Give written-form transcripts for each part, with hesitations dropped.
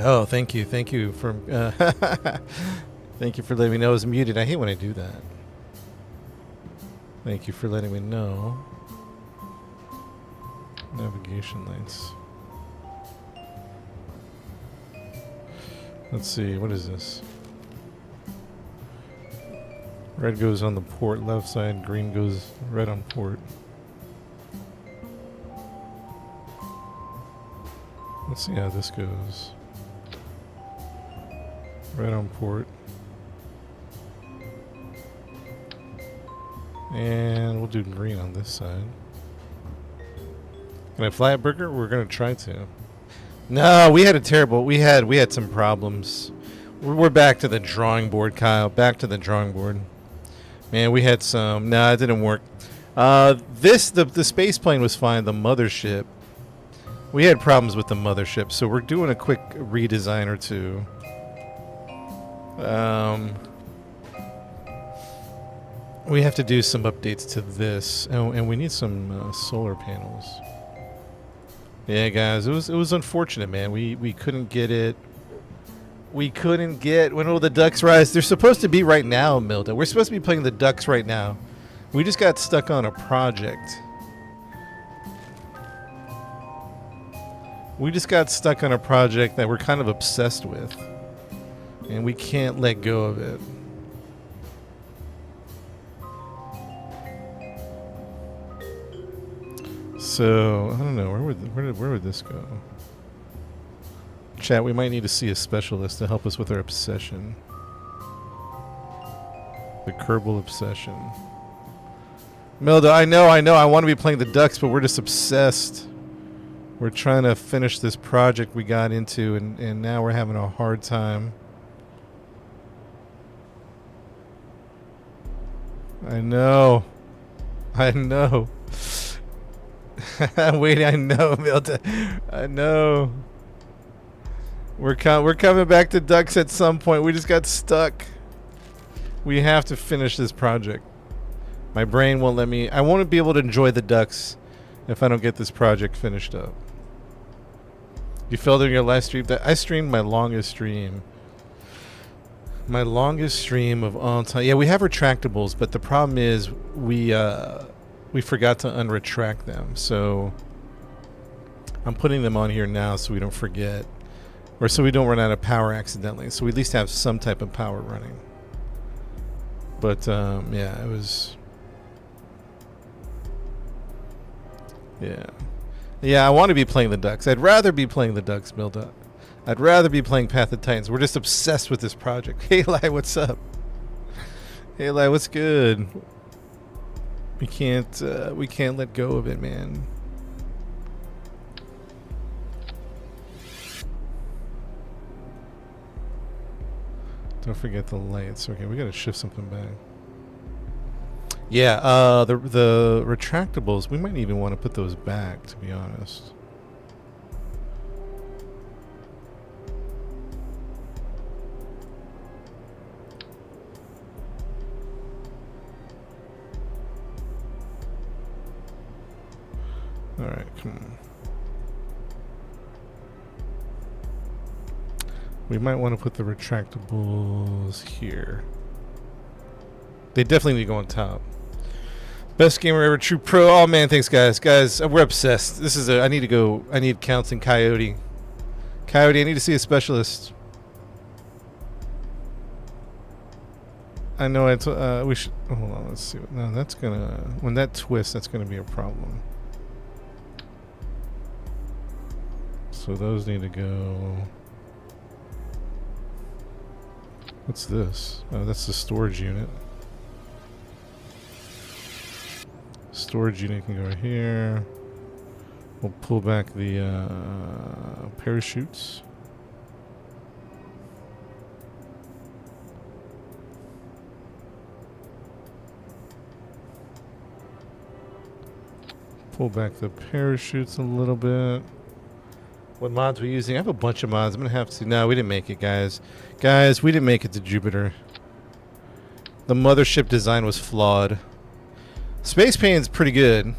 Oh, thank you. Thank you for thank you for letting me know I was muted. I hate when I do that. Thank you for letting me know. Navigation lights. Let's see, what is this? Red goes on the port left side, green goes red on port. Let's see how this goes. Red on port. And we'll do green on this side. Can I fly a burger? We're gonna try to. No, we had a terrible. We had some problems. We're back to the drawing board, Kyle. Back to the drawing board. Man, we had some. No, it didn't work. The space plane was fine. The mothership. We had problems with the mothership, so we're doing a quick redesign or two. We have to do some updates to this, and we need some solar panels. Yeah, guys, it was unfortunate, man. We couldn't get it. We couldn't get when will the ducks rise? They're supposed to be right now, Milda. We're supposed to be playing the ducks right now. We just got stuck on a project. We just got stuck on a project that we're kind of obsessed with, and we can't let go of it. So I don't know where would this go? Chat, we might need to see a specialist to help us with our obsession. The Kerbal obsession. Milda, I know. I want to be playing the ducks, but we're just obsessed. We're trying to finish this project we got into, and now we're having a hard time. I know. Wait, I know, Milda. I know. We're coming back to ducks at some point. We just got stuck. We have to finish this project. My brain won't let me. I won't be able to enjoy the ducks if I don't get this project finished up. You felt it in your last stream? I streamed my longest stream. My longest stream of all time. Yeah, we have retractables, but the problem is we forgot to unretract them. So I'm putting them on here now so we don't forget. Or so we don't run out of power accidentally. So we at least have some type of power running. But yeah, it was... Yeah, I want to be playing the ducks. I'd rather be playing the ducks, Milda. I'd rather be playing Path of Titans. We're just obsessed with this project. Hey, Lai, what's up? Hey, Lai, what's good? We can't let go of it, man. Don't forget the lights. Okay, we gotta shift something back. Yeah, the retractables, we might even want to put those back, to be honest. Alright, come on. We might want to put the retractables here. They definitely need to go on top. Best gamer ever, true pro. Oh man, thanks guys. Guys, we're obsessed. This is I need to go. I need counts in Coyote. Coyote, I need to see a specialist. I know we should, hold on, let's see. No, that's gonna, when that twists, that's gonna be a problem. So those need to go. What's this? Oh, that's the storage unit. Storage unit can go here. We'll pull back the parachutes. Pull back the parachutes a little bit. What mods we using? I have a bunch of mods. I'm gonna have to. No, we didn't make it, guys. Guys, we didn't make it to Jupiter. The mothership design was flawed. Space Pain's pretty good.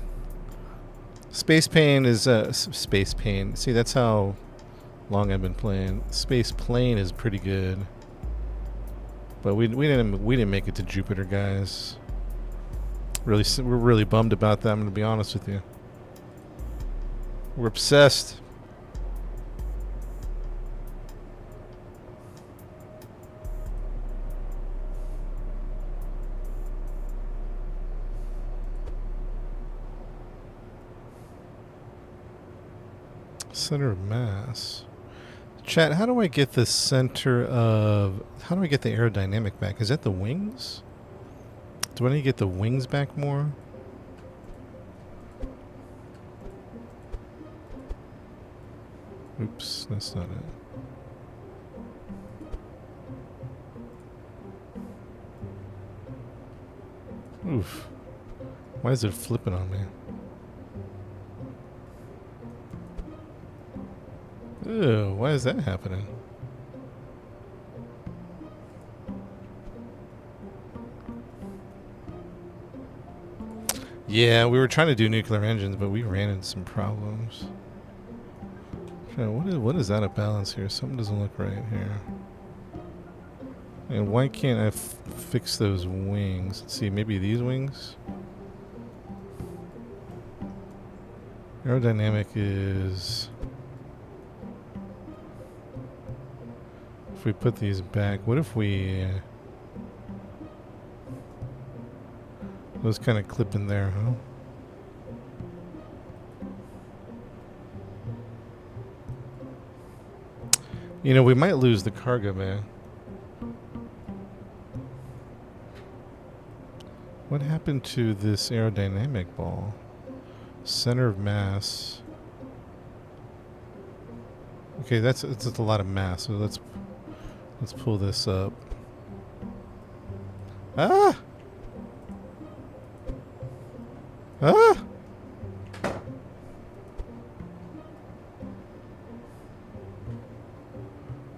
Space Pain is Space Pain. See, that's how long I've been playing. Space Plane is pretty good, but we didn't make it to Jupiter, guys. We're really bummed about that. I'm gonna be honest with you. We're obsessed. Center of mass. Chat, how do I get the center of... How do I get the aerodynamic back? Is that the wings? Do I need to get the wings back more? Oops, that's not it. Oof. Why is it flipping on me? Ew, why is that happening? Yeah, we were trying to do nuclear engines, but we ran into some problems. What is out of balance here? Something doesn't look right here. And why can't I fix those wings? Let's see, maybe these wings? Aerodynamic is... If we put these back, what if we... those kind of clip in there, huh? You know, we might lose the cargo bay. What happened to this aerodynamic ball? Center of mass. Okay, it's a lot of mass, so let's pull this up. Ah! Ah!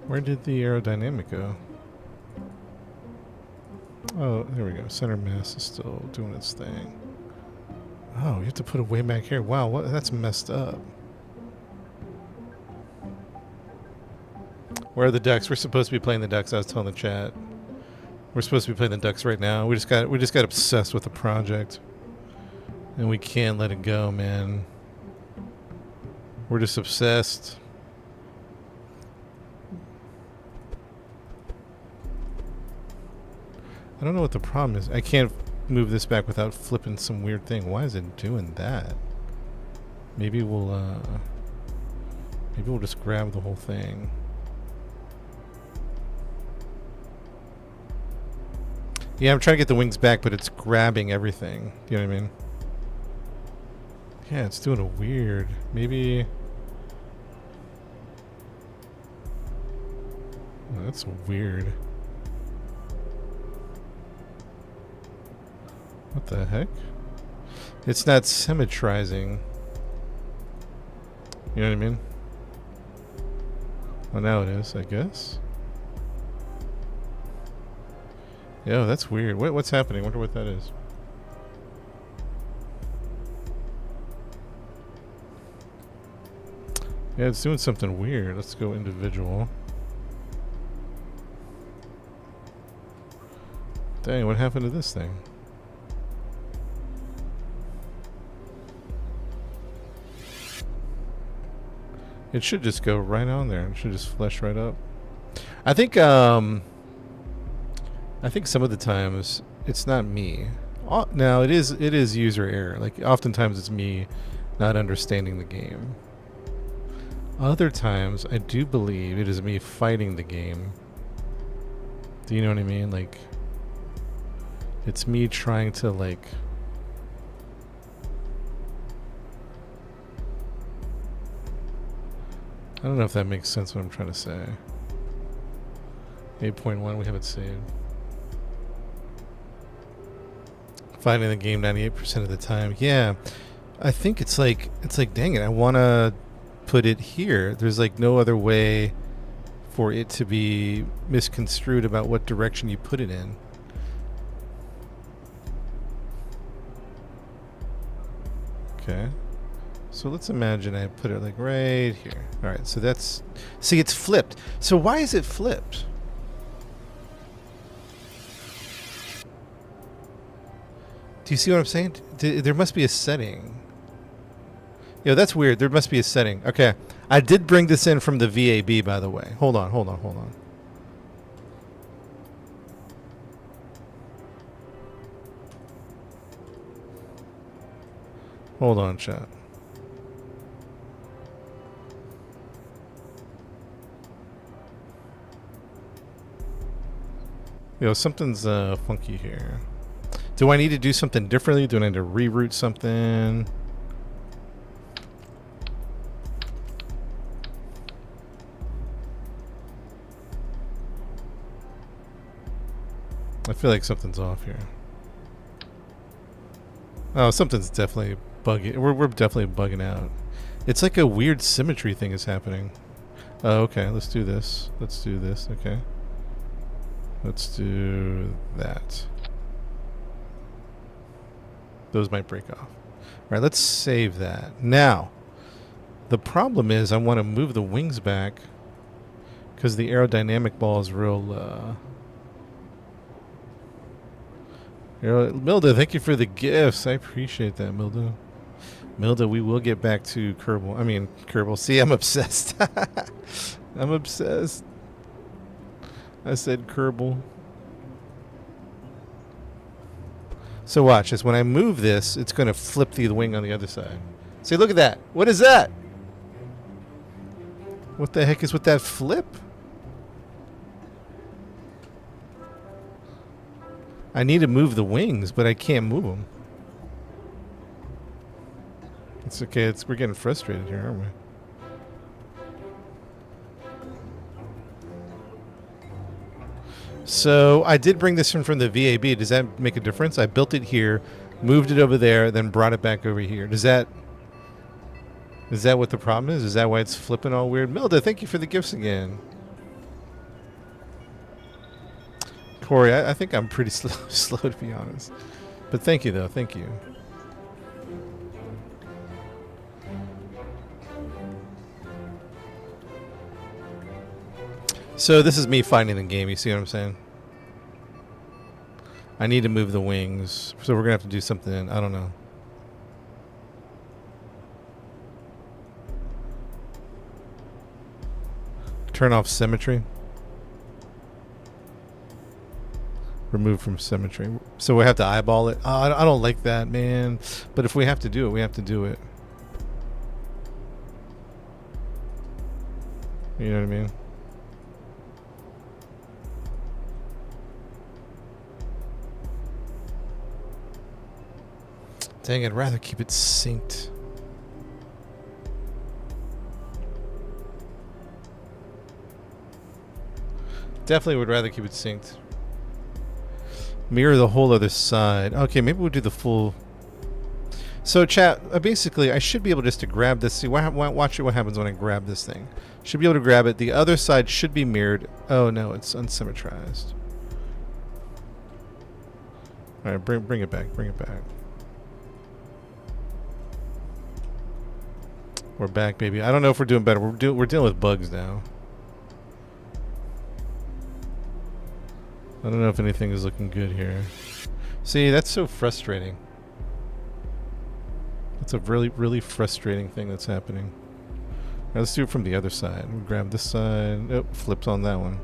Where did the aerodynamic go? Oh, there we go. Center mass is still doing its thing. Oh, you have to put it way back here. Wow, that's messed up. Where are the ducks? We're supposed to be playing the ducks. I was telling the chat. We're supposed to be playing the ducks right now. We just got obsessed with the project, and we can't let it go, man. We're just obsessed. I don't know what the problem is. I can't move this back without flipping some weird thing. Why is it doing that? Maybe we'll just grab the whole thing. Yeah, I'm trying to get the wings back, but it's grabbing everything. You know what I mean? Yeah, it's doing a weird... Maybe... Oh, that's weird. What the heck? It's not symmetrizing. You know what I mean? Well, now it is, I guess. Yeah, that's weird. What's happening? I wonder what that is. Yeah, it's doing something weird. Let's go individual. Dang, what happened to this thing? It should just go right on there. It should just flesh right up. I think some of the times it's not me. Now it is user error. Like oftentimes it's me not understanding the game. Other times I do believe it is me fighting the game. Do you know what I mean? Like it's me trying to like I don't know if that makes sense what I'm trying to say. 8.1 we haven't saved. Finding the game 98% of the time. Yeah. I think it's like dang it, I want to put it here. There's like no other way for it to be misconstrued about what direction you put it in. Okay. So let's imagine I put it like right here. All right, so that's... See, it's flipped. So why is it flipped? Do you see what I'm saying? There must be a setting. Yo, that's weird. There must be a setting. Okay. I did bring this in from the VAB, by the way. Hold on. Hold on, chat. Yo, something's funky here. Do I need to do something differently? Do I need to reroute something? I feel like something's off here. Oh, something's definitely bugging. We're definitely bugging out. It's like a weird symmetry thing is happening. Oh, okay. Let's do this. Let's do this. Okay. Let's do that. Those might break off. All right, let's save that. Now, the problem is I want to move the wings back because the aerodynamic ball is real... Milda, thank you for the gifts. I appreciate that, Milda. Milda, we will get back to Kerbal. I mean, Kerbal. See, I'm obsessed. I'm obsessed. I said Kerbal. So watch this. When I move this, it's going to flip the wing on the other side. See, look at that. What is that? What the heck is with that flip? I need to move the wings, but I can't move them. It's okay. We're getting frustrated here, aren't we? So I did bring this in from the VAB. Does that make a difference? I built it here, moved it over there, then brought it back over here. Is that what the problem is? Is that why it's flipping all weird? Milda, thank you for the gifts again. Corey, I think I'm pretty slow to be honest. But thank you, though. Thank you. So this is me finding the game. You see what I'm saying? I need to move the wings. So we're going to have to do something. I don't know. Turn off symmetry. Remove from symmetry. So we have to eyeball it. Oh, I don't like that, man. But if we have to do it, we have to do it. You know what I mean? Dang, I'd rather keep it synced. Definitely would rather keep it synced. Mirror the whole other side. Okay, maybe we'll do the full... So, chat, basically, I should be able just to grab this. See, watch what happens when I grab this thing. Should be able to grab it. The other side should be mirrored. Oh, no, it's unsymmetrized. All right, bring it back. Bring it back. We're back, baby. I don't know if we're doing better. We're dealing with bugs now. I don't know if anything is looking good here. See, that's so frustrating. That's a really, really frustrating thing that's happening. Now let's do it from the other side. We'll grab this side. Oh, flips on that one.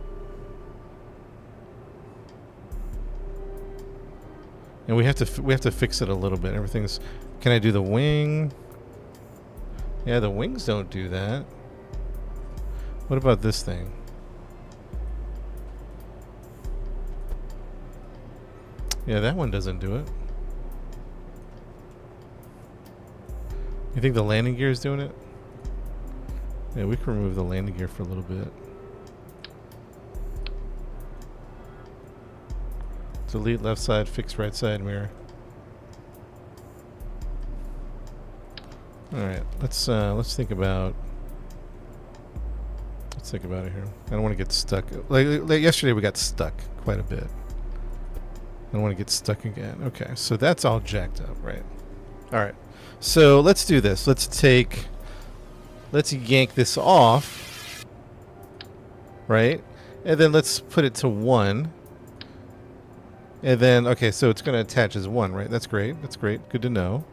And we have to fix it a little bit. Everything's... Can I do the wing? Yeah, the wings don't do that. What about this thing? Yeah, that one doesn't do it. You think the landing gear is doing it? Yeah, we can remove the landing gear for a little bit. Delete left side, fix right side mirror. All right, let's think about it here. I don't want to get stuck. Like yesterday, we got stuck quite a bit. I don't want to get stuck again. Okay, so that's all jacked up, right? All right. So let's do this. Let's yank this off, right? And then let's put it to 1. And then, okay, so it's going to attach as 1, right? That's great. That's great. Good to know.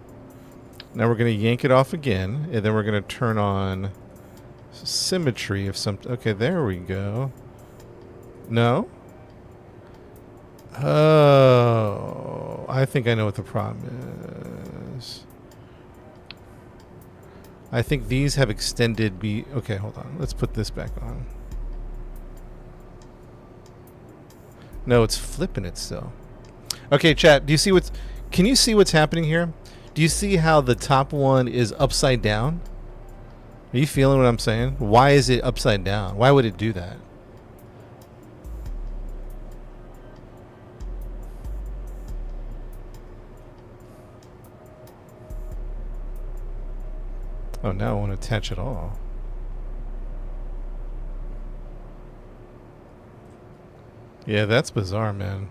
Now we're going to yank it off again, and then we're going to turn on symmetry of some... Okay, there we go. No? Oh, I think I know what the problem is. I think these have extended B... Okay, hold on. Let's put this back on. No, it's flipping it still. Okay, chat, do you see what's... Can you see what's happening here? Do you see how the top one is upside down? Are you feeling what I'm saying? Why is it upside down? Why would it do that? Oh, now I want to attach it all. Yeah, that's bizarre, man.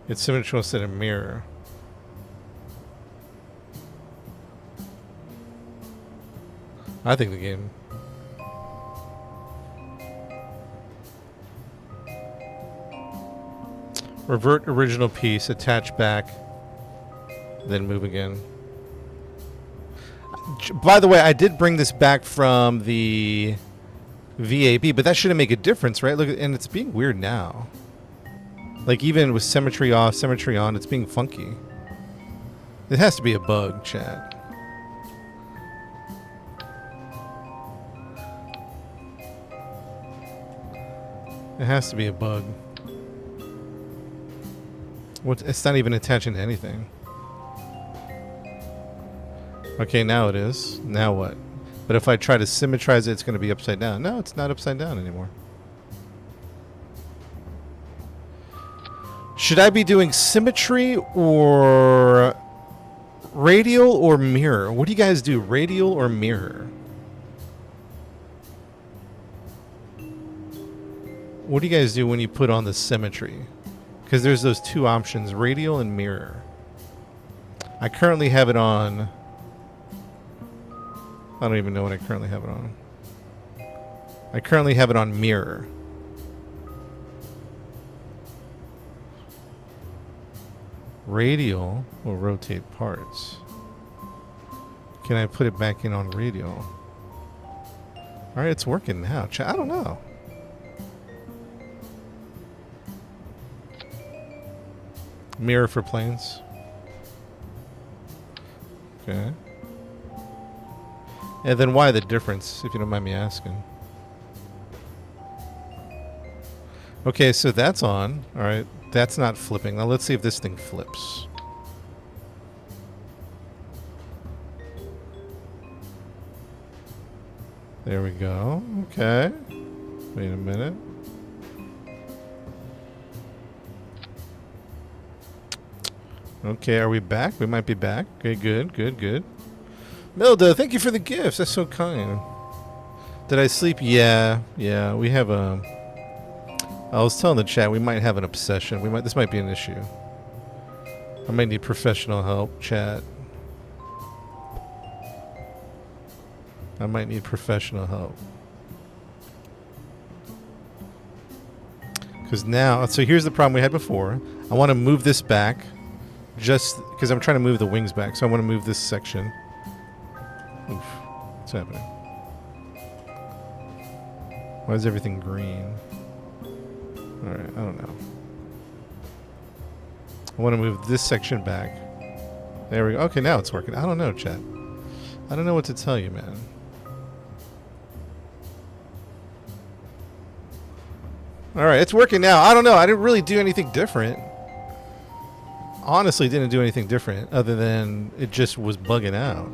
It's symmetrical instead of mirror. I think the game... Revert original piece, attach back, then move again. By the way, I did bring this back from the VAB, but that shouldn't make a difference, right? Look, and it's being weird now. Like, even with symmetry off, symmetry on, it's being funky. It has to be a bug, chat. It has to be a bug. It's not even attaching to anything. Okay, now it is. Now what? But if I try to symmetrize it, it's going to be upside down. No, it's not upside down anymore. Should I be doing symmetry or radial or mirror? What do you guys do, radial or mirror? What do you guys do when you put on the symmetry? Because there's those two options, radial and mirror. I currently have it on... I don't even know what I currently have it on. I currently have it on mirror. Radial will rotate parts. Can I put it back in on radial? Alright, it's working now. I don't know. Mirror for planes. Okay. And then why the difference, if you don't mind me asking? Okay, so that's on. Alright, that's not flipping. Now let's see if this thing flips. There we go. Okay. Wait a minute. Okay, are we back? We might be back. Okay, good, good, good. Milda, thank you for the gifts. That's so kind. Did I sleep? Yeah, yeah. We have a... I was telling the chat we might have an obsession. This might be an issue. I might need professional help, chat. I might need professional help. Because now... So here's the problem we had before. I want to move this back. Just because I'm trying to move the wings back, so I want to move this section. Oof. What's happening? Why is everything green? Alright, I don't know. I want to move this section back. There we go. Okay, now it's working. I don't know, chat. I don't know what to tell you, man. Alright, it's working now. I don't know. I didn't really do anything different. Honestly, didn't do anything different other than it just was bugging out.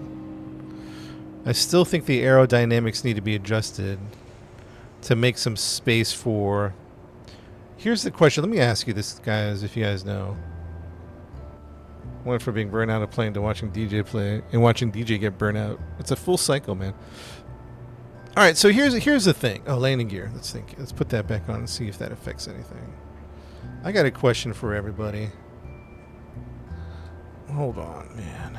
I still think the aerodynamics need to be adjusted to make some space for... Here's the question. Let me ask you this, guys, if you guys know. Went from being burnt out of playing to watching DJ play and watching DJ get burnt out. It's a full cycle, man. All right, so here's the thing. Oh, landing gear. Let's put that back on and see if that affects anything. I got a question for everybody. Hold on, man.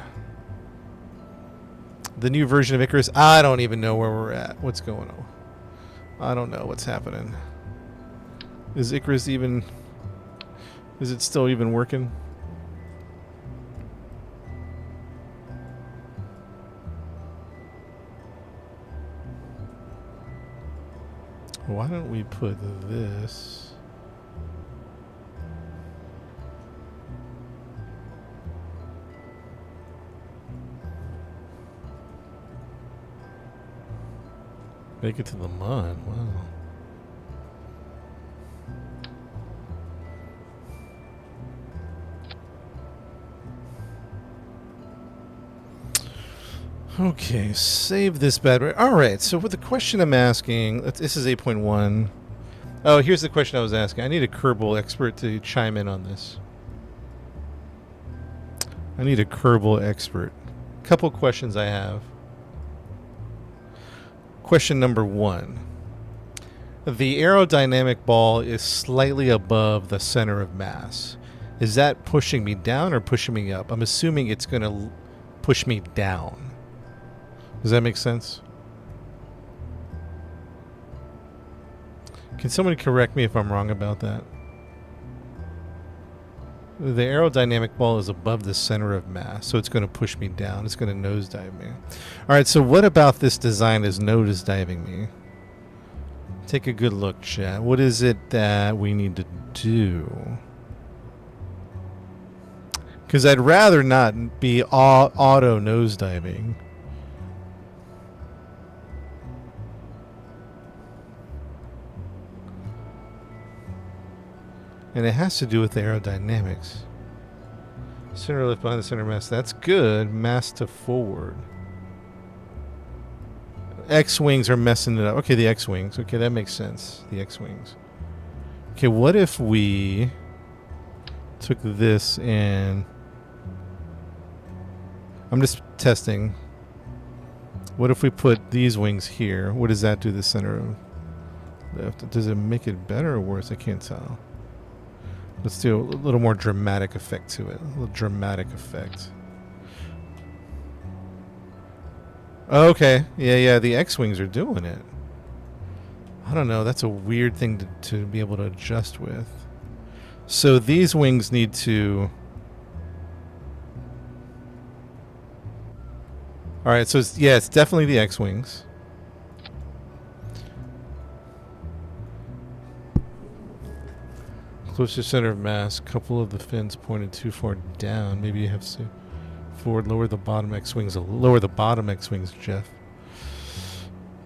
The new version of Icarus, I don't even know where we're at. What's going on? I don't know what's happening. Is Icarus even... Is it still even working? Why don't we put this... Make it to the mud. Wow. Okay, save this bad boy. All right, so with the question I'm asking, this is 8.1. Oh, here's the question I was asking. I need a Kerbal expert to chime in on this. I need a Kerbal expert. Couple questions I have. Question number 1. The aerodynamic ball is slightly above the center of mass. Is that pushing me down or pushing me up? I'm assuming it's going to push me down. Does that make sense? Can someone correct me if I'm wrong about that? The aerodynamic ball is above the center of mass, so it's going to push me down. It's going to nosedive me. All right, so what about this design is nosediving me? Take a good look, chat. What is it that we need to do? Because I'd rather not be auto nosediving. And it has to do with the aerodynamics. Center lift behind the center mass. That's good. Mass to forward. X-wings are messing it up. Okay, the X-wings. Okay, that makes sense. The X-wings. Okay, what if we took this and... I'm just testing. What if we put these wings here? What does that do to the center of left? Does it make it better or worse? I can't tell. Let's do a little more dramatic effect to it. A little dramatic effect. Okay. Yeah, the X-wings are doing it. I don't know. That's a weird thing to be able to adjust with. So these wings need to... Alright, so it's definitely the X-wings. Close to center of mass. Couple of the fins pointed too far down. Maybe you have to forward. Lower the bottom X-wings. Lower the bottom X-wings, Jeff.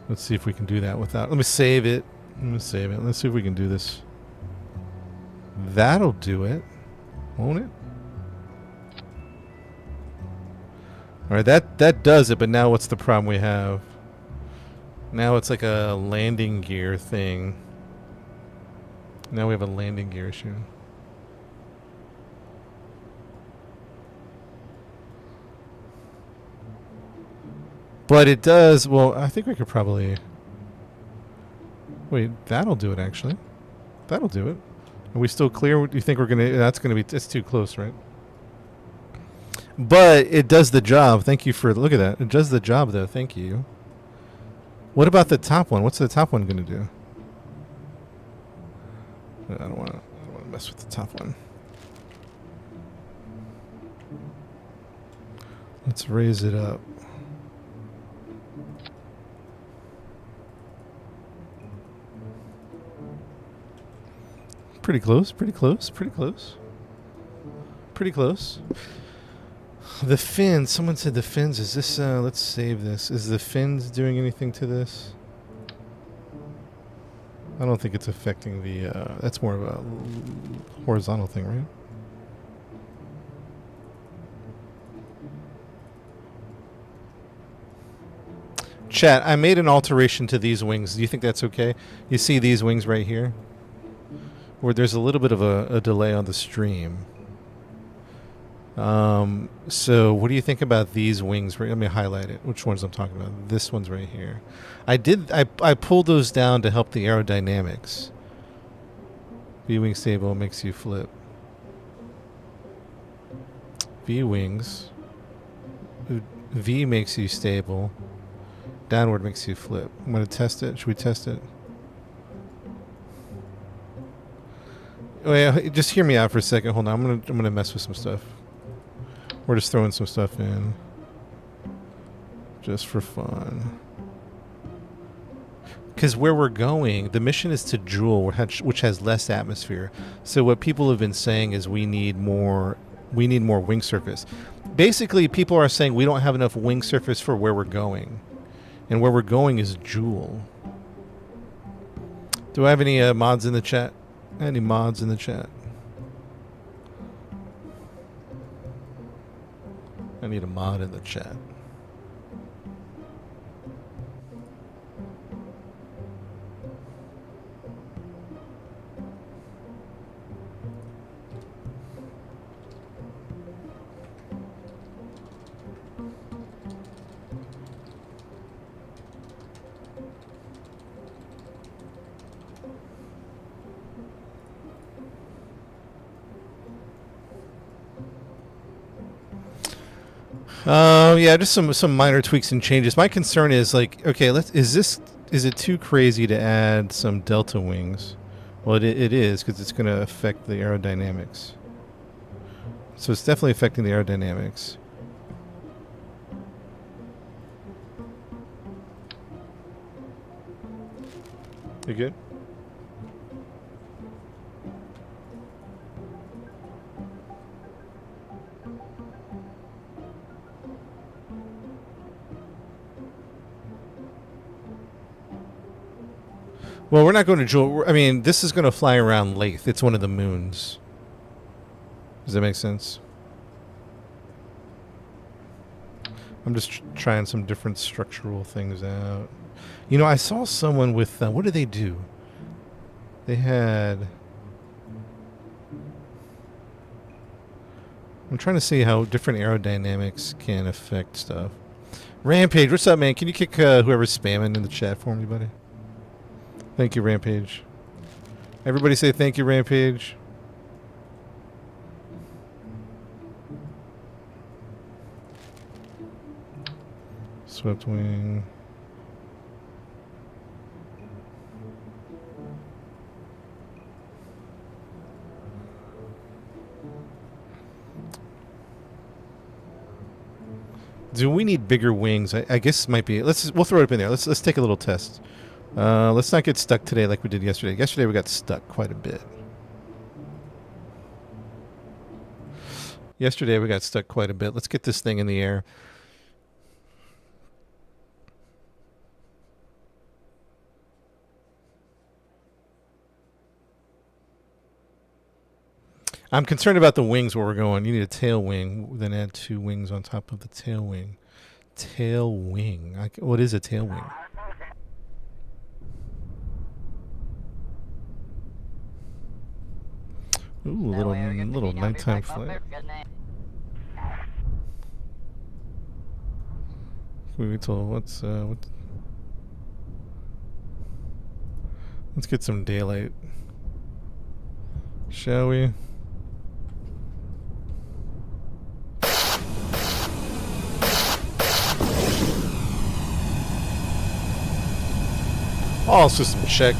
Let's see if we can do that without... Let me save it. Let's see if we can do this. That'll do it. Won't it? Alright, that does it, but now what's the problem we have? Now it's like a landing gear thing. Now we have a landing gear issue. But it does... Well, I think we could probably... Wait, that'll do it, actually. That'll do it. Are we still clear? Do you think we're going to... That's going to be... It's too close, right? But it does the job. Thank you for... Look at that. It does the job, though. Thank you. What about the top one? What's the top one going to do? I don't want to mess with the top one. Let's raise it up. Pretty close, pretty close, pretty close. Pretty close. The fins, someone said the fins, is this, let's save this. Is the fins doing anything to this? I don't think it's affecting the, that's more of a horizontal thing, right? Chat, I made an alteration to these wings. Do you think that's okay? You see these wings right here? Where there's a little bit of a delay on the stream. So what do you think about these wings? Let me highlight it. Which ones I'm talking about? This one's right here. I pulled those down to help the aerodynamics. V-wing stable makes you flip. V-wings. V makes you stable. Downward makes you flip. I'm going to test it. Should we test it? Wait, just hear me out for a second. Hold on. I'm gonna mess with some stuff. We're just throwing some stuff in. Just for fun. Because where we're going, the mission is to JOOL, which has less atmosphere. So what people have been saying is we need more wing surface. Basically, people are saying we don't have enough wing surface for where we're going. And where we're going is JOOL. Do I have any mods in the chat? Any mods in the chat? I need a mod in the chat. Yeah, just some minor tweaks and changes. My concern is like, okay, is it too crazy to add some delta wings? Well, it is because it's going to affect the aerodynamics. So it's definitely affecting the aerodynamics. You good? Well, we're not going to JOOL. I mean, this is going to fly around Lathe. It's one of the moons. Does that make sense? I'm just trying some different structural things out. You know, I saw someone with... what did they do? They had... I'm trying to see how different aerodynamics can affect stuff. Rampage, what's up, man? Can you kick whoever's spamming in the chat for me, buddy? Thank you, Rampage. Everybody say thank you, Rampage. Swept wing. Do we need bigger wings? I guess it might be. We'll throw it up in there. Let's take a little test. Let's not get stuck today like we did yesterday. Yesterday we got stuck quite a bit. Let's get this thing in the air. I'm concerned about the wings where we're going. You need a tail wing, then add 2 wings on top of the tail wing. Tail wing. What is a tail wing? Ooh, little nighttime flight. Let's get some daylight, shall we? All system check.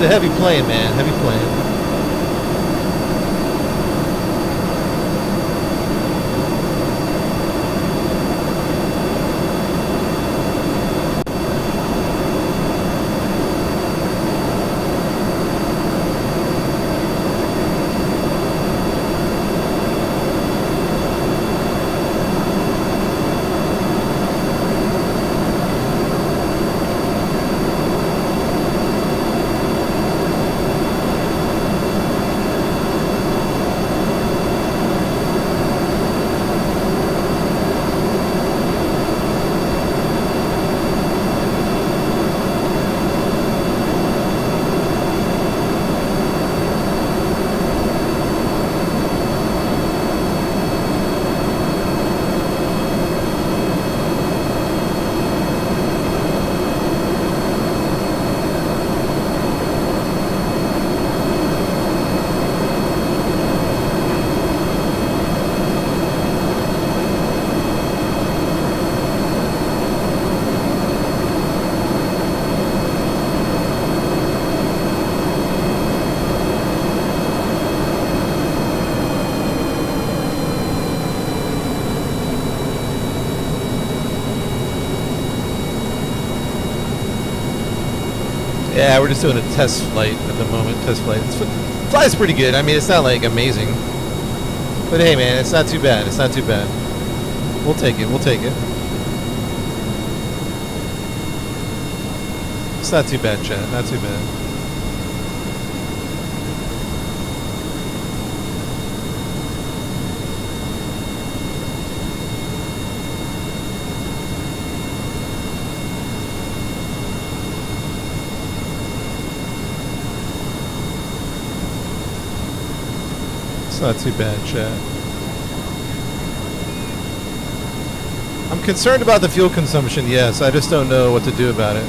a heavy plane, man. Heavy plane. Yeah, we're just doing a test flight at the moment. Test flight. It flies pretty good. I mean, it's not like amazing, but hey, man, it's not too bad. It's not too bad. We'll take it. We'll take it. It's not too bad, chat. Not too bad. Not too bad, chat. I'm concerned about the fuel consumption, yes. I just don't know what to do about it.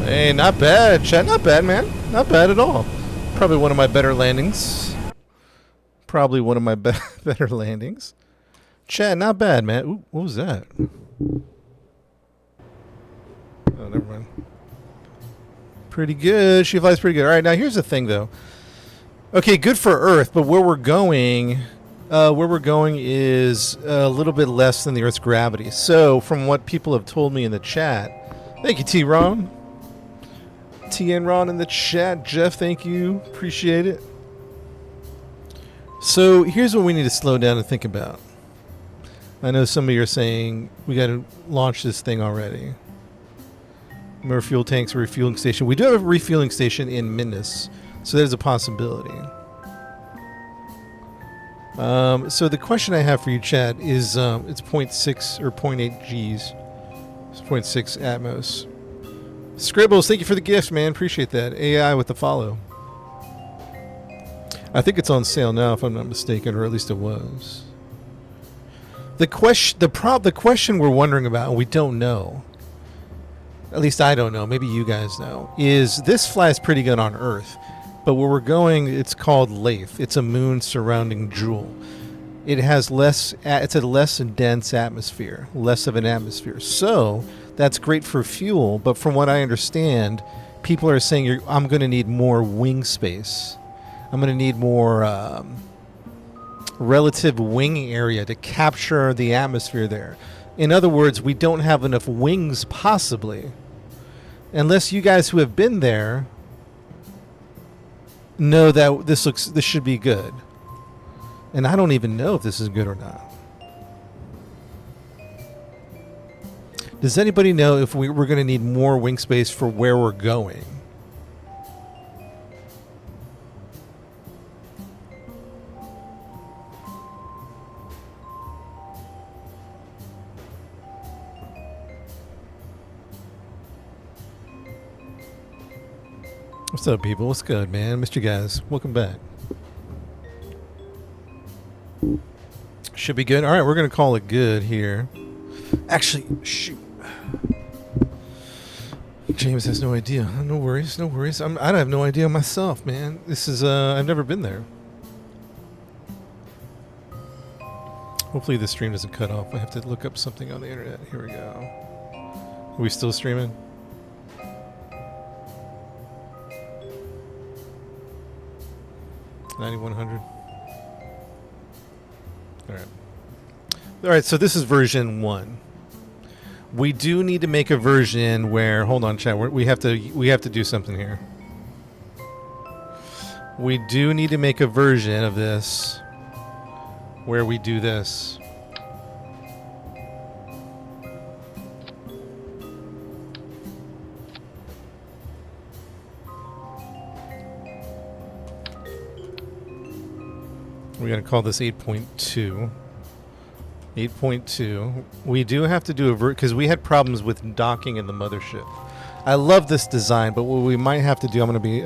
Hey, not bad, chat. Not bad, man. Not bad at all. Probably one of my better landings. Probably one of my better landings. Chat, not bad, man. Ooh, what was that? Oh, never mind. Pretty good. She flies pretty good. All right, now here's the thing, though. Okay, good for Earth, but where we're going is a little bit less than the Earth's gravity. So, from what people have told me in the chat, thank you, T-Ron. T and Ron in the chat. Jeff, thank you. Appreciate it. So here's what we need to slow down and think about. I know some of you are saying we got to launch this thing already. More fuel tanks, refueling station. We do have a refueling station in Minus, so there's a possibility. So the question I have for you, Chad, is it's 0.6 or 0.8 Gs. It's 0.6 Atmos. Scribbles, thank you for the gift, man. Appreciate that. AI with the follow. I think it's on sale now, if I'm not mistaken, or at least it was. The question we're wondering about, and we don't know, at least I don't know, maybe you guys know, is this flies pretty good on Earth, but where we're going, it's called Lathe. It's a moon surrounding JOOL. It has it's a less dense atmosphere, less of an atmosphere. So that's great for fuel, but from what I understand, people are saying I'm going to need more wing space. I'm going to need more relative wing area to capture the atmosphere there. In other words, we don't have enough wings, possibly, unless you guys who have been there know that this should be good. And I don't even know if this is good or not. Does anybody know if we're going to need more wing space for where we're going? What's up, people? What's good, man? Missed you guys. Welcome back. Should be good. All right, we're going to call it good here. Actually, shoot. James has no idea. No worries, no worries. I have no idea myself, man. This is, I've never been there. Hopefully the stream doesn't cut off. I have to look up something on the internet. Here we go. Are we still streaming? $9,100. All right, so this is version 1. We do need to make a version where, hold on, chat. We have to do something here. We do need to make a version of this where we do this. We got to call this 8.2. 8.2. We do have to do a because we had problems with docking in the mothership. I love this design, but what we might have to do, I'm going to be,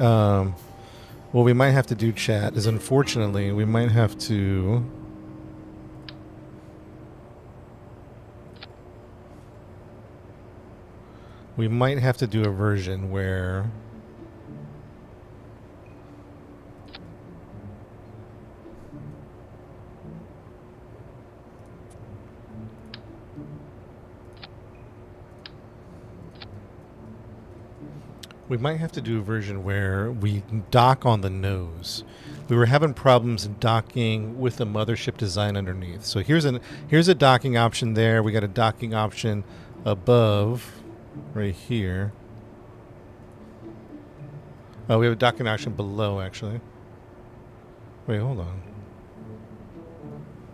what we might have to do, chat, is unfortunately we might have to. We might have to do a version where. We might have to do a version where we dock on the nose. We were having problems docking with the mothership design underneath. So here's a docking option there. We got a docking option above, right here. Oh, we have a docking option below, actually. Wait, hold on.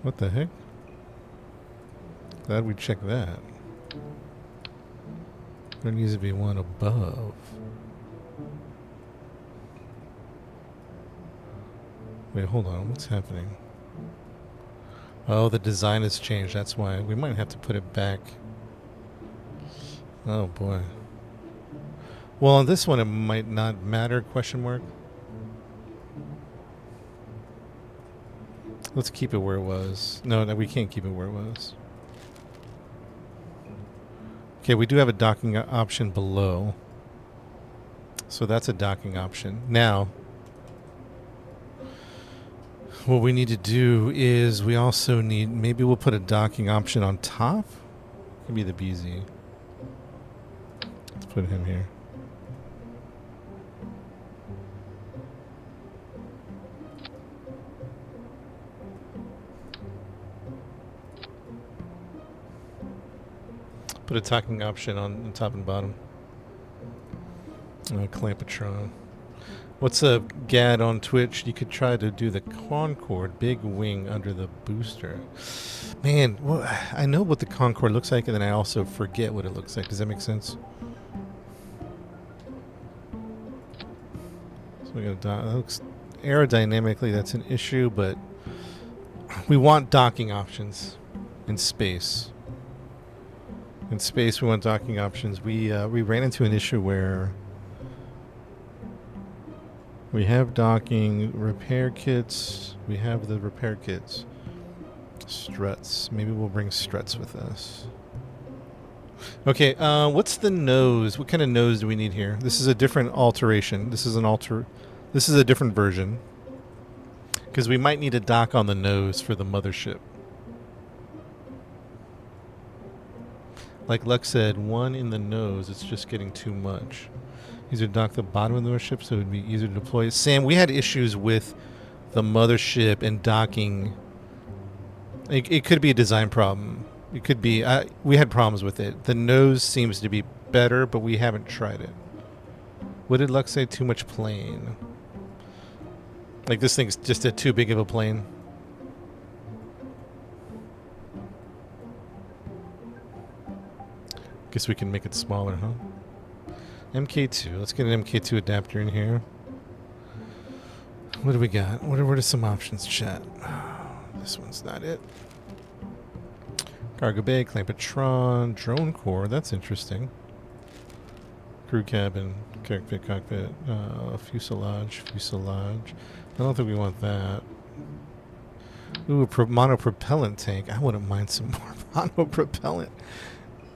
What the heck? Glad we checked that. There needs to be one above. Wait, hold on. What's happening? Oh, the design has changed. That's why. We might have to put it back. Oh, boy. Well, on this one, it might not matter, question mark. Let's keep it where it was. No, we can't keep it where it was. Okay, we do have a docking option below. So that's a docking option. Now, what we need to do is we also need, maybe we'll put a docking option on top. Could be the BZ. Let's put him here. Put a docking option on top and bottom. Clampatron. What's up, Gad on Twitch? You could try to do the Concorde, big wing under the booster. Man, well, I know what the Concorde looks like, and then I also forget what it looks like. Does that make sense? So we got that looks aerodynamically, that's an issue, but we want docking options in space. In space, we want docking options. We ran into an issue where we have docking repair kits. We have the repair kits. Struts. Maybe we'll bring struts with us. Okay, what's the nose? What kind of nose do we need here? This is a different alteration. This is a different version. Because we might need a dock on the nose for the mothership. Like Lux said, one in the nose, it's just getting too much. Either dock the bottom of the mothership so it would be easier to deploy. Sam, we had issues with the mothership and docking. It could be a design problem. It could be. We had problems with it. The nose seems to be better, but we haven't tried it. What did Lux say? Too much plane. Like this thing's just too big of a plane. Guess we can make it smaller, huh? MK2. Let's get an MK2 adapter in here. What do we got? What are some options, chat? This one's not it. Cargo bay, Clampetron, drone core. That's interesting. Crew cabin, cockpit, fuselage. I don't think we want that. Ooh, a monopropellant tank. I wouldn't mind some more monopropellant.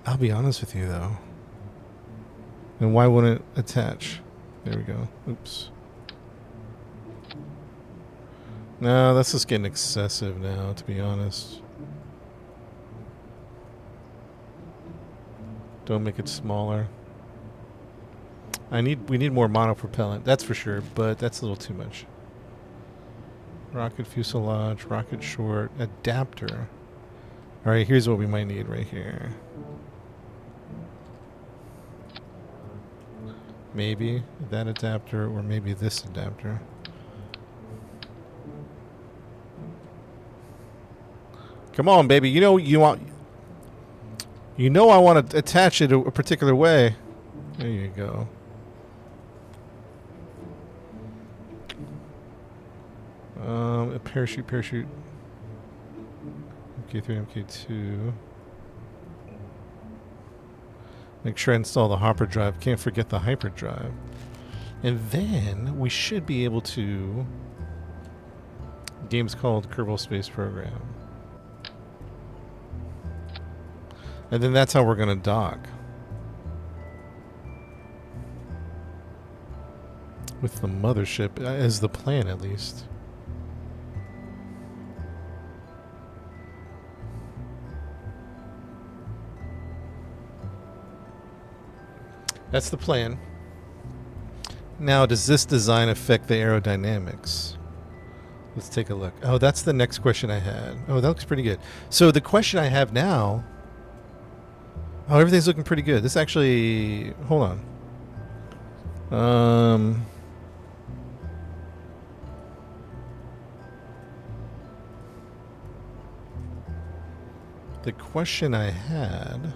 I'll be honest with you, though. And why wouldn't it attach? There we go. Oops. No, that's just getting excessive now, to be honest. Don't make it smaller. We need more monopropellant, that's for sure, but that's a little too much. Rocket fuselage, rocket short, adapter. Alright, here's what we might need right here. Maybe that adapter, or maybe this adapter. Come on, baby. You know you want. You know I want to attach it a particular way. There you go. A parachute. MK3, MK2. Make sure I install the hopper drive. Can't forget the hyperdrive. And then we should be able to. The game's called Kerbal Space Program. And then that's how we're going to dock. With the mothership, as the plan at least. That's the plan. Now, does this design affect the aerodynamics? Let's take a look. Oh, that's the next question I had. Oh, that looks pretty good. So the question I have now... Oh, everything's looking pretty good. This actually... Hold on. The question I had...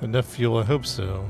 Enough fuel, I hope so.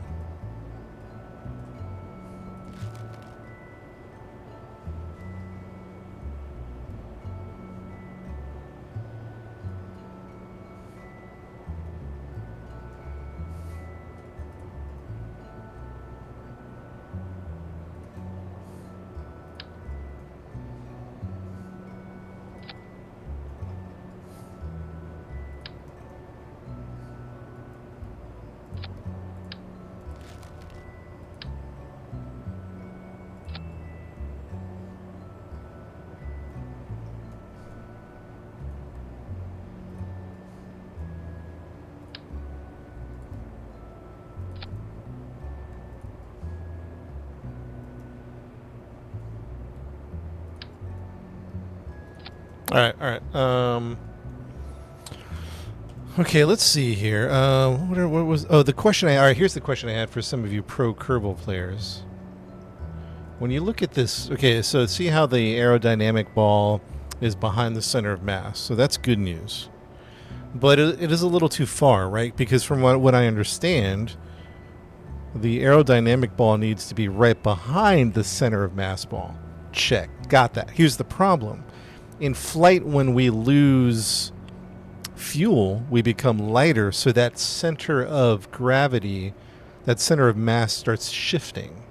All right. Okay, let's see here. What was? Oh, the question all right, here's the question I had for some of you pro Kerbal players. When you look at this, okay, so see how the aerodynamic ball is behind the center of mass. So that's good news. But it is a little too far, right? Because from what I understand, the aerodynamic ball needs to be right behind the center of mass ball. Check. Got that. Here's the problem. In flight, when we lose fuel, we become lighter, so that center of gravity, that center of mass starts shifting.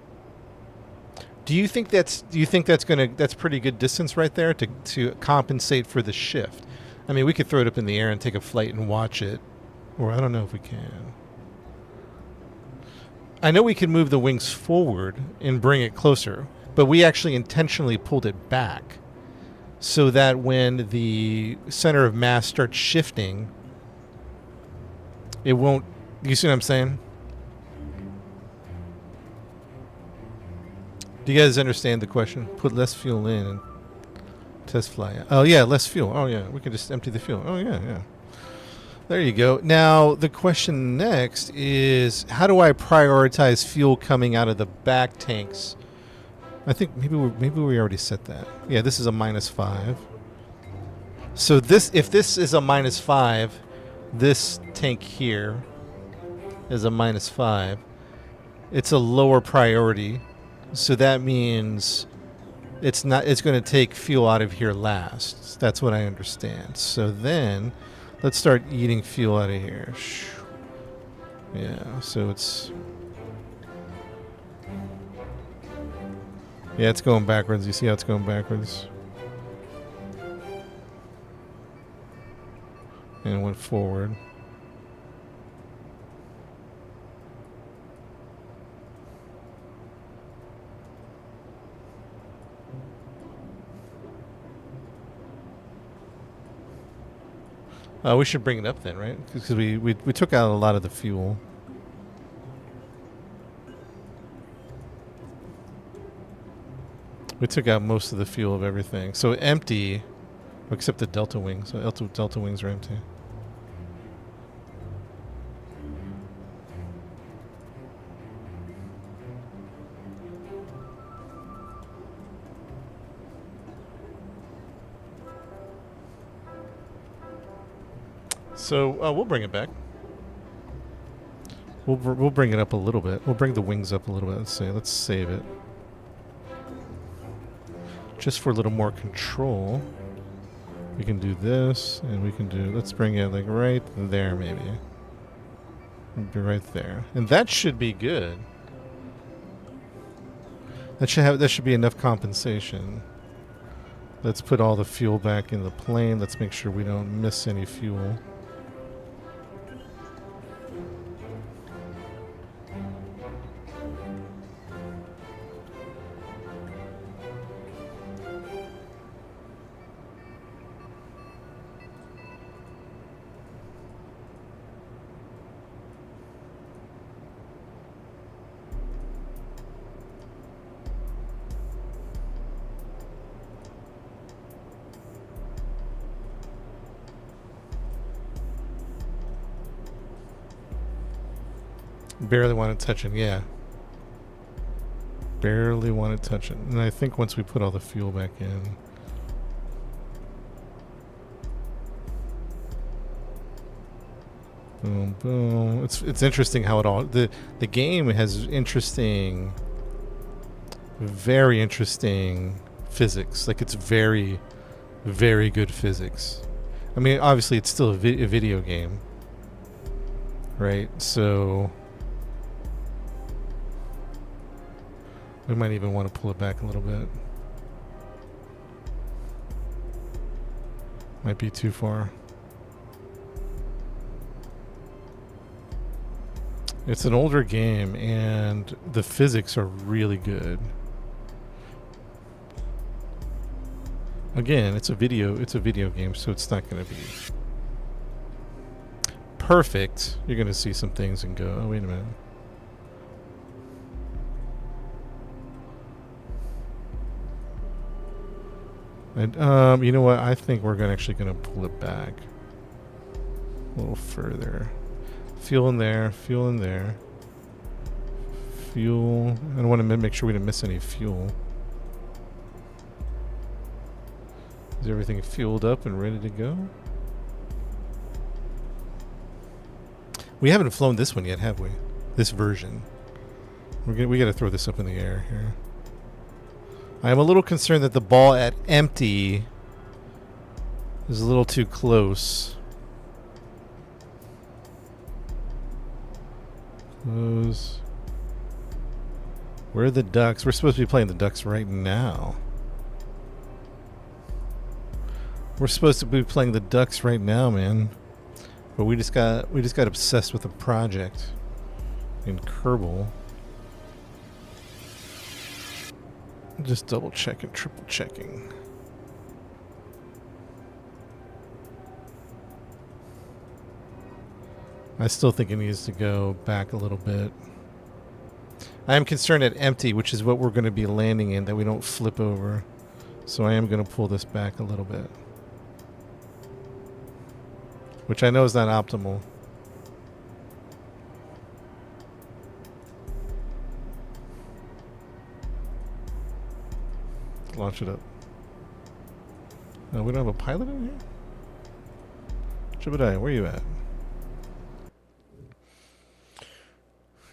Do you think that's pretty good distance right there to compensate for the shift? I mean, we could throw it up in the air and take a flight and watch it, or I don't know if we can. I know we can move the wings forward and bring it closer, but we actually intentionally pulled it back so that when the center of mass starts shifting, it won't. You see what I'm saying? Do you guys understand the question? Put less fuel in and test fly. Oh yeah, less fuel. Oh yeah, we can just empty the fuel. Oh yeah. There you go. Now the question next is, how do I prioritize fuel coming out of the back tanks? I think maybe we already set that. Yeah, this is a -5. So if this is a -5, this tank here is a -5. It's a lower priority. So that means it's going to take fuel out of here last. That's what I understand. So then let's start eating fuel out of here. Yeah, so it's going backwards. You see how it's going backwards? And it went forward. We should bring it up then, right? Because we took out a lot of the fuel. We took out most of the fuel of everything. So empty, except the delta wings. So delta wings are empty. So we'll bring it back. We'll bring it up a little bit. We'll bring the wings up a little bit. Let's save it. Just for a little more control, we can do this, and we can do. Let's bring it like right there, maybe. It'll be right there, and that should be good. That should be enough compensation. Let's put all the fuel back in the plane. Let's make sure we don't miss any fuel. Barely want to touch it, yeah. Barely want to touch it. And I think once we put all the fuel back in. Boom, boom. It's interesting how it all... The game has interesting... Very interesting physics. Like, it's very, very good physics. I mean, obviously, it's still a video game. Right? So... we might even want to pull it back a little bit. Might be too far. It's an older game, and the physics are really good. Again, it's a video game, so it's not going to be perfect. You're going to see some things and go, oh, wait a minute. And you know what? I think we're actually going to pull it back a little further. Fuel in there. Fuel in there. Fuel. I don't want to make sure we didn't miss any fuel. Is everything fueled up and ready to go? We haven't flown this one yet, have we? This version. We got to throw this up in the air here. I am a little concerned that the ball at empty is a little too close. Close. Where are the ducks? We're supposed to be playing the ducks right now. We're supposed to be playing the ducks right now, man. But we just got obsessed with a project in Kerbal. Just double checking, triple checking. I still think it needs to go back a little bit. I am concerned at empty, which is what we're going to be landing in, that we don't flip over. So I am going to pull this back a little bit. Which I know is not optimal. Launch it up. No, we don't have a pilot in here? Jebediah, where are you at?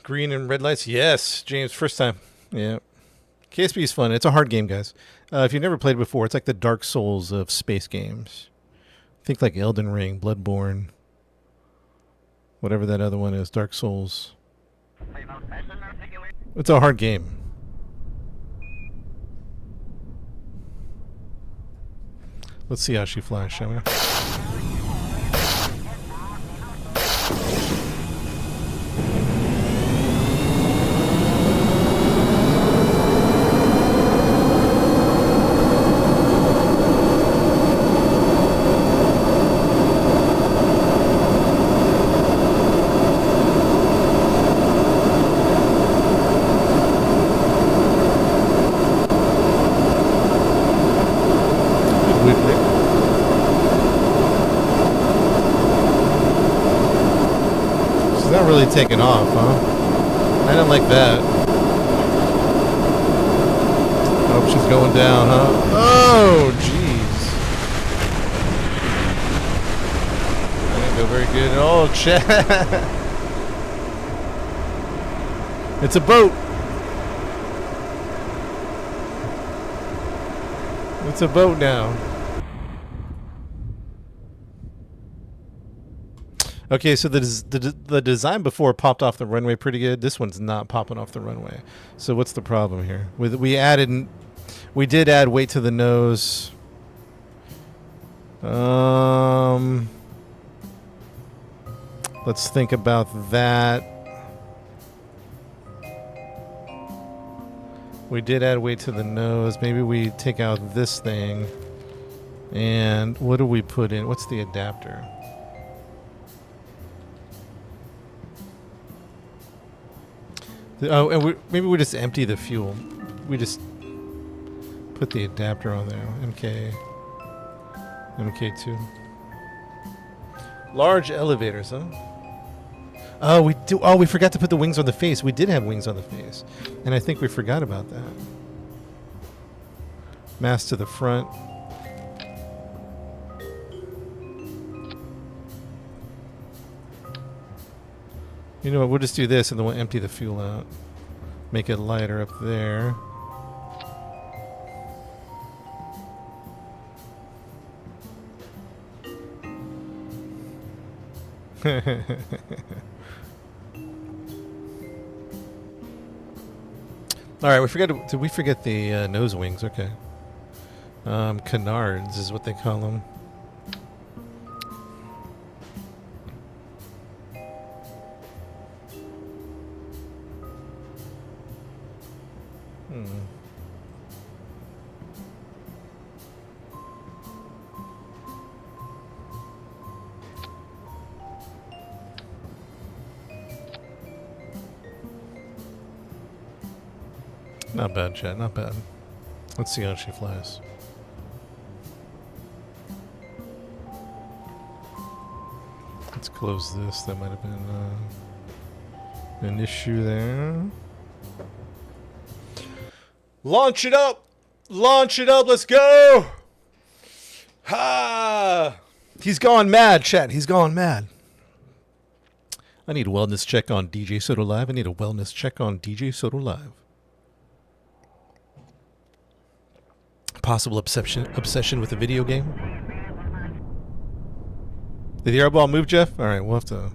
Green and red lights? Yes, James, first time. Yeah. KSP is fun. It's a hard game, guys. If you've never played it before, it's like the Dark Souls of space games. Think like Elden Ring, Bloodborne, whatever that other one is, Dark Souls. It's a hard game. Let's see how she flies, shall we? Taking off, huh? I didn't like that. Oh, she's going down, huh? Oh, jeez. I didn't go very good at all, chat. It's a boat. It's a boat now. Okay, so the design before popped off the runway pretty good. This one's not popping off the runway. So what's the problem here? We did add weight to the nose. Let's think about that. We did add weight to the nose. Maybe we take out this thing. And what do we put in? What's the adapter? Oh, and maybe we just empty the fuel. We just put the adapter on there. MK2. Large elevators, huh? Oh, we do. Oh, we forgot to put the wings on the face. We did have wings on the face, and I think we forgot about that. Mast to the front. You know what, we'll just do this and then we'll empty the fuel out. Make it lighter up there. Alright, did we forget the nose wings? Okay. Canards is what they call them. Not bad, chat. Not bad. Let's see how she flies. Let's close this. That might have been an issue there. Launch it up! Launch it up! Let's go! Ha! He's gone mad, chat. He's gone mad. I need a wellness check on DJ Soto Live. I need a wellness check on DJ Soto Live. Possible obsession with a video game. Did the airball move, Jeff? All right, we'll have to.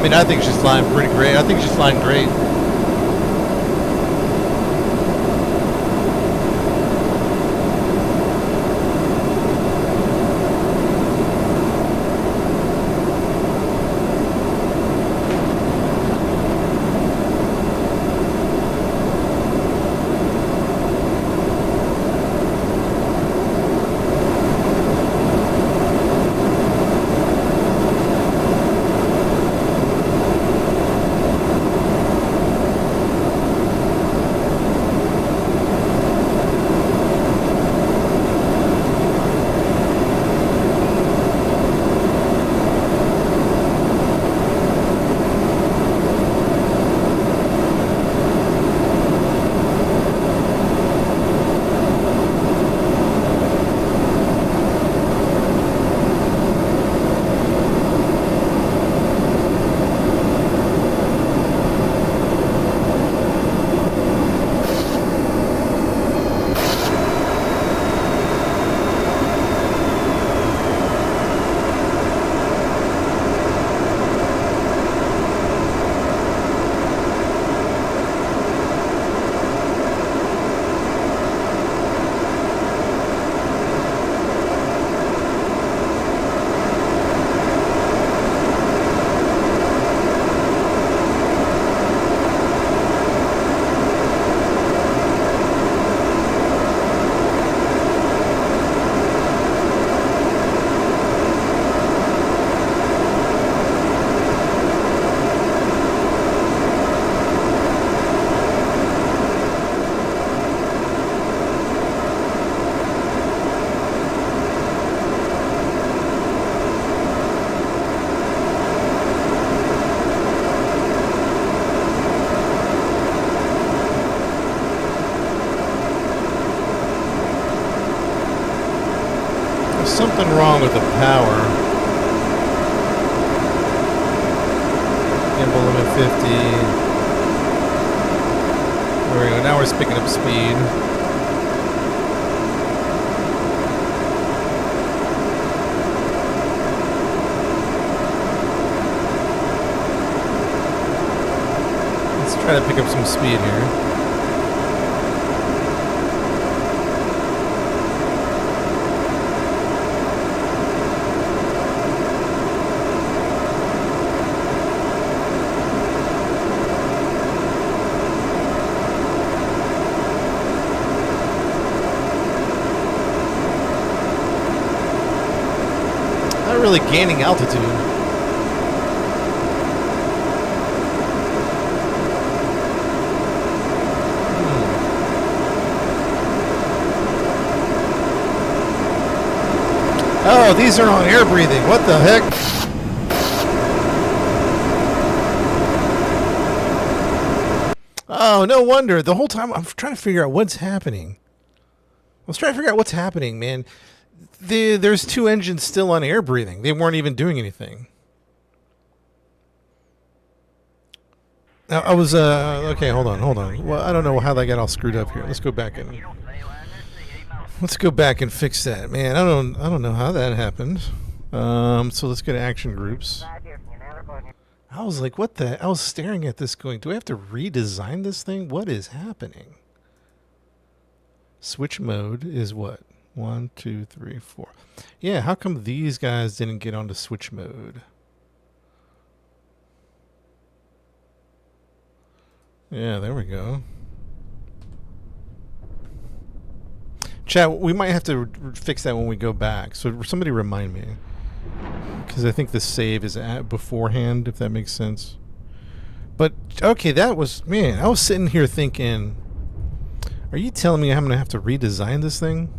I think she's flying pretty great. I think she's flying great. Something wrong with the power. Gimbal limit 50. There we go. Now we're picking up speed. Try to pick up some speed here. Not really gaining altitude. Oh, these are on air breathing. What the heck? Oh, no wonder. The whole time I'm trying to figure out what's happening. I was trying to figure out what's happening, man. There's two engines still on air breathing. They weren't even doing anything. Now, I was, okay, hold on. Well, I don't know how that got all screwed up here. Let's go back and fix that, man. I don't know how that happened. So let's go to action groups. I was like, what the? I was staring at this going, do I have to redesign this thing? What is happening? Switch mode is what? 1, 2, 3, 4. Yeah, how come these guys didn't get onto switch mode? Yeah, there we go. Chat, we might have to fix that when we go back. So somebody remind me. Because I think the save is at beforehand, if that makes sense. But, okay, that was... Man, I was sitting here thinking... Are you telling me I'm going to have to redesign this thing?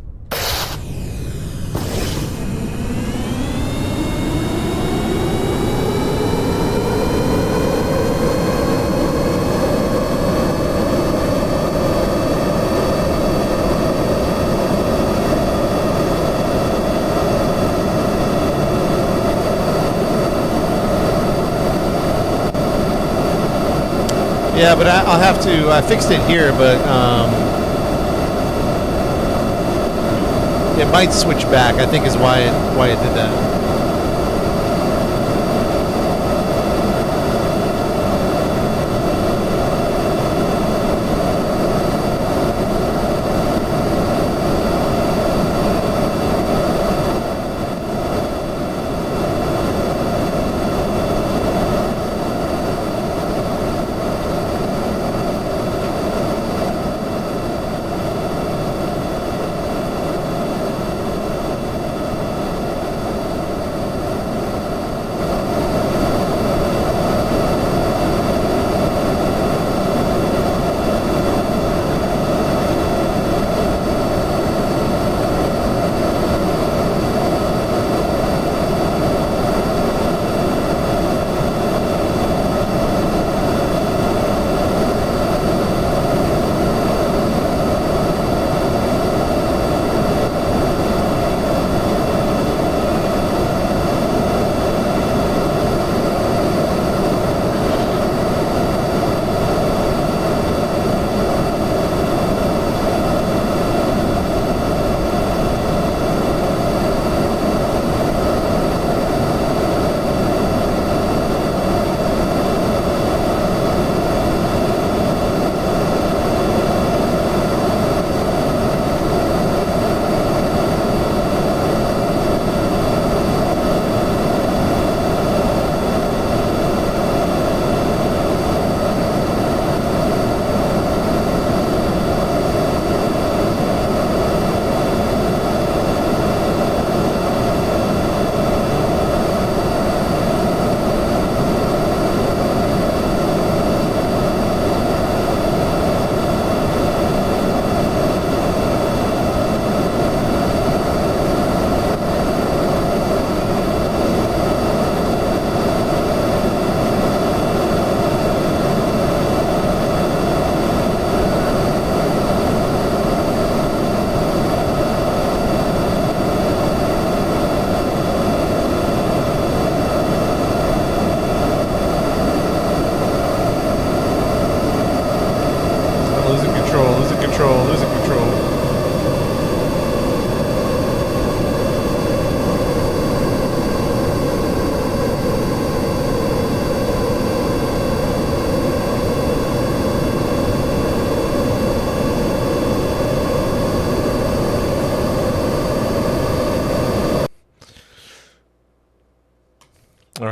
Yeah, but I'll have to... I fixed it here, but... it might switch back, I think is why it did that.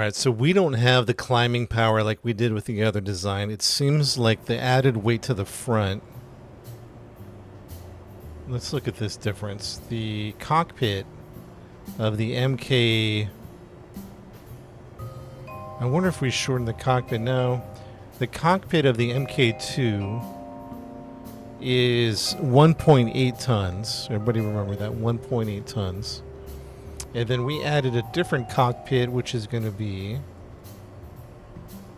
Alright, so we don't have the climbing power like we did with the other design. It seems like the added weight to the front. Let's look at this difference. The cockpit of the MK... I wonder if we shorten the cockpit. No. The cockpit of the MK2 is 1.8 tons. Everybody remember that, 1.8 tons. And then we added a different cockpit, which is going to be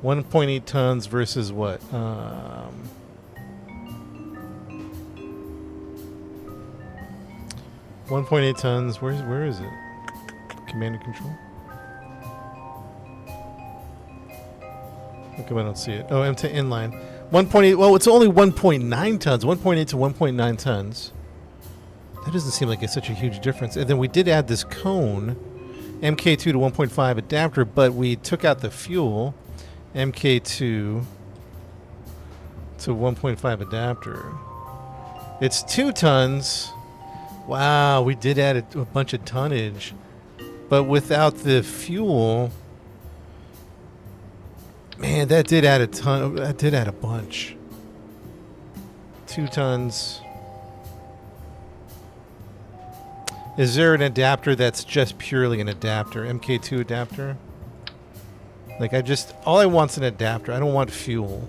1.8 tons versus what? 1.8 tons. Where is it? Command and control. How come I don't see it? Oh, M10 inline. 1.8. Well, it's only 1.9 tons. 1.8 to 1.9 tons. That doesn't seem like it's such a huge difference. And then we did add this cone, MK2 to 1.5 adapter, but we took out the fuel, MK2 to 1.5 adapter. It's 2 tons. Wow, we did add a bunch of tonnage, but without the fuel, man, that did add a ton. That did add a bunch. 2 tons. Is there an adapter that's just purely an adapter? MK2 adapter? Like all I want's an adapter. I don't want fuel.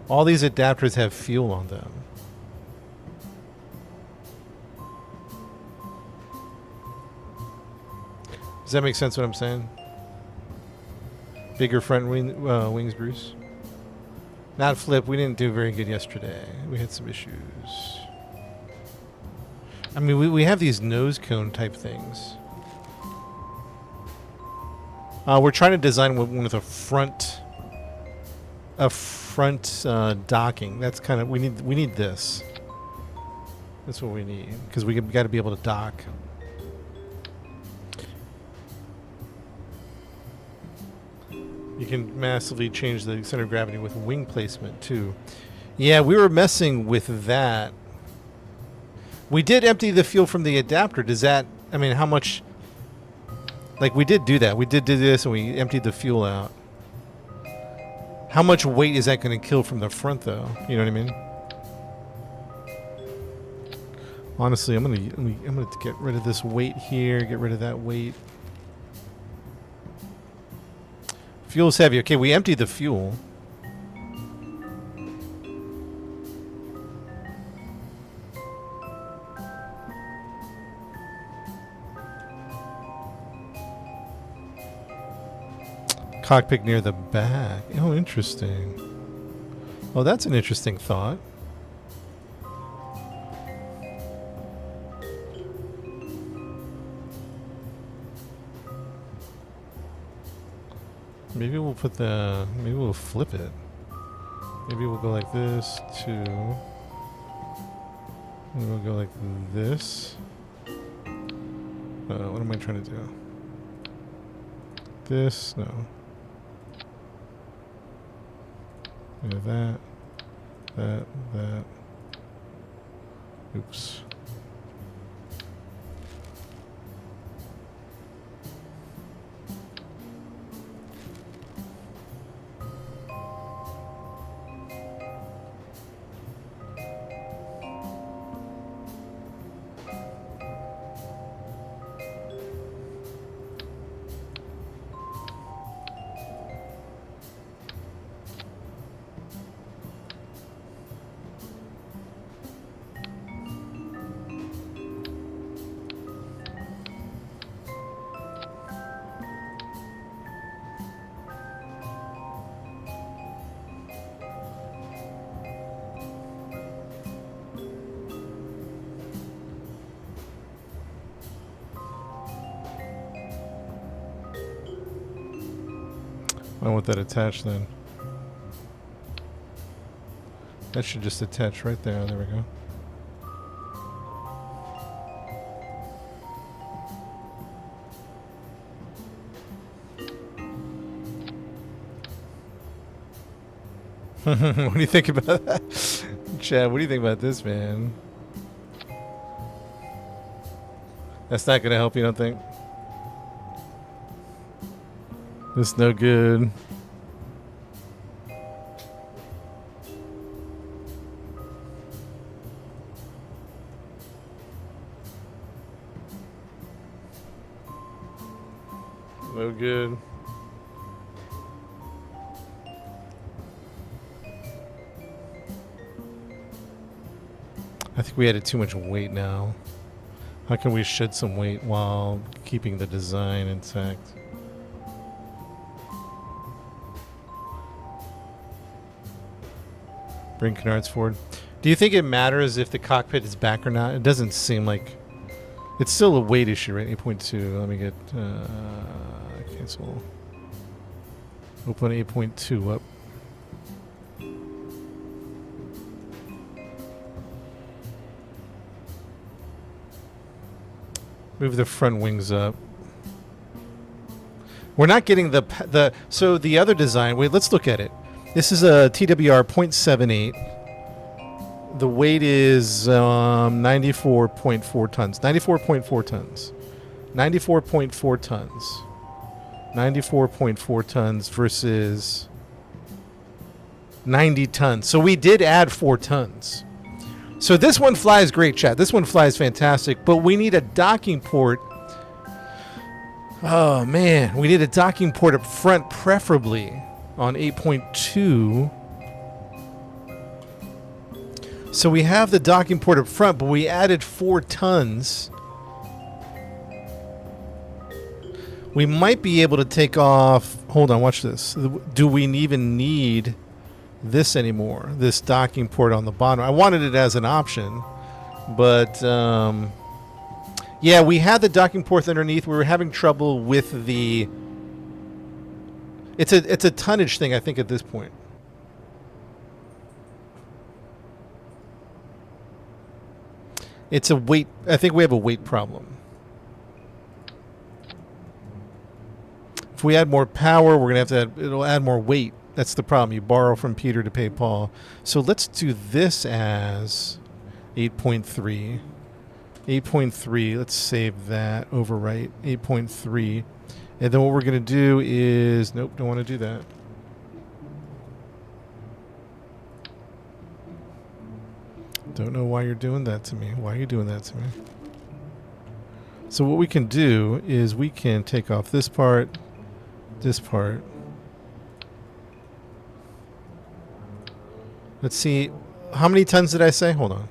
All these adapters have fuel on them. Does that make sense what I'm saying? Bigger front wings, Bruce. Not flip. We didn't do very good yesterday. We had some issues. I mean, we have these nose cone type things. We're trying to design one with a front docking. That's kind of we need this. That's what we need because we got to be able to dock. You can massively change the center of gravity with wing placement too. Yeah, we were messing with that. We did empty the fuel from the adapter. Does that, I mean, how much, like we did do that. We did do this and we emptied the fuel out. How much weight is that going to kill from the front though? You know what I mean? Honestly, I'm gonna get rid of this weight here, get rid of that weight. Fuel's heavy. Okay, we emptied the fuel. Cockpit near the back. Oh, interesting. Oh, that's an interesting thought. Maybe we'll maybe we'll flip it. Maybe we'll go like this to, and we'll go like this. What am I trying to do? This, no. Yeah, that. Oops. I want that attached then. That should just attach right there. There we go. What do you think about that? Chad, what do you think about this, man? That's not going to help, you don't think? This no good. No good. I think we added too much weight now. How can we shed some weight while keeping the design intact? Bring canards forward. Do you think it matters if the cockpit is back or not? It doesn't seem like... It's still a weight issue, right? 8.2. Let me get... cancel. Open 8.2 up. Move the front wings up. We're not getting the so the other design. Wait, let's look at it. This is a TWR 0.78. The weight is 94.4 tons. 94.4 tons. 94.4 tons. 94.4 tons versus 90 tons. So we did add 4 tons. So this one flies great, chat. This one flies fantastic, but we need a docking port. Oh, man. We need a docking port up front, preferably on 8.2. So we have the docking port up front, but we added 4 tons. We might be able to take off... Hold on, watch this. Do we even need this anymore? This docking port on the bottom. I wanted it as an option, but... yeah, we had the docking port underneath. We were having trouble with the... It's a tonnage thing, I think, at this point. It's a weight... I think we have a weight problem. If we add more power, we're going to have to... It'll add more weight. That's the problem. You borrow from Peter to pay Paul. So let's do this as 8.3. 8.3. Let's save that. Overwrite. 8.3. And then what we're going to do is... Nope, don't want to do that. Don't know why you're doing that to me. Why are you doing that to me? So what we can do is we can take off this part, this part. Let's see. How many tons did I say? Hold on.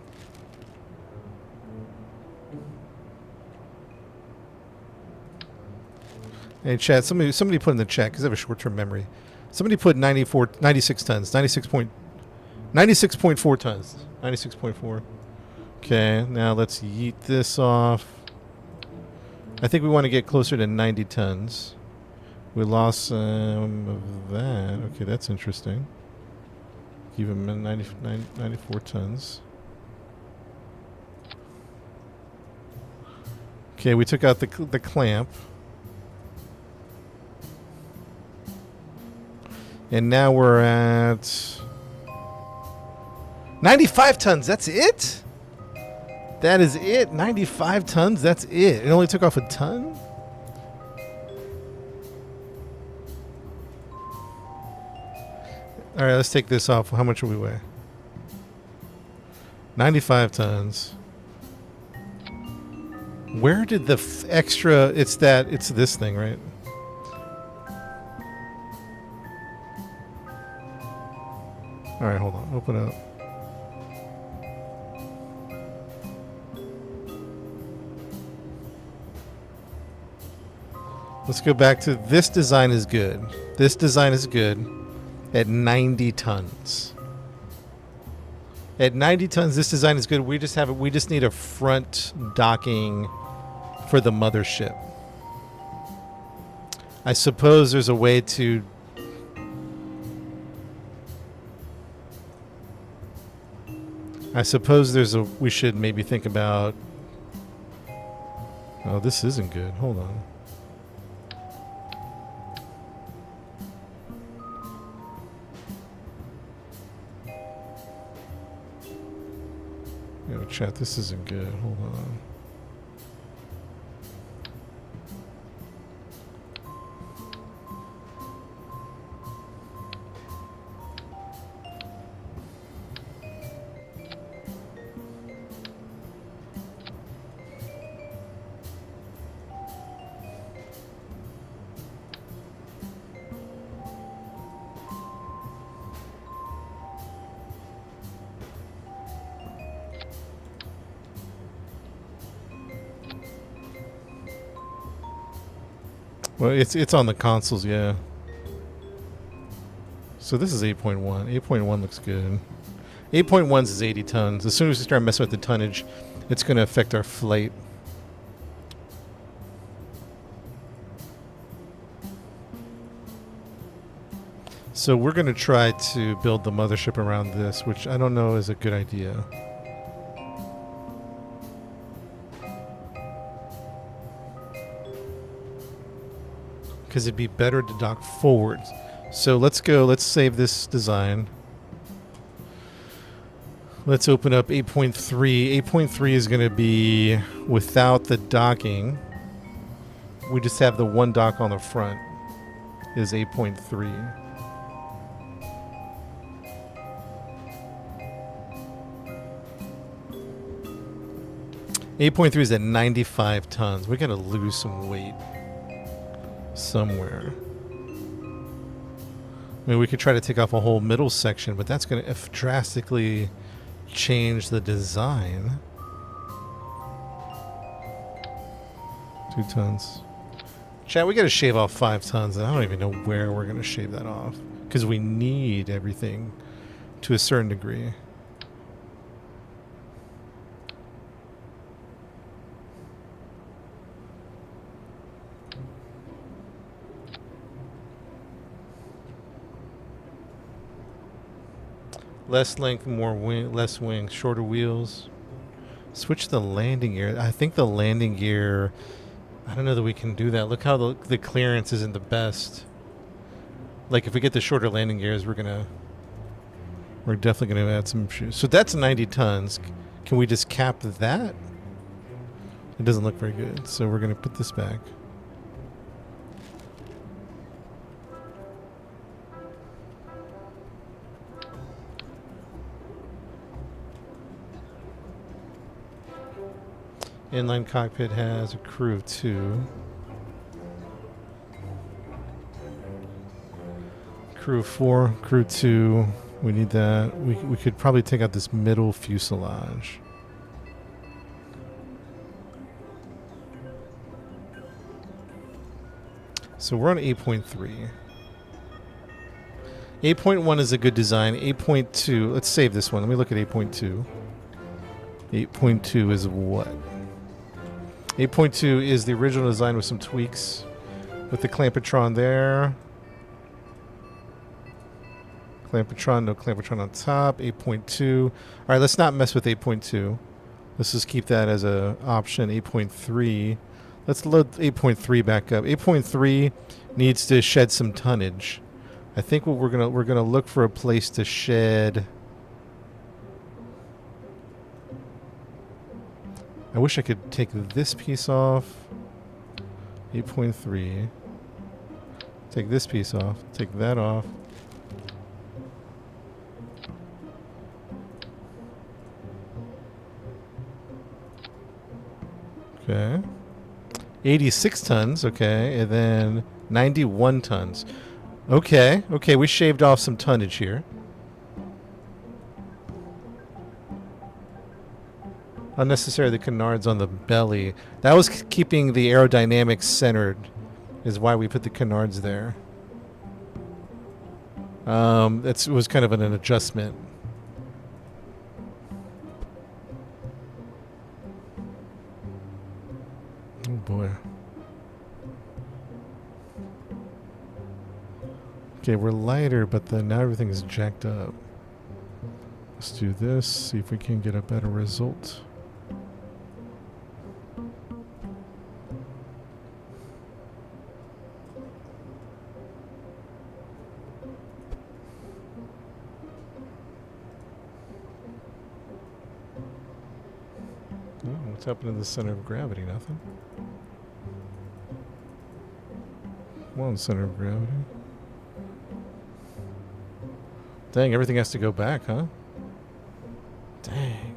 Hey, chat. Somebody put in the chat because I have a short-term memory. Somebody put 96 tons. 96.4 tons. 96.4. Okay, now let's yeet this off. I think we want to get closer to 90 tons. We lost some of that. Okay, that's interesting. Keep them at 94 tons. Okay, we took out the clamp. And now we're at 95 tons. That's it? That is it. 95 tons. That's it. It only took off a ton? All right, let's take this off. How much will we weigh? 95 tons. Where did the extra... It's this thing, right? All right, hold on. Open up. Let's go back to this design is good. This design is good at 90 tons. At 90 tons, this design is good. We just need a front docking for the mothership. I suppose there's a way to... we should maybe think about... Oh, this isn't good. Hold on. Yo, chat, this isn't good. Hold on. Well, it's on the consoles, yeah. So this is 8.1. 8.1 looks good. 8.1 is 80 tons. As soon as we start messing with the tonnage, it's going to affect our flight. So we're going to try to build the mothership around this, which I don't know is a good idea. Because it'd be better to dock forwards. So let's go. Let's save this design. Let's open up 8.3. 8.3 is going to be without the docking. We just have the one dock on the front. Is 8.3. is at 95 tons. We got to lose some weight somewhere. I mean, we could try to take off a whole middle section, but that's going to drastically change the design. 2 tons. Chat, we got to shave off 5 tons, and I don't even know where we're going to shave that off. Because we need everything to a certain degree. Less length, more wing, less wings, shorter wheels. Switch the landing gear. I think the landing gear, I don't know that we can do that. Look how the clearance isn't the best. Like if we get the shorter landing gears, we're definitely gonna add some issues. So that's 90 tons. Can we just cap that? It doesn't look very good. So we're gonna put this back. Inline cockpit has a crew of 2. Crew of 4, crew 2. We need that. We could probably take out this middle fuselage. So we're on 8.3. 8.1 is a good design. 8.2, let's save this one. Let me look at 8.2. 8.2 is what? 8.2 is the original design with some tweaks. With the clampetron there. Clampetron, no clampetron on top. 8.2. All right, let's not mess with 8.2. Let's just keep that as an option. 8.3. Let's load 8.3 back up. 8.3 needs to shed some tonnage. I think what we're gonna look for a place to shed. I wish I could take this piece off. 8.3. Take this piece off. Take that off. Okay. 86 tons, okay, and then 91 tons. Okay, okay, we shaved off some tonnage here. Unnecessary the canards on the belly. That was keeping the aerodynamics centered, is why we put the canards there. It was kind of an adjustment. Oh boy. Okay, we're lighter, but then now everything's jacked up. Let's do this, see if we can get a better result. What's happening to the center of gravity? Nothing. Come on, center of gravity. Dang, everything has to go back, huh? Dang.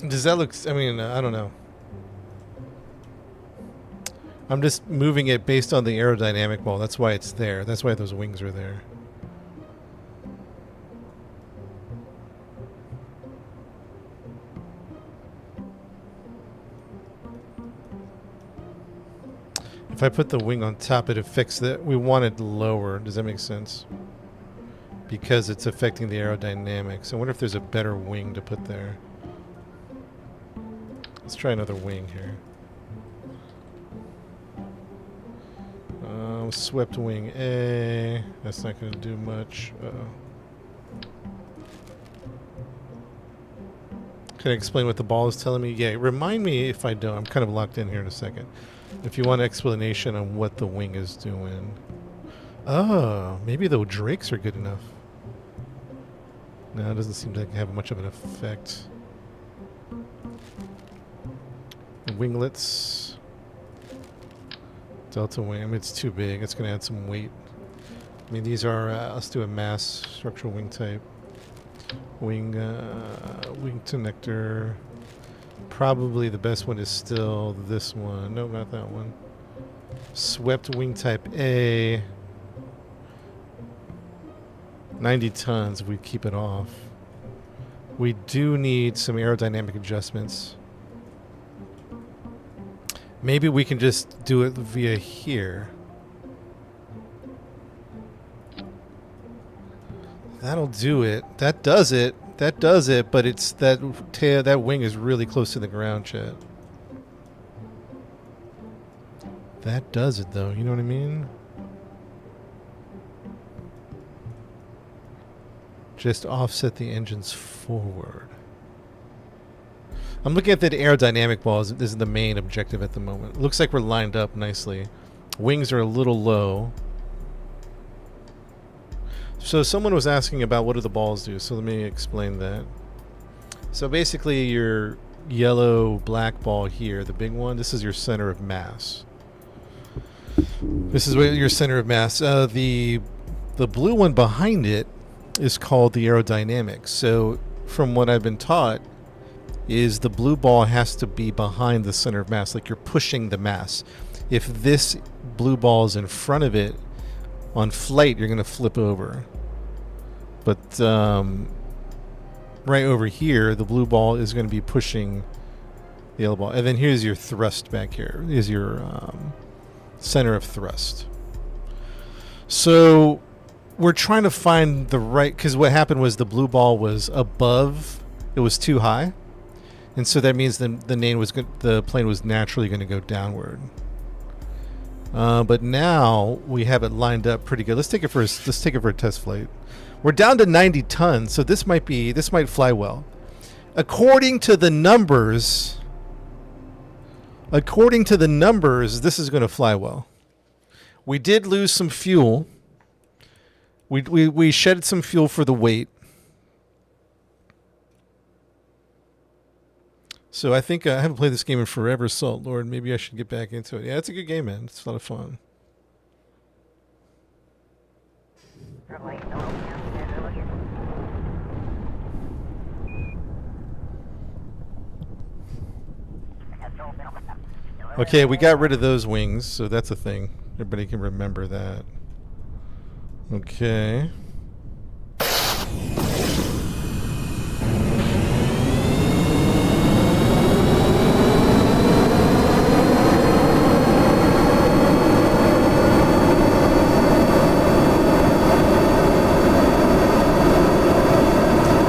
Does that look... I mean, I don't know. I'm just moving it based on the aerodynamic ball. That's why it's there. That's why those wings are there. If I put the wing on top, it affects the... We want it lower. Does that make sense? Because it's affecting the aerodynamics. I wonder if there's a better wing to put there. Let's try another wing here. Swept wing A. That's not going to do much. Can I explain what the ball is telling me? Yeah, remind me if I don't. I'm kind of locked in here in a second. If you want an explanation on what the wing is doing. Oh, maybe the drakes are good enough. No, it doesn't seem to have much of an effect. Winglets. Delta wing. I mean, it's too big. It's going to add some weight. I mean, these are... let's do a mass structural wing type. Wing connector. Probably the best one is still this one. No, not that one. Swept wing type A. 90 tons if we keep it off. We do need some aerodynamic adjustments. Maybe we can just do it via here. That'll do it. That does it. That does it, but it's that wing is really close to the ground, chat. That does it though, you know what I mean? Just offset the engines forward. I'm looking at the aerodynamic ball. This is the main objective at the moment. Looks like we're lined up nicely. Wings are a little low. So someone was asking about what do the balls do. So let me explain that. So basically your yellow black ball here, the big one, this is your center of mass. This is your center of mass. The blue one behind it is called the aerodynamics. So from what I've been taught, is the blue ball has to be behind the center of mass, like you're pushing the mass. If this blue ball is in front of it, on flight, you're going to flip over. But right over here, the blue ball is going to be pushing the yellow ball. And then here's your thrust back here. Is your center of thrust. So we're trying to find the right... Because what happened was the blue ball was above. It was too high. And so that means the plane was naturally going to go downward. But now we have it lined up pretty good. Let's take it for a test flight. We're down to 90 tons, so this might fly well. According to the numbers, this is going to fly well. We did lose some fuel. We shed some fuel for the weight. So I think I haven't played this game in forever, Salt Lord. Maybe I should get back into it. Yeah, it's a good game, man. It's a lot of fun. Okay, we got rid of those wings, so that's a thing. Everybody can remember that. Okay.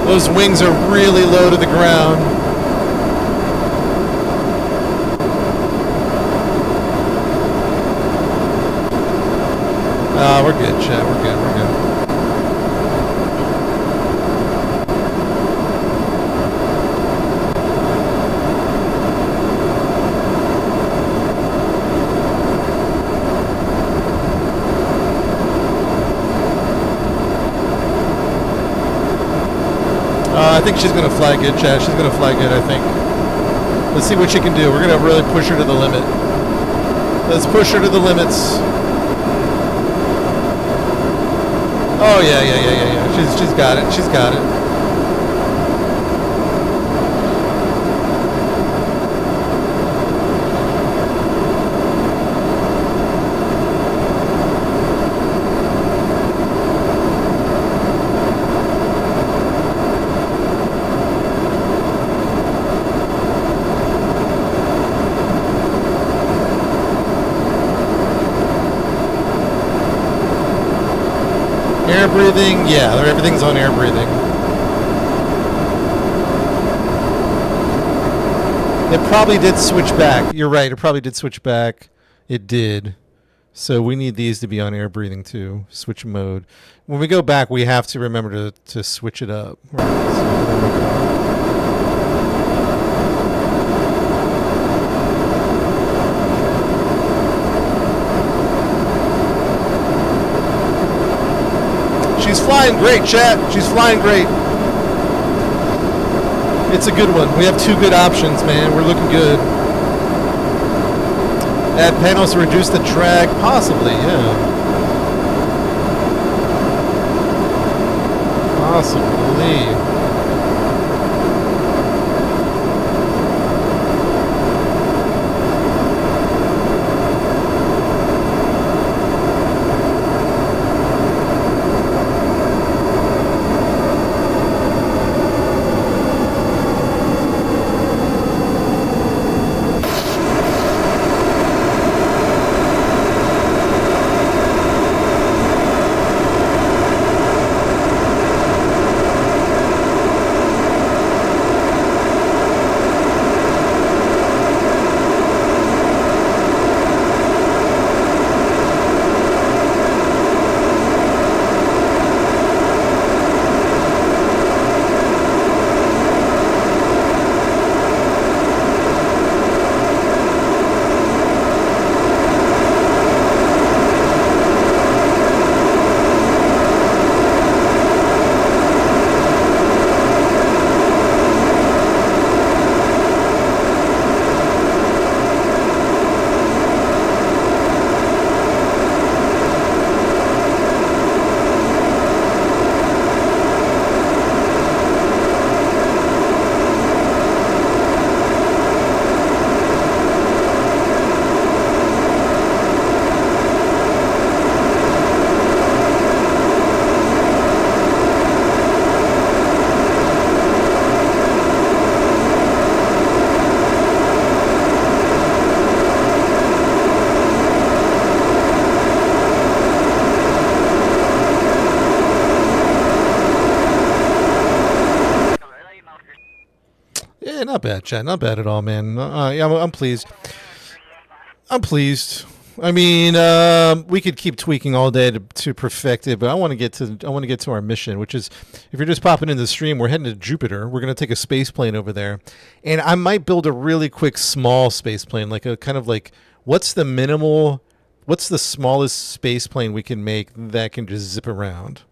Those wings are really low to the ground. We're good, chat. We're good. I think she's going to fly good, chat. She's going to fly good, I think. Let's see what she can do. We're going to really push her to the limit. Let's push her to the limits. Oh, yeah. She's got it. She's got it. Air breathing, yeah, everything's on air breathing. It probably did switch back. You're right, it probably did switch back. It did. So we need these to be on air breathing too. Switch mode. When we go back, we have to remember to switch it up. Right, so she's flying great, chat. She's flying great. It's a good one. We have two good options, man. We're looking good. Add panels to reduce the drag, possibly, yeah. Possibly. Not bad, chat. Not bad at all, man. Yeah, I'm pleased. I'm pleased. I mean, we could keep tweaking all day to perfect it, but I want to get to our mission, which is, if you're just popping in the stream, we're heading to Jupiter. We're gonna take a space plane over there, and I might build a really quick small space plane, like a kind of like what's the smallest space plane we can make that can just zip around.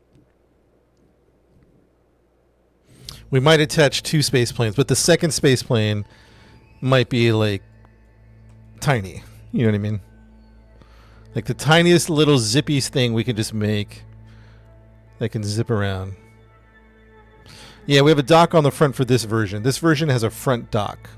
We might attach two space planes, but the second space plane might be like tiny. You know what I mean? Like the tiniest little zippiest thing we can just make that can zip around. Yeah, we have a dock on the front for this version. This version has a front dock.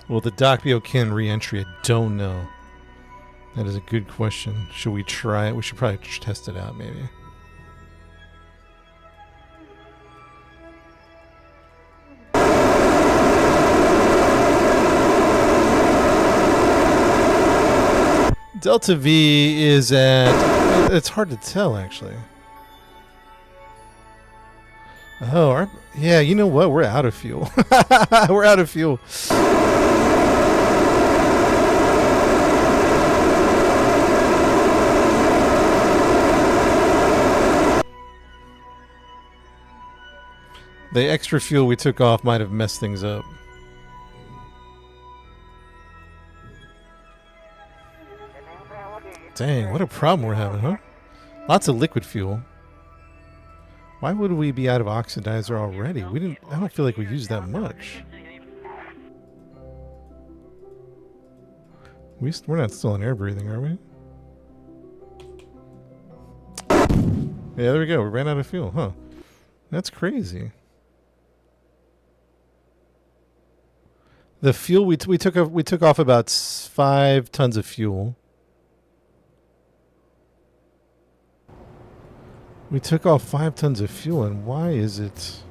Will the dock be okay in re-entry? I don't know. That is a good question. Should we try it? We should probably test it out, maybe. Delta V is at... It's hard to tell, actually. Oh, yeah, you know what? We're out of fuel. We're out of fuel. The extra fuel we took off might have messed things up. Dang, what a problem we're having, huh? Lots of liquid fuel. Why would we be out of oxidizer already? I don't feel like we used that much. We're not still on air breathing, are we? Yeah, there we go. We ran out of fuel, huh? That's crazy. The fuel we took off about 5 tons of fuel. We took off 5 tons of fuel, and why is it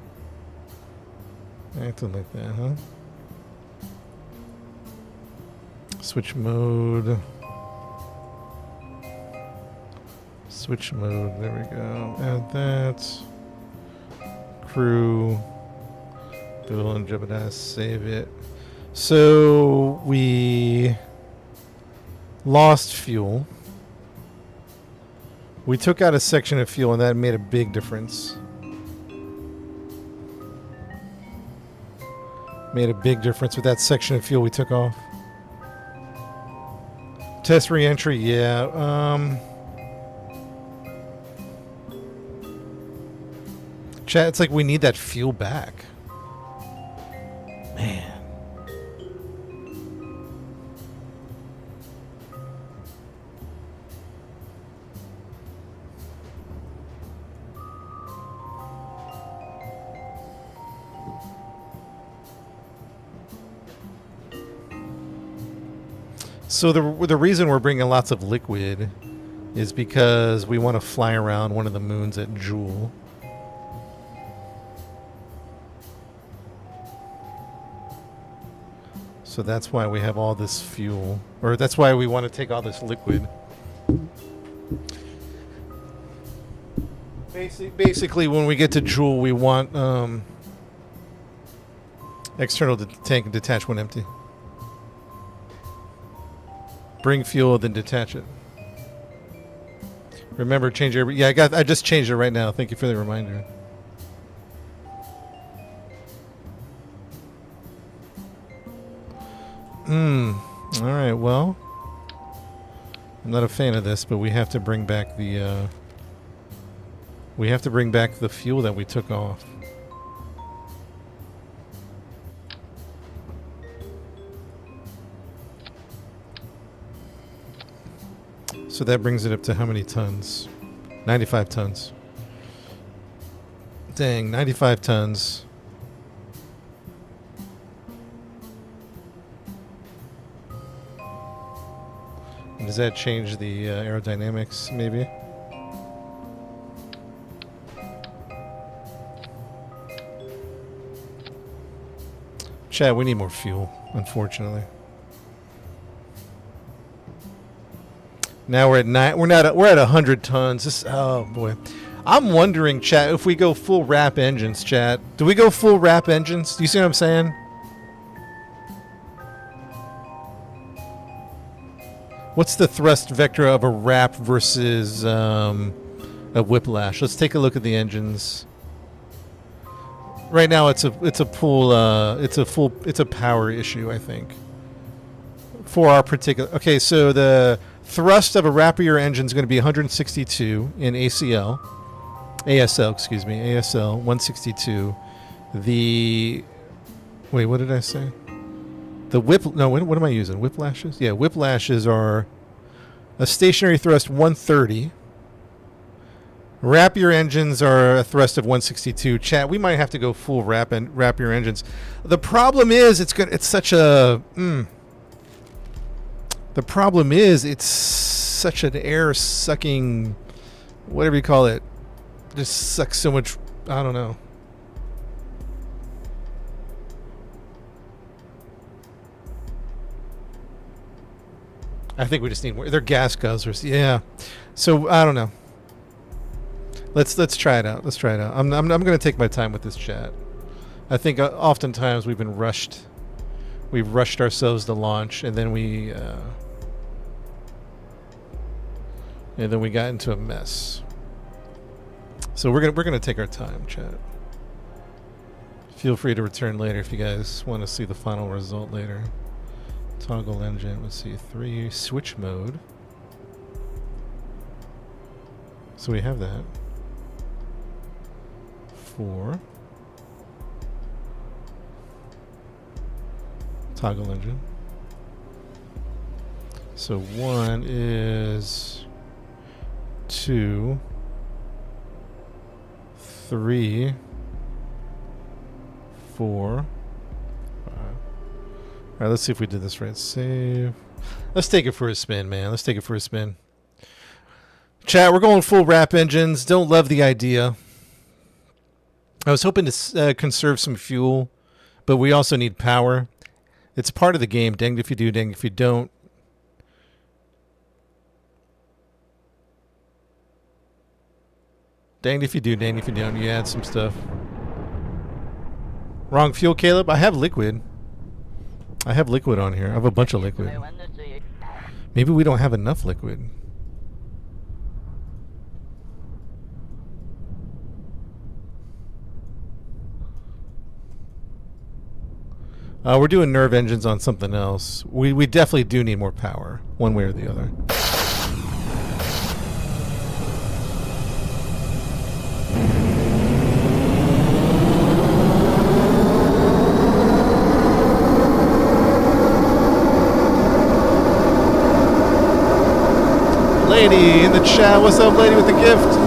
acting like that, huh? Switch mode. Switch mode. There we go. Add that. Crew. Dual and Jebediah. Save it. So we lost fuel. We took out a section of fuel, and that made a big difference. Made a big difference with that section of fuel we took off. Test re-entry, yeah. Chat, it's like we need that fuel back. Man. So the reason we're bringing lots of liquid is because we want to fly around one of the moons at JOOL. So that's why we have all this fuel, or that's why we want to take all this liquid. Basically, when we get to JOOL, we want external tank and detach when empty. Bring fuel, then detach it. Remember, change your... Yeah, I just changed it right now. Thank you for the reminder. Alright, well... I'm not a fan of this, but we have to bring back the... we have to bring back the fuel that we took off. So that brings it up to how many tons? 95 tons. Dang, 95 tons. Does that change the aerodynamics, maybe? Chad, we need more fuel, unfortunately. Now we're at 9. We're at 100 tons. This, oh boy, I'm wondering, chat, if we go full wrap engines, chat. Do we go full wrap engines? Do you see what I'm saying? What's the thrust vector of a wrap versus a whiplash? Let's take a look at the engines. Right now, it's a power issue, I think. For our particular, okay, so the thrust of a Rapier engine is going to be 162 in ASL, excuse me, ASL 162. The wait, what did I say? The what am I using? Whiplashes? Yeah, whiplashes are a stationary thrust 130. Rapier engines are a thrust of 162. Chat, we might have to go full Rapier engines. The problem is it's such a the problem is it's such an air sucking, whatever you call it, just sucks so much. I don't know. I think we just need more. They're gas guzzlers, yeah. So I don't know. Let's try it out. Let's try it out. I'm going to take my time with this chat. I think oftentimes we've been rushed. We've rushed ourselves to launch, and then we got into a mess. So we're gonna take our time, chat. Feel free to return later if you guys want to see the final result later. Toggle engine. Let's see, 3 switch mode. So we have that. 4. Toggle engine. So 1 is 2, 3, 4, 5, All right, let's see if we did this right. Save. Let's take it for a spin, man. Let's take it for a spin. Chat, we're going full wrap engines. Don't love the idea. I was hoping to conserve some fuel, but we also need power. It's part of the game. Danged if you do, danged if you don't. Danged if you do, danged if you don't. You add some stuff. Wrong fuel, Caleb. I have liquid. I have liquid on here. I have a bunch of liquid. Maybe we don't have enough liquid. We're doing nerve engines on something else. We definitely do need more power, one way or the other. Lady in the chat, what's up, lady with the gift?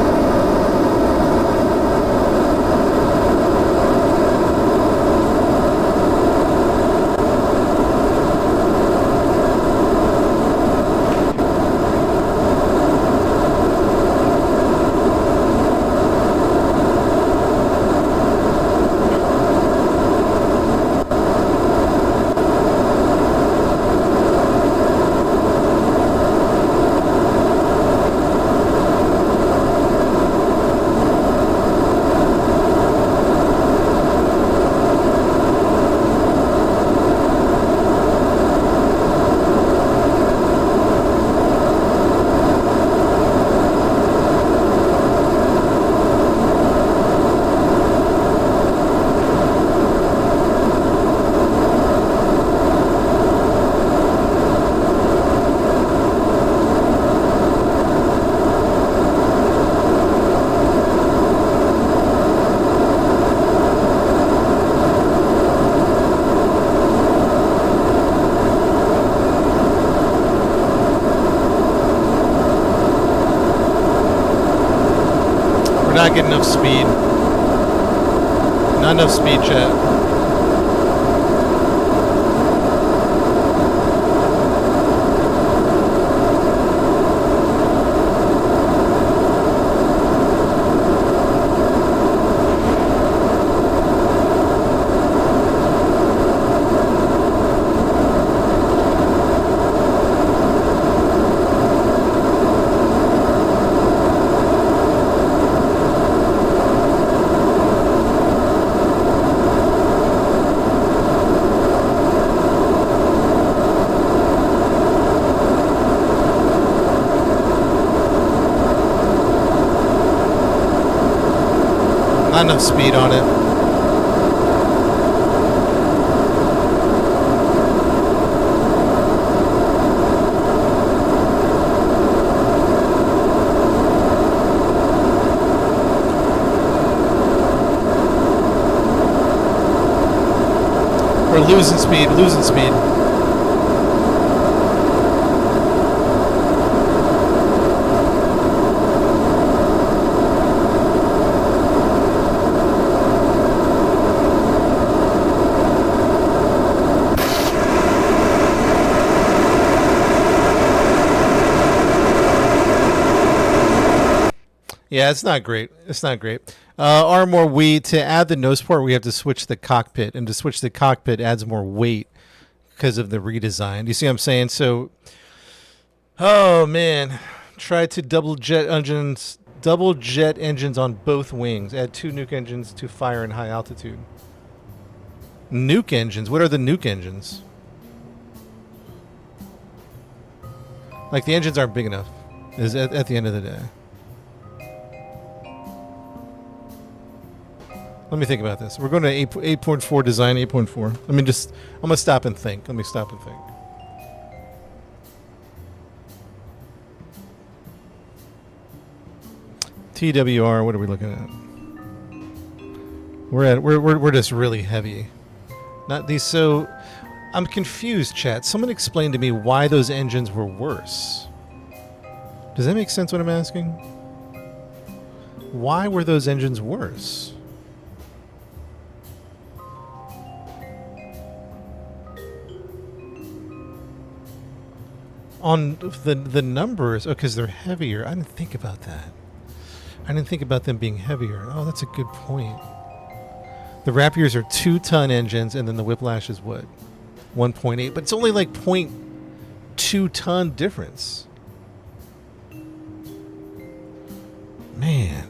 Not getting enough speed. Not enough speed, chat. Not enough speed on it. We're losing speed, losing speed. Yeah, it's not great. It's not great. Armor, to add the nose port, we have to switch the cockpit. And to switch the cockpit adds more weight because of the redesign. Do you see what I'm saying? So, oh, man. Try to double jet engines on both wings. Add 2 nuke engines to fire in high altitude. Nuke engines? What are the nuke engines? Like, the engines aren't big enough is at the end of the day. Let me think about this. We're going to 8.4 design, 8.4. I'm going to stop and think. Let me stop and think. TWR, what are we looking at? We're just really heavy. Not these, so I'm confused, chat. Someone explain to me why those engines were worse. Does that make sense what I'm asking? Why were those engines worse? on the numbers, oh, because they're heavier. I didn't think about that. I didn't think about them being heavier. Oh, that's a good point. The Rapiers are 2-ton engines, and then the Whiplash is what? 1.8, but it's only like 0.2 ton difference. Man.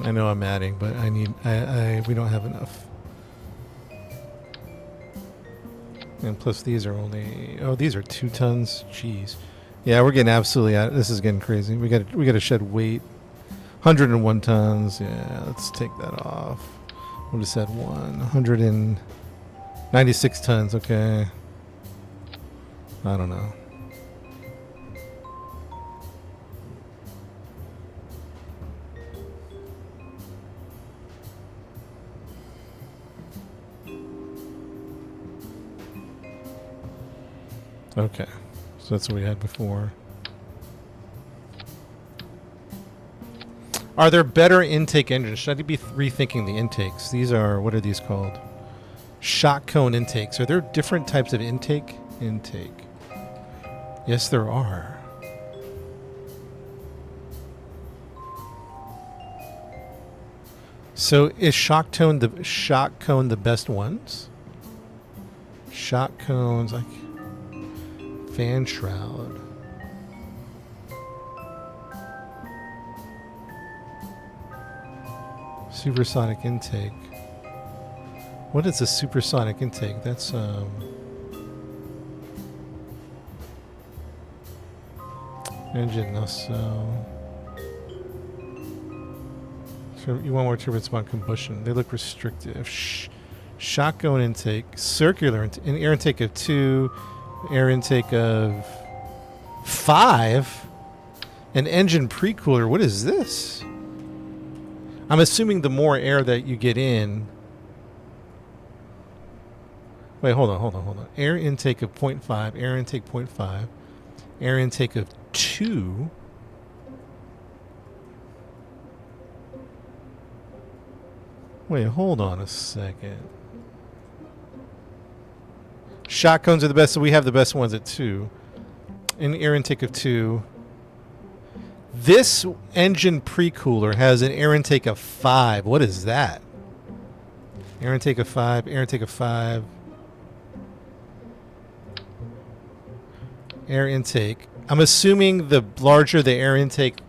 I know I'm adding, but we don't have enough. And plus these are only, oh, these are 2 tons. Jeez. Yeah, we're getting absolutely out. This is getting crazy. We got to shed weight. 101 tons. Yeah, let's take that off. We'll just add 196 tons. Okay. I don't know. Okay, so that's what we had before. Are there better intake engines? Should I be rethinking the intakes? These are, what are these called? Shock cone intakes. Are there different types of intake? Intake. Yes, there are. So is shock cone the best ones? Shock cones, like fan shroud. Supersonic intake. What is a supersonic intake? That's engine nacelle. You want more turbines on combustion. They look restrictive. Shotgun intake. Circular air intake of 2. Air intake of 5. An engine pre-cooler. What is this? I'm assuming the more air that you get in. Wait, hold on. Air intake of 0.5. Air intake 0.5. Air intake of 2. Wait, hold on a second. Shotguns are the best, so we have the best ones at 2. An air intake of 2. This engine pre-cooler has an air intake of 5. What is that? Air intake of 5. Air intake of 5. Air intake. I'm assuming the larger the air intake,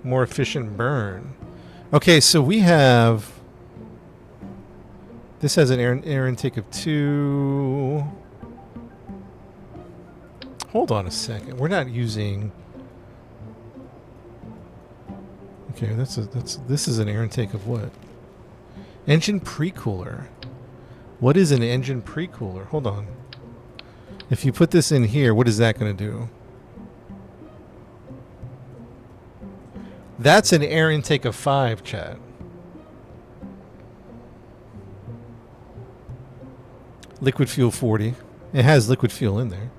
more efficient burn. Okay, so we have... This has an air intake of 2. Hold on a second. We're not using... Okay, this is an air intake of what? Engine pre-cooler. What is an engine pre-cooler? Hold on. If you put this in here, what is that going to do? That's an air intake of 5, chat. Liquid fuel 40. It has liquid fuel in there.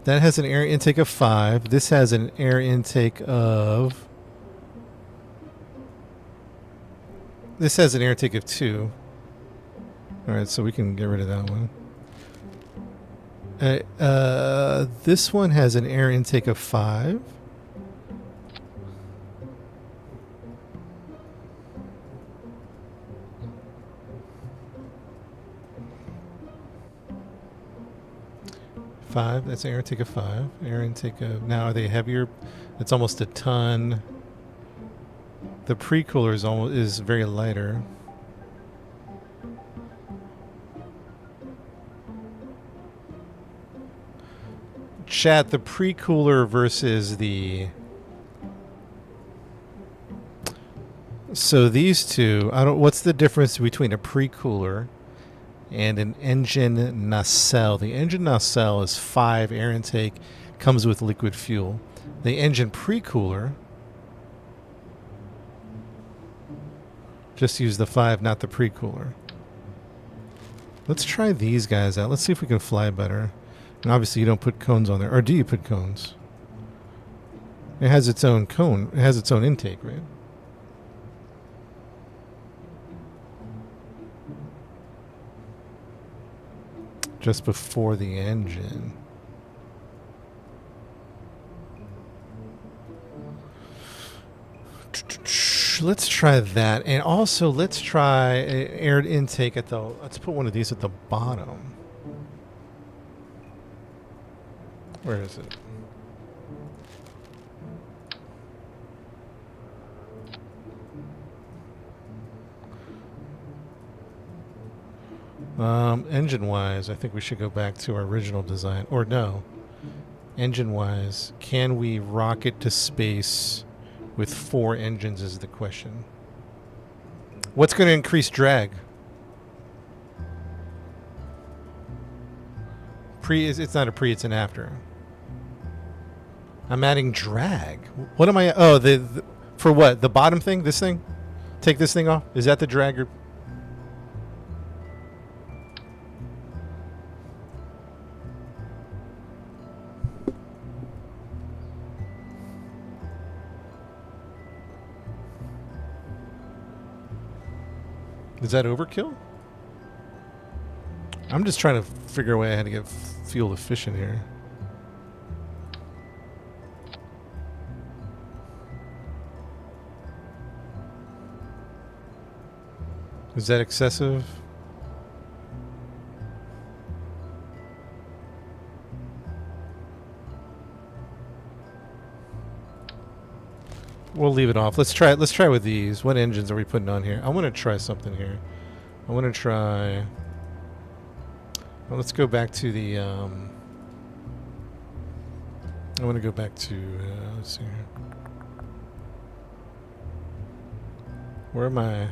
That has an air intake of 5. This has an air intake of... This has an air intake of 2. Alright, so we can get rid of that one. This one has an air intake of 5. That's air intake of 5. Air intake of... Now, are they heavier? It's almost a ton. The pre-cooler is very lighter. Chat, the pre-cooler versus the... So these two, what's the difference between a pre-cooler and an engine nacelle? The engine nacelle is 5 air intake, comes with liquid fuel. The engine pre-cooler Just use the 5, not the pre-cooler. Let's try these guys out. Let's see if we can fly better. And obviously you don't put cones on there. Or do you put cones? It has its own cone. It has its own intake, right? Just before the engine. Let's try that, and also let's try air intake at the. Let's put one of these at the bottom. Where is it? Engine-wise, I think we should go back to our original design. Or no. Engine-wise, can we rocket to space with 4 engines is the question. What's going to increase drag? It's not a pre, it's an after. I'm adding drag. What am I? Oh, the for what? The bottom thing? This thing? Take this thing off? Is that the drag? Or is that overkill? I'm just trying to figure a way how to get fuel efficient here. Is that excessive? We'll leave it off. Let's try it. Let's try with these. What engines are we putting on here? I want to try something here. I want to try. Well, let's go back to the. I want to go back to. Let's see here. Where am I?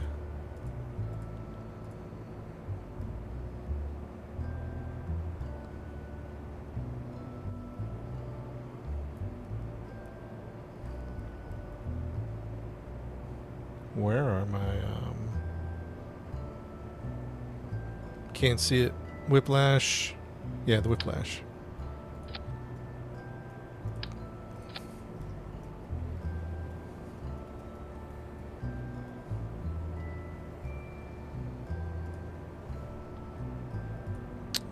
Where are my, can't see it. Whiplash. Yeah, the whiplash.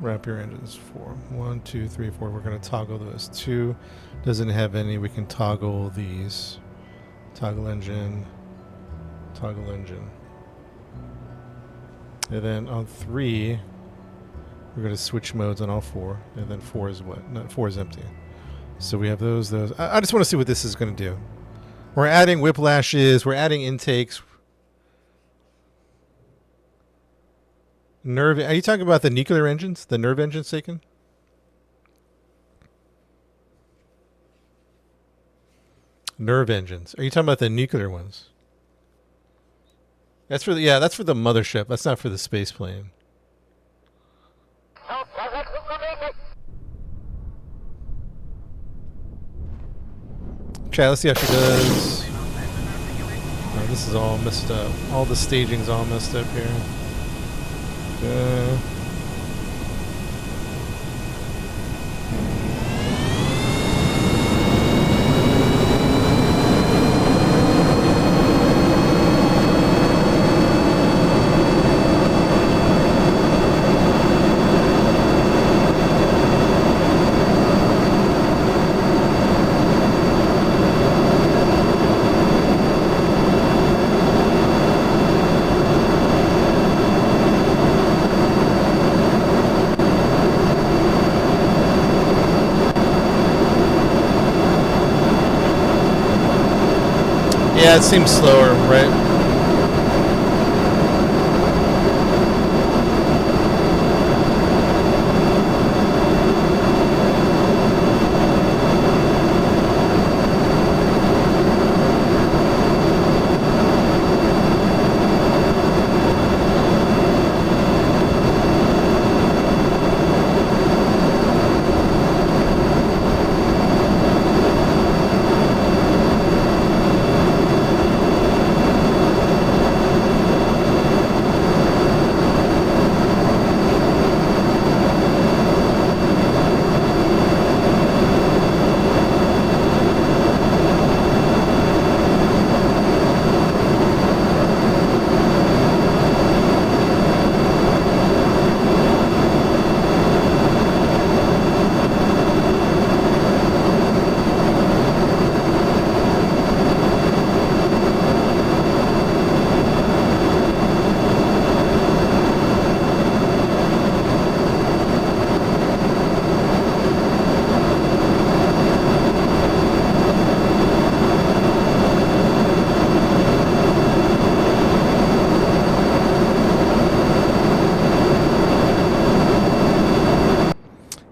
Wrap your engines 4. 1, 2, 3, 4. We're going to toggle those. 2 doesn't have any. We can toggle these. Toggle engine. Toggle engine. And then on 3, we're going to switch modes on all 4. And then 4 is what? No, 4 is empty. So we have those. I just want to see what this is going to do. We're adding whiplashes. We're adding intakes. Nerve. Are you talking about the nuclear engines? The nerve engines taken? Nerve engines. Are you talking about the nuclear ones? That's for the that's for the mothership. That's not for the space plane. Okay, let's see how she does. Oh, this is all messed up. All the staging's all messed up here. Yeah, it seems slower, right?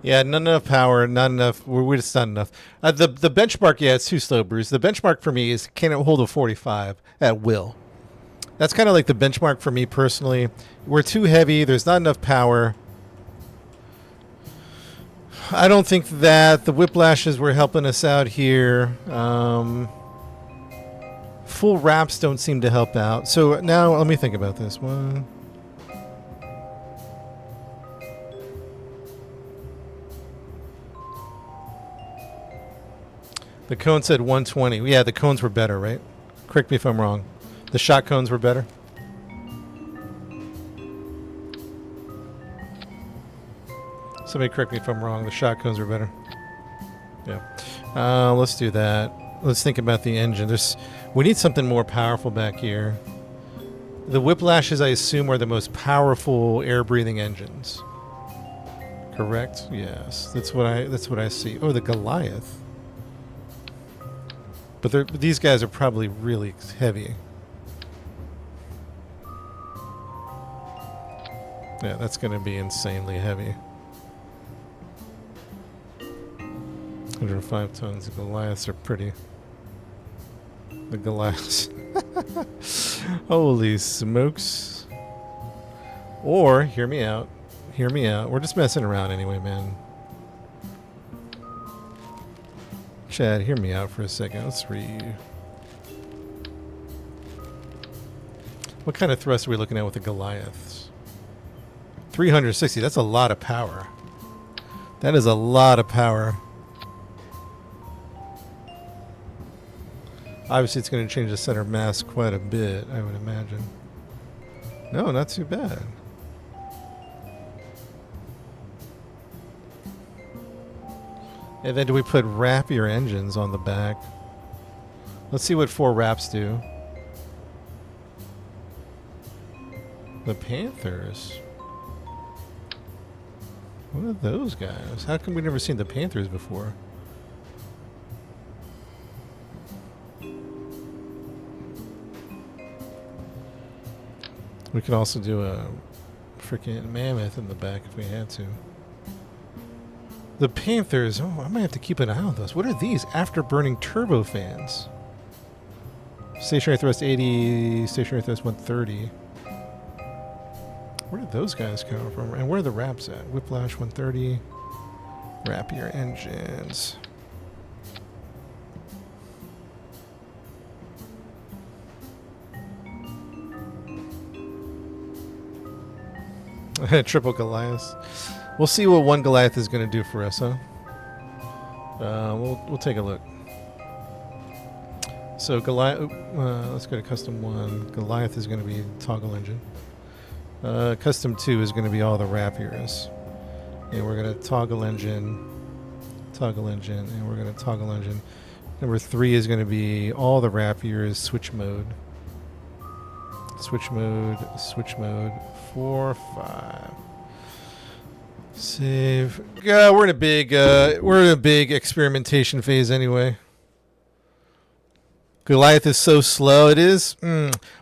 Yeah, not enough power, not enough. We're just not enough. The benchmark, yeah, it's too slow, Bruce. The benchmark for me is can it hold a 45 at will? That's kind of like the benchmark for me personally. We're too heavy. There's not enough power. I don't think that the whiplashes were helping us out here. Full wraps don't seem to help out. So now let me think about this one. The cone said 120. Yeah, the cones were better, right? Correct me if I'm wrong. The shot cones were better. Somebody correct me if I'm wrong. The shot cones were better. Yeah. Let's do that. Let's think about the engine. We need something more powerful back here. The whiplashes, I assume, are the most powerful air-breathing engines. Correct? Yes. That's what I see. Oh, the Goliath. But these guys are probably really heavy. Yeah, that's going to be insanely heavy. 105 tons. The Goliaths are pretty. The Goliaths. Holy smokes. Or, hear me out. Hear me out. We're just messing around anyway, man. Chad, hear me out for a second. Let's read. What kind of thrust are we looking at with the Goliaths? 360. That's a lot of power. That is a lot of power. Obviously, it's going to change the center of mass quite a bit, I would imagine. No, not too bad. And then do we put Rapier engines on the back? Let's see what 4 wraps do. The Panthers. What are those guys? How come we've never seen the Panthers before? We could also do a freaking mammoth in the back if we had to. The Panthers, oh, I might have to keep an eye on those. What are these? Afterburning turbofans. Stationary thrust 80, stationary thrust 130. Where did those guys come from? And where are the wraps at? Whiplash 130. Rapier engines. Triple Goliath. We'll see what one Goliath is going to do for us, huh? We'll take a look. So Goliath, let's go to custom 1. Goliath is going to be toggle engine. Custom 2 is going to be all the Rapiers. And we're going to toggle engine, and we're going to toggle engine. Number 3 is going to be all the Rapiers, switch mode. Switch mode, 4, 5. Save. Yeah, we're in a big experimentation phase anyway. Goliath is so slow. It is.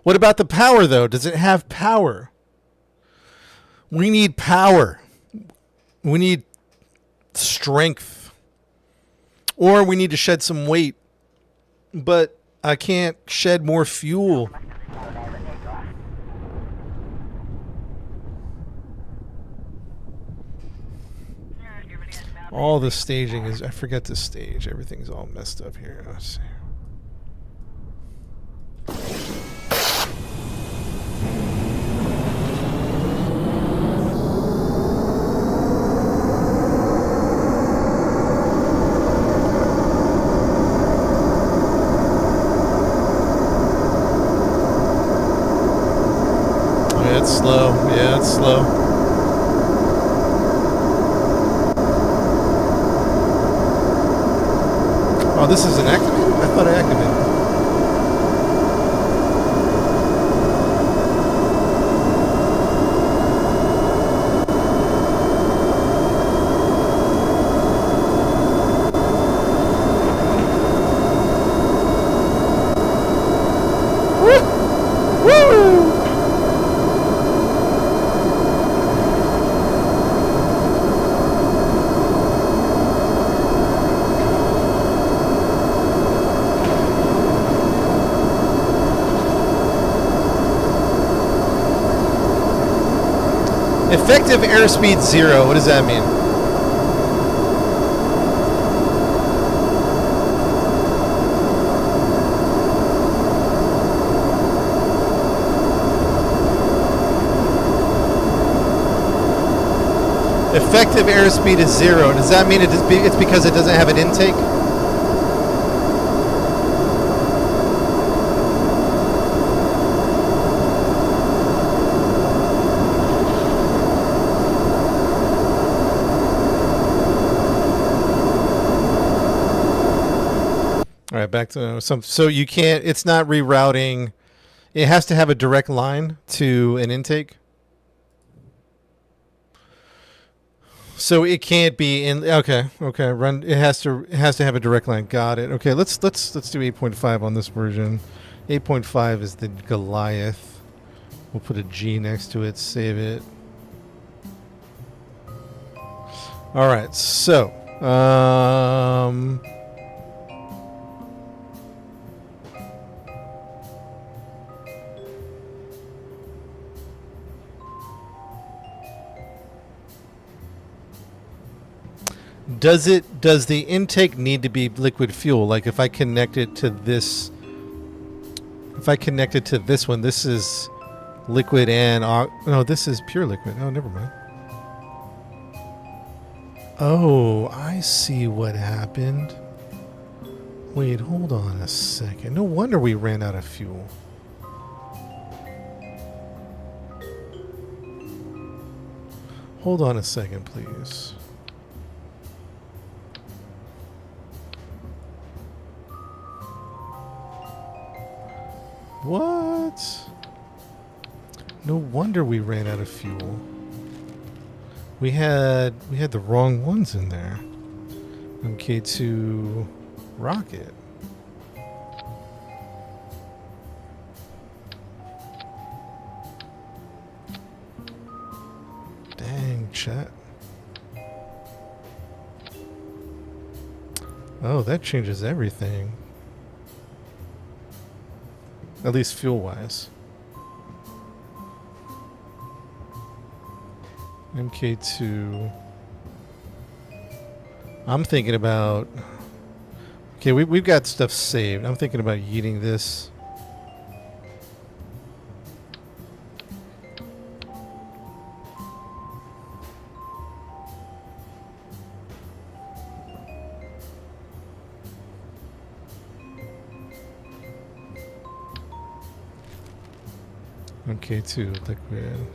What about the power though? Does it have power? We need power. We need strength. Or we need to shed some weight. But I can't shed more fuel. All the staging is... I forget to stage. Everything's all messed up here. Let's see. Yeah, it's slow. Yeah, it's slow. Oh, this is an activate? I thought I activated it. Effective airspeed 0. What does that mean? Effective airspeed is 0. Does that mean it's because it doesn't have an intake? All right, back to some. So you can't. It's not rerouting. It has to have a direct line to an intake. So it can't be in. Okay. Run. It has to have a direct line. Got it. Okay. Let's do 8.5 on this version. 8.5 is the Goliath. We'll put a G next to it. Save it. All right. So. Does the intake need to be liquid fuel? Like if I connect it to this, one, this is liquid and no, this is pure liquid. Oh, never mind. Oh, I see what happened. Wait, hold on a second. No wonder we ran out of fuel. Hold on a second, please. What? No wonder we ran out of fuel. We had the wrong ones in there. MK2 rocket. Dang, chat. Oh, that changes everything. At least fuel-wise. MK2. I'm thinking about... Okay, we've got stuff saved. I'm thinking about yeeting this. MK2 liquid.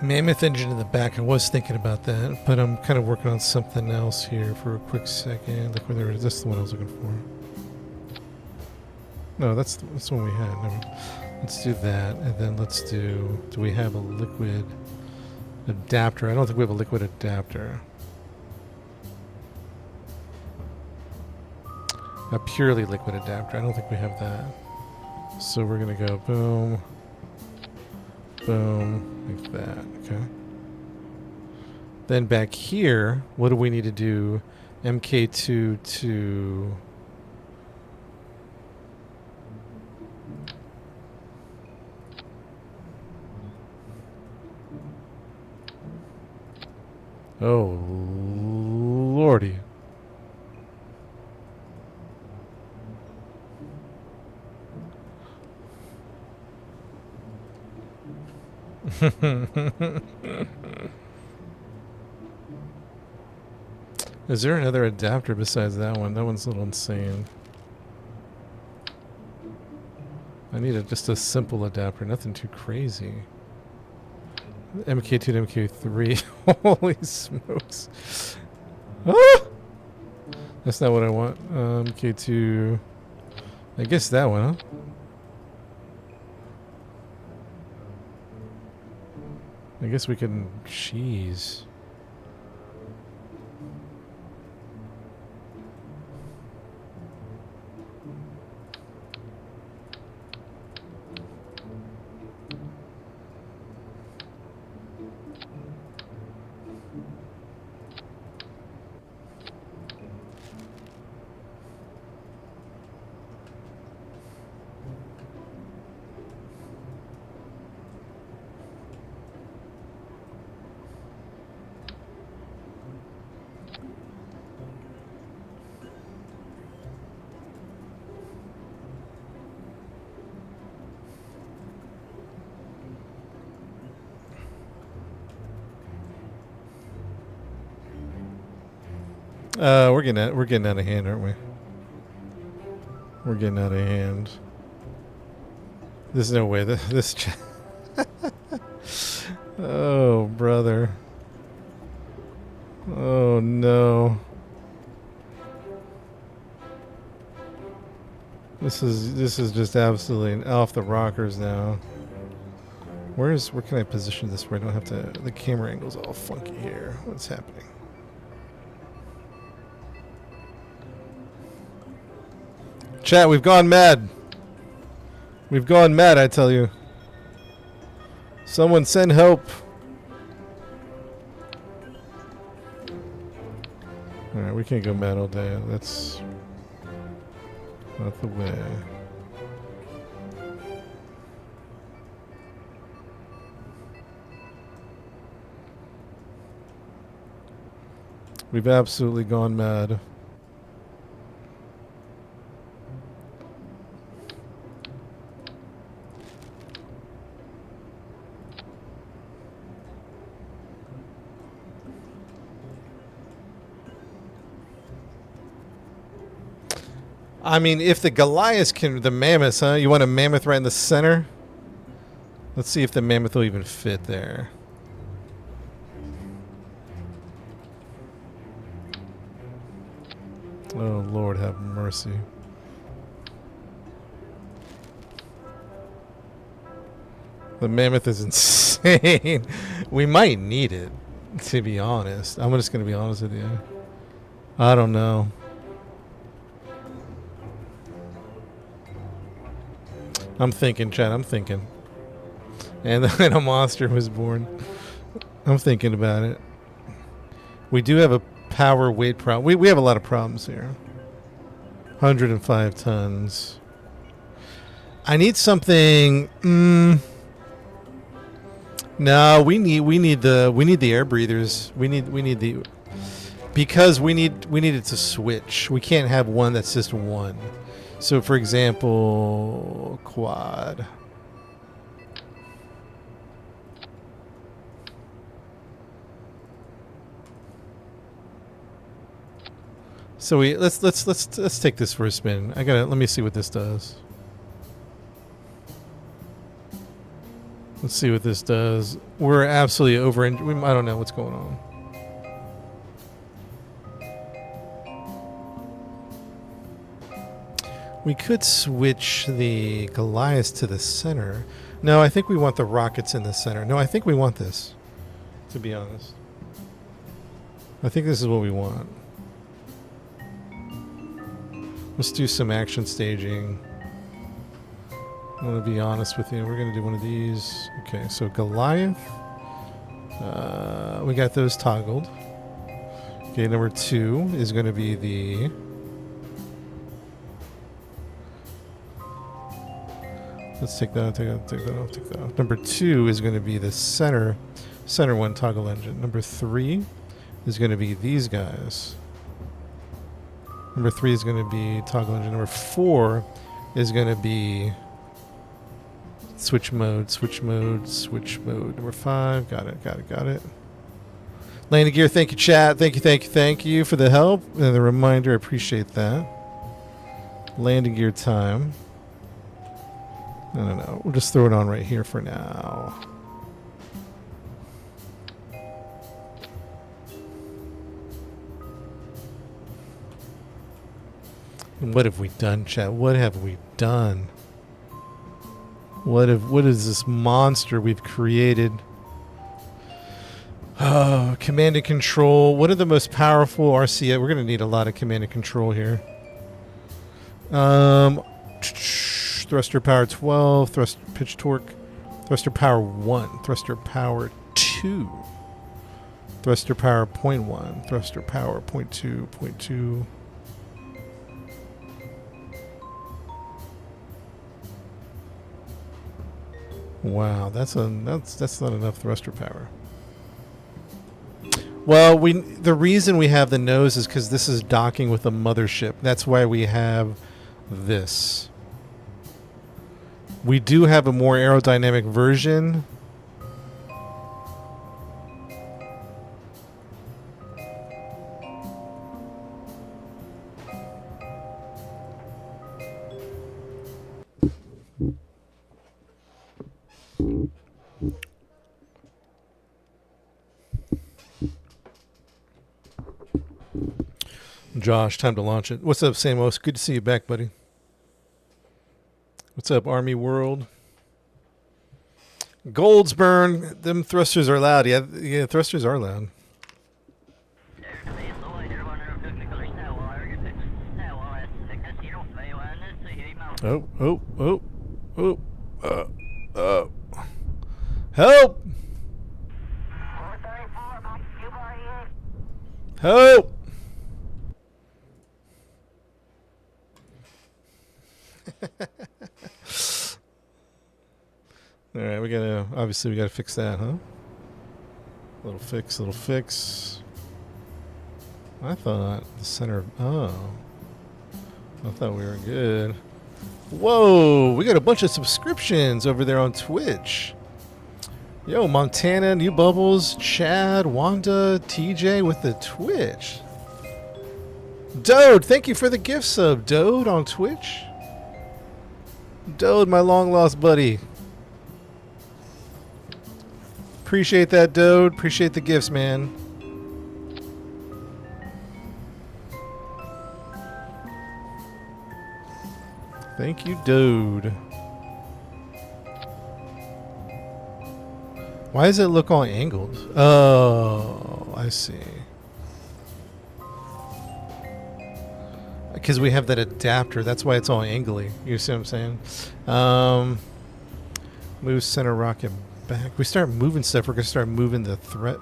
Mammoth engine in the back. I was thinking about that, but I'm kind of working on something else here for a quick second. Look where there is. This is the one I was looking for. No, that's the one we had. No. Let's do that, and then let's do... Do we have a liquid adapter? I don't think we have a liquid adapter. A purely liquid adapter. I don't think we have that. So we're going to go boom, boom, like that. Okay. Then back here, what do we need to do? MK2 to... Oh, lordy. Is there another adapter besides that one? That one's a little insane. I need just a simple adapter, nothing too crazy. MK2 to MK3. Holy smokes. Ah! That's not what I want. MK2. I guess that one, huh? I guess we can... Jeez. We're getting out of hand, aren't we? We're getting out of hand. There's no way that this. Oh, brother. Oh no. This is just absolutely off the rockers now. Where can I position this where I don't have to? The camera angle's all funky here. What's happening? Chat, we've gone mad. We've gone mad, I tell you. Someone send help. Alright, we can't go mad all day. That's not the way. We've absolutely gone mad. I mean, if the Goliath can... The mammoths, huh? You want a mammoth right in the center? Let's see if the mammoth will even fit there. Oh, Lord, have mercy. The mammoth is insane. We might need it, to be honest. I'm just going to be honest with you. I don't know. I'm thinking, Chad. I'm thinking. And then a monster was born. I'm thinking about it. We do have a power weight problem. We have a lot of problems here. 105 tons. I need something. No, we need the air breathers. We need the because we need it to switch. We can't have one that's just one. So, for example, quad. So let's take this for a spin. Let me see what this does. Let's see what this does. We're absolutely over. I don't know what's going on. We could switch the Goliath to the center. No, I think we want the rockets in the center. No, I think we want this, to be honest. I think this is what we want. Let's do some action staging. I'm going to be honest with you. We're going to do one of these. Okay, so Goliath. We got those toggled. Okay, number 2 is going to be the... Let's take that off, take that off. Number 2 is going to be the center one toggle engine. Number 3 is going to be these guys. Number 3 is going to be toggle engine. Number 4 is going to be switch mode. Number 5, got it. Landing gear, thank you, chat. Thank you for the help and the reminder. I appreciate that. Landing gear time. No. We'll just throw it on right here for now. What have we done, chat? What have we done? What is this monster we've created? Oh, command and control. What are the most powerful RCA? We're gonna need a lot of command and control here. Thruster power 12, thruster pitch torque, thruster power 1, thruster power 2, thruster power 0.1, thruster power 0.2, 0.2. Wow, that's not enough thruster power. Well, the reason we have the nose is because this is docking with a mothership. That's why we have this. We do have a more aerodynamic version. Josh, time to launch it. What's up, Samos? Good to see you back, buddy. What's up, Army World? Goldsburn, them thrusters are loud. Yeah, thrusters are loud. Oh. Help! Help! All right, we gotta fix that, huh? Little fix. I thought the center. Oh, I thought we were good. Whoa, we got a bunch of subscriptions over there on Twitch. Yo, Montana, New Bubbles, Chad, Wanda, TJ with the Twitch. Dode, thank you for the gift sub, Dode, on Twitch. Dode, my long lost buddy. Appreciate that, Dode. Appreciate the gifts, man. Thank you, Dode. Why does it look all angled? Oh, I see. Because we have that adapter. That's why it's all angly. You see what I'm saying? Move center rocket back. We start moving stuff. We're going to start moving the threat.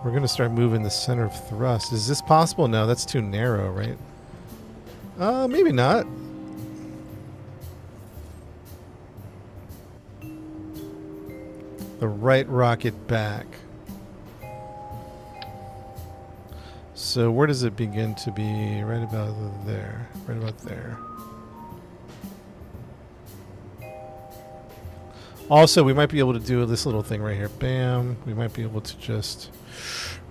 We're going to start moving the center of thrust. Is this possible? No, that's too narrow, right? Maybe not. The right rocket back. So where does it begin to be? Right about there. Right about there. Also, we might be able to do this little thing right here. Bam. We might be able to just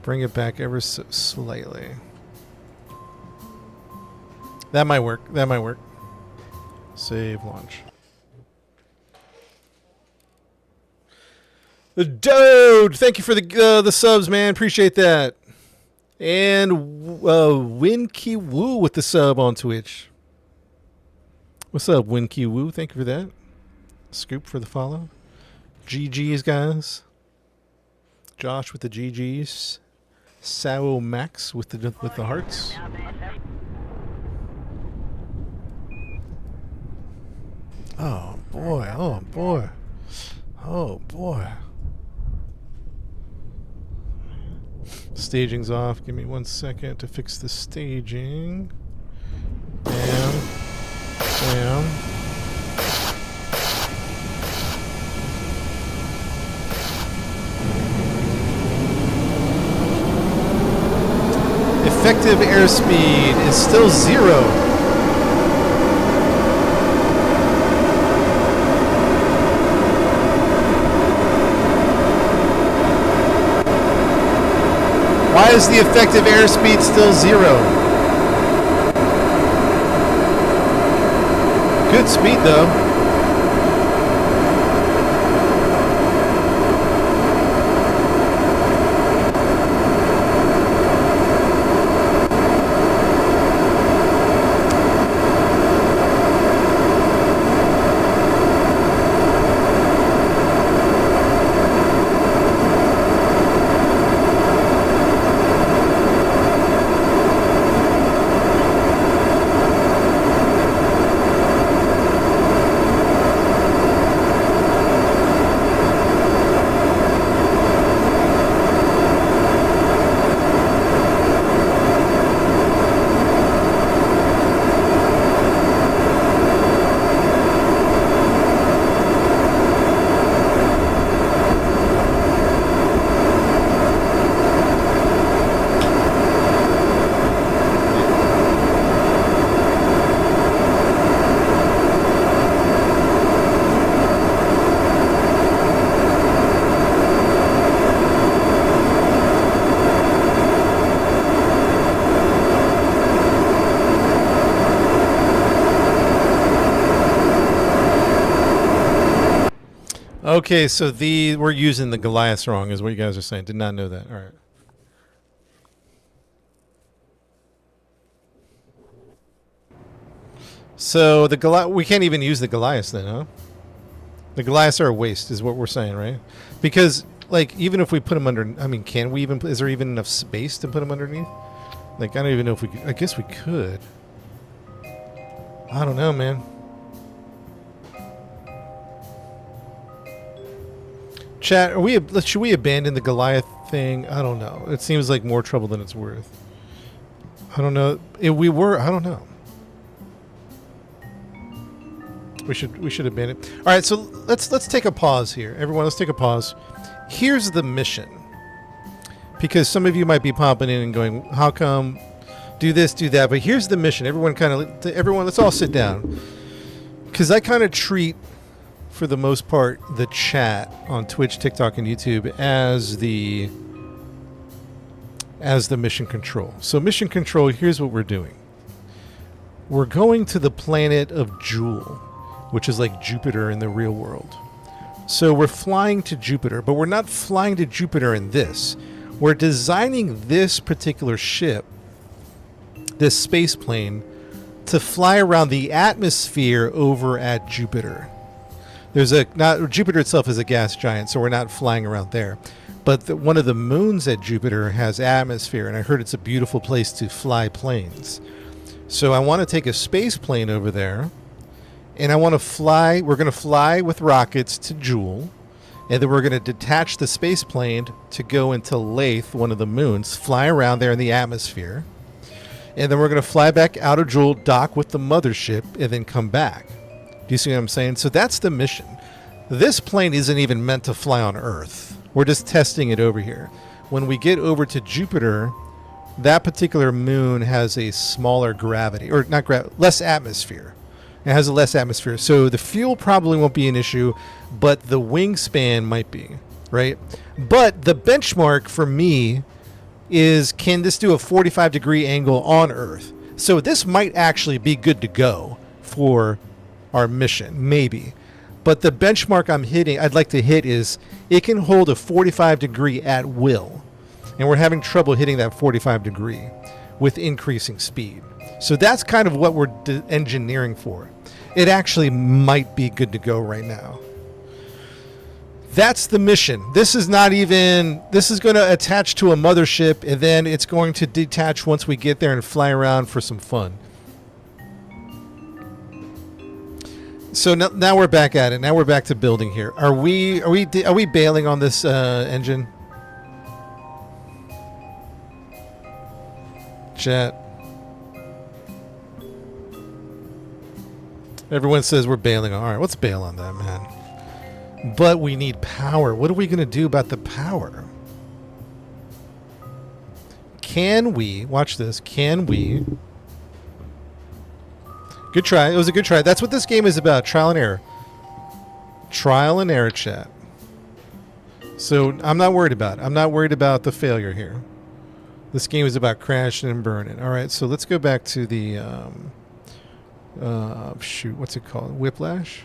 bring it back ever so slightly. That might work. That might work. Save launch. The Dode! Thank you for the subs, man. Appreciate that. And Winky Woo with the sub on Twitch. What's up, Winky Woo? Thank you for that. Scoop for the follow. GG's, guys. Josh with the GG's. Sao Max with the hearts. Oh boy! Oh boy! Oh boy! Staging's off. Give me 1 second to fix the staging. Bam. Bam. Effective airspeed is still 0. Why is the effective airspeed still 0? Good speed though. Okay, so we're using the Goliaths wrong, is what you guys are saying. Did not know that. All right. So we can't even use the Goliaths then, huh? The Goliaths are a waste, is what we're saying, right? Because like even if we put them under, I mean, can we even? Is there even enough space to put them underneath? Like I don't even know if we could. I guess we could. I don't know, man. Chat, should we abandon the Goliath thing? I don't know. It seems like more trouble than it's worth. I don't know. I don't know. We should abandon it. All right, so let's take a pause here. Everyone, let's take a pause. Here's the mission. Because some of you might be popping in and going, "How come do this, do that?" But here's the mission. Everyone let's all sit down. Cuz I kind of treat, for the most part, the chat on Twitch, TikTok, and YouTube as the mission control. So mission control, here's what we're doing. We're going to the planet of JOOL, which is like Jupiter in the real world. So we're flying to Jupiter, but we're not flying to Jupiter in this. We're designing this particular ship, this space plane, to fly around the atmosphere over at Jupiter. Jupiter itself is a gas giant, so we're not flying around there. But one of the moons at Jupiter has atmosphere, and I heard it's a beautiful place to fly planes. So I want to take a space plane over there, and we're going to fly with rockets to JOOL, and then we're going to detach the space plane to go into Lathe, one of the moons, fly around there in the atmosphere, and then we're going to fly back out of JOOL, dock with the mothership, and then come back. Do you see what I'm saying? So that's the mission. This plane isn't even meant to fly on Earth. We're just testing it over here. When we get over to Jupiter, that particular moon has a smaller gravity, or not gravity, less atmosphere. It has a less atmosphere. So the fuel probably won't be an issue, but the wingspan might be, right? But the benchmark for me is, can this do a 45-degree angle on Earth? So this might actually be good to go for our mission, maybe. But the benchmark I'd like to hit is it can hold a 45-degree at will. And we're having trouble hitting that 45-degree with increasing speed. So that's kind of what we're engineering for. It actually might be good to go right now. That's the mission. This is going to attach to a mothership, and then it's going to detach once we get there and fly around for some fun. So now we're back at it. Now we're back to building here. Are we bailing on this engine? Chat. Everyone says we're bailing on. All right, let's bail on that, man. But we need power. What are we going to do about the power? Can we, watch this, can we... Good try. It was a good try. That's what this game is about. Trial and error. Trial and error, chat. So I'm not worried about it. I'm not worried about the failure here. This game is about crashing and burning. All right, so let's go back to the... shoot, what's it called? Whiplash?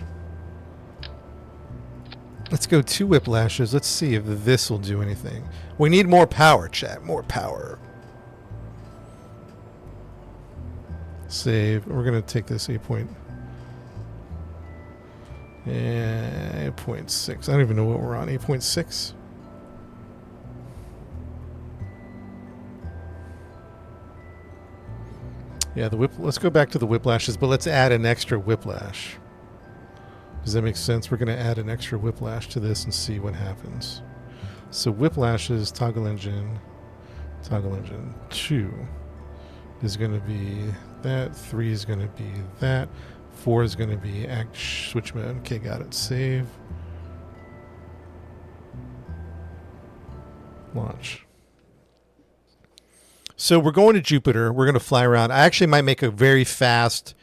Let's go 2 whiplashes. Let's see if this will do anything. We need more power, chat. More power. Save. We're going to take this 8.6. I don't even know what we're on. 8.6? Yeah, let's go back to the whiplashes, but let's add an extra whiplash. Does that make sense? We're going to add an extra whiplash to this and see what happens. So whiplashes, toggle engine 2 is going to be that, 3 is going to be that, 4 is going to be switch mode. Okay, got it. Save. Launch. So we're going to Jupiter. We're going to fly around. I actually might make a very fast,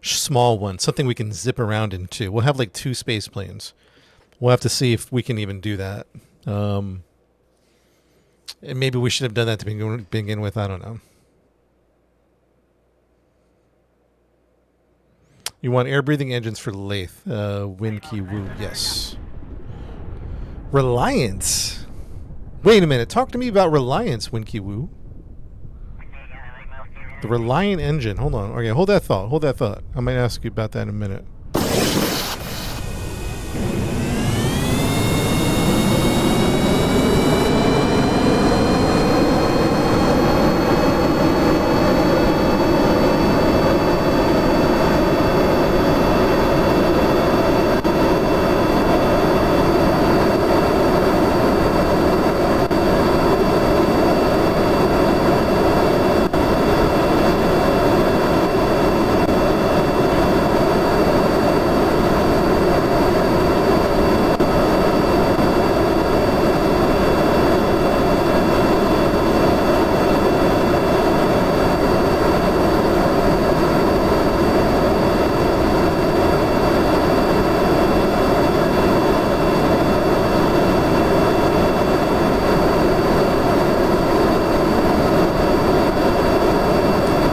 small one, something we can zip around into. We'll have like 2 space planes. We'll have to see if we can even do that. And maybe we should have done that to begin with. I don't know. You want air-breathing engines for Lathe. Wind key woo. Yes. Reliance. Wait a minute. Talk to me about Reliance, Winky Woo. The Reliant engine. Hold on. Okay, hold that thought. Hold that thought. I might ask you about that in a minute.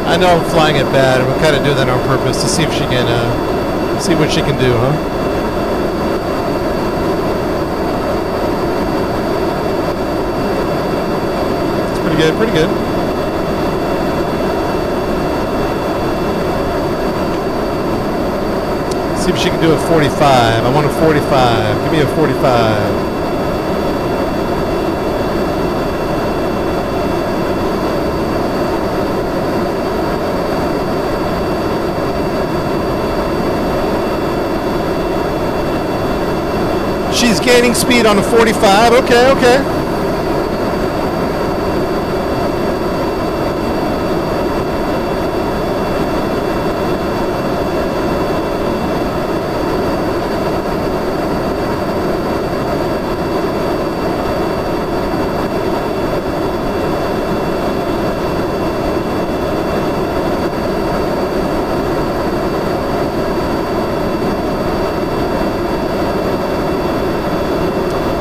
I know I'm flying it bad, and we're kind of doing that on purpose to see if she can, see what she can do, huh? It's pretty good, pretty good. See if she can do a 45. I want a 45. Give me a 45. She's gaining speed on a 45. Okay, okay.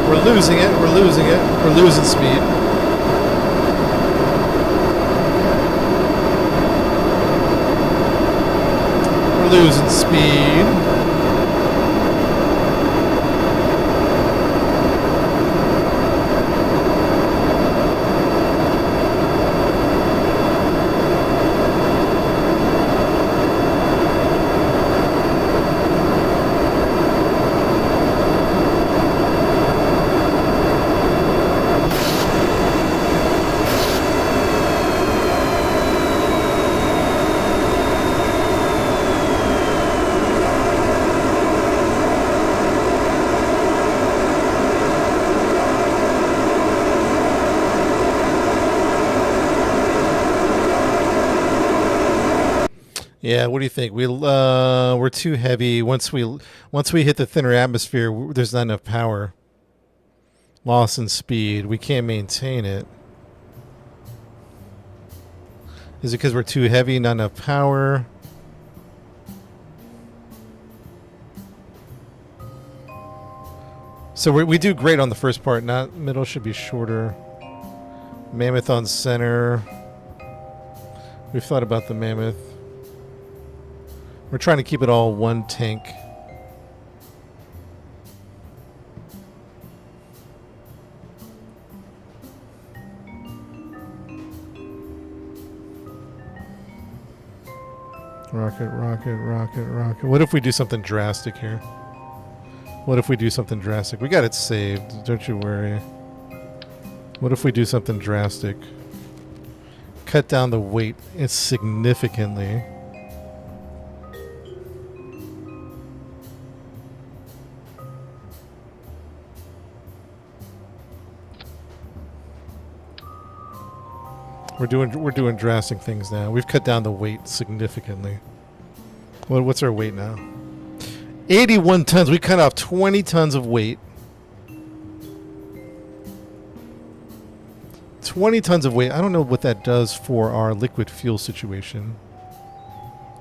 We're losing it, we're losing it, we're losing speed. We're losing speed. Yeah, what do you think? We're too heavy. Once we hit the thinner atmosphere, there's not enough power. Loss in speed. We can't maintain it. Is it because we're too heavy, not enough power? So we do great on the first part. Not middle should be shorter. Mammoth on center. We've thought about the mammoth. We're trying to keep it all one tank. Rocket, rocket, rocket, rocket. What if we do something drastic here? What if we do something drastic? We got it saved. Don't you worry. What if we do something drastic? Cut down the weight significantly. We're doing drastic things now. We've cut down the weight significantly. What's our weight now? 81 tons. We cut off 20 tons of weight. 20 tons of weight. I don't know what that does for our liquid fuel situation.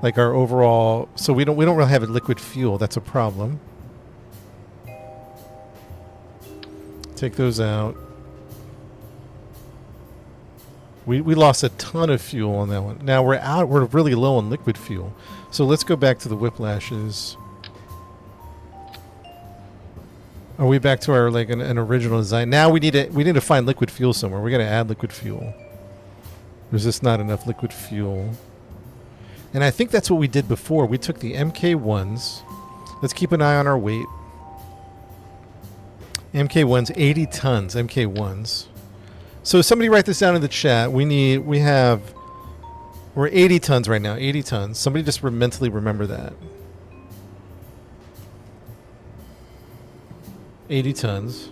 Like our overall. So we don't really have a liquid fuel. That's a problem. Take those out. We lost a ton of fuel on that one. Now we're really low on liquid fuel. So let's go back to the whiplashes. Are we back to our like an original design? Now we need to find liquid fuel somewhere. We got to add liquid fuel. There's just not enough liquid fuel. And I think that's what we did before. We took the MK1s. Let's keep an eye on our weight. MK1s, 80 tons, MK1s. So somebody write this down in the chat. We're 80 tons right now, 80 tons. Somebody just mentally remember that. 80 tons.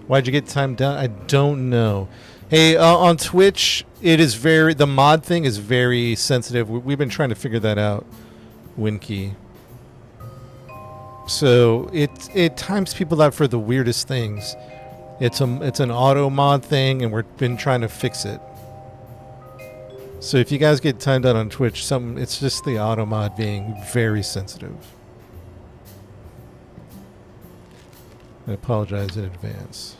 Why'd you get timed down? I don't know. Hey, on Twitch, the mod thing is very sensitive. We've been trying to figure that out, Winkey. So it times people out for the weirdest things. It's an auto mod thing, and we've been trying to fix it. So if you guys get timed out on Twitch, it's just the auto mod being very sensitive. I apologize in advance.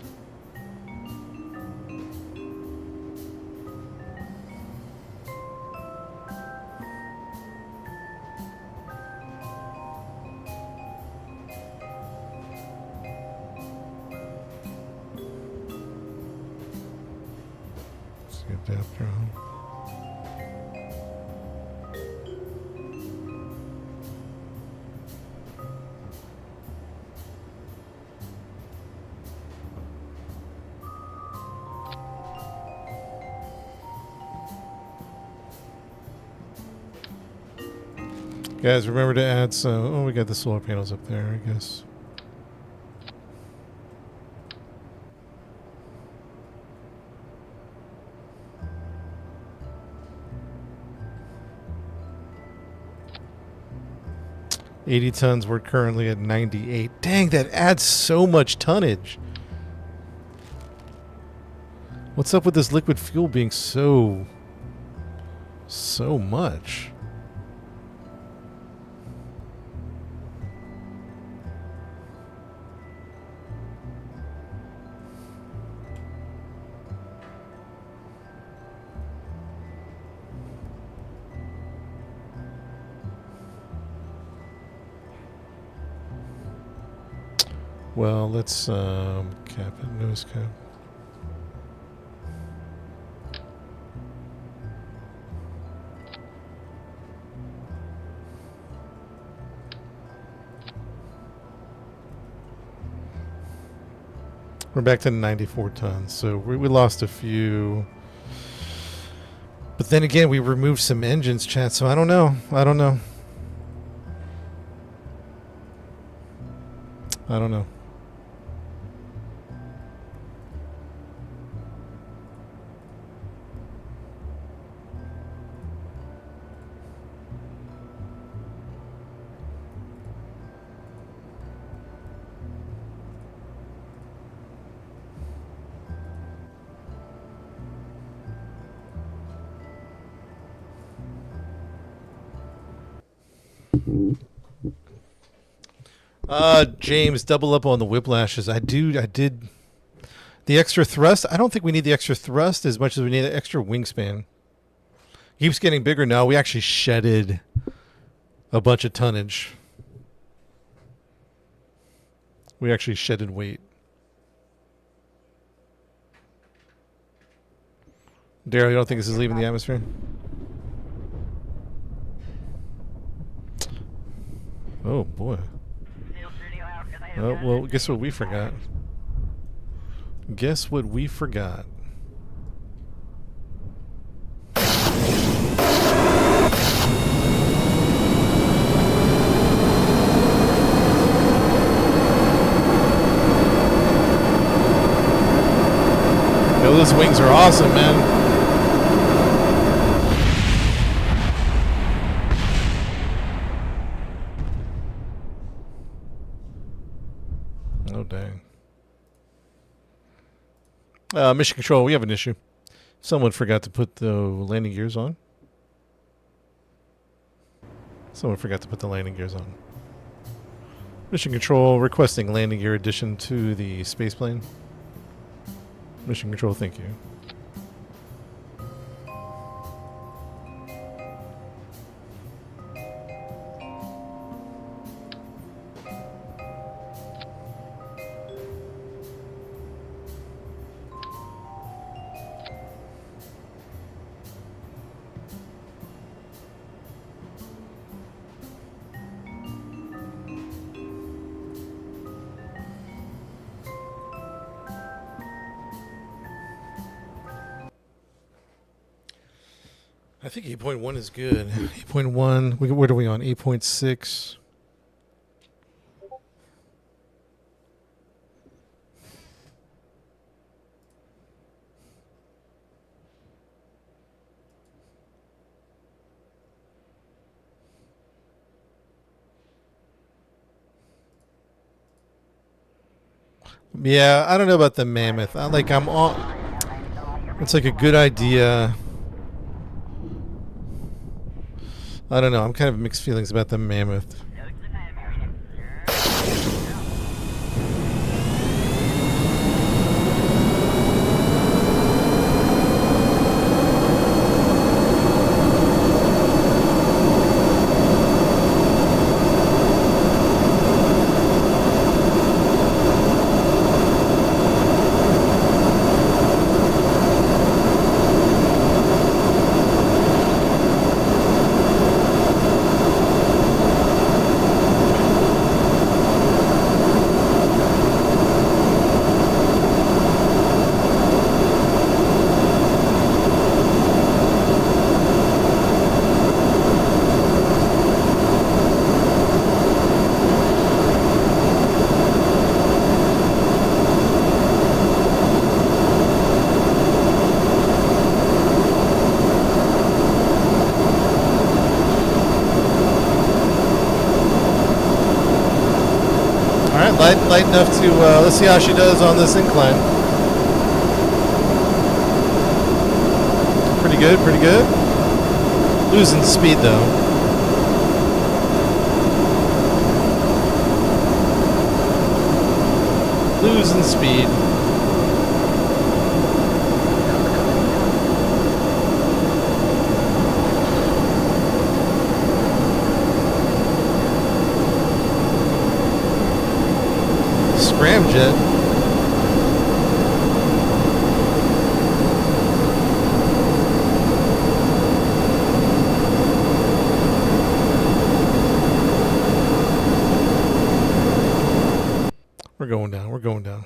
Let's get adapter on. Guys, remember to add some... Oh, we got the solar panels up there, I guess. $80 tons, we're currently at 98. Dang, that adds so much tonnage. What's up with this liquid fuel being so much? Well, let's cap it, nose cap. We're back to 94 tons, so we lost a few. But then again, we removed some engines, chat, so I don't know. I don't know. James, double up on the whiplashes. I did the extra thrust. I don't think we need the extra thrust as much as we need the extra wingspan. Keeps getting bigger now. We actually shedded a bunch of tonnage. We actually shedded weight. Daryl, you don't think this is leaving the atmosphere? Oh boy. Oh, well, guess what we forgot? Guess what we forgot? Yo, those wings are awesome, man. Oh, dang. Mission Control, we have an issue. Someone forgot to put the landing gears on. Mission Control requesting landing gear addition to the spaceplane. Mission Control, thank you. I think 8.1 is good. 8.1. What are we on? 8.6. Yeah, I don't know about the mammoth. I'm all. It's like a good idea. I don't know. I'm kind of mixed feelings about the mammoth. Light enough to, let's see how she does on this incline. Pretty good, pretty good. Losing speed though. Losing speed. Scramjet. We're going down. We're going down.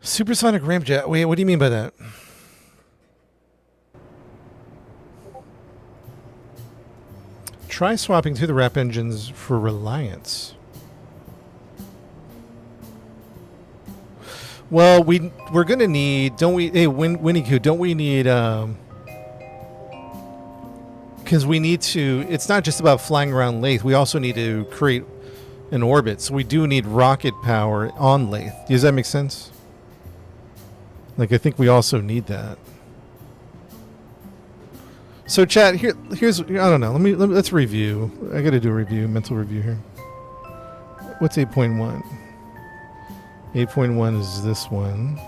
Supersonic ramjet. Wait, what do you mean by that? Try swapping to the wrap engines for Reliance. Well, we're gonna need, don't we? Hey, Winnie Q, don't we need? Because we need to. It's not just about flying around Lathe. We also need to create an orbit. So we do need rocket power on Lathe. Does that make sense? Like, I think we also need that. So chat, here's I don't know. Let's review. I got to do a review, mental review here. What's 8.1? 8.1 is this one.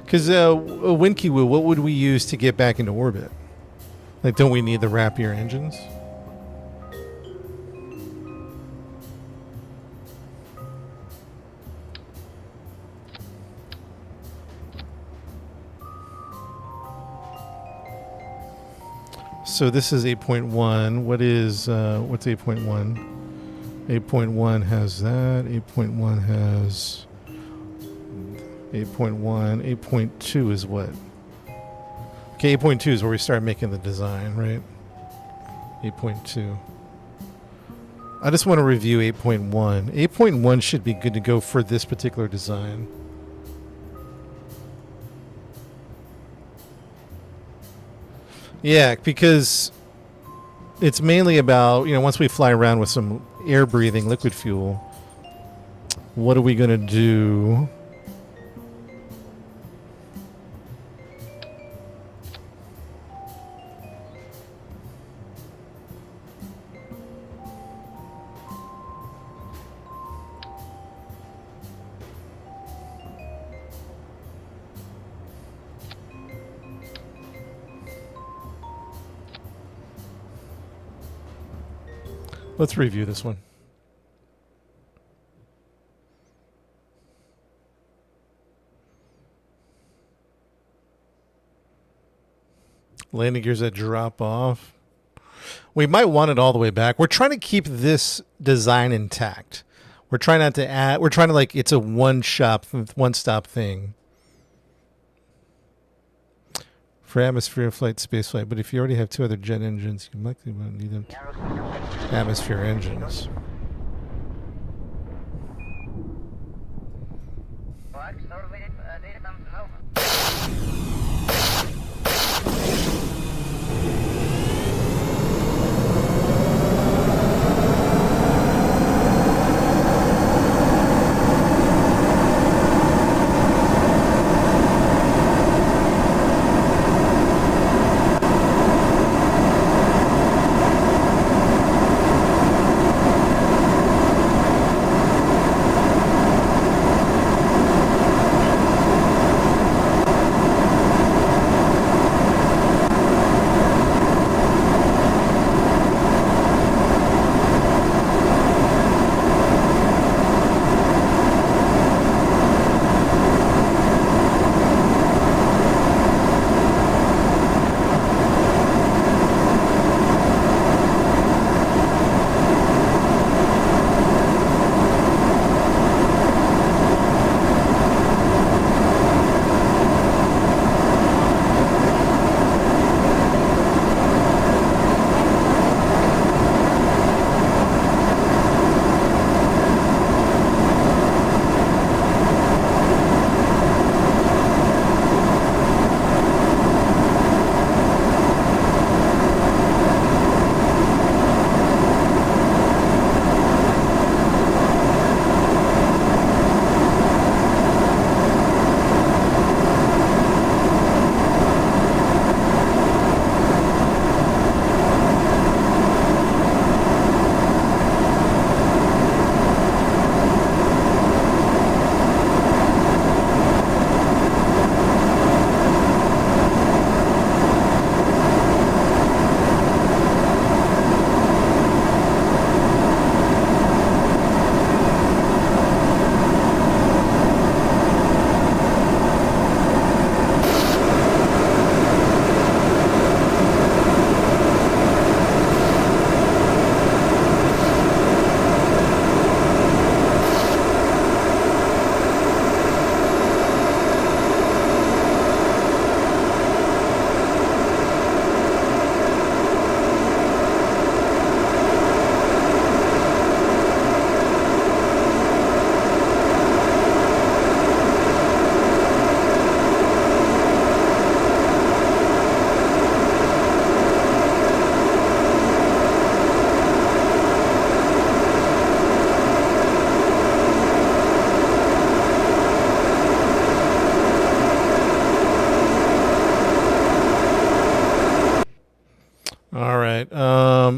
Because Winkiwoo, what would we use to get back into orbit? Like, don't we need the Rapier engines? So this is 8.1. What's 8.1? 8.1 has that. 8.1 has 8.1. 8.2 is what? Okay, 8.2 is where we start making the design, right? 8.2. I just want to review 8.1. 8.1 should be good to go for this particular design. Yeah, because it's mainly about, once we fly around with some air-breathing liquid fuel, what are we going to do? Let's review this one. Landing gears that drop off. We might want it all the way back. We're trying to keep this design intact. We're trying not to add. We're trying to like it's a one-stop thing for atmosphere flight, space flight. But if you already have 2 other jet engines, you likely won't need them. Atmosphere engines.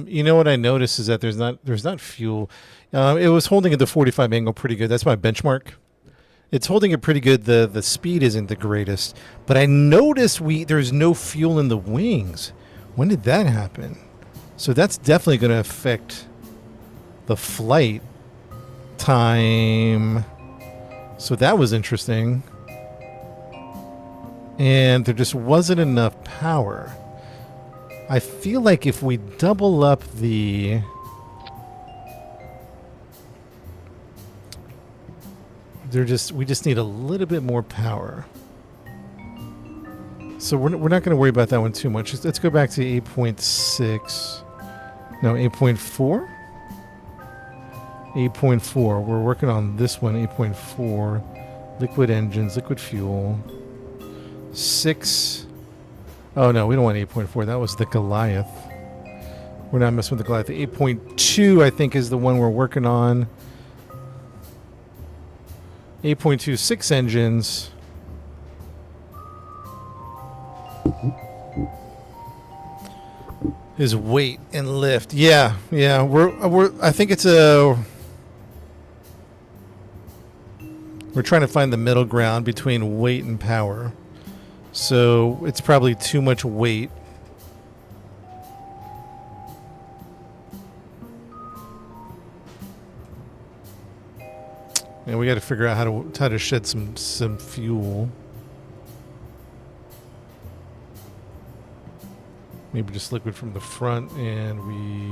You know what I noticed is that there's not fuel. It was holding at the 45 angle pretty good. That's my benchmark. It's holding it pretty good. The speed isn't the greatest, but I noticed there's no fuel in the wings. When did that happen? So that's definitely going to affect the flight time. So that was interesting. And there just wasn't enough power. I feel like if we double up we just need a little bit more power. So we're not going to worry about that one too much. Let's go back to 8.6. No, 8.4? 8.4. We're working on this one, 8.4. Liquid engines, liquid fuel. 6. Oh, no, we don't want 8.4. That was the Goliath. We're not messing with the Goliath. The 8.2, I think, is the one we're working on. 8.2, 6 engines. Is weight and lift. Yeah. I think it's we're trying to find the middle ground between weight and power. So it's probably too much weight. And we got to figure out how to shed some fuel. Maybe just liquid from the front, and we...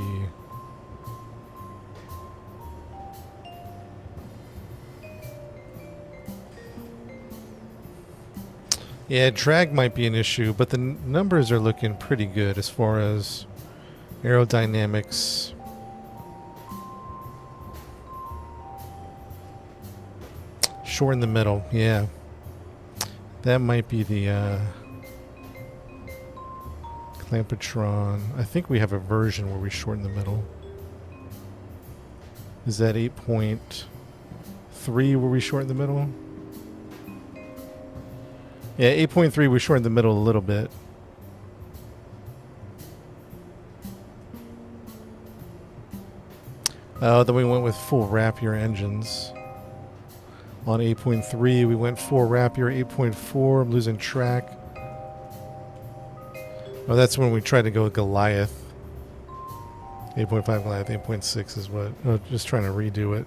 Yeah, drag might be an issue, but the numbers are looking pretty good as far as aerodynamics. Short in the middle, yeah. That might be the Clampetron. I think we have a version where we shorten the middle. Is that 8.3 where we shorten the middle? Yeah, 8.3 we shorten the middle a little bit. Oh, then we went with full Rapier engines. On 8.3 we went full Rapier. 8.4, I'm losing track. Oh, that's when we tried to go with Goliath. 8.5 Goliath, 8.6 is what... Oh, just trying to redo it.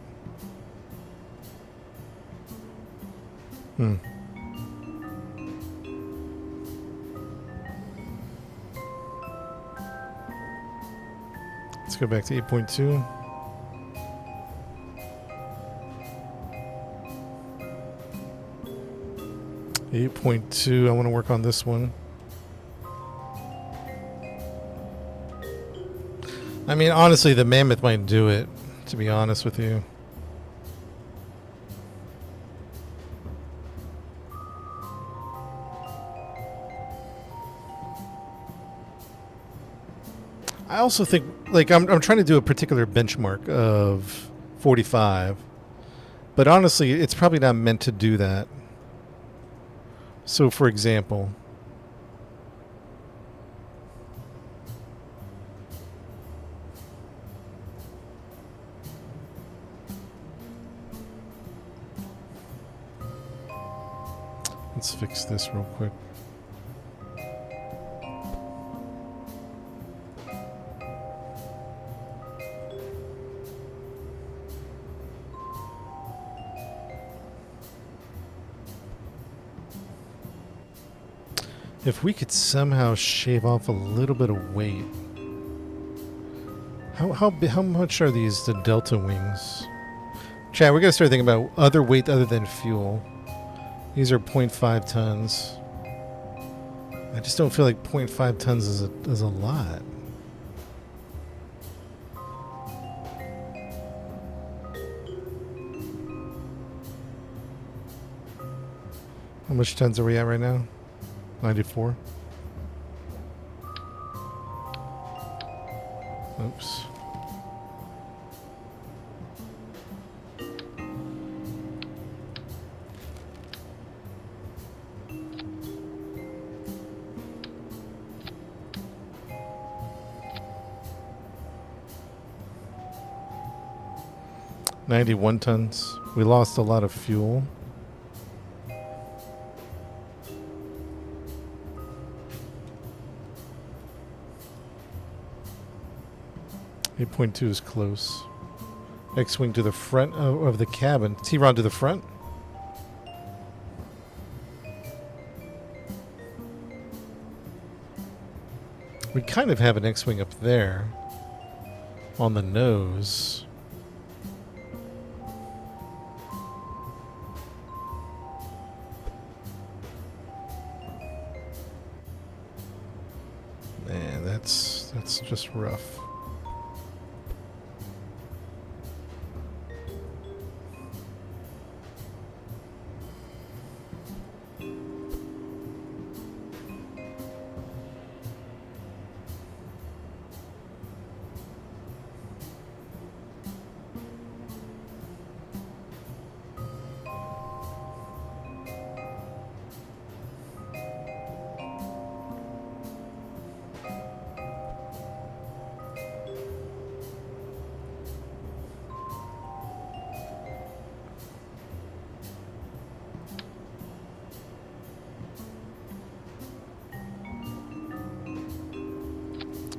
Let's go back to 8.2. I want to work on this one. I mean, honestly, the Mammoth might do it, to be honest with you. I also think, like, I'm trying to do a particular benchmark of 45, but honestly, it's probably not meant to do that. So, for example, let's fix this real quick. If we could somehow shave off a little bit of weight. How much are these, the Delta wings? Chad, we gotta start thinking about other weight other than fuel. These are 0.5 tons. I just don't feel like 0.5 tons is a lot. How much tons are we at right now? 94. Oops. $91 tons. We lost a lot of fuel. .2 is close. X-wing to the front of the cabin. T-Ron to the front. We kind of have an X-wing up there on the nose. Man, that's just rough.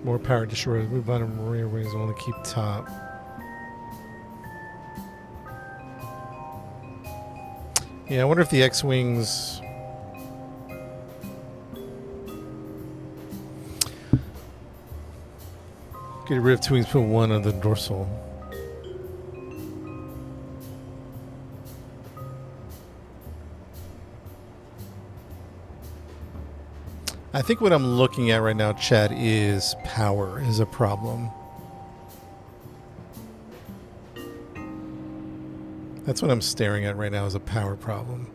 More power destroyers. Move bottom rear wings. Only keep top. Yeah, I wonder if the X-wings. Get rid of 2 wings, put 1 on the dorsal. I think what I'm looking at right now, chat, is power is a problem. That's what I'm staring at right now, is a power problem.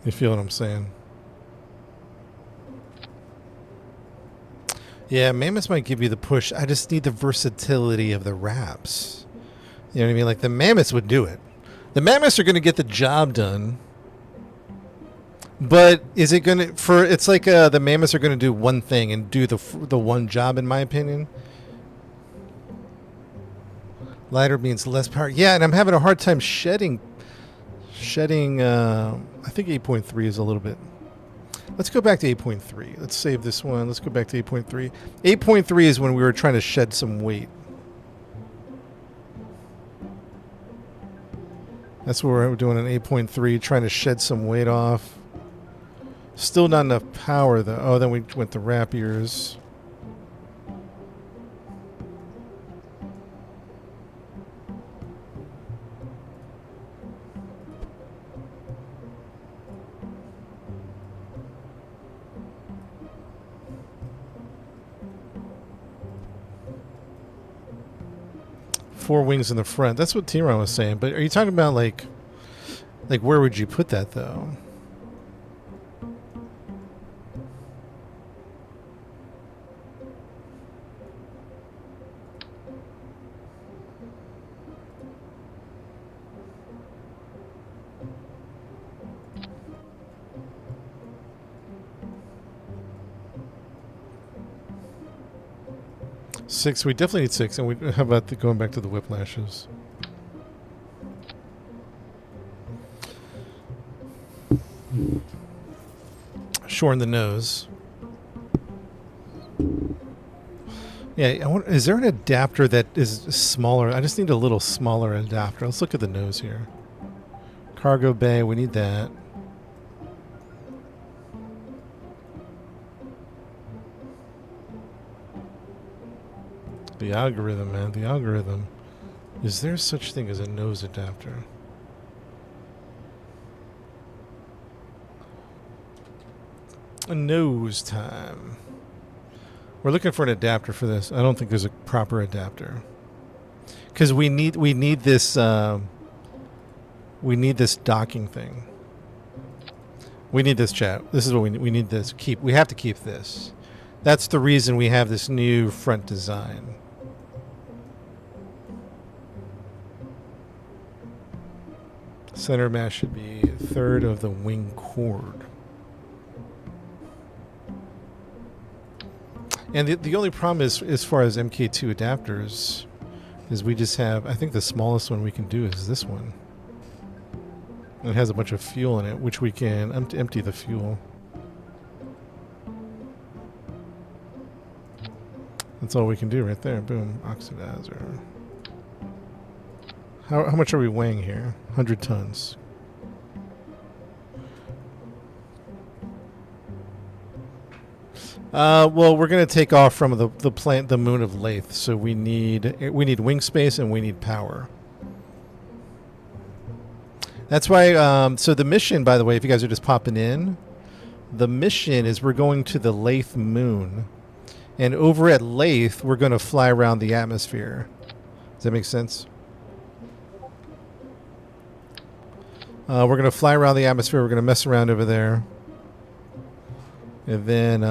You feel what I'm saying? Yeah, Mammoths might give you the push. I just need the versatility of the wraps. You know what I mean? Like, the Mammoths would do it. The Mammoths are going to get the job done. But is it going to... It's like the Mammoths are going to do one thing and do the one job, in my opinion. Lighter means less power. Yeah, and I'm having a hard time shedding... I think 8.3 is a little bit... Let's go back to 8.3. Let's save this one. Let's go back to 8.3. 8.3 is when we were trying to shed some weight. That's what we're doing an 8.3, trying to shed some weight off. Still not enough power, though. Oh, then we went to rapiers. Four wings in the front. That's what T-Ron was saying. But are you talking about like where would you put that though? Six. We definitely need 6. And how about going back to the whiplashes? Shorten the nose. Yeah, is there an adapter that is smaller? I just need a little smaller adapter. Let's look at the nose here. Cargo bay, we need that. The algorithm, man, the algorithm. Is there such thing as a nose adapter? A nose time. We're looking for an adapter for this. I don't think there's a proper adapter. Because we need this docking thing. We need this, chat. This is what we need this. We have to keep this. That's the reason we have this new front design. Center mass should be a third of the wing chord. And the only problem is, as far as MK2 adapters, is we just have, I think the smallest one we can do is this one. It has a bunch of fuel in it, which we can empty the fuel. That's all we can do right there. Boom. Oxidizer. How much are we weighing here? 100 tons. Well, we're going to take off from the moon of Lathe, so we need wing space and we need power. That's why. So the mission, by the way, if you guys are just popping in, the mission is we're going to the Lathe moon, and over at Lathe we're going to fly around the atmosphere. Does that make sense? We're going to fly around the atmosphere. We're going to mess around over there. And then...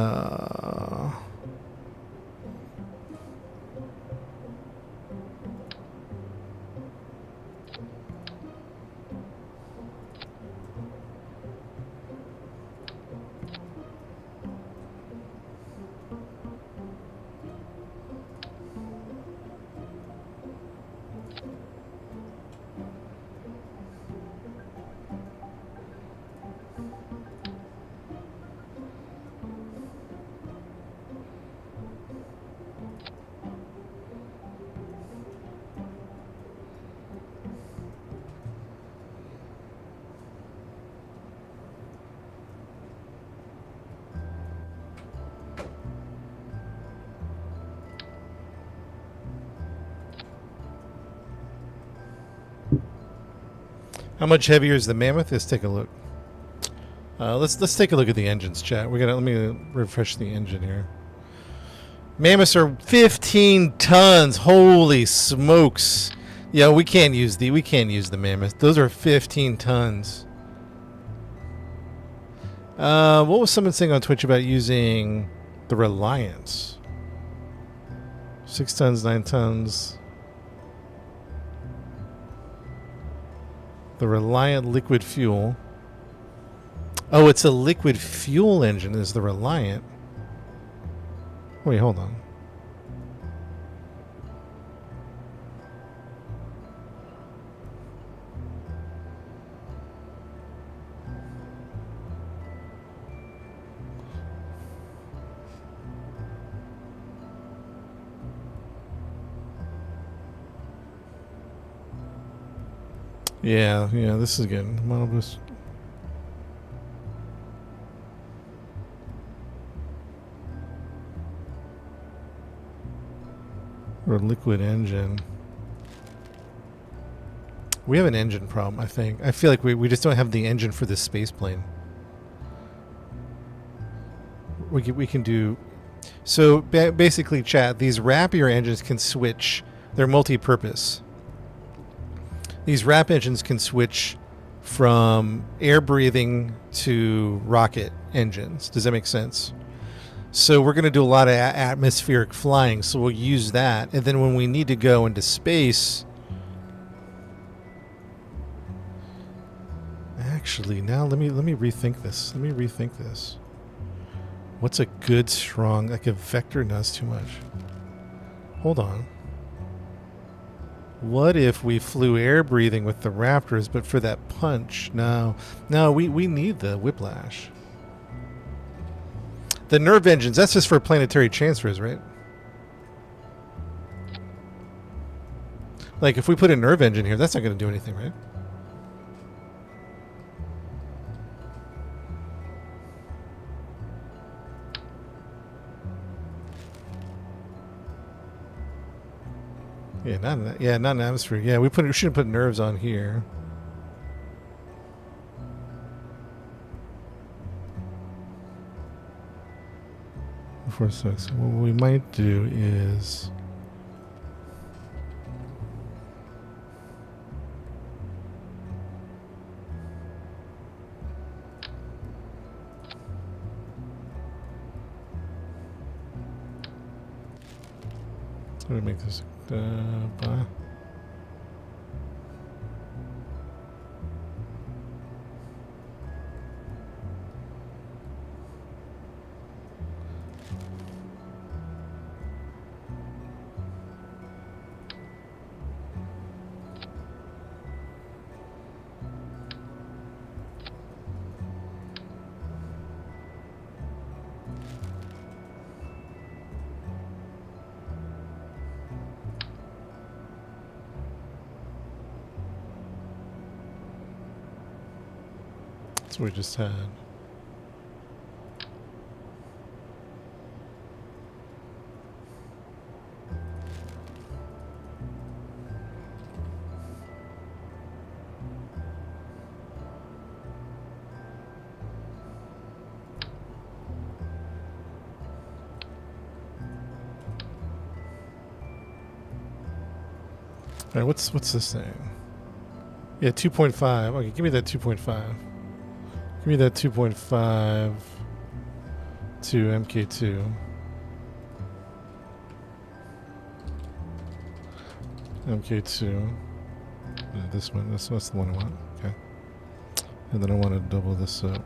How much heavier is the Mammoth? Let's take a look. Let's take a look at the engines, chat. Let me refresh the engine here. Mammoths are 15 tons. Holy smokes! Yeah, we can't use the Mammoth. Those are 15 tons. What was someone saying on Twitch about using the Reliance? 6 tons, 9 tons. The Reliant liquid fuel. Oh, it's a liquid fuel engine is the Reliant. Wait, hold on. Yeah, this is good. Monobus. Or liquid engine. We have an engine problem, I think. I feel like we just don't have the engine for this space plane. We can do... So, basically, chat, these Rapier engines can switch. They're multi-purpose. These RAP engines can switch from air-breathing to rocket engines. Does that make sense? So we're going to do a lot of atmospheric flying, so we'll use that. And then when we need to go into space... Actually, now let me rethink this. What's a good, strong... Like a Vector? No, that's too much. Hold on. What if we flew air breathing with the Raptors, but for that punch? No, we need the Whiplash. The nerve engines, that's just for planetary transfers, right? Like, if we put a nerve engine here, that's not going to do anything, right? Yeah, not an atmosphere. Yeah, we shouldn't put nerves on here. Before so what we might do is let me make this by. That's what we just had. All right, what's this thing? Yeah, 2.5. Okay, give me that 2.5. Give me that 2.5 to MK2. MK2. This one. That's the one I want. Okay. And then I want to double this up.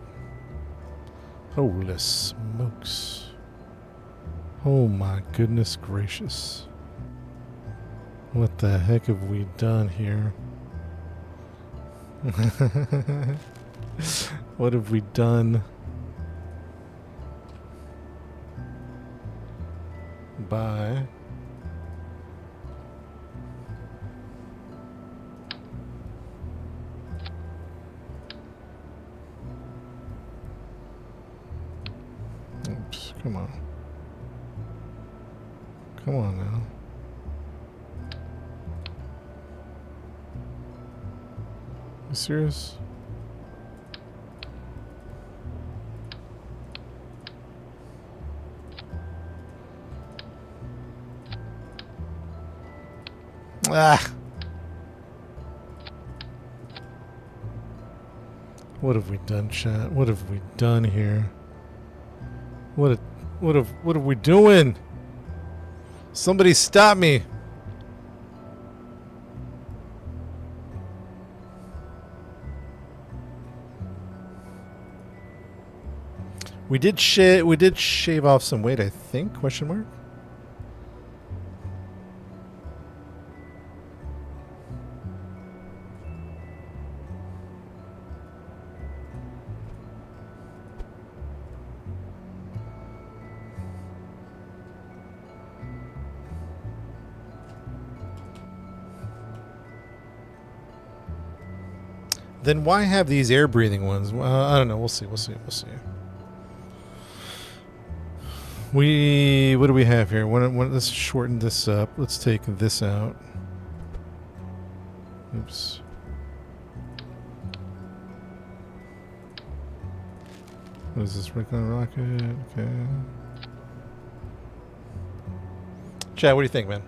Holy smokes. Oh my goodness gracious. What the heck have we done here? What have we done? By oops, come on. Come on now. You serious? Ah! What have we done, chat? What have we done here? What are we doing? Somebody stop me! We did shave off some weight, I think? Question mark. Then why have these air breathing ones? I don't know. We'll see. We'll see. We'll see. What do we have here? Let's shorten this up. Let's take this out. Oops. What is this? Recon rocket. Okay. Chad, what do you think, man?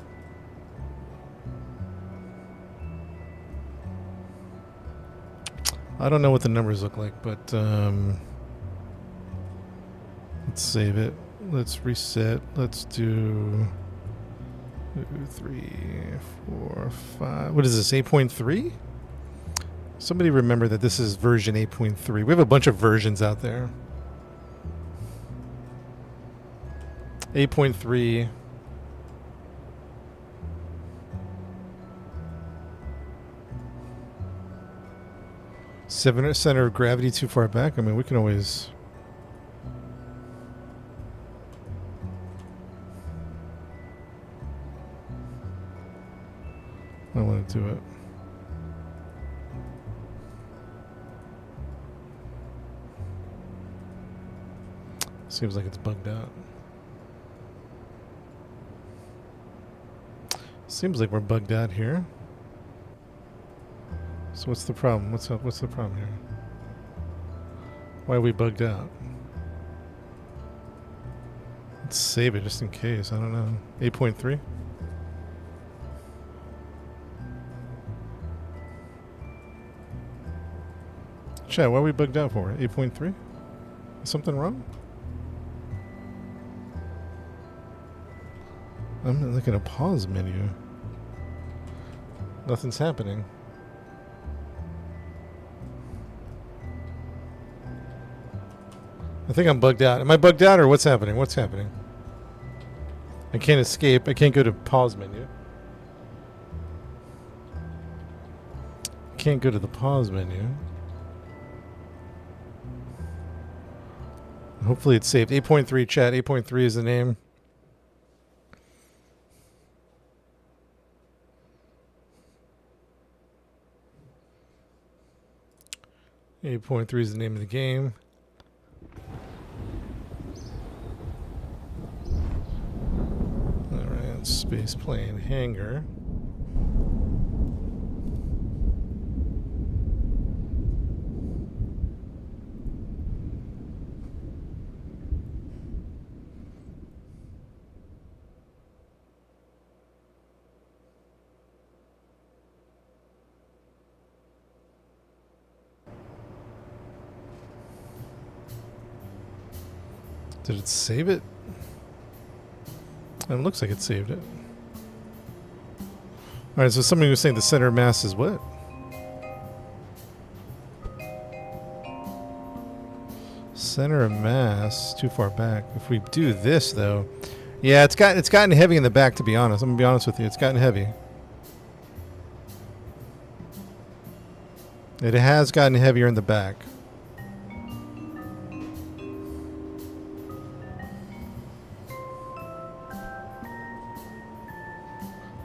I don't know what the numbers look like, but let's save it. Let's reset. Let's do 2, 3, 4, 5. What is this? 8.3? Somebody remember that this is version 8.3. We have a bunch of versions out there. 8.3. Center of gravity too far back. I mean, we can always. I want to do it. Seems like it's bugged out. Seems like we're bugged out here. So what's the problem? What's up? What's the problem here? Why are we bugged out? Let's save it just in case. I don't know. 8.3? Chat, why are we bugged out for? 8.3? Is something wrong? I'm looking at a pause menu. Nothing's happening. I think I'm bugged out. Am I bugged out or what's happening? What's happening? I can't escape. I can't go to pause menu. Can't go to the pause menu. Hopefully it's saved. 8.3 chat. 8.3 is the name. .3 is the name of the game. Alright, space plane hangar. Did it save it? It looks like it saved it. Alright, so somebody was saying the center of mass is what? Center of mass too far back. If we do this though, yeah, it's gotten heavy in the back, to be honest. I'm gonna be honest with you, it's gotten heavy. It has gotten heavier in the back.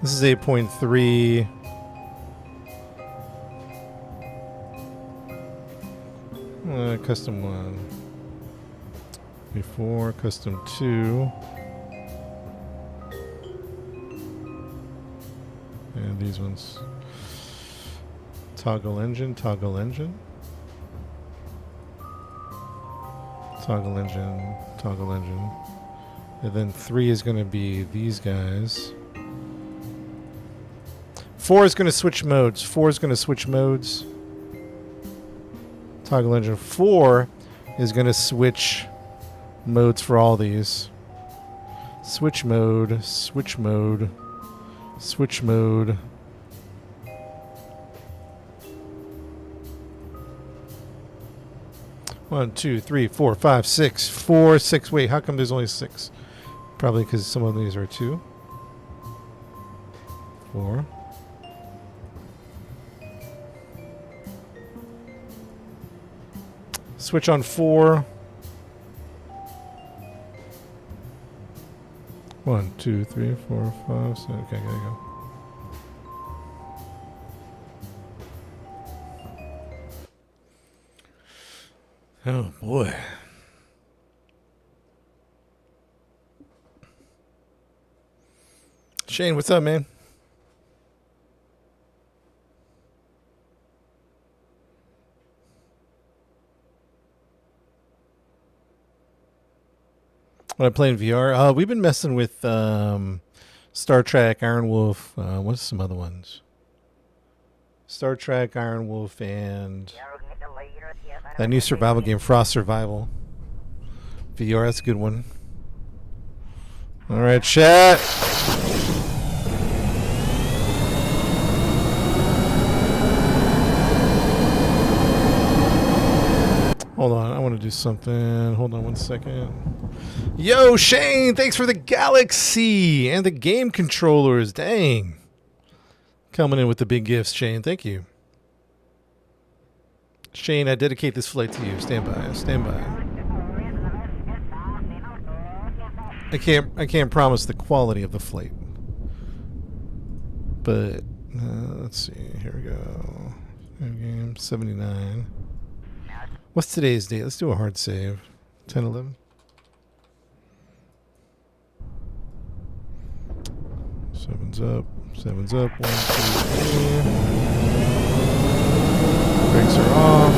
This is 8.3. Custom 1. Before custom 2. And these ones. Toggle engine, toggle engine. Toggle engine, toggle engine. And then 3 is going to be these guys. 4 is going to switch modes. 4 is going to switch modes. Toggle engine 4 is going to switch modes for all these. Switch mode, switch mode, switch mode. One, two, three, four, five, six. 4, 6. Wait, how come there's only 6? Probably because some of these are 2. 4. Switch on 4. 1, 2, 3, 4, 5, 6. Okay, gotta go. Oh boy. Shane, what's up, man? When I play in VR, we've been messing with Star Trek, Iron Wolf. What's some other ones? Star Trek, Iron Wolf, and that new survival game, Frost Survival. VR, that's a good one. All right, chat. Hold on, I want to do something. Hold on 1 second. Yo, Shane, thanks for the Galaxy and the game controllers. Dang. Coming in with the big gifts, Shane. Thank you. Shane, I dedicate this flight to you. Stand by. Stand by. I can't promise the quality of the flight. But let's see. Here we go. Game 79. What's today's date? Let's do a hard save. 10-11. Seven's up. 1, 2, 3. Brakes are off.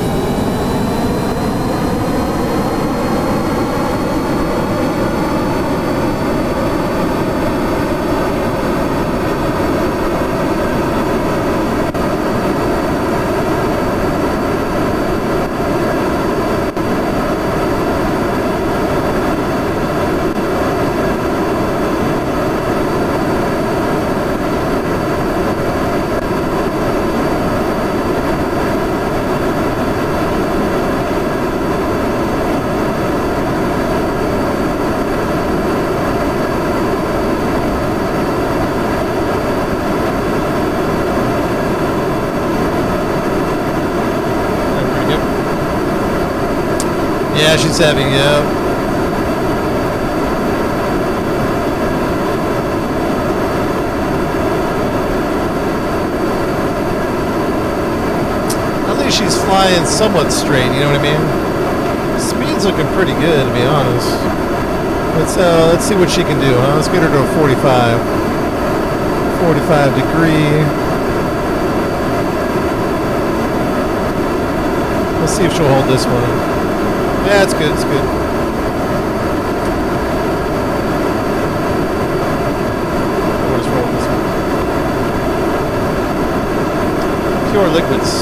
Yeah, she's heavy, yeah. At least she's flying somewhat straight, you know what I mean? Speed's looking pretty good, to be honest. Let's see what she can do, huh? Let's get her to a 45. 45 degree. Let's see if she'll hold this one. Yeah, it's good, it's good. We'll just roll this one. Pure liquids.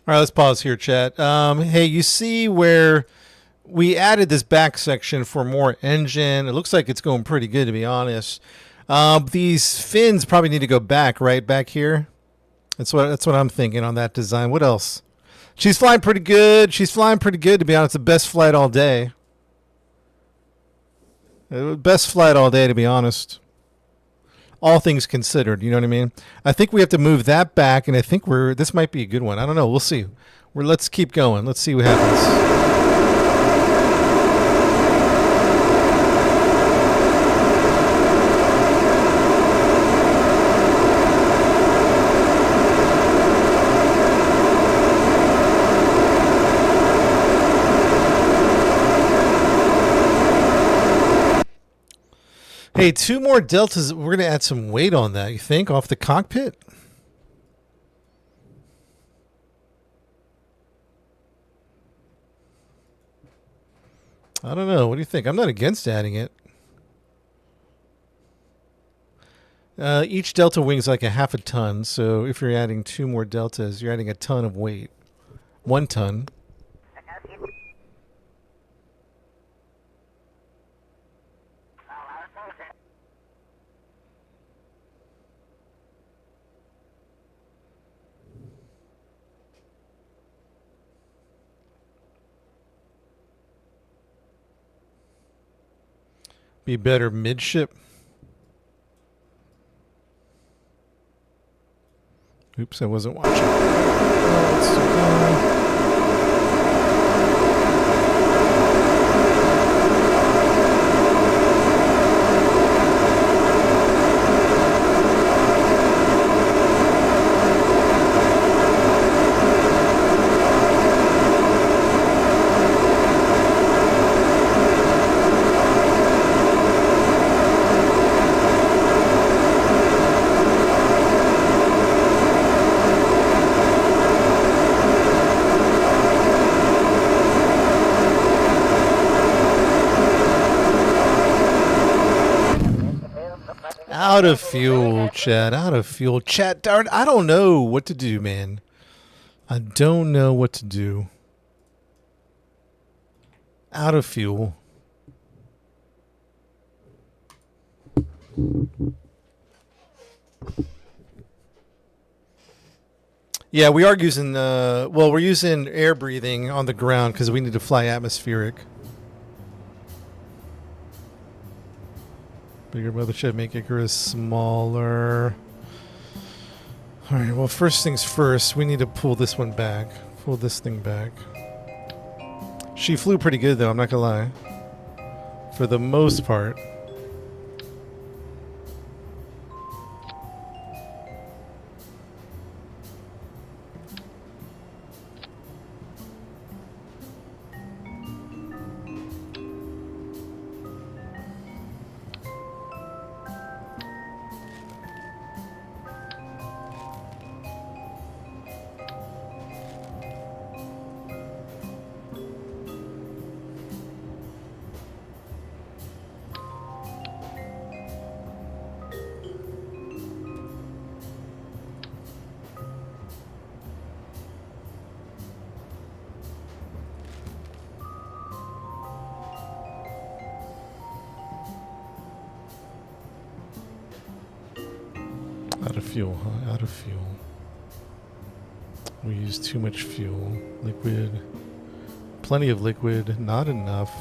All right, let's pause here, chat. Hey, you see where we added this back section for more engine? It looks like it's going pretty good, to be honest. These fins probably need to go back, right back here. That's what I'm thinking on that design. What else? She's flying pretty good. She's flying pretty good, to be honest. The best flight all day. Best flight all day, to be honest. All things considered, you know what I mean? I think we have to move that back, and I think this might be a good one. I don't know. We'll see. Let's keep going. Let's see what happens. Hey, 2 more deltas. We're going to add some weight on that, you think, off the cockpit? I don't know. What do you think? I'm not against adding it. Each delta wing's like a half a ton, so if you're adding 2 more deltas, you're adding a ton of weight. 1 ton. Be better midship. Oops, I wasn't watching. Out of fuel, Chad. Out of fuel. Chat, darn, I don't know what to do, man. I don't know what to do. Out of fuel. Yeah, we are using, well, we're using air breathing on the ground because we need to fly atmospheric. Bigger mothership, make Icarus smaller. Alright, well, first things first, we need to pull this one back. Pull this thing back. She flew pretty good, though, I'm not gonna lie. For the most part. Out of fuel, huh? Out of fuel. We use too much fuel. Liquid. Plenty of liquid. Not enough.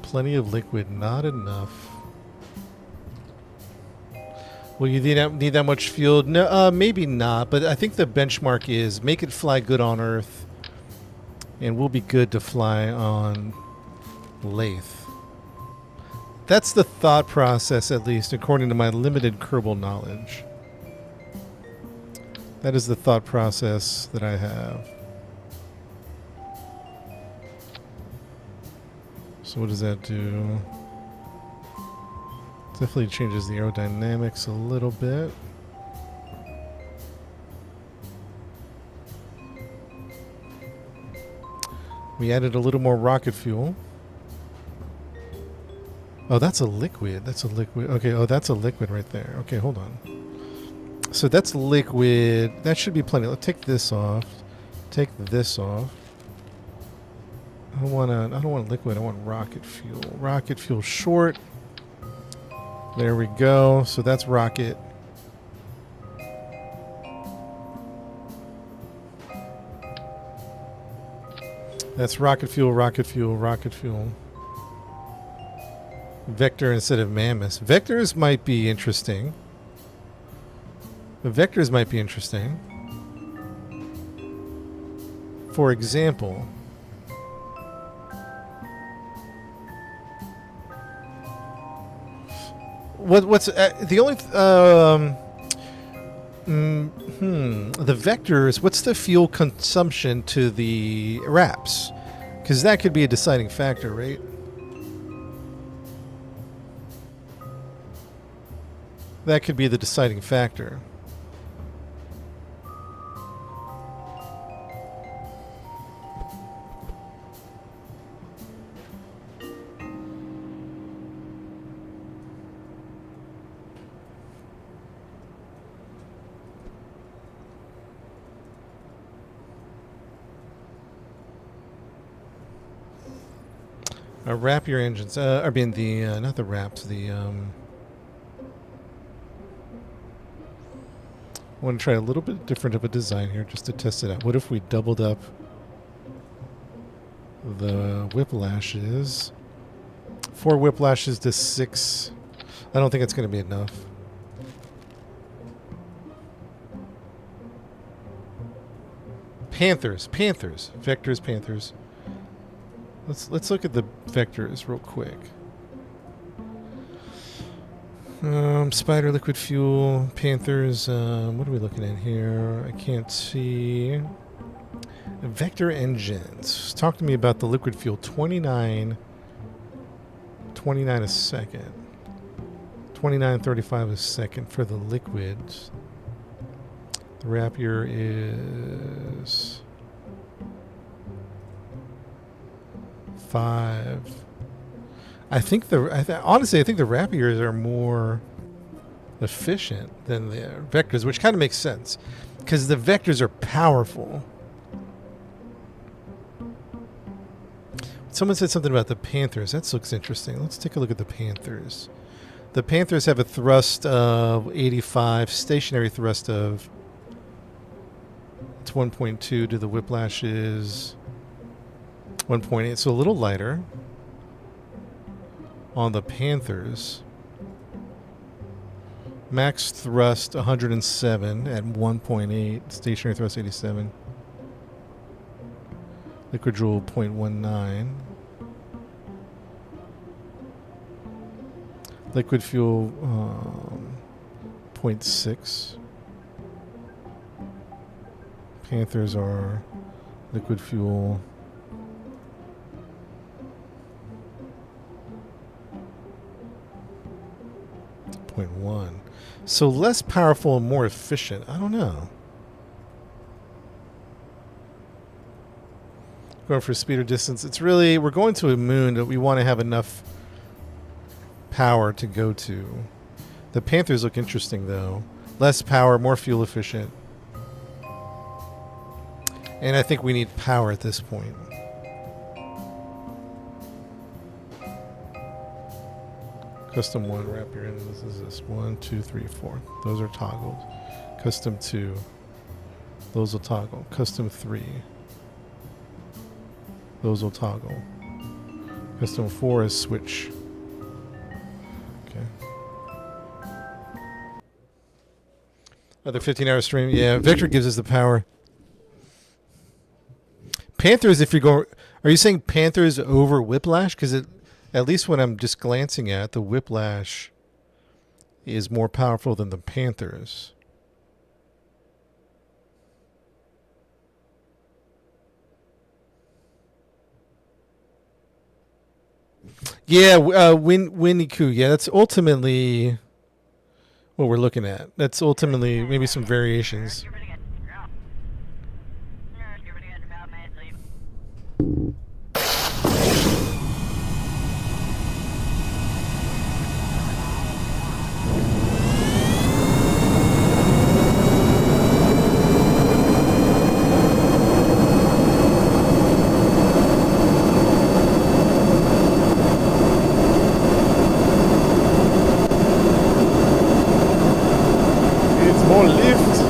Plenty of liquid. Not enough. Will you need that much fuel? No, maybe not. But I think the benchmark is make it fly good on Earth. And we'll be good to fly on Lathe. That's the thought process, at least, according to my limited Kerbal knowledge. That is the thought process that I have. So what does that do? Definitely changes the aerodynamics a little bit. We added a little more rocket fuel. Oh, that's a liquid. That's a liquid. Okay, oh, that's a liquid right there. Okay, hold on. So that's liquid. That should be plenty. Let's take this off. Take this off. I don't want liquid. I want rocket fuel. Rocket fuel short. There we go. So that's rocket. That's rocket fuel, rocket fuel, rocket fuel. Vector instead of mammoth. Vectors might be interesting. The vectors might be interesting. For example, what's the only the vectors? What's the fuel consumption to the wraps? Because that could be a deciding factor, right? That could be the deciding factor. Wrap your engines. I mean the not the wraps. The I want to try a little bit different of a design here, just to test it out. What if we doubled up the whiplashes? 4 whiplashes to 6. I don't think it's going to be enough. Panthers, vectors, panthers. Let's look at the vectors real quick. Spider, liquid fuel, panthers. What are we looking at here? I can't see. Vector engines. Talk to me about the liquid fuel. 29 a second. 29.35 a second for the liquids. The Rapier is 5. Honestly, I think the Rapiers are more efficient than the vectors, which kind of makes sense because the vectors are powerful. Someone said something about the Panthers. That looks interesting. Let's take a look at the Panthers. The Panthers have a thrust of 85, stationary thrust of it's 1.2 to the Whiplash is 1.8, so a little lighter on the Panthers. Max thrust 107 at 1.8, stationary thrust 87. Liquid Joule 0.19. Liquid fuel 0.6. Panthers are liquid fuel 0.1. So less powerful and more efficient. I don't know. Going for speed or distance. It's really, we're going to a moon that we want to have enough power to go to. The Panthers look interesting though. Less power, more fuel efficient. And I think we need power at this point. Custom 1, wrap your end. This is this. 1, 2, 3, 4. Those are toggled. Custom 2. Those will toggle. Custom 3. Those will toggle. Custom 4 is switch. Okay. Another 15-hour stream. Yeah, Victor gives us the power. Panthers, if you're going... Are you saying Panthers over Whiplash? Because at least when I'm just glancing at, the Whiplash is more powerful than the Panthers. Yeah, Winnie Coo. Yeah, that's ultimately what we're looking at. That's ultimately maybe some variations. More lift.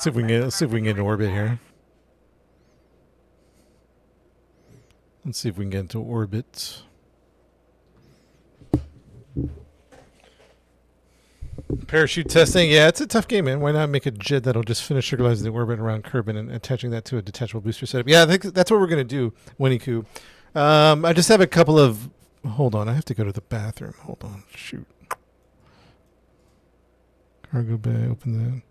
Let's see if we can get into orbit here. Let's see if we can get into orbit. Parachute testing, yeah, it's a tough game, man. Why not make a jet that'll just finish circularizing the orbit around Kerbin and attaching that to a detachable booster setup? Yeah, I think that's what we're gonna do, Winnie-Coo. I just have a couple of. Hold on, I have to go to the bathroom. Hold on, shoot. Cargo bay, open that.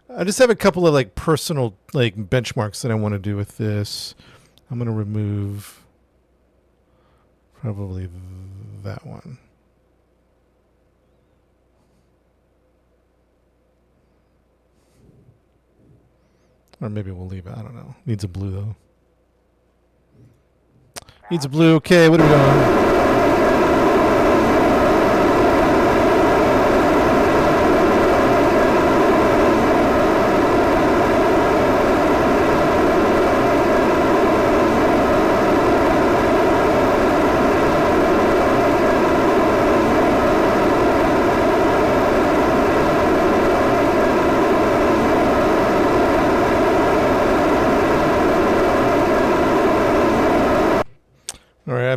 I just have a couple of like personal like benchmarks that I want to do with this. I'm going to remove probably that one. Or maybe we'll leave it. I don't know. Needs a blue though. Needs a blue. Okay, what are we doing?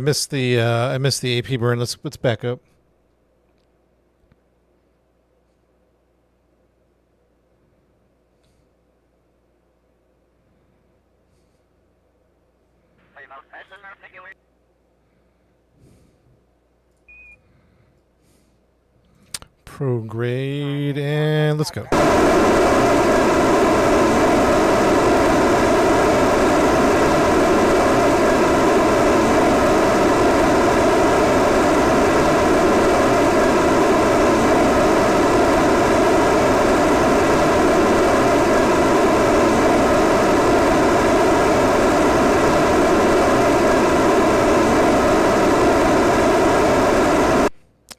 I missed the AP burn. Let's back up. Prograde and let's go.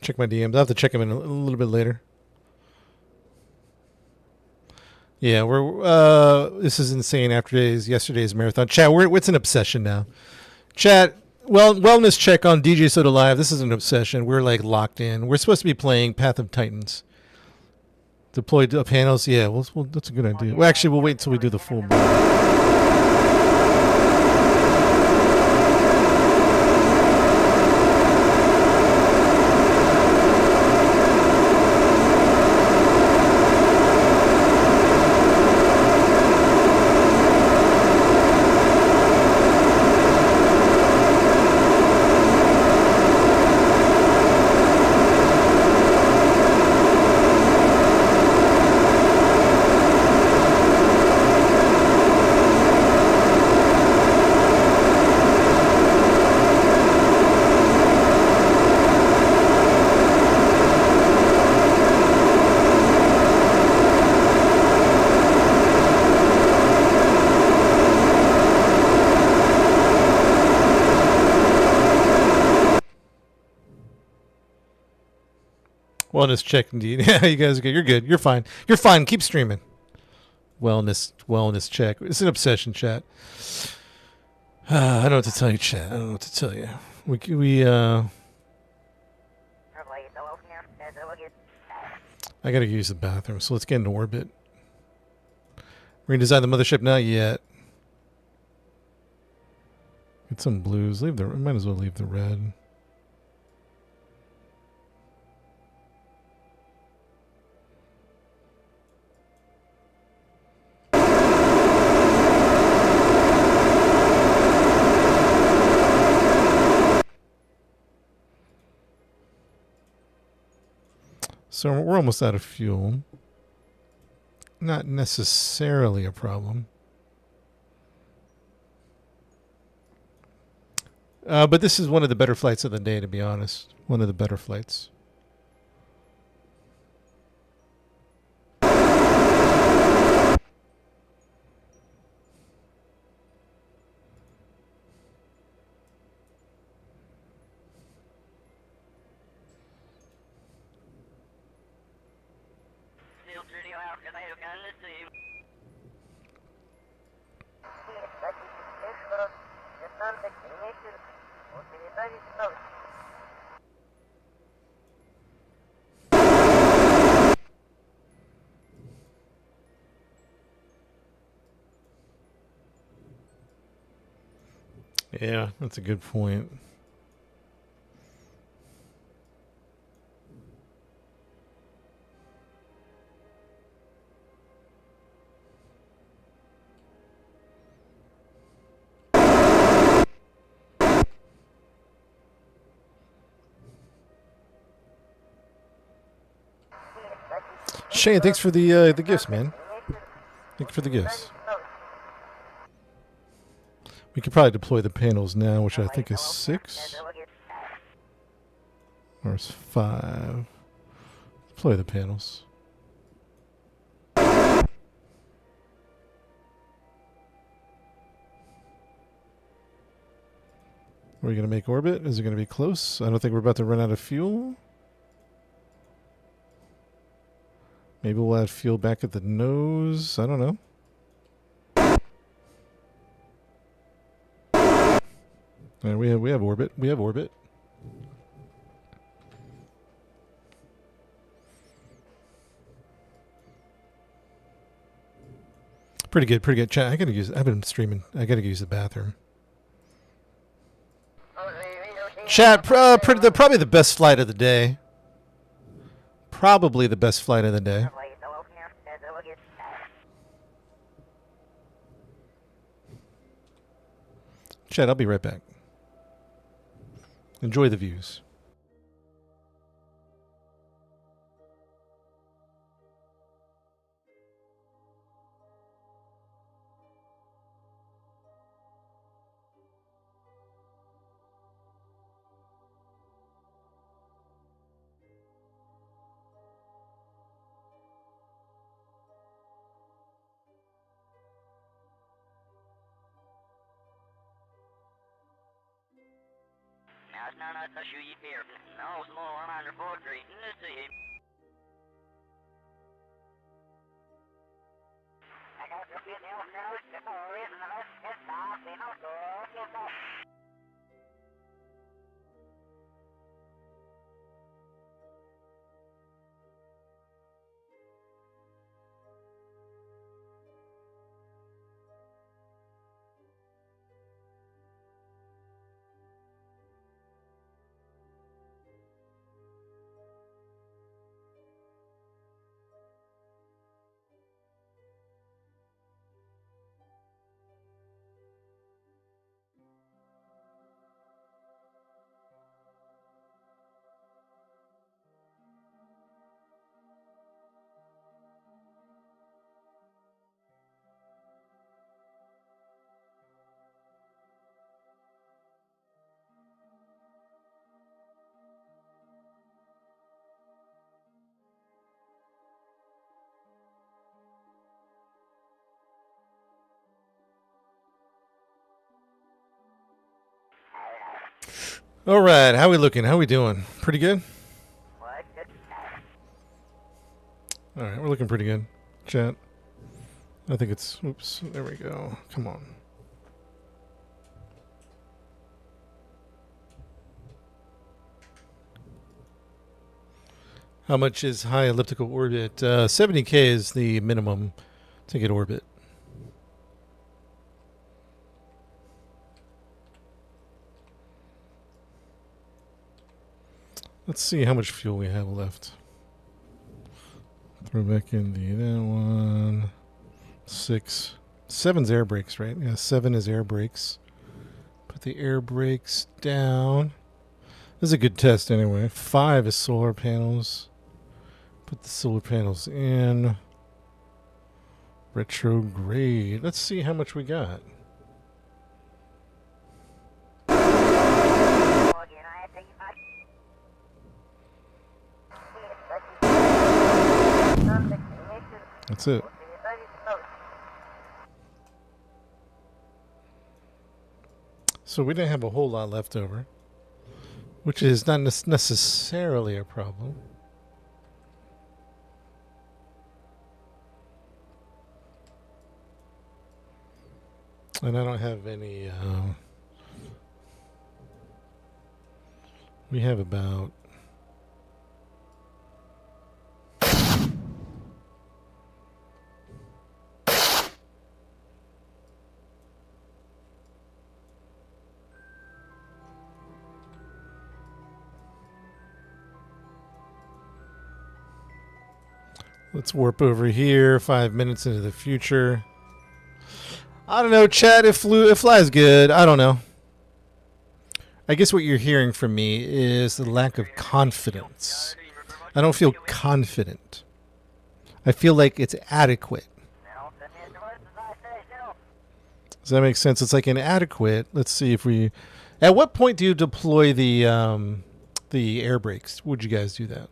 check my DMs. I'll have to check them in a little bit later. Yeah, we're this is insane after yesterday's marathon. Chat, it's an obsession now. Chat, wellness check on DJ Soda Live. This is an obsession. We're like locked in. We're supposed to be playing Path of Titans. Deployed panels. Yeah, well, that's a good idea. Well, actually, we'll wait until we do the full build. Wellness check indeed. Yeah, you guys are good. You're good. You're fine. You're fine. Keep streaming. Wellness check. It's an obsession, chat. I don't know what to tell you, chat. I don't know what to tell you. I gotta use the bathroom, so let's get into orbit. Redesign the mothership, not yet. Get some blues. Might as well leave the red. So we're almost out of fuel. Not necessarily a problem. But this is one of the better flights of the day, to be honest. One of the better flights. Yeah, that's a good point. Shane, thanks for the gifts, man. Thank you for the gifts. We could probably deploy the panels now, which I think is 6. Or it's 5. Deploy the panels. Are we going to make orbit? Is it going to be close? I don't think we're about to run out of fuel. Maybe we'll add fuel back at the nose. I don't know. All right, we have orbit. We have orbit. Pretty good, pretty good. Chat, I've been streaming. I gotta use the bathroom. Chat, probably the best flight of the day. Probably the best flight of the day. Chat, I'll be right back. Enjoy the views. All right, how we looking? How we doing? Pretty good? All right, we're looking pretty good. Chat. I think it's... Oops, there we go. Come on. How much is high elliptical orbit? 70K is the minimum to get orbit. Let's see how much fuel we have left. Throw back in that one. 6. 7's air brakes, right? Yeah, 7 is air brakes. Put the air brakes down. This is a good test anyway. 5 is solar panels. Put the solar panels in. Retrograde. Let's see how much we got. That's it. So we didn't have a whole lot left over, which is not necessarily a problem. And I don't have any... we have about... Let's warp over here, 5 minutes into the future. I don't know, chat, it flies good. I don't know. I guess what you're hearing from me is the lack of confidence. I don't feel confident. I feel like it's adequate. Does that make sense? It's like inadequate. Let's see if we... At what point do you deploy the air brakes? Would you guys do that?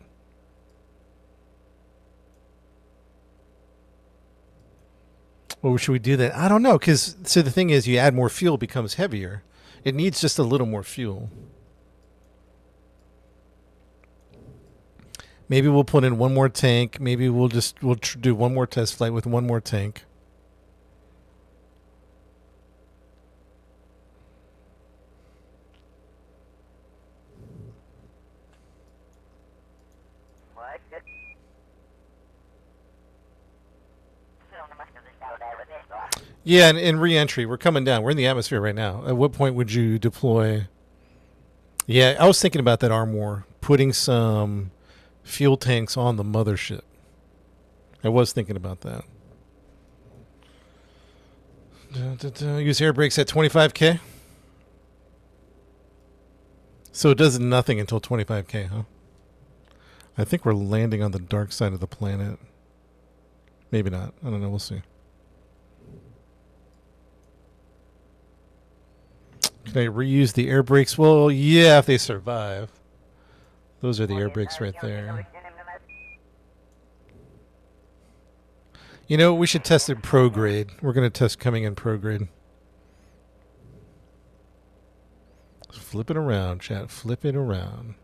Or should we do that? I don't know, because so the thing is, you add more fuel, it becomes heavier. It needs just a little more fuel. Maybe we'll put in one more tank. Maybe we'll do one more test flight with one more tank. Yeah, and in re-entry, we're coming down. We're in the atmosphere right now. At what point would you deploy? Yeah, I was thinking about that, Armor. Putting some fuel tanks on the mothership. I was thinking about that. Use air brakes at 25K? So it does nothing until 25K, huh? I think we're landing on the dark side of the planet. Maybe not. I don't know. We'll see. Can I reuse the air brakes? Well, yeah, if they survive. Those are the air brakes right there. You know, we should test it prograde. We're going to test coming in prograde. Flip it around, chat. Flip it around.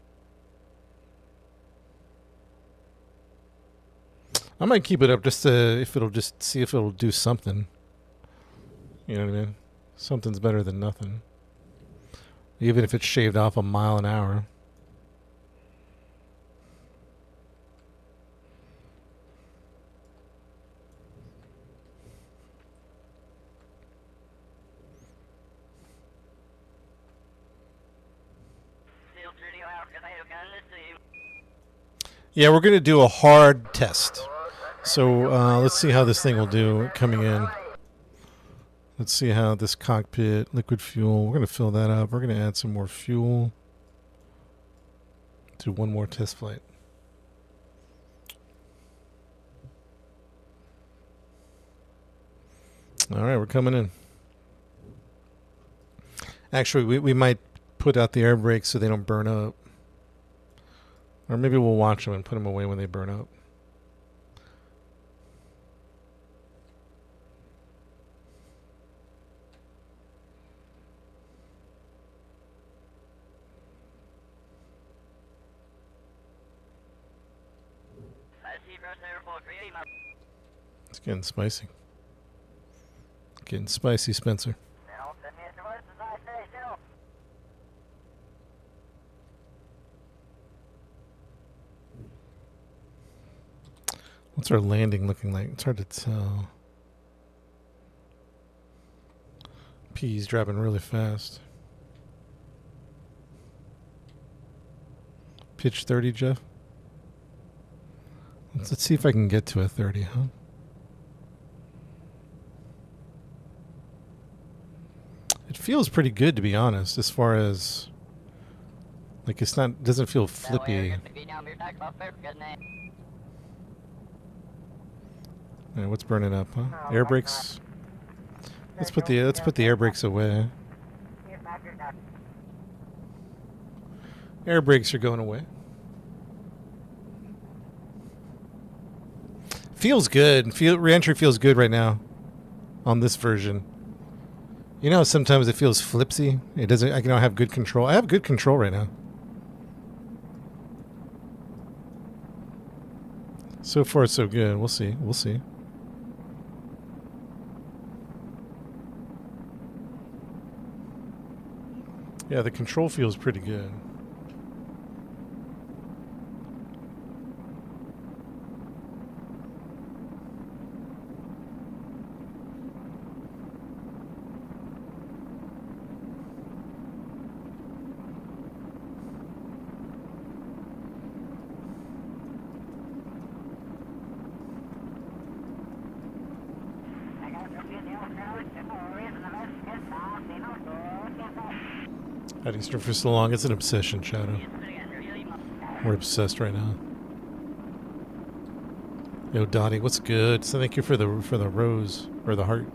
I might keep it up just to see if it'll do something. You know what I mean? Something's better than nothing. Even if it's shaved off 1 mile an hour. Yeah, we're going to do a hard test. So let's see how this thing will do coming in. Let's see how this cockpit, liquid fuel, we're going to fill that up. We're going to add some more fuel. Do one more test flight. All right, we're coming in. Actually, we might put out the air brakes so they don't burn up. Or maybe we'll watch them and put them away when they burn up. It's getting spicy. Getting spicy, Spencer. What's our landing looking like? It's hard to tell. P's dropping really fast. Pitch 30, Jeff. Let's see if I can get to a 30, huh? It feels pretty good, to be honest, as far as like doesn't feel flippy. Right, what's burning up, huh? Air brakes. Let's put the air brakes away. Air brakes are going away. Feels good. Reentry feels good right now on this version. You know, sometimes it feels flipsy. It doesn't. I don't have good control. I have good control right now. So far, so good. We'll see. We'll see. Yeah, the control feels pretty good. Hiding stream for so long, it's an obsession, Shadow. We're obsessed right now. Yo, Dottie, what's good? So thank you for the rose or the heart.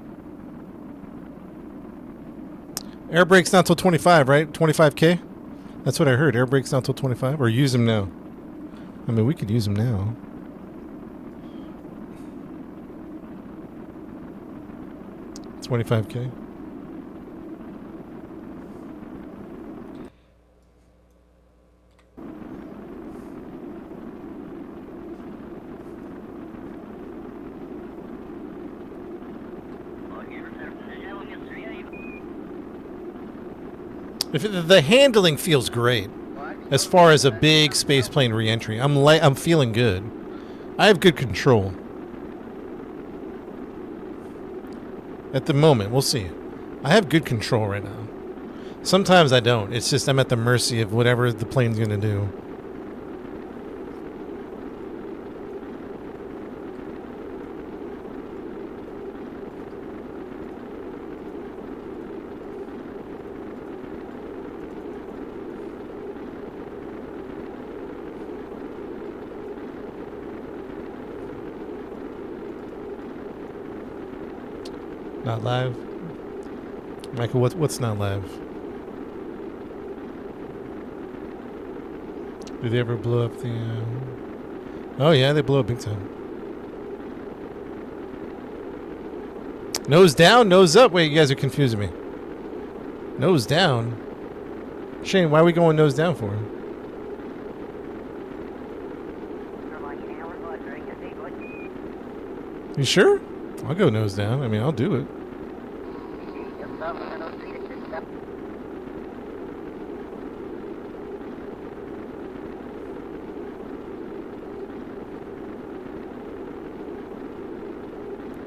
Air brakes not till 25, right? 25K. That's what I heard. Air brakes not till 25, or use them now. I mean, we could use them now. $25K. The handling feels great as far as a big spaceplane reentry. I'm feeling good. I have good control. At the moment, we'll see. I have good control right now. Sometimes I don't. It's just I'm at the mercy of whatever the plane's going to do. Not live? Michael, what's not live? Did they ever blow up the... Oh yeah, they blow up big time. Nose down, nose up? Wait, you guys are confusing me. Nose down? Shane, why are we going nose down for? You sure? I'll go nose down. I mean, I'll do it.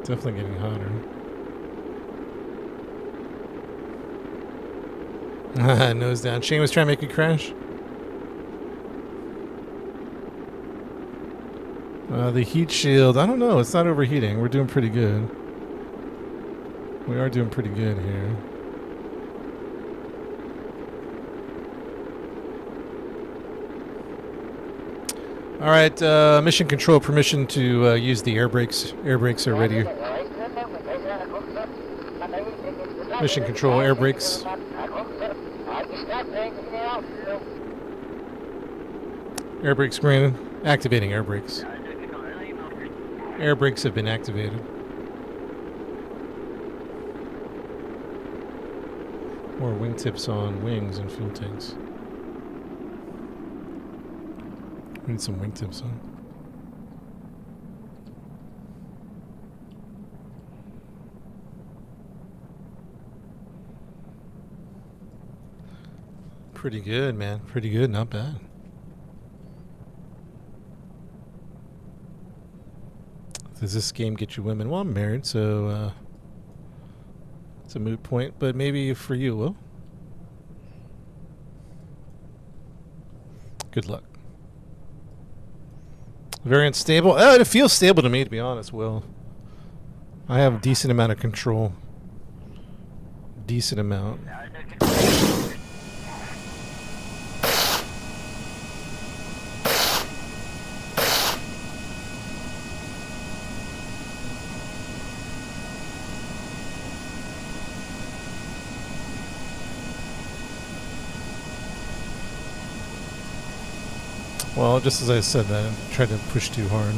Definitely getting hotter. Nose down. Shane was trying to make me crash. The heat shield. I don't know. It's not overheating. We're doing pretty good. We are doing pretty good here. All right. Mission control permission to use the air brakes. Air brakes are ready. Mission control air brakes. Air brakes granted. Activating air brakes. Air brakes have been activated. More wingtips on wings and fuel tanks. We need some wingtips on. Pretty good, man. Pretty good. Not bad. Does this game get you women? Well, I'm married, so it's a moot point. But maybe for you, Will. Good luck. Very unstable. It feels stable to me, to be honest, Will. I have a decent amount of control. Decent amount. Well, just as I said that, I tried to push too hard.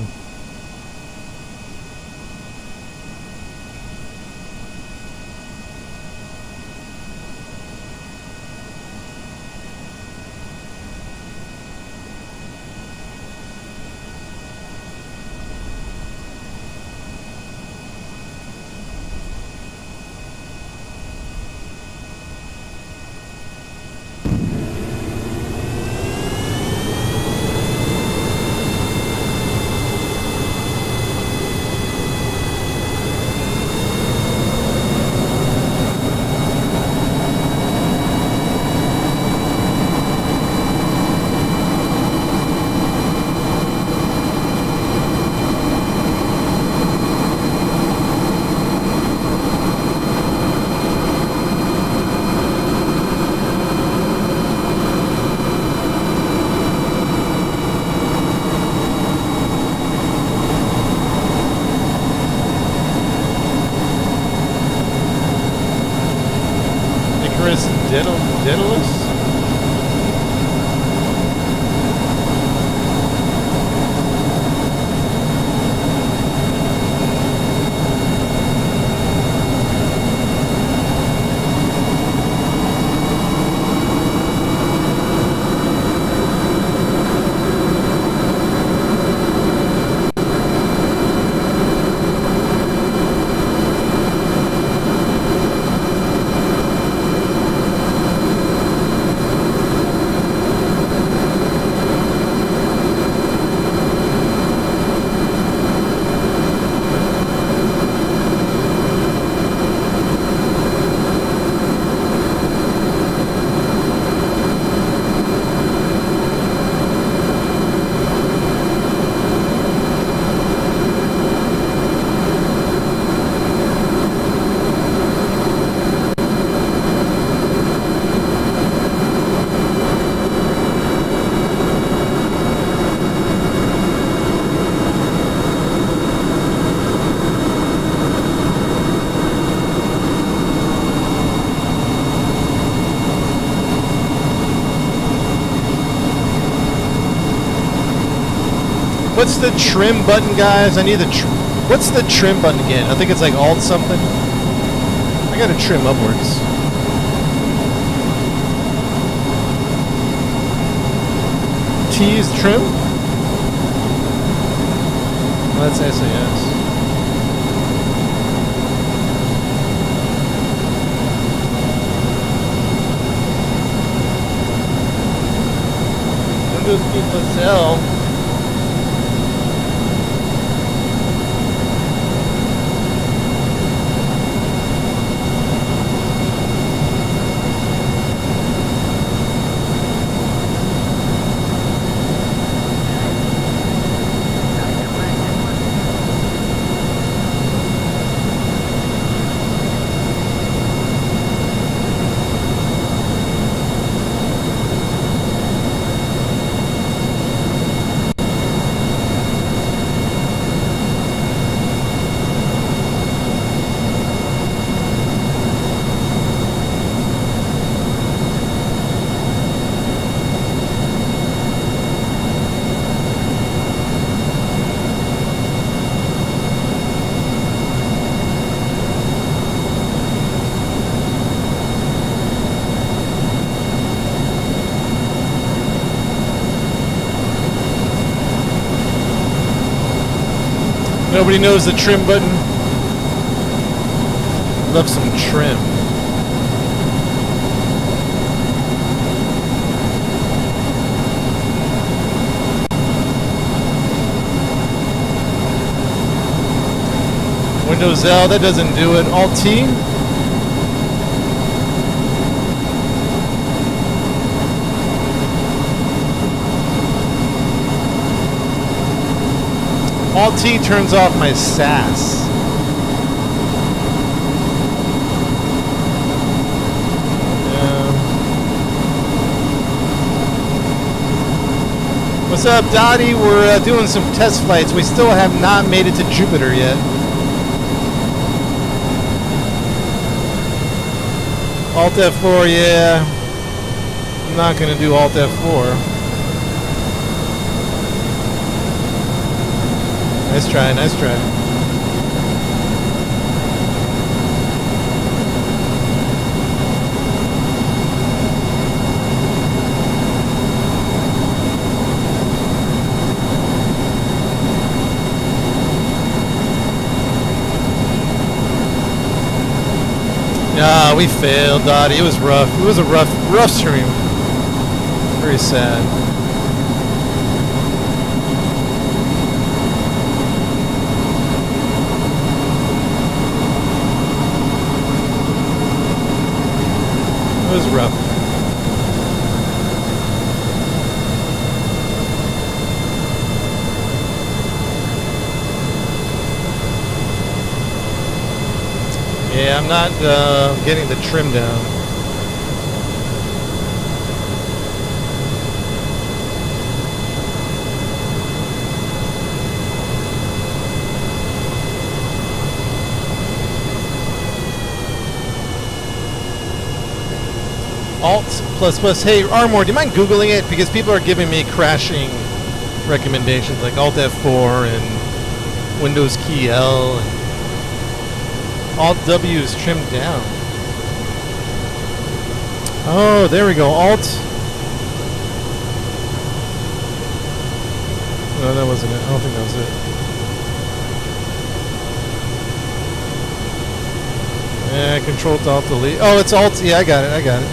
Daedalus? What's the trim button, guys? I need the what's the trim button again? I think it's like Alt something. I gotta trim upwards. T is trim? Well, that's SAS. Windows Key plus L. Nobody knows the trim button. Love some trim. Windows L, that doesn't do it. Alt T. Alt T turns off my SAS. What's up, Dottie? We're doing some test flights. We still have not made it to Jupiter yet. Alt F4, yeah. I'm not going to do Alt F4. Nice try, nice try. Ah, we failed, Dottie. It was rough. It was a rough stream. Very sad. It was rough. Yeah, I'm not getting the trim down. Alt plus plus. Hey, Armor, do you mind Googling it? Because people are giving me crashing recommendations like Alt F4 and Windows key L and Alt W is trimmed down. Oh, there we go. Alt. No, that wasn't it. I don't think that was it. Yeah, Control Alt Delete. Oh, it's Alt. Yeah, I got it. I got it.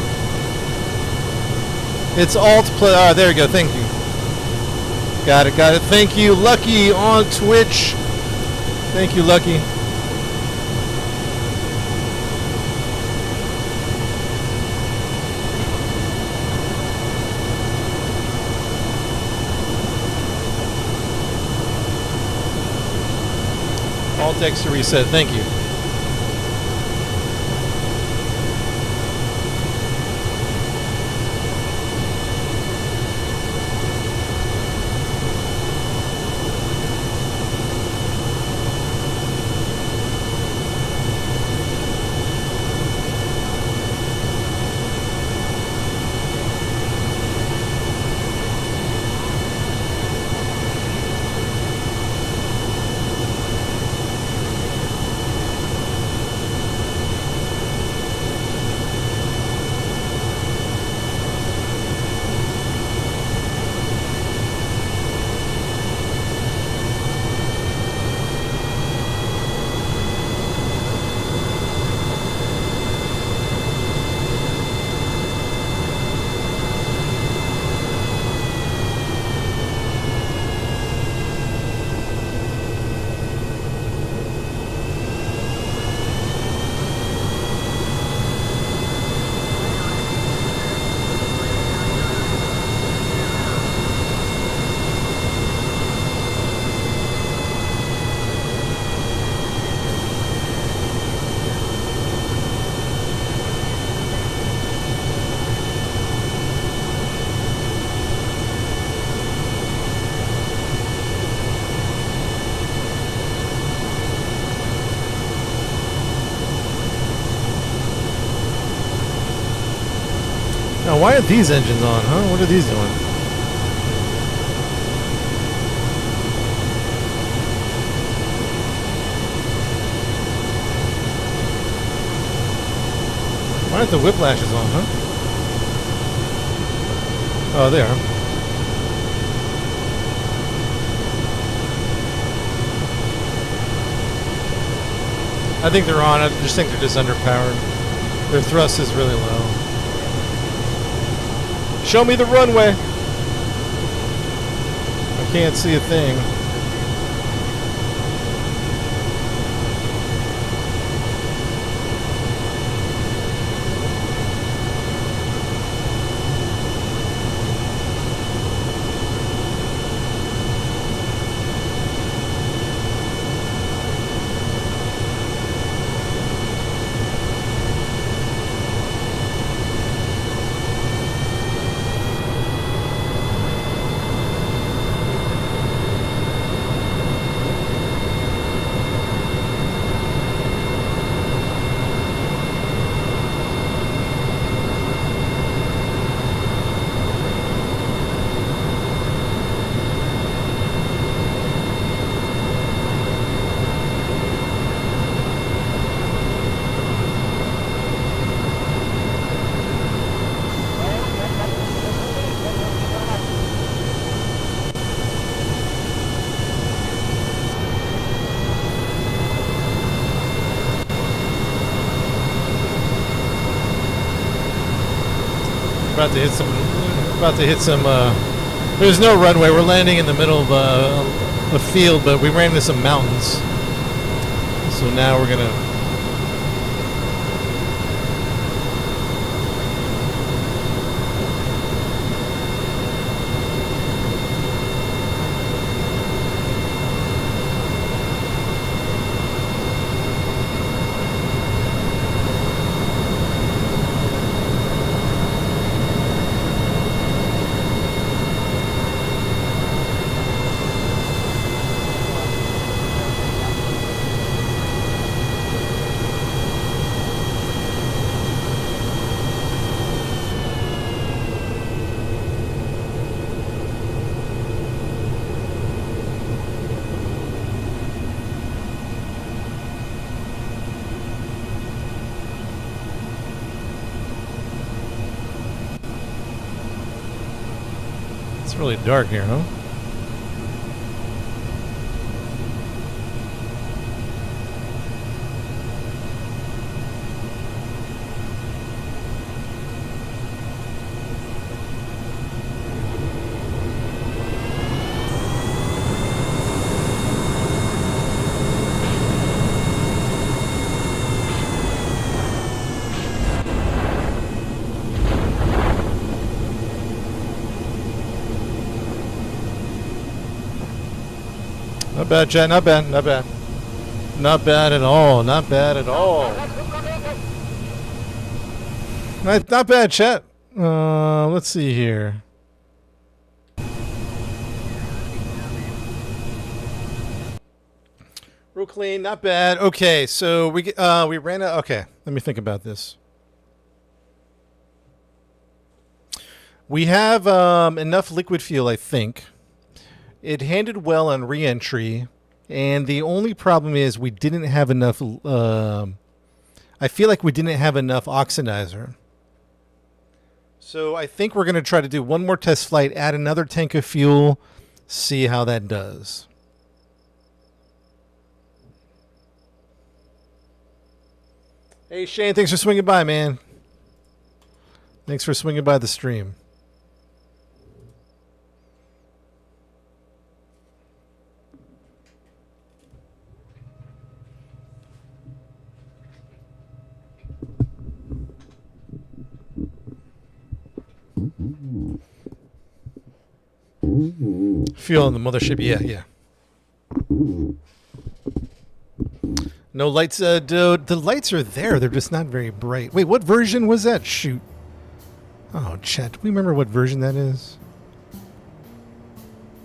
It's Alt plus. Ah, there you go. Thank you. Got it. Got it. Thank you, Lucky on Twitch. Thank you, Lucky. Alt X to reset. Thank you. why aren't these engines on, huh? What are these doing? Why aren't the whiplashes on, huh? Oh, they are. I think they're on. I just think they're just underpowered. Their thrust is really low. Show me the runway. I can't see a thing. About to hit some. There's no runway. We're landing in the middle of a field, but we ran into some mountains. So now we're gonna. It's really dark here, huh? Not bad, Chad. Not bad. Not bad. Not bad at all. Not bad at all. Not bad, Chat. Let's see here. Real clean. Not bad. Okay, so we ran out. Okay, let me think about this. We have enough liquid fuel, I think. It handled well on re-entry, and the only problem is we didn't have enough. I feel like we didn't have enough oxidizer. So I think we're going to try to do one more test flight, add another tank of fuel, see how that does. Hey Shane, thanks for swinging by, man. Thanks for swinging by the stream. Fuel on the mothership, yeah. No lights, dude. The lights are there. They're just not very bright. Wait, what version was that? Shoot. Oh, chat. Do we remember what version that is?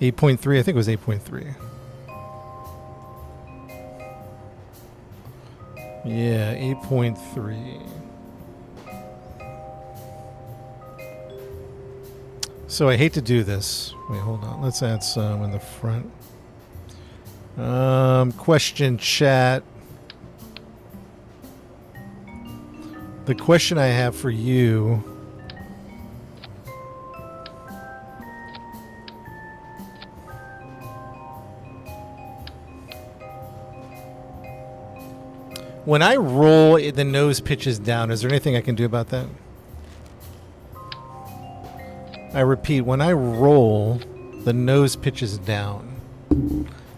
8.3. I think it was 8.3. Yeah, 8.3. So I hate to do this. Wait, hold on. Let's add some in the front. Question chat. The question I have for you. When I roll, the nose pitches down. Is there anything I can do about that? I repeat, when I roll, the nose pitches down.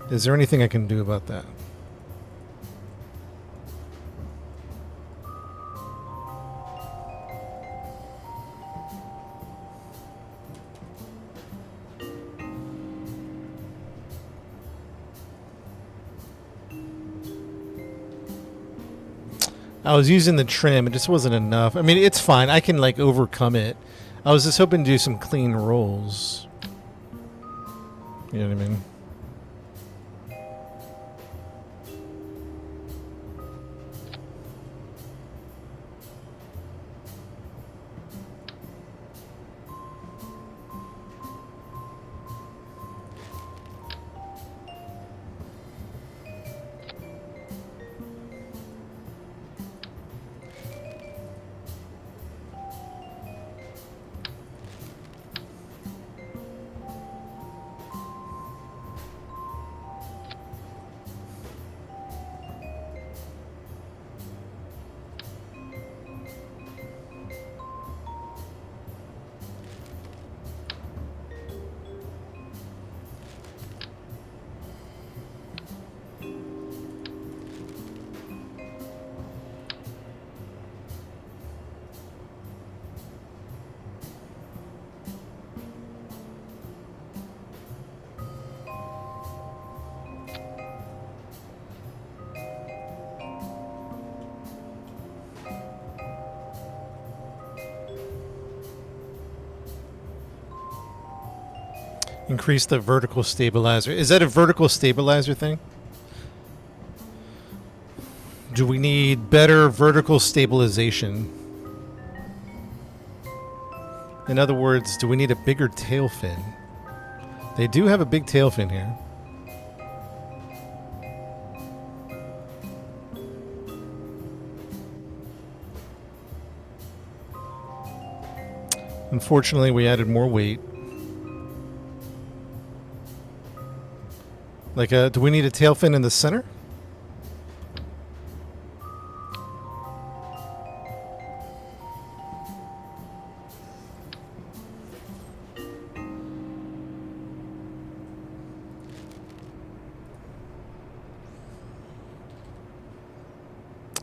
Is there anything I can do about that? I was using the trim. It just wasn't enough. I mean, it's fine. I can, like, overcome it. I was just hoping to do some clean rolls. You know what I mean? Increase the vertical stabilizer. Is that a vertical stabilizer thing? Do we need better vertical stabilization? In other words, do we need a bigger tail fin? They do have a big tail fin here. Unfortunately, we added more weight. Like, do we need a tail fin in the center?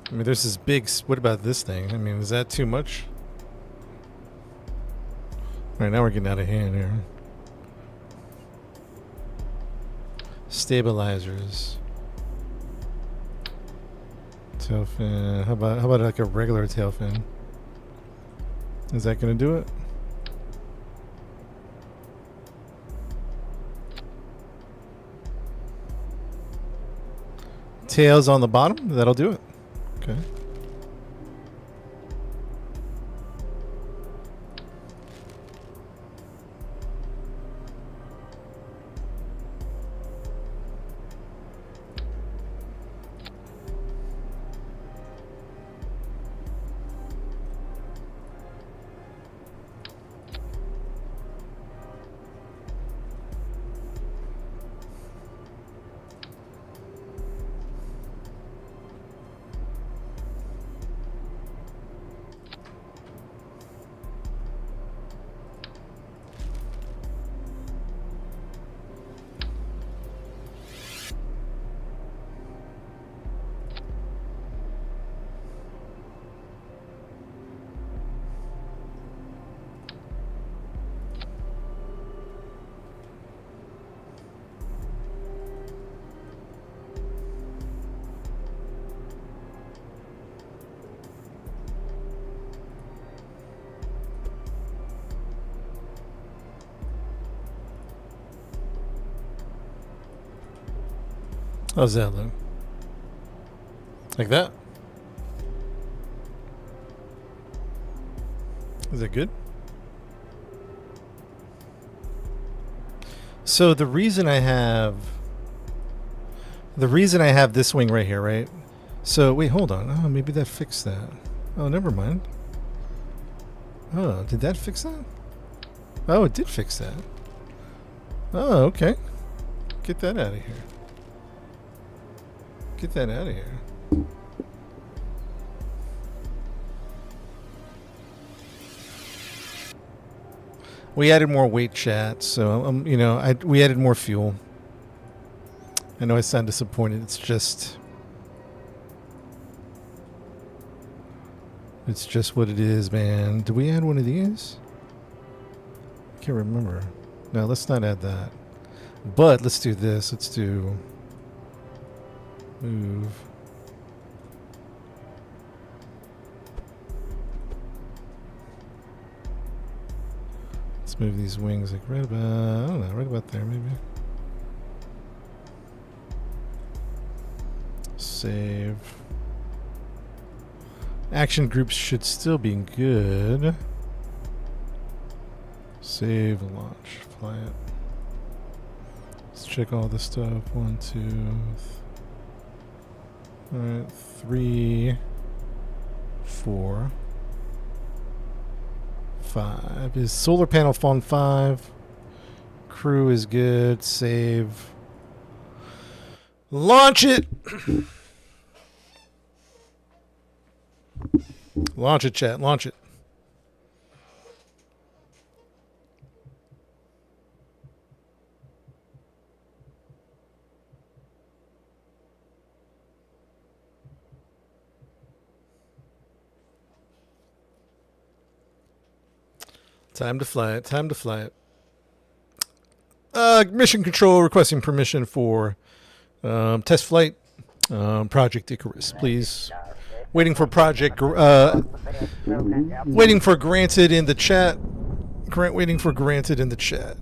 I mean, there's this big... What about this thing? I mean, is that too much? All right, now we're getting out of hand here. Stabilizers. Tail fin. How about like a regular tail fin? Is that going to do it? Tails on the bottom? That'll do it. Okay. How's that look? Like that? Is that good? So the reason I have this wing right here, right? So wait, hold on. Oh, maybe that fixed that. Oh, never mind. Oh, did that fix that? Oh, it did fix that. Oh, okay. Get that out of here. Get that out of here. We added more weight, chat, so you know, we added more fuel. I know I sound disappointed. It's just what it is, man. Did we add one of these? I can't remember. No, let's not add that. But let's do this. Let's do move. Let's move these wings like right about, I don't know, right about there maybe. Save. Action groups should still be good. Save, launch, fly it. Let's check all this stuff. 1, 2, alright, 3, 4, 5. Is solar panel on 5? Crew is good. Save. Launch it! Launch it, chat. Launch it. Time to fly it. Time to fly it. Mission control requesting permission for test flight. Project Icarus, please. Waiting for project. Waiting for granted in the chat. Waiting for granted in the chat.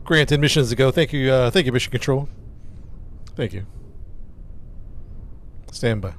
Granted, missions to go. Thank you, Mission Control. Thank you. Stand by.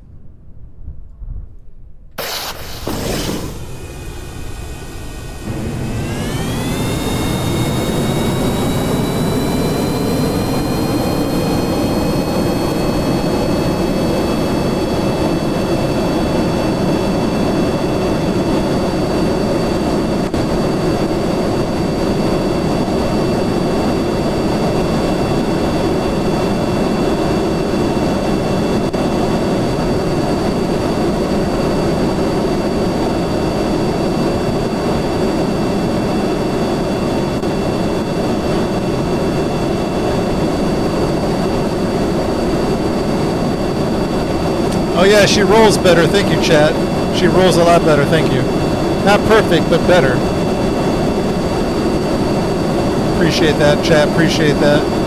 Oh yeah, she rolls better. Thank you, chat. She rolls a lot better. Thank you. Not perfect, but better. Appreciate that, chat. Appreciate that.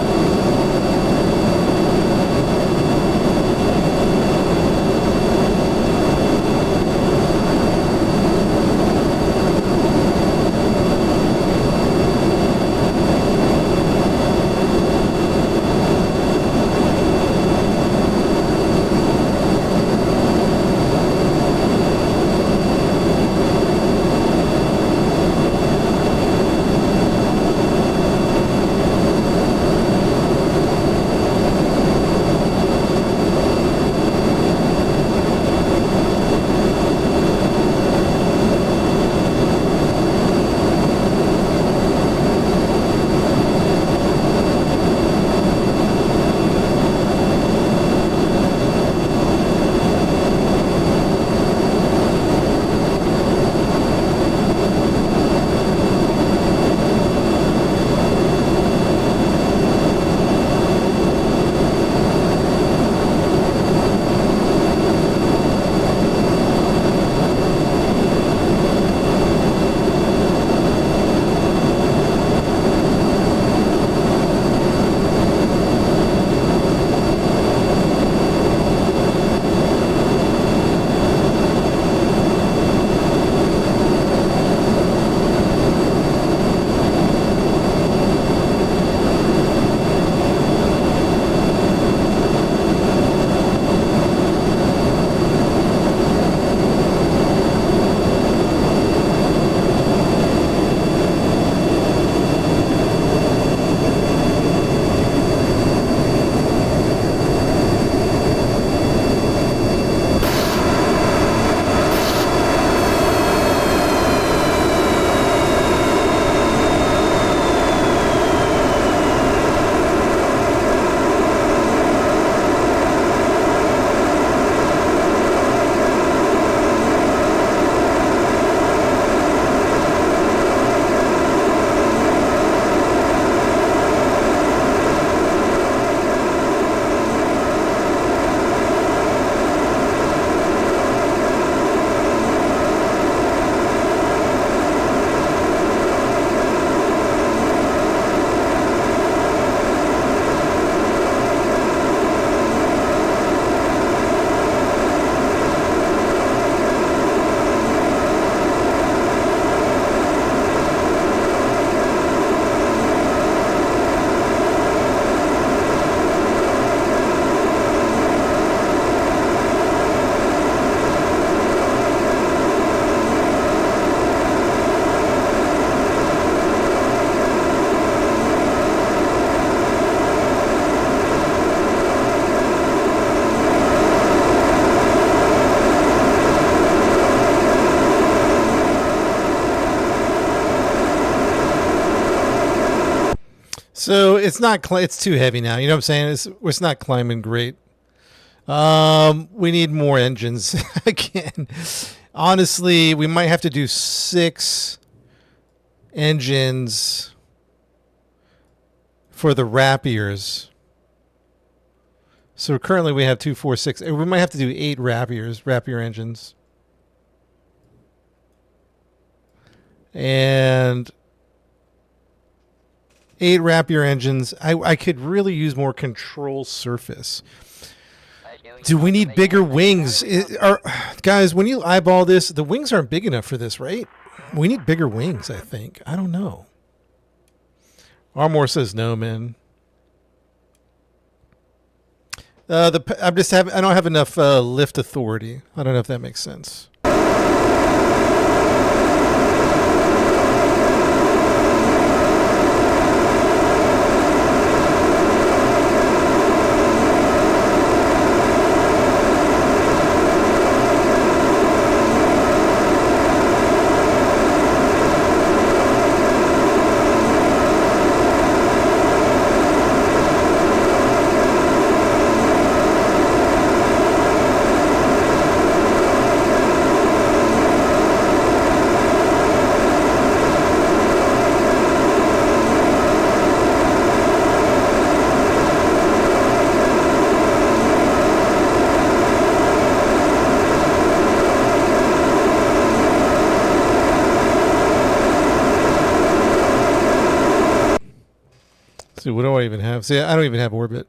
So it's not. It's too heavy now. You know what I'm saying? It's not climbing great. We need more engines again. Honestly, we might have to do 6 engines for the rapiers. So currently we have 2, 4, 6. We might have to do 8 rapier engines. And 8 rapier engines. I could really use more control surface. Do we need bigger wings? Guys, when you eyeball this, the wings aren't big enough for this, right? We need bigger wings, I think. I don't know. Armor says no, man. I don't have enough lift authority. I don't know if that makes sense. See, what do I even have? See, I don't even have orbit.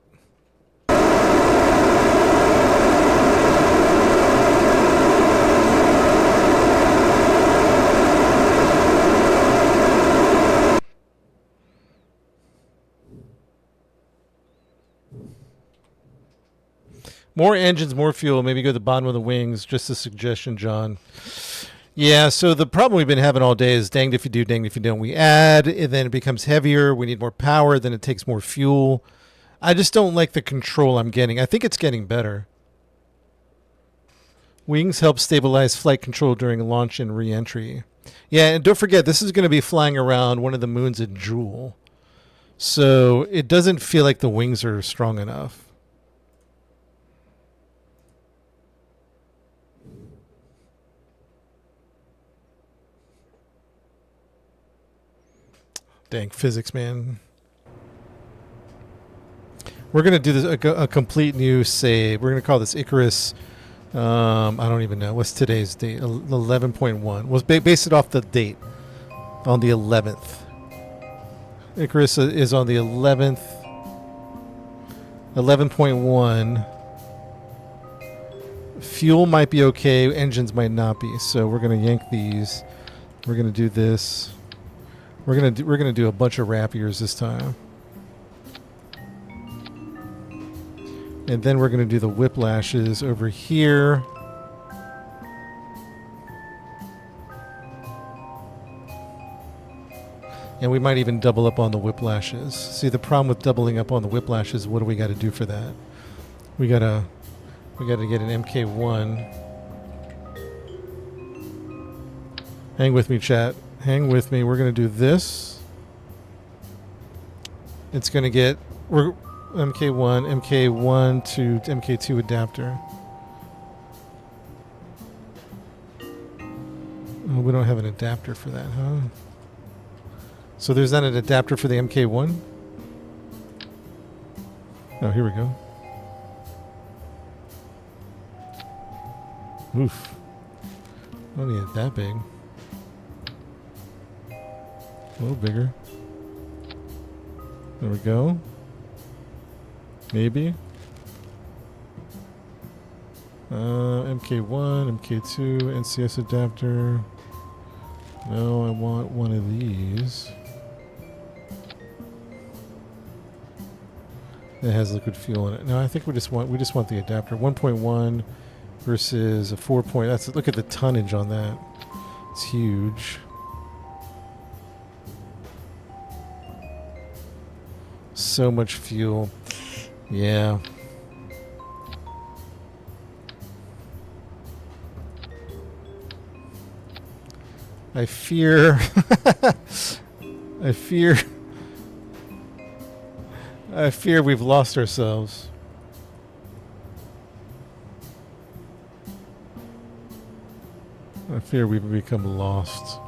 More engines, more fuel. Maybe go to the bottom of the wings. Just a suggestion, John. Yeah, so the problem we've been having all day is danged if you do, danged if you don't. We add, and then it becomes heavier. We need more power, then it takes more fuel. I just don't like the control I'm getting. I think it's getting better. Wings help stabilize flight control during launch and re-entry. Yeah, and don't forget, this is going to be flying around one of the moons at JOOL. So it doesn't feel like the wings are strong enough. Dang, physics, man. We're going to do this a complete new save. We're going to call this Icarus. I don't even know. What's today's date? 11.1. We'll base it off the date. On the 11th. Icarus is on the 11th. 11.1. Fuel might be okay. Engines might not be. So we're going to yank these. We're going to do this. We're gonna do a bunch of rapiers this time, and then we're gonna do the whiplashes over here. And we might even double up on the whiplashes. See, the problem with doubling up on the whiplashes, what do we got to do for that? We gotta get an MK1. Hang with me, chat. Hang with me. We're going to do this. It's going to get MK1 to MK2 adapter. Oh, we don't have an adapter for that, huh? So there's not an adapter for the MK1? Oh, here we go. Oof. I don't need it that big. A little bigger. There we go. Maybe. MK1, MK2, NCS adapter. No, I want one of these. It has liquid fuel in it. No, I think we just want the adapter. 1.1 versus a 4. Look at the tonnage on that. It's huge. So much fuel. Yeah. I fear I fear we've lost ourselves. I fear we've become lost.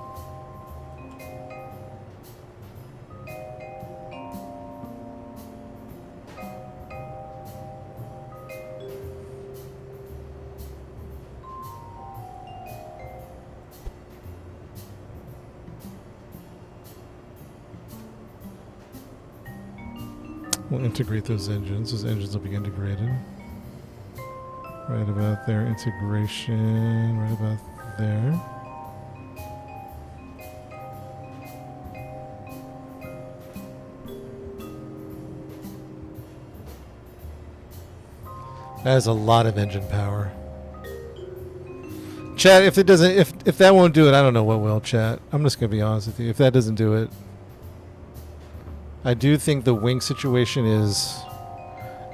We'll integrate those engines. Those engines will be integrated. Right about there. Integration. Right about there. That is a lot of engine power. Chat, if it doesn't, if that won't do it, I don't know what will, chat. I'm just gonna be honest with you. If that doesn't do it, I do think the wing situation is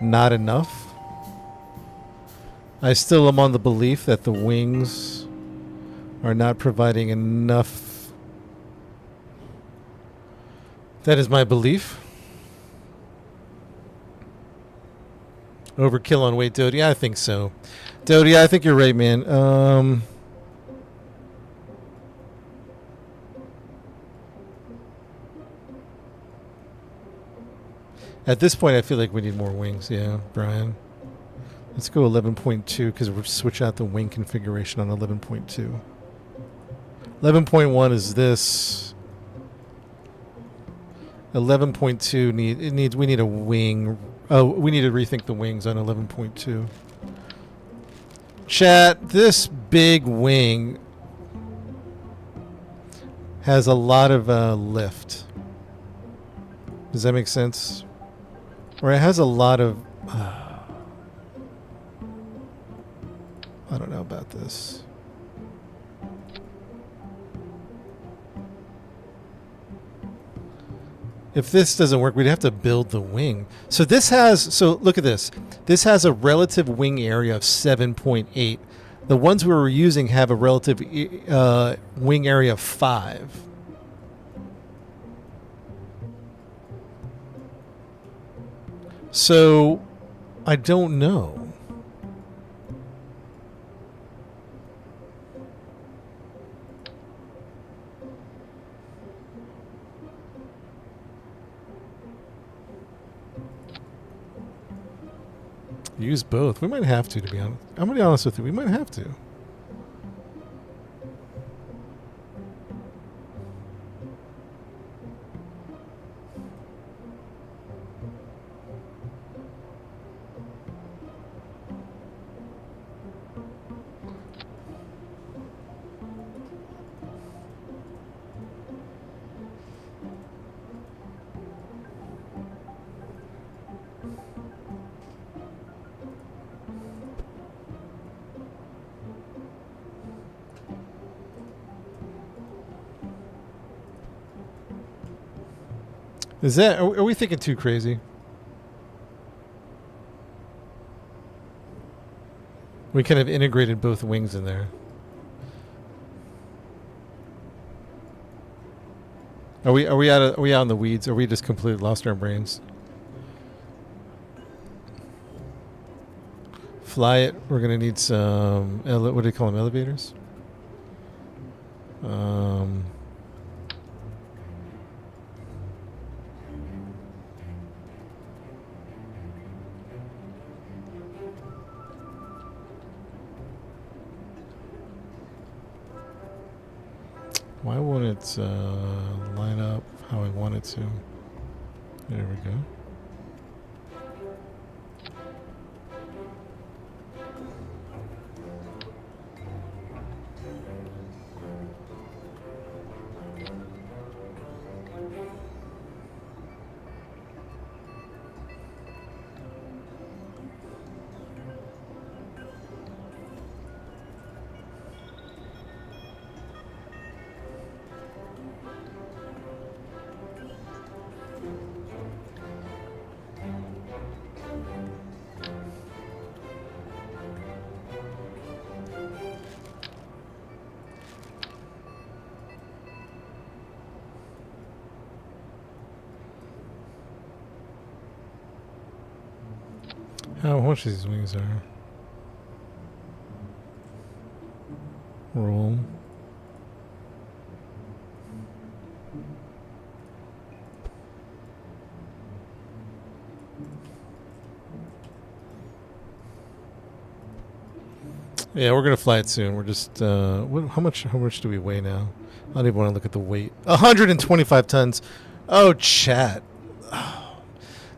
not enough. I still am on the belief that the wings are not providing enough. That is my belief. Overkill on weight, Dodie? I think so. Dodie, I think you're right, man. At this point, I feel like we need more wings. Yeah, Brian. Let's go 11.2 because we'll switch out the wing configuration on 11.2. 11.1 is this. 11.2 we need a wing. Oh, we need to rethink the wings on 11.2. Chat, this big wing has a lot of lift. Does that make sense? Or it has a lot of... I don't know about this. If this doesn't work, we'd have to build the wing. So this has... So look at this. This has a relative wing area of 7.8. The ones we were using have a relative wing area of 5. So, I don't know. Use both. We might have to be honest. I'm going to be honest with you. We might have to. Is that... Are we thinking too crazy? We kind of integrated both wings in there. Are we out in the weeds? Or are we just completely lost our brains? Fly it. We're gonna need some... what do you call them? Elevators? Why won't it line up how I want it to? There we go. How much these wings are? Roll. Yeah, we're gonna fly it soon. We're just how much do we weigh now? I don't even want to look at the weight. 125 tons. Oh, chat.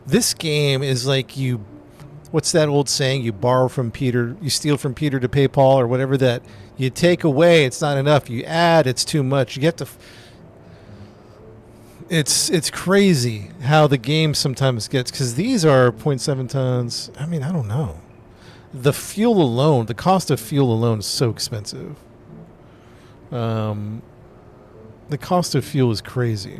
This game is like you. What's that old saying? You borrow from Peter, you steal from Peter to pay Paul, or whatever. That you take away, it's not enough. You add, it's too much. You get to. It's crazy how the game sometimes gets, because these are 0.7 tons. I mean, I don't know. The fuel alone, the cost of fuel alone is so expensive. The cost of fuel is crazy.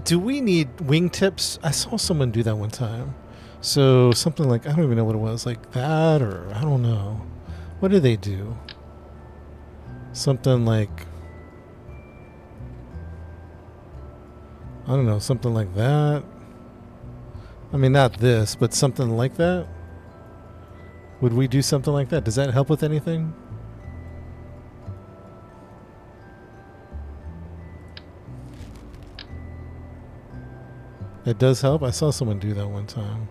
Do we need wingtips? I saw someone do that one time. So something like, I don't even know what it was, like that, or I don't know. What do they do? Something like, I don't know, something like that. I mean, not this, but something like that. Would we do something like that? Does that help with anything? It does help? I saw someone do that one time.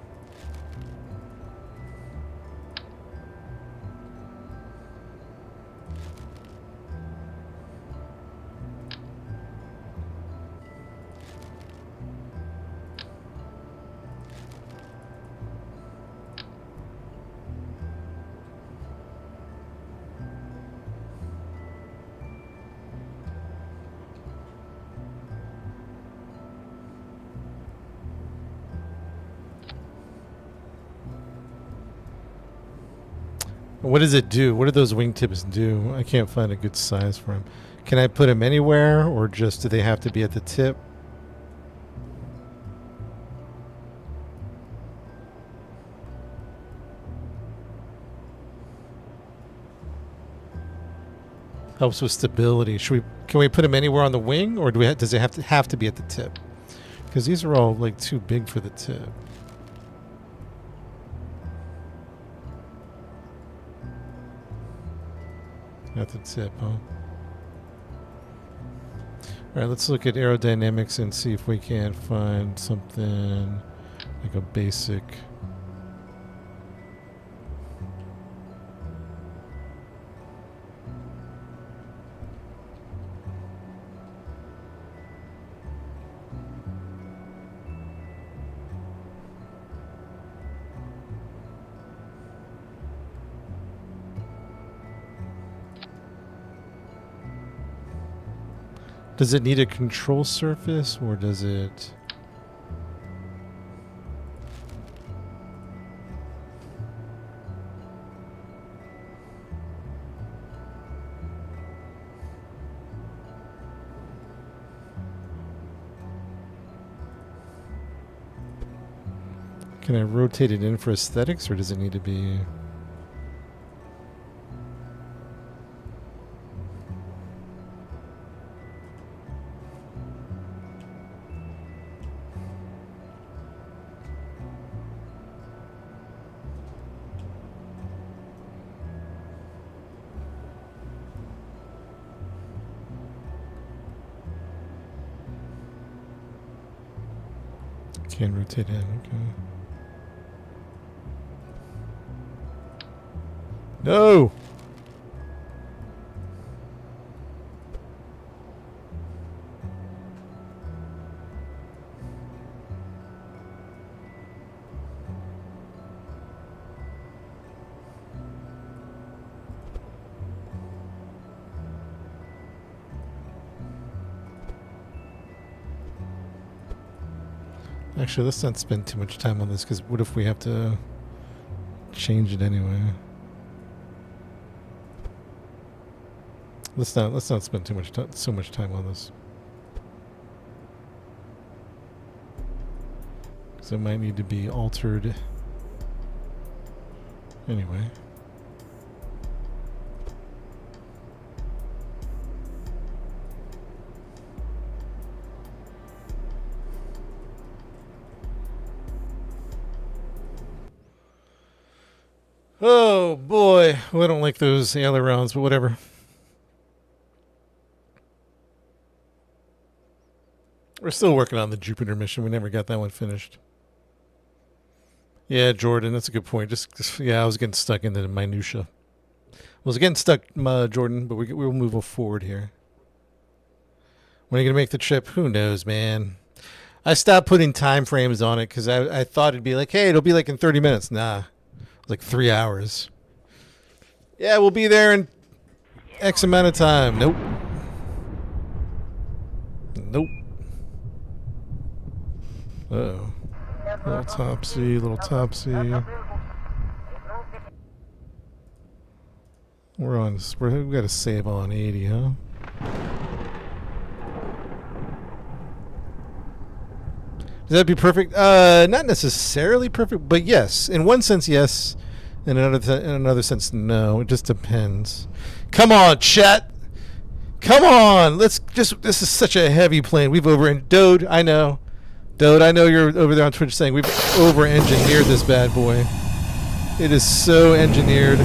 What does it do? What do those wingtips do? I can't find a good size for them. Can I put them anywhere, or just do they have to be at the tip? Helps with stability. Can we put them anywhere on the wing, or does it have to be at the tip? Because these are all like too big for the tip. At the tip, huh? Alright, let's look at aerodynamics and see if we can find something like a basic. Does it need a control surface, or does it... Can I rotate it in for aesthetics, or does it need to be... Can't rotate in, okay. No! Actually, let's not spend too much time on this, because what if we have to change it anyway? Let's not spend so much time on this. So it might need to be altered. Anyway. Oh boy, well, I don't like those ailerons, but whatever. We're still working on the Jupiter mission. We never got that one finished. Yeah, Jordan, that's a good point. Just yeah, I was getting stuck into the minutia. I was getting stuck, Jordan, but we'll move forward here. When are you gonna make the trip? Who knows, man. I stopped putting time frames on it because I thought it'd be like, hey, it'll be like in 30 minutes. Nah. Like 3 hours. Yeah, we'll be there in X amount of time. Nope. Nope. Uh-oh. Little topsy, little topsy. We've got to save on 80, huh? Does that be perfect? Not necessarily perfect, but yes. In one sense, yes. In another sense, no. It just depends. Come on, chat. Come on. This is such a heavy plane. We've Dode, I know. Dode, I know you're over there on Twitch saying we've over-engineered this bad boy. It is so engineered.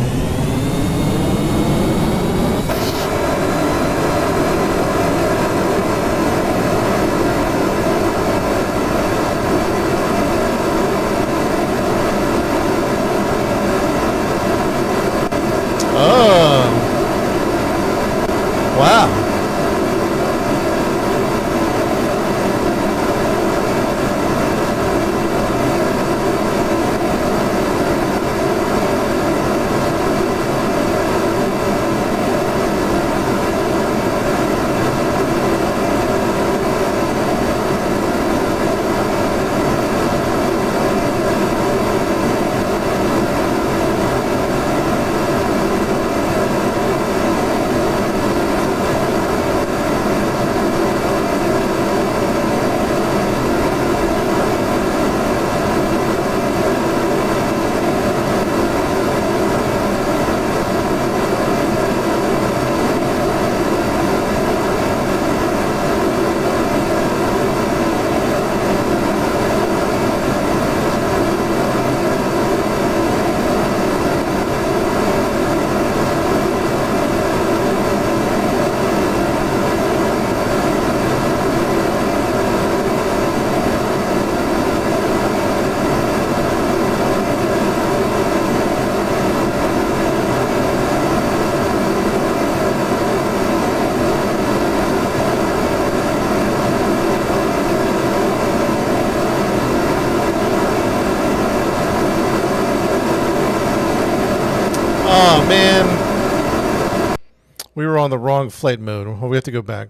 We were on the wrong flight mode. We have to go back.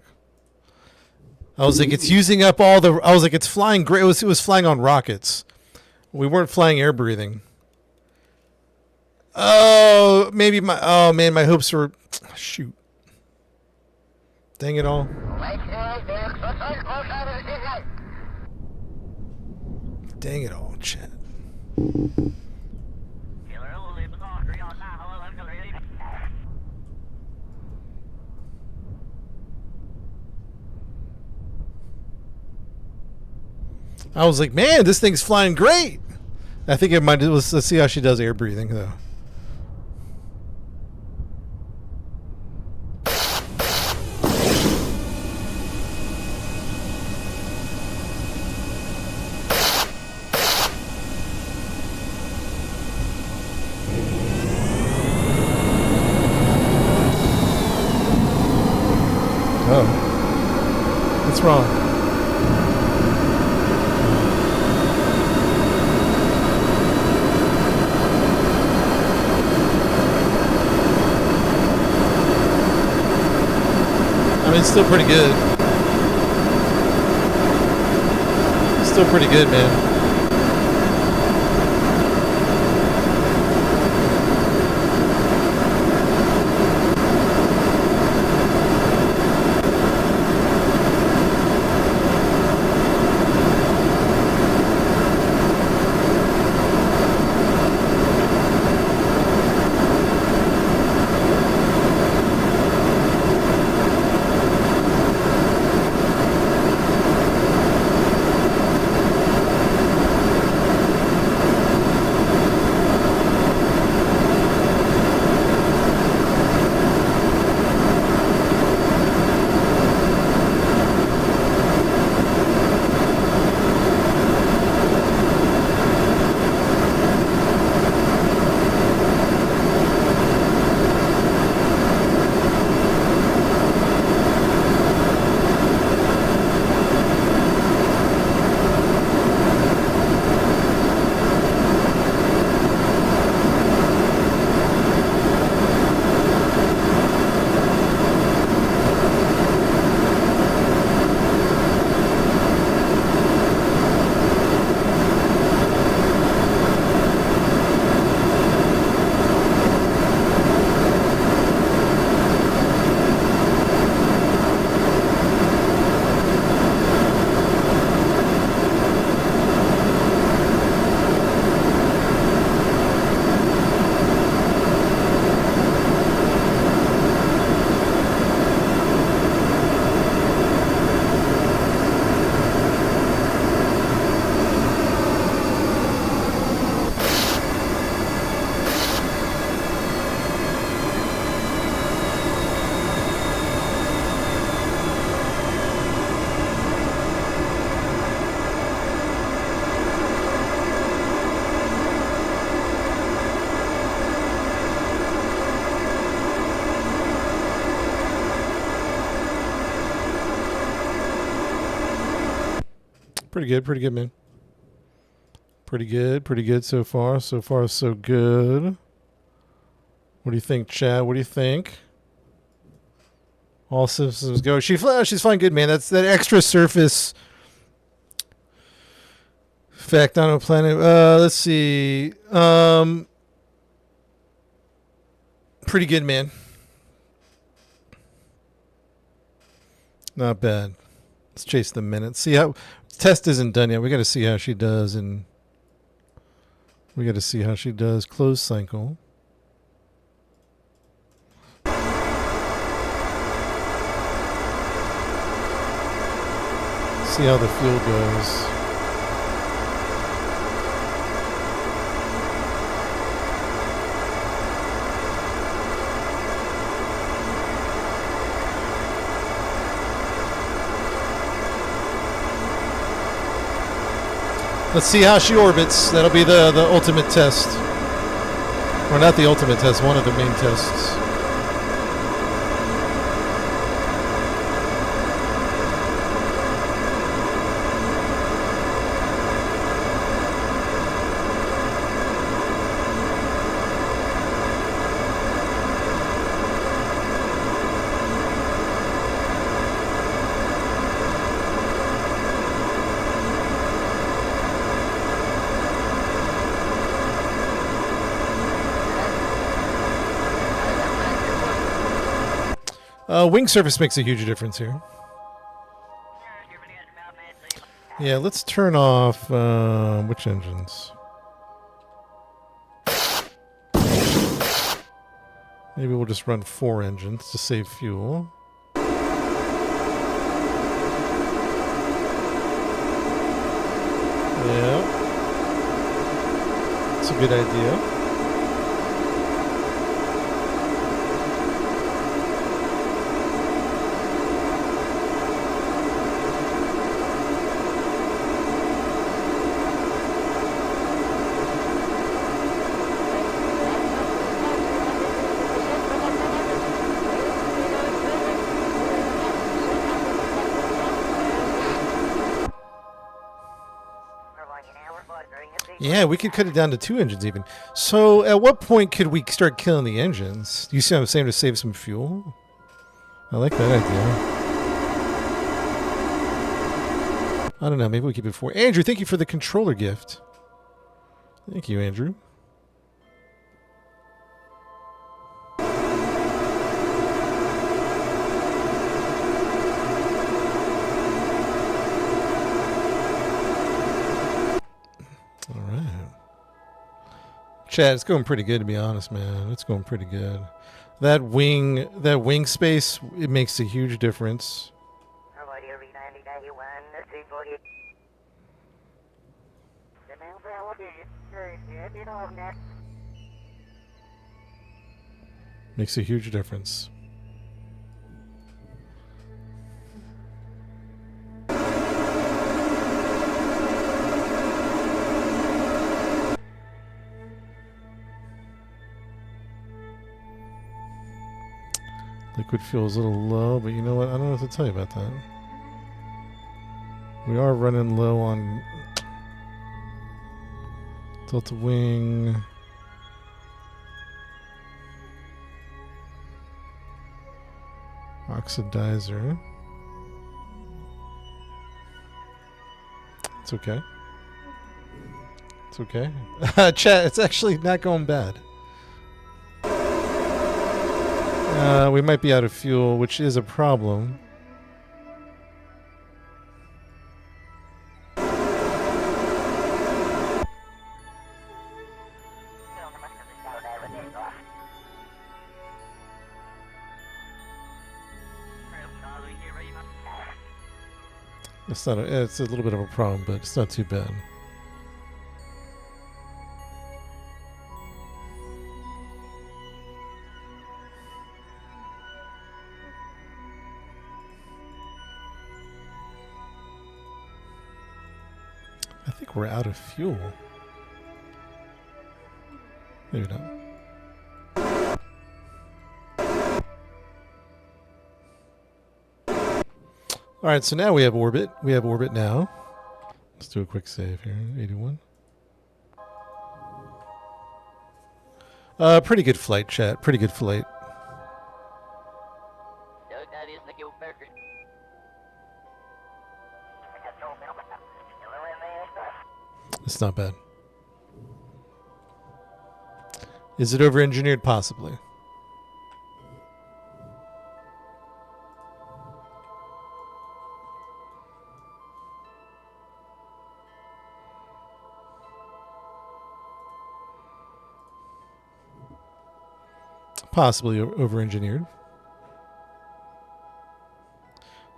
I was like, it's using up all the... I was like, it's flying great. It was flying on rockets. We weren't flying air breathing. Oh, maybe my... Oh, man, my hopes were... Shoot. Dang it all. Dang it all, chat. I was like, man, this thing's flying great. I think it might. Let's see how she does air breathing, though. Oh. What's wrong? I mean, it's still pretty good. It's still pretty good, man. Pretty good, man. Pretty good so far. So far, so good. What do you think, Chad? What do you think? All systems go. She's flying good, man. That's that extra surface effect on a planet. Let's see. Pretty good, man. Not bad. Let's chase the minutes. See how test isn't done yet. We got to see how she does, and we got to see how she does. Close cycle. See how the fuel goes. Let's see how she orbits. That'll be the ultimate test. Or not the ultimate test, one of the main tests. Wing surface makes a huge difference here. Yeah, let's turn off which engines? Maybe we'll just run 4 engines to save fuel. Yeah. That's a good idea. Yeah, we could cut it down to 2 engines even. So at what point could we start killing the engines? Do you see what I'm saying, to save some fuel? I like that idea. I don't know, maybe we keep it 4. Andrew, thank you for the controller gift. Thank you, Andrew. Chad, it's going pretty good, to be honest, man. It's going pretty good. That wing space, it makes a huge difference. Makes a huge difference. Liquid fuel's a little low, but you know what? I don't know what to tell you about that. We are running low on Delta Wing. Oxidizer. It's okay. It's okay. Chat, it's actually not going bad. We might be out of fuel, which is a problem. It's a little bit of a problem, but it's not too bad. I think we're out of fuel. Maybe not. All right, so now we have orbit. We have orbit now. Let's do a quick save here. 81. Pretty good flight, chat. Pretty good flight. It's not bad. Is it over-engineered? Possibly. Possibly over-engineered.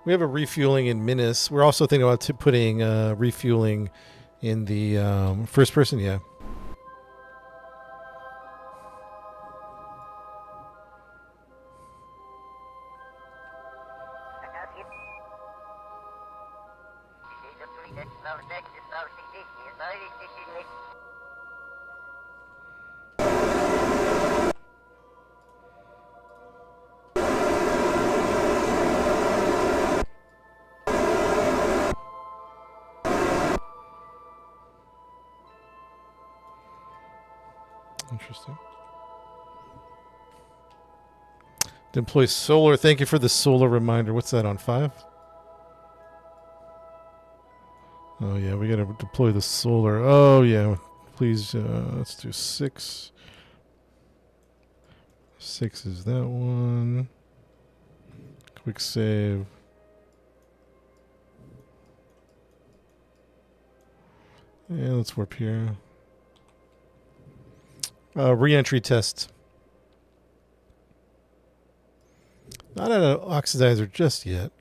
We have a refueling in Minas. We're also thinking about putting refueling in the first person. Yeah. Interesting. Deploy solar. Thank you for the solar reminder. What's that on 5? Oh yeah, we gotta deploy the solar. Oh yeah, please. Let's do 6. 6 is that one. Quick save. Yeah, let's warp here. Re-entry test. Not at an oxidizer just yet.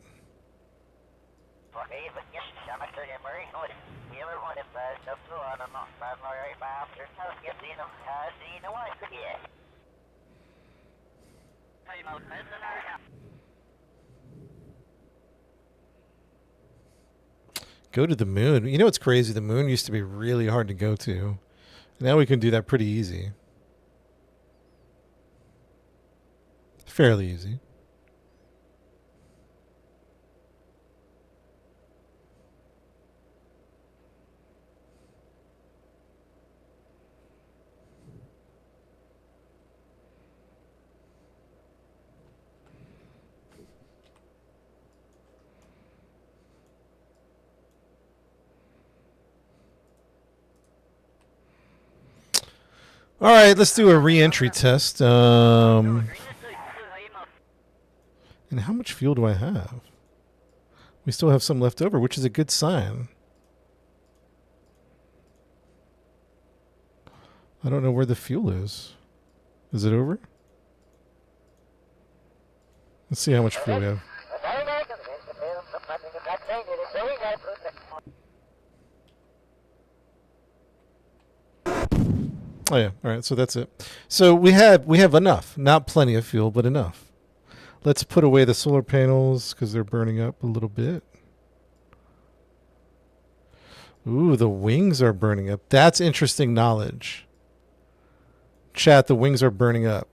Go to the moon. You know what's crazy? The moon used to be really hard to go to. Now we can do that pretty easy. Fairly easy. All right, let's do a re-entry test. And how much fuel do I have? We still have some left over, which is a good sign. I don't know where the fuel is. Is it over? Let's see how much fuel we have. Oh yeah, all right. So that's it. So we have enough, not plenty of fuel, but enough. Let's put away the solar panels because they're burning up a little bit. Ooh, the wings are burning up. That's interesting knowledge. Chat, the wings are burning up.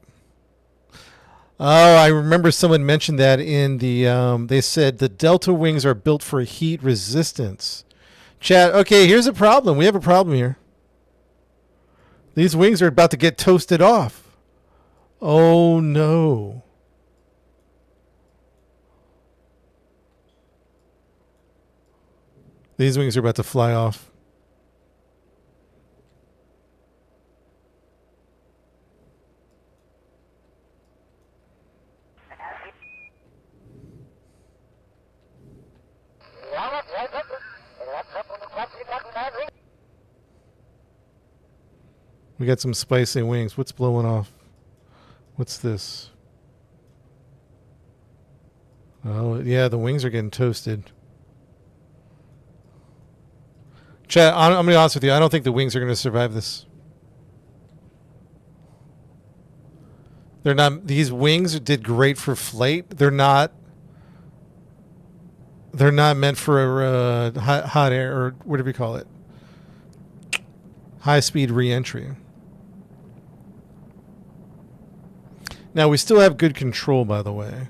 Oh, I remember someone mentioned that in the. They said the Delta wings are built for heat resistance. Chat. Okay, here's a problem. We have a problem here. These wings are about to get toasted off. Oh no. These wings are about to fly off. We got some spicy wings. What's blowing off? What's this? Oh, yeah, the wings are getting toasted. Chat, I'm going to be honest with you. I don't think the wings are going to survive this. They're not. These wings did great for flight. They're not meant for hot air or whatever you call it. High-speed re-entry. Now, we still have good control, by the way.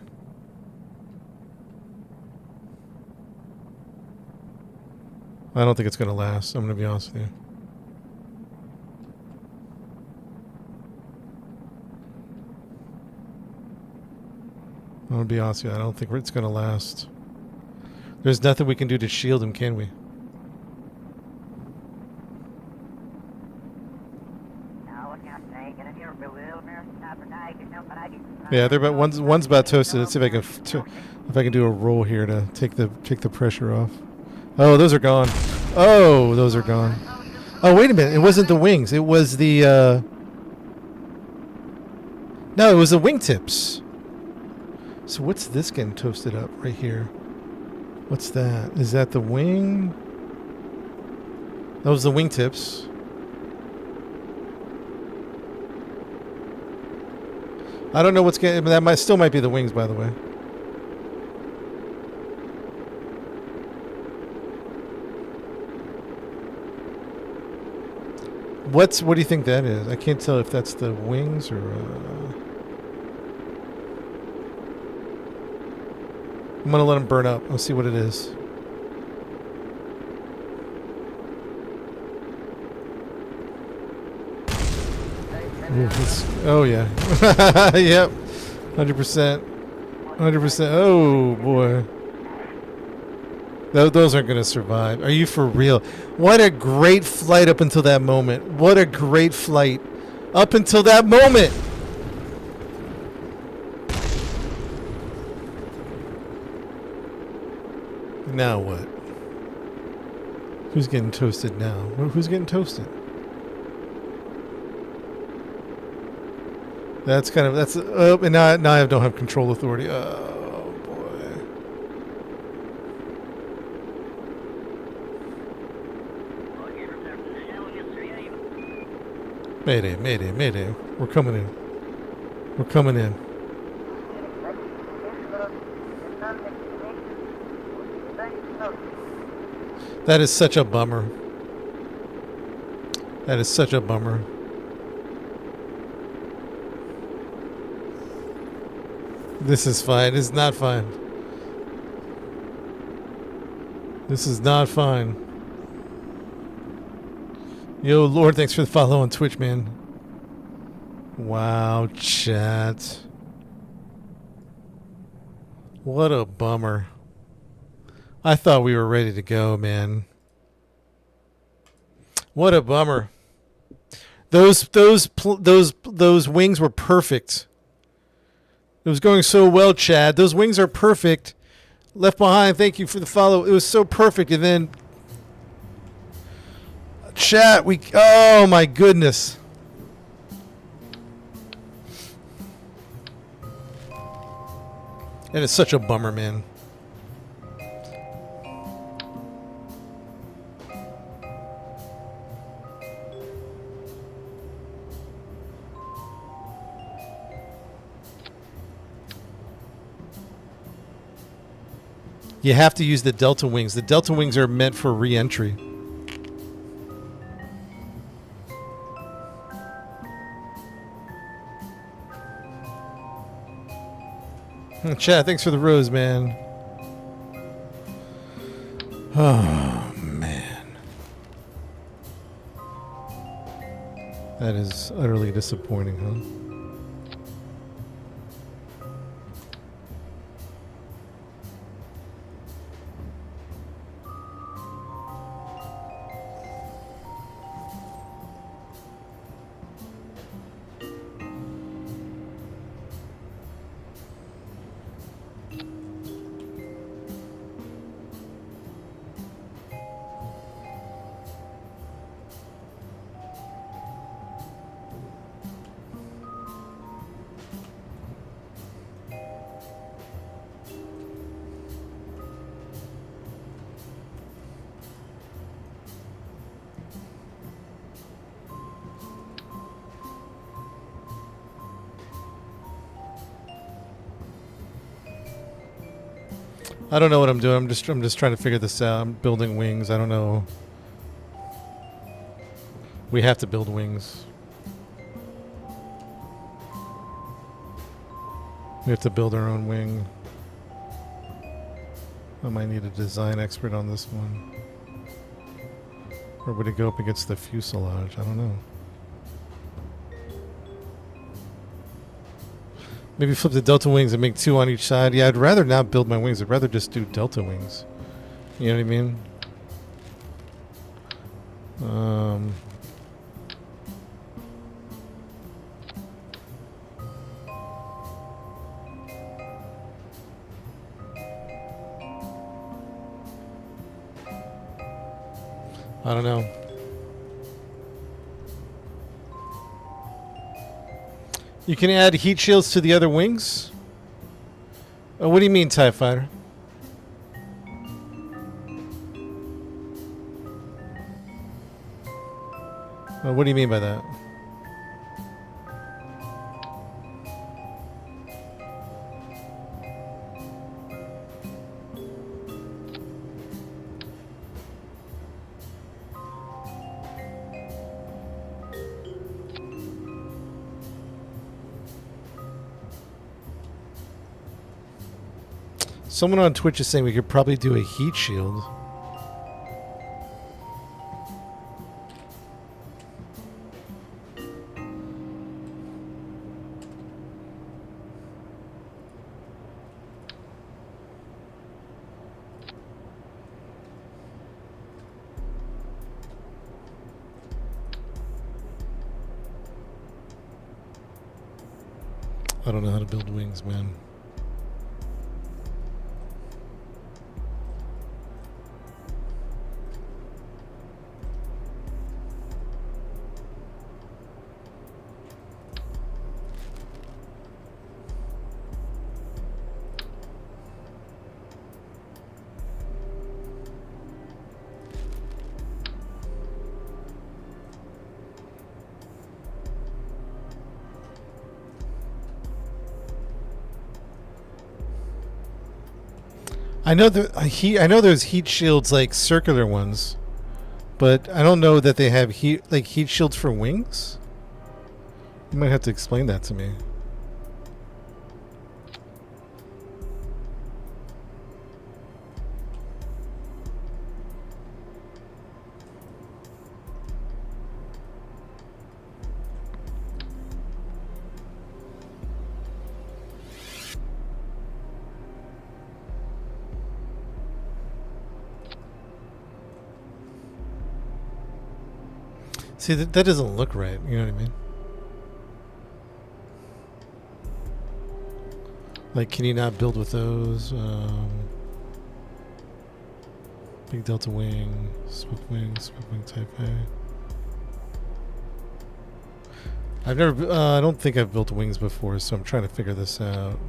I don't think it's going to last. I'm going to be honest with you. I'm going to be honest with you. I don't think it's going to last. There's nothing we can do to shield him, can we? Yeah, they're about one's about toasted. Let's see if I can do a roll here to take the pressure off. Oh, those are gone. Oh, those are gone. Oh, wait a minute. It wasn't the wings. It was the no, it was the wingtips. So what's this getting toasted up right here? What's that? Is that the wing? That was the wingtips. I don't know what's getting. That still might be the wings, by the way. What do you think that is? I can't tell if that's the wings or. I'm gonna let them burn up. Let's see what it is. Ooh, oh yeah. Yep. 100%. 100%. Oh boy. Those aren't going to survive. Are you for real? What a great flight up until that moment. What a great flight. Up until that moment. Now what? Who's getting toasted now? Who's getting toasted? That's kind of, and now I don't have control authority. Oh, boy. Mayday, mayday, mayday. We're coming in. We're coming in. That is such a bummer. That is such a bummer. This is fine. It's not fine. This is not fine. Yo, Lord, thanks for the follow on Twitch, man. Wow, chat. What a bummer. I thought we were ready to go, man. What a bummer. Those wings were perfect. It was going so well, Chad. Those wings are perfect. Left Behind, thank you for the follow. It was so perfect. And then, chat, oh my goodness. And it's such a bummer, man. You have to use the Delta Wings. The Delta Wings are meant for re-entry. Chat, thanks for the rose, man. Oh, man. That is utterly disappointing, huh? I don't know what I'm doing. I'm just trying to figure this out. I'm building wings. I don't know. We have to build wings. We have to build our own wing. I might need a design expert on this one. Or would it go up against the fuselage? I don't know. Maybe flip the delta wings and make 2 on each side. Yeah, I'd rather not build my wings. I'd rather just do delta wings. You know what I mean? I don't know. You can add heat shields to the other wings? Oh, what do you mean, TIE Fighter? Oh, what do you mean by that? Someone on Twitch is saying we could probably do a heat shield. I don't know how to build wings, man. I know I know there's heat shields like circular ones, but I don't know that they have heat shields for wings. You might have to explain that to me. See, that doesn't look right. You know what I mean? Like, can you not build with those? Big Delta Wing, Swift Wing Type A. I've never, I don't think I've built wings before, so I'm trying to figure this out.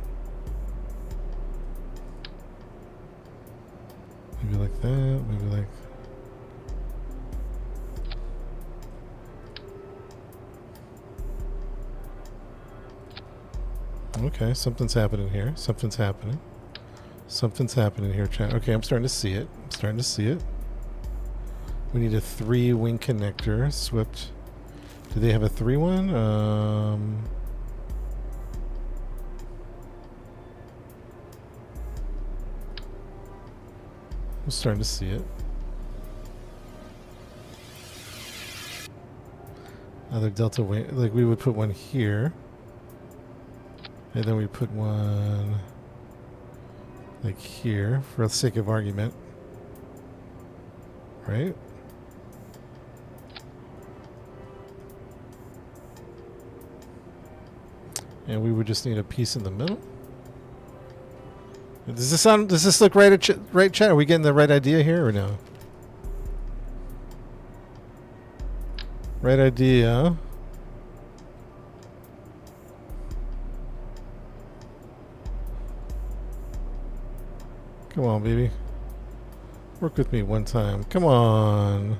Maybe like that, maybe like... Okay, something's happening here. Something's happening. Something's happening here, chat. Okay, I'm starting to see it. I'm starting to see it. We need a 3-wing connector. Swift. Do they have a 3-1? I'm starting to see it. Other Delta wing. Like, we would put one here. And then we put one like here for the sake of argument. Right? And we would just need a piece in the middle. Does this sound? Does this look right at right, chat? Are we getting the right idea here or no? Right idea. Come on, baby. Work with me one time. Come on.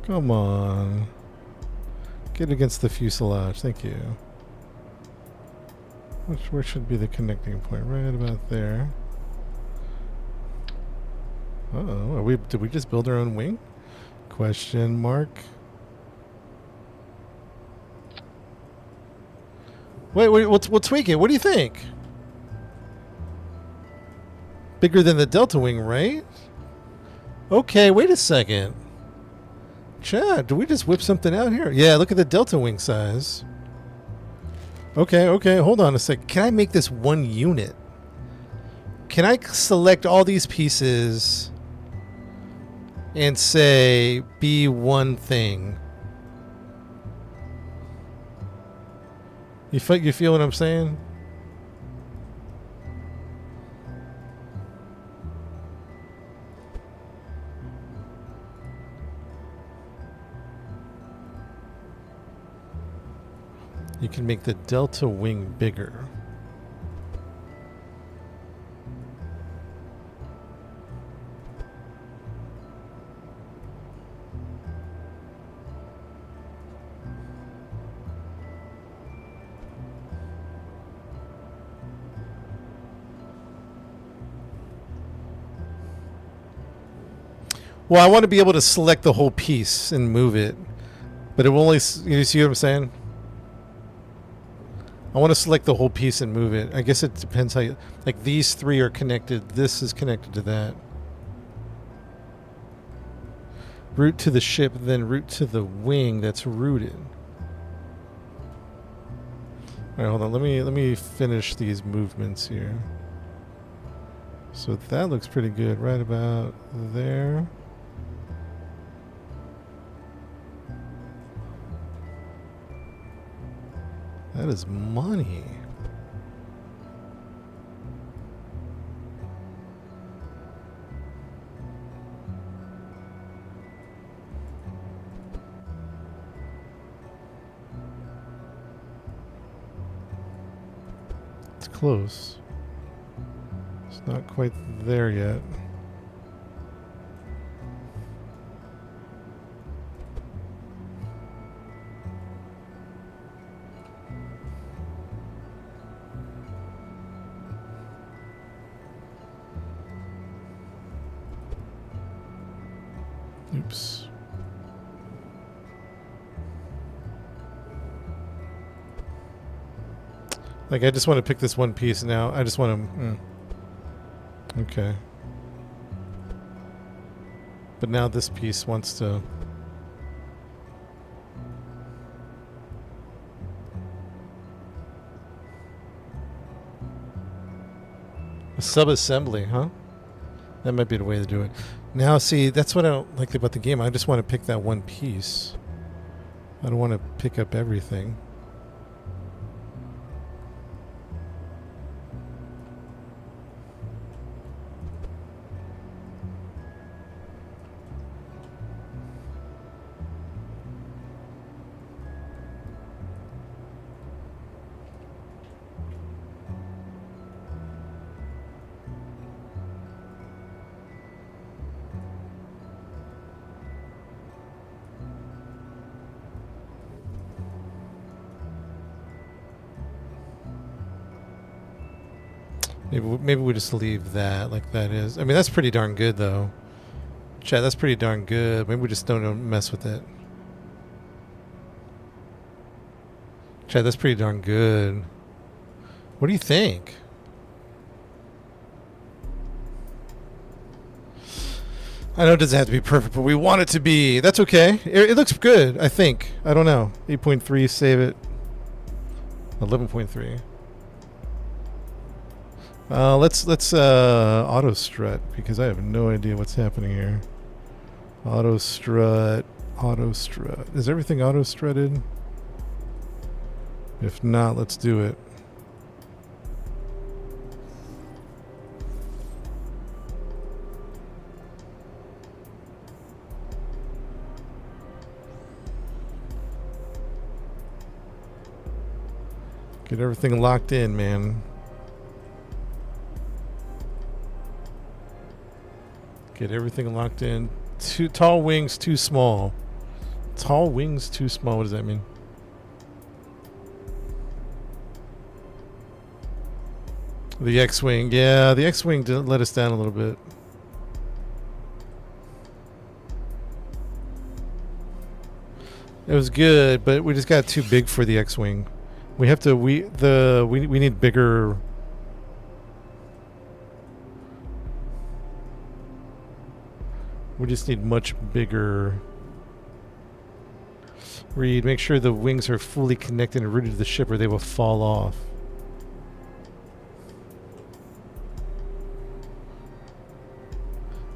Come on. Get against the fuselage. Thank you. Where should be the connecting point? Right about there. Uh-oh. Did we just build our own wing? Question mark. Wait, we'll tweak it. What do you think? Bigger than the Delta Wing, right? Okay, wait a second. Chad, did we just whip something out here? Yeah, look at the Delta Wing size. Okay, hold on a sec. Can I make this one unit? Can I select all these pieces and say be one thing? You feel what I'm saying? You can make the Delta Wing bigger. Well, I want to be able to select the whole piece and move it, but it will only. You see what I'm saying? I want to select the whole piece and move it. I guess it depends how you... Like, these three are connected. This is connected to that. Route to the ship, then route to the wing that's rooted. Alright, hold on. Let me finish these movements here. So that looks pretty good. Right about there. That is money. It's close. It's not quite there yet. Oops. Like, I just want to pick this one piece now. I just want to... Okay. But now this piece wants to... A sub-assembly, huh? That might be the way to do it. Now, see, that's what I don't like about the game. I just want to pick that one piece. I don't want to pick up everything. Maybe we just leave that like that is. I mean, that's pretty darn good, though. Chat, that's pretty darn good. Maybe we just don't mess with it. Chat, that's pretty darn good. What do you think? I know it doesn't have to be perfect, but we want it to be. That's okay. It looks good, I think. I don't know. 8.3, save it. 11.3. Let's auto strut, because I have no idea what's happening here. Auto strut. Is everything auto strutted? If not, let's do it. Get everything locked in, man. Get everything locked in. Too tall wings, too small. Tall wings, too small. What does that mean? The X-Wing. Yeah, the X-Wing did let us down a little bit. It was good, but we just got too big for the X-Wing. We have to we need bigger. We just need much bigger. Read, make sure the wings are fully connected and rooted to the ship or they will fall off.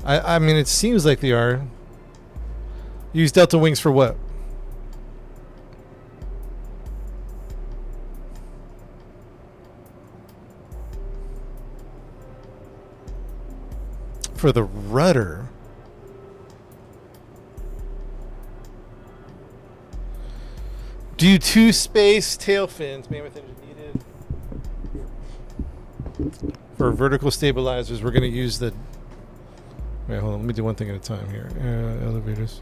I mean, it seems like they are. Use delta wings for what? For the rudder. Do 2 space tail fins. Mammoth engine needed. For vertical stabilizers, we're going to use the... Wait, hold on. Let me do one thing at a time here. Elevators.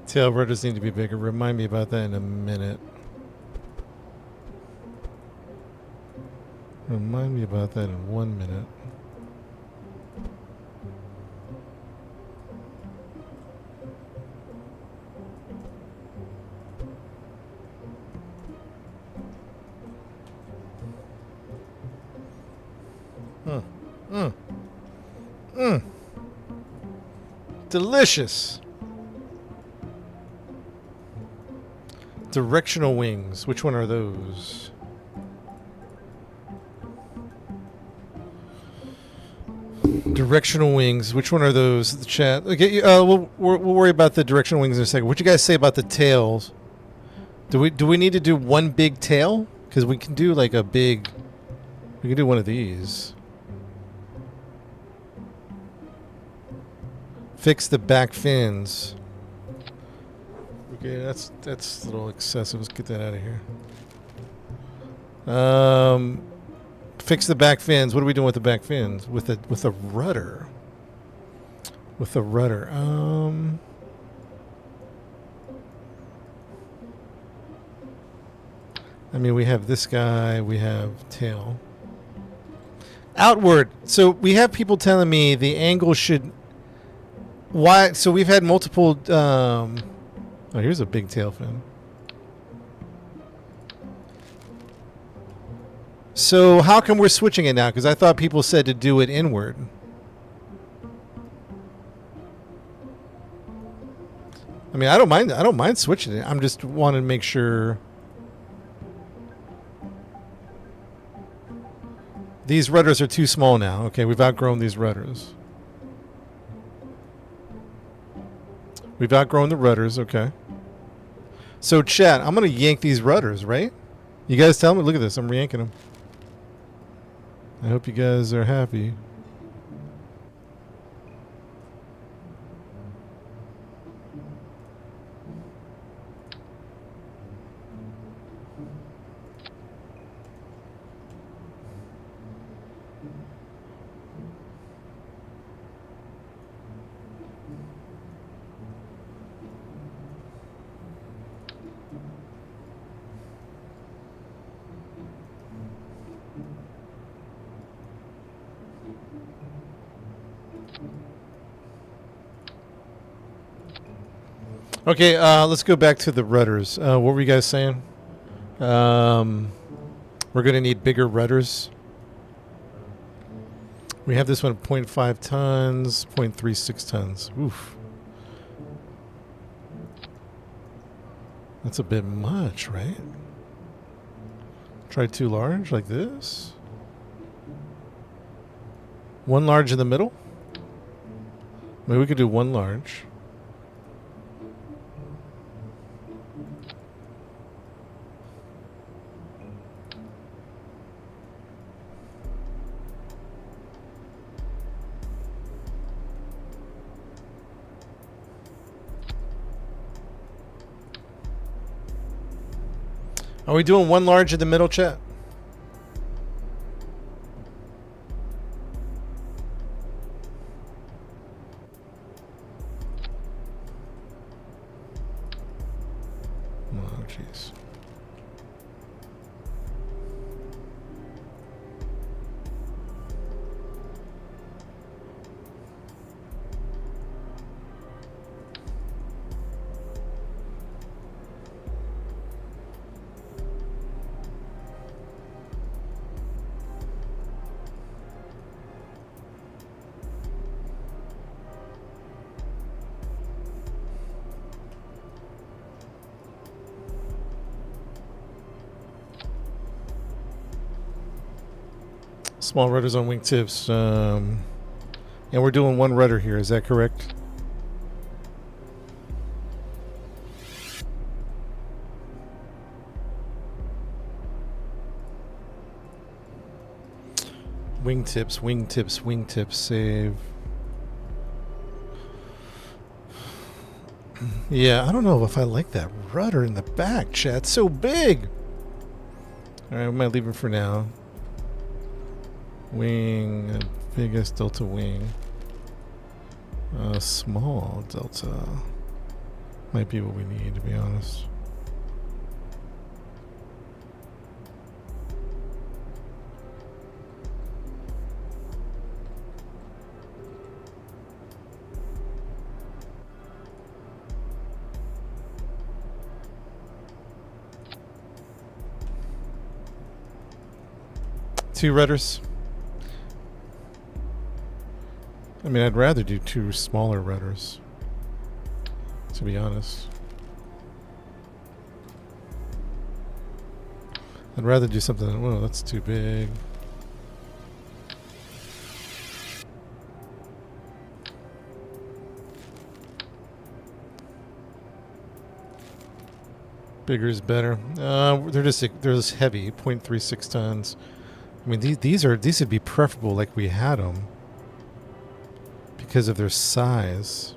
Tail rudders need to be bigger. Remind me about that in a minute. Remind me about that in 1 minute. Delicious. Directional wings. Which one are those? Directional wings. Which one are those? The chat. Okay. We'll worry about the directional wings in a second. What you guys say about the tails? Do we need to do one big tail? Because we can do like a big. We can do one of these. Fix the back fins. Okay, that's a little excessive. Let's get that out of here. Fix the back fins. What are we doing with the back fins? With a rudder. With a rudder. I mean, we have this guy. We have tail. Outward. So we have people telling me the angle should. Why? So we've had multiple. Oh, here's a big tail fin. So how come we're switching it now? Because I thought people said to do it inward. I mean, I don't mind. I don't mind switching it. I'm just wanting to make sure. These rudders are too small now. Okay, we've outgrown these rudders. We've outgrown the rudders, okay. So, chat, I'm going to yank these rudders, right? You guys tell me? Look at this. I'm yanking them. I hope you guys are happy. Okay, let's go back to the rudders. What were you guys saying? We're going to need bigger rudders. We have this one at 0.5 tons, 0.36 tons. Oof. That's a bit much, right? Try too large, like this. One large in the middle? Maybe we could do one large. Are we doing one large in the middle, chat? Oh, jeez. Small rudders on wingtips. And we're doing one rudder here. Is that correct? Wingtips, wingtips, wingtips. Save. Yeah, I don't know if I like that rudder in the back, chat. It's so big. All right, we might leave it for now. Wing, biggest delta wing. Small delta might be what we need, to be honest. Two rudders. I mean, I'd rather do two smaller rudders, to be honest. I'd rather do something. Whoa, that's too big. Bigger is better. They're just heavy, 0.36 tons. I mean, these would be preferable like we had them because of their size.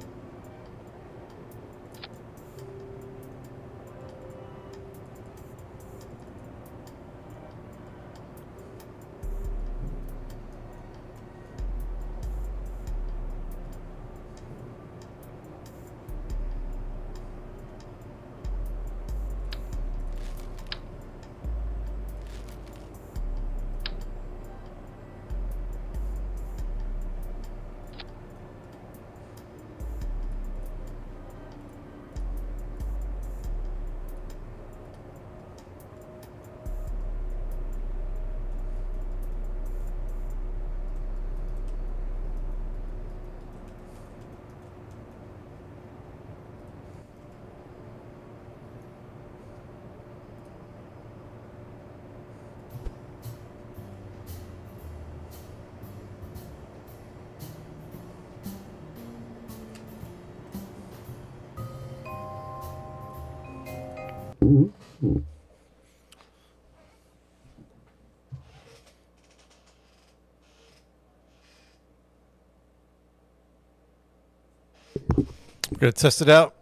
We're gonna test it out.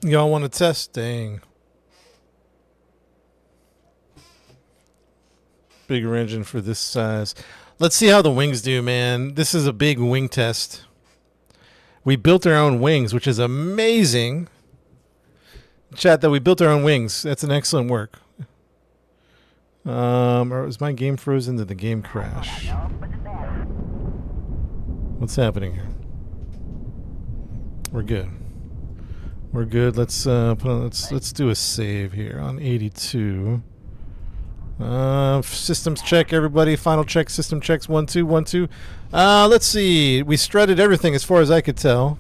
Y'all want to test? Dang. Bigger engine for this size. Let's see how the wings do, man. This is a big wing test. We built our own wings, which is amazing. Chat, that we built our own wings. That's an excellent work. Or was my game frozen? Did the game crash? What's happening here? We're good. We're good. Let's put on, let's do a save here on 82. Systems check, everybody. Final check. System checks. 1 2 1 2. Let's see. We strutted everything as far as I could tell.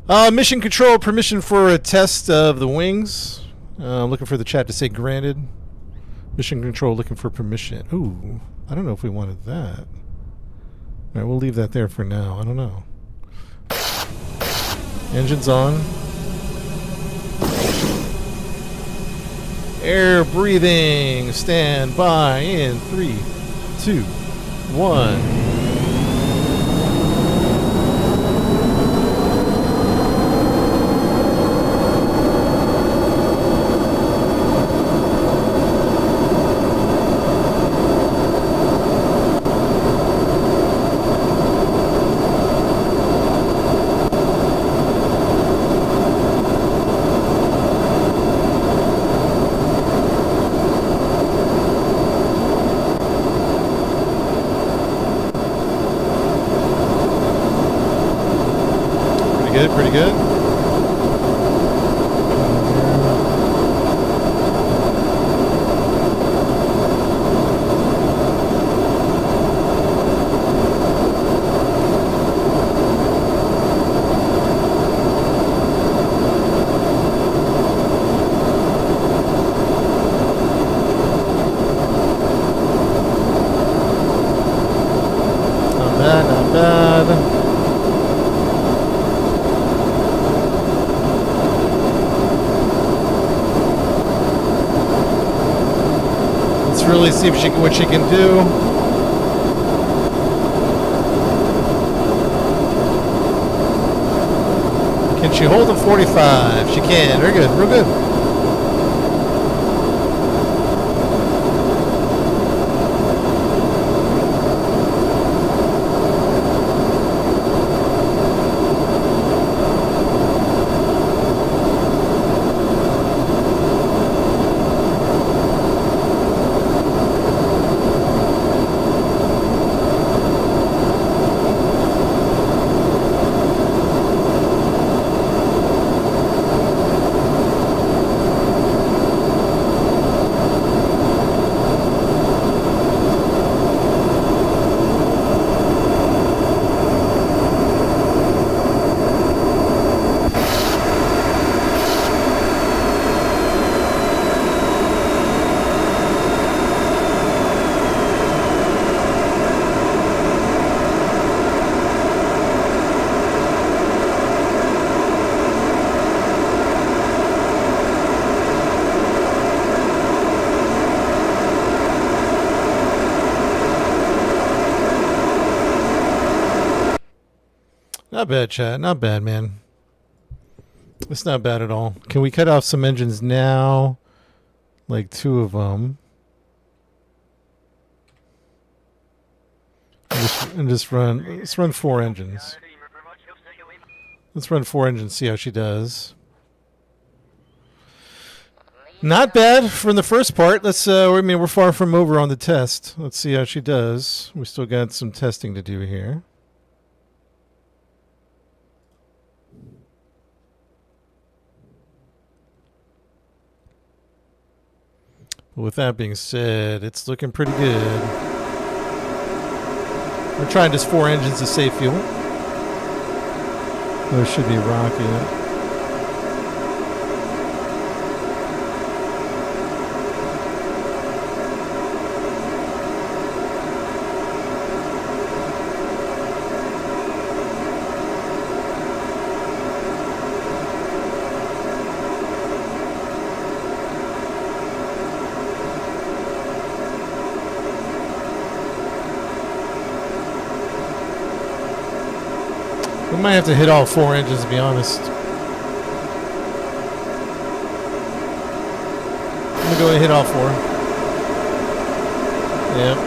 Mission control permission for a test of the wings. Looking for the chat to say granted. Mission control looking for permission. Ooh, I don't know if we wanted that. All right, we'll leave that there for now. I don't know. Engines on. Air breathing. Stand by in 3, 2, 1. Pretty good. Not bad, not bad. Really see if what she can do. Can she hold the 45? She can. Very good. Real good. Not bad, chat. Not bad, man. It's not bad at all. Can we cut off some engines now? Like 2 of them. And just run. Let's run 4 engines. Let's run 4 engines, see how she does. Not bad from the first part. Let's. I mean, we're far from over on the test. Let's see how she does. We still got some testing to do here. With that being said, it's looking pretty good. We're trying just 4 engines to save fuel. Those should be rocket. We might have to hit all 4 engines, to be honest. I'm gonna go ahead and hit all 4. Yep.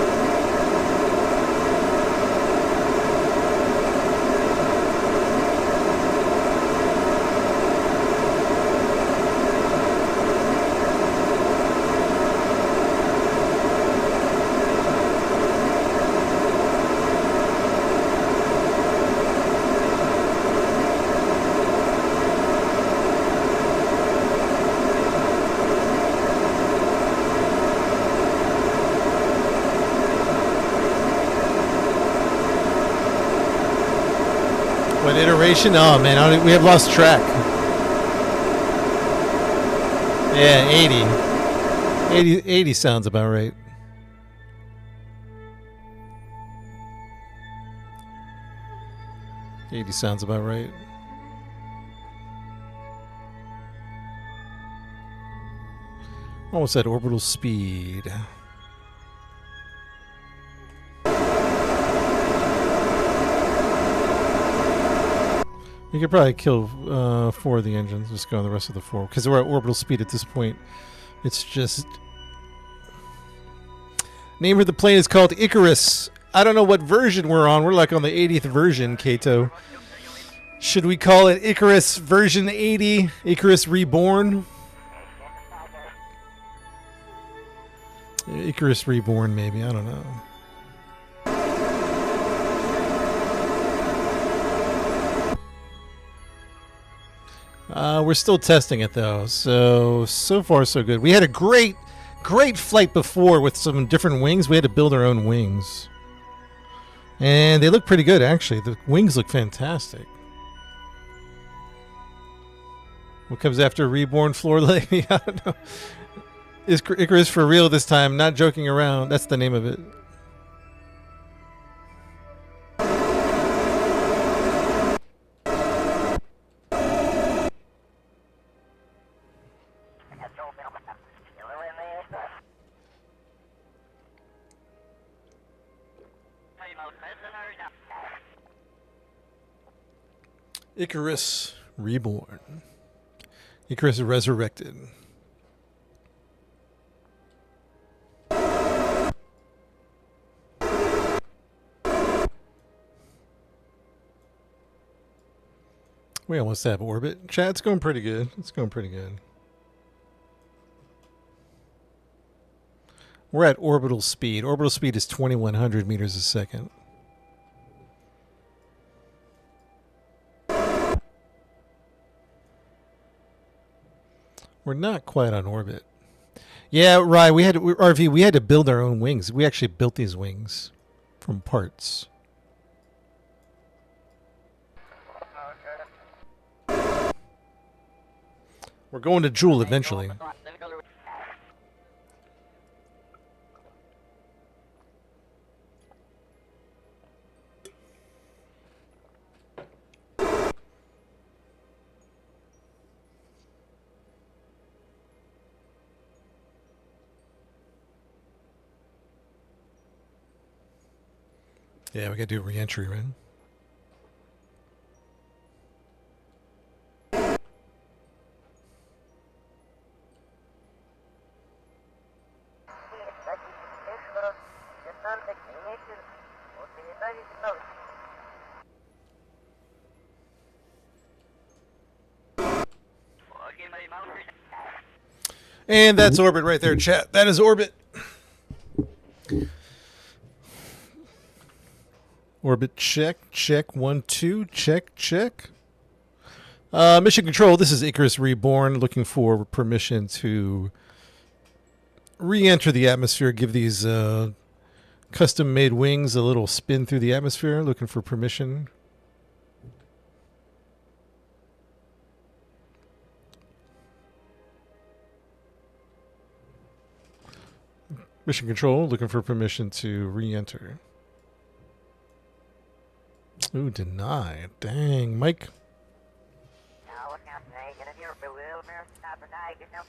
What iteration? Oh man, we have lost track. Yeah, 80 sounds about right. $80 sounds about right. Almost at orbital speed. You could probably kill 4 of the engines. Just go on the rest of the 4. Because we're at orbital speed at this point. It's just... Name of the plane is called Icarus. I don't know what version we're on. We're like on the 80th version, Kato. Should we call it Icarus version 80? Icarus Reborn? Icarus Reborn, maybe. I don't know. We're still testing it, though. So far, so good. We had a great flight before with some different wings. We had to build our own wings. And they look pretty good, actually. The wings look fantastic. What comes after Reborn Floor Lady? I don't know. Is Icarus for real this time? Not joking around. That's the name of it. Icarus Reborn. Icarus Resurrected. We almost have orbit. Chat, it's going pretty good. It's going pretty good. We're at orbital speed. Orbital speed is 2,100 meters a second. We're not quite on orbit. Yeah, right. RV, we had to build our own wings. We actually built these wings from parts. We're going to JOOL eventually. Yeah, we gotta do re-entry, right? And that's orbit right there, chat. That is orbit. Orbit check, check, 1, 2, check, check. Mission control, this is Icarus Reborn, looking for permission to re-enter the atmosphere, give these custom-made wings a little spin through the atmosphere, looking for permission. Mission control, looking for permission to re-enter. Ooh, denied. Dang, Mike.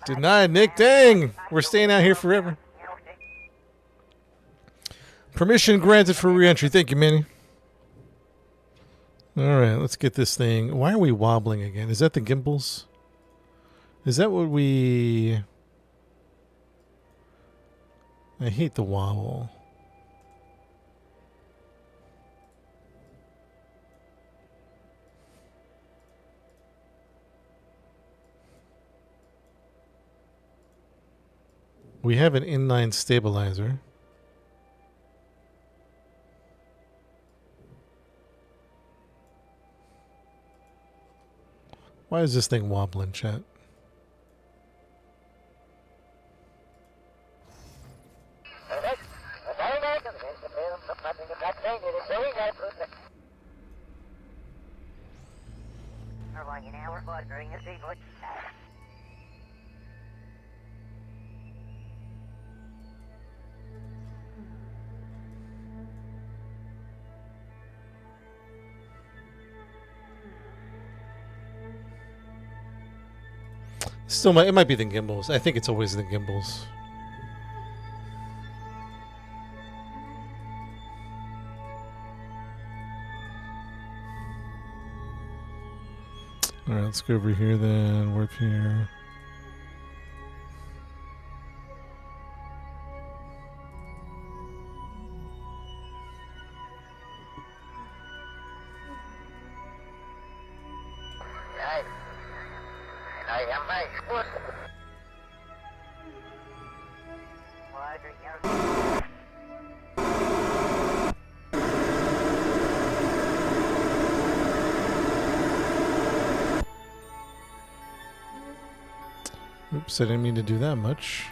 Denied, Nick. Dang. We're staying out here forever. Permission granted for re-entry. Thank you, Manny. All right, let's get this thing. Why are we wobbling again? Is that the gimbals? Is that what we... I hate the wobble. We have an inline stabilizer. Why is this thing wobbling, chat? Still, it might be the gimbals. I think it's always the gimbals. All right, let's go over here then. Warp here. Oops, I didn't mean to do that much.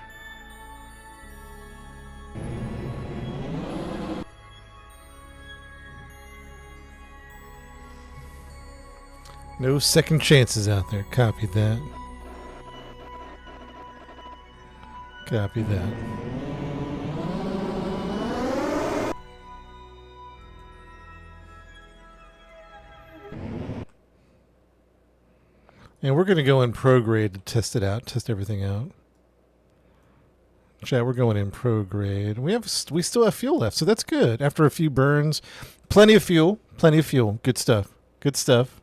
No second chances out there. Copy that. Copy that. And we're going to go in prograde to test it out, test everything out. Chat, we're going in prograde. We still have fuel left, so that's good. After a few burns, plenty of fuel, plenty of fuel. Good stuff. Good stuff.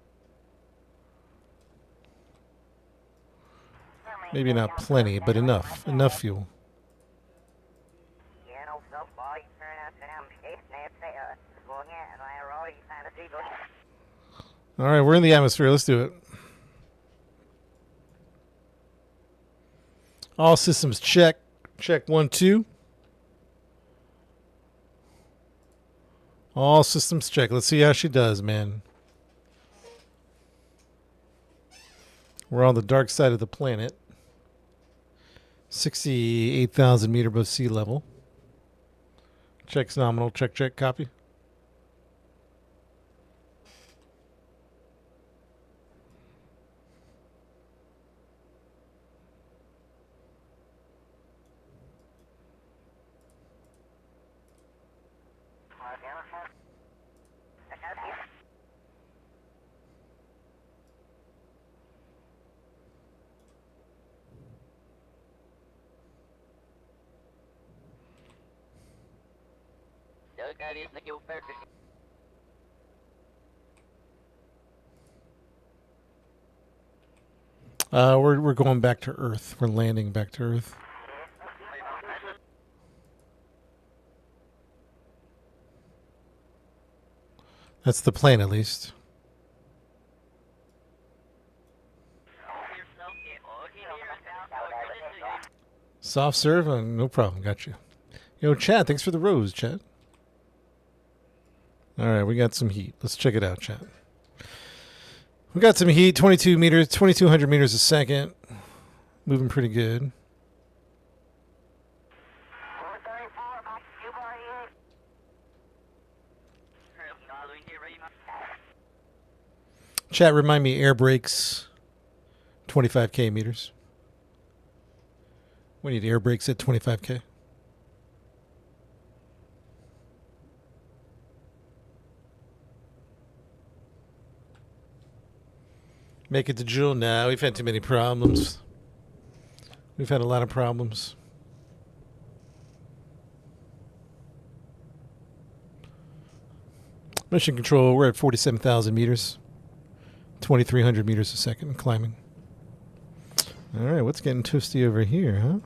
Maybe not plenty, but enough. Enough fuel. All right, we're in the atmosphere. Let's do it. All systems check. Check 1, 2. All systems check. Let's see how she does, man. We're on the dark side of the planet. 68,000 meter above sea level. Check's nominal. Check, check, copy. We're going back to Earth. We're landing back to Earth. That's the plan, at least. Soft serve? No problem. Got you. Yo, Chad, thanks for the rose, Chad. All right, we got some heat. Let's check it out, Chad. We got some heat, 22 meters, 2,200 meters a second. Moving pretty good. Chat, remind me, air brakes, 25K meters. We need air brakes at 25K. Make it to JOOL now. We've had too many problems. We've had a lot of problems. Mission control, we're at 47,000 meters. 2,300 meters a second climbing. All right, what's getting toasty over here, huh?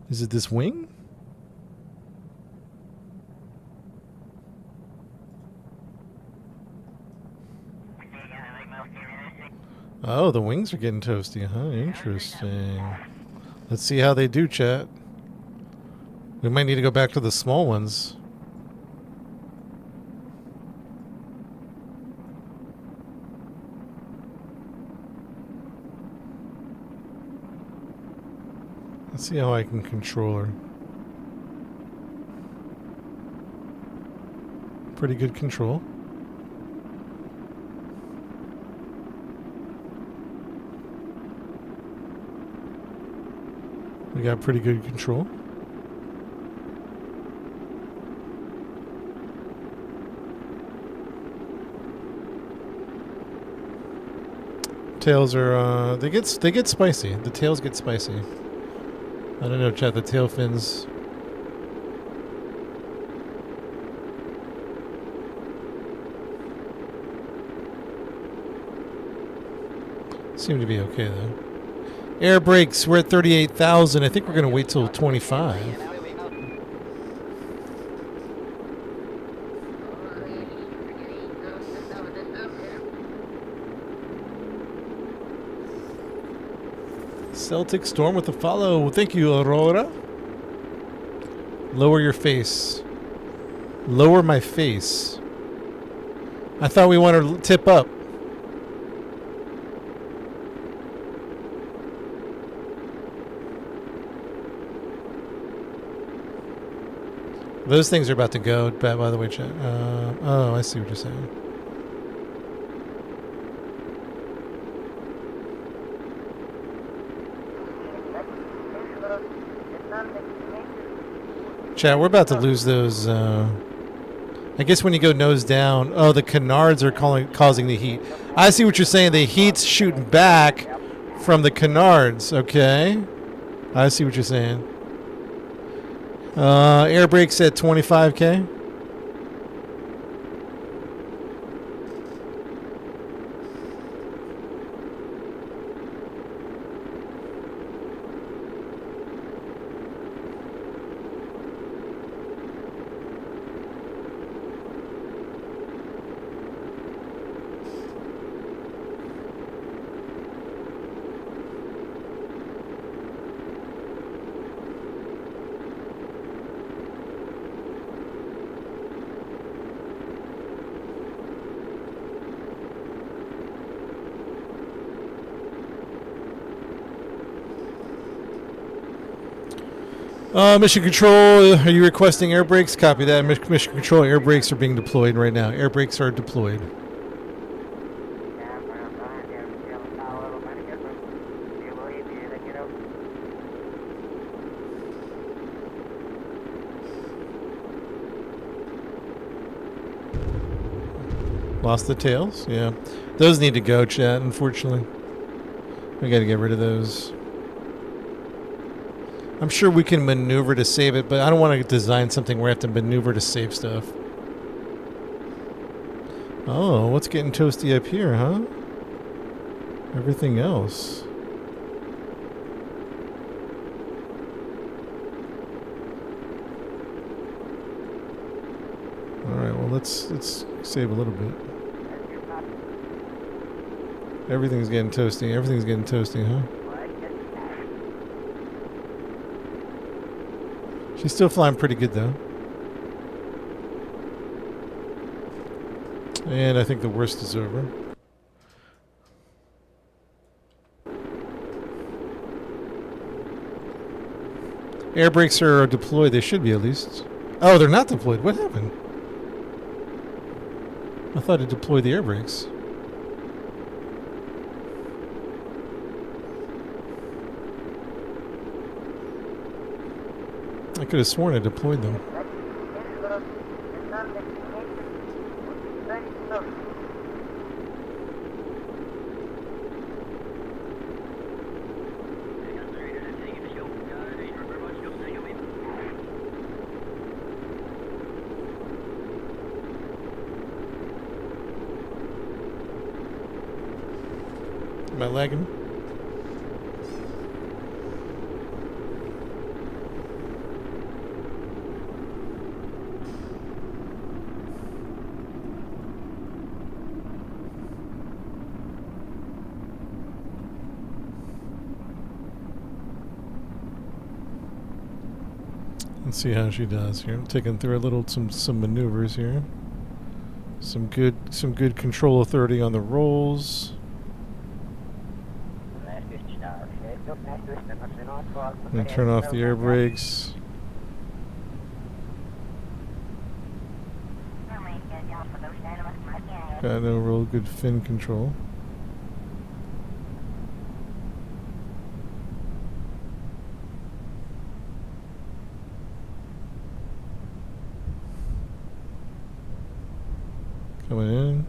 Is it this wing? Oh, the wings are getting toasty, huh? Interesting. Let's see how they do, chat. We might need to go back to the small ones. Let's see how I can control her. Pretty good control. We got pretty good control. Tails are they get spicy. The tails get spicy. I don't know, chat. The tail fins. Seem to be okay though. Air brakes. We're at 38,000. I think we're gonna wait till 25. Celtic Storm with a follow. Thank you, Aurora. Lower your face. Lower my face. I thought we wanted to tip up. Those things are about to go, by the way, chat. Oh, I see what you're saying. Chat, we're about to lose those. I guess when you go nose down, oh, the canards are causing the heat. I see what you're saying. The heat's shooting back from the canards. Okay, I see what you're saying. Air brakes at 25K. Mission Control, are you requesting air brakes? Copy that. Mission Control, air brakes are being deployed right now. Air brakes are deployed. Lost the tails? Yeah. Those need to go, chat, unfortunately. We gotta get rid of those. I'm sure we can maneuver to save it, but I don't want to design something where I have to maneuver to save stuff. Oh, what's getting toasty up here, huh? Everything else. Alright, well let's save a little bit. Everything's getting toasty. Everything's getting toasty, huh? She's still flying pretty good, though. And I think the worst is over. Air brakes are deployed. They should be, at least. Oh, they're not deployed. What happened? I thought it deployed the air brakes. I could have sworn I deployed them. Am I lagging? Let's see how she does here. I'm taking through a little some maneuvers here. Some good control authority on the rolls. And turn off the air brakes. Got no real good fin control. Coming in.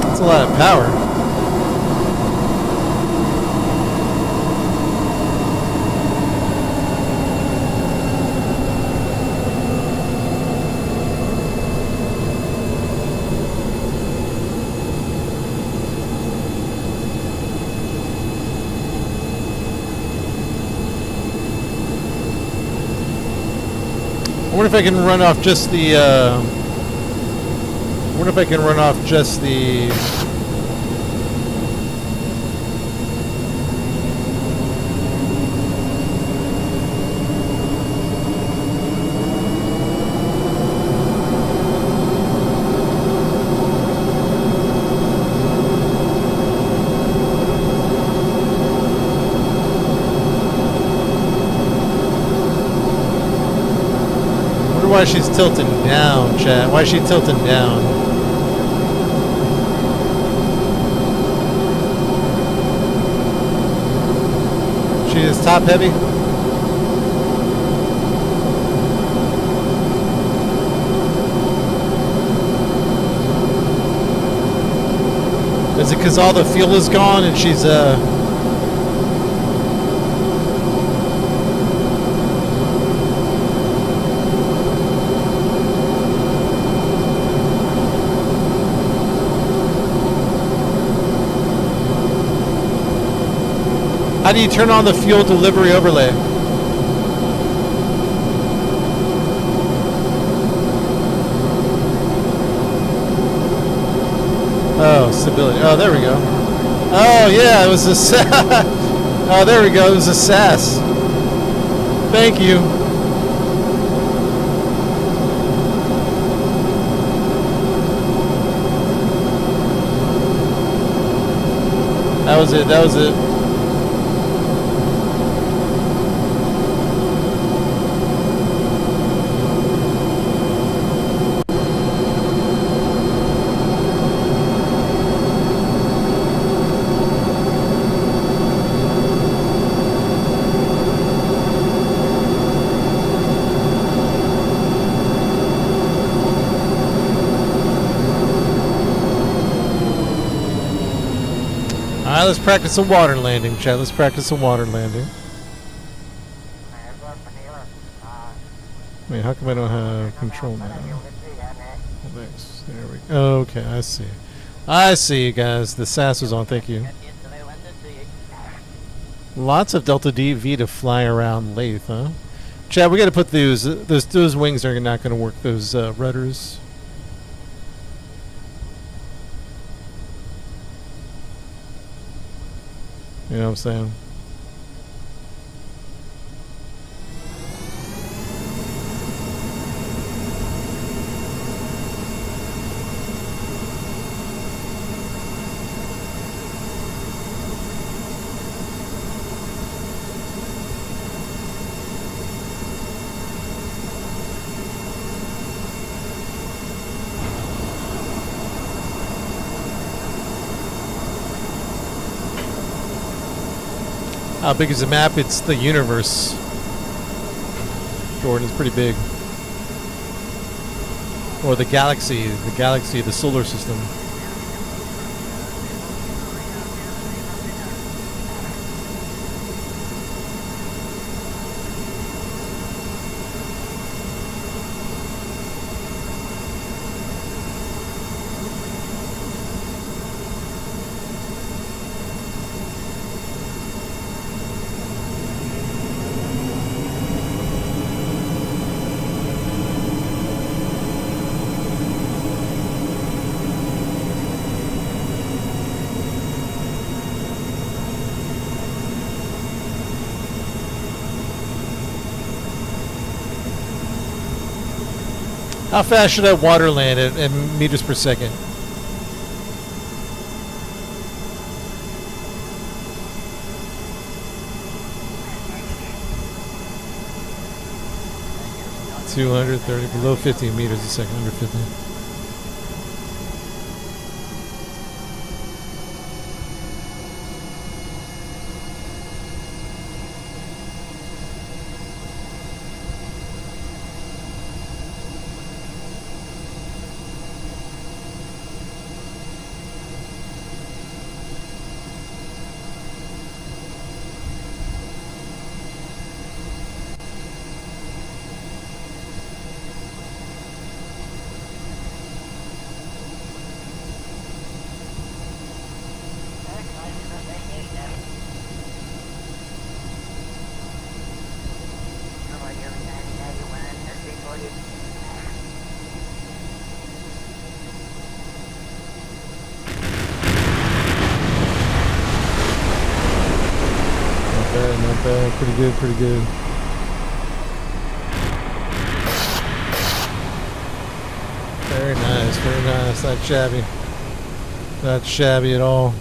That's a lot of power. I wonder if I can run off just the. I wonder if I can run off just the. Why she's tilting down, chat? Why is she tilting down? She is top heavy. Is it because all the fuel is gone and she's How do you turn on the fuel delivery overlay? Oh, stability. Oh, there we go. Oh, yeah, it was a oh, there we go. It was a SAS. Thank you. That was it. That was it. Alright, let's practice some water landing, Chad. Let's practice some water landing. Wait, how come I don't have control now? Thanks. There we go. Okay, I see. I see, guys. The SAS was on. Thank you. Lots of Delta DV to fly around Lathe, huh? Chad, we got to put those wings are not going to work. Those rudders. You know what I'm saying? How big is the map? It's the universe. Jordan is pretty big. Or the galaxy, the solar system. How fast should I water land in meters per second? $230 below 50 meters a second, under 50. Not bad. Pretty good, pretty good. Very nice, very nice. Not shabby. Not shabby at all.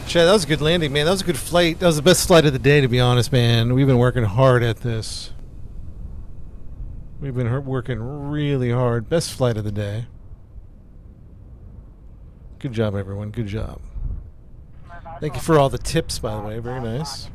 Chad, that was a good landing, man. That was a good flight. That was the best flight of the day, to be honest, man. We've been working hard at this. We've been working really hard. Best flight of the day. Good job, everyone. Good job. Thank you for all the tips, by the way. Very nice.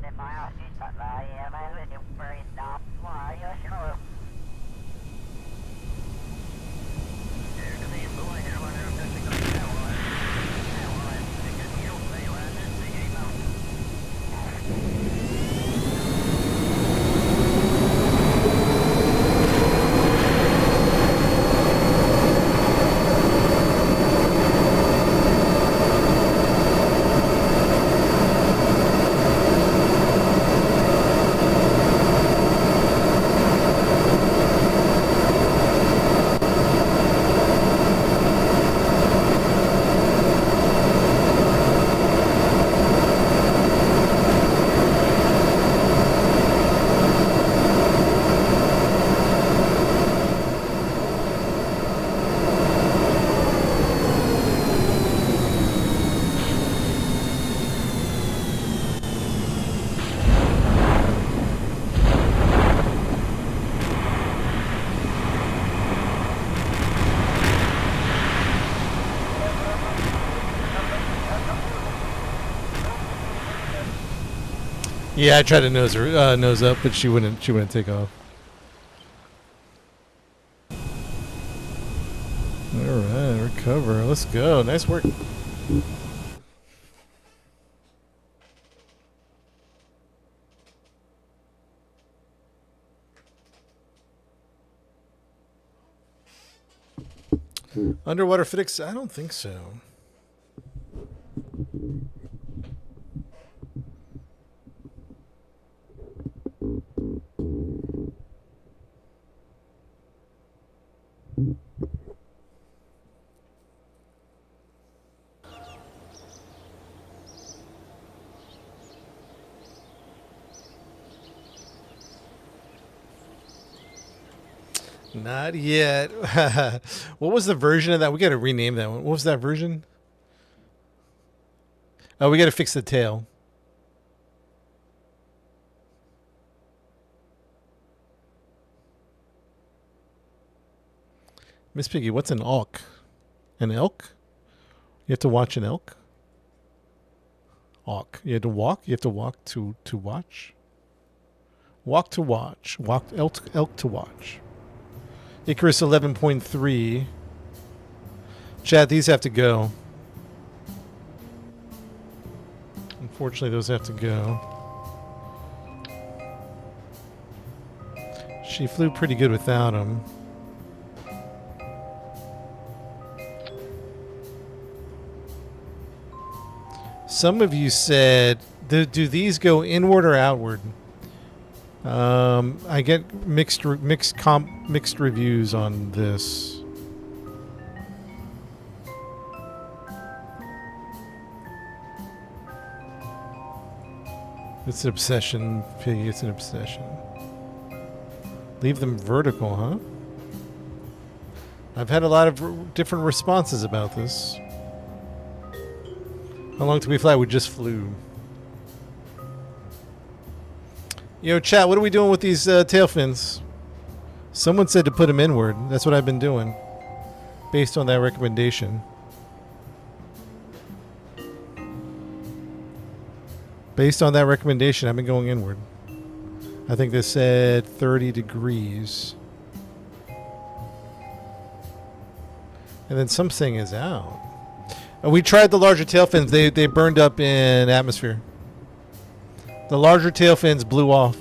Yeah, I tried to nose her, nose up, but she wouldn't take off. All right, recover. Let's go. Nice work. Underwater physics? I don't think so. Not yet. What was the version of that? We got to rename that one. What was that version? Oh, we got to fix the tail. Miss Piggy, what's an elk? An elk? You have to watch an elk? Elk. You have to walk? You have to walk to watch? Walk to watch. Walk elk to watch. Icarus 11.3. Chad, these have to go. Unfortunately, those have to go. She flew pretty good without them. Some of you said, do these go inward or outward? I get mixed reviews on this. It's an obsession, Piggy. It's an obsession. Leave them vertical, huh? I've had a lot of different responses about this. How long did we fly? We just flew. Yo, chat, what are we doing with these tail fins? Someone said to put them inward. That's what I've been doing. Based on that recommendation. Based on that recommendation, I've been going inward. I think they said 30 degrees. And then something is out. We tried the larger tail fins. They burned up in atmosphere. The larger tail fins blew off.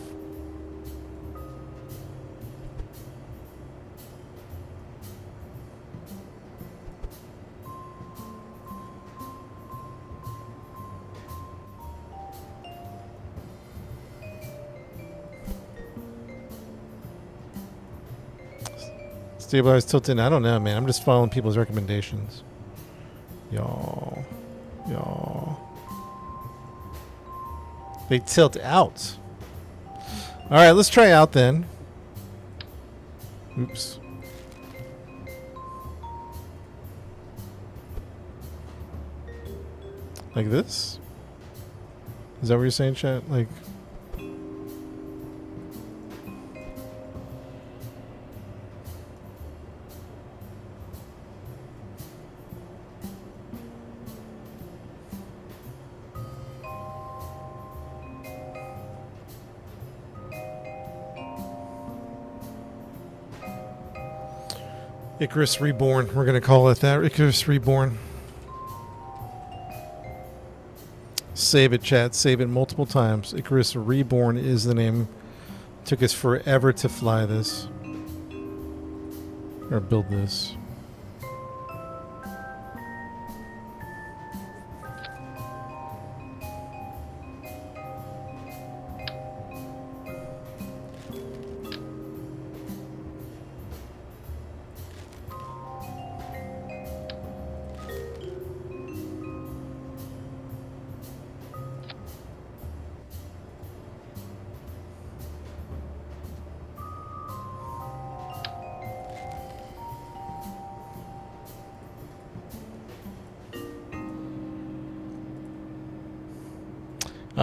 Stabilized tilting. I don't know, man. I'm just following people's recommendations. Y'all. They tilt out. Alright, let's try out then. Oops. Like this? Is that what you're saying, chat? Like... Icarus Reborn. We're going to call it that. Icarus Reborn. Save it, chat. Save it multiple times. Icarus Reborn is the name. Took us forever to fly this. Or build this.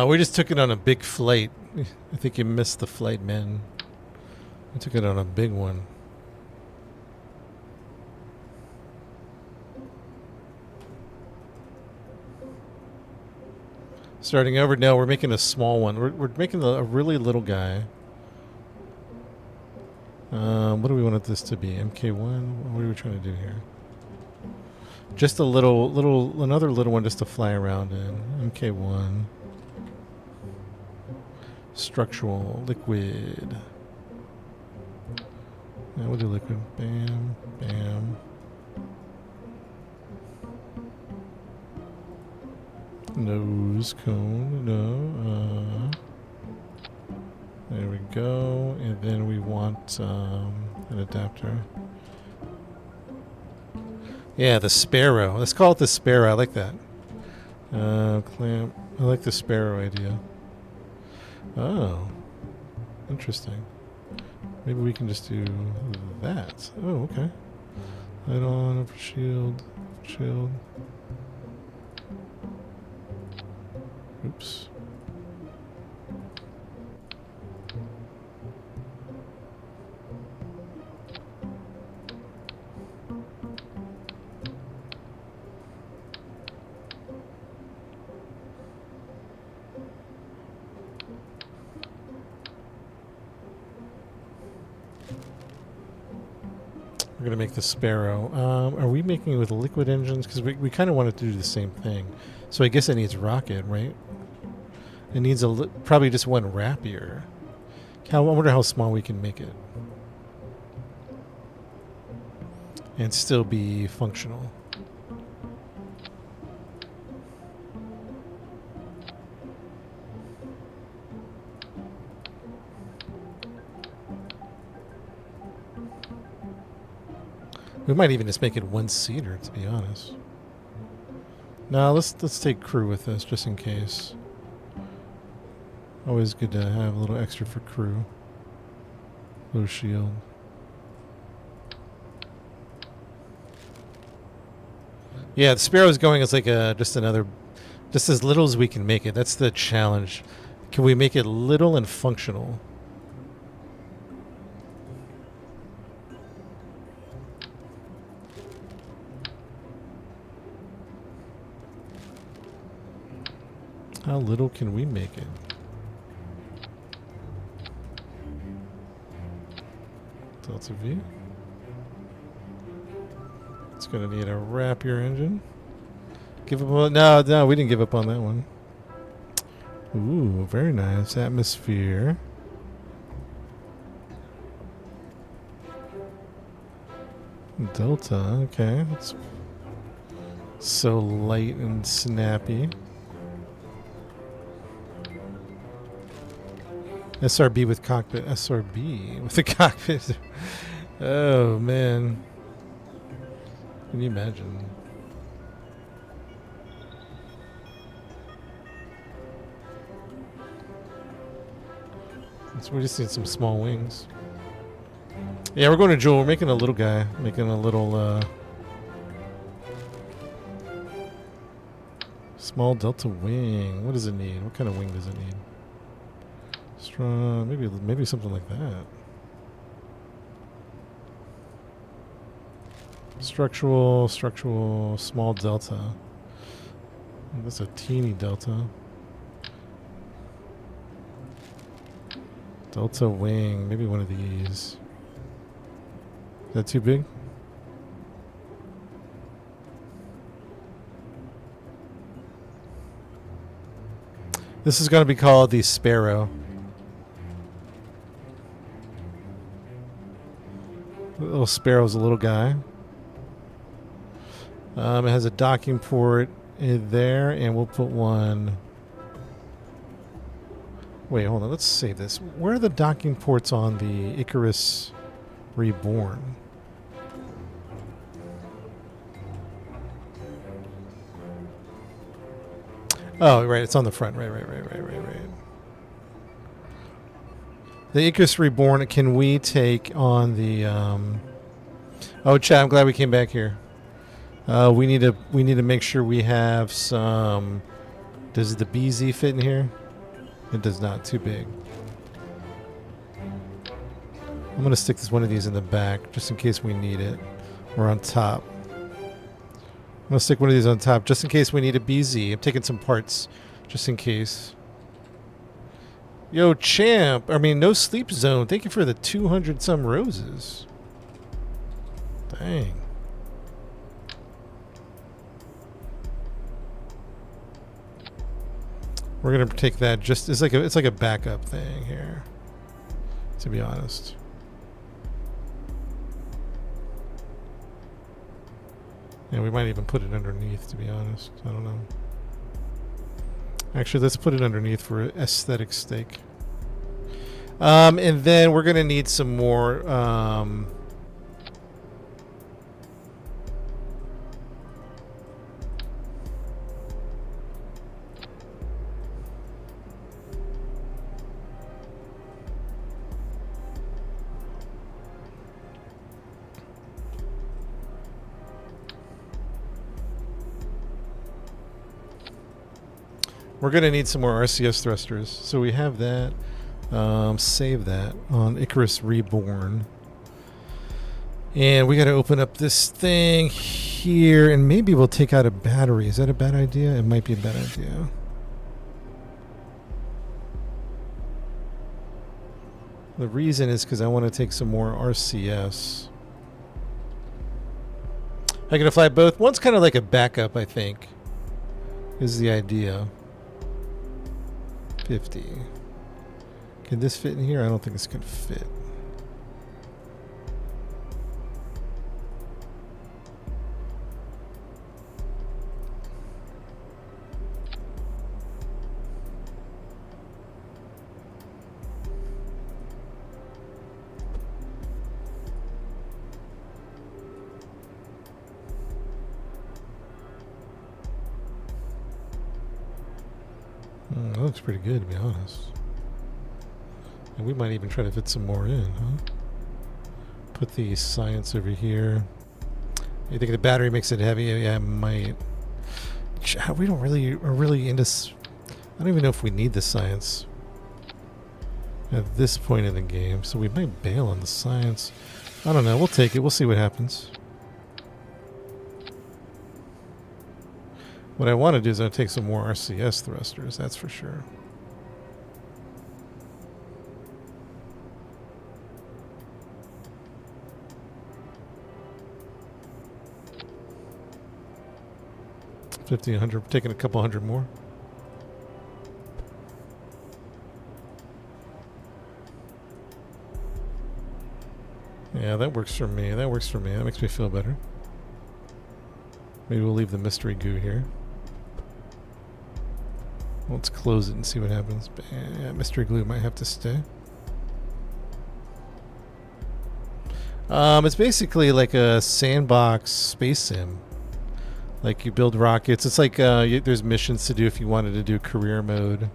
We just took it on a big flight. I think you missed the flight, man. We took it on a big one. Starting over? No, we're making a small one. We're making a really little guy. What do we want this to be? MK1? What are we trying to do here? Just a another little one just to fly around in. MK1. Structural, liquid. Yeah, we'll do liquid. Bam, bam. Nose cone, no. There we go. And then we want an adapter. Yeah, the sparrow. Let's call it the sparrow. I like that. Clamp. I like the sparrow idea. Oh, interesting. Maybe we can just do that. Oh, okay. Light on, shield. Oops. We're going to make the Sparrow. Are we making it with liquid engines? Because we kind of want it to do the same thing. So I guess it needs rocket, right? It needs probably just one Rapier. I wonder how small we can make it. And still be functional. We might even just make it one-seater, to be honest. No, let's take crew with us, just in case. Always good to have a little extra for crew. Low shield. Yeah, the Sparrow's going as like a just as little as we can make it. That's the challenge. Can we make it little and functional? How little can we make it? Delta V. It's gonna need a Rapier engine. Give up on no, we didn't give up on that one. Ooh, very nice. Atmosphere. Delta, okay. It's so light and snappy. SRB with cockpit. SRB with the cockpit. Oh, man. Can you imagine? So we just need some small wings. Yeah, we're going to JOOL. We're making a little guy. Making a little, small delta wing. What does it need? What kind of wing does it need? Strong. Maybe something like that. Structural, small delta. That's a teeny delta. Delta wing. Maybe one of these. Is that too big? This is going to be called the Sparrow. The little Sparrow's a little guy. It has a docking port in there, and we'll put one. Wait, hold on. Let's save this. Where are the docking ports on the Icarus Reborn? Oh, right. It's on the front. Right. The Icarus Reborn, can we take on the... Oh, chat, I'm glad we came back here. We need to make sure we have some... Does the BZ fit in here? It does not. Too big. I'm going to stick one of these in the back just in case we need it. Or on top. I'm going to stick one of these on top just in case we need a BZ. I'm taking some parts just in case. Yo, champ. No sleep zone. Thank you for the 200 some roses. Dang. We're gonna take that just it's like a backup thing here, to be honest. Yeah, we might even put it underneath, to be honest. I don't know. Actually, let's put it underneath for aesthetic sake. And then we're gonna need some more. We're going to need some more RCS thrusters. So we have that. Save that on Icarus Reborn. And we got to open up this thing here. And maybe we'll take out a battery. Is that a bad idea? It might be a bad idea. The reason is because I want to take some more RCS. I'm going to fly both. One's kind of like a backup, I think, is the idea. 50. Can this fit in here? I don't think this can fit. That looks pretty good, to be honest. And we might even try to fit some more in, huh? Put the science over here. You think the battery makes it heavy? Yeah, it might. We don't really are really into. I don't even know if we need the science at this point in the game, so we might bail on the science. I don't know. We'll take it. We'll see what happens. What I want to do is I'll take some more RCS thrusters. That's for sure. $1,500. Taking a couple hundred more. Yeah, that works for me. That works for me. That makes me feel better. Maybe we'll leave the mystery goo here. Let's close it and see what happens. But yeah, mystery glue might have to stay. It's basically like a sandbox space sim. Like you build rockets. It's like there's missions to do if you wanted to do career mode.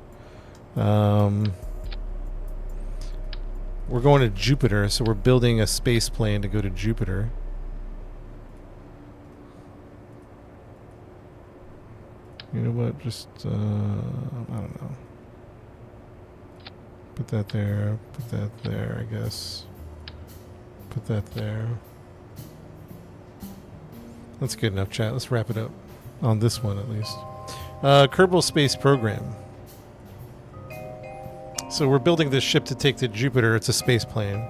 We're going to Jupiter, so we're building a space plane to go to Jupiter. You know what? Just, I don't know. Put that there. Put that there, I guess. Put that there. That's good enough, chat. Let's wrap it up. On this one, at least. Kerbal Space Program. So we're building this ship to take to Jupiter. It's a space plane.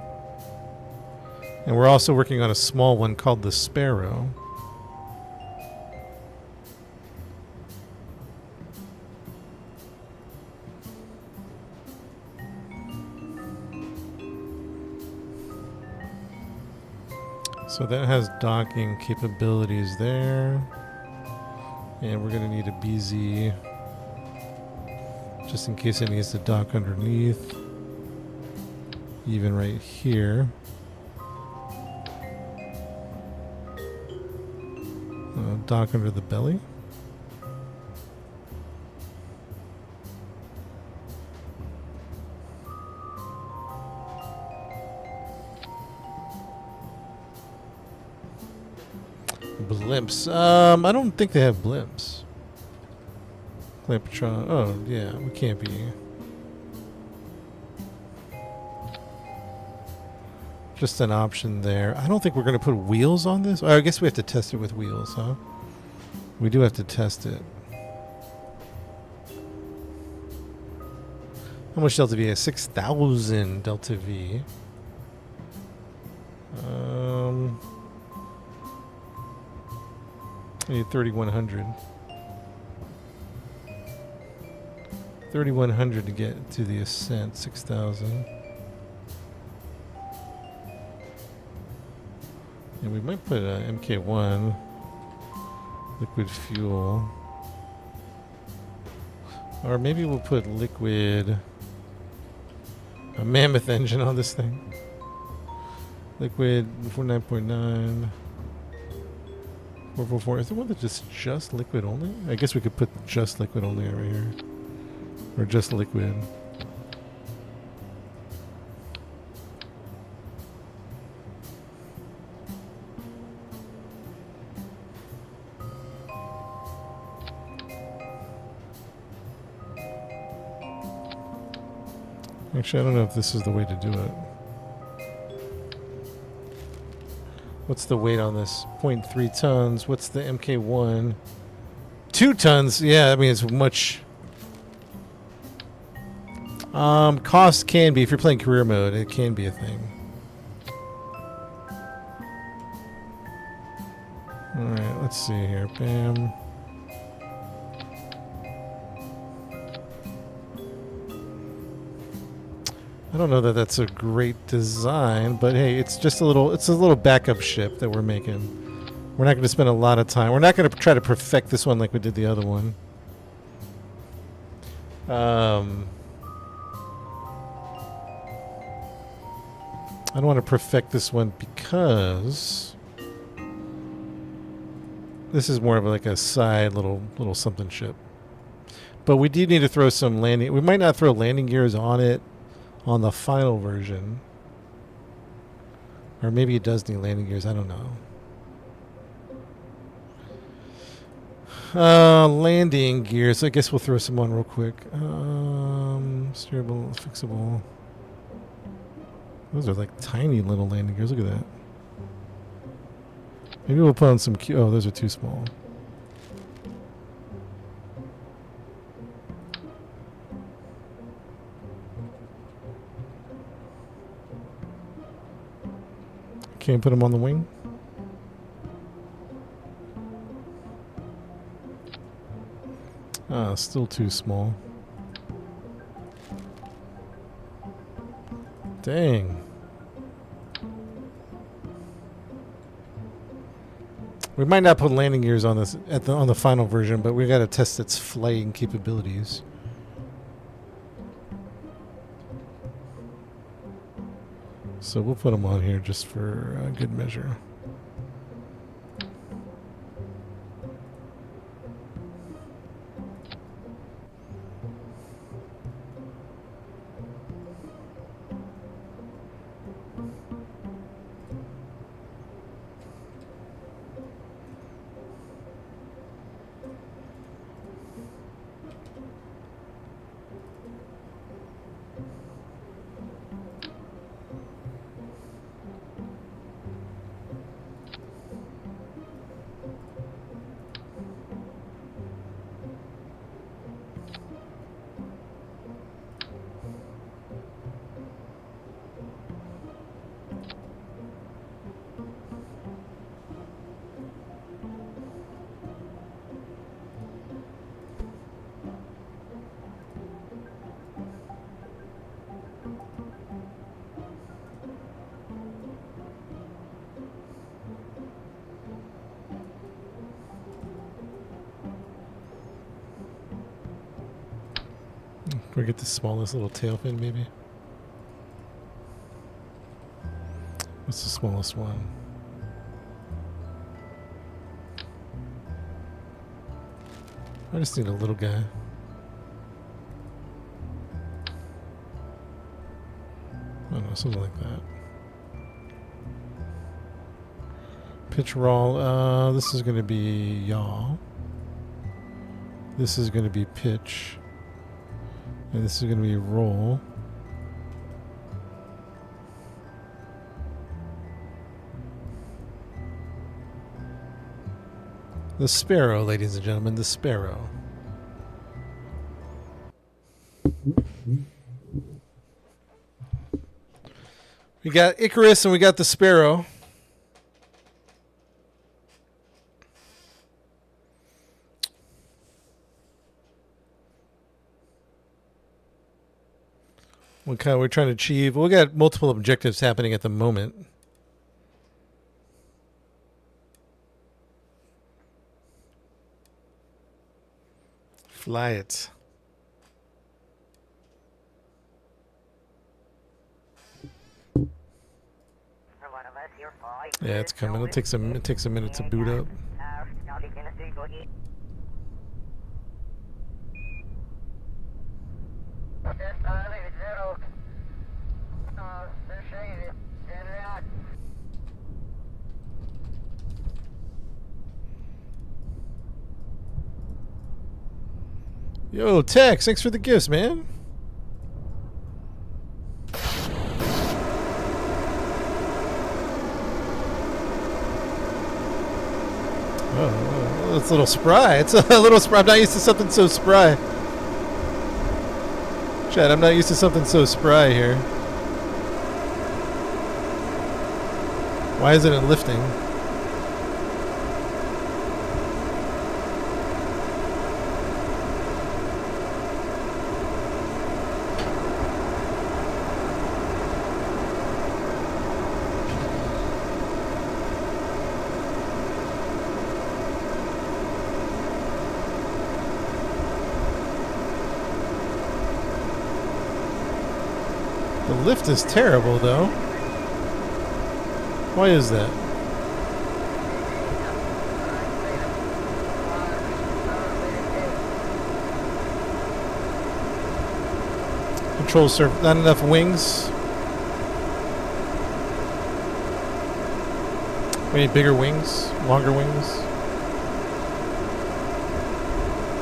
And we're also working on a small one called the Sparrow. So that has docking capabilities there. And we're going to need a BZ just in case it needs to dock underneath. Even right here. Dock under the belly. Blimps. I don't think they have blimps. Clampatron. Oh, yeah. We can't be. Just an option there. I don't think we're going to put wheels on this. I guess we have to test it with wheels, huh? We do have to test it. How much Delta V? 6,000 Delta V. I need 3,100. 3,100 to get to the ascent. 6,000. And we might put MK1 liquid fuel, or maybe we'll put liquid a mammoth engine on this thing. Liquid 49.9. 444. Is there one that's just liquid only? I guess we could put just liquid only over here. Or just liquid. Actually, I don't know if this is the way to do it. What's the weight on this? 0.3 tons. What's the MK1? 2 tons. Yeah, I mean, it's much. Cost can be, if you're playing career mode, it can be a thing. Alright, let's see here. Bam. I don't know that that's a great design, but hey, it's just a little backup ship that we're making. We're not going to spend a lot of time. We're not going to try to perfect this one like we did the other one. I don't want to perfect this one because this is more of like a side little something ship. But we do need to throw some landing. We might not throw landing gears on it on the final version. Or maybe it does need landing gears. I don't know. Landing gears. I guess we'll throw some on real quick. Steerable, fixable. Those are like tiny little landing gears. Look at that. Maybe we'll put on some... Oh, those are too small. Can't put them on the wing? Ah, still too small. Dang. We might not put landing gears on this on the final version, but we got to test its flying capabilities. So we'll put them on here just for good measure. Can we get the smallest little tail fin, maybe? What's the smallest one? I just need a little guy. I don't know, something like that. Pitch roll. This is going to be yaw. This is going to be pitch. And this is going to be roll. The sparrow, ladies and gentlemen, the sparrow. We got Icarus and we got the sparrow. What kind we're trying to achieve? We got multiple objectives happening at the moment. Fly it. Yeah, it's coming. It takes a minute to boot up. Yo, Tex, thanks for the gifts, man. Oh, it's a little spry. It's a little spry. I'm not used to something so spry. Chad, I'm not used to something so spry here. Why isn't it lifting? The lift is terrible, though. Why is that? Control surface, not enough wings. We need bigger wings, longer wings.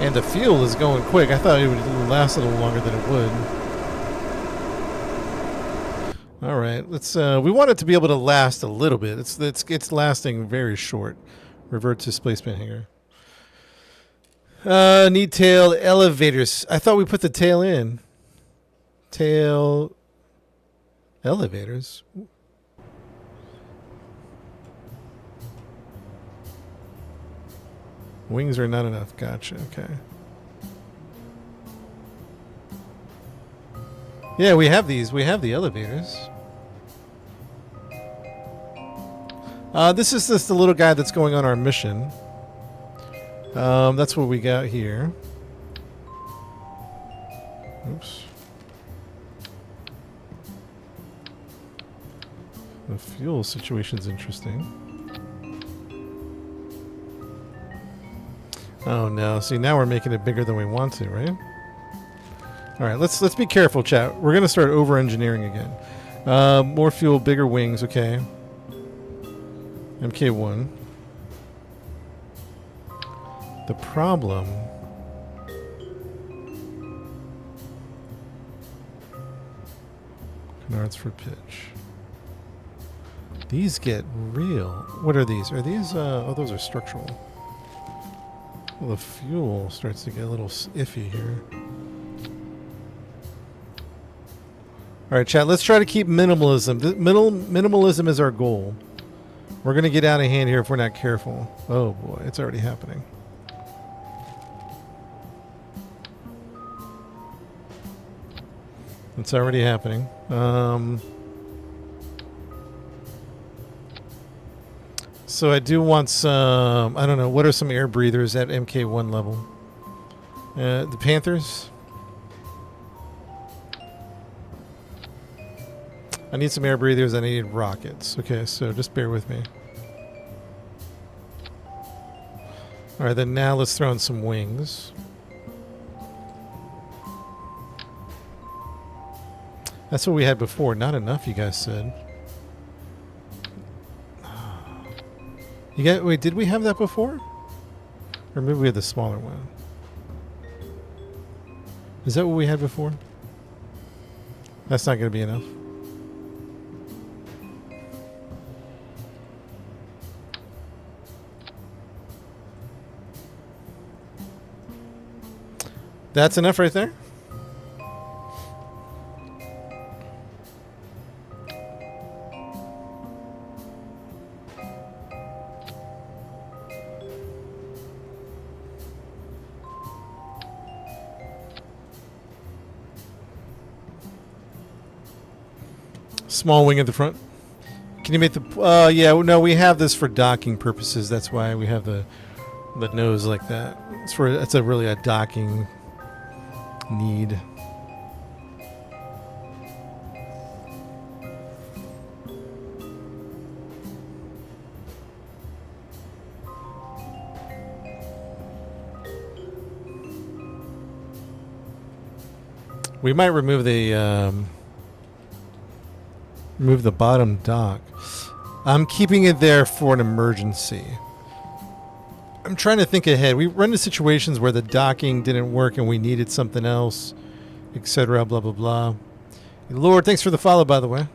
And the fuel is going quick. I thought it would last a little longer than it would. All right, let's. We want it to be able to last a little bit. It's lasting very short. Revert to displacement hangar. Need tail elevators. I thought we put the tail in. Tail elevators. Wings are not enough. Gotcha. Okay. Yeah, we have these. We have the elevators. This is just the little guy that's going on our mission. That's what we got here. Oops. The fuel situation's interesting. Oh no! See, now we're making it bigger than we want to, right? All right, let's be careful, chat. We're gonna start over-engineering again. More fuel, bigger wings. Okay. MK1. The problem. Canards for pitch. These get real. What are these? Are these? Oh, those are structural. Well, the fuel starts to get a little iffy here. All right, chat. Let's try to keep minimalism. Minimalism is our goal. We're going to get out of hand here if we're not careful. Oh, boy. It's already happening. It's already happening. So I do want some... I don't know. What are some air breathers at MK1 level? The Panthers? I need some air breathers. I need rockets. Okay, so just bear with me. All right, then now let's throw in some wings. That's what we had before. Not enough, you guys said. Wait, did we have that before? Or maybe we had the smaller one. Is that what we had before? That's not going to be enough. That's enough right there? Small wing at the front. Can you make the... yeah, no, we have this for docking purposes. That's why we have the nose like that. It's really a docking need. We might remove the bottom dock. I'm keeping it there for an emergency. I'm trying to think ahead. We run into situations where the docking didn't work and we needed something else, etc. Blah, blah, blah. Lord, thanks for the follow, by the way.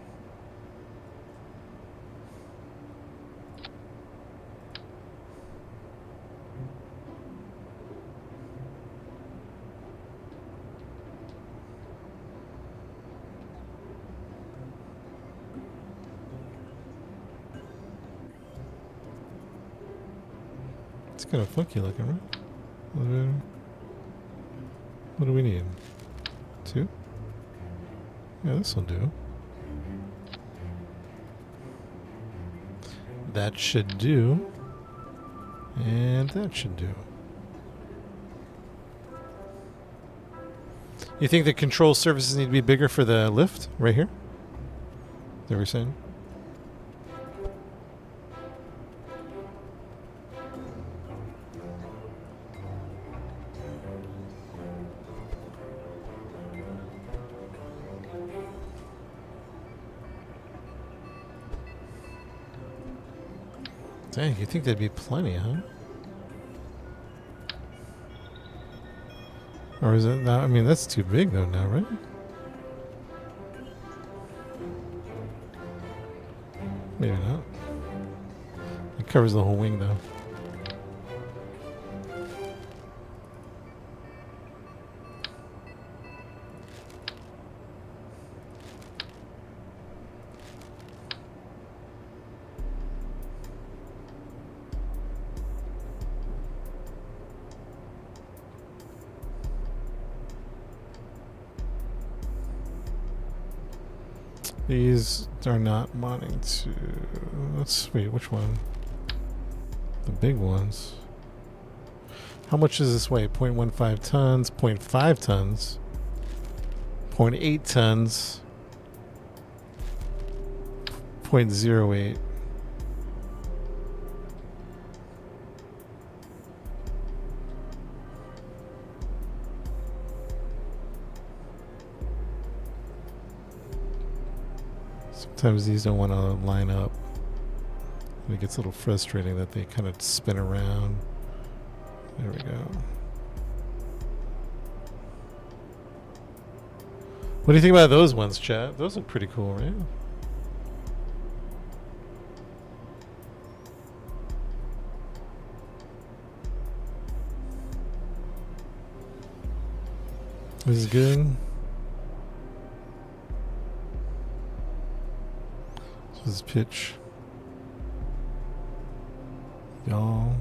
Kind of funky looking, right? What do we need? 2? Yeah, this will do. That should do. And that should do. You think the control surfaces need to be bigger for the lift right here? Is that what we're saying? Dang, you think there'd be plenty, huh? Or is it not? I mean, that's too big though now, right? Maybe not. It covers the whole wing though. These are not wanting to. Let's wait. Which one? The big ones. How much does this weigh? 0.15 tons. 0.5 tons. 0.8 tons. 0.08. Sometimes these don't want to line up. And it gets a little frustrating that they kind of spin around. There we go. What do you think about those ones, chat? Those look pretty cool, right? This is good. This is pitch. Y'all.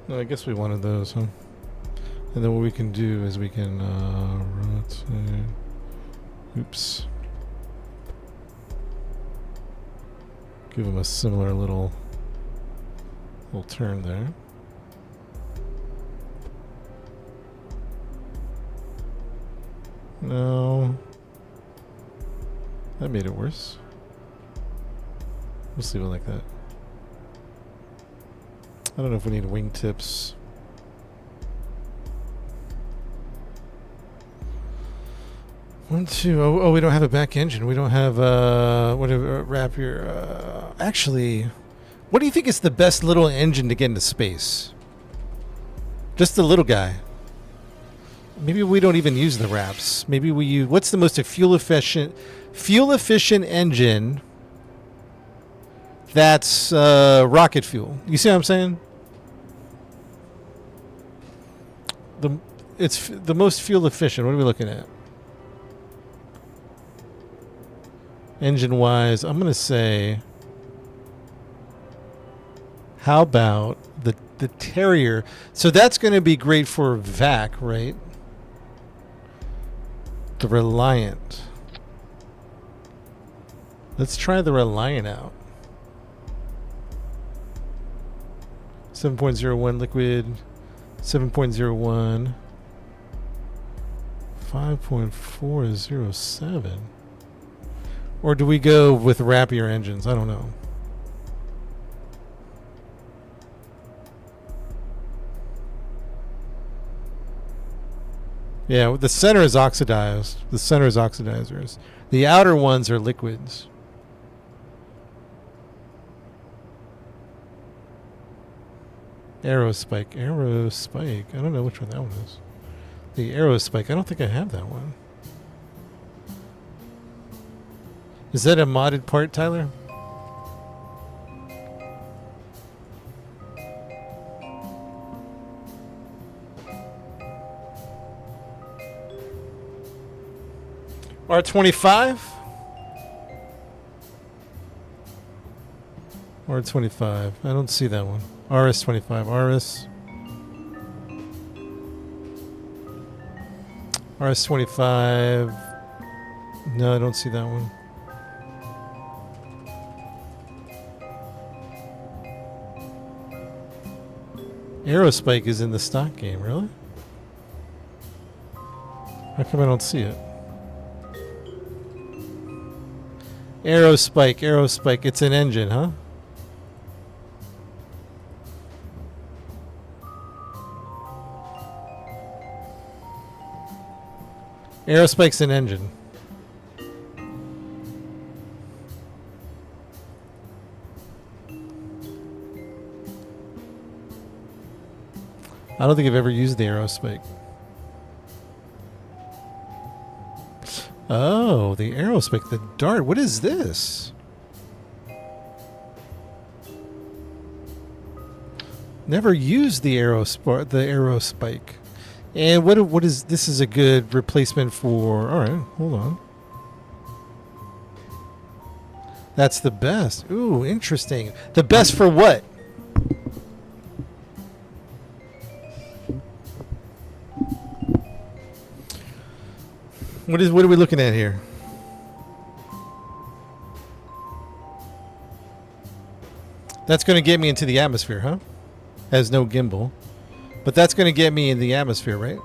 No, I guess we wanted those, huh? And then what we can do is we can rotate. Oops. Give them a similar little turn there. No. That made it worse. We'll leave it like that. I don't know if we need wingtips. One, two. Oh, we don't have a back engine. We don't have whatever wrap your. Actually, what do you think is the best little engine to get into space? Just the little guy. Maybe we don't even use the wraps. Maybe we use. What's the most fuel efficient engine? That's rocket fuel. You see what I'm saying? It's the most fuel efficient. What are we looking at? Engine wise, I'm gonna say. How about the Terrier? So that's gonna be great for VAC, right? The Reliant. Let's try the Reliant out. 7.01 liquid, 7.01, 5.407. Or do we go with wrappier engines? I don't know. Yeah, the center is oxidized. The center is oxidizers. The outer ones are liquids. Aerospike. Aerospike. I don't know which one that one is. The Aerospike. I don't think I have that one. Is that a modded part, Tyler? R25? R25. I don't see that one. RS25. RS25. No, I don't see that one. Aerospike is in the stock game, really? How come I don't see it? Aerospike. It's an engine, huh? Aerospike's an engine. I don't think I've ever used the arrow spike. Oh, the arrow spike, the dart. What is this? Never used the arrow spike. And what is this? Is a good replacement for? All right, hold on. That's the best. Ooh, interesting. The best for what? What are we looking at here? That's going to get me into the atmosphere, huh? Has no gimbal. But that's going to get me in the atmosphere, right?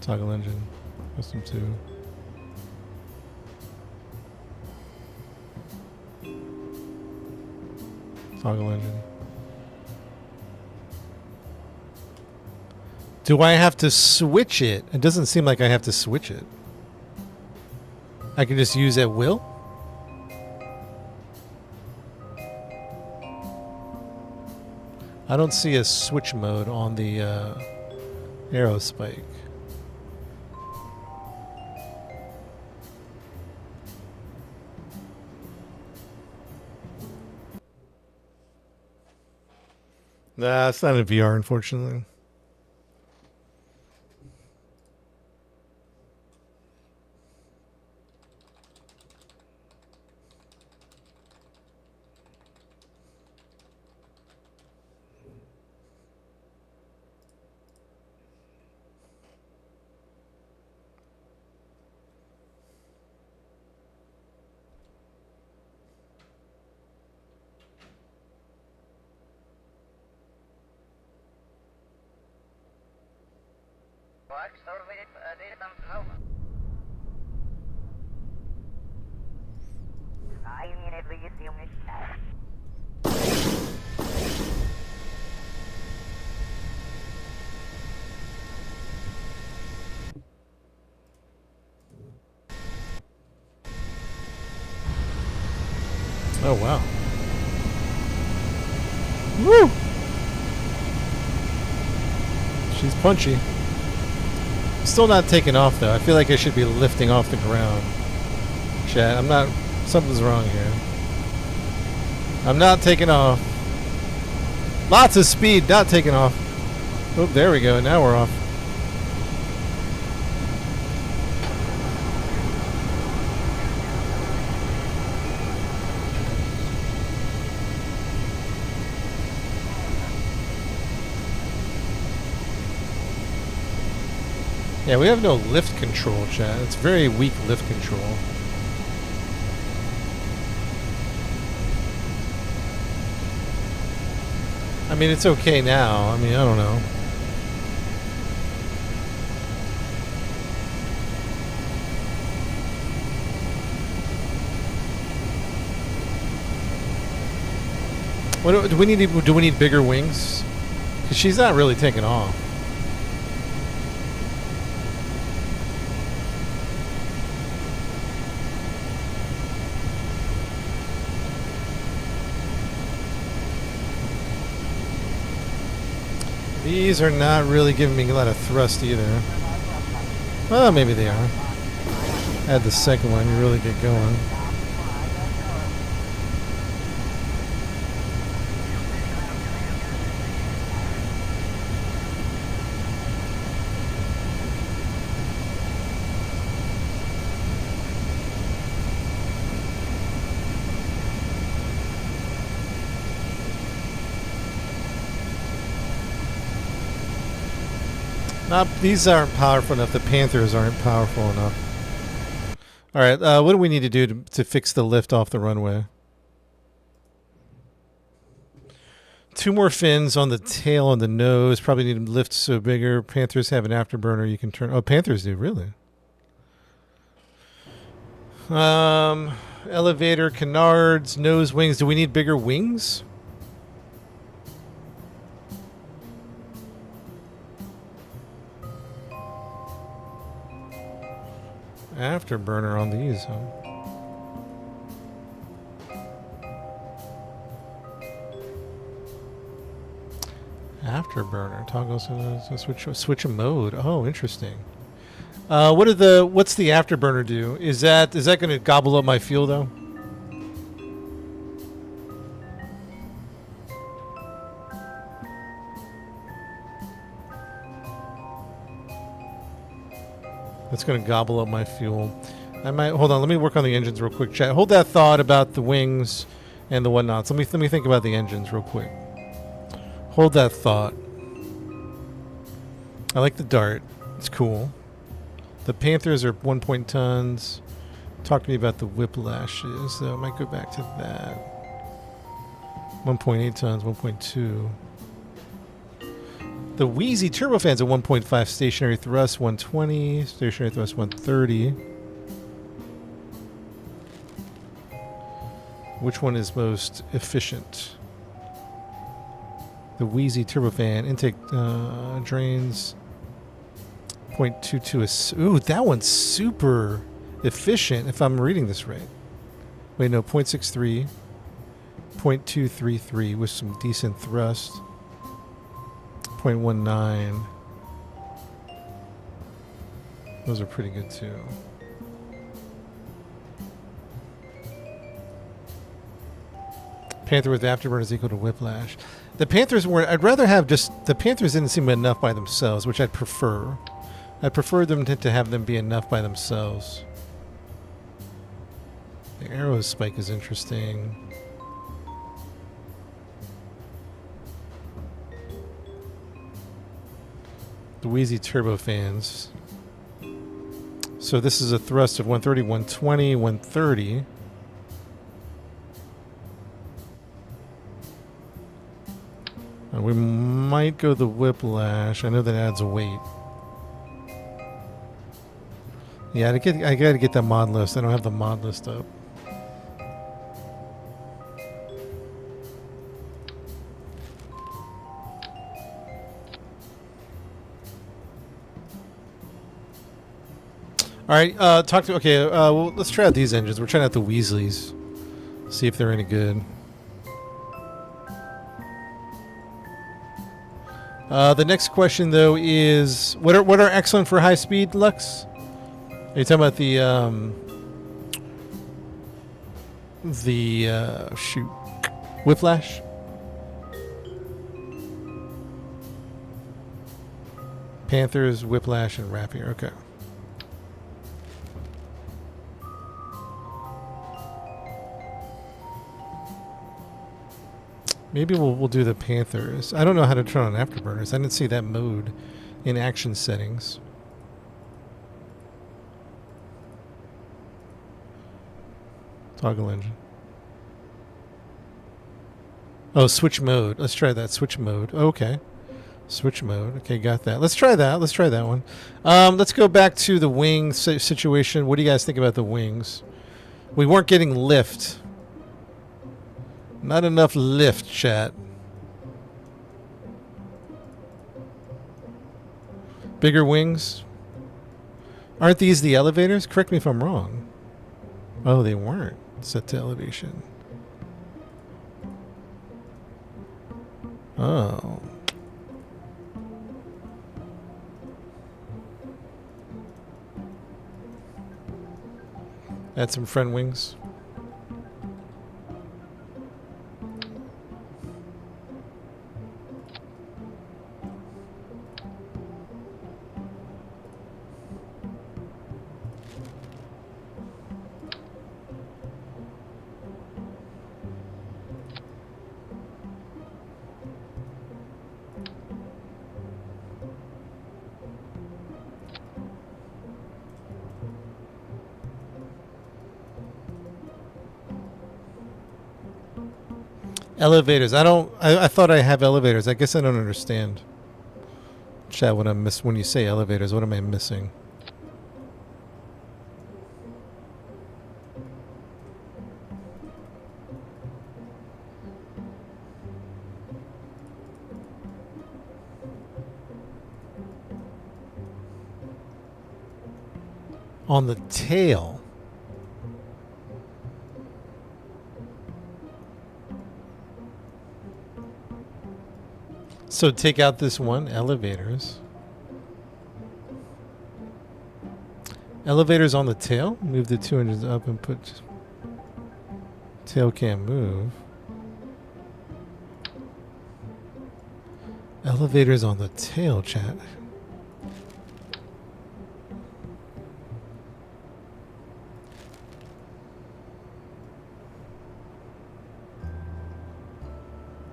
Toggle engine. Custom 2. Toggle engine. Do I have to switch it? It doesn't seem like I have to switch it. I can just use at will? I don't see a switch mode on the arrow spike. Nah, it's not in VR, unfortunately. Oh, wow. Woo! She's punchy. Still not taking off, though. I feel like I should be lifting off the ground. Chat, I'm not... Something's wrong here. I'm not taking off. Lots of speed, not taking off. Oh, there we go. Now we're off. Yeah, we have no lift control, chat. It's very weak lift control. I mean, it's okay now. I mean, I don't know. What do we need? Do we need bigger wings? Because she's not really taking off. These are not really giving me a lot of thrust either. Well, maybe they are. Add the second one, you really get going. These aren't powerful enough. The Panthers aren't powerful enough. All right, what do we need to do to fix the lift off the runway? 2 more fins on the tail and the nose. Probably need to lift so bigger. Panthers have an afterburner you can turn. Oh, Panthers do, really? Elevator, canards, nose wings. Do we need bigger wings? Afterburner on these, huh? afterburner. Toggles switch a mode. Oh, interesting. What's the afterburner do? Is that going to gobble up my fuel though? That's going to gobble up my fuel. I might hold on. Let me work on the engines real quick. Chat. Hold that thought about the wings and the whatnots. Let me think about the engines real quick. Hold that thought. I like the Dart. It's cool. The Panthers are 1 point tons. Talk to me about the Whiplashes. So I might go back to that. 1.8 tons, 1.2. The Wheezy Turbofans at 1.5, stationary thrust 120, stationary thrust 130. Which one is most efficient? The Wheezy Turbofan intake drains 0.22 is... Ooh, that one's super efficient if I'm reading this right. Wait, no, 0.63, 0.233 with some decent thrust. 0.19. Those are pretty good too. Panther with afterburn is equal to Whiplash. The Panthers weren't... I'd rather have just... The Panthers didn't seem enough by themselves, which I'd prefer. I'd prefer them to have them be enough by themselves. The arrow spike is interesting. The Wheezy Turbofans. So this is a thrust of 130, 120, 130. We might go the Whiplash. I know that adds weight. Yeah, I gotta get that mod list. I don't have the mod list up. All right, well, let's try out these engines. We're trying out the Weasleys. See if they're any good. The next question, though, is what are excellent for high speed, Lux? Are you talking about the Whiplash? Panthers, Whiplash, and Rapier. Okay. Maybe we'll do the Panthers. I don't know how to turn on afterburners. I didn't see that mode in action settings. Toggle engine. Oh, switch mode. Let's try that. Switch mode. Okay. Switch mode. Okay, got that. Let's try that. Let's try that one. Let's go back to the wing situation. What do you guys think about the wings? We weren't getting lift. Not enough lift, chat. Bigger wings. Aren't these the elevators? Correct me if I'm wrong. Oh, they weren't set to elevation. Oh. Add some front wings. Elevators. I thought I have elevators. I guess I don't understand. Chat, what I miss when you say elevators, what am I missing? On the tail. So take out this one, elevators. Elevators on the tail. Move the two engines up and put... Tail can't move. Elevators on the tail, chat.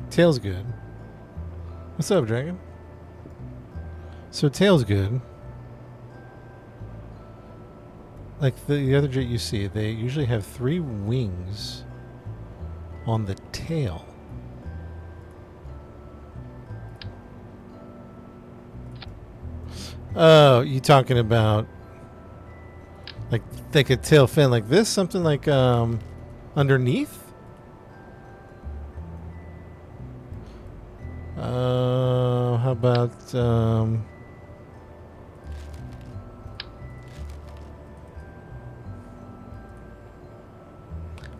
Tail's good. What's up, Dragon? So tail's good. Like the other jet you see, they usually have 3 wings on the tail. Oh, you talking about like a tail fin like this? Something like underneath? How about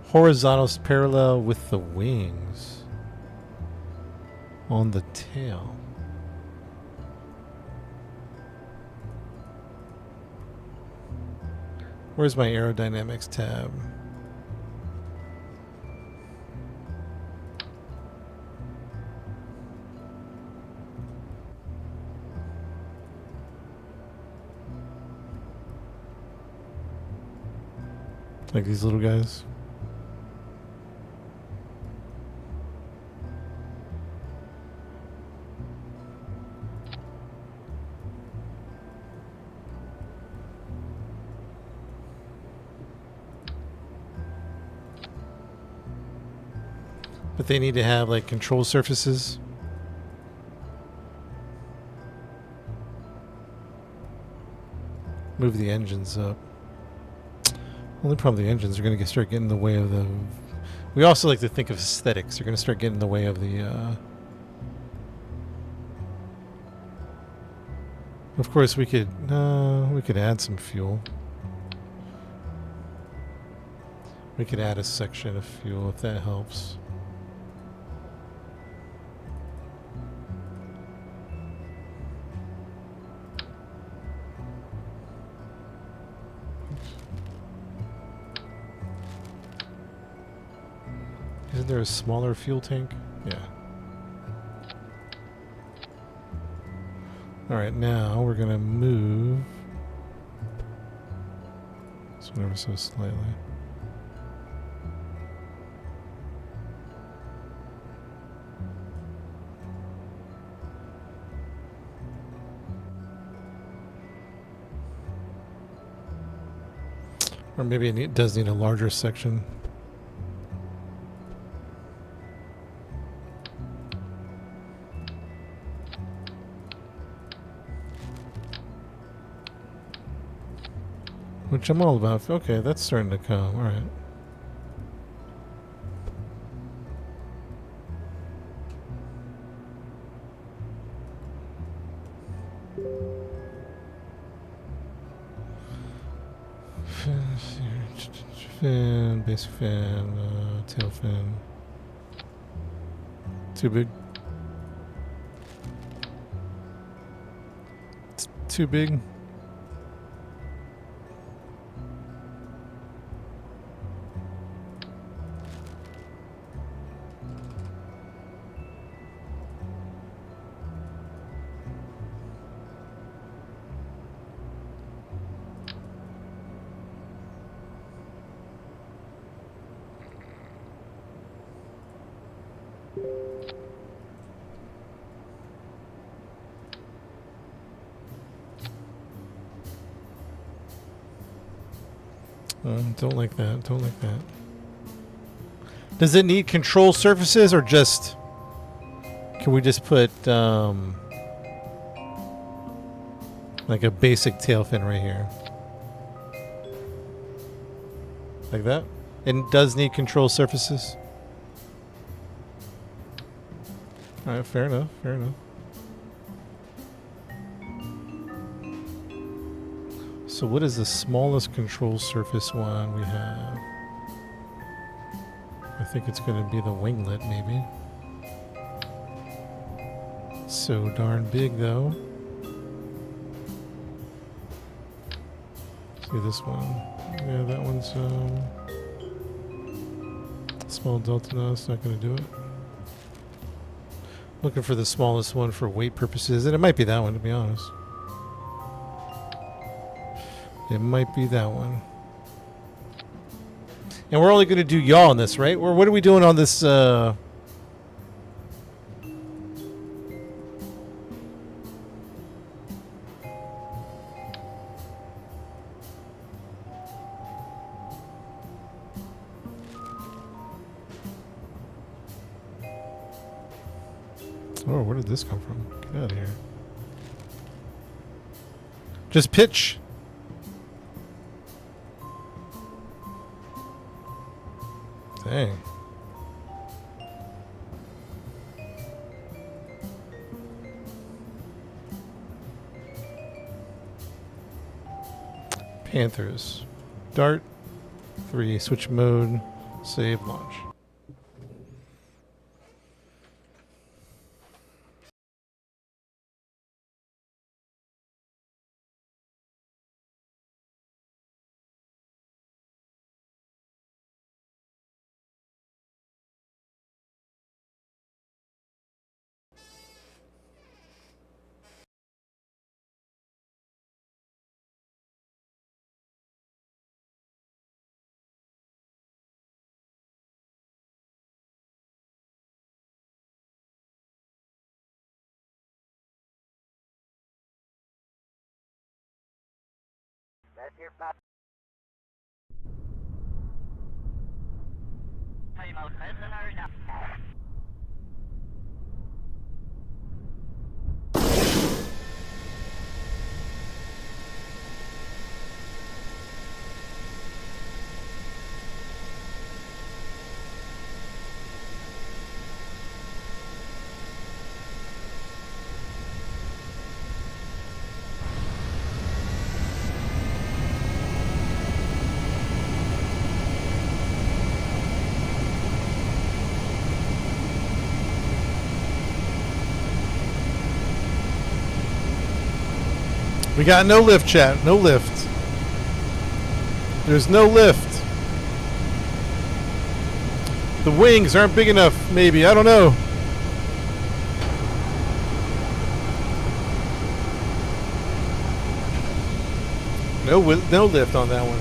horizontal parallel with the wings on the tail? Where's my aerodynamics tab? Like these little guys. But they need to have like control surfaces. Move the engines up. Only problem, the engines are going to start getting in the way of the... We also like to think of aesthetics. They're going to start getting in the way of the... Of course, we could add some fuel. We could add a section of fuel if that helps. Isn't there a smaller fuel tank? Yeah. Alright, now we're gonna move this one ever so slightly. Or maybe it does need a larger section. Which I'm all about. Okay, that's starting to come. All right. Fin, basic fin, tail fin. Too big. It's too big. Don't like that. Don't like that. Does it need control surfaces or just... Can we just put like a basic tail fin right here? Like that? It does need control surfaces? Alright, fair enough. Fair enough. So what is the smallest control surface one we have? I think it's going to be the winglet, maybe. So darn big, though. See this one. Yeah, that one's small delta. No, it's not going to do it. Looking for the smallest one for weight purposes, and it might be that one, to be honest. It might be that one. And we're only going to do yaw on this, right? Or what are we doing on this? Oh, where did this come from? Get out of here. Just pitch. Dang. Panthers. Dart. 3. Switch mode. Save. Launch. That's your pop. We got no lift, chat. No lift. There's no lift. The wings aren't big enough, maybe. I don't know. No lift on that one.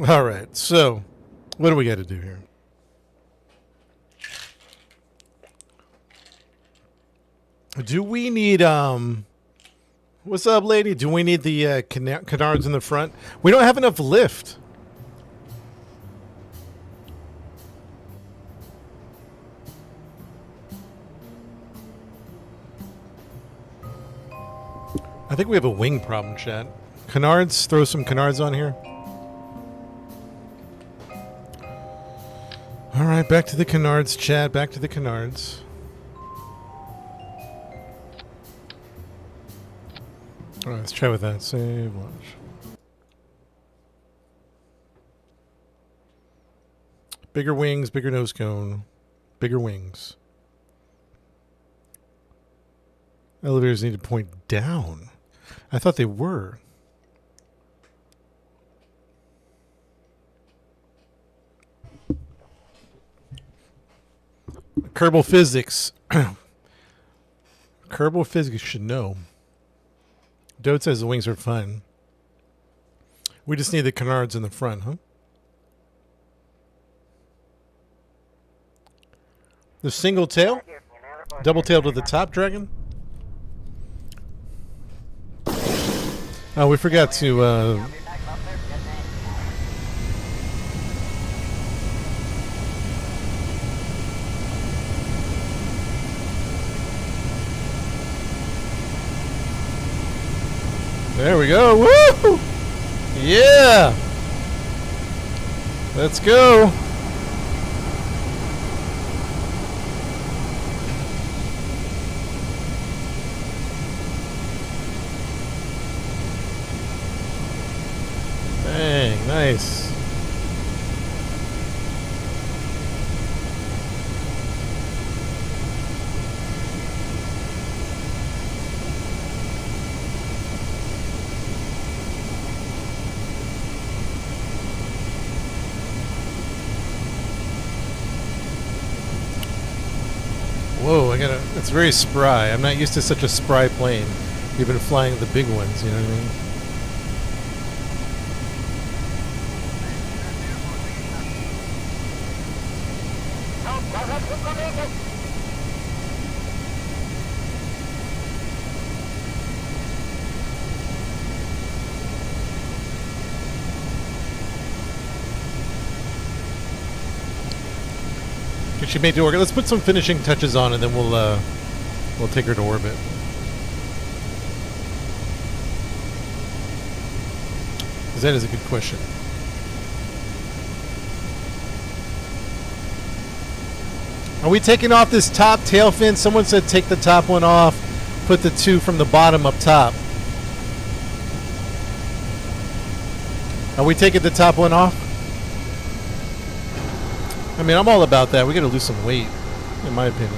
All right, so what do we got to do here? Do we need what's up, lady? Do we need the canards in the front? We don't have enough lift. I think we have a wing problem, chat. Canards, throw some canards on here. All right, back to the canards, chat. Back to the canards. All right, let's try with that. Save, launch. Bigger wings, bigger nose cone, bigger wings. Elevators need to point down. I thought they were. Kerbal Physics. Kerbal Physics should know. Dode says the wings are fun. We just need the canards in the front, huh? The single tail? Double tail to the top, Dragon? Oh, we forgot to... There we go. Woo! Yeah! Let's go. Dang, nice. Whoa, it's very spry. I'm not used to such a spry plane. You've been flying the big ones, you know what I mean? She made to orbit. Let's put some finishing touches on, and then we'll take her to orbit. Because that is a good question. Are we taking off this top tail fin? Someone said take the top one off, put the two from the bottom up top. Are we taking the top one off? I mean, I'm all about that. We got to lose some weight, in my opinion.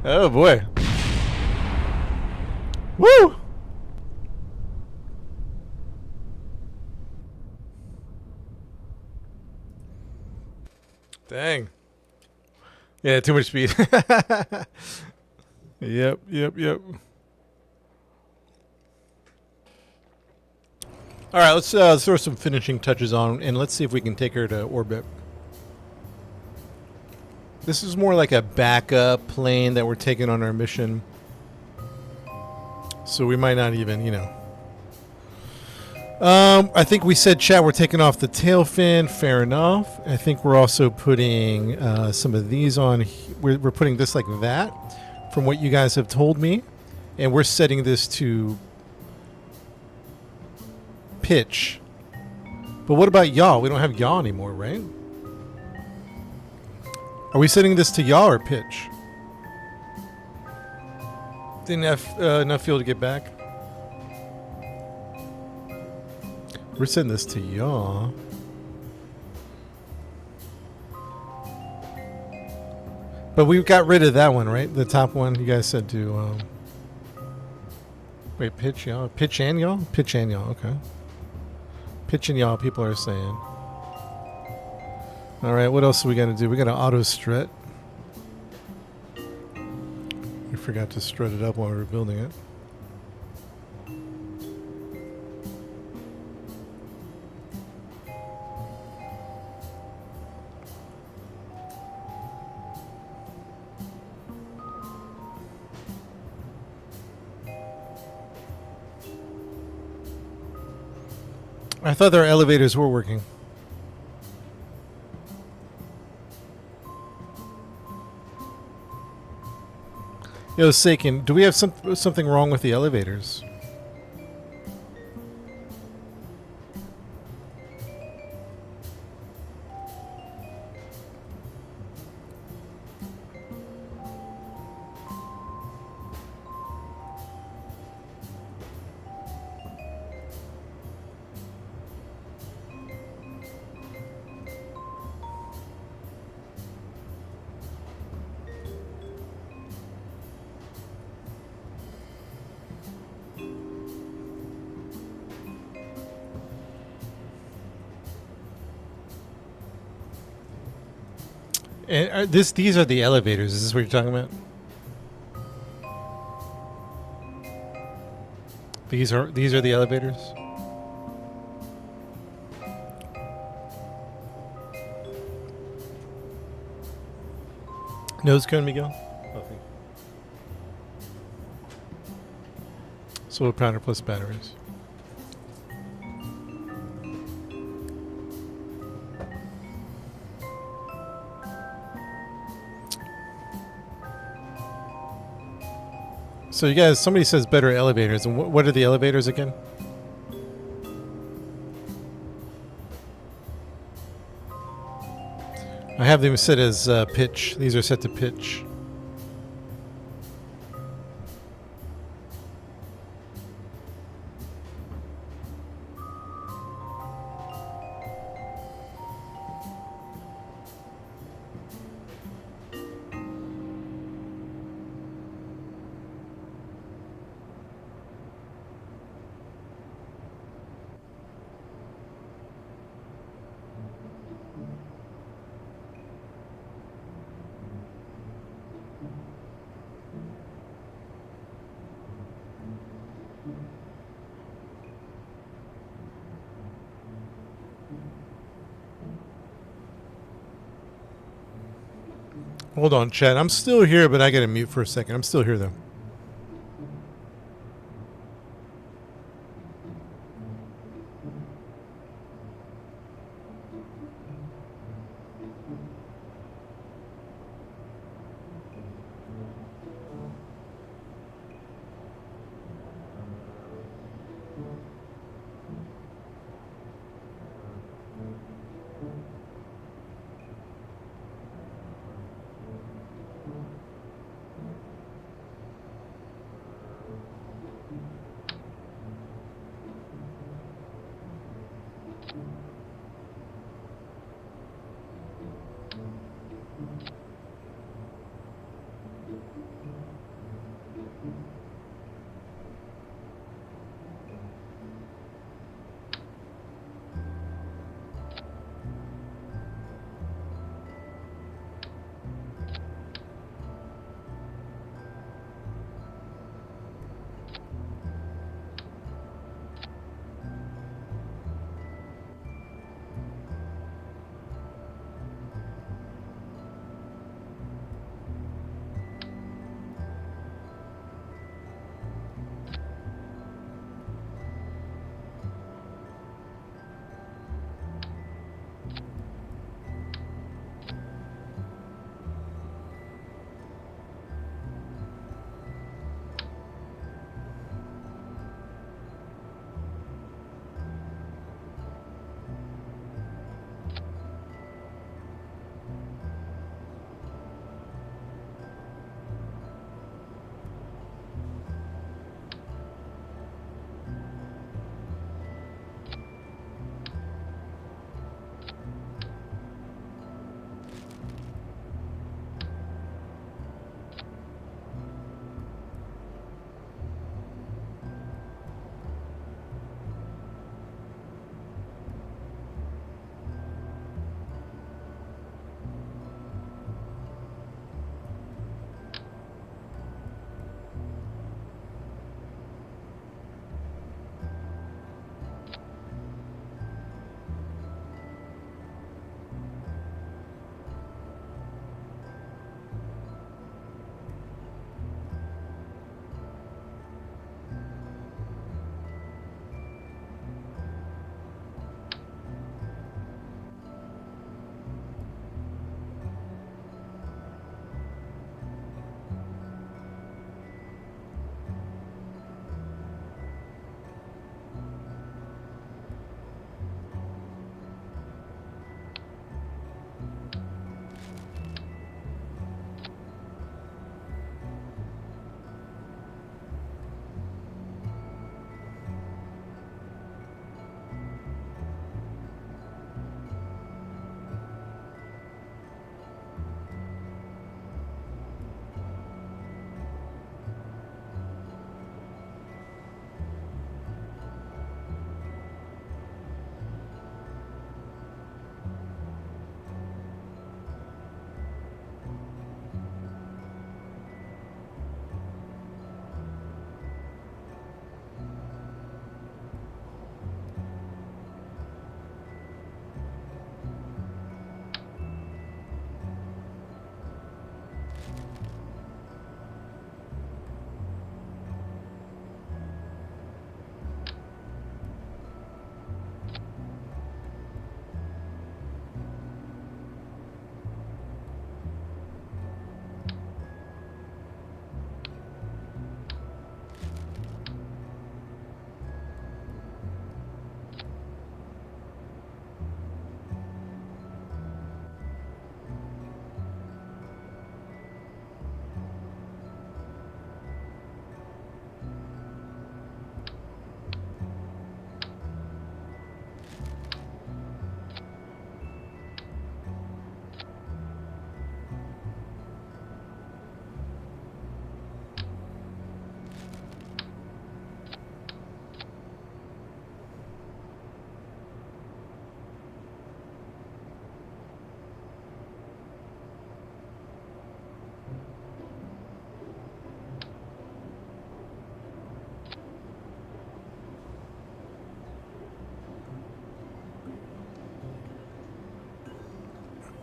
Oh boy. Woo! Dang. Yeah, too much speed. Yep. All right, let's throw some finishing touches on, and let's see if we can take her to orbit. This is more like a backup plane that we're taking on our mission. So we might not even, you know. I think we said, chat, we're taking off the tail fin. Fair enough. I think we're also putting some of these on. We're putting this like that, from what you guys have told me. And we're setting this to pitch. But what about yaw? We don't have yaw anymore, right? Are we setting this to yaw or pitch? Didn't have enough fuel to get back. We're setting this to yaw. But we got rid of that one, right? The top one you guys said to... wait, pitch, yaw? Pitch and yaw? Pitch and yaw, okay. Pitch and yaw, people are saying. All right, what else are we gonna do? We got to auto strut. We forgot to strut it up while we were building it. I thought their elevators were working. Yo, Sakin, do we have something wrong with the elevators? And these are the elevators. Is this what you're talking about? These are the elevators. Nose cone, Miguel. Okay. Solar powder plus batteries. So you guys, somebody says better elevators, and what are the elevators again? I have them set as pitch. These are set to pitch. Hold on, chat. I'm still here, but I gotta mute for a second. I'm still here, though.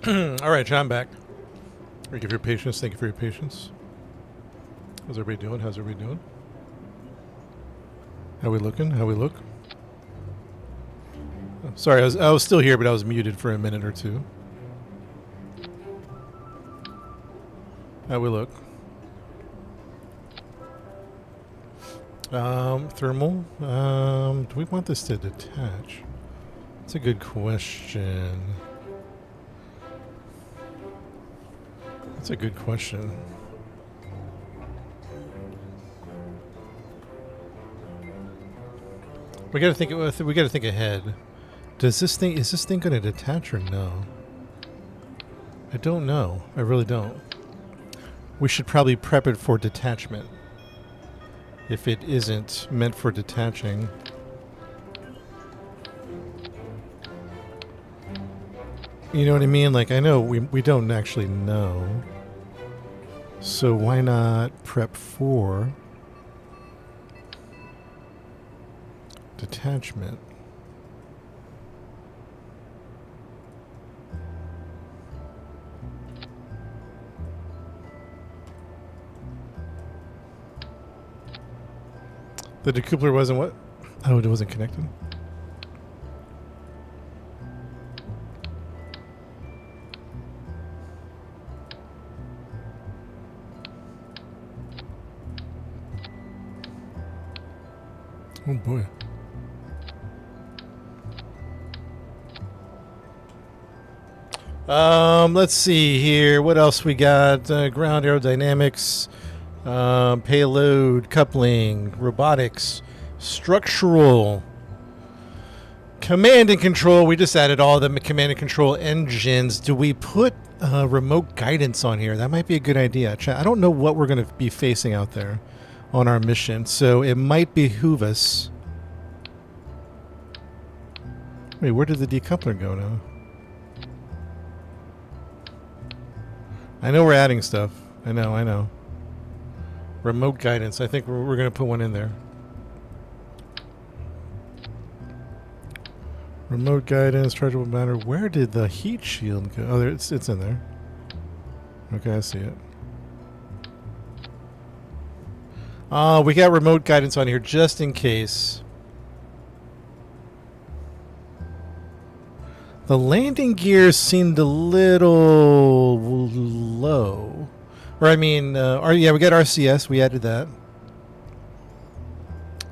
All right, John, back. Thank you for your patience. Thank you for your patience. How's everybody doing? How's everybody doing? How we looking? How we look? Oh, sorry, I was still here, but I was muted for a minute or two. How we look? Thermal. Do we want this to detach? That's a good question. That's a good question. We gotta think. We gotta think ahead. Is this thing going to detach or no? I don't know. I really don't. We should probably prep it for detachment. If it isn't meant for detaching. You know what I mean? Like, I know we don't actually know. So why not prep for detachment? The decoupler wasn't what? Oh, it wasn't connected? Oh boy. Let's see here. What else we got? Ground aerodynamics, payload, coupling, robotics, structural, command and control. We just added all the command and control engines. Do we put remote guidance on here? That might be a good idea. I don't know what we're going to be facing out there on our mission, so it might behoove us. Wait, where did the decoupler go now? I know we're adding stuff. I know. Remote guidance. I think we're going to put one in there. Remote guidance, chargeable matter. Where did the heat shield go? Oh, there, it's in there. Okay, I see it. We got remote guidance on here just in case. The landing gears seemed a little low. Or I mean, yeah, we got RCS. We added that.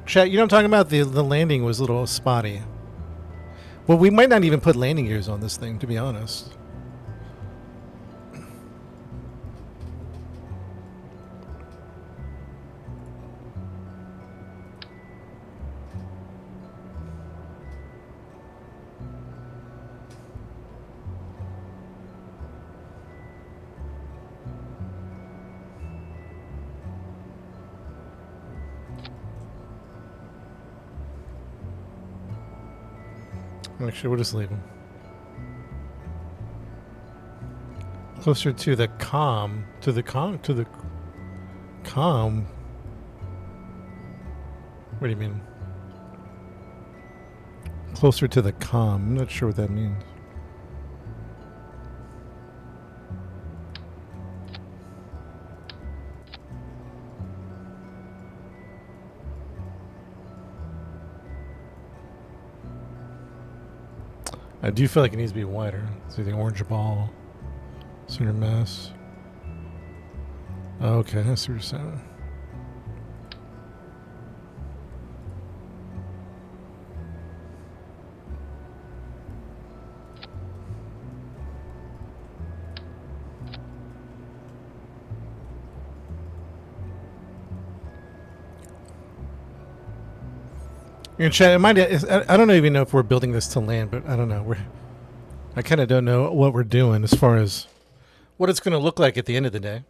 Chat, you know what I'm talking about? The landing was a little spotty. Well, we might not even put landing gears on this thing, to be honest. Actually, we'll just leave them. Closer to the com. To the com. What do you mean? Closer to the com. I'm not sure what that means. I do feel like it needs to be wider. See the orange ball. Center mass. Okay, I see what you're saying. In chat, I don't even know if we're building this to land, but I don't know. I kind of don't know what we're doing as far as what it's going to look like at the end of the day.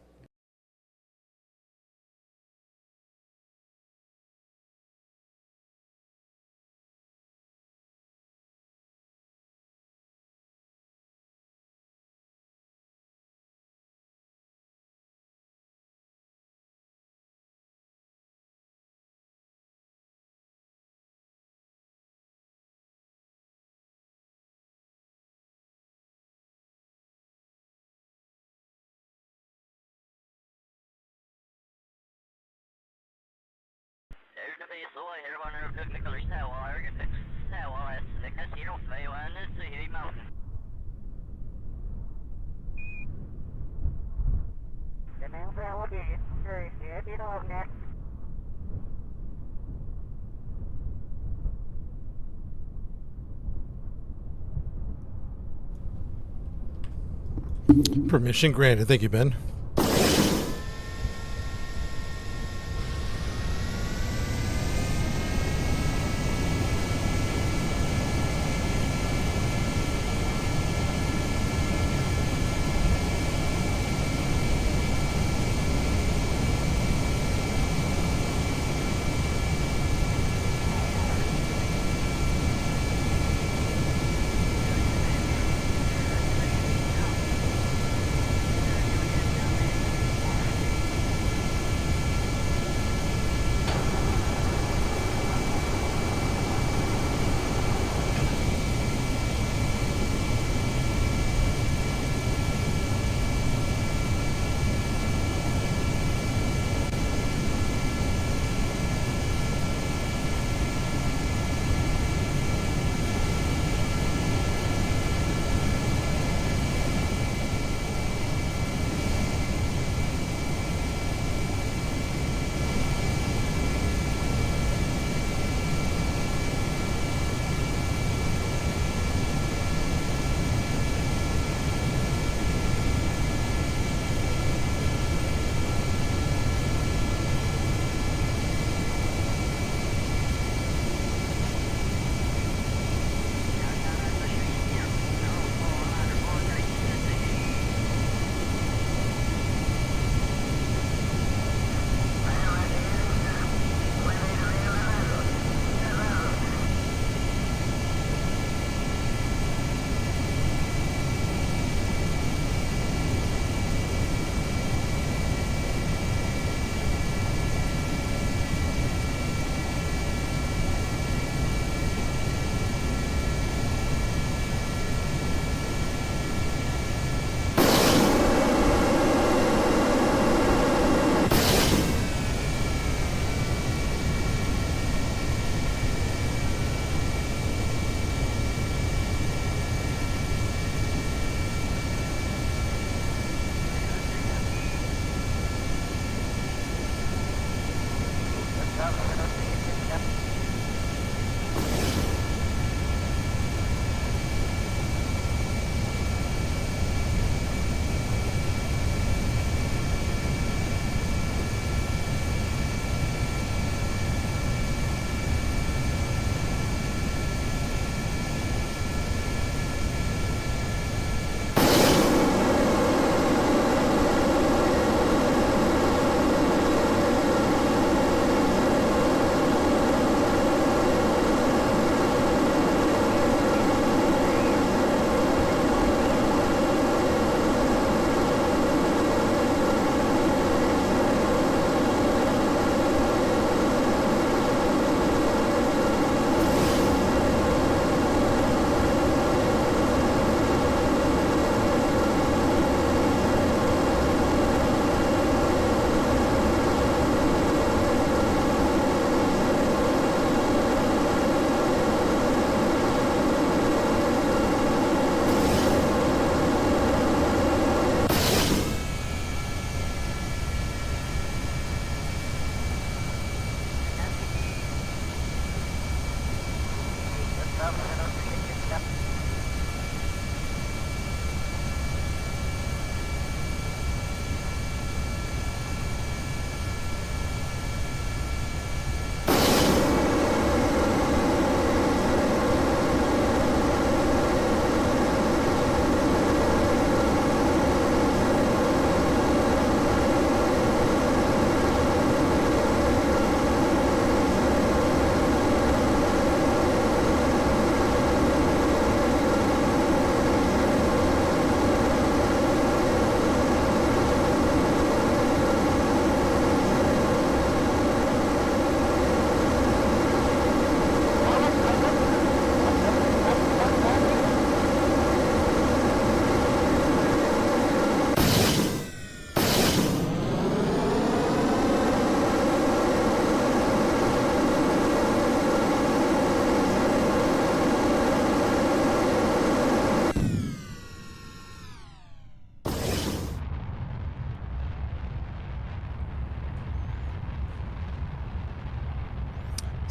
Permission granted. Thank you, Ben.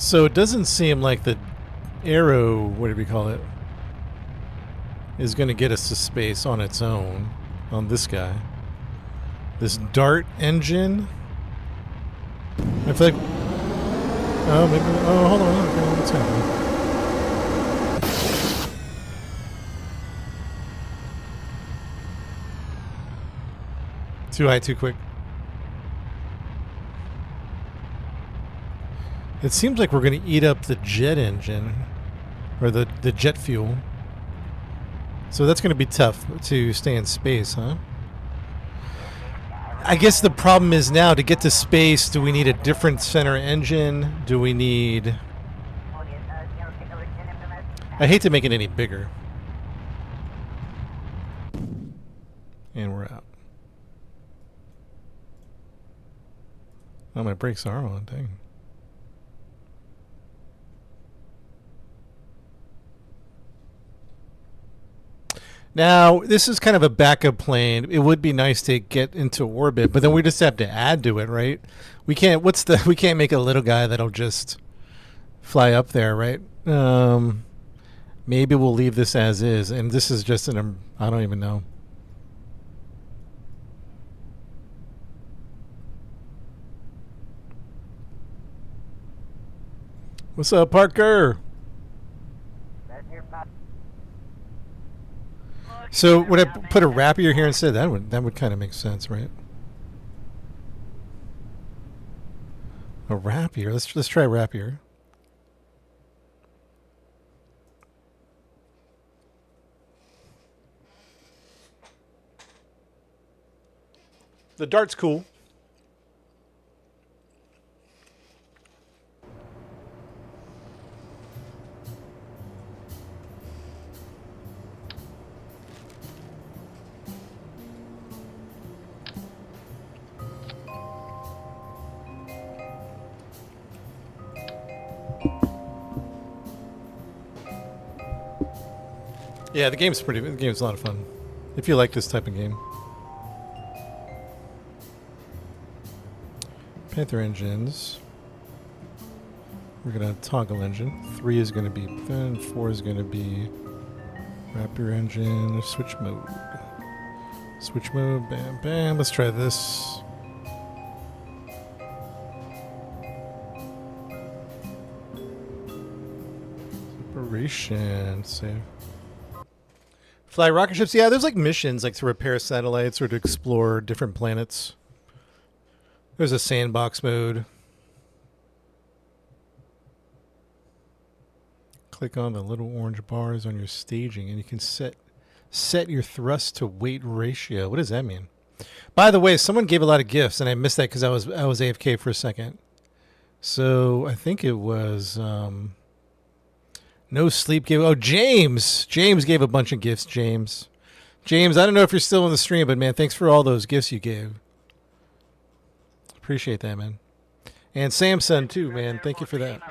So it doesn't seem like the arrow, whatever you call it, is going to get us to space on its own on this guy. This dart engine. I feel like... Oh, maybe... Oh, hold on. Okay, what's happening? Too high, too quick. It seems like we're going to eat up the jet engine. Or the jet fuel. So that's going to be tough to stay in space, huh? I guess the problem is now, to get to space, do we need a different center engine? Do we need... I hate to make it any bigger. And we're out. Oh, my brakes are on, dang. Now, this is kind of a backup plane. It would be nice to get into orbit, but then we just have to add to it, right? We can't. We can't make a little guy that'll just fly up there, right? Maybe we'll leave this as is, and this is just an. I don't even know. What's up, Parker? So would I put a rapier here instead? That would kind of make sense, right? A rapier. Let's try rapier. The dart's cool. Yeah, the game's a lot of fun. If you like this type of game. Panther engines. We're gonna toggle engine. 3 is gonna be then 4 is gonna be rapier engine, switch mode. Switch mode, bam bam. Let's try this. Separation, save. Fly rocket ships. Yeah, there's like missions like to repair satellites or to explore different planets. There's a sandbox mode. Click on the little orange bars on your staging and you can set your thrust to weight ratio. What does that mean? By the way, someone gave a lot of gifts and I missed that because I was AFK for a second. So I think it was No Sleep gave... Oh, James! James gave a bunch of gifts, James. James, I don't know if you're still in the stream, but, man, thanks for all those gifts you gave. Appreciate that, man. And Samson, too, man. Thank you for that.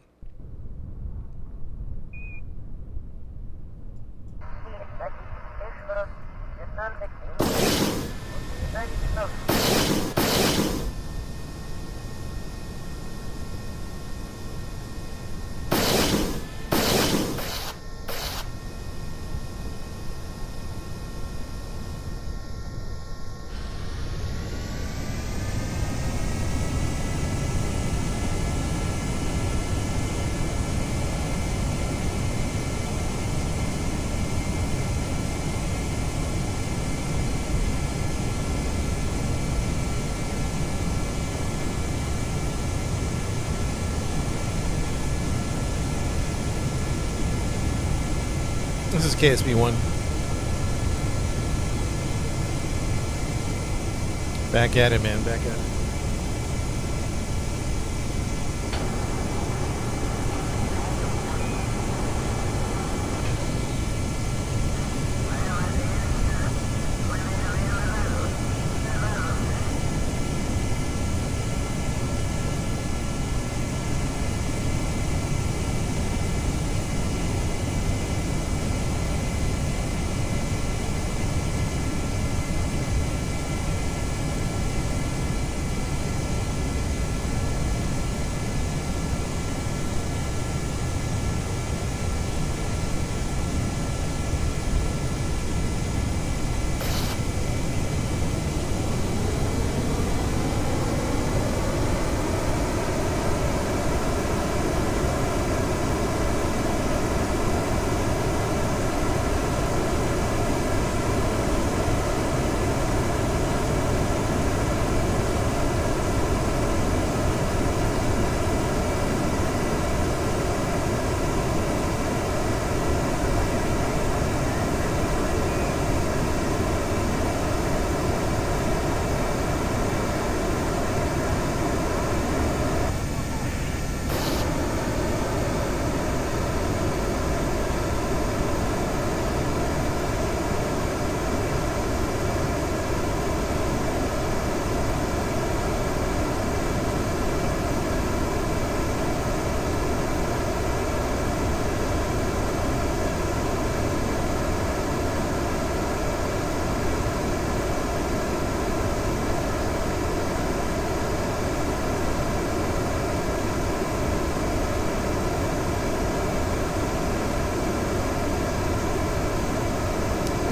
This is KSB1. Back at it, man. Back at it.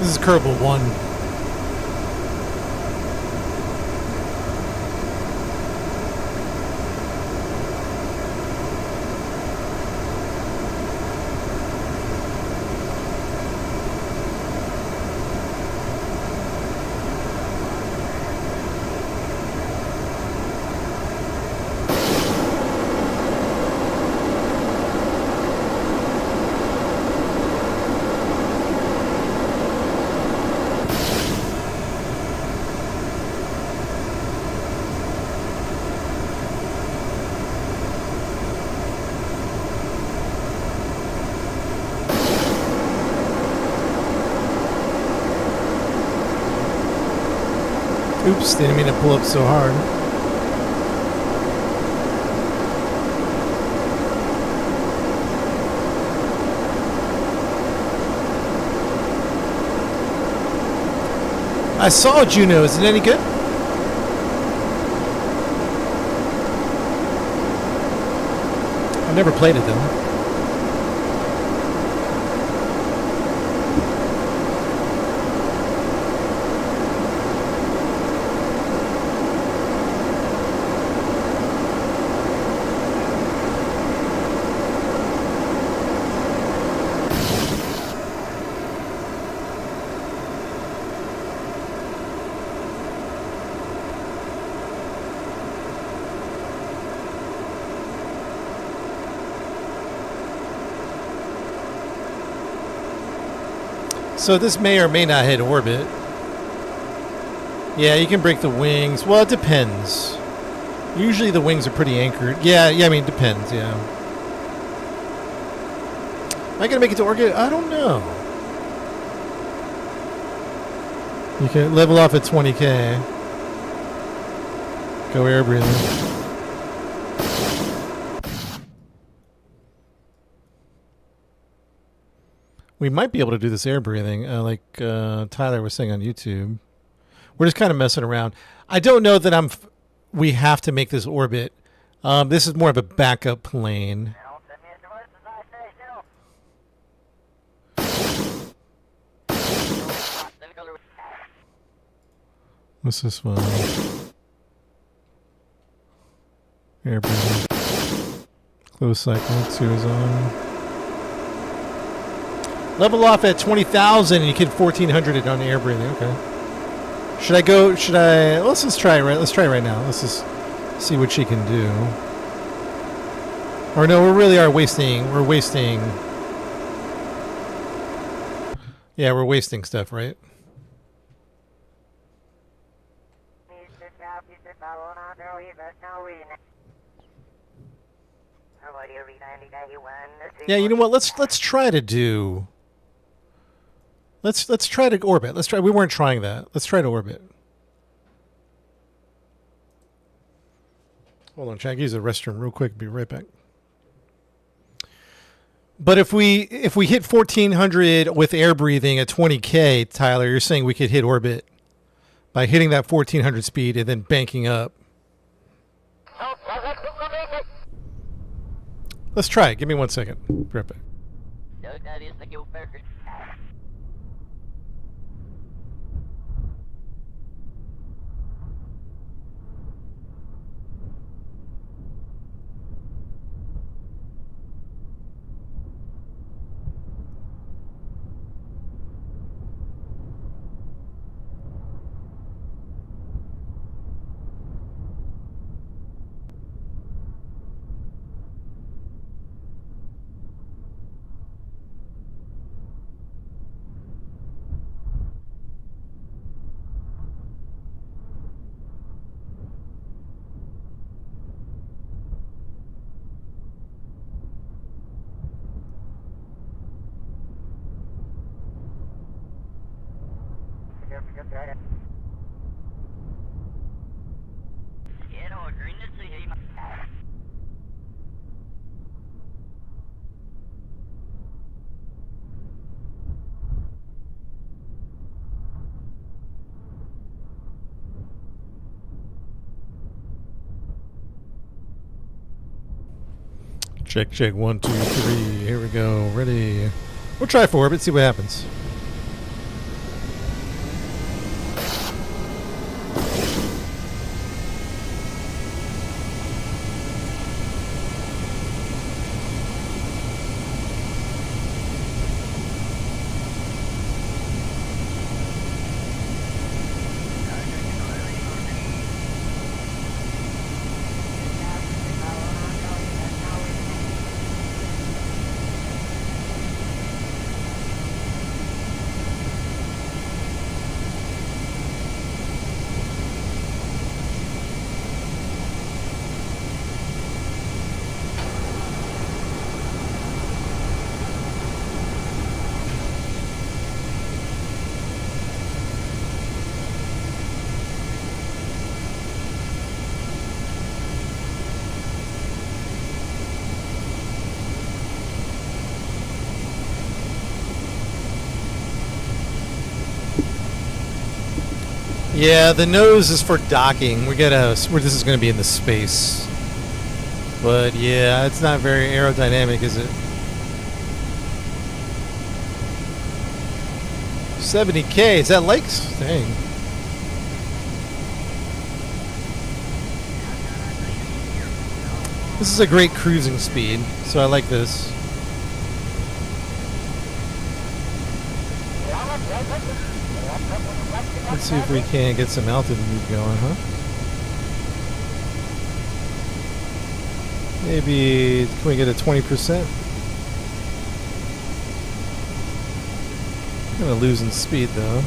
This is Kerbal 1. Oops, didn't mean to pull up so hard. I saw Juno. Is it any good? I've never played it though. So this may or may not hit orbit. Yeah, you can break the wings. Well, it depends. Usually the wings are pretty anchored. Yeah, I mean, it depends, yeah. Am I going to make it to orbit? I don't know. You can level off at 20K. Go air breathing. We might be able to do this air breathing, like Tyler was saying on YouTube. We're just kind of messing around. I don't know that we have to make this orbit. This is more of a backup plane. What's this one? Air breathing. Close cycle 2 is on. Level off at 20,000 and you get 1,400 on air breathing. Okay. Should I go? Should I? Let's just try it. Let's try it right now. Let's just see what she can do. Or no, we really are wasting. We're wasting. Yeah, we're wasting stuff, right? Yeah, you know what? Let's try to do. Let's try to orbit. Let's try. We weren't trying that. Let's try to orbit. Hold on, Jack. Use the restroom real quick. Be right back. But if we hit 1,400 with air breathing at 20K, Tyler, you're saying we could hit orbit by hitting that 1,400 speed and then banking up. Let's try it. Give me 1 second. Be right back. Check, check, 1, 2, 3. Here we go. Ready. We'll try for orbit, see what happens. Yeah, the nose is for docking. We gotta where this is gonna be in the space. But yeah, it's not very aerodynamic, is it? 70K, is that Lakes? Dang. This is a great cruising speed, so I like this. Let's see if we can get some altitude going, huh? Maybe, can we get a 20%? Kind of losing speed though.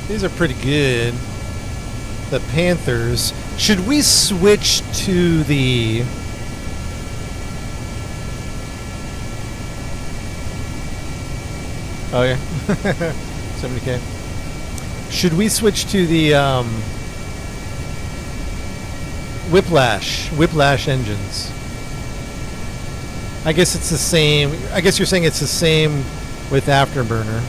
These are pretty good. The Panthers. Should we switch to the... Oh yeah. 70K. Should we switch to the Whiplash engines? I guess it's the same. I guess you're saying it's the same with Afterburner.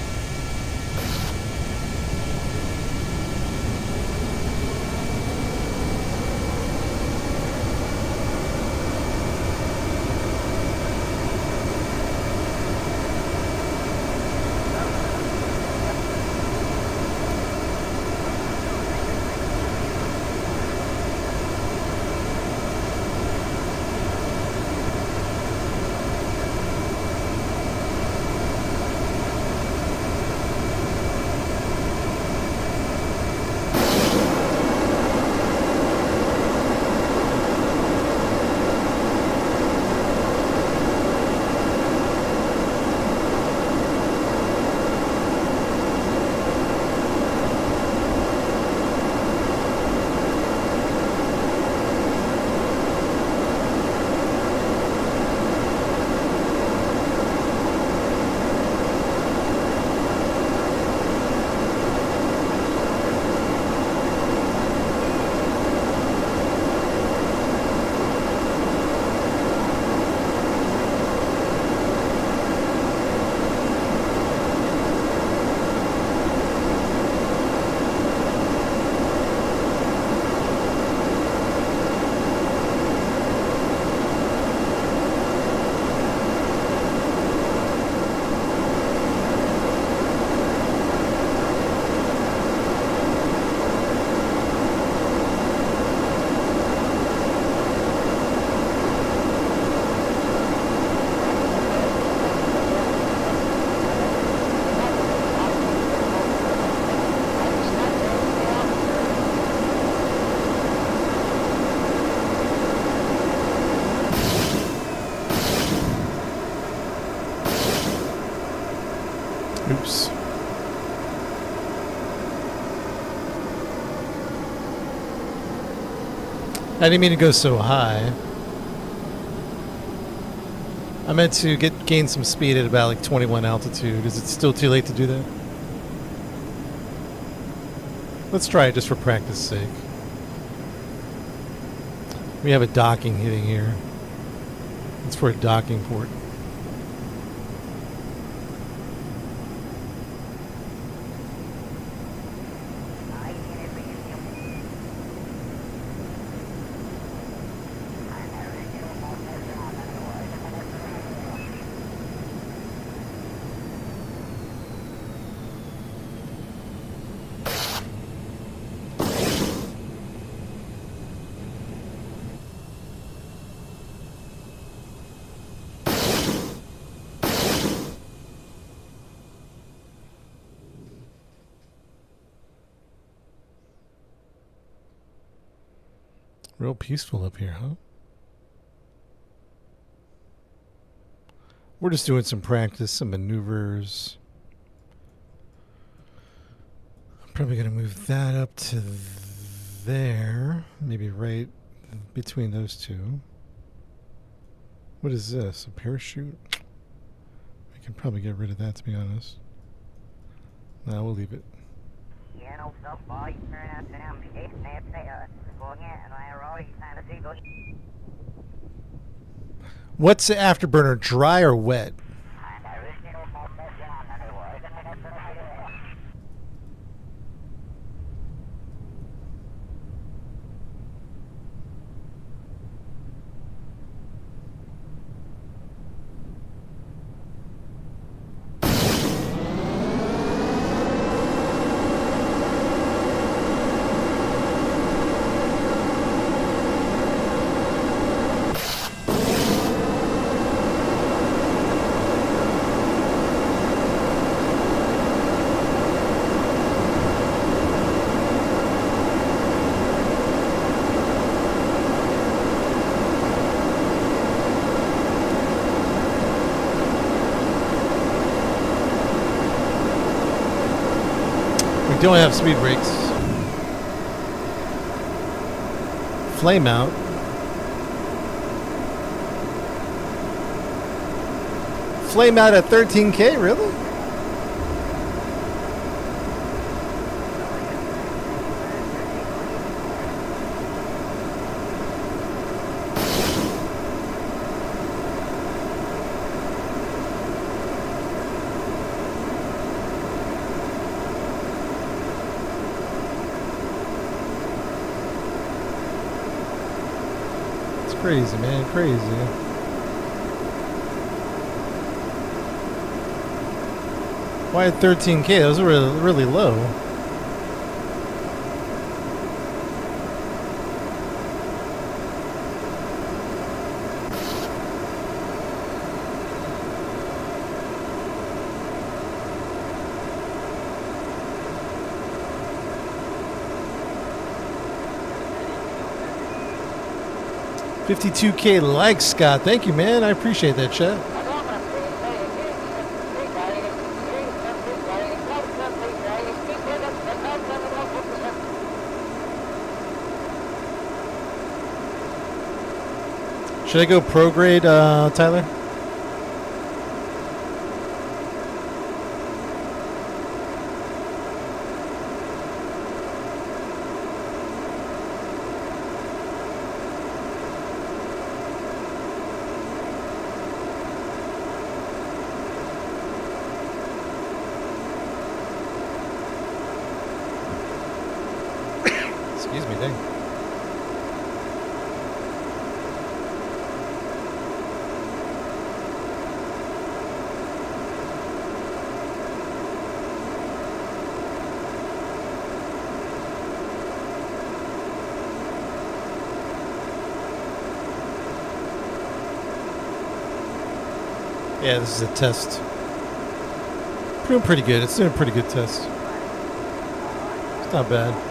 Oops. I didn't mean to go so high. I meant to gain some speed at about like 21 altitude. Is it still too late to do that? Let's try it just for practice sake. We have a docking hitting here. It's for a docking port. Real peaceful up here, huh? We're just doing some practice, some maneuvers. I'm probably going to move that up to there. Maybe right between those two. What is this? A parachute? I can probably get rid of that, to be honest. Nah, we'll leave it. What's the afterburner, dry or wet? don't have speed brakes. Flame out. Flame out at 13K, really? Crazy, man, crazy. Why at 13K? Those are really, really low. $52K likes, Scott. Thank you, man. I appreciate that, chat. Should I go pro grade, Tyler? Excuse me, dang. Yeah, this is a test. Doing pretty good. It's doing a pretty good test. It's not bad.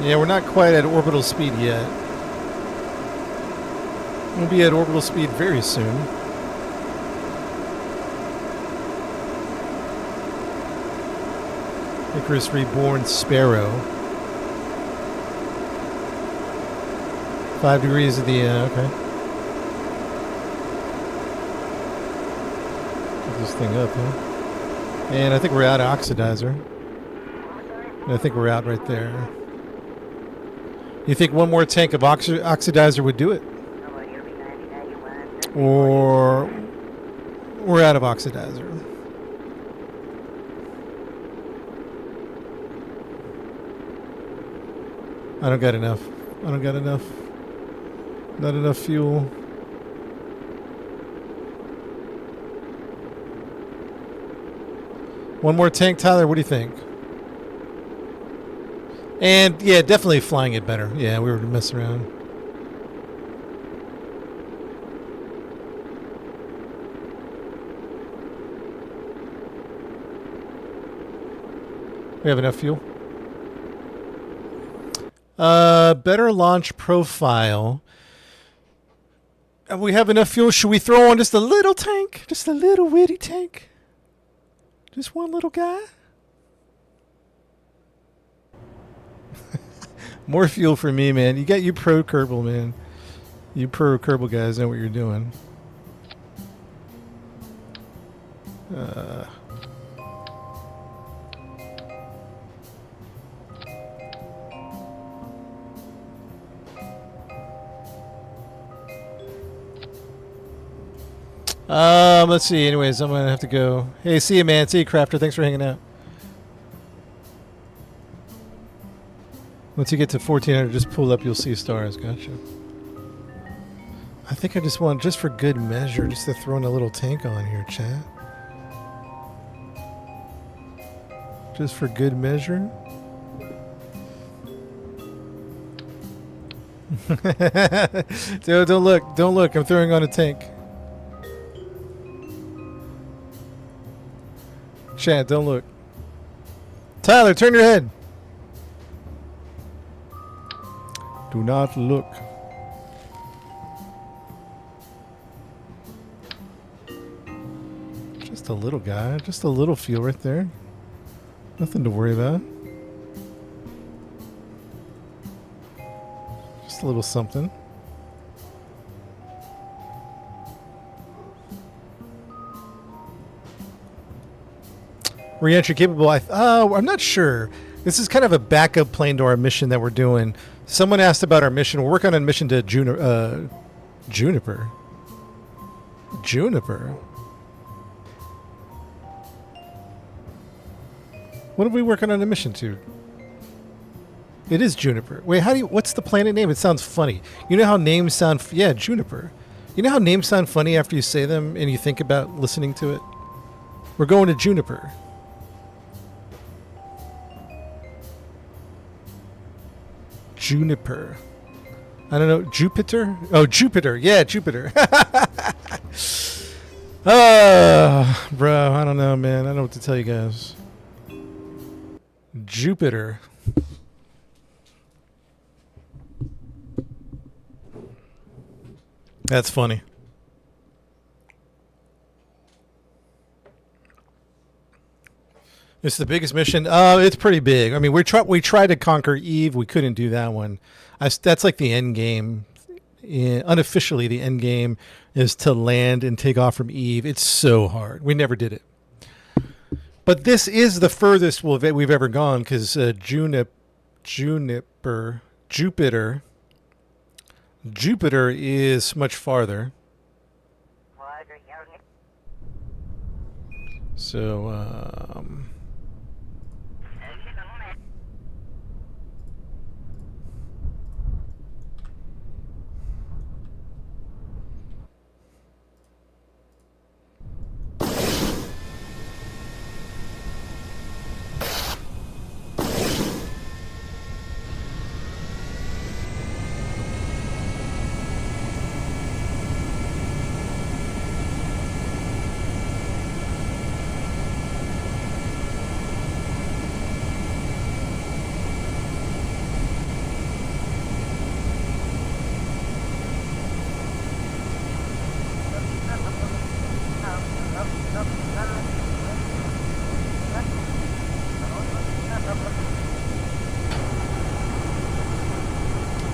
Yeah, we're not quite at orbital speed yet. We'll be at orbital speed very soon. Icarus Reborn Sparrow. 5 degrees of the, okay. Get this thing up, huh? And I think we're out of oxidizer. I think we're out right there. You think one more tank of oxidizer would do it? Or we're out of oxidizer? I don't got enough. I don't got enough. Not enough fuel. One more tank, Tyler, what do you think? And yeah, definitely flying it better. Yeah, we were messing around. We have enough fuel. Better launch profile. We have enough fuel. Should we throw on just a little tank? Just a little witty tank? Just one little guy? More fuel for me, man. You got you pro Kerbal, man. You pro Kerbal guys know what you're doing. Let's see. Anyways, I'm gonna have to go. Hey, see you, man. See you, Crafter. Thanks for hanging out. Once you get to 1400, just pull up. You'll see stars. Gotcha. I think I just want, just for good measure, just to throw in a little tank on here, chat. Just for good measure. Dude, don't look. Don't look. I'm throwing on a tank. Chat, don't look. Tyler, turn your head. Do not look. Just a little guy. Just a little fuel right there. Nothing to worry about. Just a little something. Re-entry capable. I'm not sure. This is kind of a backup plane to our mission that we're doing. Someone asked about our mission. We're working on a mission to Juniper. Juniper. What are we working on a mission to? It is Juniper. Wait, what's the planet name? It sounds funny. You know how names sound, yeah, Juniper. You know how names sound funny after you say them and you think about listening to it? We're going to Juniper. Juniper. I don't know. Jupiter? Oh, Jupiter. Yeah, Jupiter. Bro, I don't know, man. I don't know what to tell you guys. Jupiter. That's funny. It's the biggest mission. It's pretty big. I mean, we tried to conquer Eve. We couldn't do that one. That's like the end game. Unofficially, the end game is to land and take off from Eve. It's so hard. We never did it. But this is the furthest we've ever gone because Jupiter is much farther. So,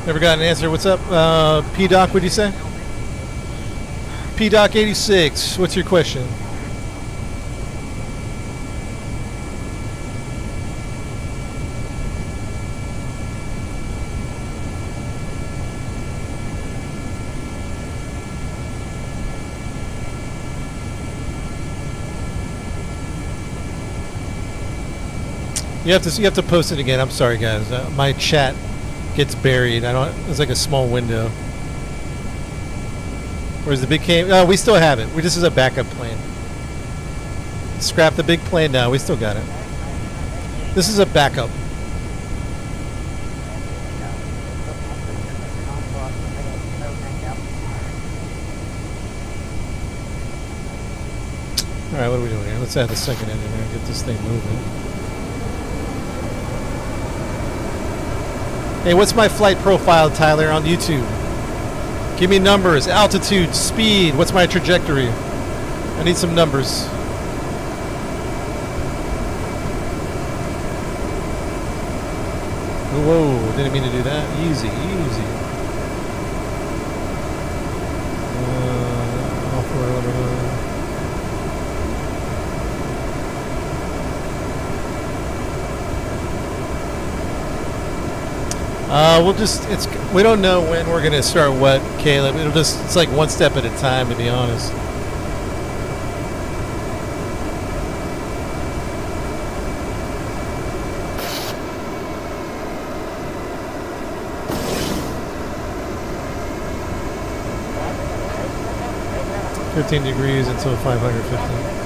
never got an answer. What's up? P-Doc, what'd you say? P-Doc 86, what's your question? You have to post it again. I'm sorry, guys. My chat gets buried. It's like a small window. Where's the big came? Oh, we still have it. This is a backup plane. Scrap the big plane now. We still got it. This is a backup. All right, what are we doing here? Let's add the second engine and get this thing moving. Hey, what's my flight profile, Tyler, on YouTube? Give me numbers, altitude, speed. What's my trajectory? I need some numbers. Whoa, didn't mean to do that. Easy, easy. We don't know when we're gonna start what, Caleb. It's like one step at a time, to be honest. $15 degrees until 550.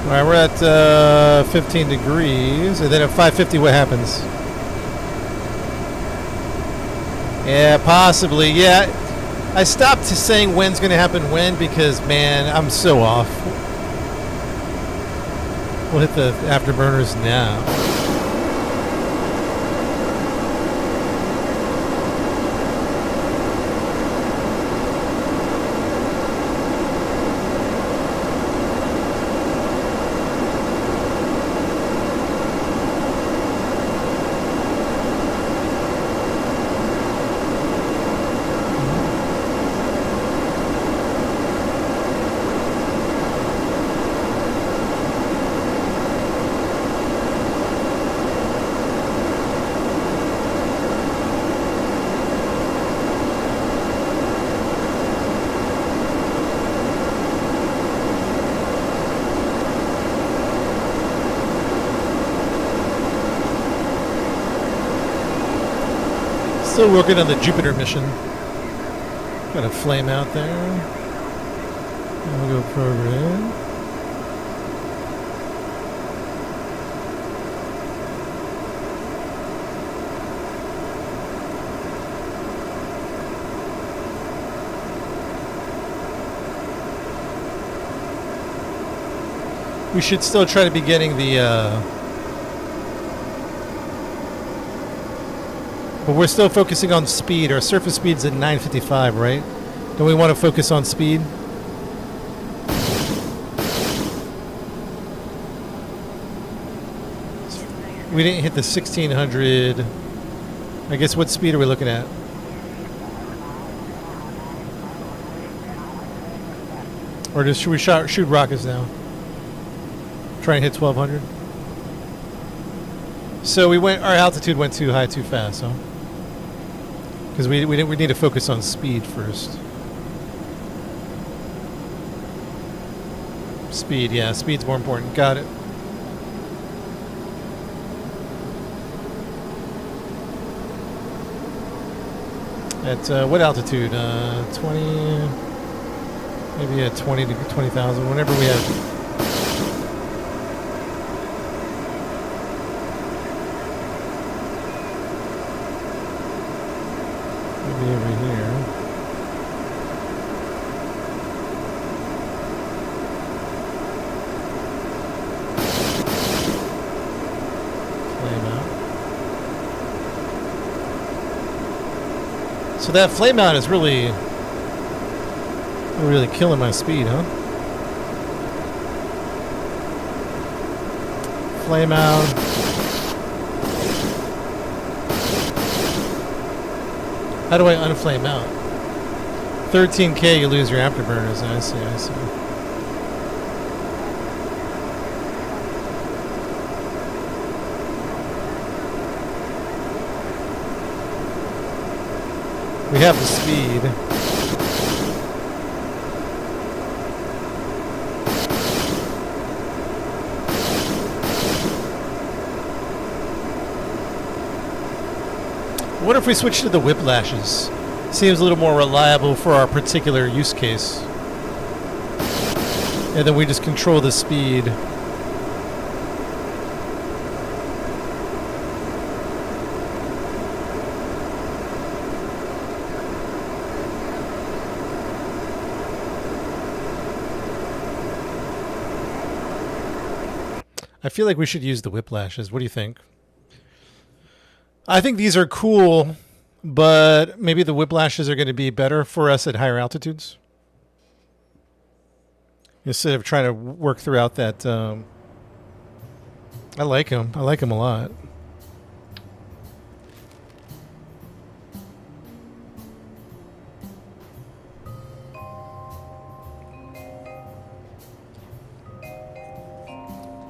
All right, we're at 15 degrees, and then at 550, what happens? Yeah, possibly. Yeah, I stopped saying when's going to happen when because, man, I'm so off. We'll hit the afterburners now. Still working on the Jupiter mission. Got a flame out there. And we'll go program. We should still try to be getting the but we're still focusing on speed. Our surface speed's at 955, right? Don't we want to focus on speed? We didn't hit the 1600. I guess what speed are we looking at? Or just should we shoot rockets now? Try and hit 1200. So our altitude went too high too fast, huh? Because we need to focus on speed first. Speed, yeah, speed's more important. Got it. At what altitude? 20, maybe at 20 to 20,000, whenever we have. Maybe over here. Flame out. So that flame out is really killing my speed, huh? Flame out. How do I unflame out? 13K, you lose your afterburners. I see. We have the speed. What if we switch to the whiplashes? Seems a little more reliable for our particular use case. And then we just control the speed. I feel like we should use the whiplashes. What do you think? I think these are cool, but maybe the whiplashes are going to be better for us at higher altitudes. Instead of trying to work throughout that. I like them. I like them a lot.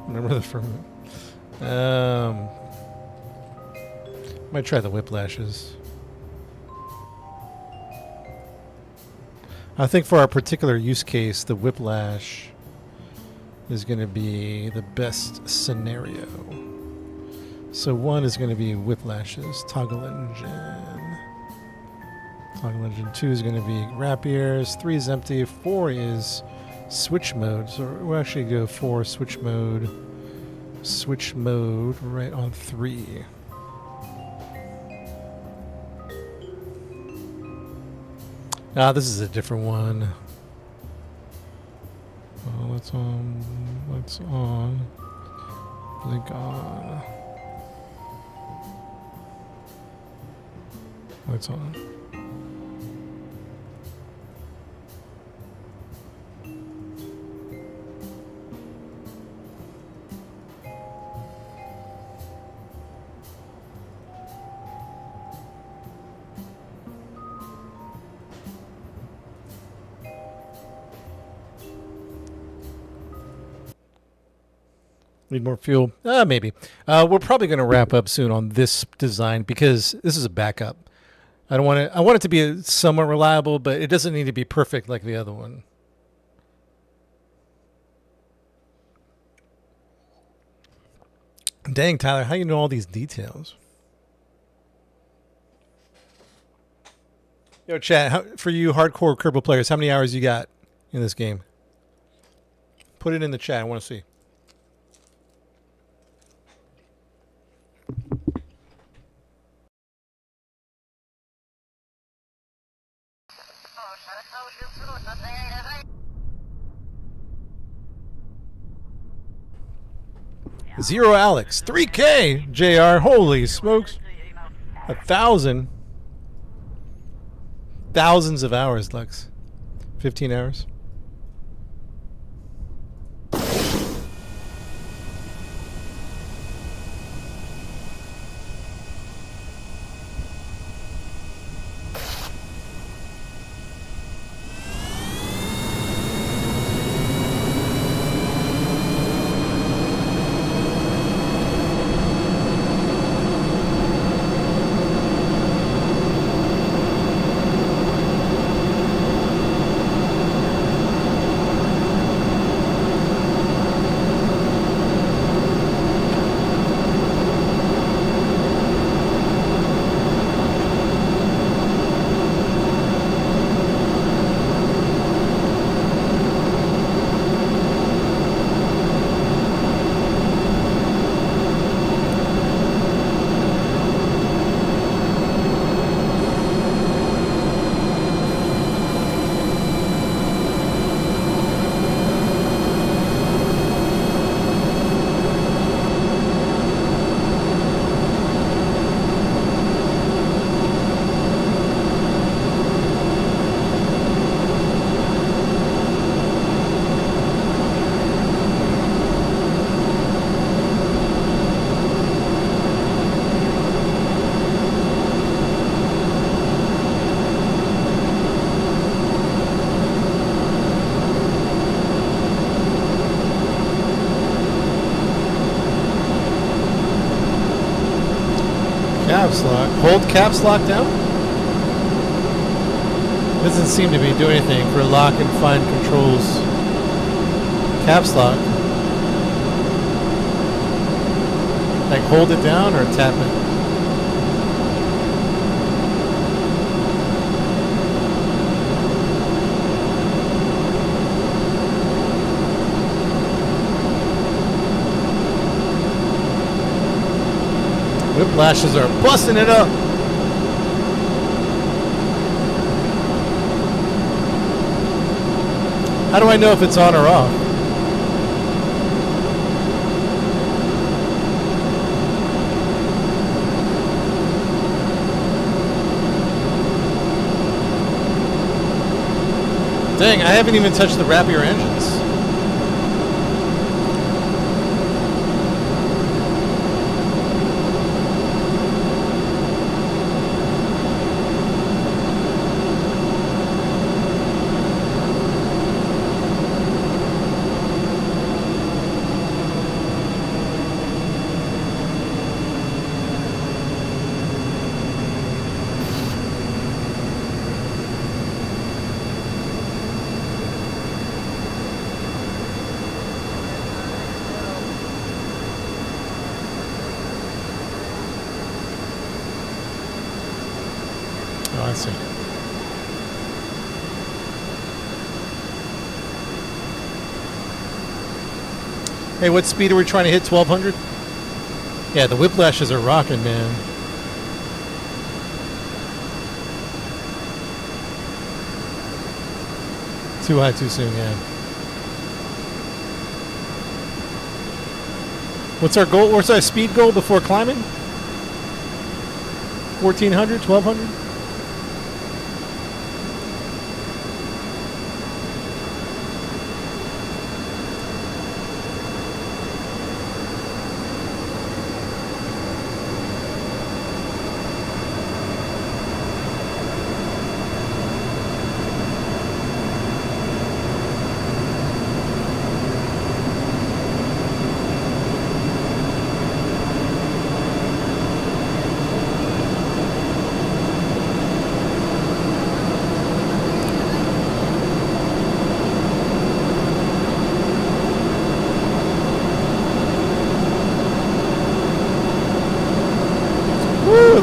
Remember the firmament. Might try the whiplashes. I think for our particular use case, the whiplash is going to be the best scenario. So 1 is going to be whiplashes, toggle engine. Toggle engine 2 is going to be rapiers. 3 is empty. 4 is switch mode. So we'll actually go for switch mode. Switch mode right on 3. Ah, this is a different one. Let's on. Blink on. Lights on. Need more fuel? Maybe. We're probably going to wrap up soon on this design because this is a backup. I don't want it. I want it to be somewhat reliable, but it doesn't need to be perfect like the other one. Dang, Tyler, how you know all these details? Yo, chat, for you hardcore Kerbal players, how many hours you got in this game? Put it in the chat. I want to see. Zero Alex, 3K, JR, holy smokes. 1,000. Thousands of hours, Lux. 15 hours. Caps lock. Hold caps lock down? Doesn't seem to be doing anything for lock and find controls. Caps lock. Like hold it down or tap it? Whiplashes are busting it up. How do I know if it's on or off? Dang, I haven't even touched the wrappier engines. Oh, I see. Hey, what speed are we trying to hit? 1200? Yeah, the whiplashes are rocking, man. Too high too soon, yeah. What's our goal? What's our speed goal before climbing? 1,400, 1,200?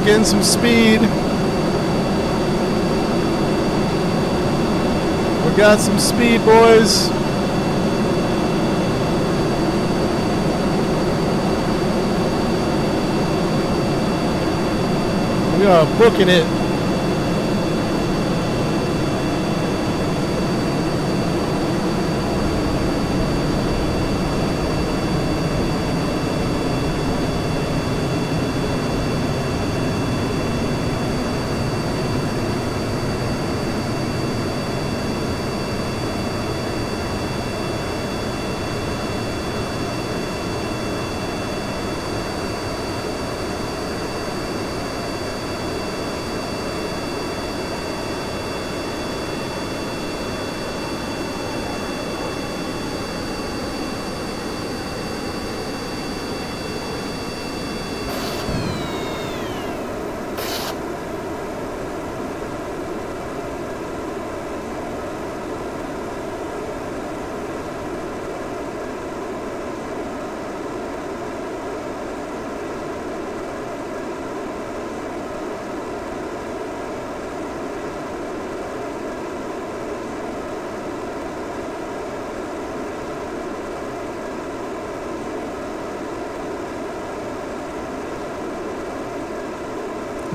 Getting some speed. We got some speed, boys. We are booking it.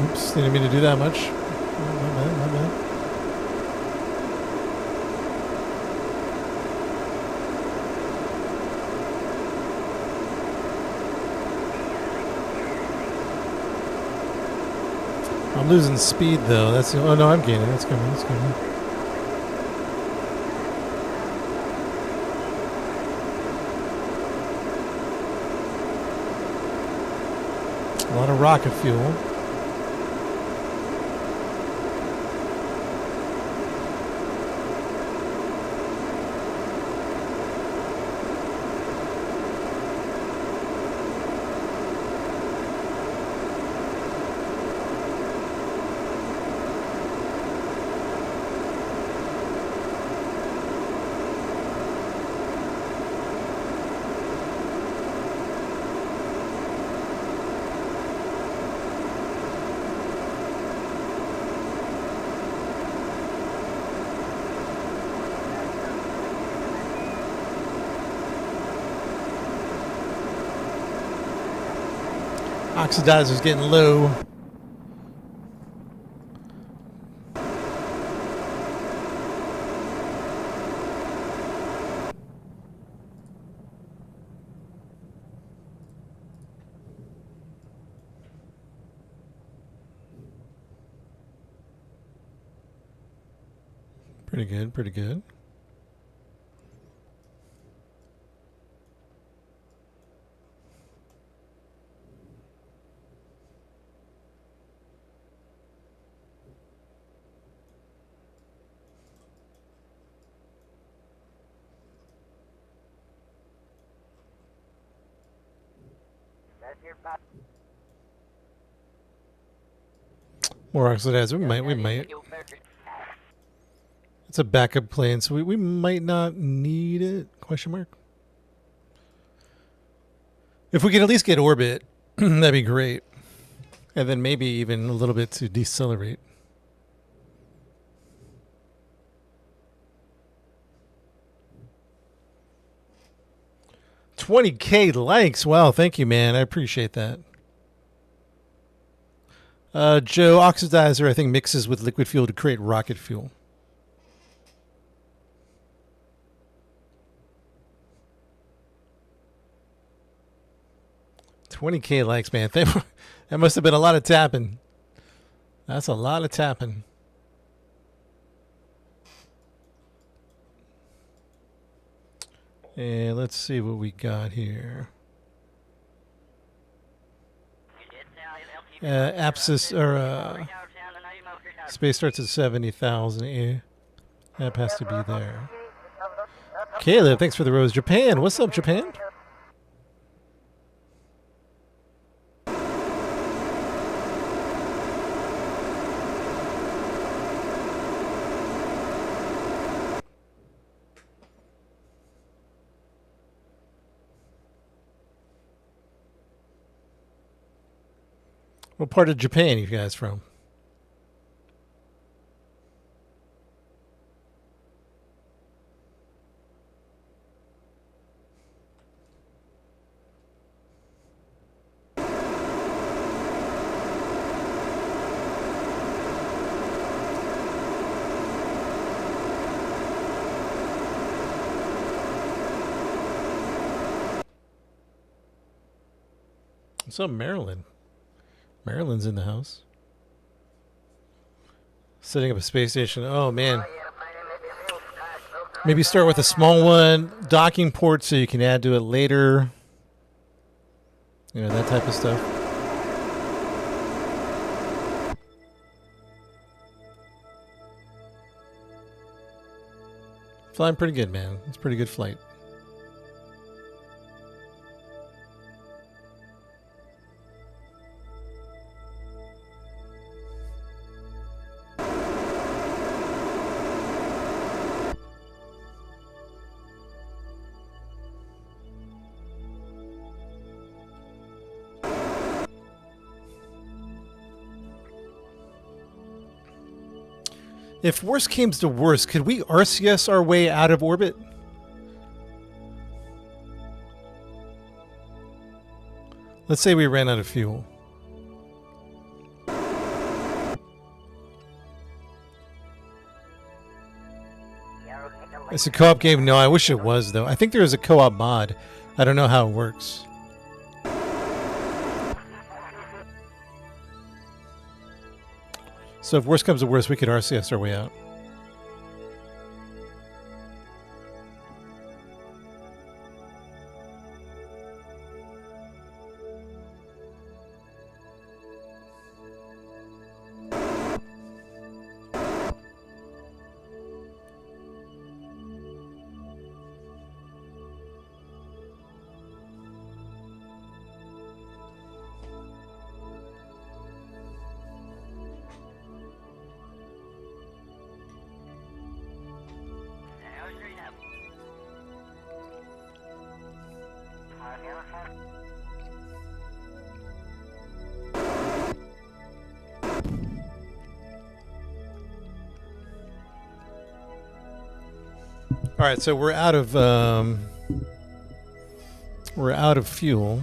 Oops, didn't mean to do that much. Oh, my bad, my bad. I'm losing speed though. That's oh no, I'm gaining. That's coming. That's coming. A lot of rocket fuel. Oxidizer's getting low. Pretty good, pretty good. More oxidizer. We might. It's a backup plan, so we might not need it. Question mark. If we could at least get orbit, that'd be great. And then maybe even a little bit to decelerate. $20K likes. Wow, thank you, man. I appreciate that. Joe, oxidizer, I think, mixes with liquid fuel to create rocket fuel. 20K likes, man. That must have been a lot of tapping. That's a lot of tapping. And let's see what we got here. Apsis or space starts at 70,000. Yeah, that has to be there. Caleb, thanks for the rose. Japan, what's up, Japan? What part of Japan are you guys from? What's up, Maryland? Maryland's in the house. Setting up a space station. Oh, man. Maybe start with a small one. Docking port so you can add to it later. You know, that type of stuff. Flying pretty good, man. It's a pretty good flight. If worst came to worst, could we RCS our way out of orbit? Let's say we ran out of fuel. It's a co-op game? No, I wish it was, though. I think there is a co-op mod. I don't know how it works. So if worst comes to worst, we could RCS our way out. All right, so we're out of fuel.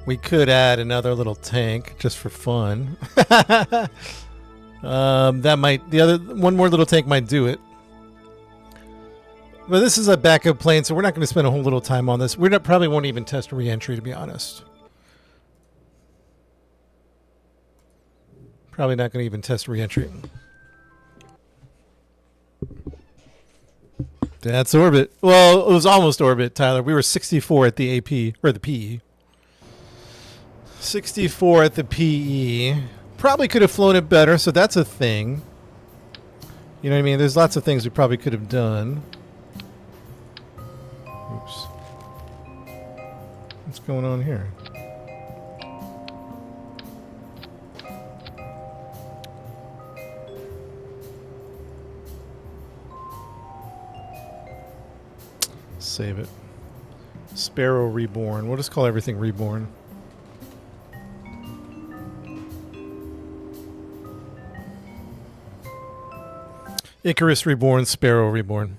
We could add another little tank just for fun. That might one more little tank might do it. But this is a backup plane, so we're not going to spend a whole little time on this. Probably won't even test re-entry, to be honest. Probably not going to even test re-entry. That's orbit. Well, it was almost orbit, Tyler. We were 64 at the AP, or the PE. 64 at the PE. Probably could have flown it better, so that's a thing. You know what I mean? There's lots of things we probably could have done. Oops. What's going on here? Save it. Sparrow Reborn. We'll just call everything Reborn. Icarus Reborn, Sparrow Reborn.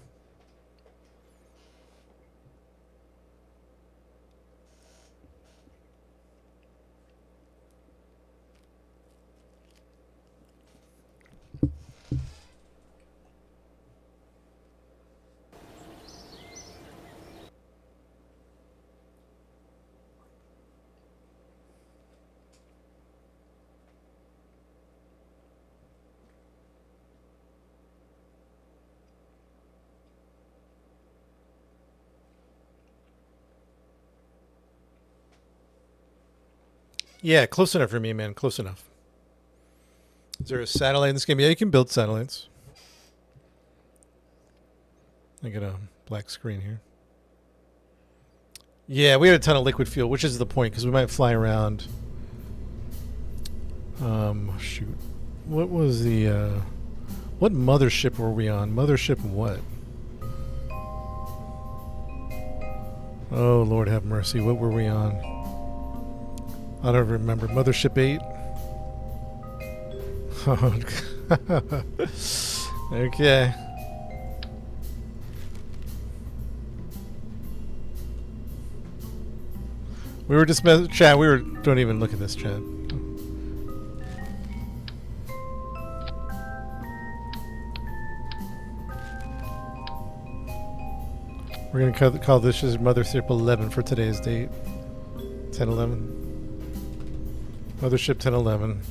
Yeah, close enough for me, man. Close enough. Is there a satellite in this game? Yeah, you can build satellites. I get a black screen here. Yeah, we had a ton of liquid fuel, which is the point, because we might fly around. Shoot. What was the, what mothership were we on? Mothership what? Oh, Lord have mercy. What were we on? I don't remember. Mothership 8? Okay. We were just chat. Don't even look at this chat. We're gonna call this as Mothership 11 for today's date. 1011. Mothership 1011.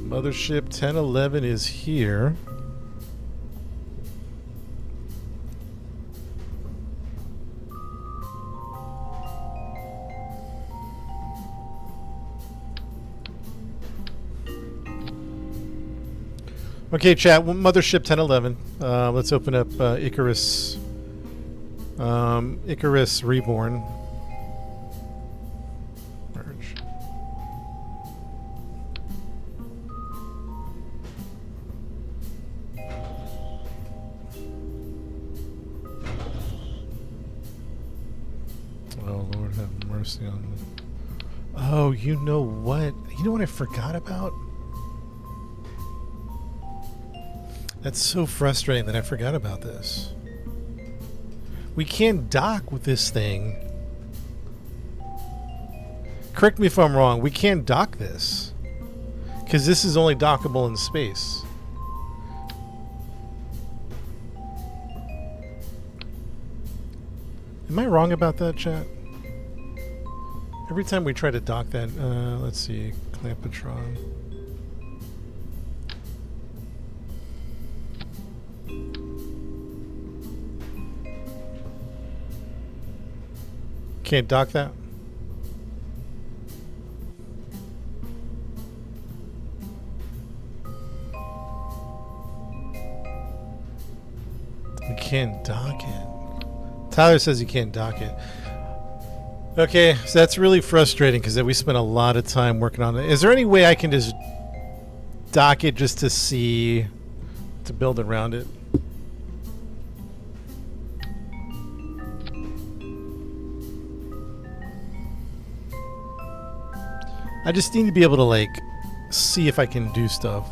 Mothership 1011 is here. Okay, chat. Mothership 1011. Let's open up Icarus. Icarus Reborn. Merge. Oh, Lord have mercy on me. Oh, you know what? You know what I forgot about? That's so frustrating that I forgot about this. We can't dock with this thing. Correct me if I'm wrong. We can't dock this. Because this is only dockable in space. Am I wrong about that, chat? Every time we try to dock that, let's see, Clampatron. Can't dock that? We can't dock it. Tyler says you can't dock it. Okay, so that's really frustrating because we spent a lot of time working on it. Is there any way I can just dock it just to see, to build around it? I just need to be able to, like, see if I can do stuff.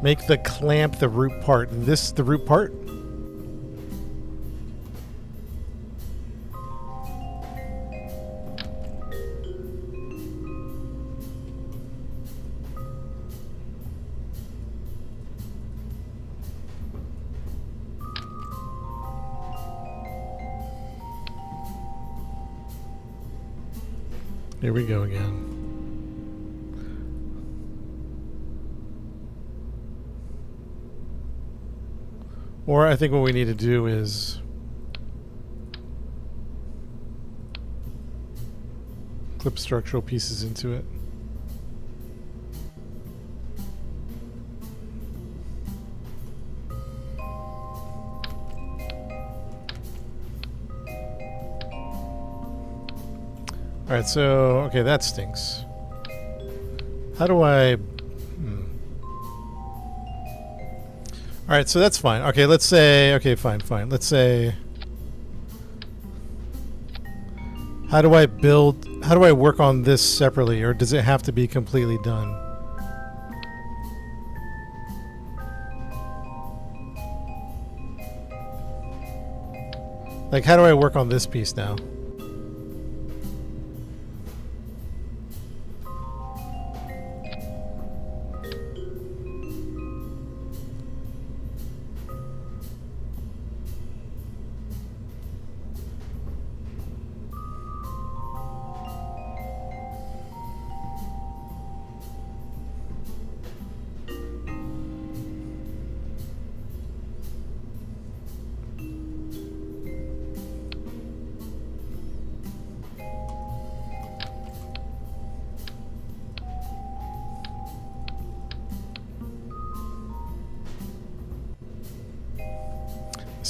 Make the clamp the root part. This the root part? Here we go again. Or I think what we need to do is clip structural pieces into it. Alright, so, okay, that stinks. How do I... Alright, so that's fine. Okay, let's say... Okay, fine. Let's say... How do I build... How do I work on this separately, or does it have to be completely done? Like, how do I work on this piece now?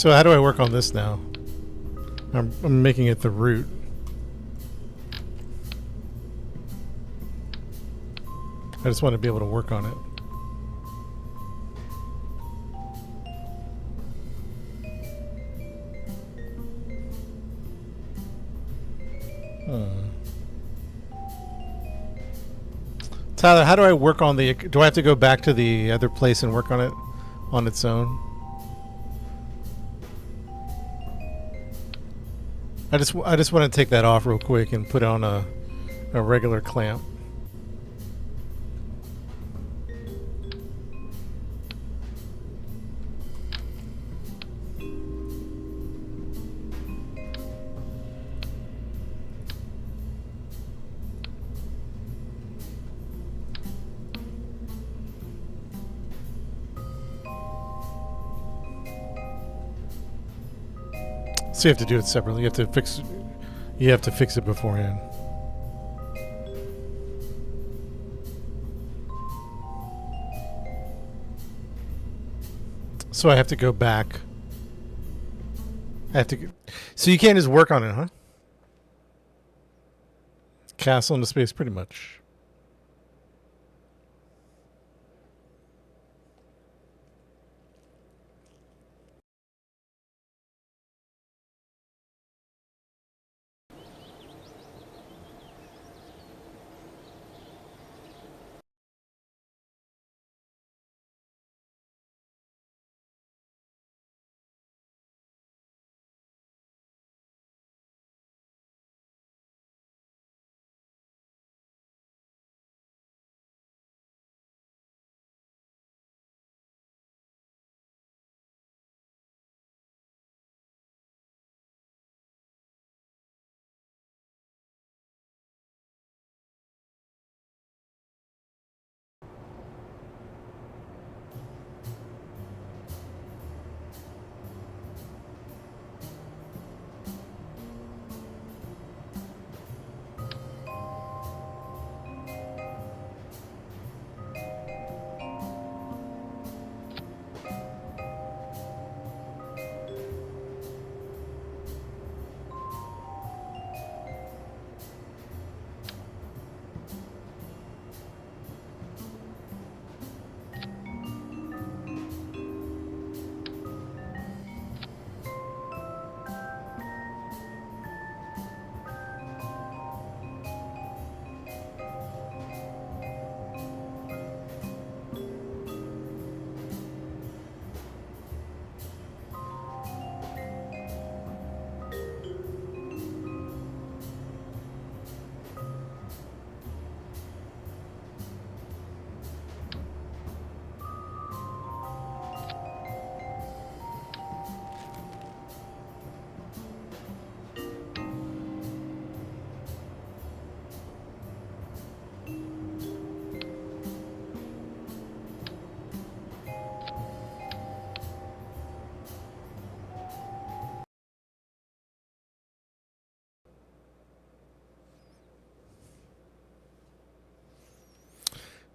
So how do I work on this now? I'm making it the root. I just want to be able to work on it. Tyler, how do I work on the... Do I have to go back to the other place and work on it on its own? I just want to take that off real quick and put on a regular clamp. So you have to do it separately. You have to fix it beforehand. So I have to go back. I have to. So you can't just work on it, huh? Castle into space, pretty much.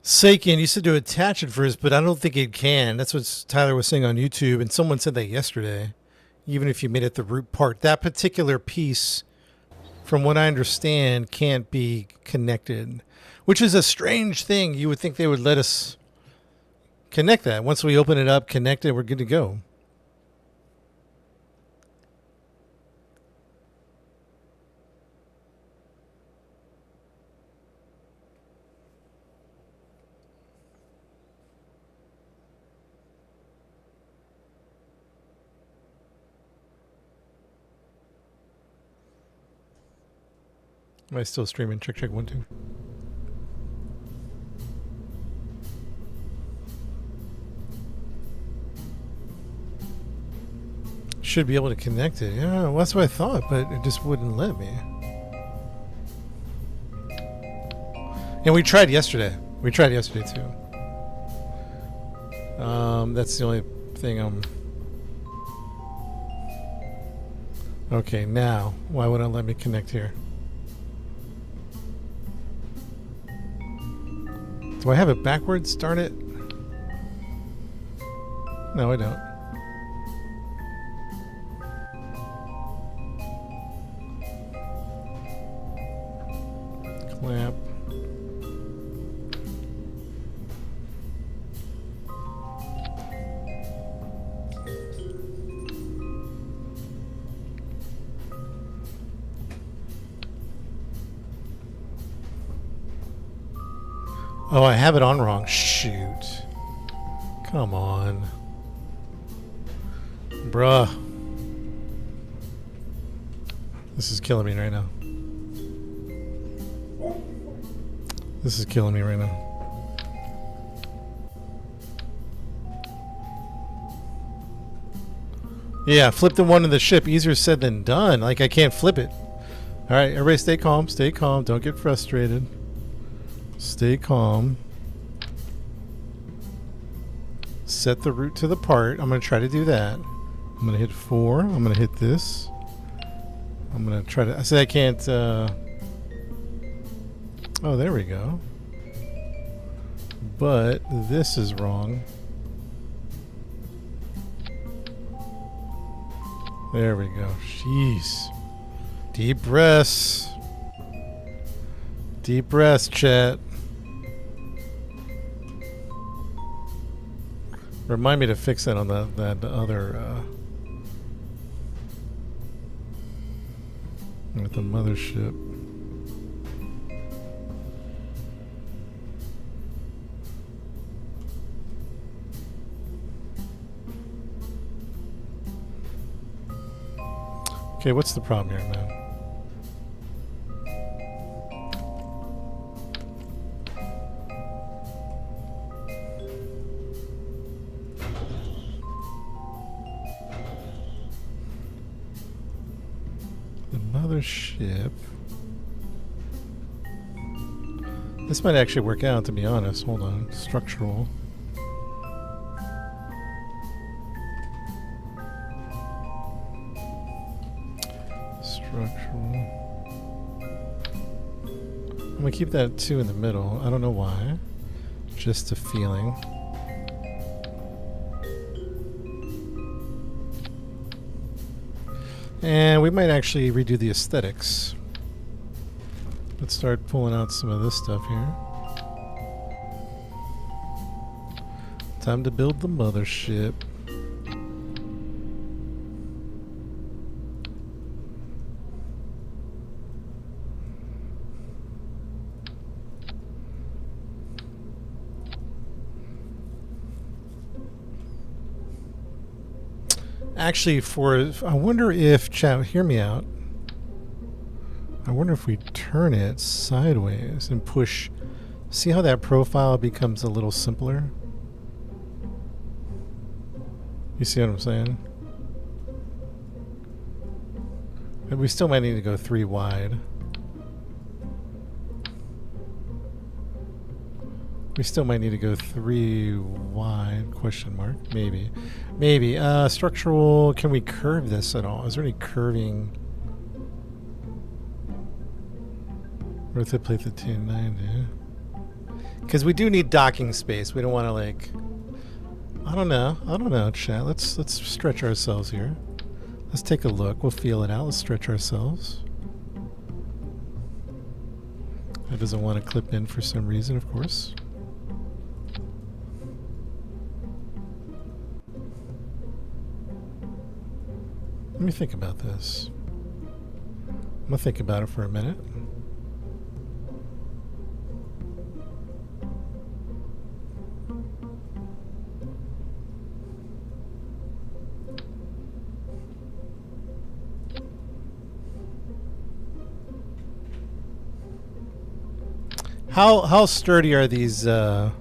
Sakin used to attach it first, but I don't think it can. That's what Tyler was saying on YouTube, and someone said that yesterday. Even if you made it the root part, that particular piece, from what I understand, can't be connected, which is a strange thing. You would think they would let us connect that. Once we open it up, connect it, we're good to go. Am I still streaming? Check, 1, 2. Should be able to connect it. Yeah, well, that's what I thought, but it just wouldn't let me. And we tried yesterday. We tried yesterday too. That's the only thing I'm... Okay, now, why wouldn't it let me connect here? Do I have it backwards? Darn it. No, I don't. Clamp. Oh, I have it on wrong. Shoot. Come on. Bruh. This is killing me right now. This is killing me right now. Yeah, flip the one in the ship. Easier said than done. Like, I can't flip it. Alright, everybody stay calm. Stay calm. Don't get frustrated. Stay calm. Set the route to the part. I'm going to try to do that. I'm going to hit 4. I'm going to hit this. I'm going to try to... I said I can't... Oh, there we go. But this is wrong. There we go. Jeez. Deep breaths. Deep breaths, chat. Remind me to fix that on that other with the mothership. Okay, what's the problem here, man? Ship. This might actually work out, to be honest. Hold on. Structural. Structural. I'm gonna keep that 2 in the middle. I don't know why. Just a feeling. And we might actually redo the aesthetics. Let's start pulling out some of this stuff here. Time to build the mothership. Actually, I wonder if, chat, hear me out. I wonder if we turn it sideways and push. See how that profile becomes a little simpler? You see what I'm saying? And we still might need to go 3 wide. We still might need to go 3 wide, question mark, maybe. Maybe. Structural, can we curve this at all? Is there any curving? Rotate plate the 290. Because we do need docking space. We don't want to, like... I don't know, chat. Let's stretch ourselves here. Let's take a look. We'll feel it out. Let's stretch ourselves. That doesn't want to clip in for some reason, of course. Let me think about this. I'm gonna think about it for a minute. How sturdy are these? Oh,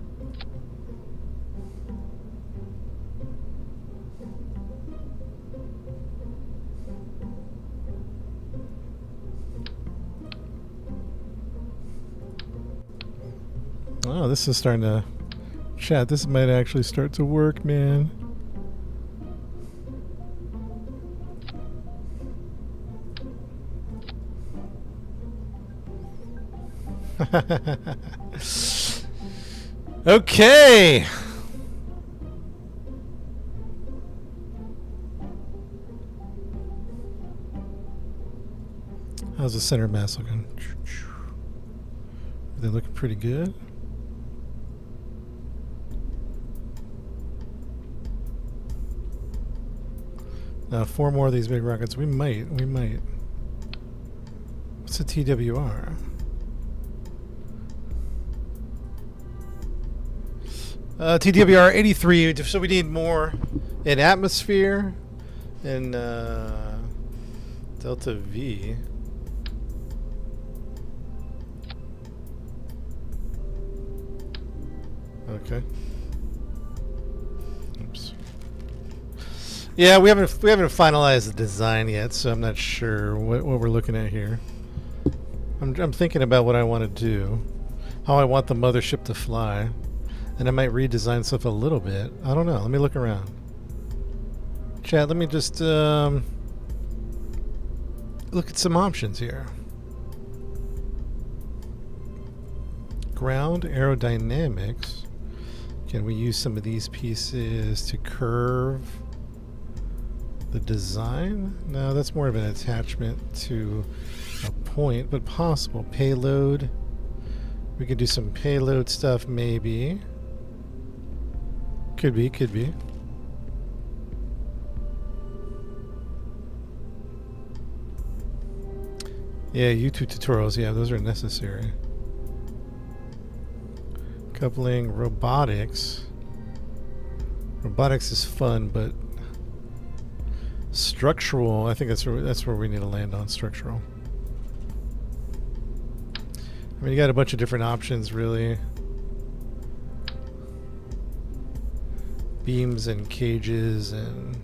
this is starting to... Chat, this might actually start to work, man. Okay. How's the center mass looking? They're looking pretty good. Now 4 more of these big rockets. We might. What's a TWR? TWR 83. So we need more in atmosphere and Delta V. Okay. Oops. Yeah, we haven't finalized the design yet, so I'm not sure what we're looking at here. I'm thinking about what I want to do, how I want the mothership to fly, and I might redesign stuff a little bit. I don't know. Let me look around. Chat, let me just look at some options here. Ground aerodynamics. Can we use some of these pieces to curve the design? No, that's more of an attachment to a point, but possible. Payload. We could do some payload stuff, maybe. Could be. Yeah, YouTube tutorials, yeah, those are necessary. Coupling, robotics. Robotics is fun, but structural, I think that's where we need to land on structural. I mean, you got a bunch of different options, really. Beams and cages and...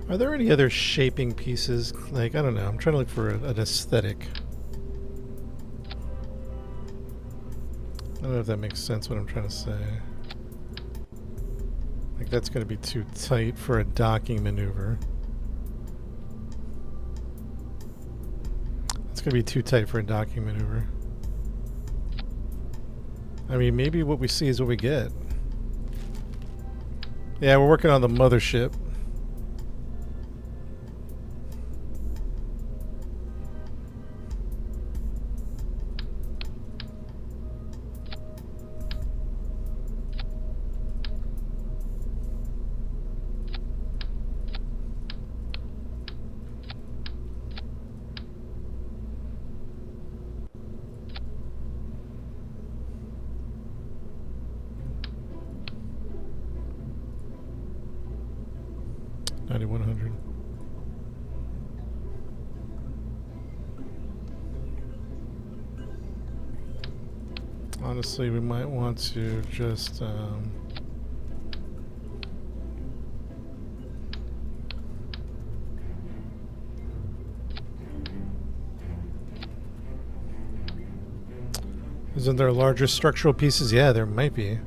Are there any other shaping pieces? Like, I don't know. I'm trying to look for an aesthetic. I don't know if that makes sense what I'm trying to say. Like, that's going to be too tight for a docking maneuver. It's going to be too tight for a docking maneuver. I mean, maybe what we see is what we get. Yeah, we're working on the mothership. Honestly, we might want to just isn't there larger structural pieces? Yeah, there might be.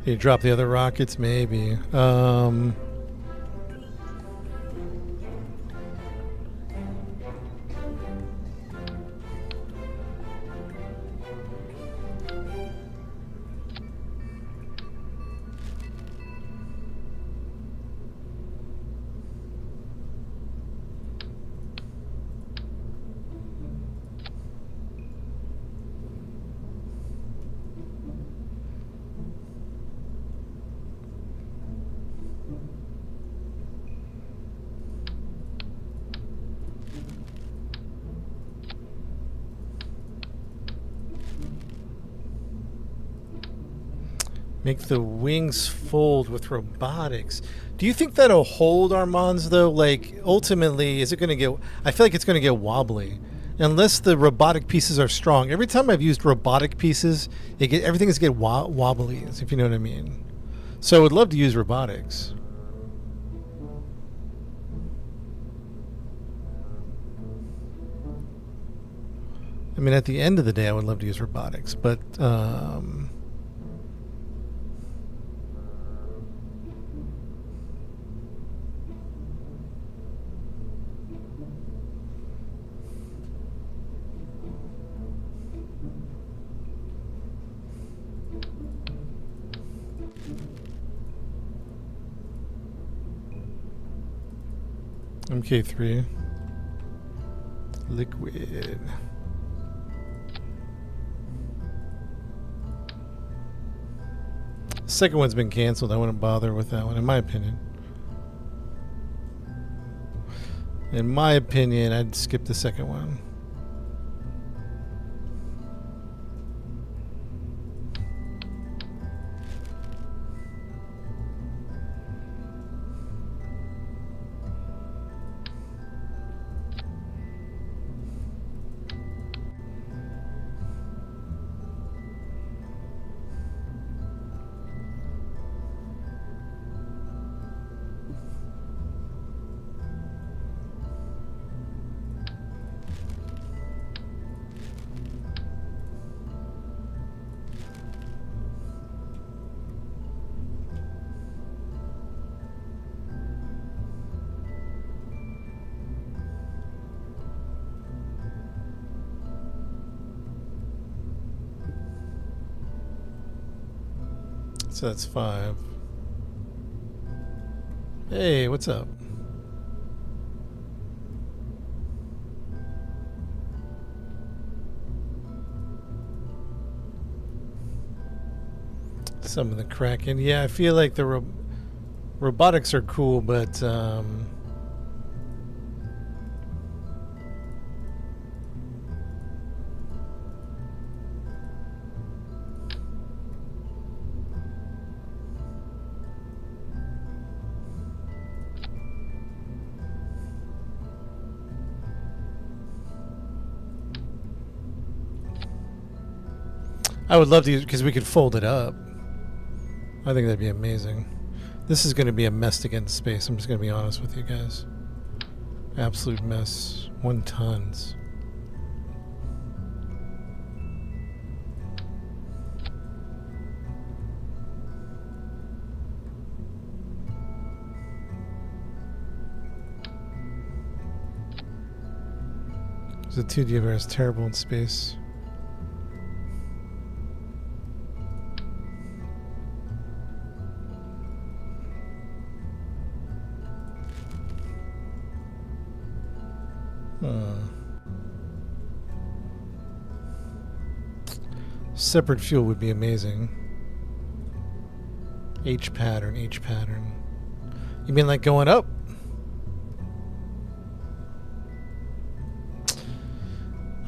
You drop the other rockets, maybe. Make the wings fold with robotics. Do you think that'll hold, Armands, though? Like, ultimately, is it going to get... I feel like it's going to get wobbly. Unless the robotic pieces are strong. Every time I've used robotic pieces, everything is get wobbly, if you know what I mean. So I would love to use robotics. I mean, at the end of the day, I would love to use robotics, but... MK3 liquid. The second one's been canceled. I wouldn't bother with that one, in my opinion. In my opinion, I'd skip the second one. So that's 5. Hey, what's up? Some of the Kraken. Yeah, I feel like the robotics are cool, but I would love to use it because we could fold it up. I think that'd be amazing. This is going to be a mess to get in space. I'm just going to be honest with you guys. Absolute mess. 1 tons. The 2D of is terrible in space. Separate fuel would be amazing. H pattern, H pattern. You mean like going up?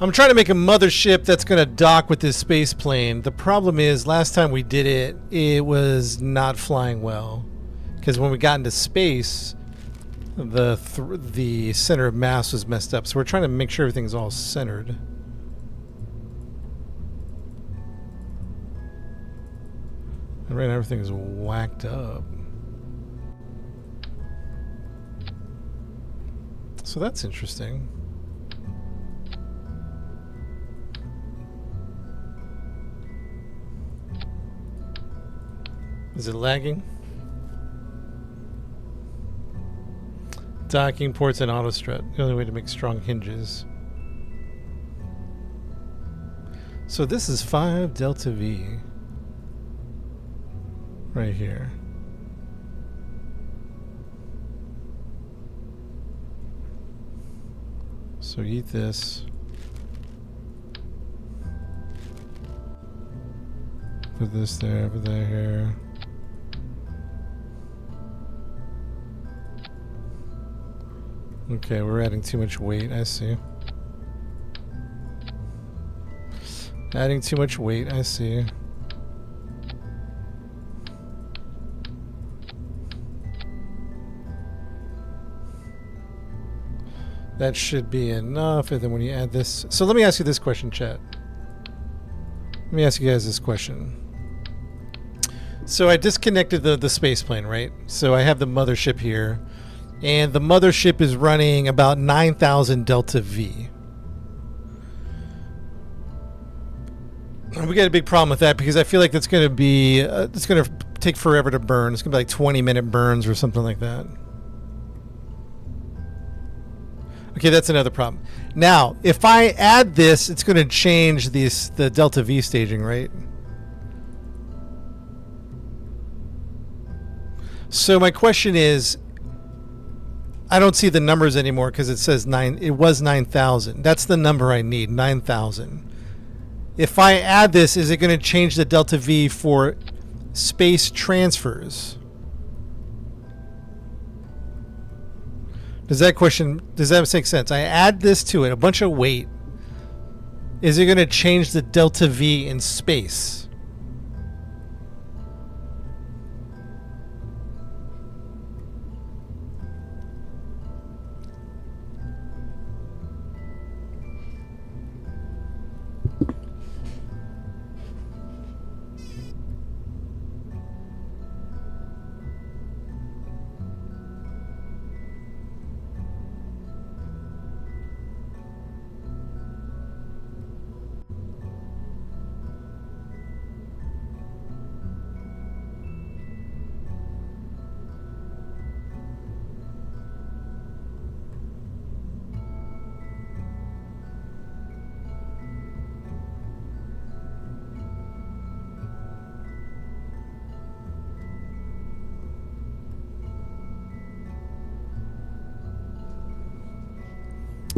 I'm trying to make a mothership that's going to dock with this space plane. The problem is, last time we did it, it was not flying well. Because when we got into space, the center of mass was messed up. So we're trying to make sure everything's all centered. And right now everything's whacked up. So that's interesting. Is it lagging? Docking ports and auto strut. The only way to make strong hinges. So this is 5 Delta V. Right here. So eat this. Put this there, put that here. Okay, we're adding too much weight, I see. Adding too much weight, I see. That should be enough. And then when you add this... So let me ask you this question, chat. Let me ask you guys this question. So I disconnected the space plane, right? So I have the mothership here. And the mothership is running about 9,000 delta V. We got a big problem with that because I feel like that's going to be... it's going to take forever to burn. It's going to be like 20-minute burns or something like that. Okay, that's another problem. Now, if I add this, it's going to change the delta V staging, right? So my question is, I don't see the numbers anymore because it says 9. It was 9,000. That's the number I need, 9,000. If I add this, is it going to change the delta V for space transfers? Does that make sense? I add this to it, a bunch of weight. Is it going to change the delta V in space?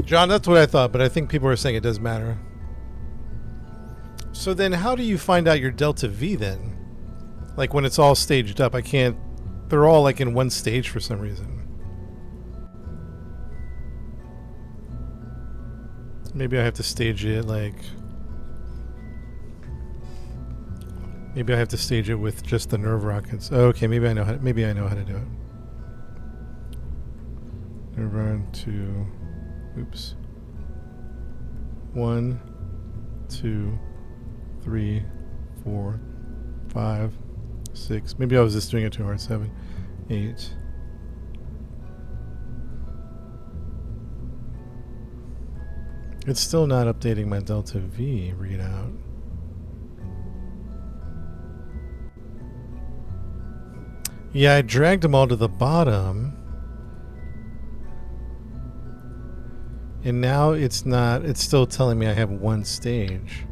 John, that's what I thought, but I think people are saying it does matter. So then how do you find out your delta V then? Like when it's all staged up, I can't... They're all like in one stage for some reason. Maybe I have to stage it like... Maybe I have to stage it with just the nerve rockets. Oh, okay, maybe I know how to do it. Nerve rocket to... Oops. 1, 2, 3, 4, 5, 6. Maybe I was just doing it too hard. 7, 8. It's still not updating my delta V readout. Yeah, I dragged them all to the bottom. And now it's not, it's still telling me I have one stage.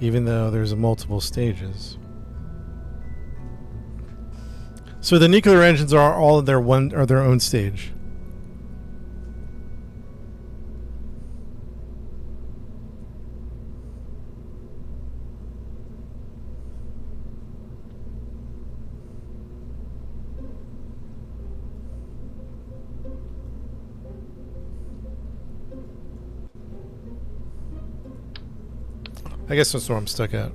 Even though there's multiple stages. So the nuclear engines are all their own stage. I guess that's where I'm stuck at.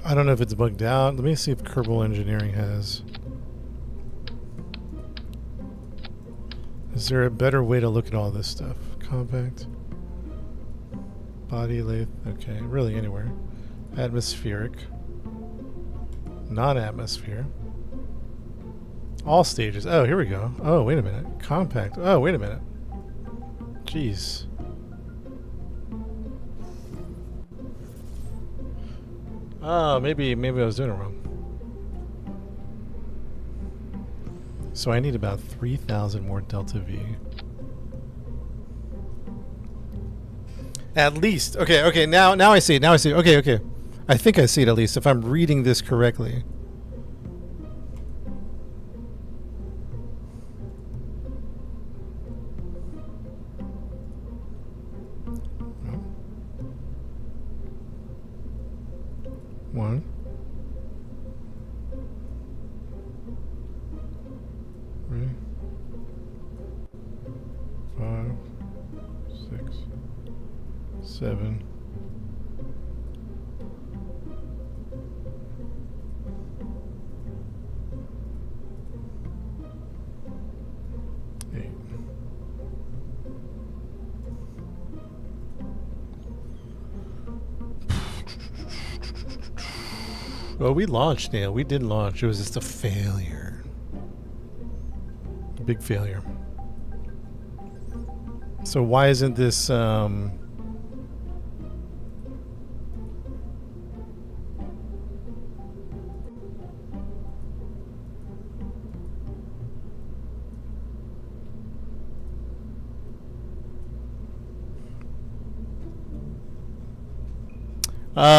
I don't know if it's bugged out. Let me see if Kerbal Engineering has. Is there a better way to look at all this stuff? Compact. Body lathe. Okay, really anywhere. Atmospheric. Non-atmosphere. All stages. Oh, here we go. Oh, wait a minute. Compact. Oh, wait a minute. Jeez. Oh, maybe I was doing it wrong. So I need about 3,000 more delta V. At least. Okay. Now I see it. Okay. I think I see it at least if I'm reading this correctly. One. Three. 5. 6. 7. Well, we launched, Neil. We did launch. It was just a failure. A big failure. So why isn't this...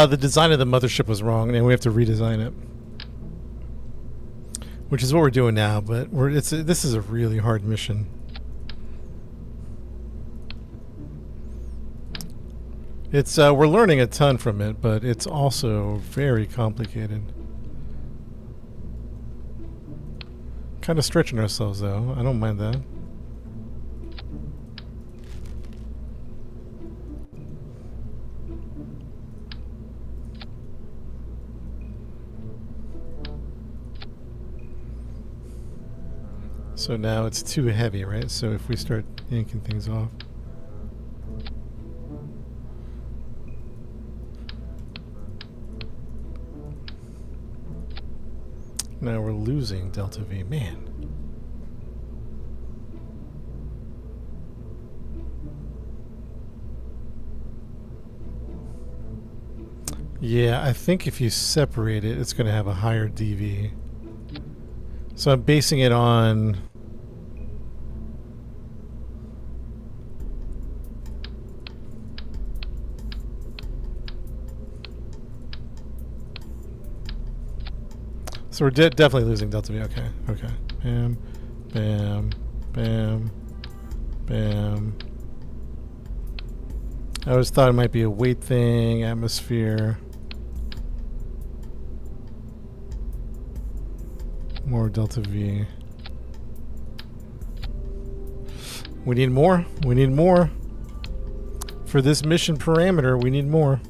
the design of the mothership was wrong, and we have to redesign it, which is what we're doing now. But this is a really hard mission. It's we're learning a ton from it, but it's also very complicated. Kind of stretching ourselves, though. I don't mind that. So now it's too heavy, right? So if we start yanking things off. Now we're losing delta V. Man. Yeah, I think if you separate it, it's going to have a higher DV. So I'm basing it on... So we're definitely losing delta V. Okay, okay. Bam, bam, bam, bam. I always thought it might be a weight thing, atmosphere. More delta V. We need more. We need more. For this mission parameter, we need more.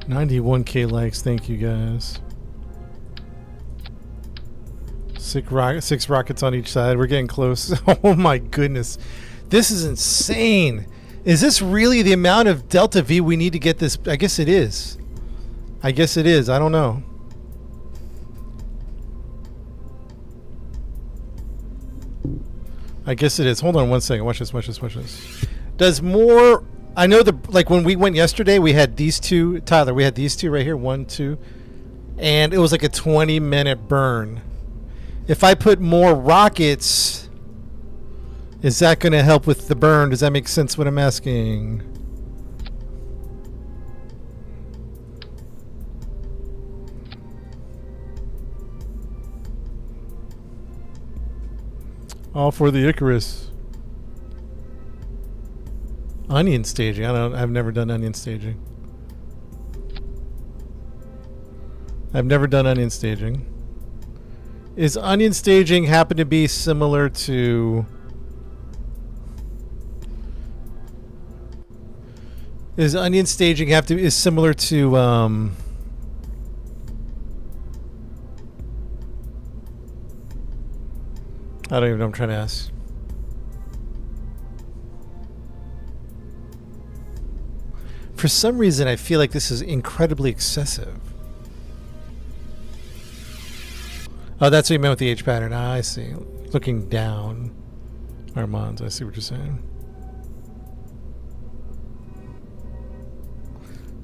$91K likes, thank you guys. Six rockets on each side. We're getting close. Oh my goodness. This is insane. Is this really the amount of delta V we need to get this? I guess it is. I guess it is. I don't know. I guess it is. Hold on one second. Watch this, watch this, watch this. Does more... I know like when we went yesterday, we had these two. Tyler, we had these two right here. 1, 2. And it was like a 20-minute burn. If I put more rockets, is that going to help with the burn? Does that make sense what I'm asking? All for the Icarus. Onion staging. I've never done onion staging. I've never done onion staging. Is onion staging happen to be similar to... Is onion staging is similar to I don't even know what I'm trying to ask. For some reason, I feel like this is incredibly excessive. Oh, that's what you meant with the H pattern. Ah, I see. Looking down. Armand, I see what you're saying.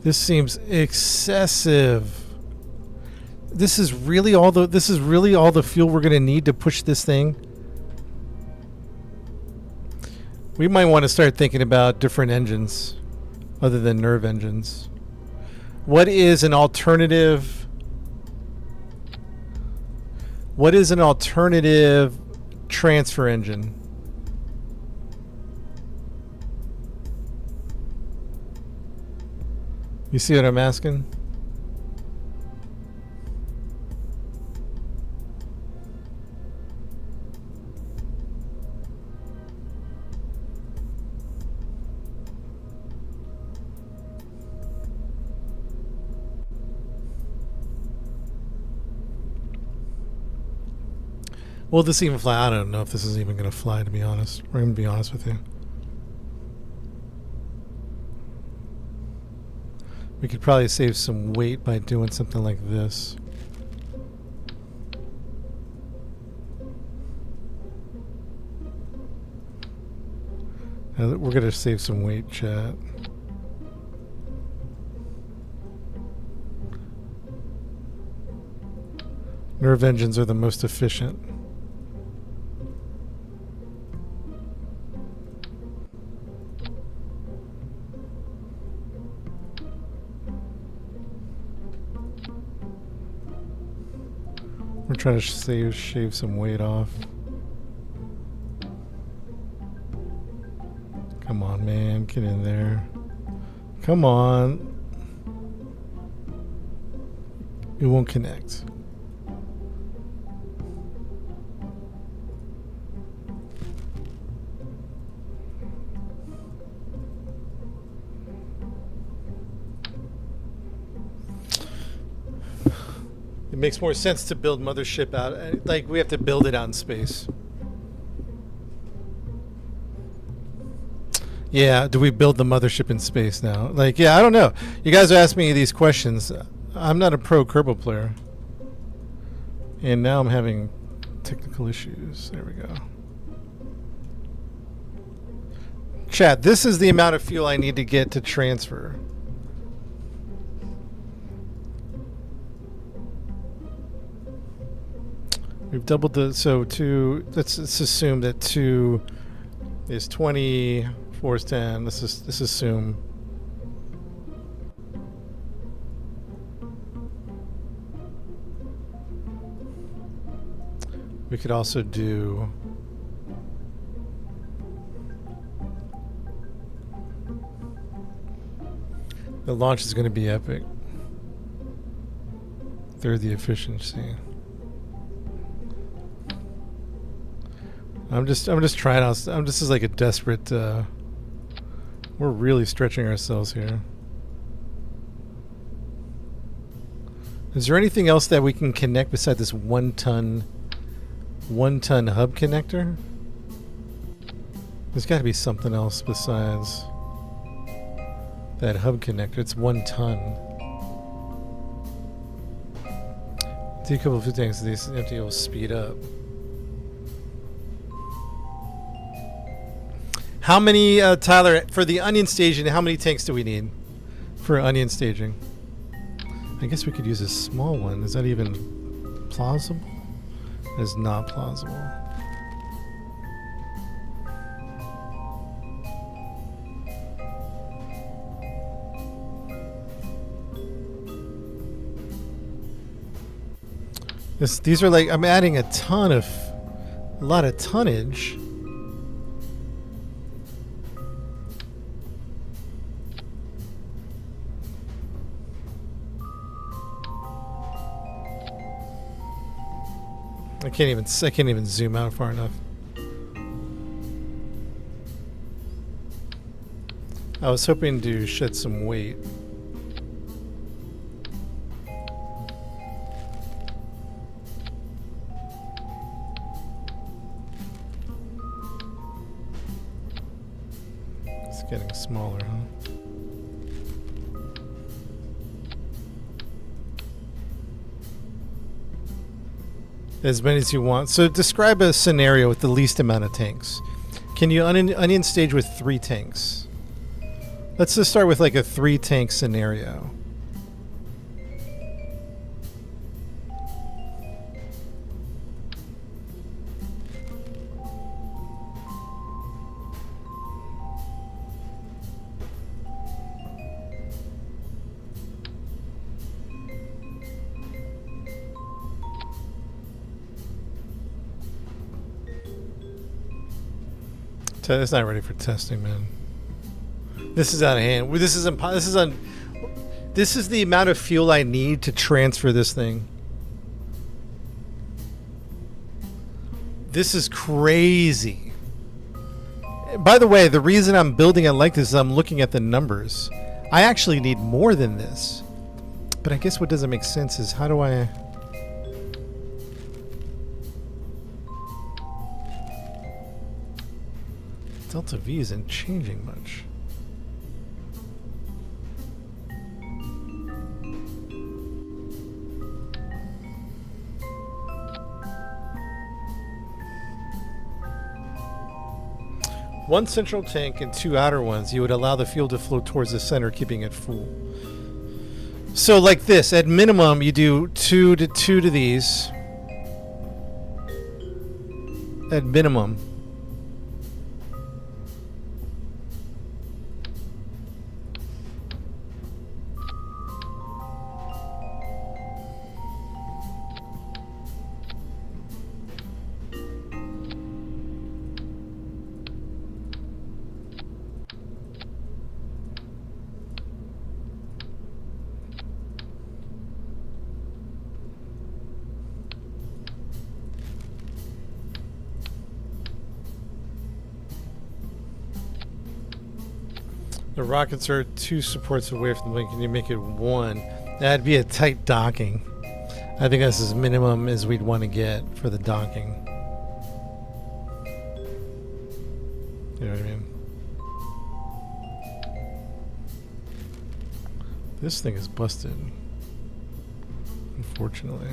This seems excessive. This is really all the fuel we're going to need to push this thing. We might want to start thinking about different engines other than nerve engines. What is an alternative? What is an alternative transfer engine? You see what I'm asking? Will this even fly? I don't know if this is even going to fly, to be honest. We're going to be honest with you. We could probably save some weight by doing something like this. We're going to save some weight, chat. Nerve engines are the most efficient. We're trying to shave some weight off. Come on, man. Get in there. Come on. It won't connect. It makes more sense to build mothership out. Like, we have to build it out in space. Yeah, do we build the mothership in space now? Like, yeah, I don't know. You guys are asking me these questions. I'm not a pro Kerbal player. And now I'm having technical issues. There we go. Chat, this is the amount of fuel I need to get to transfer. We've doubled the, so 2, let's assume that 2 is 20, 4 is 10. Let's assume. We could also do the launch is going to be epic. Third, the efficiency. I'm just trying out. This is like a desperate. We're really stretching ourselves here. Is there anything else that we can connect beside this 1 ton hub connector? There's got to be something else besides that hub connector. It's 1 ton. Do a couple of things. These empty will speed up. How many, Tyler, for the onion staging, how many tanks do we need for onion staging? I guess we could use a small one. Is that even plausible? It is not plausible. These are like, I'm adding a lot of tonnage. I can't even zoom out far enough. I was hoping to shed some weight. It's getting smaller, huh? As many as you want. So describe a scenario with the least amount of tanks. Can you onion stage with 3 tanks? Let's just start with like a 3 tank scenario. It's not ready for testing, man. This is out of hand. This is This is the amount of fuel I need to transfer this thing. This is crazy. By the way, the reason I'm building it like this is I'm looking at the numbers. I actually need more than this. But I guess what doesn't make sense is how do I... Delta V isn't changing much. One central tank and 2 outer ones, you would allow the fuel to flow towards the center, keeping it full. So like this, at minimum, you do 2 to these. At minimum. The rockets are 2 supports away from the wing. Can you make it 1? That'd be a tight docking. I think that's as minimum as we'd want to get for the docking. You know what I mean? This thing is busted, unfortunately.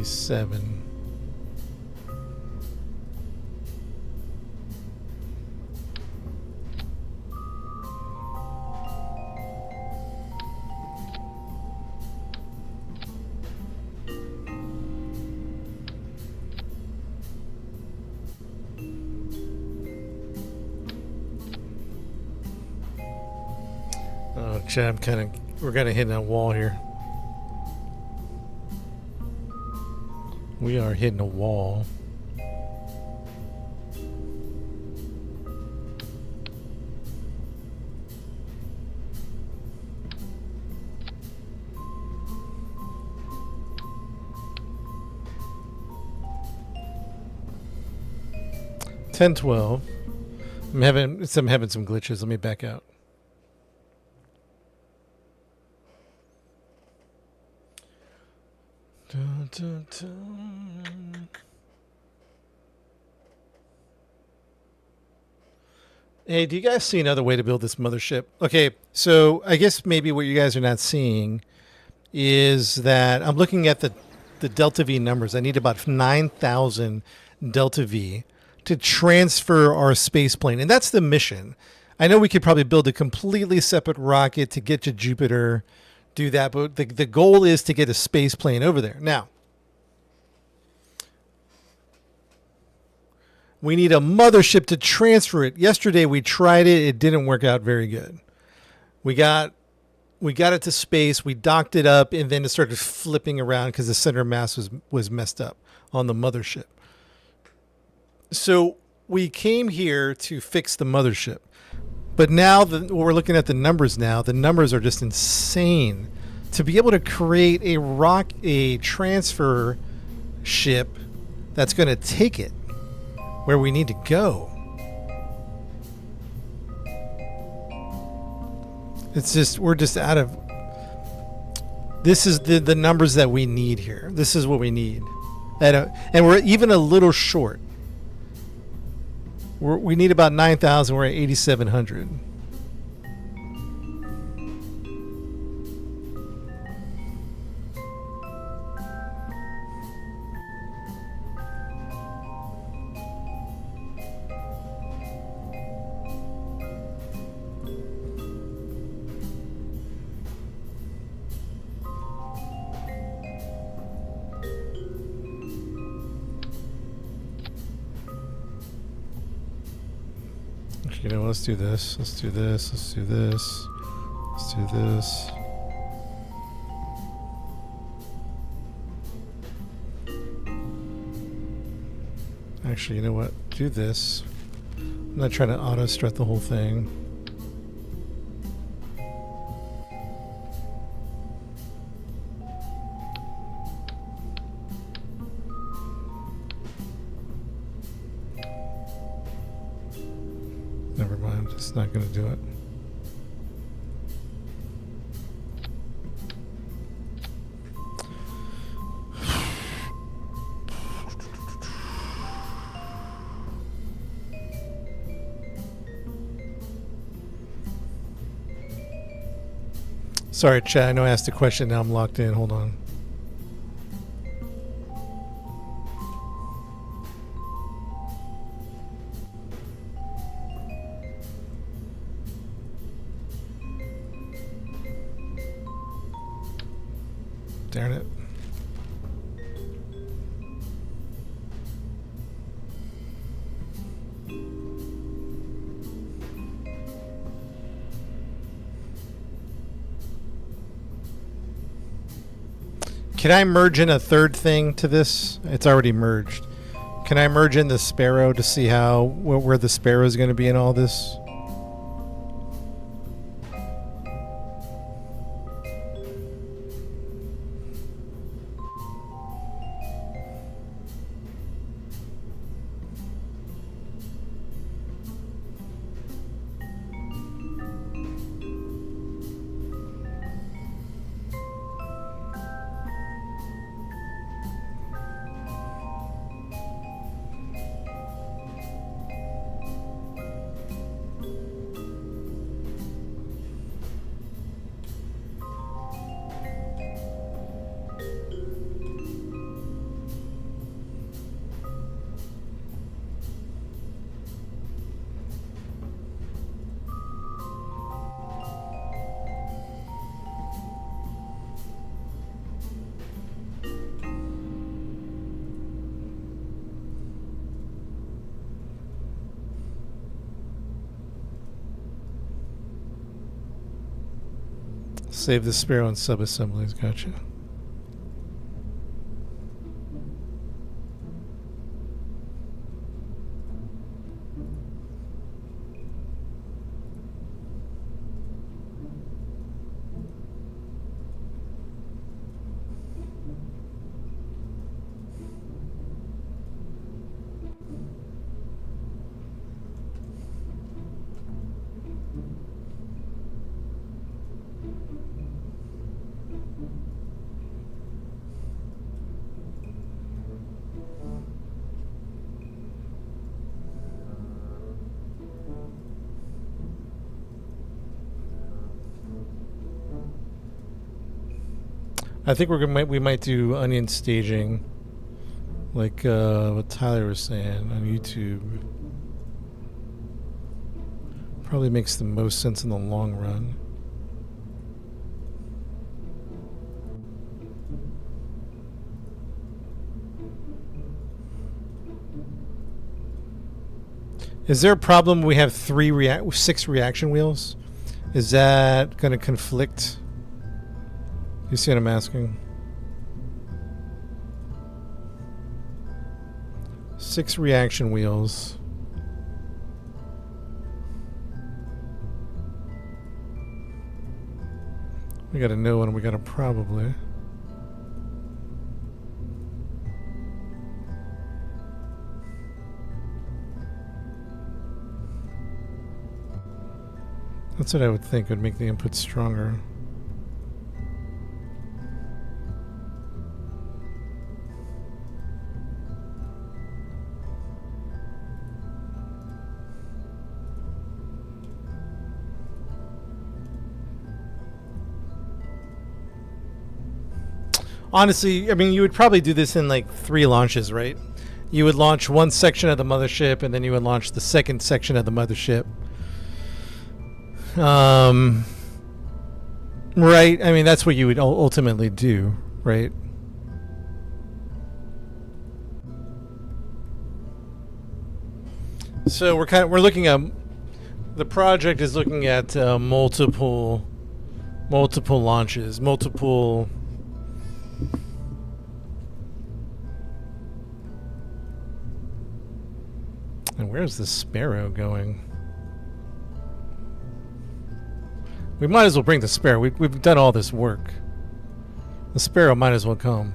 Seven. Oh, Chad, we're kind of hitting that wall here. We are hitting a wall. Ten 12. I'm having some glitches. Let me back out. Dun, dun, dun. Hey, do you guys see another way to build this mothership? Okay, so I guess maybe what you guys are not seeing is that I'm looking at the Delta V numbers. I need about 9,000 Delta V to transfer our space plane, and that's the mission. I know we could probably build a completely separate rocket to get to Jupiter, do that, but the goal is to get a space plane over there. Now, we need a mothership to transfer it. Yesterday we tried it. It didn't work out very good. We got it to space. We docked it up, and then it started flipping around because the center of mass was messed up on the mothership. So we came here to fix the mothership. But now we're looking at the numbers now. The numbers are just insane. To be able to create a transfer ship that's going to take it where we need to go. It's just, we're just out of, this is the numbers that we need here. This is what we need. And we're even a little short. We need about 9,000. We're at 8,700. You know, let's do this. Let's do this. Let's do this. Let's do this. Actually, you know what? Do this. I'm not trying to auto strut the whole thing. never mind. It's not going to do it. Sorry, chat. I know I asked a question. Now I'm locked in. Hold on. Darn it. Can I merge in a third thing to this? It's already merged. Can I merge in the sparrow to see how where the sparrow is going to be in all this? Save the sparrow and sub-assemblies. Gotcha. I think we might do onion staging, like what Tyler was saying on YouTube. Probably makes the most sense in the long run. Is there a problem? We have 6 reaction wheels. Is that going to conflict? You see what I'm asking? 6 reaction wheels. We got a no one. We got a probably. That's what I would think would make the input stronger. Honestly, I mean, you would probably do this in like 3 launches, right? You would launch one section of the mothership, and then you would launch the second section of the mothership. Right? I mean, that's what you would ultimately do, right? So we're looking at, the project is looking at multiple launches, multiple. And where's the sparrow going? We might as well bring the sparrow. We've done all this work. The sparrow might as well come.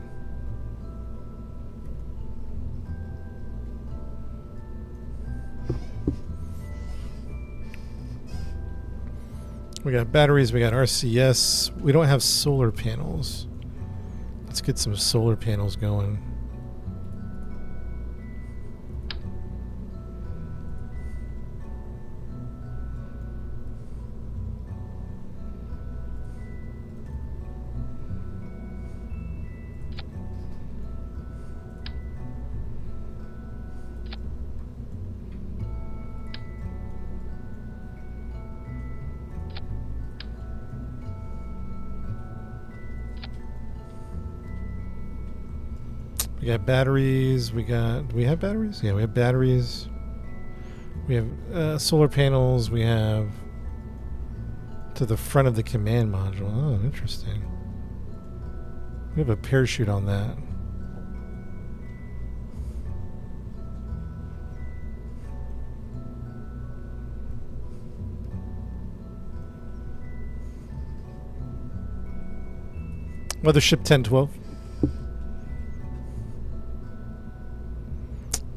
We got batteries, we got RCS. We don't have solar panels. Let's get some solar panels going. We got batteries. Do we have batteries? Yeah, we have batteries. We have solar panels. We have to the front of the command module. Oh, interesting. We have a parachute on that. Mothership 1012.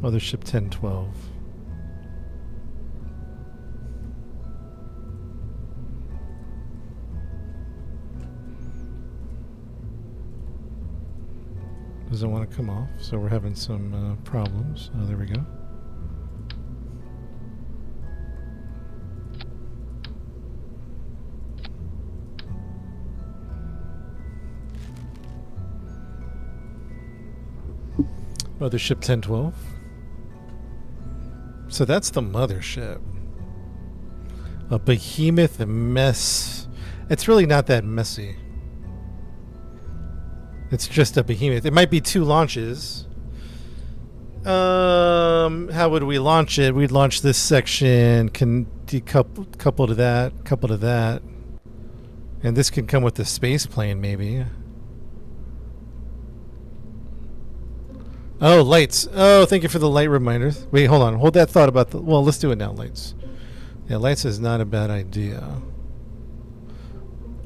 Mothership 1012. Doesn't want to come off, so we're having some problems. Oh, there we go. Mothership 1012. So that's the mothership. A behemoth mess. It's really not that messy. It's just a behemoth. It might be 2 launches. How would we launch it? We'd launch this section, can couple to that, couple to that. And this can come with the space plane, maybe. Oh, lights. Oh, thank you for the light reminders. Wait, hold on. Hold that thought about the... Well, let's do it now, lights. Yeah, lights is not a bad idea.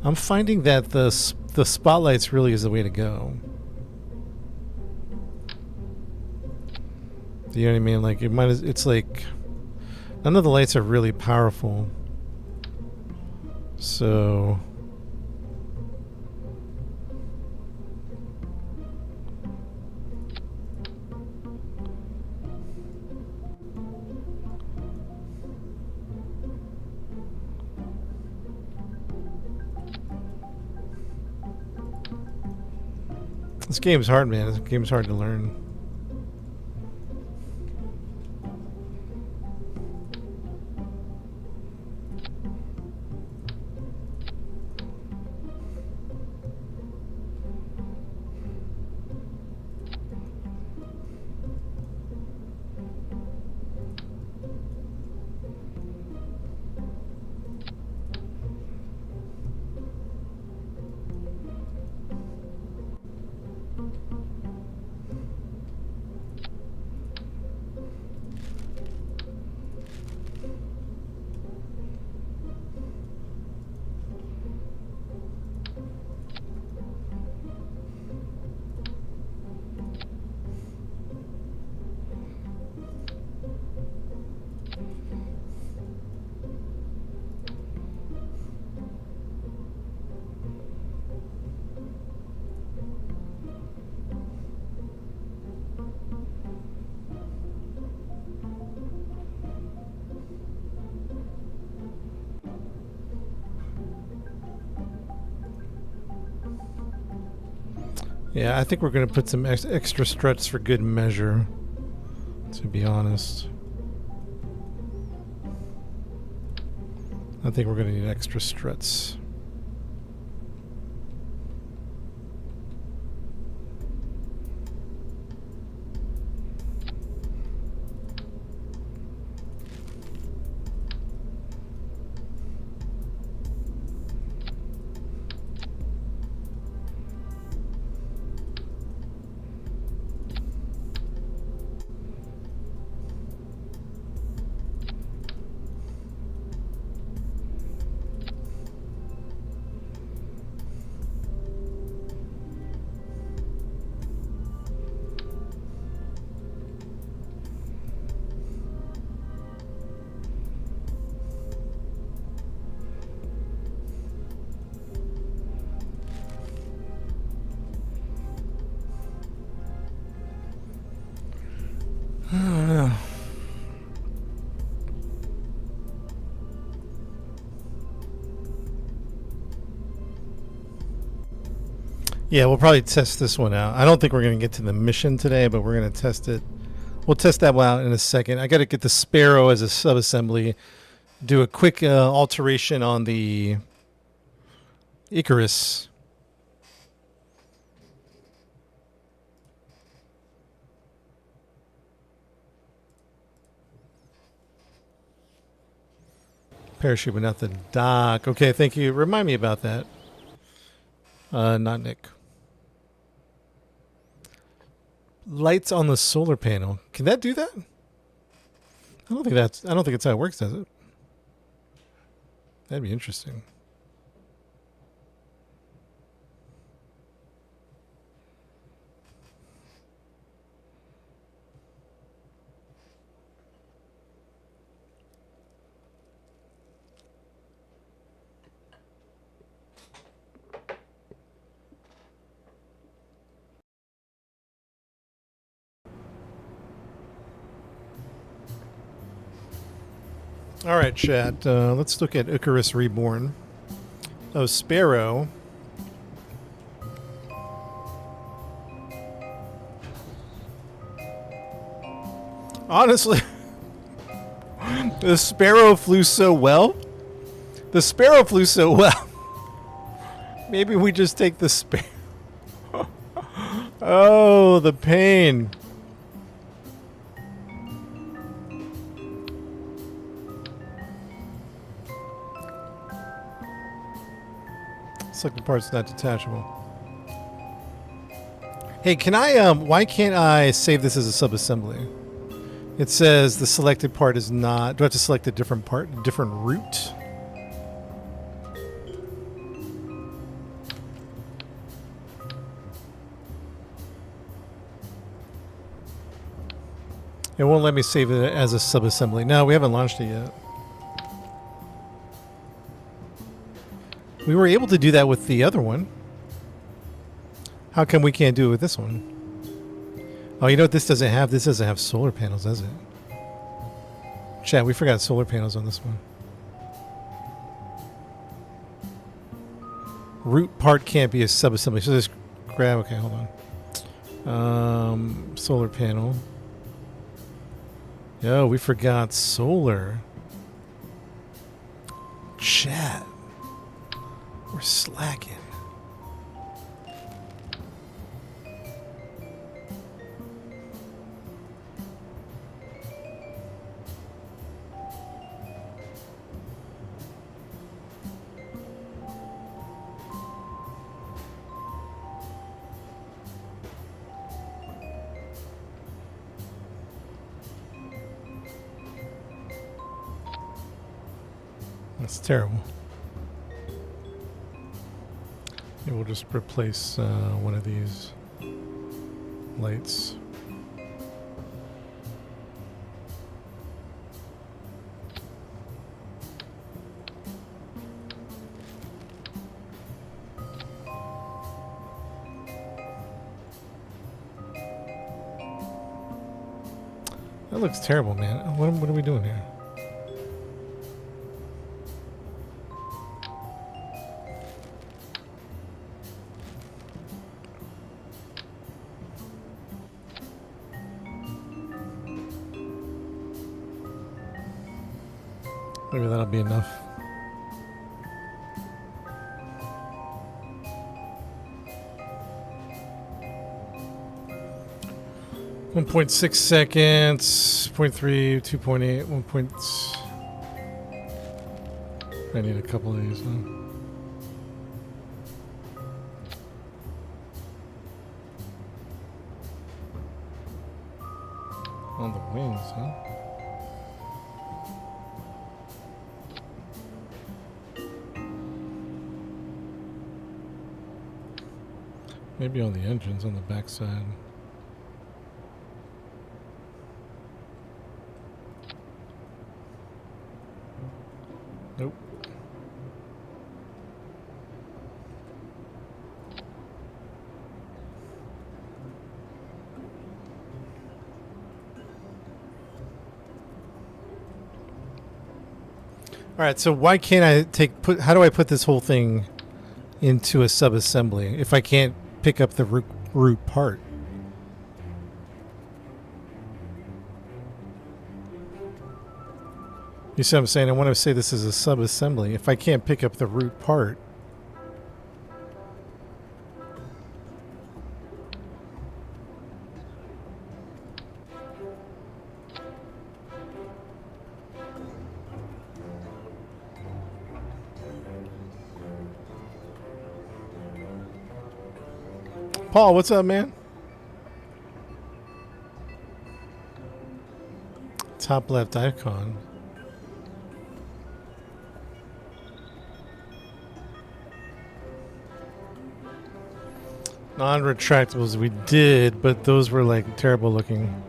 I'm finding that the spotlights really is the way to go. You know what I mean? Like, it's like... None of the lights are really powerful. So... This game's hard, man. This game's hard to learn. Yeah, I think we're going to put some extra struts for good measure, to be honest. I think we're going to need extra struts. Yeah, we'll probably test this one out. I don't think we're going to get to the mission today, but we're going to test it. We'll test that one out in a second. I got to get the Sparrow as a subassembly, do a quick alteration on the Icarus. Parachute, but not the dock. Okay, thank you. Remind me about that. Not Nick. Lights on the solar panel. Can that do that? I don't think that's how it works, does it? That'd be interesting. All right, chat. Let's look at Icarus Reborn. Oh, Sparrow. Honestly, the Sparrow flew so well. The Sparrow flew so well. Maybe we just take the Sparrow. Oh, the pain. Selected part's not detachable. Hey, can I, why can't I save this as a subassembly? It says the selected part is not, do I have to select a different part, different route? It won't let me save it as a subassembly. No, we haven't launched it yet. We were able to do that with the other one. How come we can't do it with this one? Oh, you know what this doesn't have? This doesn't have solar panels, does it? Chat, we forgot solar panels on this one. Root part can't be a subassembly. So just grab, okay, hold on. Solar panel. Yo, we forgot solar. Chat. We're slacking. That's terrible. Maybe we'll just replace one of these lights. That looks terrible, man. What are we doing here? Maybe that'll be enough. .6 seconds, 0.3, 2.8, 1 point. I need a couple of these, huh? On the wings, huh? Maybe on the engines on the backside. Nope. All right, so why can't I how do I put this whole thing into a subassembly if I can't pick up the root part. You see what I'm saying? I want to say this is a sub-assembly. If I can't pick up the root part... Paul, what's up, man? Top left icon. Non-retractables we did, but those were like terrible looking.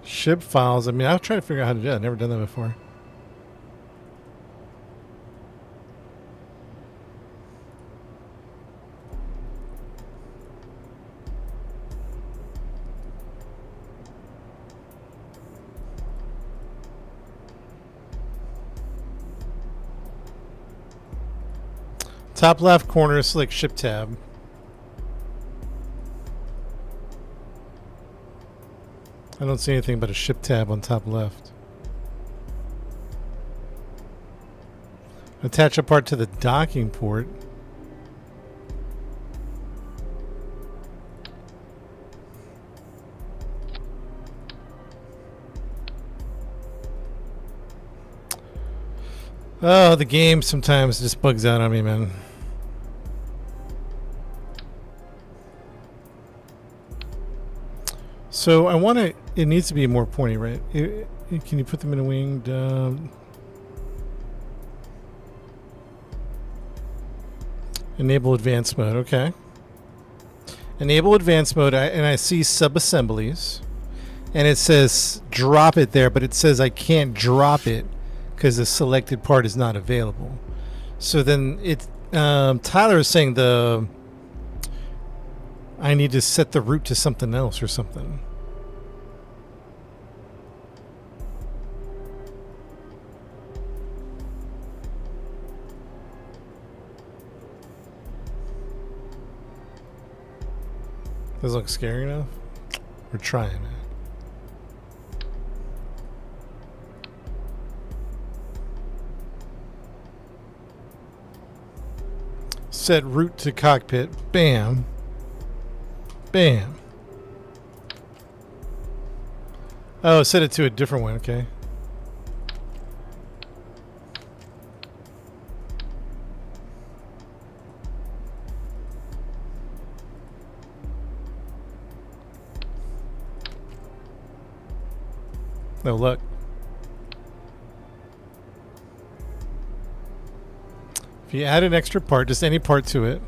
Ship files. I mean, I'll try to figure out how to do that. I've never done that before. Top left corner, select ship tab. I don't see anything but a ship tab on top left. Attach a part to the docking port. Oh, the game sometimes just bugs out on me, man. So I want to... It needs to be more pointy, right? Can you put them in a winged... Enable advanced mode. Okay. Enable advanced mode, and I see sub-assemblies. And it says drop it there, but it says I can't drop it because the selected part is not available. So then it... Tyler is saying I need to set the route to something else or something. Does it look scary enough? We're trying, man. Set route to cockpit. Bam. Bam. Oh, set it to a different one. Okay. No luck. If you add an extra part, just any part to it,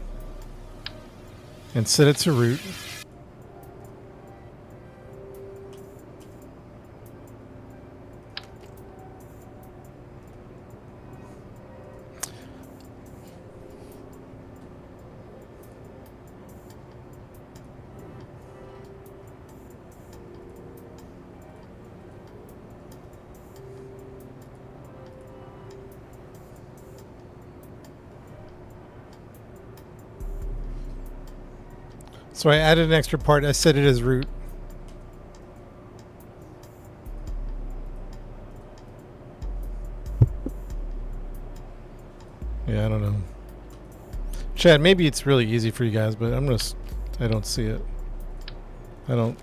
and set it to root. So I added an extra part. I set it as root. Yeah, I don't know. Chad, maybe it's really easy for you guys, but I don't see it. I don't.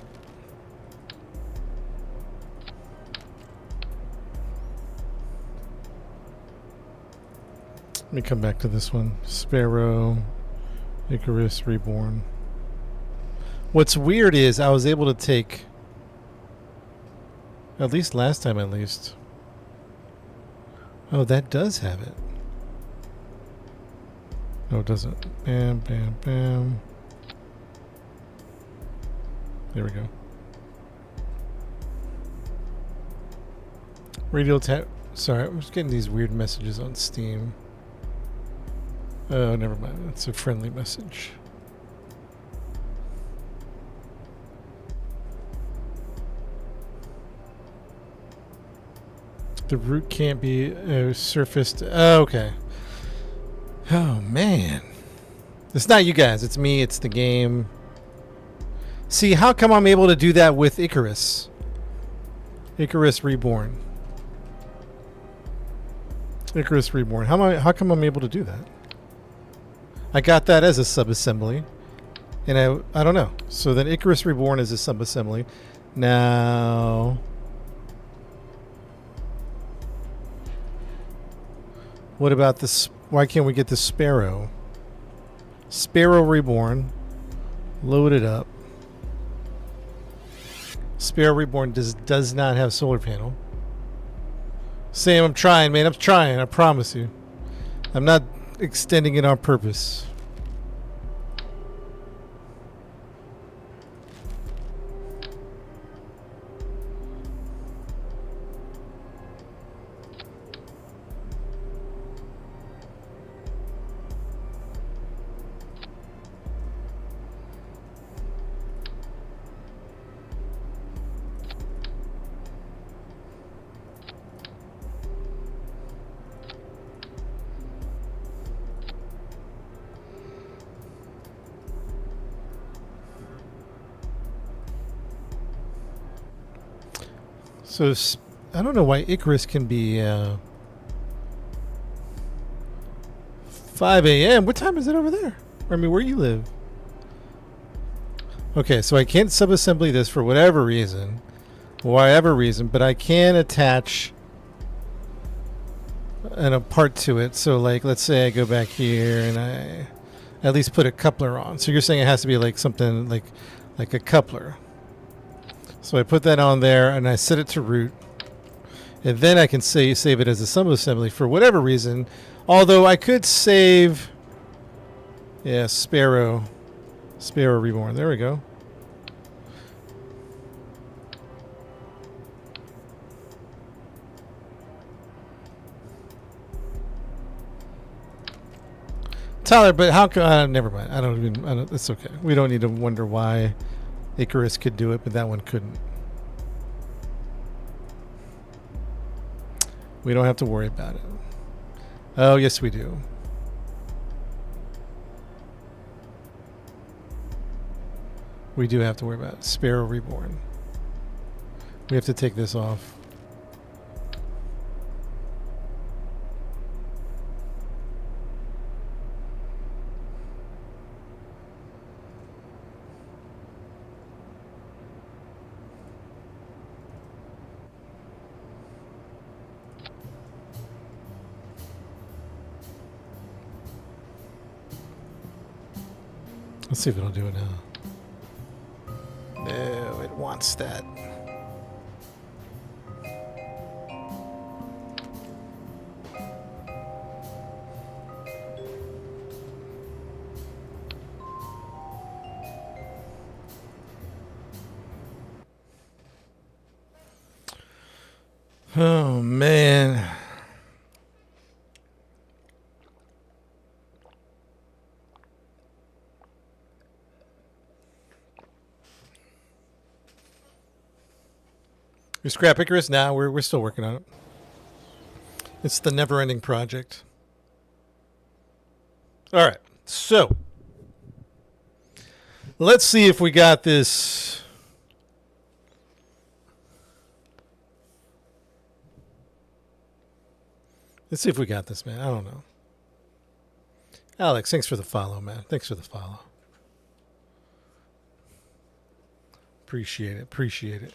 Let me come back to this one. Sparrow, Icarus, Reborn. What's weird is I was able to take, at least last time at least. Oh, that does have it. No, it doesn't. Bam, bam, bam. There we go. Radio tap. Sorry, I'm just getting these weird messages on Steam. Oh, never mind. It's a friendly message. The root can't be surfaced. Oh, okay. Oh, man. It's not you guys. It's me. It's the game. See, how come I'm able to do that with Icarus? Icarus Reborn. Icarus Reborn. How come I'm able to do that? I got that as a subassembly. And I don't know. So then Icarus Reborn is a subassembly. Now... what about this? Why can't we get the Sparrow? Sparrow Reborn. Load it up. Sparrow Reborn does not have solar panel. Sam, I'm trying, man. I'm trying. I promise you. I'm not extending it on purpose. So I don't know why Icarus can be 5 a.m. What time is it over there? I mean, where you live? Okay, so I can't subassembly this for whatever reason, but I can attach a part to it. So, like, let's say I go back here and I at least put a coupler on. So you're saying it has to be like something like a coupler. So I put that on there and I set it to root. And then I can save it as a subassembly for whatever reason. Although I could save... yeah, Sparrow Reborn. There we go. Tyler, but how come... never mind. It's okay. We don't need to wonder why Icarus could do it, but that one couldn't. We don't have to worry about it. Oh, yes, we do. We do have to worry about it. Sparrow Reborn. We have to take this off. Let's see if it'll do it now. No, it wants that. Oh, man. We scrap Icarus? Nah, we're still working on it. It's the never-ending project. All right, so let's see if we got this. Let's see if we got this, man. I don't know. Alex, thanks for the follow, man. Thanks for the follow. Appreciate it. Appreciate it.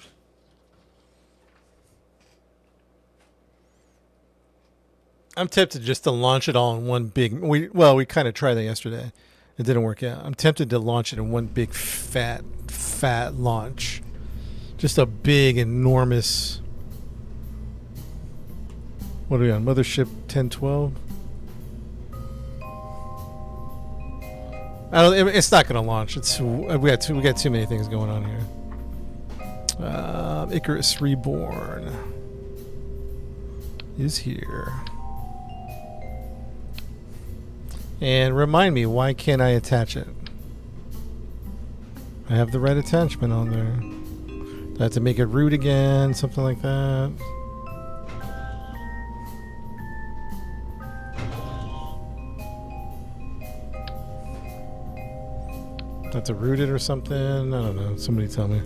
I'm tempted just to launch it all in one big... we kind of tried that yesterday. It didn't work out. I'm tempted to launch it in one big fat launch. Just a big, enormous... What are we on? Mothership 1012? It's not going to launch. We got too many things going on here. Icarus Reborn is here. And remind me, why can't I attach it? I have the right attachment on there. Do I have to make it root again? Something like that. That's a rooted or something? I don't know. Somebody tell me.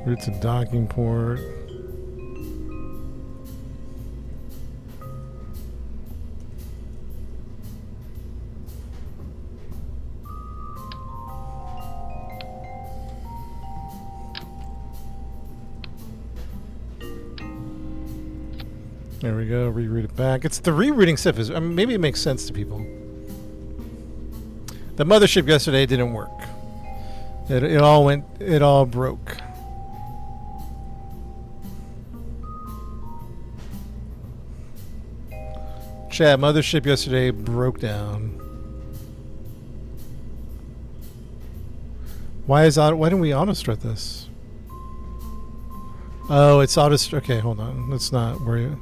Routes and docking port. There we go. Reroute it back. It's the rerouting stuff. I mean, maybe it makes sense to people. The mothership yesterday didn't work. It all broke. Chat, mothership yesterday broke down. Why didn't we auto start this? Oh, it's auto. Okay, hold on. Let's not worry.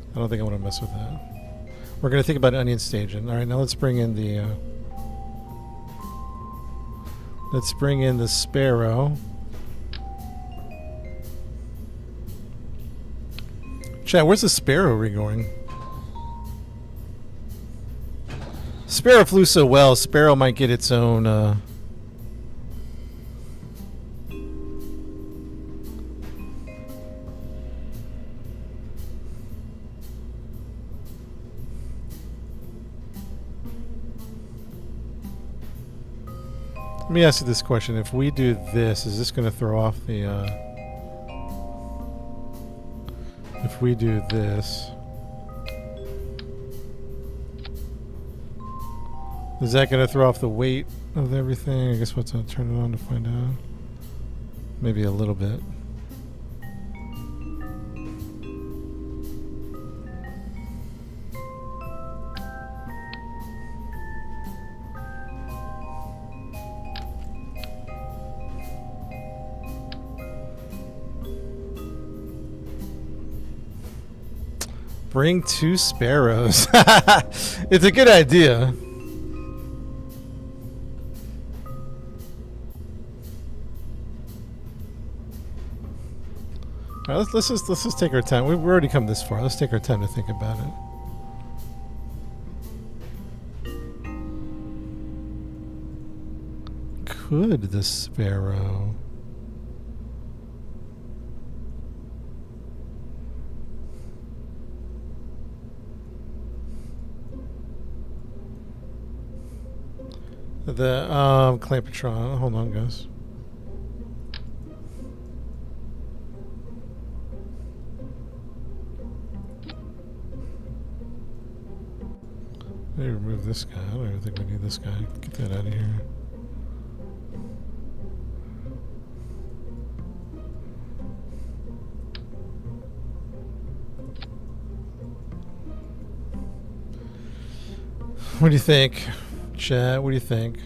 I don't think I want to mess with that. We're going to think about onion staging. All right, now let's bring in the sparrow. Chat, where's the sparrow going? Sparrow flew so well, sparrow might get its own Let me ask you this question. If we do this, is this going to throw off the... If we do this... Is that going to throw off the weight of everything? I guess we'll have to turn it on to find out. Maybe a little bit. Bring 2 sparrows. It's a good idea. All right, let's just take our time. We've already come this far. Let's take our time to think about it. Could the sparrow... The Clampatron. Hold on, guys. Let me remove this guy. I don't even think we need this guy. Get that out of here. What do you think? Chat, what do you think?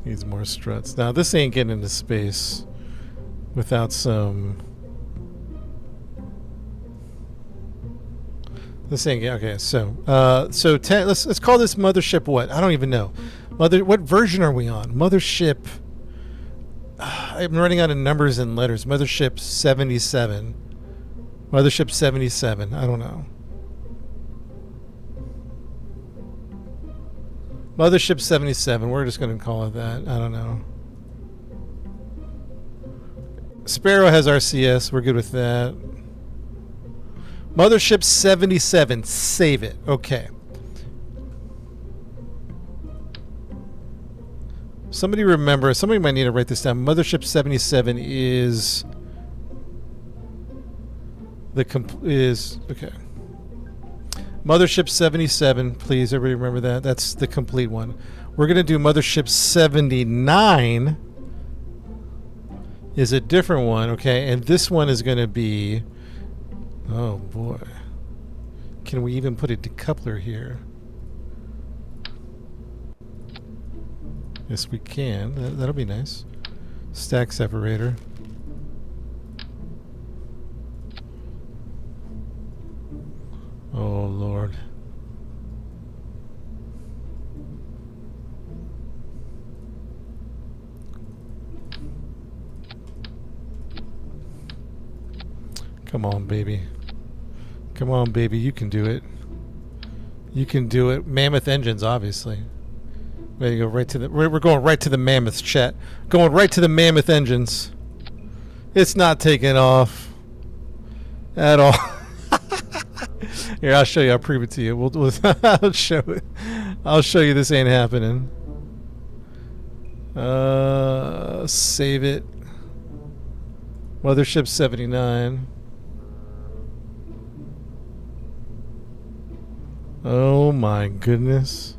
Needs more struts. Now this ain't getting into space without some... This ain't... Okay, so... let's call this mothership what? I don't even know. What version are we on? Mothership... I'm running out of numbers and letters. Mothership 77. Mothership 77. I don't know. Mothership 77. We're just going to call it that. I don't know. Sparrow has RCS. We're good with that. Mothership 77. Save it. Okay. Somebody remember. Somebody might need to write this down. Mothership 77 is... Okay. Mothership 77, please, everybody remember that. That's the complete one. We're going to do Mothership 79 is a different one, okay? And this one is going to be, oh boy, Can we even put a decoupler here? Yes, we can. That'll be nice. Stack separator. Oh, Lord. Come on, baby. Come on, baby. You can do it. You can do it. Mammoth engines, obviously. Ready to go right to the... We're going right to the mammoths, chat. Going right to the mammoth engines. It's not taking off. At all. Here, I'll show you. I'll prove it to you. I'll show it. I'll show you this ain't happening. Save it. Mothership 79. Oh my goodness.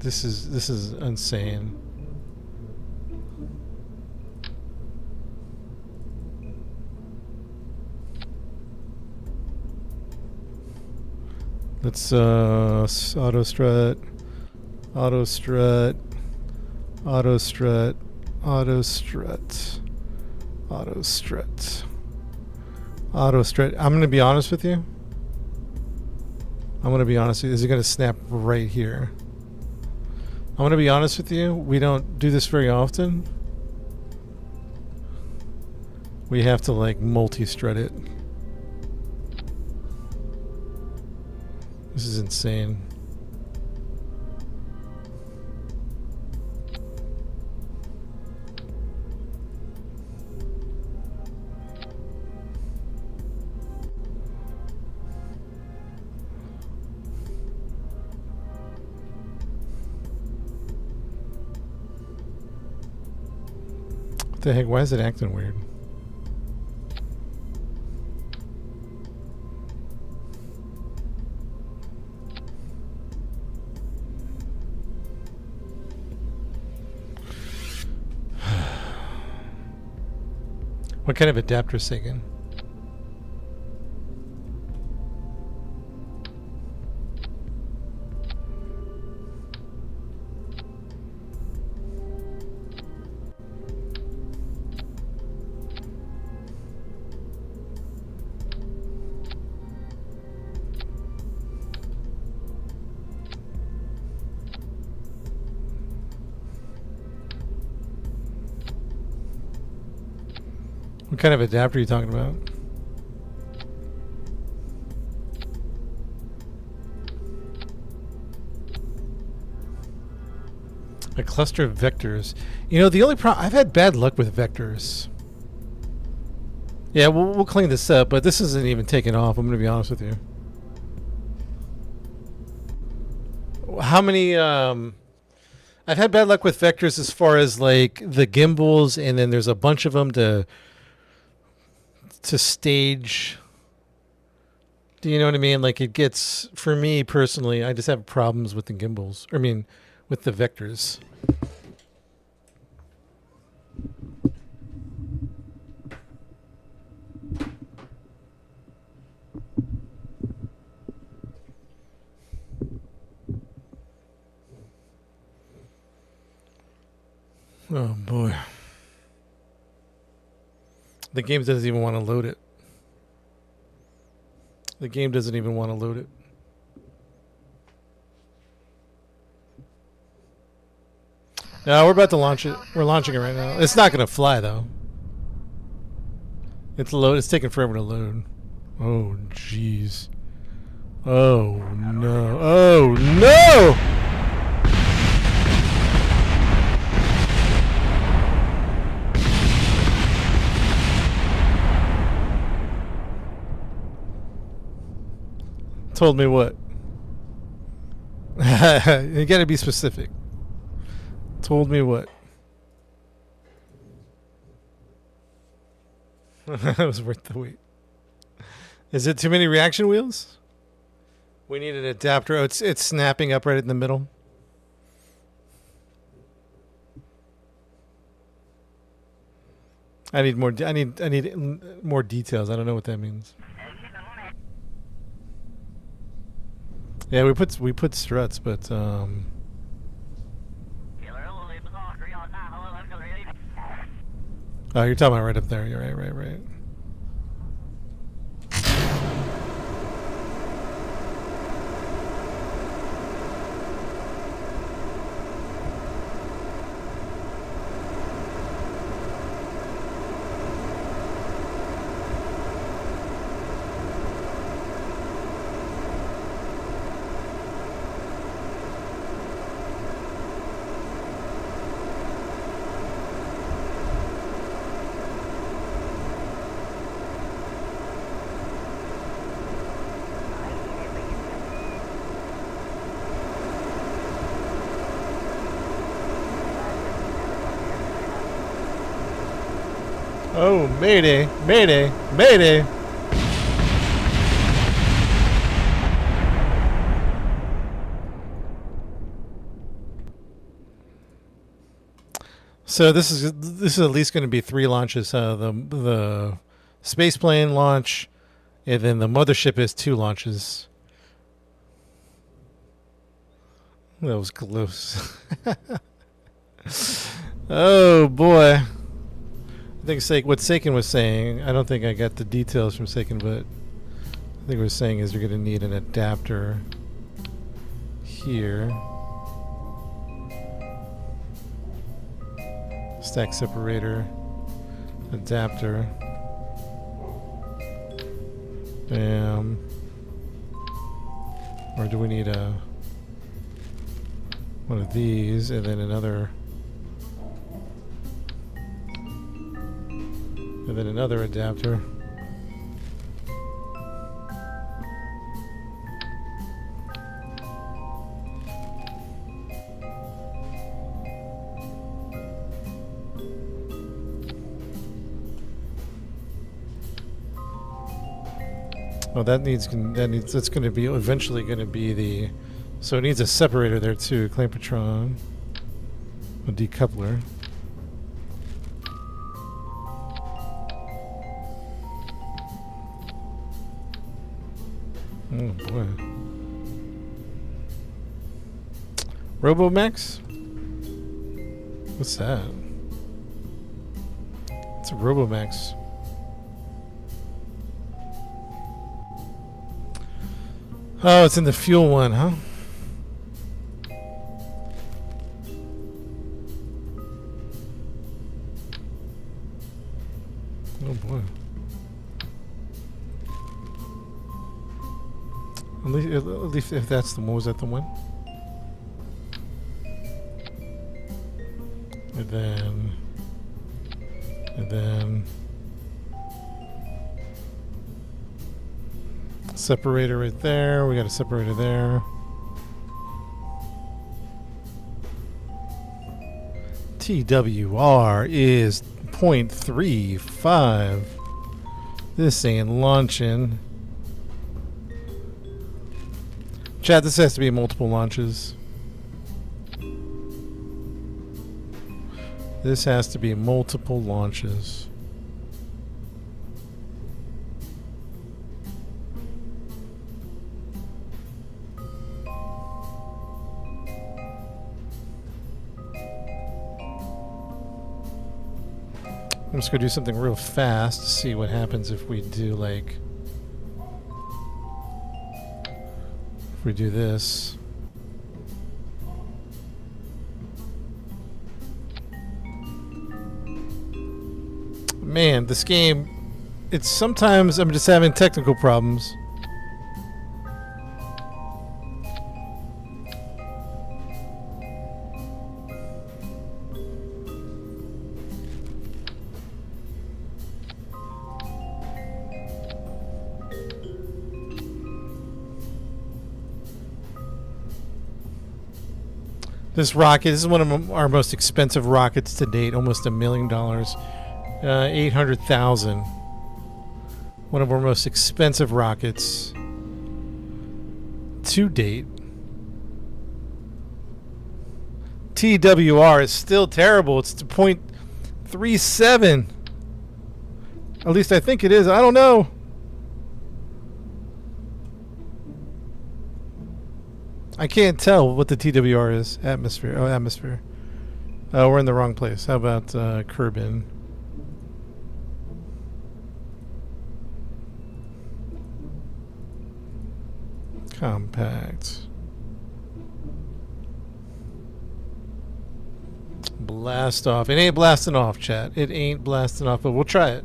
This is insane. Let's auto strut, auto strut, auto strut, auto strut, auto strut, auto strut. I'm gonna be honest with you. I'm gonna be honest with you. Is it gonna snap right here? I'm gonna be honest with you. We don't do this very often. We have to like multi-strut it. This is insane. What the heck? Why is it acting weird? What kind of adapter is taken? What kind of adapter are you talking about? A cluster of vectors. You know, the only problem... I've had bad luck with vectors. Yeah, we'll clean this up, but this isn't even taking off. I'm going to be honest with you. How many... I've had bad luck with vectors as far as, like, the gimbals, and then there's a bunch of them to stage. Do you know what I mean? Like, it gets... For me, personally, I just have problems with the gimbals. I mean, with the vectors. Oh boy. The game doesn't even want to load it. The game doesn't even want to load it. No, we're about to launch it. We're launching it right now. It's not going to fly though. It's taking forever to load. Oh jeez. Oh no. Oh no! Told me what? You gotta be specific. Told me what? That was worth the wait. Is it too many reaction wheels? We need an adapter. Oh, it's snapping up right in the middle. I need more. I need more details. I don't know what that means. Yeah, we put struts, but oh, you're talking about right up there. You're right. Oh, mayday, mayday, mayday. So this is at least going to be 3 launches. The space plane launch, and then the mothership is 2 launches. That was close. Oh boy. I think what Saken was saying, I don't think I got the details from Saken, but I think what he was saying is you're going to need an adapter here. Stack separator, adapter. Bam. Or do we need one of these and then another... And then another adapter. Oh, that's going to be eventually going to be the... So it needs a separator there too. Clampetron. A decoupler. Oh boy. Robomax? What's that? It's a Robomax. Oh, it's in the fuel one, huh? Oh boy. At least if that's the one, was that the one? And then separator right there. We got a separator there. TWR is 0.35. This ain't launching. Chat, this has to be multiple launches. This has to be multiple launches. I'm just going to do something real fast to see what happens if we do like... If we do this. Man, this game, it's sometimes I'm just having technical problems. This rocket, this is one of our most expensive rockets to date, almost $1 million. 800,000. One of our most expensive rockets to date. TWR is still terrible. It's 0.37. At least I think it is. I don't know. I can't tell what the TWR is. Atmosphere. Oh, atmosphere. Oh, we're in the wrong place. How about Kerbin? Compact. Blast off. It ain't blasting off, chat. It ain't blasting off, but we'll try it.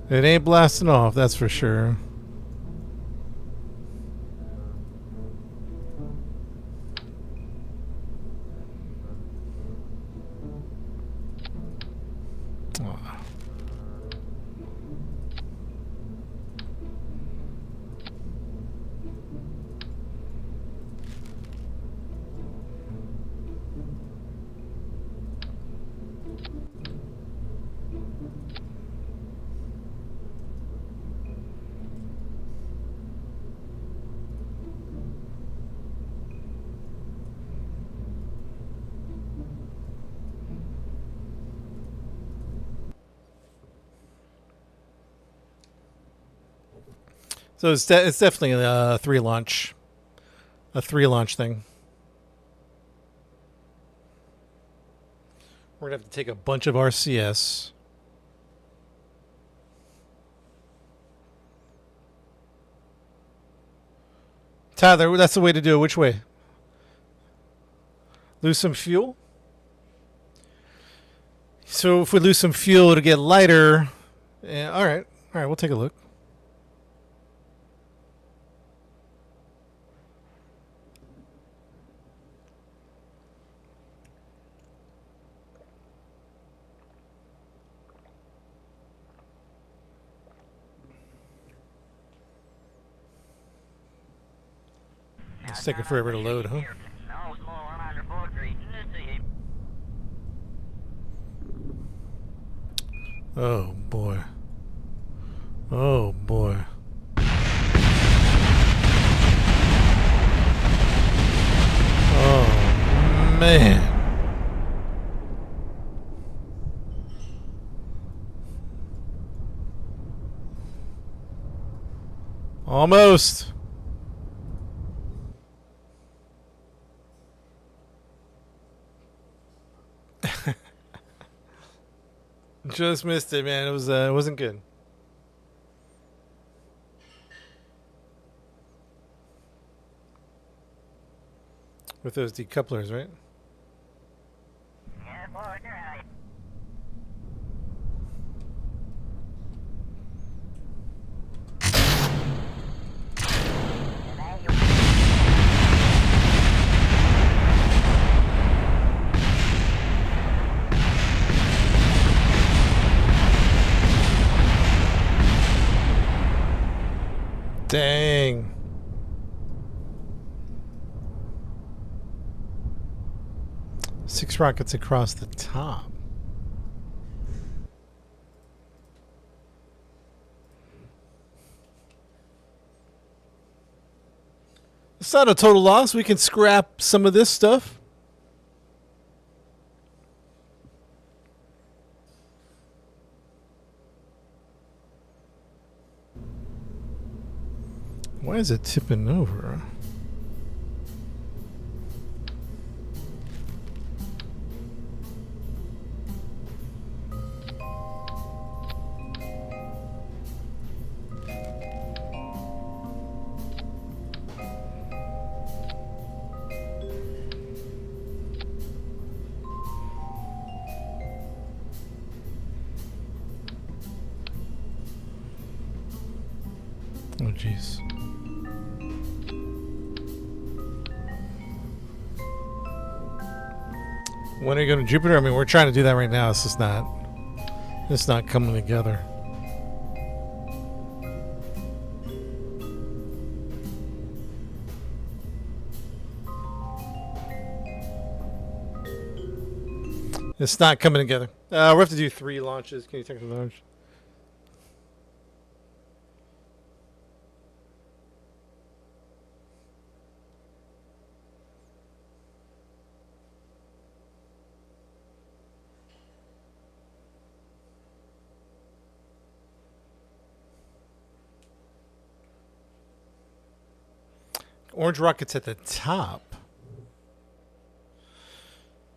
It ain't blasting off, that's for sure. So it's definitely a three launch thing. We're gonna have to take a bunch of RCS. Tyler, that's the way to do it. Which way? Lose some fuel? So if we lose some fuel to get lighter, yeah, all right, we'll take a look. It's taking forever to load, huh? Oh boy. Oh boy. Oh man. Almost. Just missed it, man. It wasn't good. With those decouplers, right? Yeah, boy, you're right. Dang. Six rockets across the top. It's not a total loss. We can scrap some of this stuff. Why is it tipping over? Oh, jeez. When are you going to Jupiter? I mean, we're trying to do that right now. It's not coming together. It's not coming together. We have to do 3 launches. Can you take the launch? Orange rockets at the top.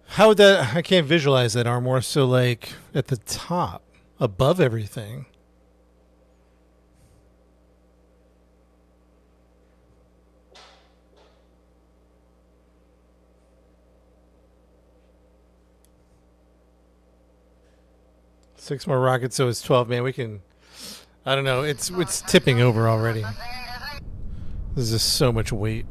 How would that... I can't visualize that, Armor. So, like, at the top, above everything. Six more rockets, so it's 12. Man, we can... I don't know. It's tipping over already. This is so much weight.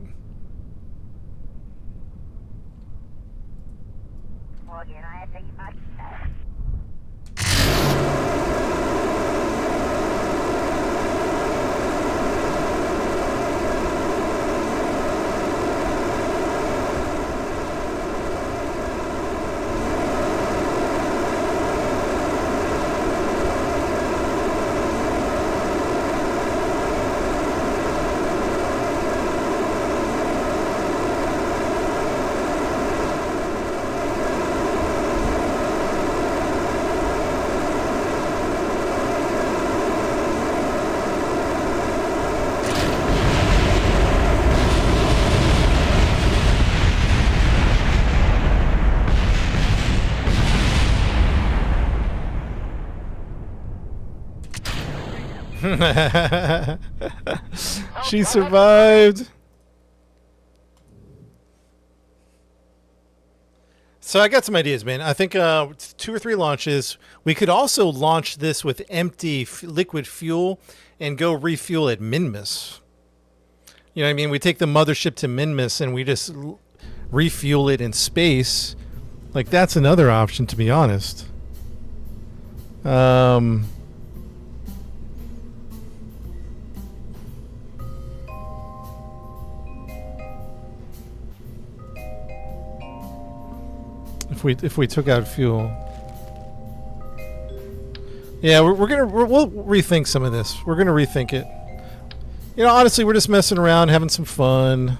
She survived. So I got some ideas, man. I think 2 or 3 launches. We could also launch this with empty liquid fuel and go refuel at Minmus. You know what I mean? We take the mothership to Minmus and we just refuel it in space. Like, that's another option, to be honest. If we took out fuel, yeah, we'll rethink some of this. We're gonna rethink it. You know, honestly, we're just messing around, having some fun.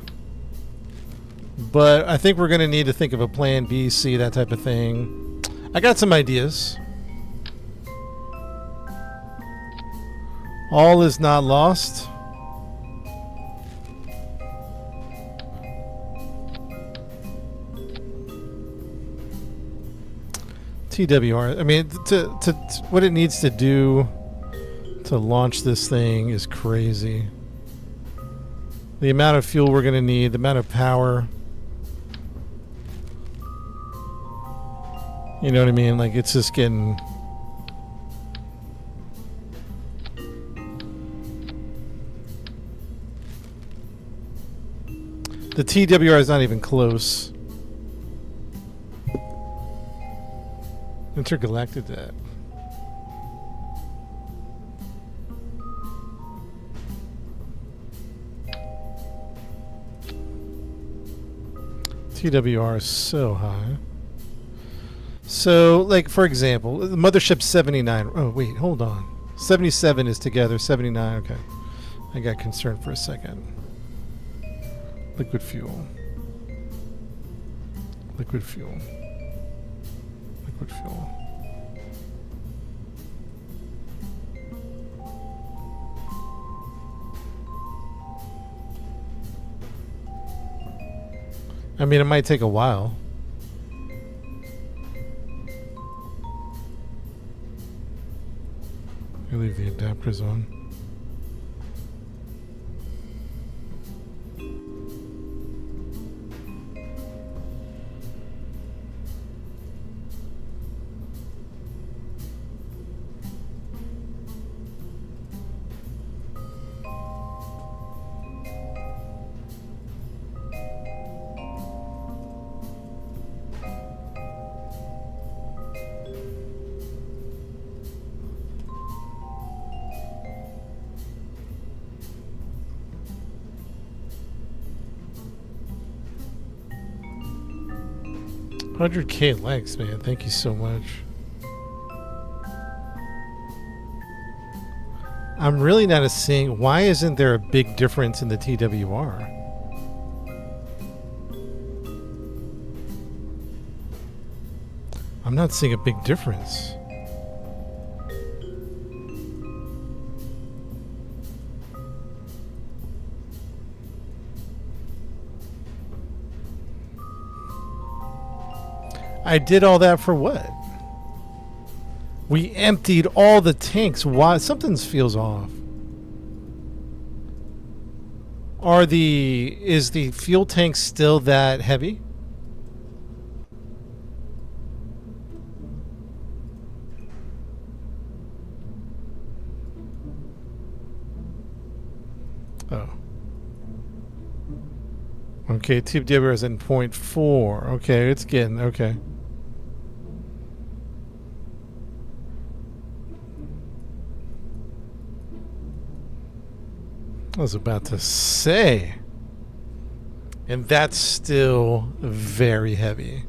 But I think we're gonna need to think of a plan B, C, that type of thing. I got some ideas. All is not lost. TWR. I mean, to what it needs to do to launch this thing is crazy. The amount of fuel we're going to need, the amount of power. You know what I mean? Like, it's just getting... The TWR is not even close. Intergalactic that. TWR is so high. So, like, for example, the mothership's 79. Oh, wait, hold on. 77 is together. 79, okay. I got concerned for a second. Liquid fuel. Liquid fuel. Liquid fuel. I mean, it might take a while. I leave the adapters on. $100K likes, man. Thank you so much. I'm really not seeing... Why isn't there a big difference in the TWR? I'm not seeing a big difference. I did all that for what? We emptied all the tanks. Why? Something feels off. Is the fuel tank still that heavy? Oh. Okay, TW is in 0.4. Okay, it's getting okay. I was about to say. And that's still very heavy.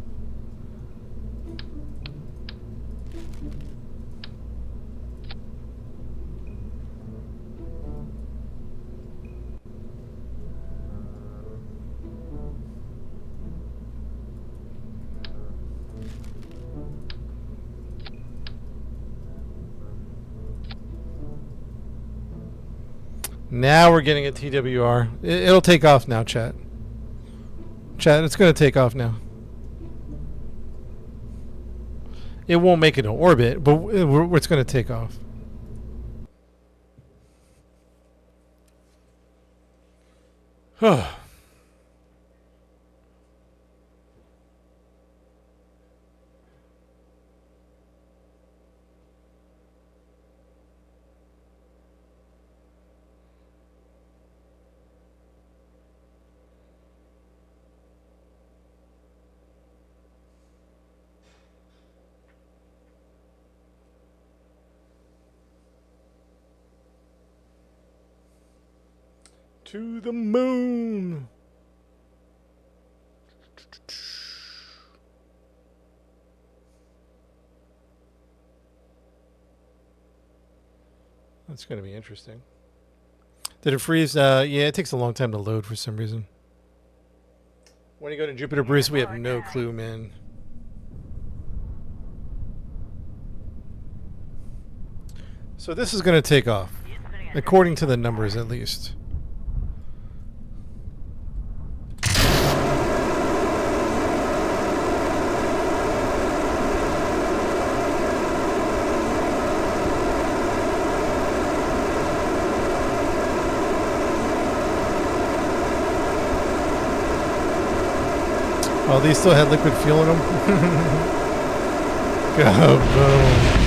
Now we're getting a TWR. It'll take off now, chat. Chat, it's going to take off now. It won't make it in orbit, but it's going to take off. To the moon. That's going to be interesting. Did it freeze? Yeah, it takes a long time to load for some reason. When you go to Jupiter, Bruce, we have no clue, man. So this is going to take off, according to the numbers at least. Oh, these still had liquid fuel in them? Kaboom.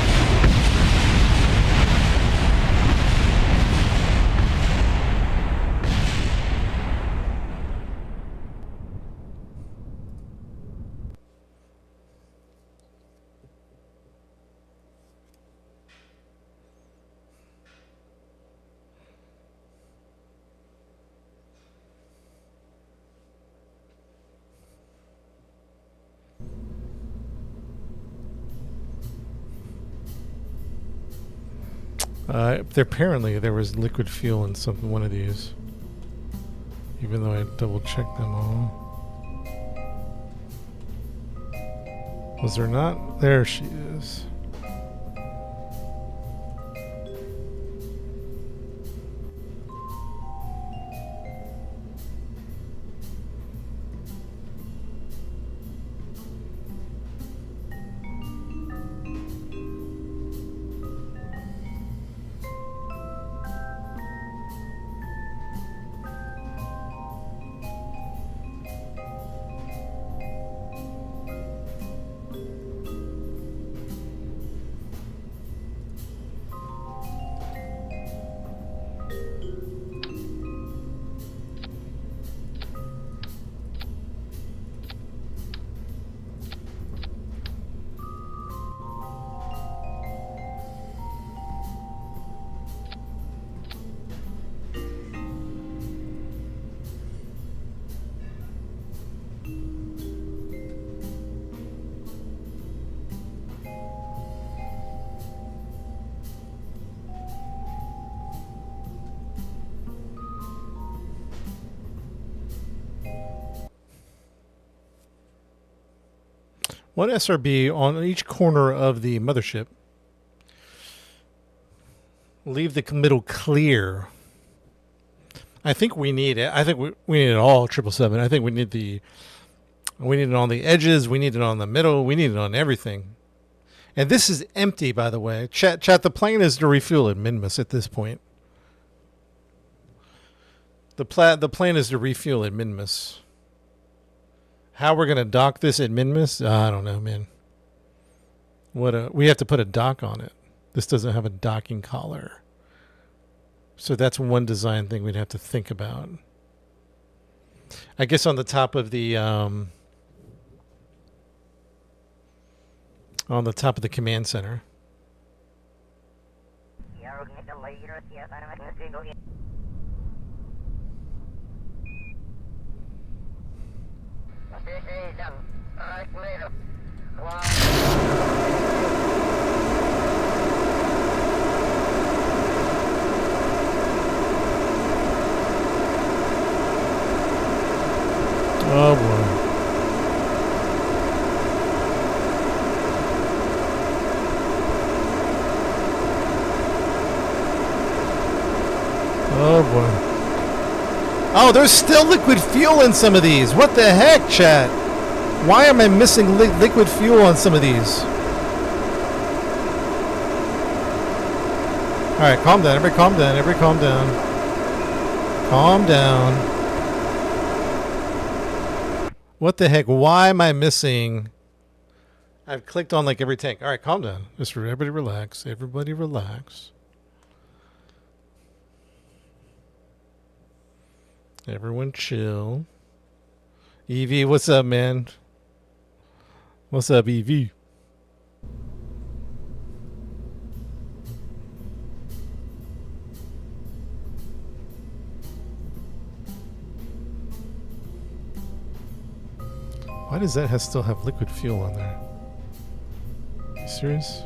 Apparently there was liquid fuel in one of these. Even though I double checked them all. Was there not? There she is. One SRB on each corner of the mothership. Leave the middle clear. I think we need it. I think we need it all, 777. I think we need the We need it on the edges. We need it on the middle. We need it on everything. And this is empty, by the way. Chat, the plan is to refuel at Minmus at this point. The plan is to refuel at Minmus. How we're going to dock this at Minmus? I don't know, man. We have to put a dock on it. This doesn't have a docking collar. So that's one design thing we'd have to think about. I guess on the top of the command center. Oh boy. Oh boy. Oh, there's still liquid fuel in some of these. What the heck, chat? Why am I missing liquid fuel on some of these? Alright, calm down. Everybody calm down. Everybody calm down. Calm down. What the heck? Why am I missing? I've clicked on like every tank. All right, calm down. Just everybody relax. Everybody relax. Everyone chill. Evie, what's up, man? What's up, Evie? Why does that still have liquid fuel on there? You serious?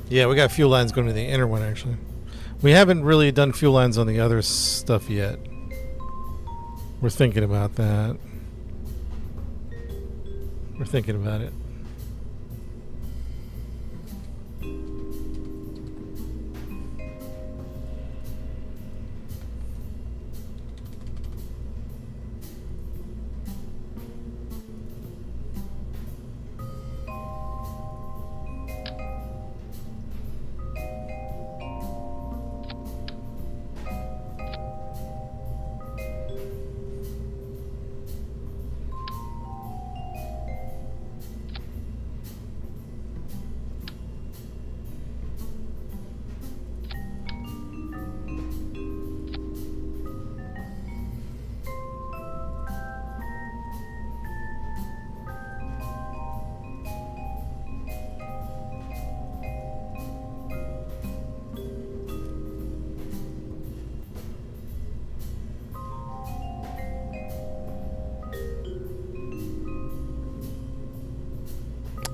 Yeah, we got fuel lines going to the inner one, actually. We haven't really done fuel lines on the other stuff yet. We're thinking about that. We're thinking about it.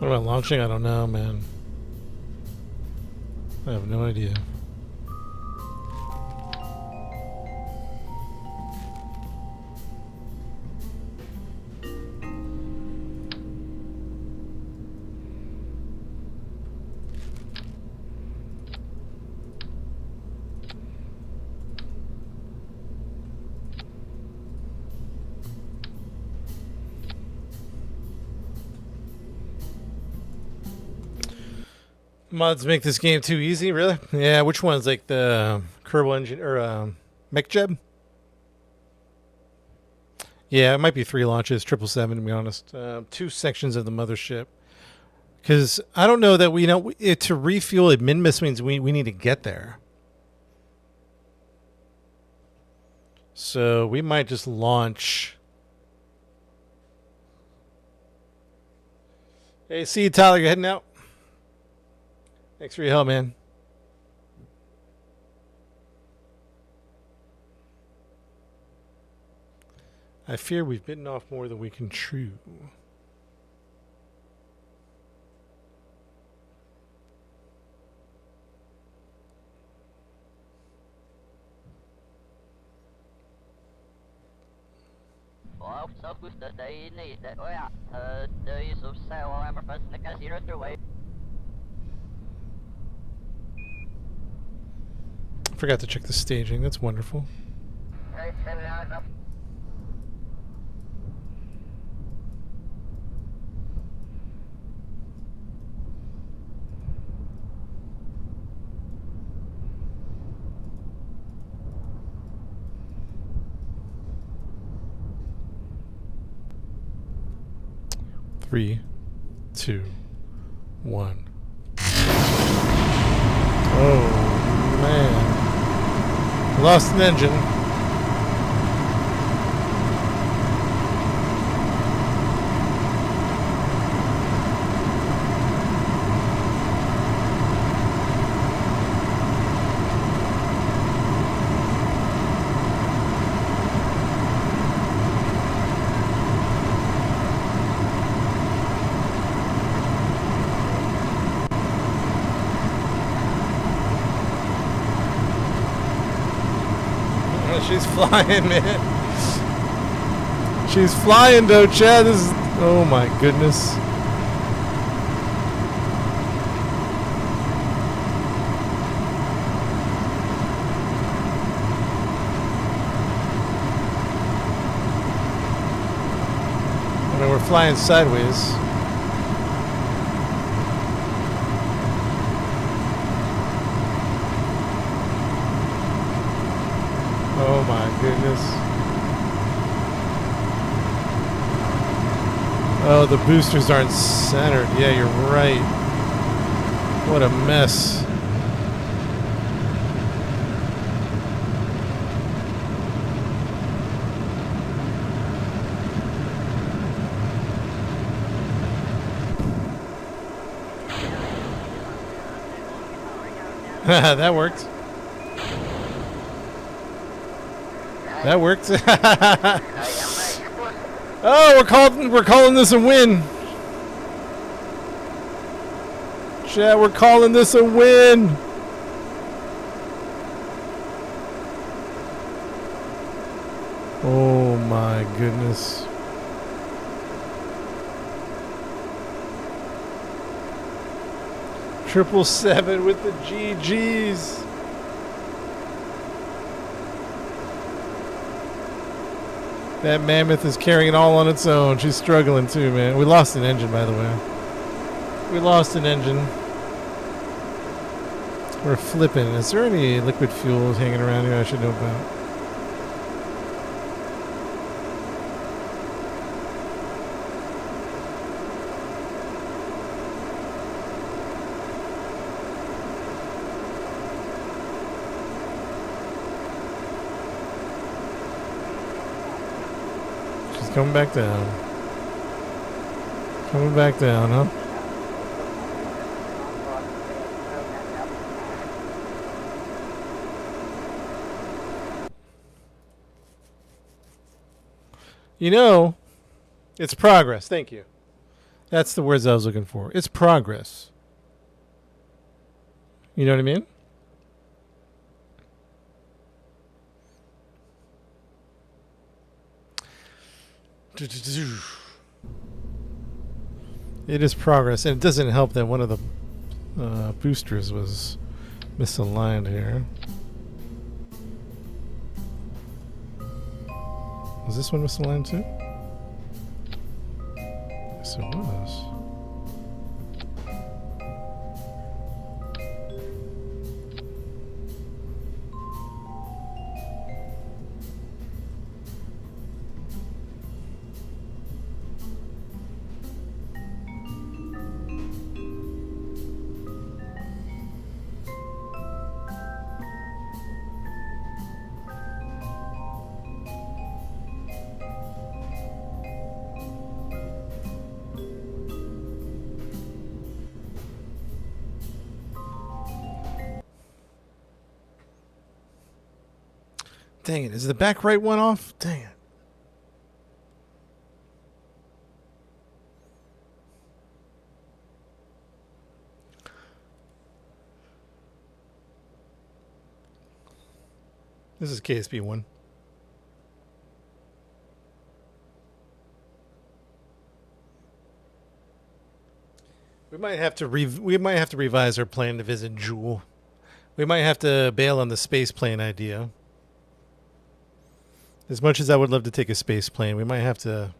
What about launching? I don't know, man. I have no idea. Mods make this game too easy, really? Yeah, which one's like the Kerbal Engine or MechJeb? Yeah, it might be 3 launches, 777 to be honest. 2 sections of the mothership. Because I don't know that we know to refuel at Minmus means we need to get there. So we might just launch. Hey, see you, Tyler. You're heading out. Thanks for your help, man. I fear we've bitten off more than we can chew. Forgot to check the staging. That's wonderful. Three, 2, 1. Oh man. Lost an engine. She's flying, man. She's flying, though, Chad. This is... Oh, my goodness. I mean, we're flying sideways. Oh my goodness. Oh, the boosters aren't centered. Yeah, you're right. What a mess. That worked. That worked. Oh, we're calling this a win. Chat, we're calling this a win. Oh my goodness. Triple seven with the GGs. That mammoth is carrying it all on its own. She's struggling too, man. We lost an engine, by the way. We lost an engine. We're flipping. Is there any liquid fuel hanging around here I should know about? Coming back down. Coming back down, huh? You know, it's progress. Thank you. That's the words I was looking for. It's progress. You know what I mean? It is progress, and it doesn't help that one of the boosters was misaligned here. Was this one misaligned too? Yes, it was. Dang it. Is the back right one off? Dang it. This is KSP 1. We might have to revise our plan to visit JOOL. We might have to bail on the space plane idea. As much as I would love to take a space plane, we might have to.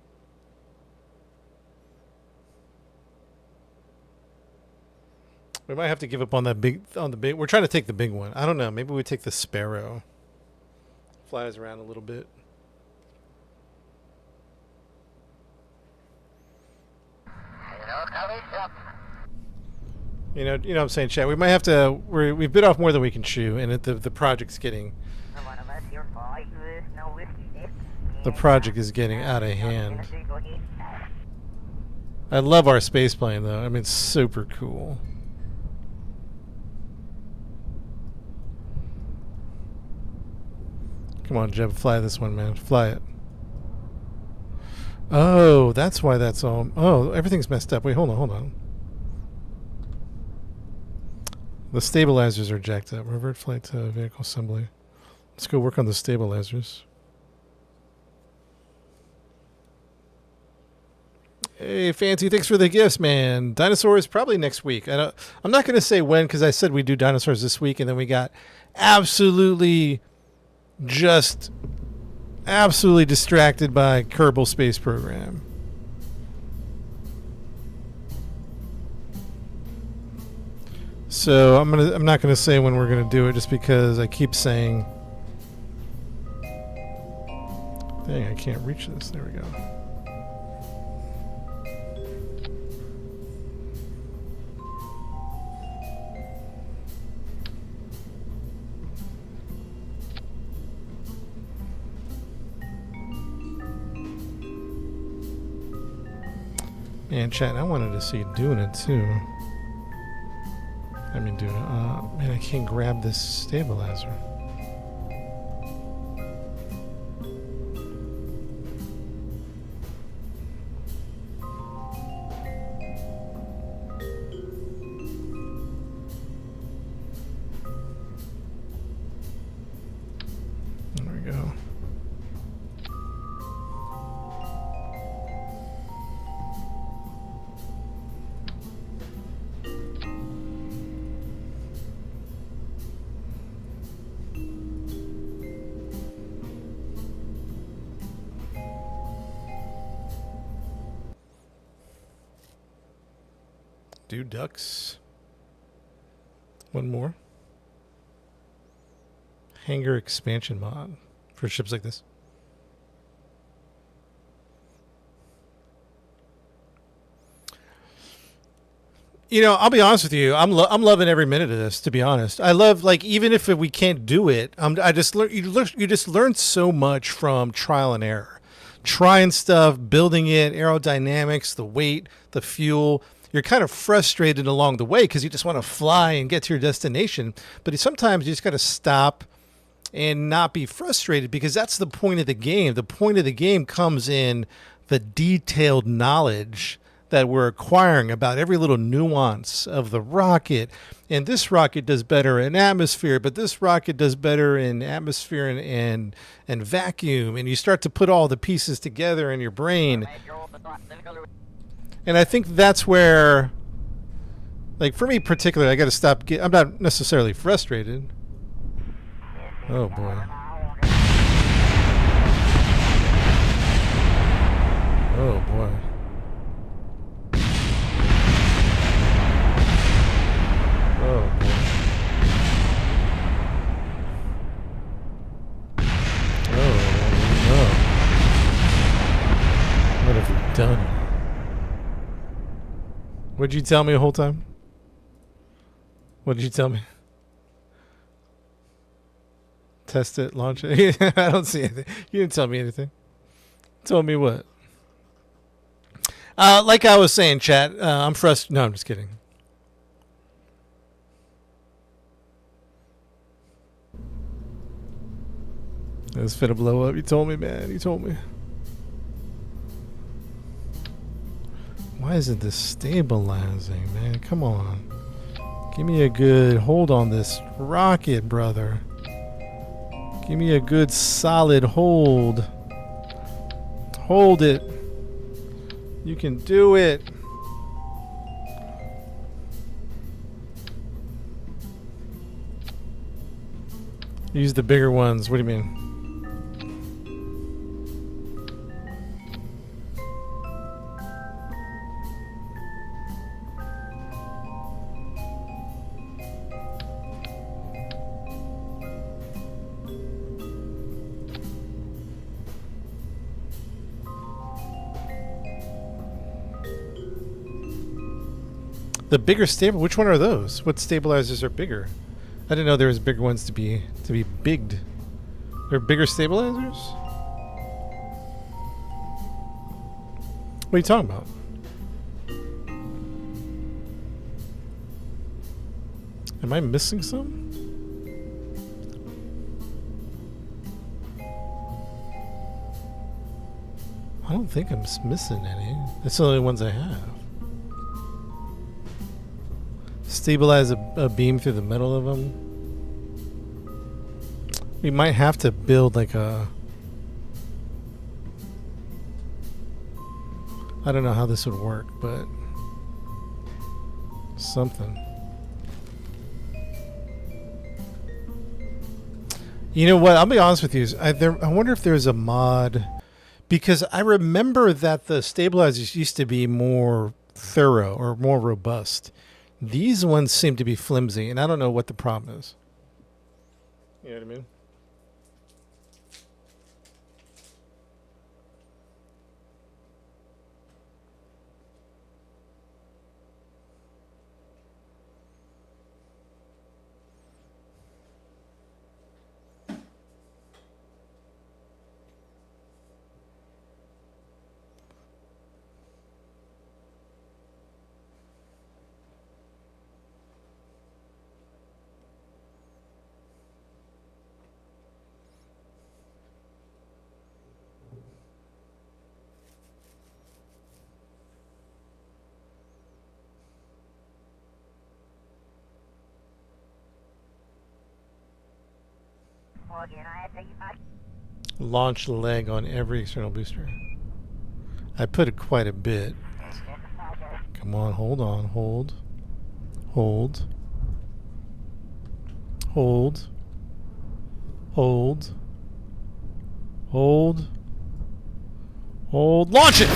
We might have to give up on that big. We're trying to take the big one. I don't know. Maybe we take the Sparrow. Flies around a little bit. You know what I'm saying, chat. We might have to. We've bit off more than we can chew, and the project's getting. The project is getting out of hand. I love our space plane, though. I mean, it's super cool. Come on, Jeb, fly this one, man. Fly it. Oh, that's why that's all. Oh, everything's messed up. Wait, hold on. The stabilizers are jacked up. Revert flight to vehicle assembly. Let's go work on the stabilizers. Hey, Fancy, thanks for the gifts, man. Dinosaurs probably next week. I'm not going to say when because I said we'd do dinosaurs this week, and then we got absolutely distracted by Kerbal Space Program. So I'm not gonna say when we're gonna do it just because I keep saying, dang, I can't reach this. There we go. Man, chat, I wanted to see Duna too. I mean, Duna. Man, I can't grab this stabilizer. There we go. Do ducks. One more. Hangar expansion mod for ships like this. You know, I'll be honest with you. I'm loving every minute of this. To be honest, I love, like, even if we can't do it, I just learn. You just learn so much from trial and error, trying stuff, building it, aerodynamics, the weight, the fuel. You're kind of frustrated along the way because you just want to fly and get to your destination. But sometimes you just got to stop and not be frustrated because that's the point of the game. The point of the game comes in the detailed knowledge that we're acquiring about every little nuance of the rocket. And this rocket does better in atmosphere, but this rocket does better in atmosphere and vacuum. And you start to put all the pieces together in your brain. And I think that's where, like for me particularly, I got to stop. I'm not necessarily frustrated. Oh boy. Oh boy. Oh boy. Oh no. What have we done? What'd you tell me the whole time? What did you tell me? Test it, launch it. I don't see anything. You didn't tell me anything. Told me what? Like I was saying, chat, I'm frustrated. No, I'm just kidding. It was finna blow up. You told me, man. You told me. Why isn't this stabilizing, man? Come on. Give me a good hold on this rocket, brother. Give me a good solid hold. Hold it. You can do it. Use the bigger ones. What do you mean? The bigger stable. Which one are those? What stabilizers are bigger? I didn't know there was bigger ones to be bigged. There are bigger stabilizers? What are you talking about? Am I missing some? I don't think I'm missing any. That's the only ones I have. Stabilize a beam through the middle of them. We might have to build like a... I don't know how this would work, but... something. You know what? I'll be honest with you. I wonder if there's a mod... Because I remember that the stabilizers used to be more thorough or more robust. These ones seem to be flimsy, and I don't know what the problem is. You know what I mean? Launch leg on every external booster. I put it quite a bit. Come on, hold on, hold. Hold. Hold. Hold. Hold. Hold. Launch it!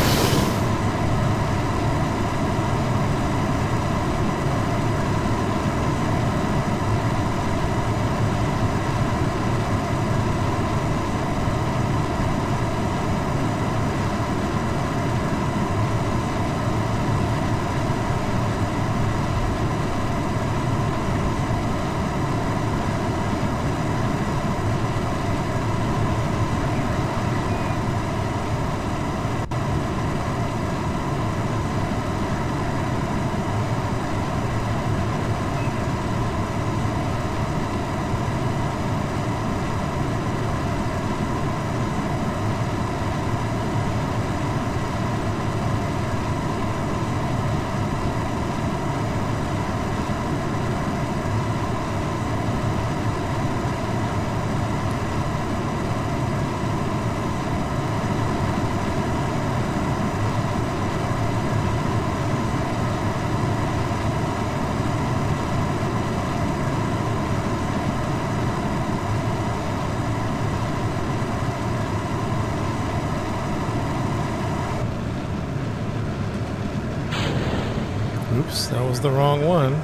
Oops, that was the wrong one.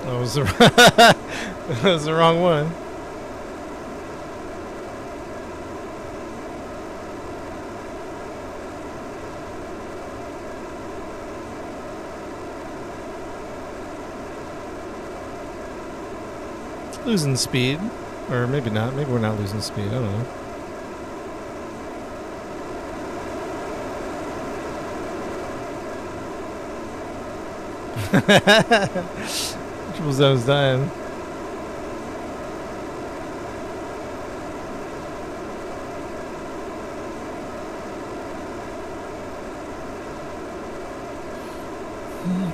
That was the that was the wrong one. Losing speed, or maybe not. Maybe we're not losing speed. I don't know. Triple Zone's dying.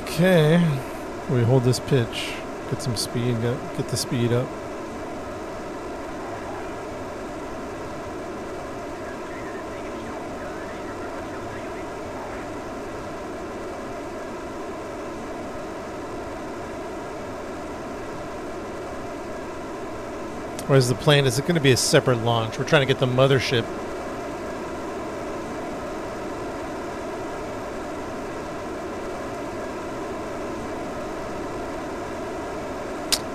Okay, we hold this pitch. Get some speed up. Get the speed up. Or is the plane, is it going to be a separate launch? We're trying to get the mothership.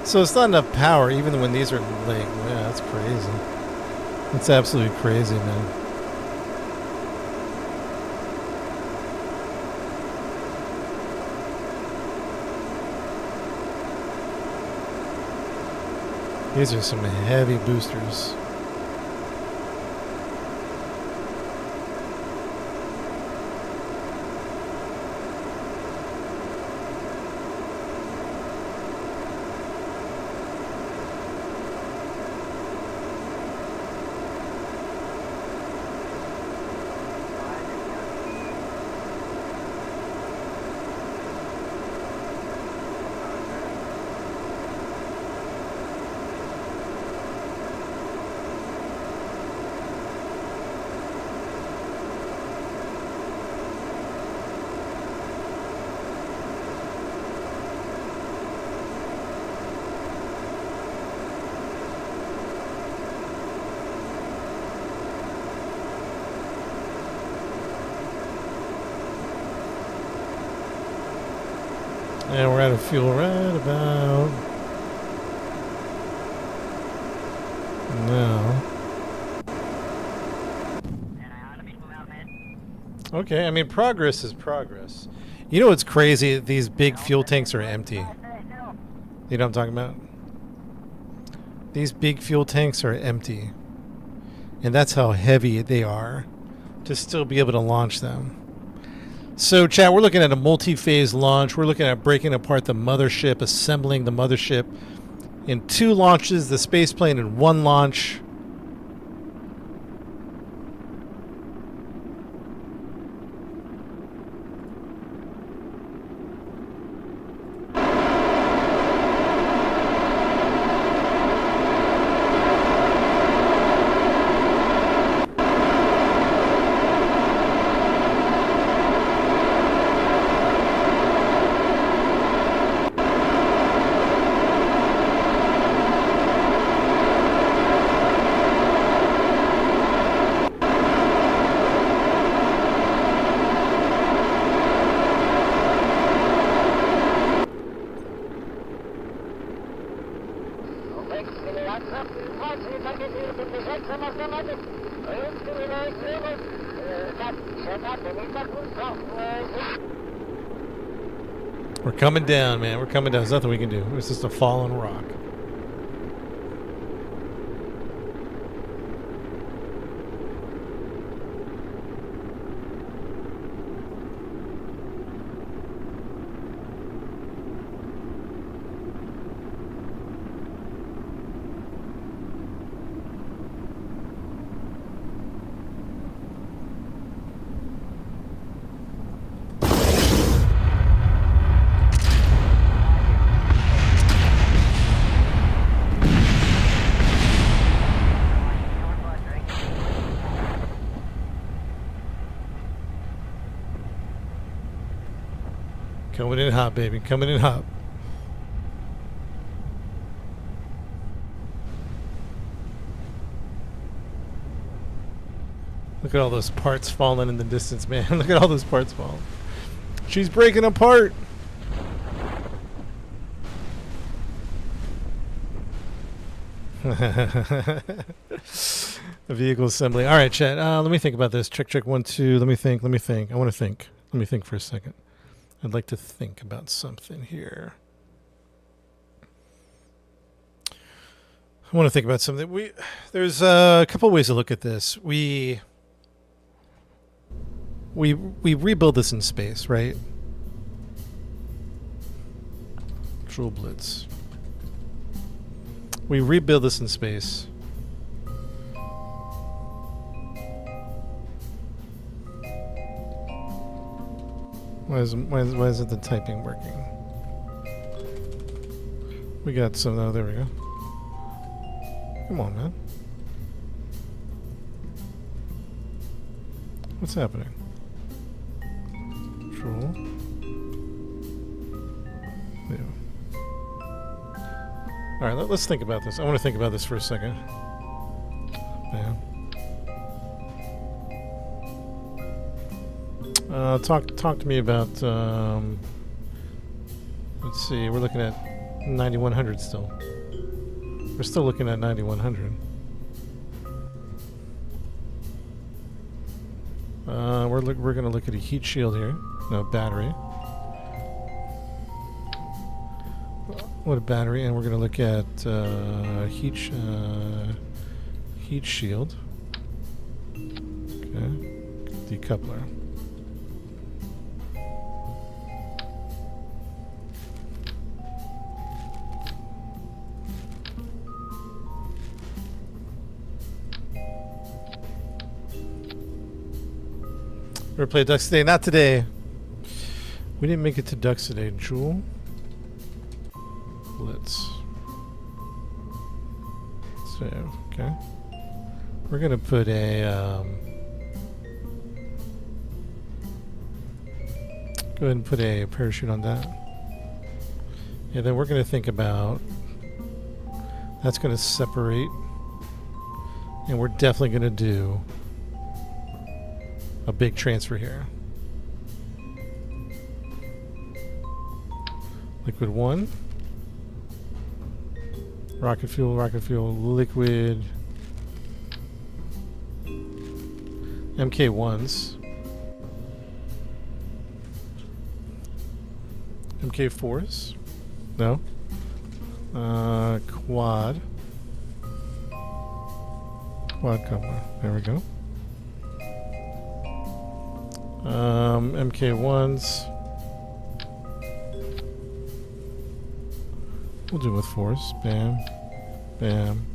So it's not enough power even when these are like, yeah, that's crazy. That's absolutely crazy, man. These are some heavy boosters. And we're out of fuel right about now. Okay, I mean, progress is progress. You know what's crazy? These big fuel tanks are empty. You know what I'm talking about? These big fuel tanks are empty. And that's how heavy they are to still be able to launch them. So, chat, we're looking at a multi-phase launch. We're looking at breaking apart the mothership, assembling the mothership in 2 launches, the space plane in 1 launch. We're coming down, man. We're coming down. There's nothing we can do. It's just a fallen rock. Coming in hot, baby. Coming in hot. Look at all those parts falling in the distance, man. Look at all those parts falling. She's breaking apart. A vehicle assembly. All right, chat. Let me think about this. Check 1 2. Let me think. I want to think. Let me think for a second. I'd like to think about something here. I want to think about something. There's a couple ways to look at this. We rebuild this in space, right? JOOL Blitz. We rebuild this in space. Why isn't the typing working? We got some. Oh, there we go. Come on, man. What's happening? Control. Yeah. All right, let's think about this. I want to think about this for a second. Yeah. Talk to me about. Let's see. We're looking at 9100 still. We're still looking at 9100. We're gonna look at a heat shield here. No battery. What a battery, and we're gonna look at heat shield. Okay, decoupler. We're gonna play Ducks today. Not today. We didn't make it to Ducks today. JOOL. Let's. So, okay. We're gonna put a. Go ahead and put a parachute on that. And then we're gonna think about. That's gonna separate. And we're definitely gonna do a big transfer here. Liquid 1. Rocket fuel, liquid. MK1s. MK4s? No. Quad. Quad coupler. There we go. MK1s. We'll do it with force. Bam. Bam.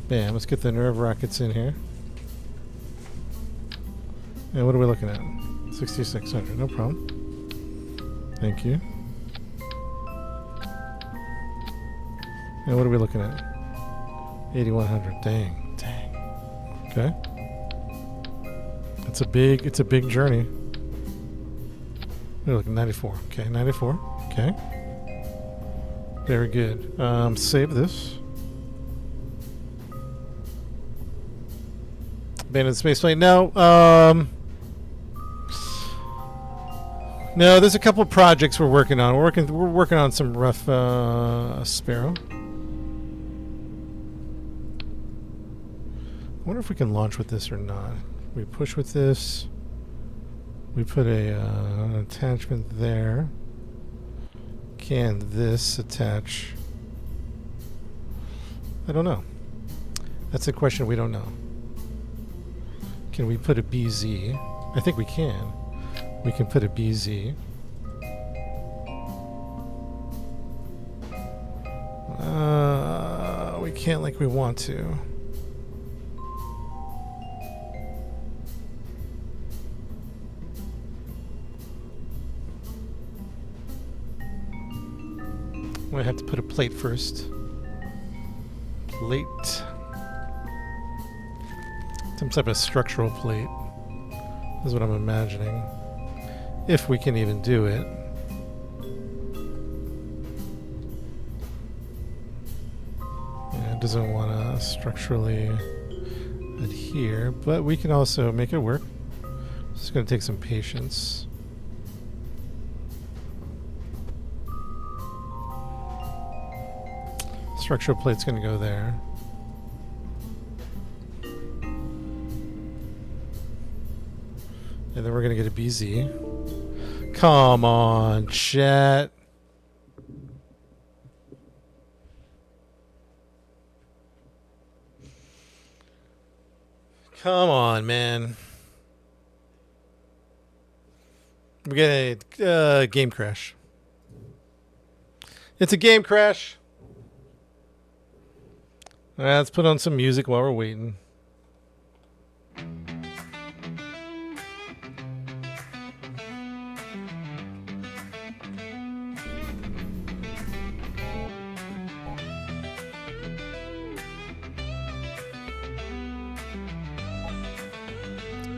Bam. Let's get the nerve rockets in here. And what are we looking at? 6600. No problem. Thank you. And what are we looking at? 8100. Dang. Dang. Okay. It's a big journey. We're looking 94. Okay, 94. Okay. Very good. Save this. Abandoned spaceplane. No. No. There's a couple projects we're working on. We're working on some rough Sparrow. I wonder if we can launch with this or not. We push with this. We put an attachment there. Can this attach? I don't know. That's a question we don't know. Can we put a BZ? I think we can. We can put a BZ. We can't like we want to. I have to put a plate first. Plate. Some type of structural plate. Is what I'm imagining. If we can even do it. Yeah, it doesn't want to structurally adhere. here, but we can also make it work. It's going to take some patience. Structural plate's going to go there. And then we're going to get a BZ. Come on, chat. Come on, man. We get a game crash. It's a game crash. All right, let's put on some music while we're waiting.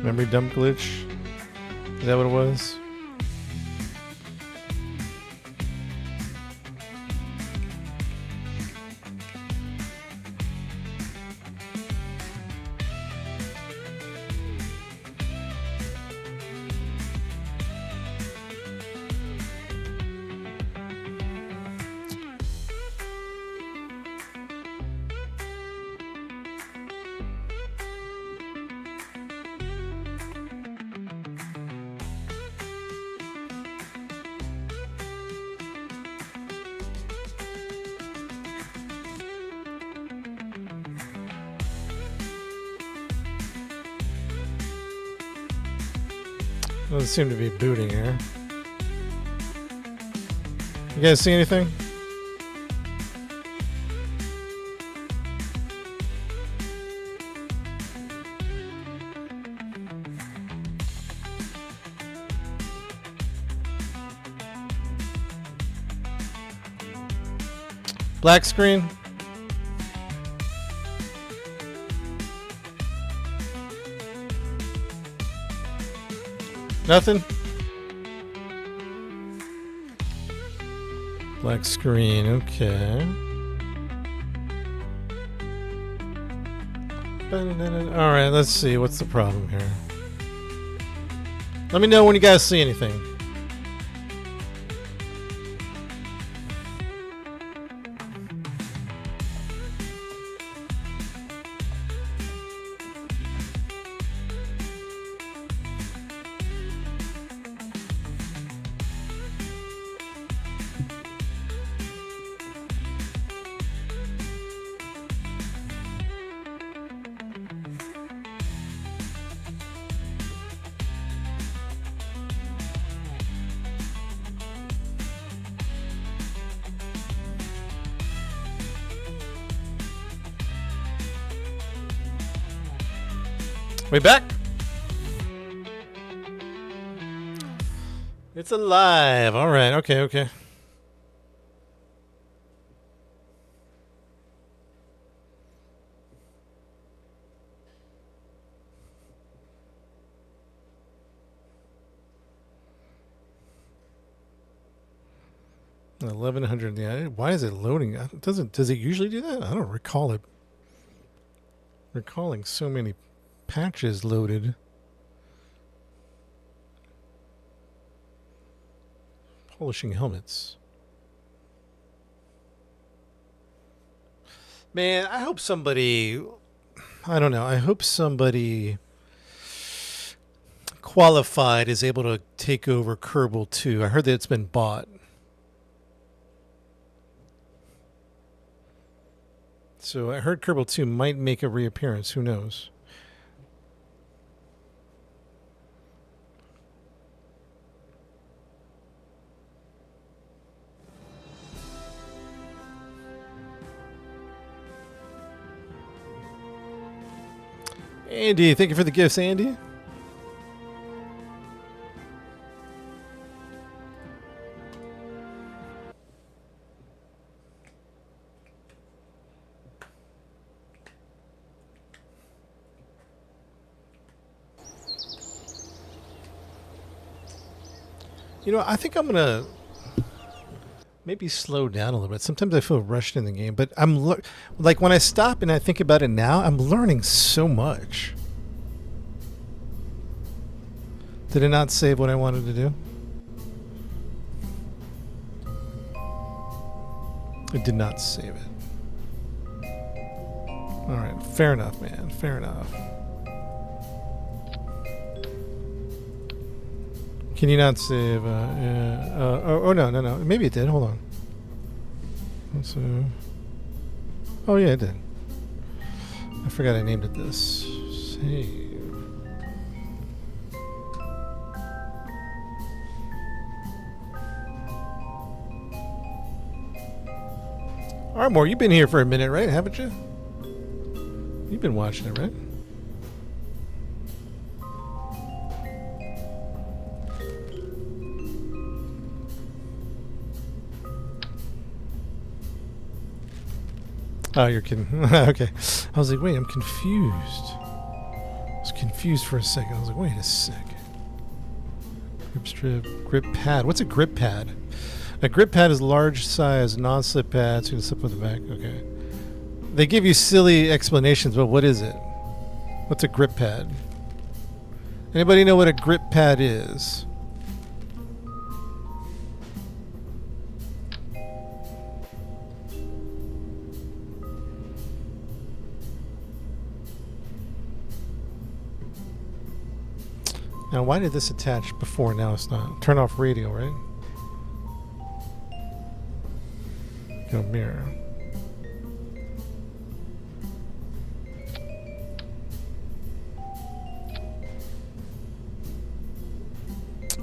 Memory dump glitch? Is that what it was? Doesn't seem to be booting here. You guys see anything? Black screen. Nothing? Black screen, okay. Alright, let's see. What's the problem here? Let me know when you guys see anything. We back? It's alive. All right. Okay. Okay. $1,100. Yeah. Why is it loading? Does it usually do that? I don't recall it. Recalling so many patches loaded. Polishing helmets. Man, I hope somebody, I don't know, I hope somebody qualified is able to take over Kerbal 2. I heard that it's been bought. So I heard Kerbal 2 might make a reappearance. Who knows? Andy, thank you for the gifts, Andy. You know, I think I'm gonna maybe slow down a little bit. Sometimes I feel rushed in the game, but I'm like when I stop and I think about it now, I'm learning so much. Did it not save what I wanted to do? It did not save it. Alright, fair enough, man. Fair enough. Can you not save? Oh, no. Maybe it did. Hold on. So, oh, yeah, it did. I forgot I named it this. Save. Armor, you've been here for a minute, right? Haven't you? You've been watching it, right? Oh, you're kidding. Okay. I was like, wait, I'm confused. I was confused for a second. I was like, wait a second. Grip strip, grip pad. What's a grip pad? A grip pad is large size, non-slip pad, so you can slip on the back. Okay. They give you silly explanations, but what is it? What's a grip pad? Anybody know what a grip pad is? Now, why did this attach before? Now it's not. Turn off radio, right? Go mirror.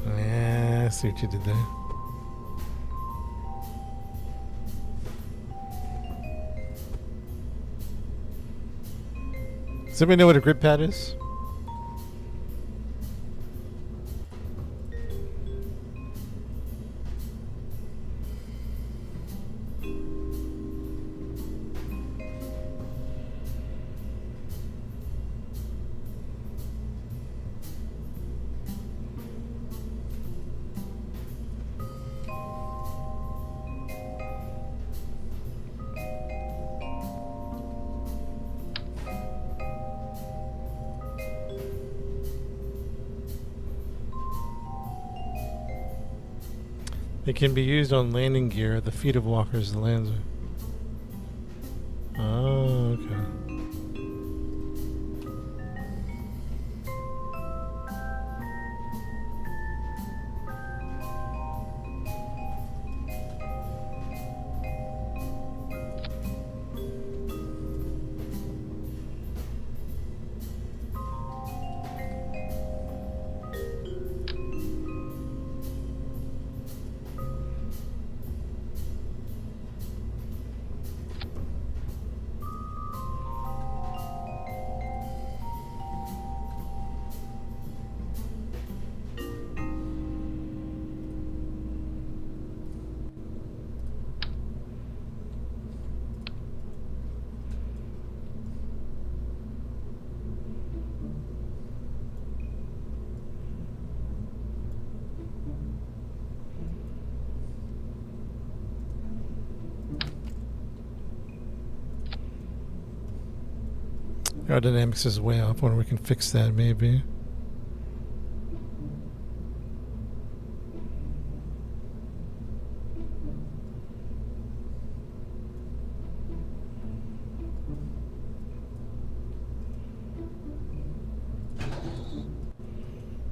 I see what you did there. Does anybody know what a grip pad is? It can be used on landing gear at the feet of walkers that lands. Oh, okay. Aerodynamics is way off. Wonder we can fix that maybe.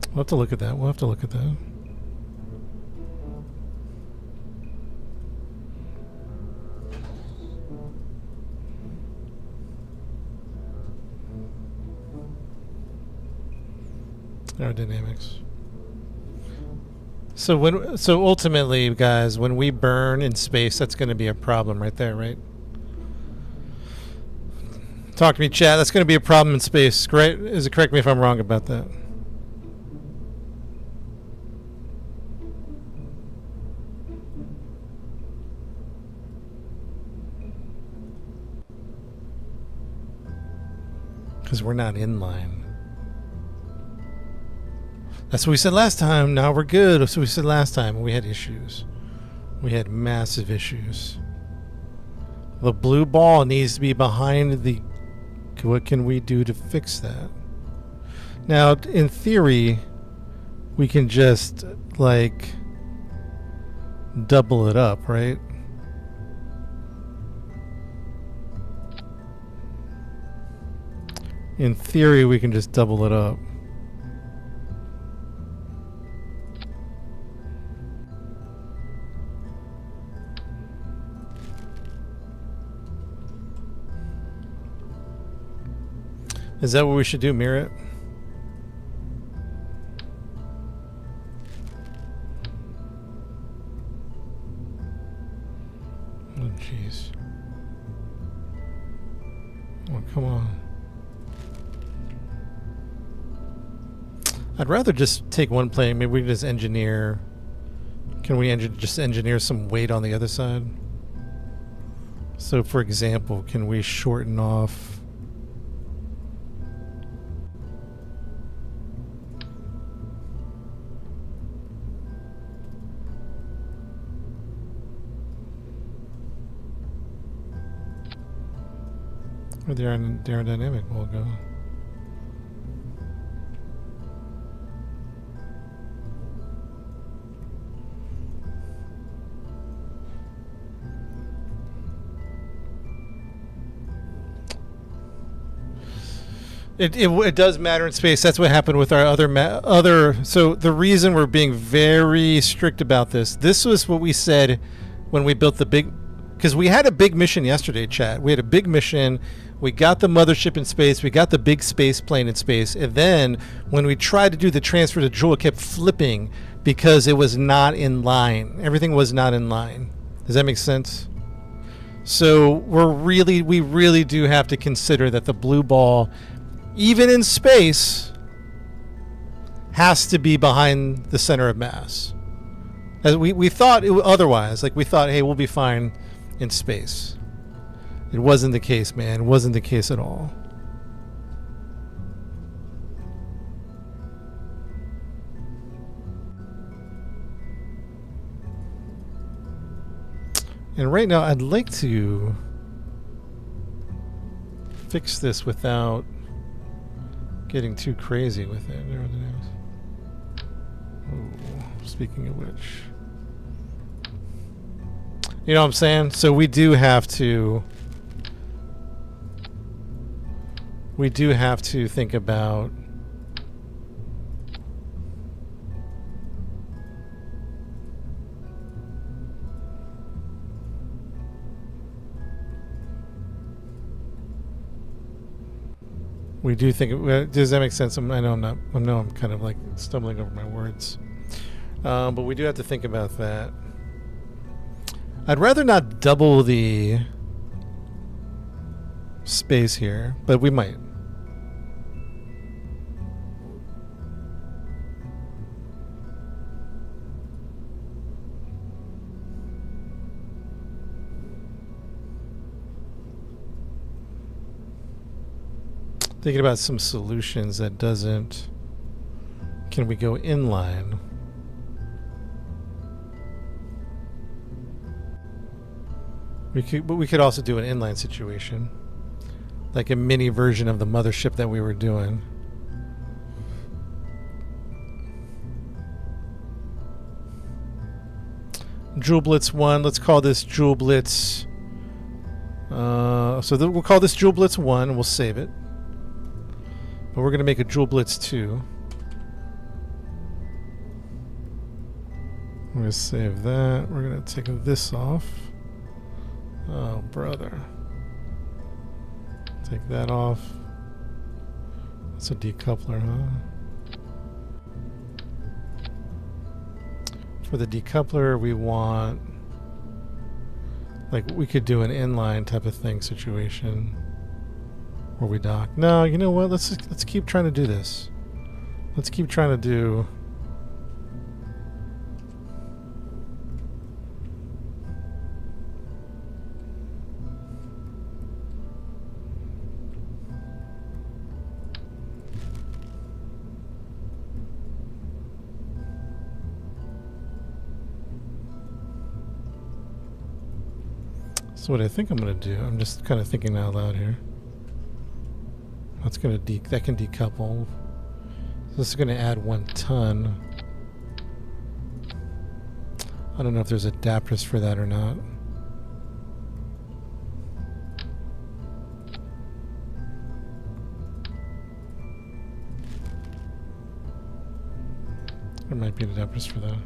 We'll have to look at that. We'll have to look at that. Aerodynamics. So ultimately, guys, when we burn in space, that's going to be a problem right there, right? Talk to me, chat. That's going to be a problem in space. Correct? Is it correct me if I'm wrong about that? Because we're not in line. That's what we said last time. Now we're good. That's what we said last time. We had issues. We had massive issues. The blue ball needs to be behind the... What can we do to fix that? Now, in theory, we can just like double it up, right? In theory, we can just double it up. Is that what we should do, mirror it? Oh, jeez. Oh, come on. I'd rather just take one plane. Maybe we can just engineer. Can we just engineer some weight on the other side? So, for example, can we shorten off... Where the aerodynamic will go. It does matter in space. That's what happened with our other. So the reason we're being very strict about this was what we said when we built the big, because we had a big mission yesterday, chat. We had a big mission. We got the mothership in space. We got the big space plane in space. And then when we tried to do the transfer to JOOL, it kept flipping because it was not in line. Everything was not in line. Does that make sense? So we really do have to consider that the blue ball, even in space, has to be behind the center of mass. As we thought otherwise. Like we thought, hey, we'll be fine in space. It wasn't the case, man. It wasn't the case at all. And right now, I'd like to fix this without getting too crazy with it. Oh, speaking of which, you know what I'm saying? So we do have to think about does that make sense? I know I'm kind of like stumbling over my words. But we do have to think about that. I'd rather not double the space here, but we might. Thinking about some solutions that doesn't... Can we go inline? But we could also do an inline situation. Like a mini version of the mothership that we were doing. JOOL Blitz 1. Let's call this JOOL Blitz... we'll call this JOOL Blitz 1 and we'll save it. But we're going to make a JOOL Blitz 2. I'm going to save that. We're going to take this off. Oh, brother. Take that off. That's a decoupler, huh? For the decoupler, we want... Like, we could do an inline type of thing situation. Where we dock. No, you know what? Let's keep trying to do this. Let's keep trying to do... So what I think I'm going to do, I'm just kind of thinking out loud here. That's going to that can decouple. So this is going to add 1 ton. I don't know if there's adapters for that or not. There might be adapters for that.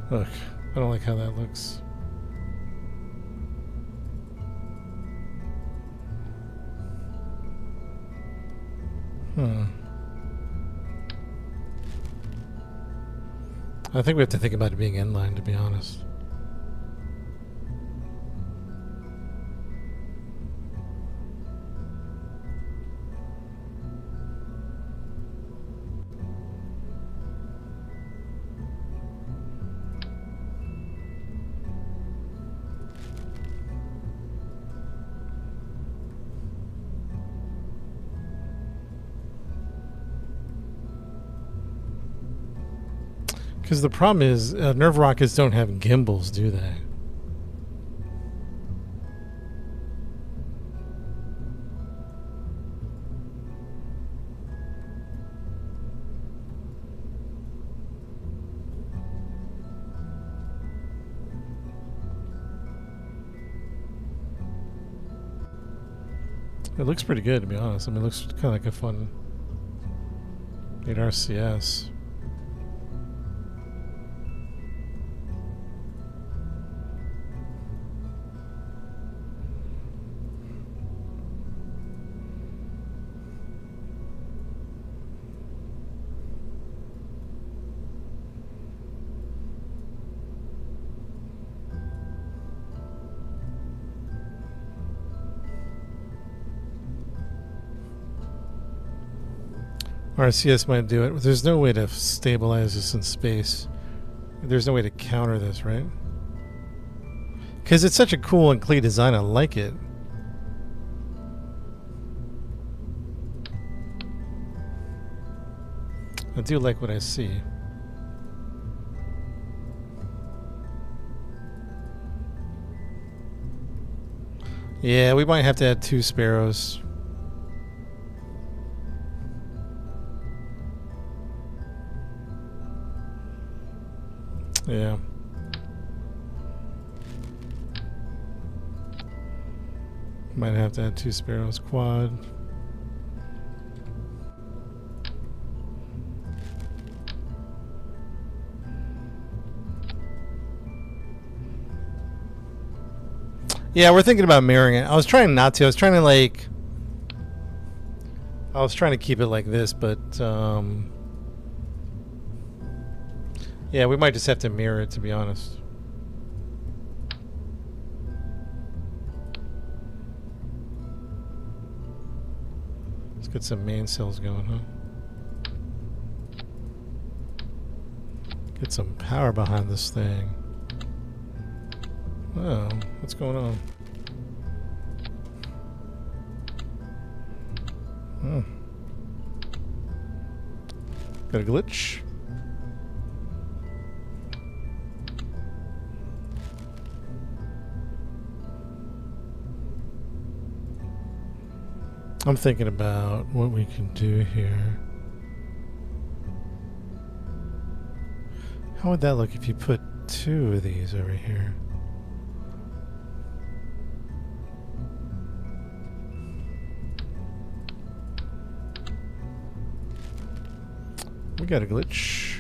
Look, I don't like how that looks. I think we have to think about it being inline, to be honest. Because the problem is, nerve rockets don't have gimbals, do they? It looks pretty good, to be honest. I mean, it looks kind of like a fun 8RCS. RCS might do it. There's no way to stabilize this in space. There's no way to counter this, right? Because it's such a cool and clean design. I like it. I do like what I see. Yeah, we might have to add 2 sparrows. Yeah. Might have to add 2 sparrows quad. Yeah, we're thinking about mirroring it. I was trying not to. I was trying to keep it like this, but yeah, we might just have to mirror it, to be honest. Let's get some main cells going, huh? Get some power behind this thing. Oh, what's going on? Oh. Got a glitch? I'm thinking about what we can do here. How would that look if you put 2 of these over here? We got a glitch.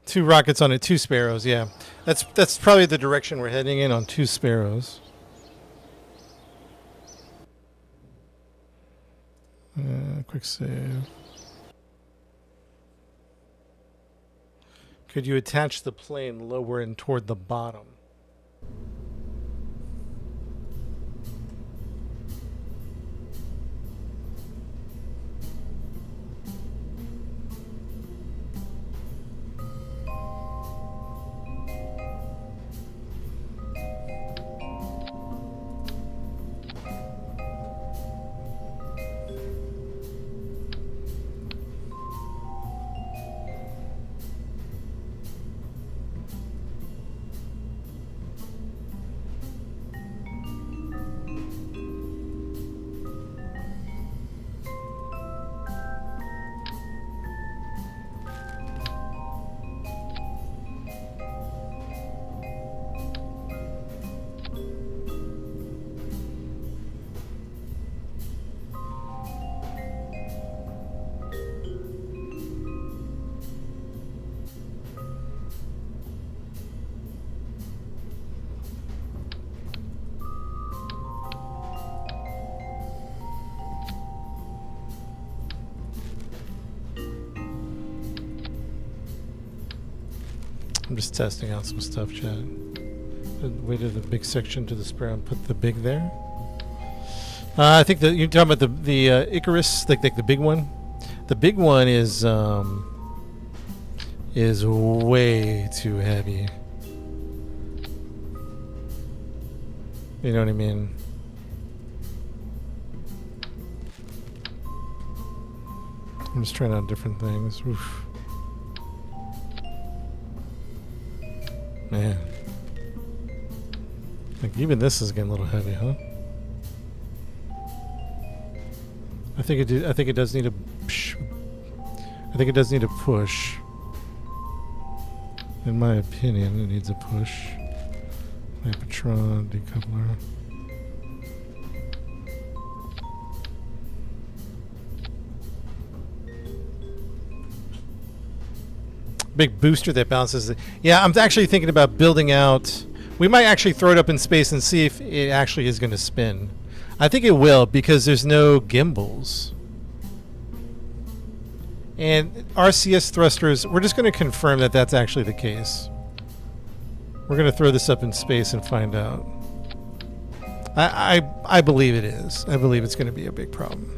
Two rockets on it, 2 sparrows. Yeah, that's probably the direction we're heading in, on 2 sparrows. Quick save. Could you attach the plane lower and toward the bottom? I'm just testing out some stuff, chat. Weighted the big section to the sprayer and put the big there. I think that you're talking about the Icarus, like the big one. The big one is way too heavy. You know what I mean? I'm just trying out different things. Oof. Man. Like even this is getting a little heavy, huh? I think it does need a I think it does need a push. In my opinion, it needs a push. Patron decoupler. Big booster that bounces. Yeah, I'm actually thinking about building out. We might actually throw it up in space and see if it actually is going to spin. I think it will because there's no gimbals. And RCS thrusters, we're just going to confirm that that's actually the case. We're going to throw this up in space and find out. I believe it is. I believe it's going to be a big problem.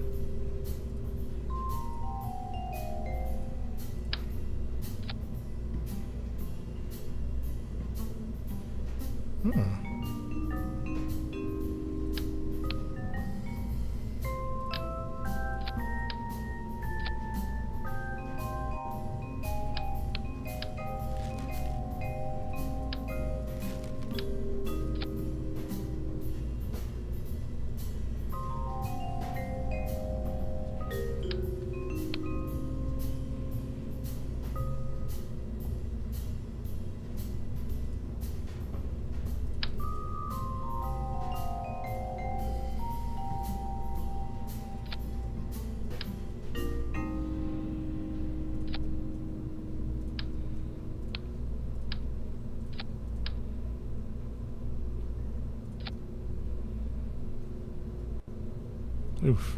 Oof.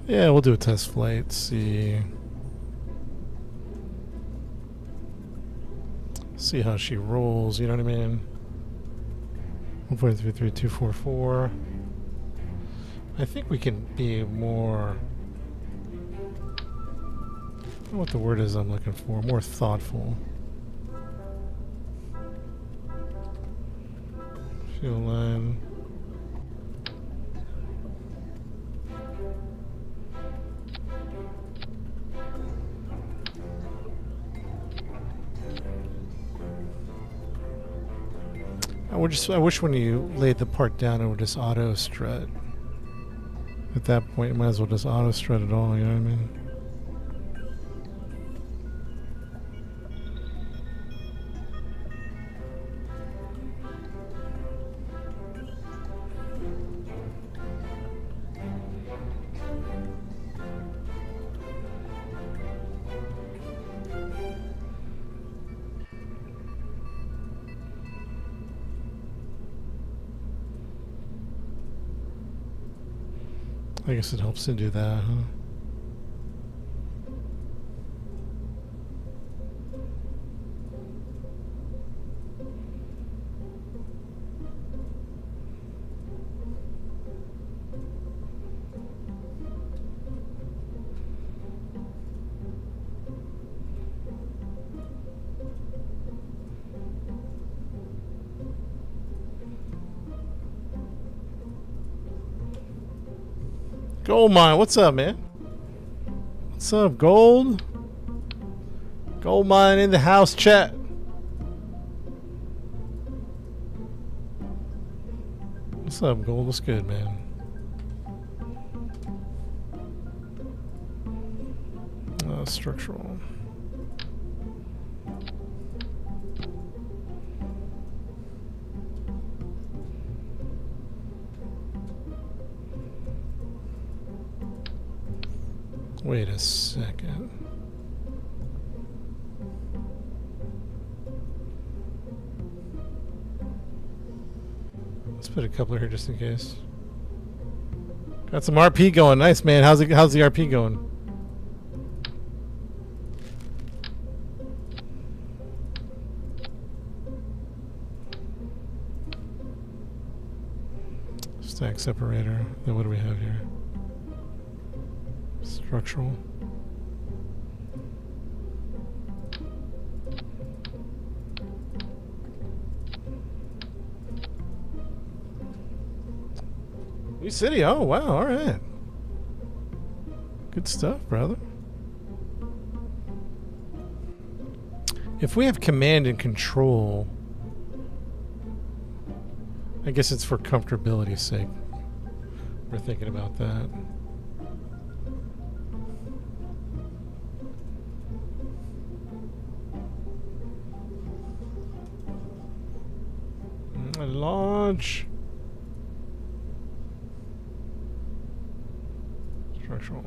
Yeah, we'll do a test flight, see how she rolls, you know what I mean? 1.33244. I think we can be more, I don't know what the word is I'm looking for, more thoughtful. Fuel line. I wish when you laid the part down it would just auto strut. At that point you might as well just auto strut it all, you know what I mean? I guess it helps to do that, huh? Gold mine, what's up, man? What's up, gold? Gold mine in the house, chat. What's up, gold? What's good, man? Structural. Wait a second. Let's put a coupler here just in case. Got some RP going. Nice, man. How's the RP going? Stack separator. Then what do we have here? Structural. New city. Oh, wow. All right. Good stuff, brother. If we have command and control, I guess it's for comfortability's sake. We're thinking about that. Launch. Structural.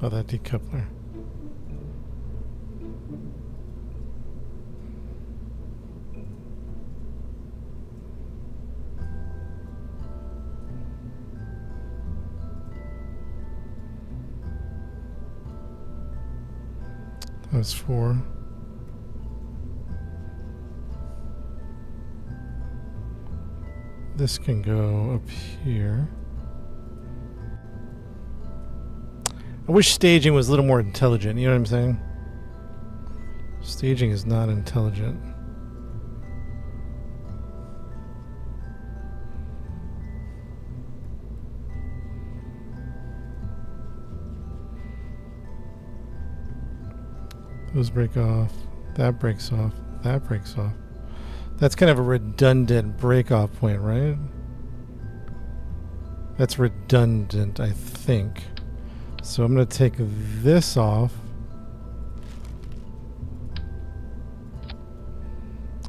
Oh, that decoupler. That was 4. This can go up here. I wish staging was a little more intelligent, you know what I'm saying? Staging is not intelligent. Those break off. That breaks off. That breaks off. That's kind of a redundant break-off point, right? That's redundant, I think. So I'm going to take this off.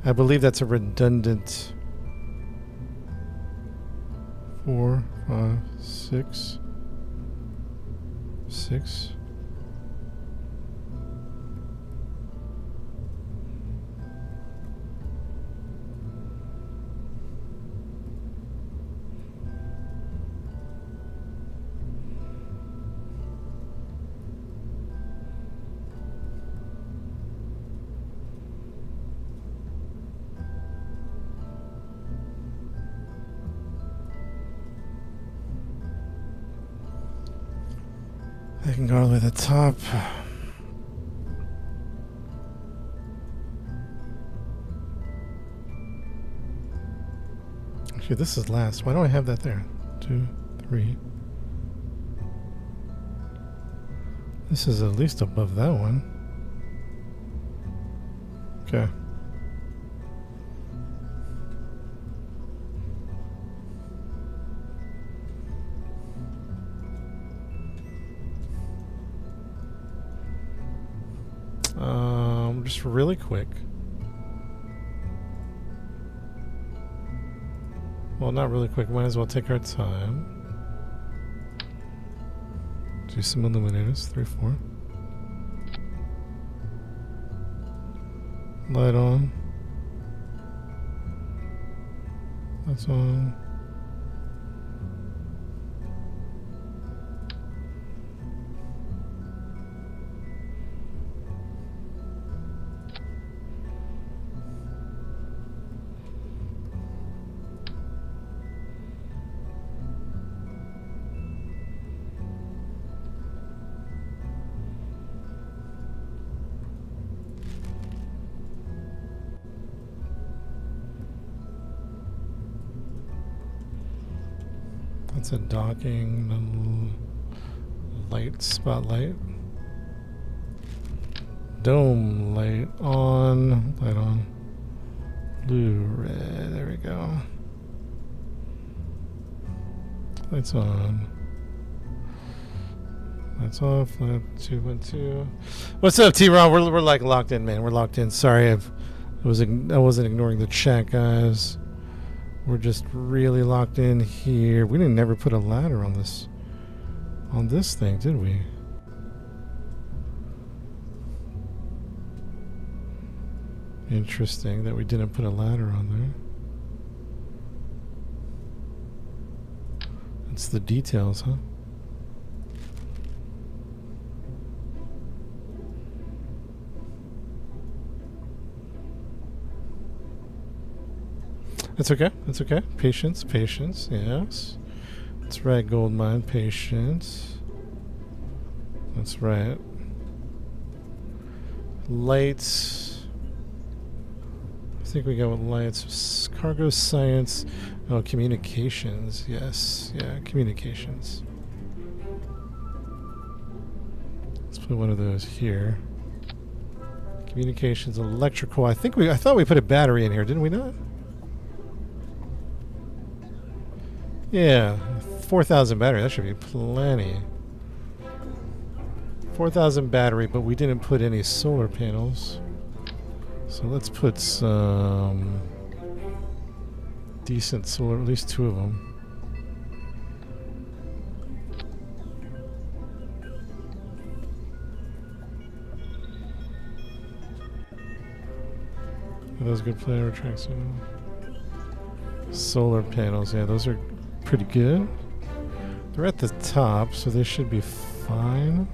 I believe that's a redundant 4, 5, 6, 6. I can go all the way to the top. Actually, this is last. Why do I have that there? 2, 3. This is at least above that one. Okay. Just really quick. Well, not really quick. Might as well take our time. Do some illuminators. 3, 4. Light on. That's on. That's a docking light, spotlight. Dome light on, light on. Blue, red, there we go. Lights on. Lights off, flip, 212. What's up, T-Ron? We're like locked in, man. We're locked in. Sorry, I wasn't ignoring the chat, guys. We're just really locked in here. We didn't never put a ladder on this thing, did we? Interesting that we didn't put a ladder on there. It's the details, huh? That's okay. That's okay. Patience, patience. Yes. That's right, Goldmine. Patience. That's right. Lights. I think we go with lights. Cargo science. Oh, communications. Yes. Yeah, communications. Let's put one of those here. Communications, electrical. I thought we put a battery in here, didn't we not? Yeah, 4,000 battery. That should be plenty. 4,000 battery, but we didn't put any solar panels. So let's put some decent solar, at least 2 of them. Are those good player tracks? Solar panels, yeah, those are pretty good. They're at the top, so they should be fine.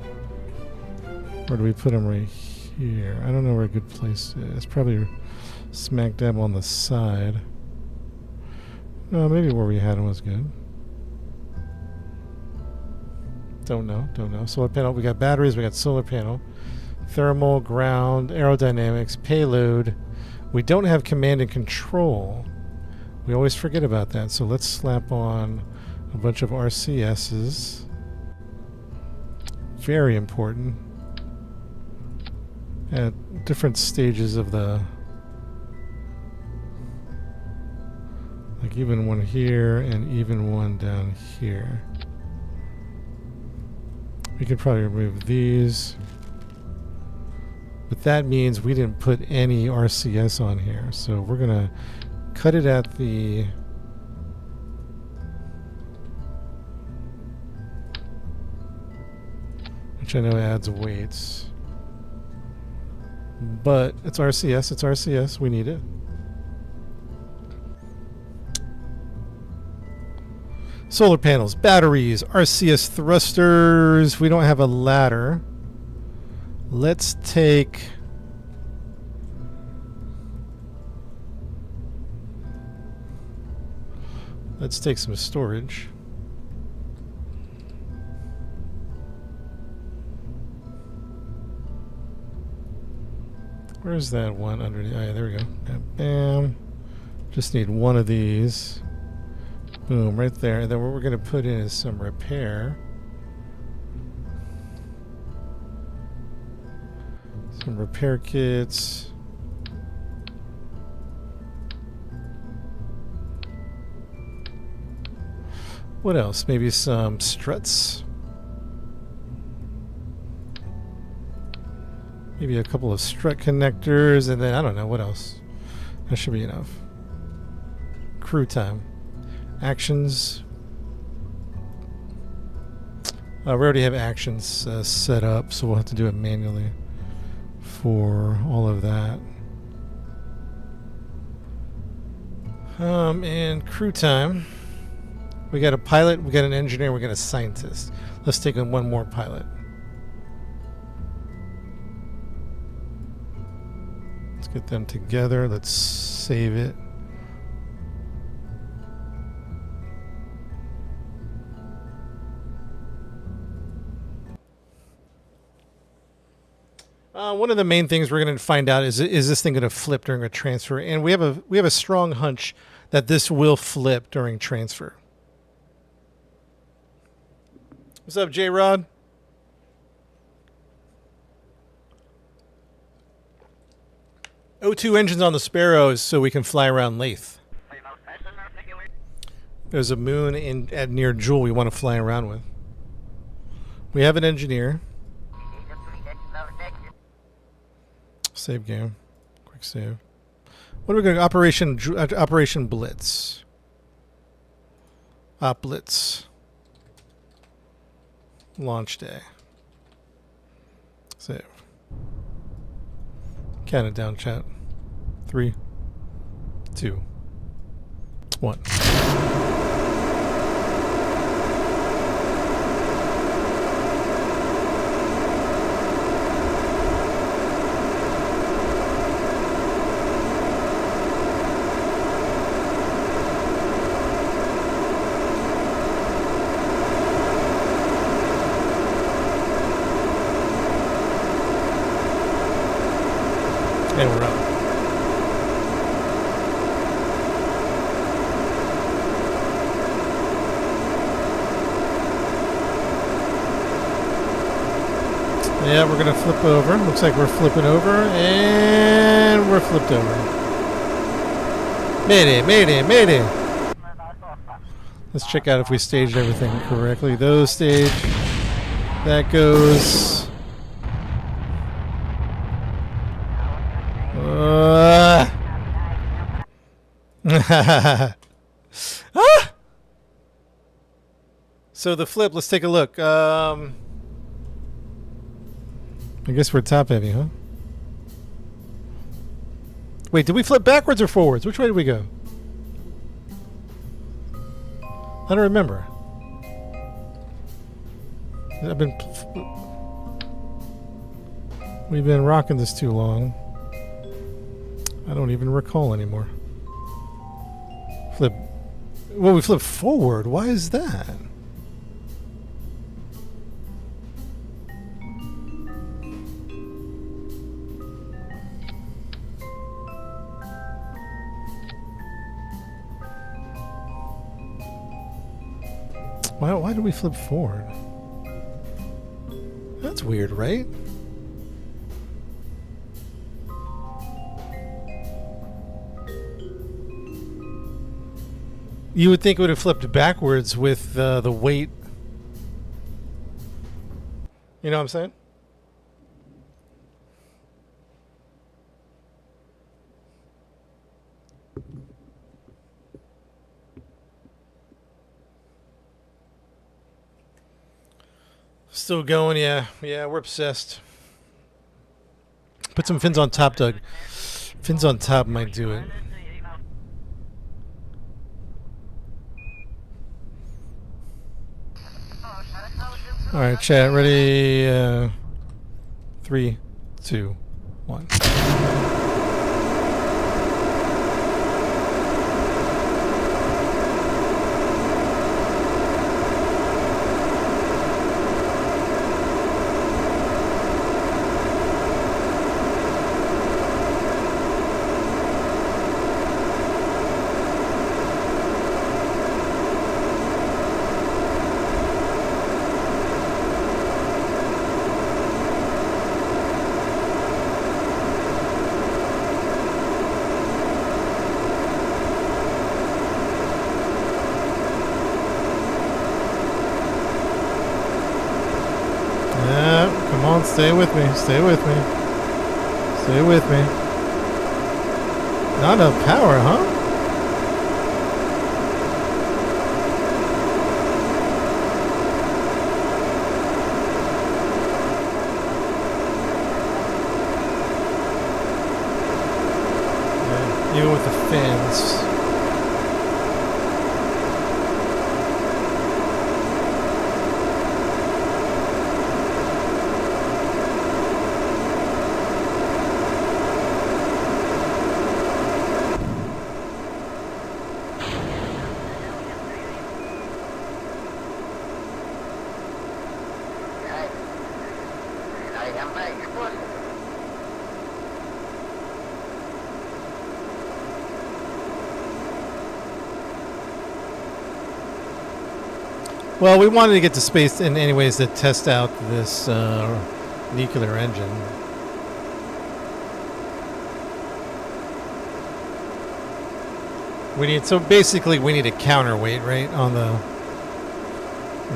Or do we put them right here? I don't know where a good place is. Probably smack dab on the side. No, maybe where we had them was good. Don't know. Solar panel. We got batteries. We got solar panel. Thermal, ground, aerodynamics, payload. We don't have command and control. We always forget about that, so let's slap on a bunch of RCSs. Very important. At different stages of the... Like even one here and even one down here. We could probably remove these. But that means we didn't put any RCS on here, so we're going to cut it at the which I know adds weights, but it's RCS. It's RCS. We need it. Solar panels, batteries, RCS thrusters. We don't have a ladder. Let's take some storage. Where's that one underneath? Oh, yeah, there we go. Bam. Just need one of these. Boom, right there. And then what we're going to put in is some repair. Some repair kits. What else? Maybe some struts. Maybe a couple of strut connectors, and then I don't know what else. That should be enough. Crew time. Actions. We already have actions set up, so we'll have to do it manually for all of that. And crew time. We got a pilot, we got an engineer, we got a scientist. Let's take on one more pilot. Let's get them together. Let's save it. One of the main things we're going to find out is this thing going to flip during a transfer, and we have a strong hunch that this will flip during transfer. What's up, J-Rod? O2 engines on the Sparrows so we can fly around Lathe. There's a moon at near JOOL we want to fly around with. We have an engineer. Save game. Quick save. What are we going to... Operation Blitz. Op Blitz. Launch day. Save. Count it down, chat. 3, 2, 1. And we're up. Yeah, we're going to flip over. Looks like we're flipping over. And we're flipped over. Mayday, mayday, mayday. Let's check out if we staged everything correctly. Those stage. That goes... Ah! So the flip, let's take a look. I guess we're top heavy, huh? Wait, did we flip backwards or forwards? Which way did we go? I don't remember. We've been rocking this too long. I don't even recall anymore. Flip. Well, we flipped forward. Why is that? Why did we flip forward? That's weird, right? You would think it would have flipped backwards with the weight. You know what I'm saying? Still going, yeah. Yeah, we're obsessed. Put some fins on top, Doug. Fins on top might do it. Alright, chat, ready? 3, 2, 1. Stay with me. Stay with me. Stay with me. Not enough power, huh? Yeah, even with the fans. Well, we wanted to get to space in anyways to test out this nuclear engine. So basically we need a counterweight, right, on the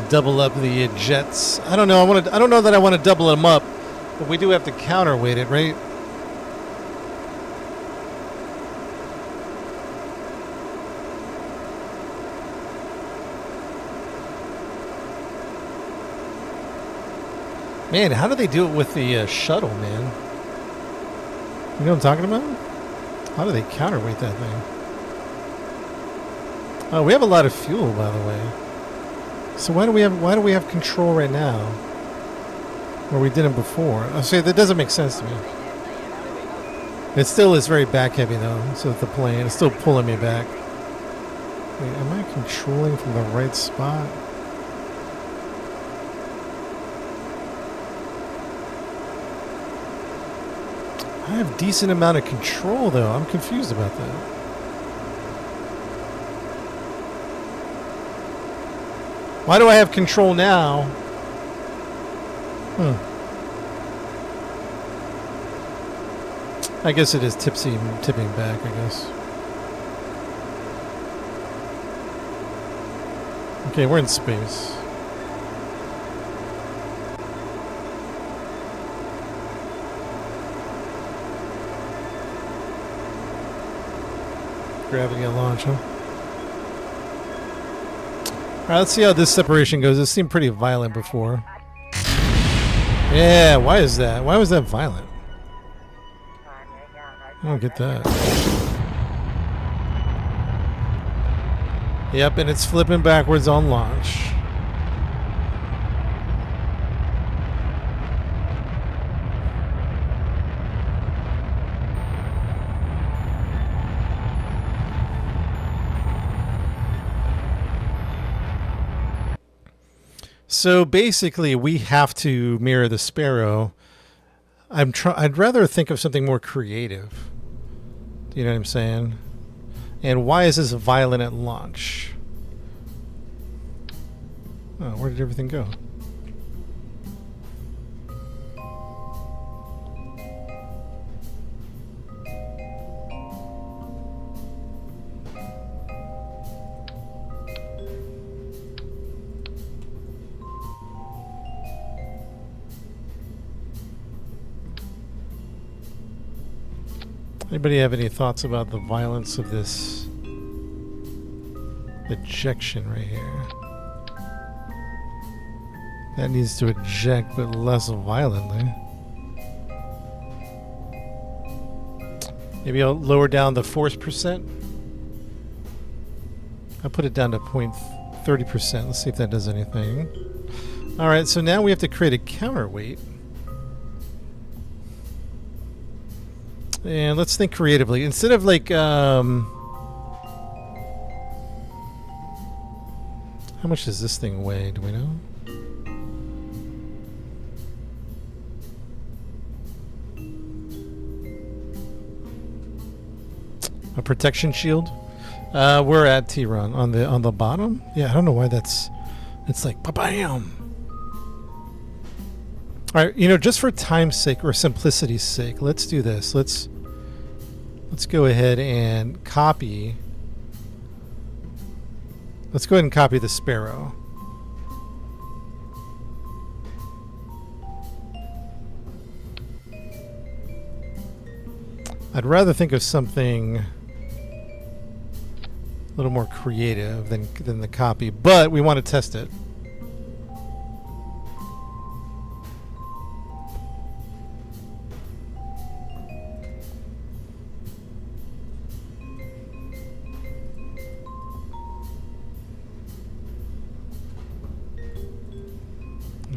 double up the jets. I don't know. I don't know that I want to double them up, but we do have to counterweight it, right? Man, how do they do it with the shuttle, man? You know what I'm talking about? How do they counterweight that thing? Oh, we have a lot of fuel, by the way. So why do we have control right now, where we didn't before? I say that doesn't make sense to me. It still is very back heavy though. So the plane is still pulling me back. Wait, am I controlling from the right spot? I have decent amount of control though. I'm confused about that. Why do I have control now? I guess it is tipping back, I guess. Okay, we're in space. Gravity at launch, huh? Alright, let's see how this separation goes. It seemed pretty violent before. Yeah, why is that? Why was that violent? I don't get that. Yep, and it's flipping backwards on launch. So basically, we have to mirror the Sparrow. I'd rather think of something more creative. Do you know what I'm saying? And why is this violent at launch? Oh, where did everything go? Anybody have any thoughts about the violence of this ejection right here? That needs to eject, but less violently. Maybe I'll lower down the force percent. I'll put it down to 30%. Let's see if that does anything. Alright, so now we have to create a counterweight. And let's think creatively. Instead of like, how much does this thing weigh? Do we know? A protection shield? We're at T-Run on the bottom. Yeah, I don't know why that's. It's like ba-bam. All right, you know, just for time's sake or simplicity's sake, let's do this. Let's go ahead and copy. Let's go ahead and copy the Sparrow. I'd rather think of something a little more creative than the copy, but we want to test it.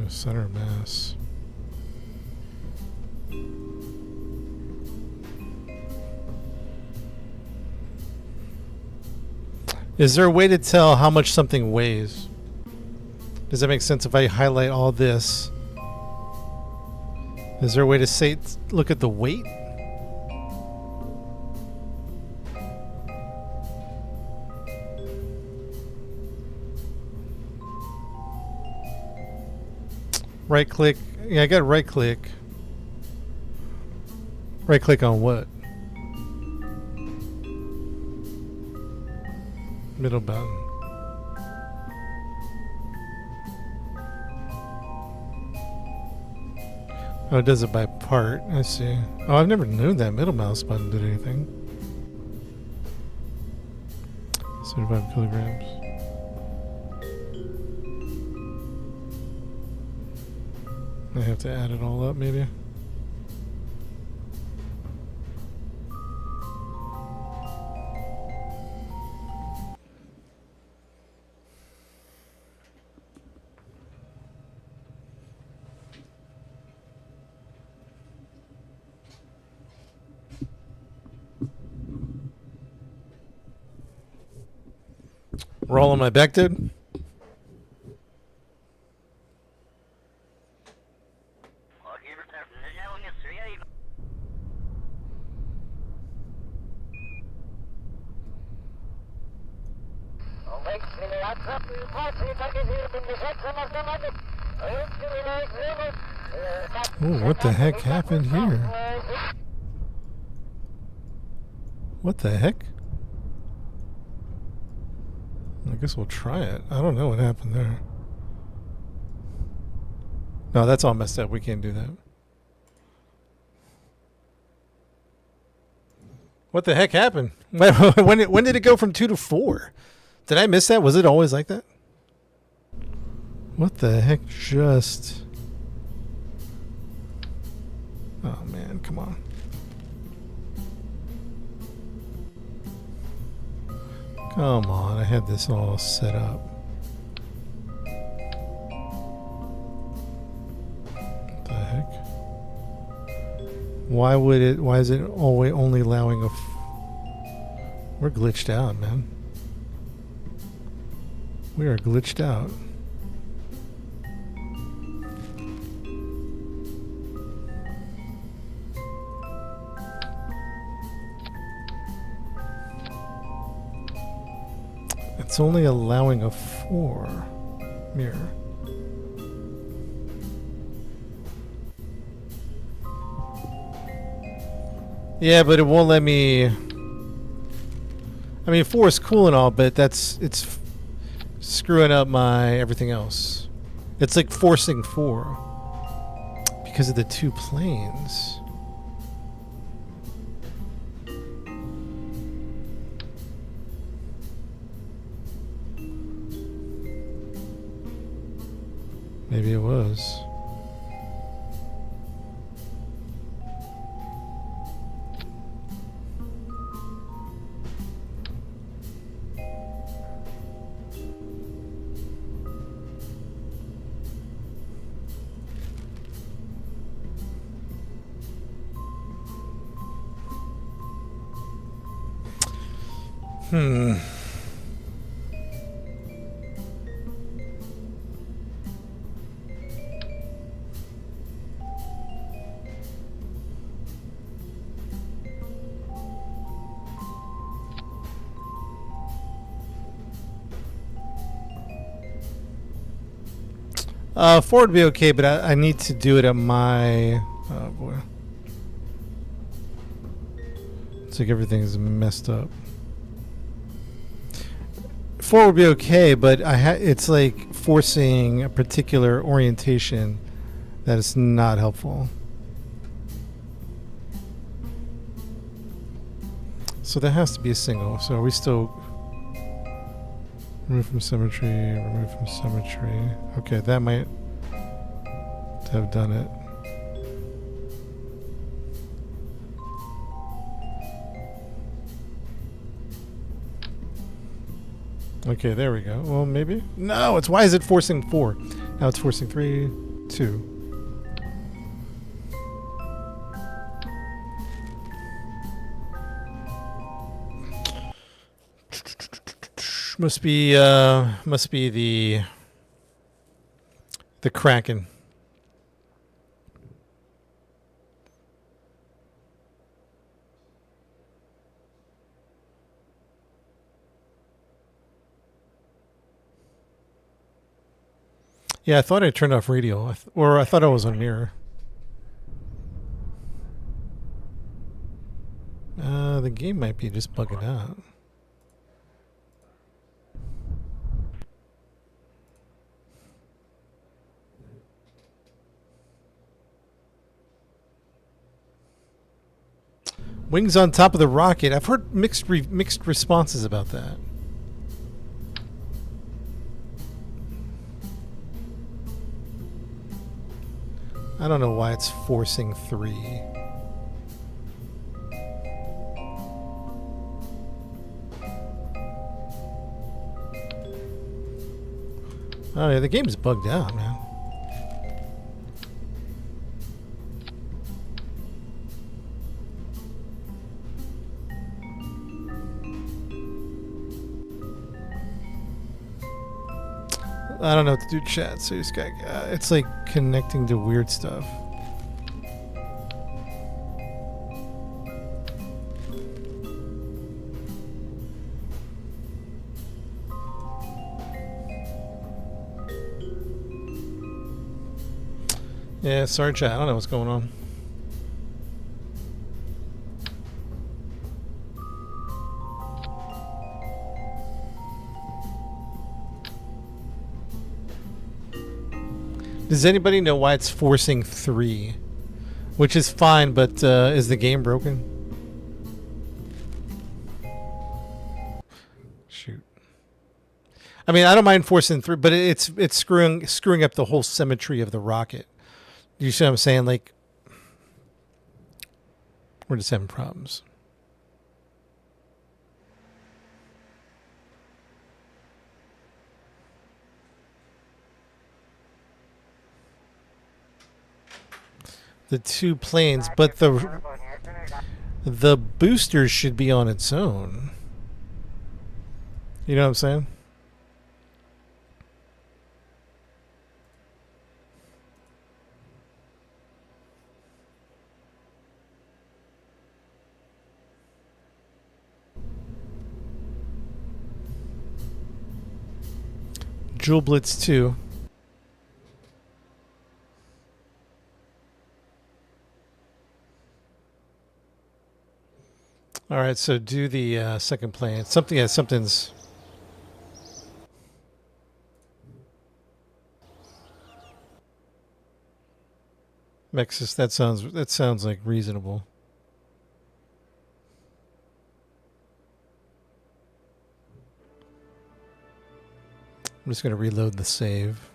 Center of mass. Is there a way to tell how much something weighs? Does that make sense if I highlight all this? Is there a way to say, look at the weight? Right click. Yeah, I got right click. Right click on what? Middle button. Oh, it does it by part. I see. Oh, I've never known that middle mouse button did anything. 75 kilograms. I have to add it all up, maybe. Rolling my back, dude. Ooh, what the heck happened here? What the heck? I guess we'll try it. I don't know what happened there. No, that's all messed up. We can't do that. What the heck happened? When did it go from 2 to 4? Did I miss that? Was it always like that? What the heck just... Oh man, come on. Come on, I had this all set up. What the heck? Why is it always only allowing a... We're glitched out, man. We are glitched out. It's only allowing a 4 mirror. Yeah, but it won't let me... I mean, 4 is cool and all, but it's screwing up my everything else. It's like forcing 4 because of the 2 planes. Maybe it was. Hmm. Four would be okay, but I need to do it at my... Oh boy. It's like everything's messed up. 4 would be okay, but it's like forcing a particular orientation that is not helpful. So that has to be a single. So are we still... Remove from symmetry, remove from symmetry. Okay, that might have done it. Okay, there we go. Well, maybe. No, it's why is it forcing 4? Now it's forcing 3, 2. Must be the Kraken. Yeah, I thought I turned off radio, or I thought I was on mirror. The game might be just bugging out. Wings on top of the rocket. I've heard mixed responses about that. I don't know why it's forcing 3. Oh yeah, the game's bugged out, man. I don't know what to do, chat. So this guy, it's like connecting to weird stuff. Yeah, sorry, chat. I don't know what's going on. Does anybody know why it's forcing 3? Which is fine, but is the game broken? Shoot. I mean, I don't mind forcing 3, but it's screwing up the whole symmetry of the rocket. You see what I'm saying? Like, we're just having problems. The 2 planes, but the booster should be on its own. You know what I'm saying? JOOL Blitz 2. All right, so do the second plane. Something's. Mexus, that sounds like reasonable. I'm just gonna reload the save.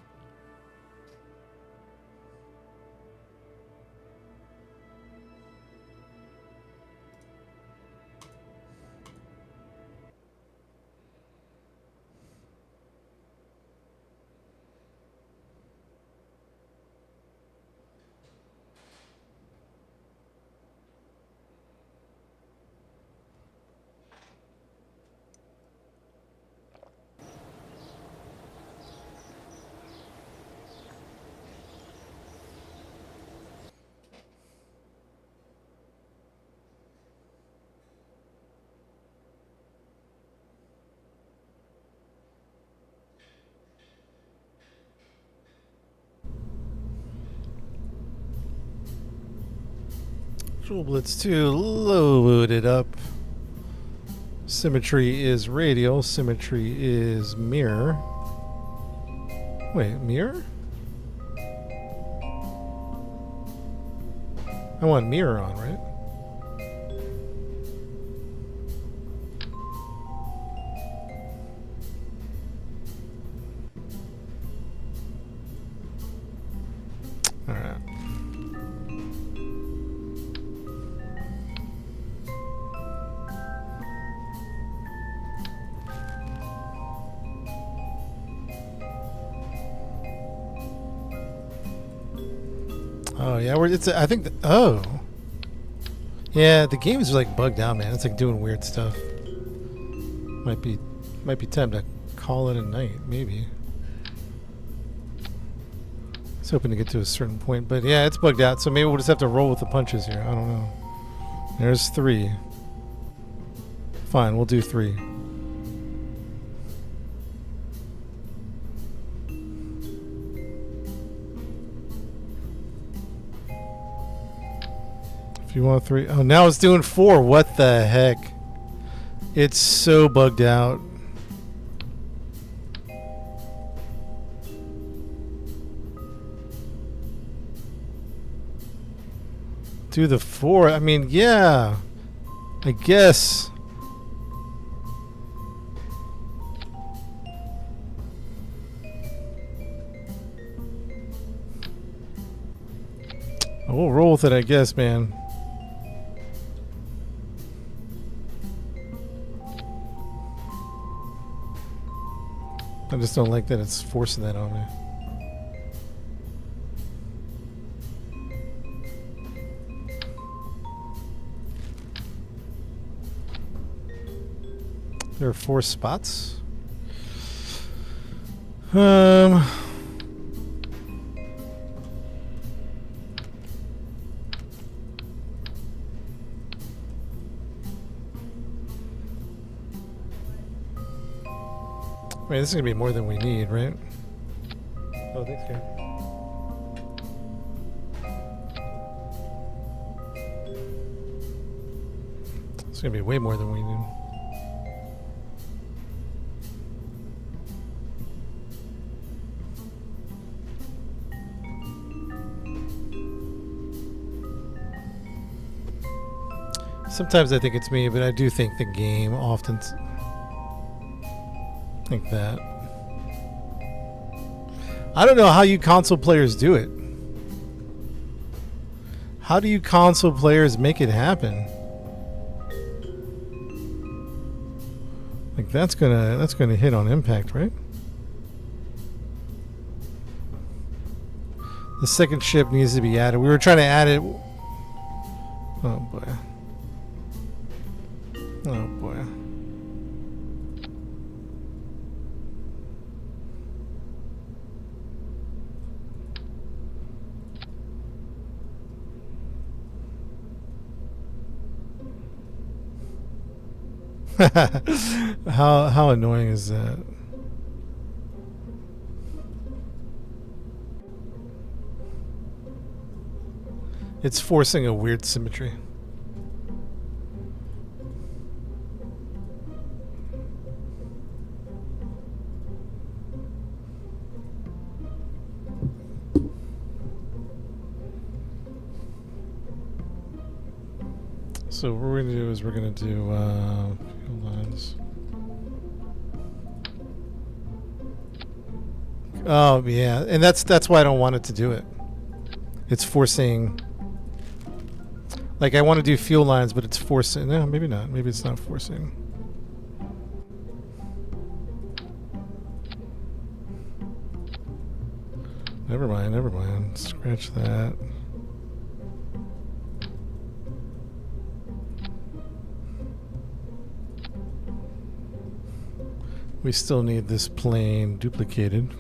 JOOL Blitz 2 loaded up. Symmetry is radial. Symmetry is mirror. Wait, mirror? I want mirror on, right? All right. Oh yeah, I think. Oh, yeah. The game is like bugged out, man. It's like doing weird stuff. Might be time to call it a night, maybe. I was hoping to get to a certain point, but yeah, it's bugged out. So maybe we'll just have to roll with the punches here. I don't know. There's 3. Fine, we'll do 3. Do you want 3? Oh, now it's doing 4. What the heck? It's so bugged out. Do the 4. I mean, yeah. I guess. We'll roll with it, I guess, man. I just don't like that it's forcing that on me. There are 4 spots. Wait, this is gonna be more than we need, right? Oh, thanks, Karen. It's gonna be way more than we need. Sometimes I think it's me, but I do think the game often think that. I don't know how you console players do it. How do you console players make it happen? Like that's gonna hit on impact, right? The second ship needs to be added. We were trying to add it. Oh boy. Oh boy. How annoying is that? It's forcing a weird symmetry. So what we're going to do is we're going to do fuel lines. Oh yeah, and that's why I don't want it to do it. It's forcing. Like I want to do fuel lines, but it's forcing. No, maybe not. Maybe it's not forcing. Never mind. Never mind. Scratch that. We still need this plane duplicated.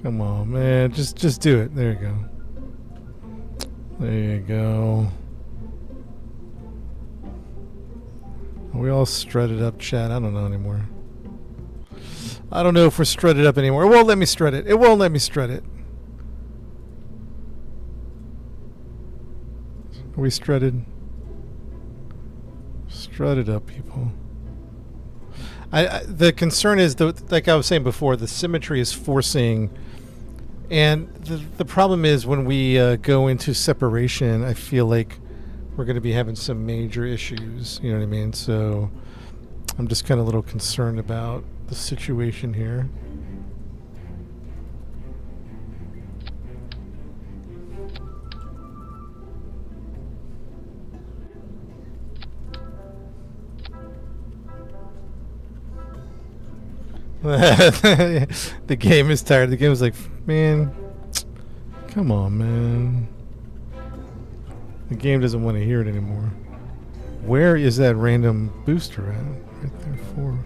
Come on, man. Just do it. There you go. There you go. Are we all strutted up, chat? I don't know anymore. I don't know if we're strutted up anymore. It won't let me strut it. It won't let me strut it. Are we strutted? Strutted up, people. The concern is, like I was saying before, the symmetry is forcing, and the problem is when we go into separation, I feel like we're going to be having some major issues. You know what I mean? So I'm just kind of a little concerned about the situation here. The game is tired. The game is like, man, come on, man. The game doesn't want to hear it anymore. Where is that random booster at? Right there, 4.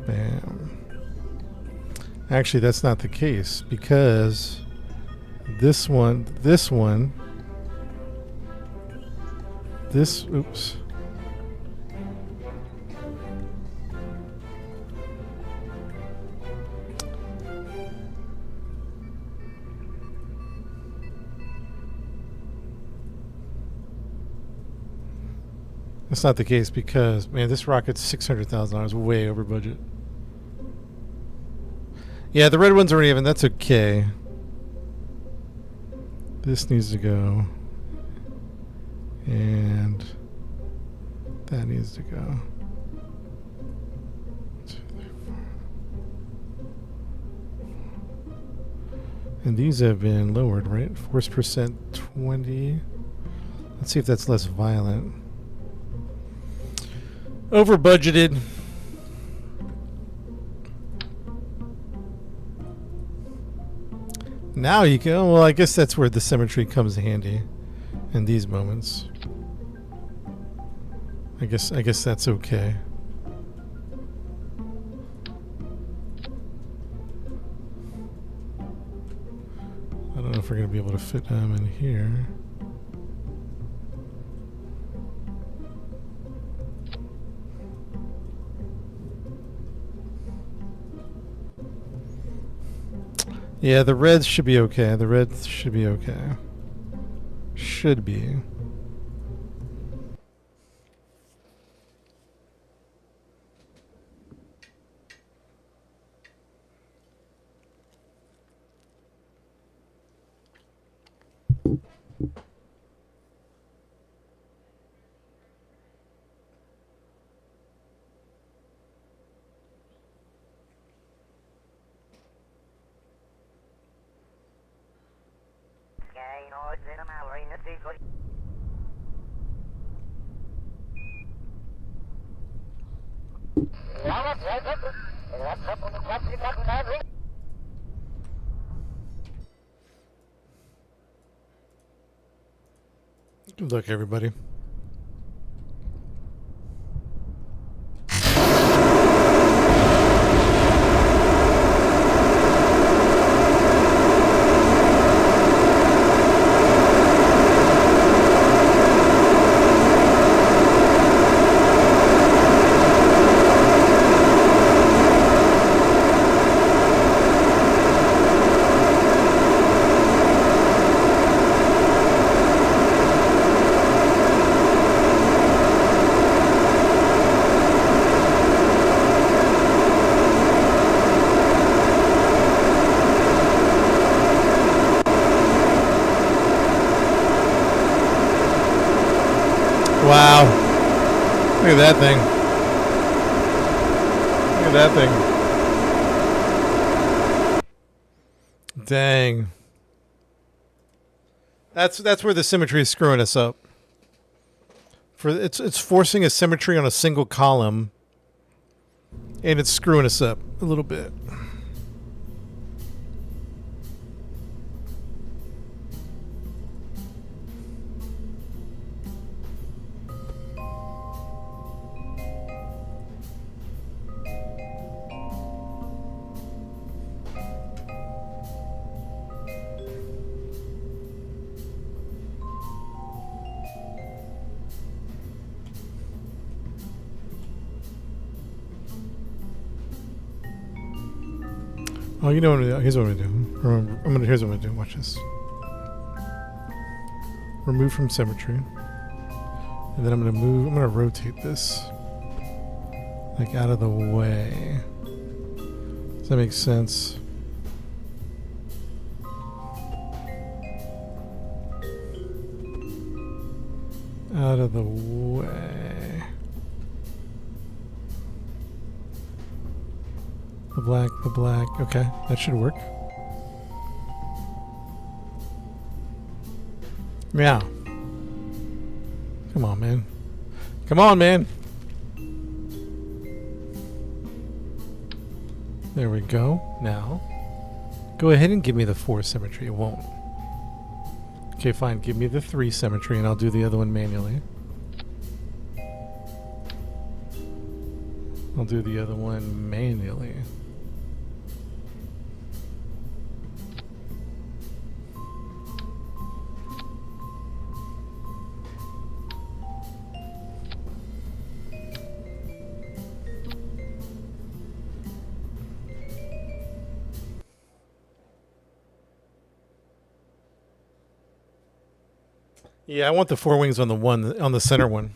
Bam. Actually, that's not the case because this one, oops. That's not the case because, man, this rocket's $600,000, way over budget. Yeah, the red ones aren't even. That's okay. This needs to go. And that needs to go. 2, 3, 4. And these have been lowered, right? Force percent 20. Let's see if that's less violent. Over budgeted. Now you go. Well, I guess that's where the symmetry comes handy in these moments. I guess that's okay. I don't know if we're gonna be able to fit them in here. Yeah, the reds should be okay. The reds should be okay. Should be. Good luck, everybody. Wow. Look at that thing. Look at that thing. Dang. That's where the symmetry is screwing us up. It's forcing a symmetry on a single column, and it's screwing us up a little bit. Oh, you know what I'm gonna do? Here's what I'm gonna do. Here's what I'm gonna do. Watch this. Remove from symmetry. And then I'm gonna rotate this. Like out of the way. Does that make sense? Out of the way. The black. Okay, that should work. Yeah. Come on, man. Come on, man. There we go. Now, go ahead and give me the 4 symmetry. It won't. Okay, fine. Give me the 3 symmetry, and I'll do the other one manually. I'll do the other one manually. Yeah, I want the 4 wings on the center one.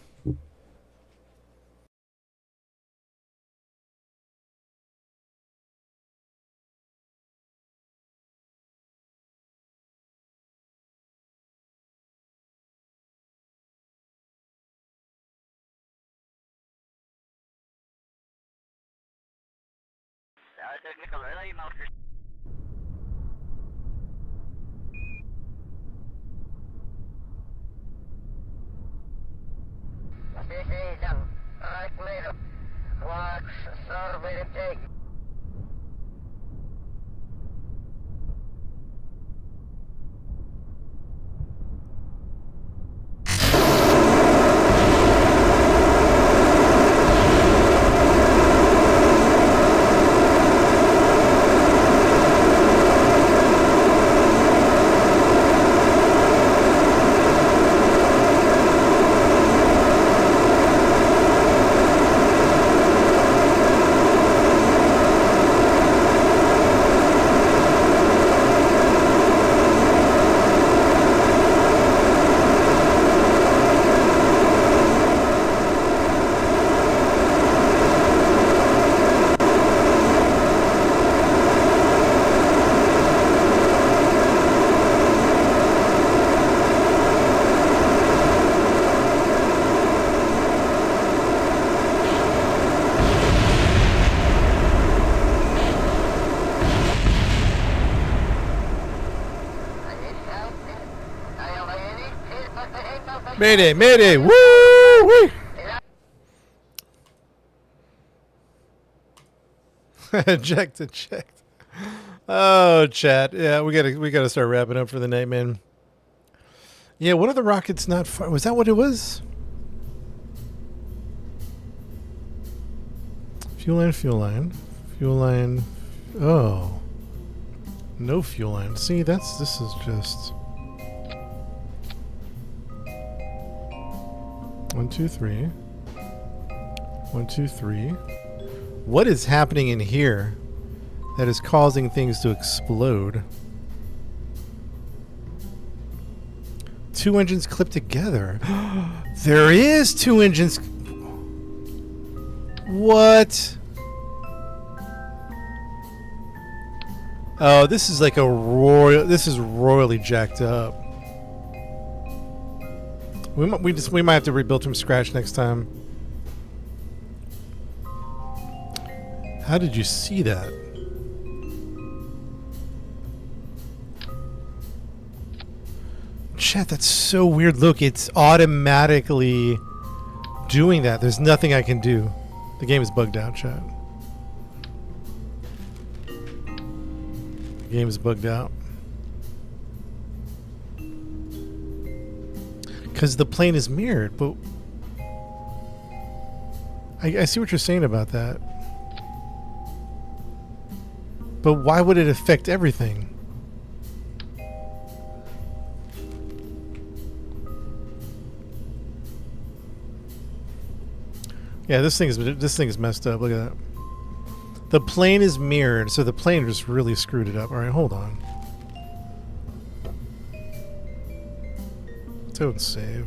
Mayday, mayday, woo! Ejected, checked. Oh, chat. Yeah, we gotta start wrapping up for the night, man. Yeah, what are the rockets not far? Was that what it was? Fuel line, fuel line, fuel line. Oh, no fuel line. See, this is just 1, 2, 3. 1, 2, 3. What is happening in here that is causing things to explode? 2 engines clipped together. There is 2 engines. What? Oh, this is like a royal. This is royally jacked up. We might have to rebuild from scratch next time. How did you see that? Chat, that's so weird. Look, it's automatically doing that. There's nothing I can do. The game is bugged out, chat. The game is bugged out. Because the plane is mirrored, but I see what you're saying about that. But why would it affect everything? Yeah, this thing is messed up. Look at that. The plane is mirrored, so the plane just really screwed it up. All right, hold on. Don't save.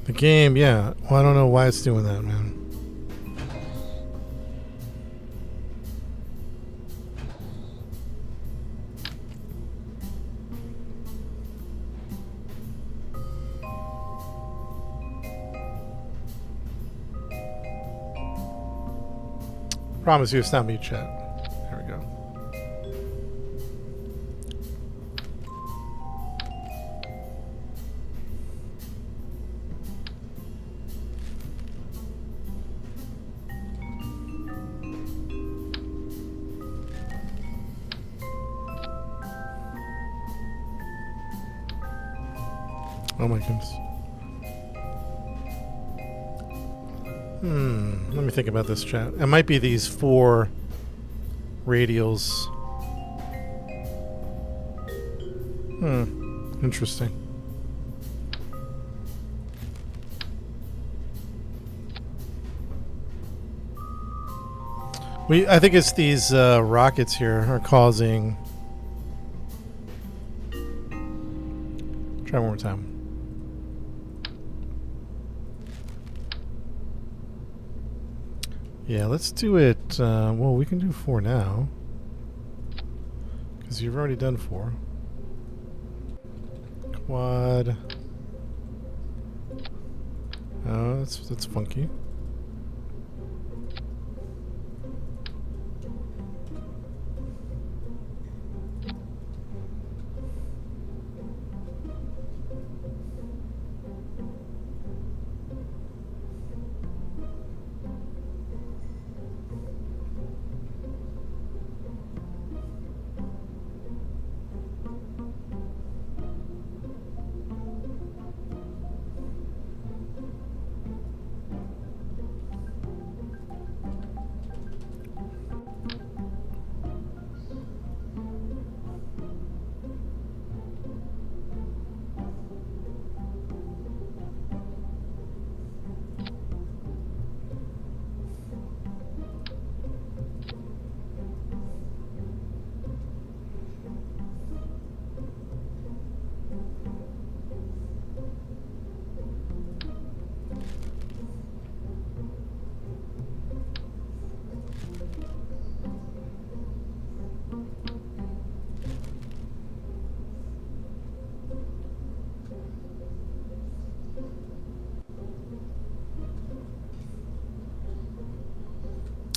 The game, yeah. Well, I don't know why it's doing that, man. Promise you it's not me, chat. There we go. Oh my goodness. Let me think about this, chat. It might be these 4 radials. Interesting. I think it's these rockets here are causing. Try one more time. Yeah, let's do it. Well, we can do 4 now. Because you've already done 4. Quad. Oh, that's funky.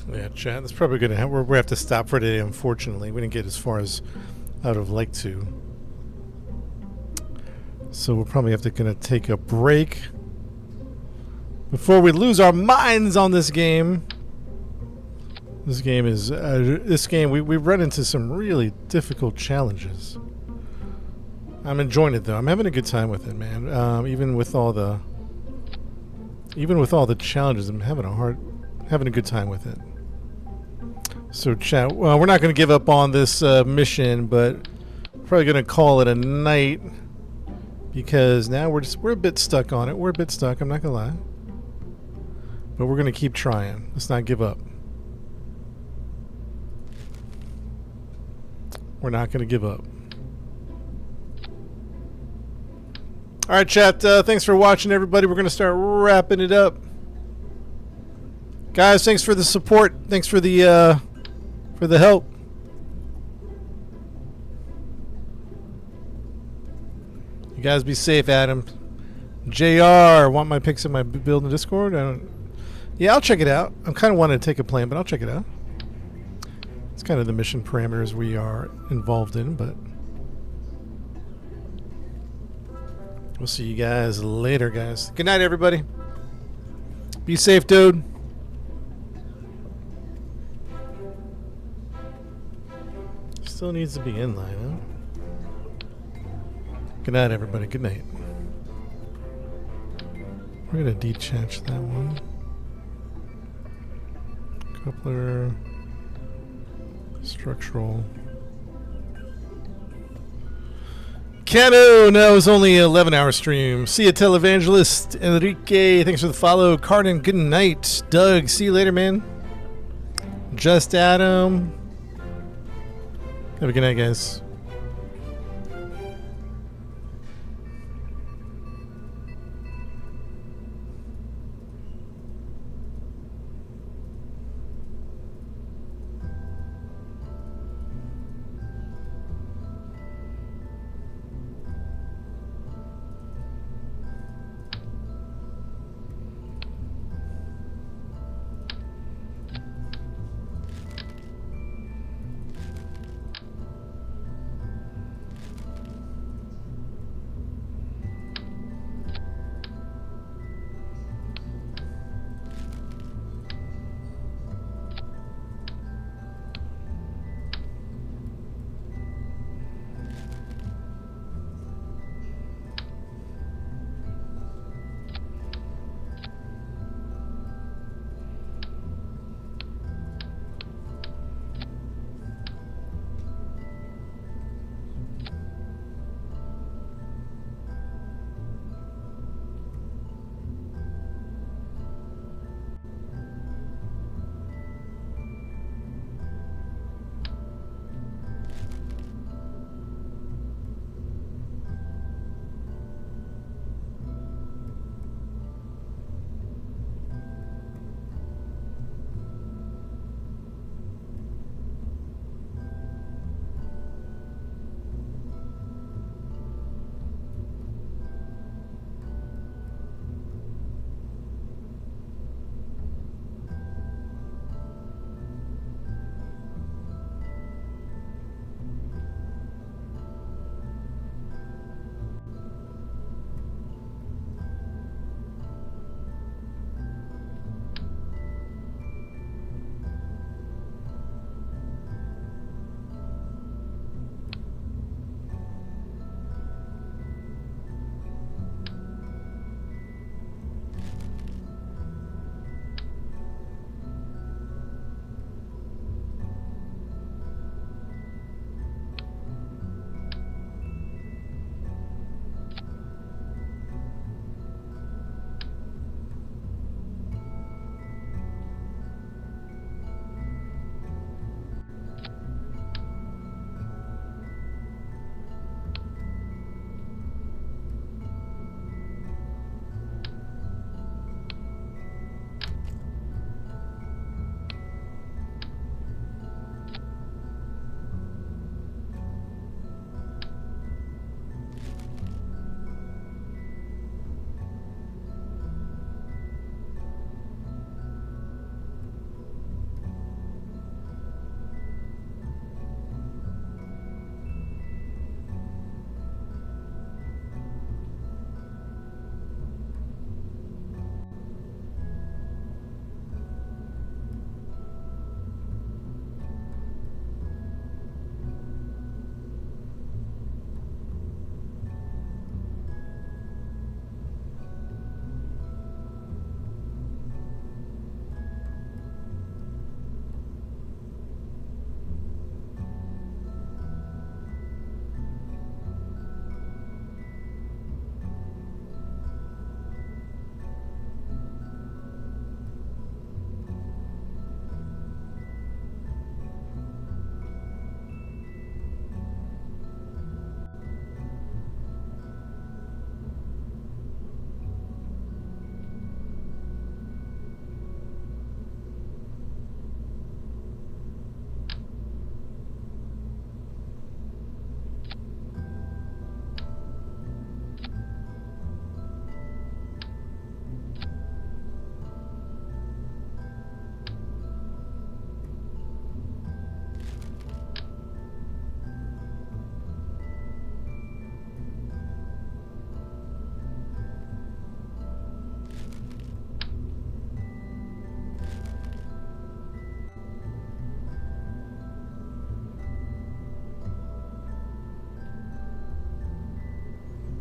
Yeah, chat. That's probably going to have. We have to stop for today. Unfortunately, we didn't get as far as I would have liked to. So we'll probably have to gonna take a break before we lose our minds on this game. This game is we run into some really difficult challenges. I'm enjoying it though. I'm having a good time with it, man. Even with all the challenges, I'm having a good time with it. So chat, well, we're not going to give up on this mission, but probably going to call it a night because now we're a bit stuck on it. We're a bit stuck, I'm not going to lie. But we're going to keep trying. Let's not give up. We're not going to give up. All right, chat. Thanks for watching, everybody. We're going to start wrapping it up. Guys, thanks for the support. Thanks for the help. You guys be safe, Adam. JR, want my pics in my build in Discord? Yeah, I'll check it out. I'm kind of wanting to take a plan, but I'll check it out. It's kind of the mission parameters we are involved in, but we'll see you guys later, guys. Good night, everybody. Be safe, dude. Still needs to be in line, huh? Good night, everybody. Good night. We're going to detach that one. Coupler. Structural. Cano, no, it was only an 11-hour stream. See ya, televangelist. Enrique, thanks for the follow. Cardin, good night. Doug, see you later, man. Just Adam. Have a good night, guys.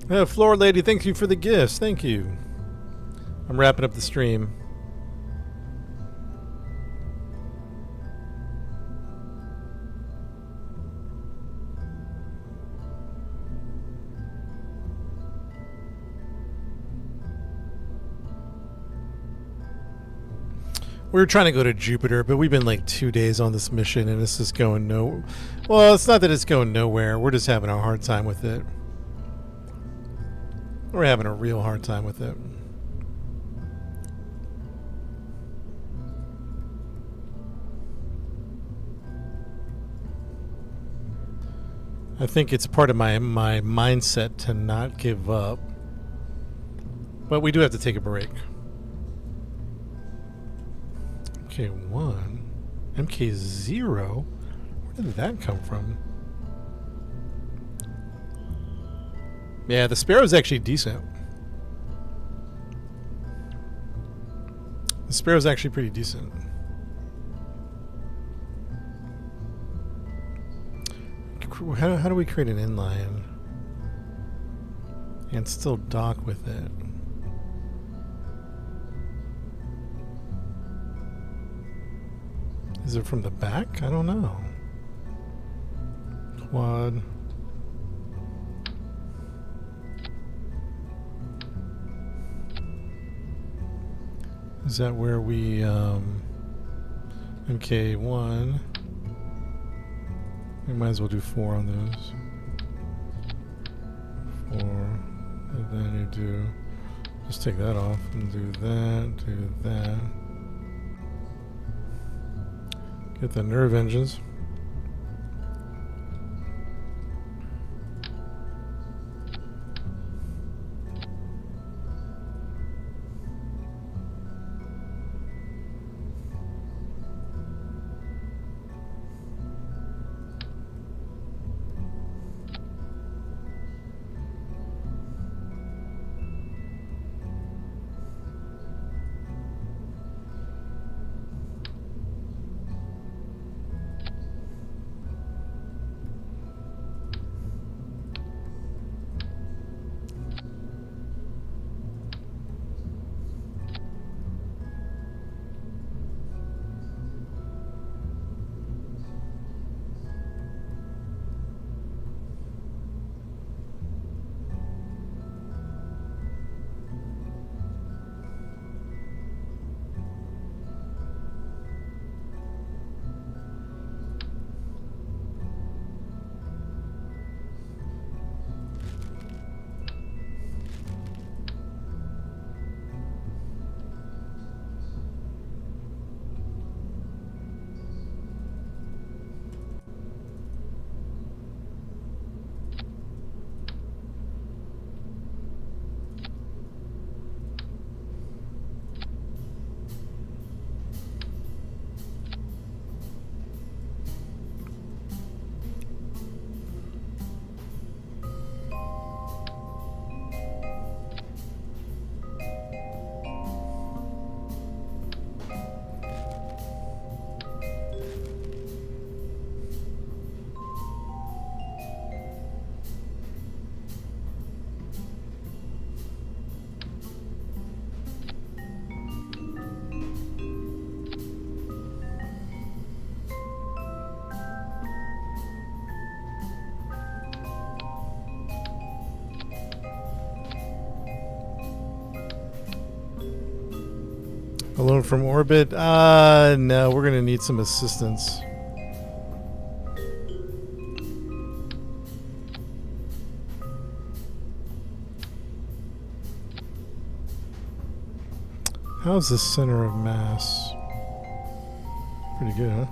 Floor Lady, thank you for the gifts. Thank you. I'm wrapping up the stream. We were trying to go to Jupiter, but we've been like 2 days on this mission, and this is going no. Well, it's not that it's going nowhere. We're just having a hard time with it. We're having a real hard time with it. I think it's part of my mindset to not give up. But we do have to take a break. MK1? MK0? Where did that come from? Yeah, the Sparrow's actually decent. The Sparrow's actually pretty decent. How do we create an inline and still dock with it? Is it from the back? I don't know. Quad. Is that where we MK1? We might as well do 4 on those. 4, and then you do. Just take that off and do that. Do that. Get the nerve engines. Alone from orbit? No, we're gonna need some assistance. How's the center of mass? Pretty good, huh?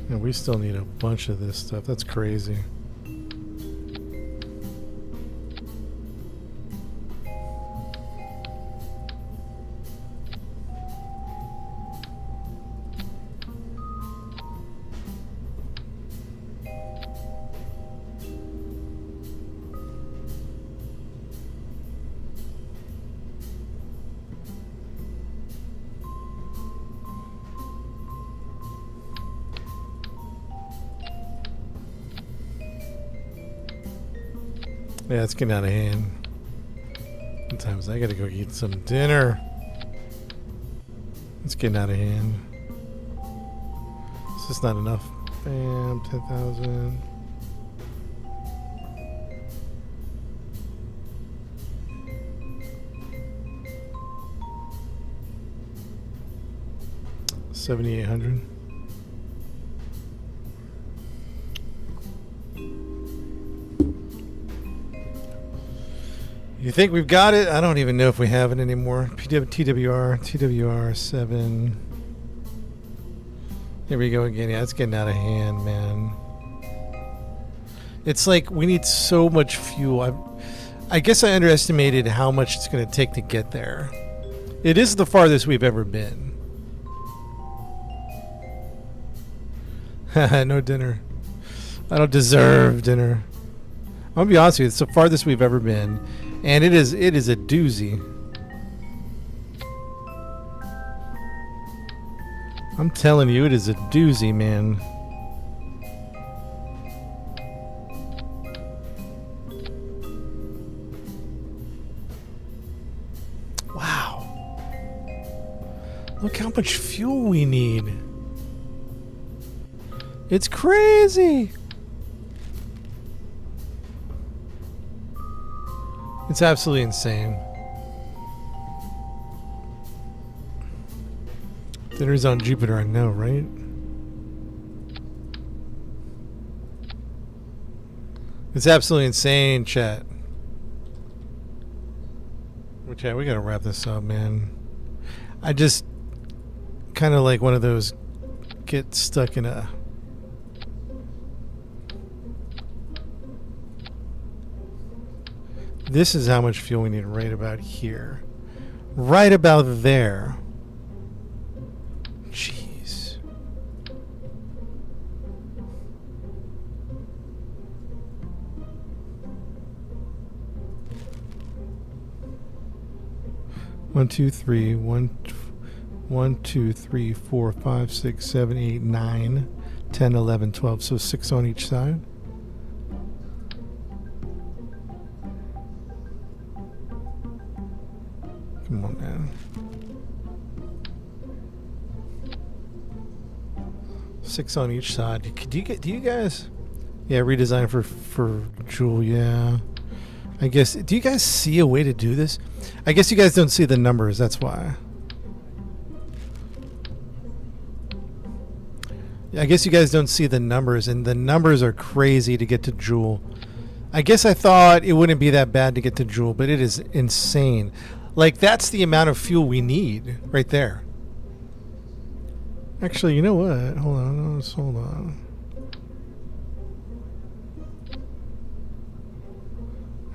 And we still need a bunch of this stuff. That's crazy. Yeah, it's getting out of hand. Sometimes I gotta go eat some dinner. It's getting out of hand. It's just not enough. Bam, 10,000. $7,800. You think we've got it? I don't even know if we have it anymore. TWR 7. Here we go again. Yeah, it's getting out of hand, man. It's like we need so much fuel. I guess I underestimated how much it's going to take to get there. It is the farthest we've ever been. No dinner. I don't deserve dinner. I'm going to be honest with you. It's the farthest we've ever been. And it is a doozy. I'm telling you, it is a doozy, man. Wow. Look how much fuel we need. It's crazy. It's absolutely insane. Dinner's on Jupiter, I know, right? It's absolutely insane, chat. Okay, we gotta wrap this up, man. I just kind of like one of those get stuck in a... This is how much fuel we need right about here. Right about there. Jeez. One, two, three, 4, 5, 6, 7, 8, 9, 10, 11, 12. So 6 on each side. Come on, man. 6 on each side. Do you guys? Yeah, redesign for JOOL. Yeah. I guess. Do you guys see a way to do this? I guess you guys don't see the numbers. That's why. I guess you guys don't see the numbers, and the numbers are crazy to get to JOOL. I guess I thought it wouldn't be that bad to get to JOOL, but it is insane. Like, that's the amount of fuel we need right there. Actually, you know what? Hold on.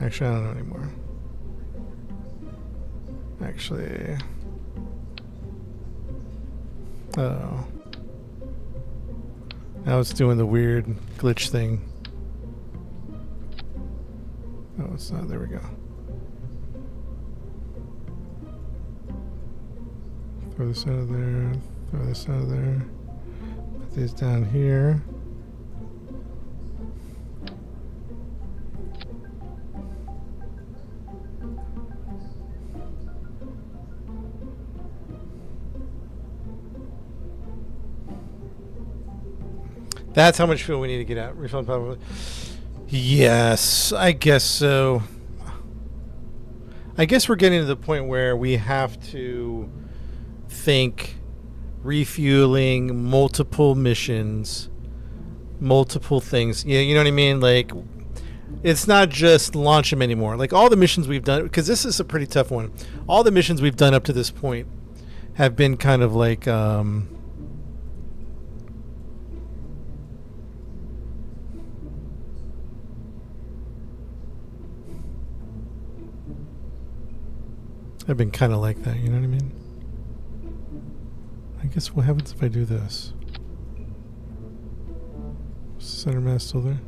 Actually, I don't know anymore. Actually. Oh. Now it's doing the weird glitch thing. Oh, it's not. There we go. Throw this out of there. Throw this out of there. Put these down here. That's how much fuel we need to get out. Refill probably. Yes, I guess so. I guess we're getting to the point where we have to think refueling, multiple missions, multiple things. Yeah, you know what I mean? Like, it's not just launch them anymore. Like, all the missions we've done, because this is a pretty tough one. All the missions we've done up to this point have been kind of like, I've been kind of like that, you know what I mean? I guess what happens if I do this? Center mass still there?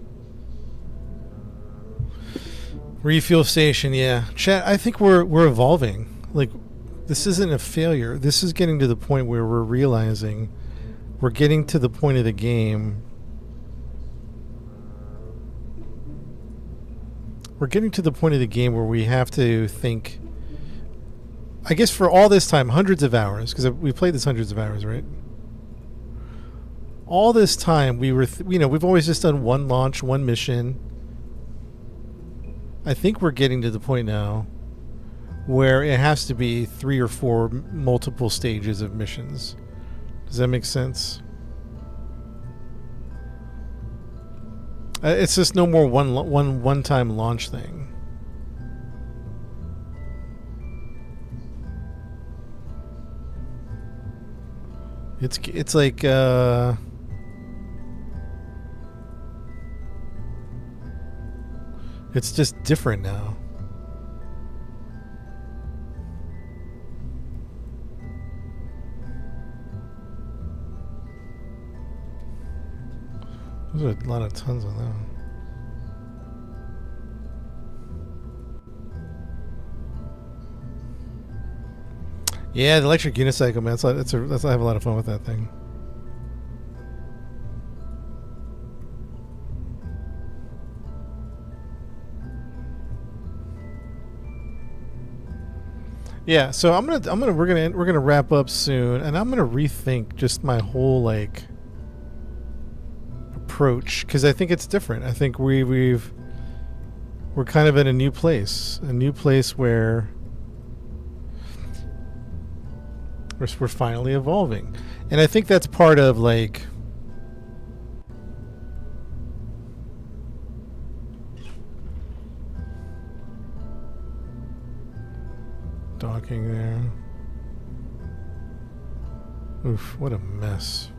Refuel station, yeah. Chat, I think we're evolving. Like, this isn't a failure. This is getting to the point where we're realizing we're getting to the point of the game we're getting to the point of the game where we have to think. I guess for all this time, hundreds of hours, because we played this hundreds of hours, right? All this time, we were, we've always just done one launch, one mission. I think we're getting to the point now where it has to be 3 or 4 multiple stages of missions. Does that make sense? It's just no more one-time launch thing. It's like it's just different now. There's a lot of tons on that one. Yeah, the electric unicycle, man. I have a lot of fun with that thing. Yeah, so we're gonna wrap up soon, and I'm gonna rethink just my whole like approach, because I think it's different. I think we're kind of in a new place where we're finally evolving, and I think that's part of like docking there. Oof, what a mess.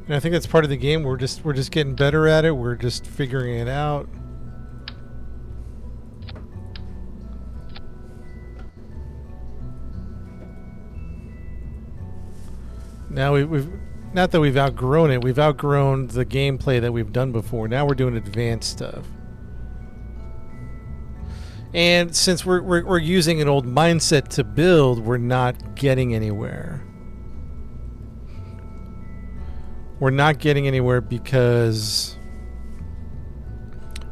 And I think that's part of the game. We're just getting better at it. We're just figuring it out. Now we've not that we've outgrown it. We've outgrown the gameplay that we've done before. Now we're doing advanced stuff. And since we're using an old mindset to build, we're not getting anywhere. We're not getting anywhere because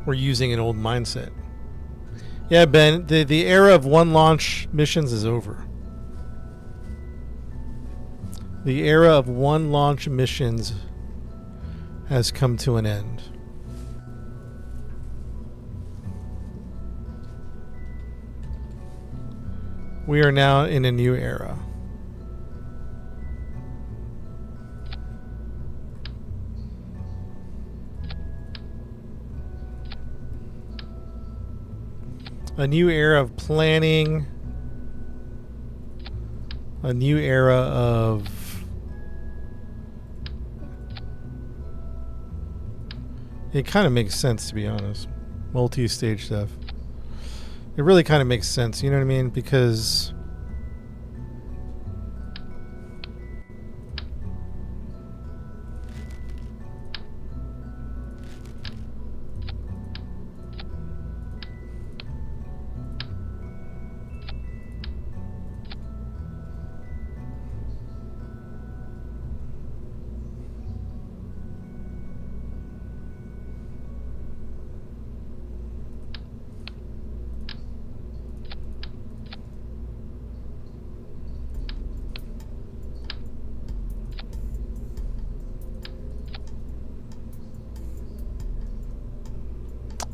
we're using an old mindset. Yeah, Ben, the era of one launch missions is over. The era of one launch missions has come to an end. We are now in a new era. A new era of planning. A new era of it kind of makes sense, to be honest. Multi-stage stuff. It really kind of makes sense, you know what I mean? Because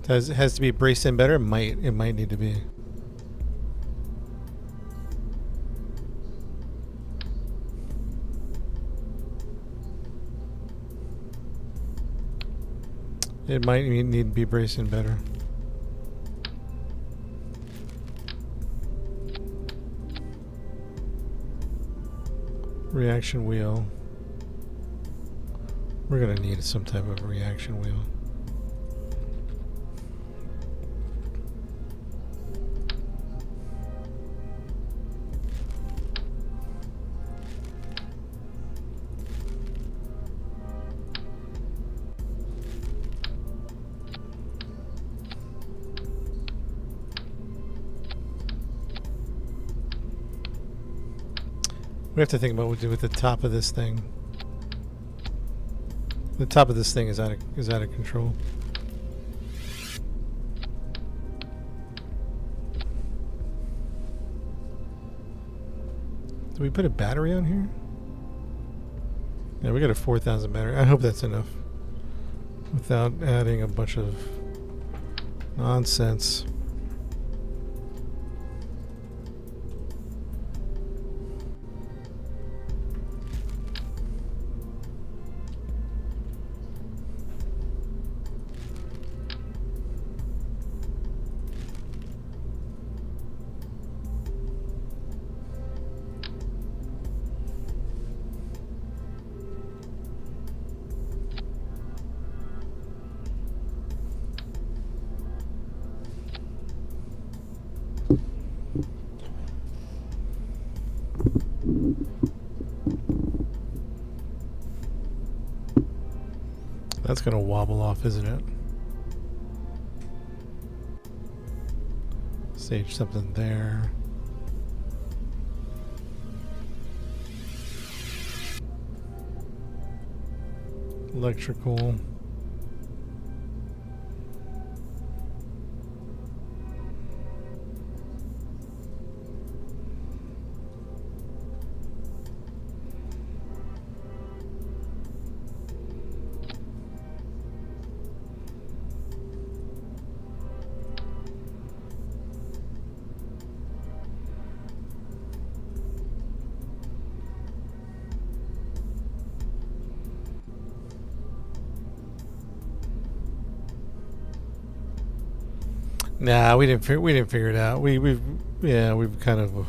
it has to be braced in better. It might need to be. It might need to be braced in better. Reaction wheel. We're gonna need some type of reaction wheel. We have to think about what to do with the top of this thing. The top of this thing is out of control. Did we put a battery on here? Yeah, we got a 4,000 battery. I hope that's enough. Without adding a bunch of nonsense. That's gonna wobble off, isn't it? Stage something there. Electrical. Nah, we didn't figure it out. We've kind of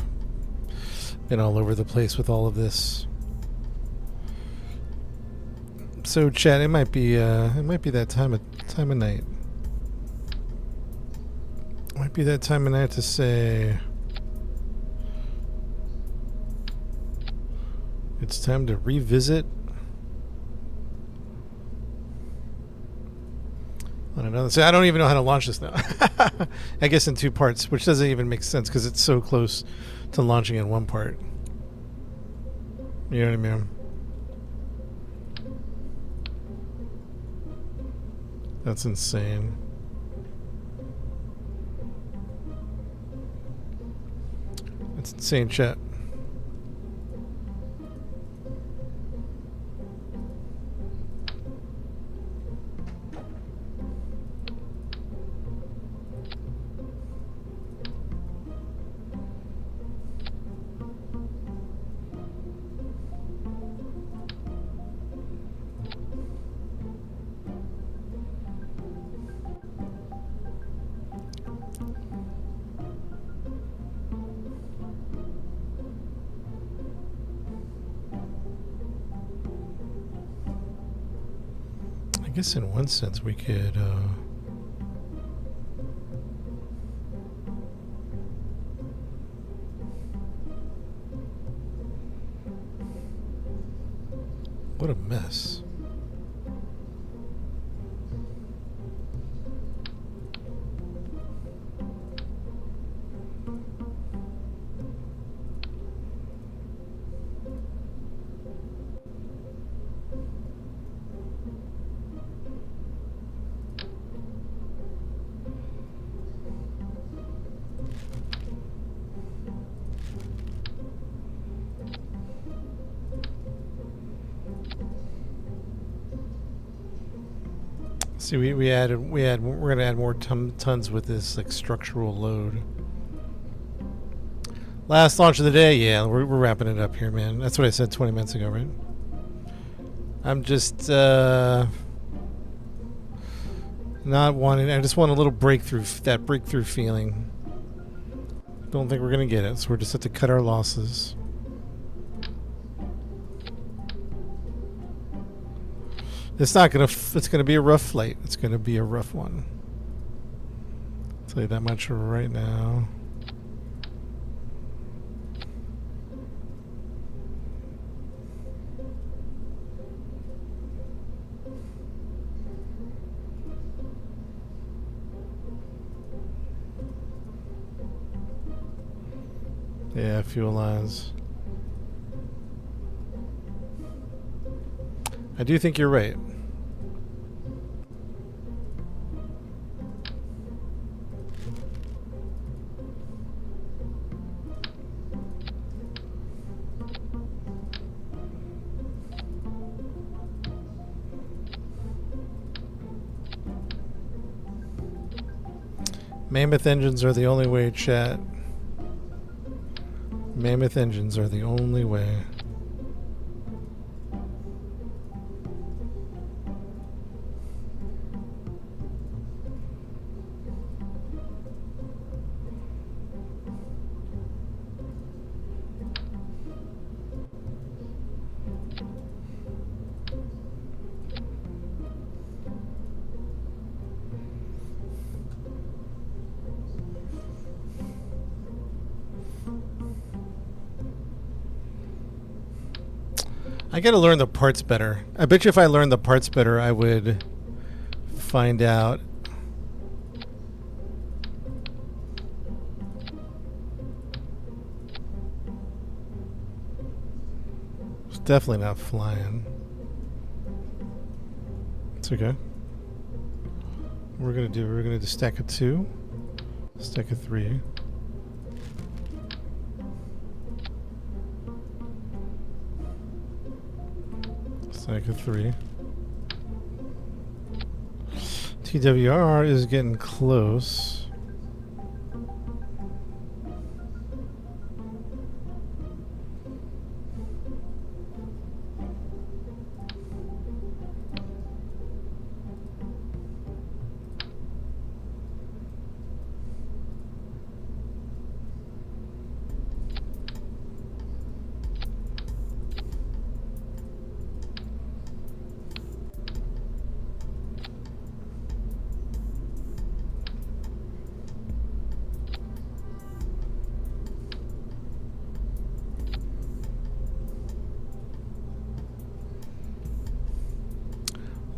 been all over the place with all of this. So, chat, it might be that time of night. It might be that time of night to say it's time to revisit on another. So I don't even know how to launch this now. I guess in two parts, which doesn't even make sense because it's so close to launching in one part. You know what I mean? That's insane. That's insane, chat. I guess in one sense we could what a mess. See, we're gonna add more tons with this like structural load. Last launch of the day, yeah, we're wrapping it up here, man. That's what I said 20 minutes ago, right? I'm just not wanting. I just want a little breakthrough, that breakthrough feeling. Don't think we're gonna get it, so we're just have to cut our losses. It's not gonna. It's gonna be a rough flight. It's gonna be a rough one. I'll tell you that much right now. Yeah, fuel lines. I do think you're right. Mammoth engines are the only way, chat. Mammoth engines are the only way. I gotta learn the parts better. I bet you if I learned the parts better, I would find out. It's definitely not flying. It's okay. We're gonna do stack of 2, stack of 3. Stack of 3. TWR is getting close.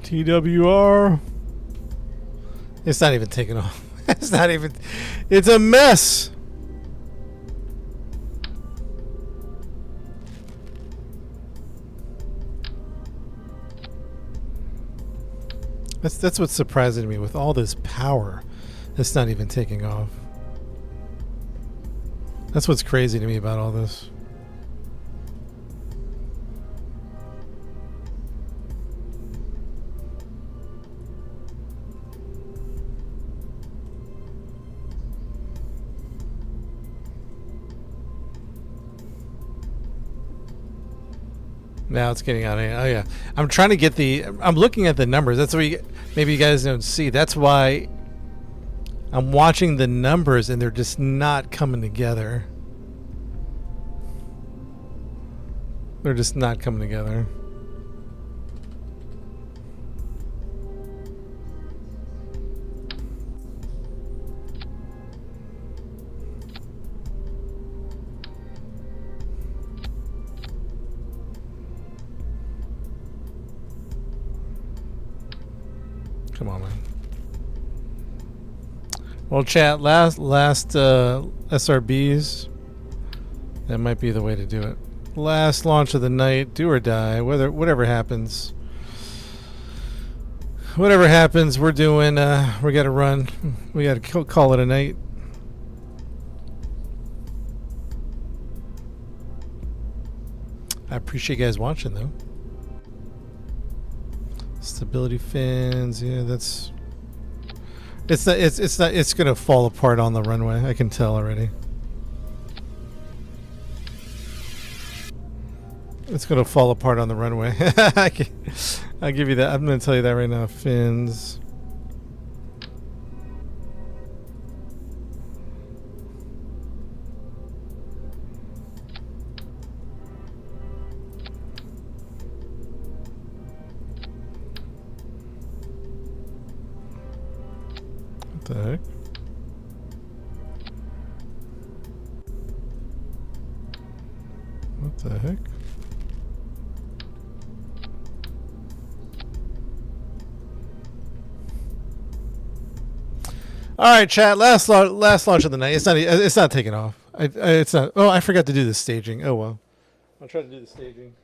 TWR. It's not even taking off. It's not even. It's a mess. That's what's surprising me with all this power. It's not even taking off. That's what's crazy to me about all this. Now it's getting out of here. Oh yeah, I'm trying to get the. I'm looking at the numbers. That's why maybe you guys don't see. That's why I'm watching the numbers and they're just not coming together. They're just not coming together. Come on, man. Well, chat, last SRBs, that might be the way to do it. Last launch of the night, do or die, whatever happens. Whatever happens, we're doing, we gotta run. We gotta call it a night. I appreciate you guys watching, though. Stability fins, yeah, that's. It's not. It's gonna fall apart on the runway. I can tell already. It's gonna fall apart on the runway. I'll give you that. I'm gonna tell you that right now. Fins. What the heck? What the heck? All right, chat. Last launch of the night. It's not taking off. It's not. Oh, I forgot to do the staging. Oh well. I'll try to do the staging.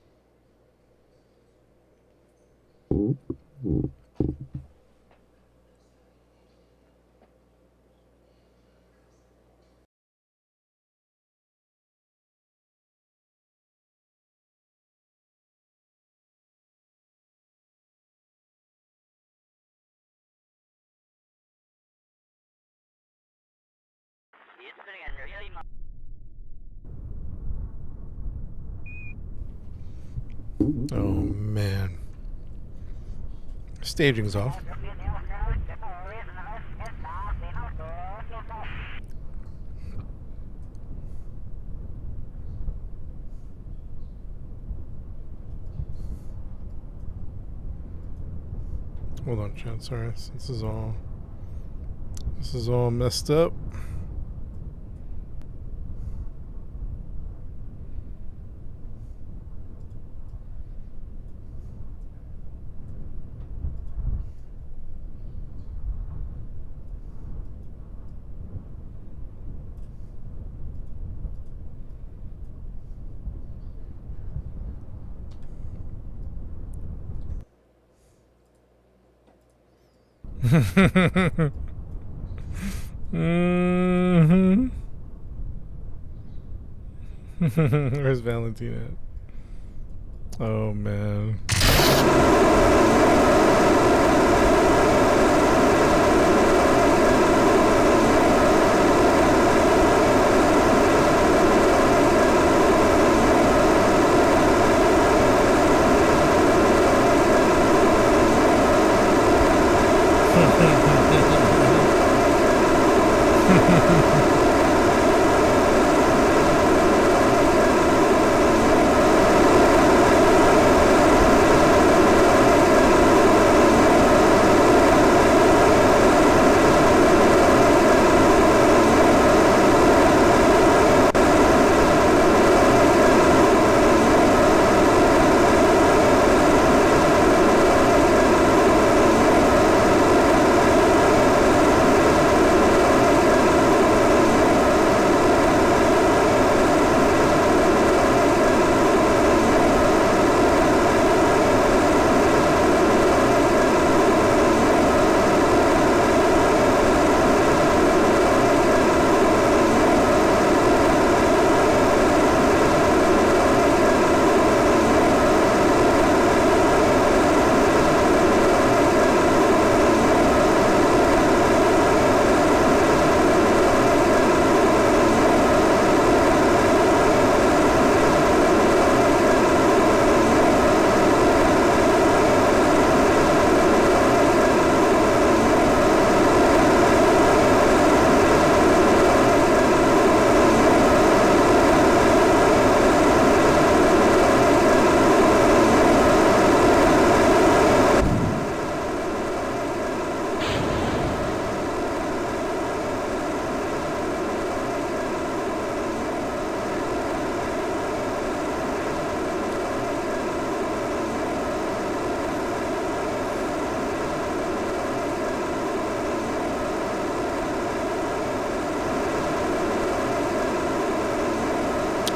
Oh man. Staging's off. Hold on, chat. Sorry, this is all messed up. Mm-hmm. Where's Valentina? Oh man.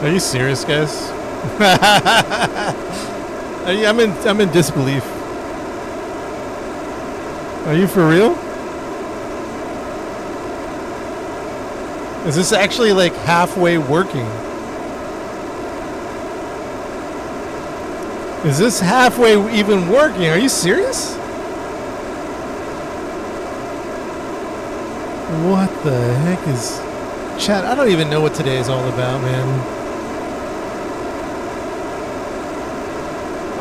Are you serious, guys? I'm in disbelief. Are you for real? Is this actually like halfway working? Is this halfway even working? Are you serious? What the heck is... Chat, I don't even know what today is all about, man.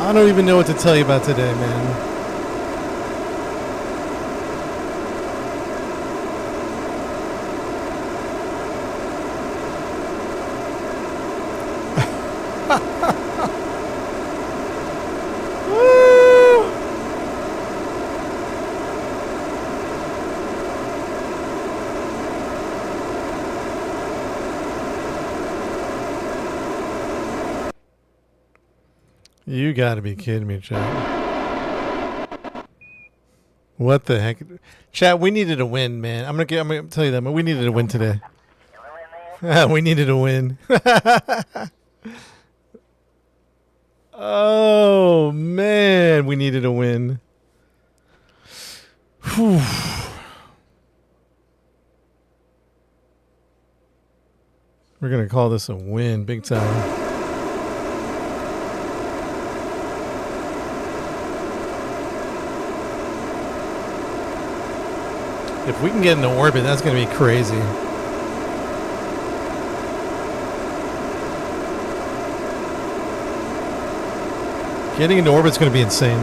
I don't even know what to tell you about today, man. You gotta be kidding me, chat. What the heck? Chat, we needed a win, man. I'm gonna tell you that, but we needed a win today. We needed a win. Oh, man. We needed a win. Whew. We're gonna call this a win, big time. If we can get into orbit, that's going to be crazy. Getting into orbit's going to be insane.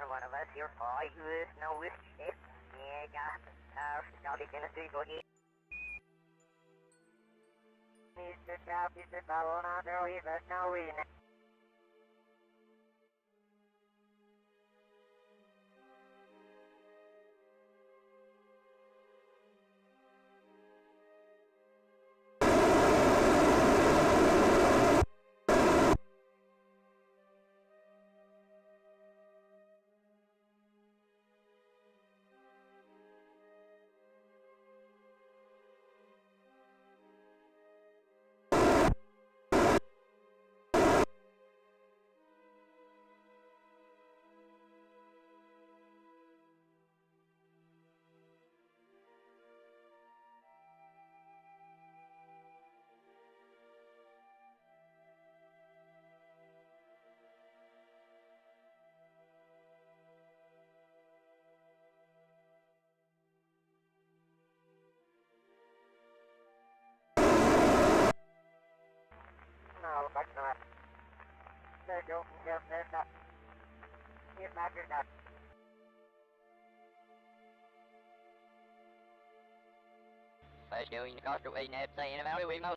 One of us here for you no wish ship. Yeah, got the gonna see go here. Mr. Chop is the ball on the river, no win. No, but not. There's no help, there's not. It matters not. Let's go in the cost away, Ned, saying about it, we most.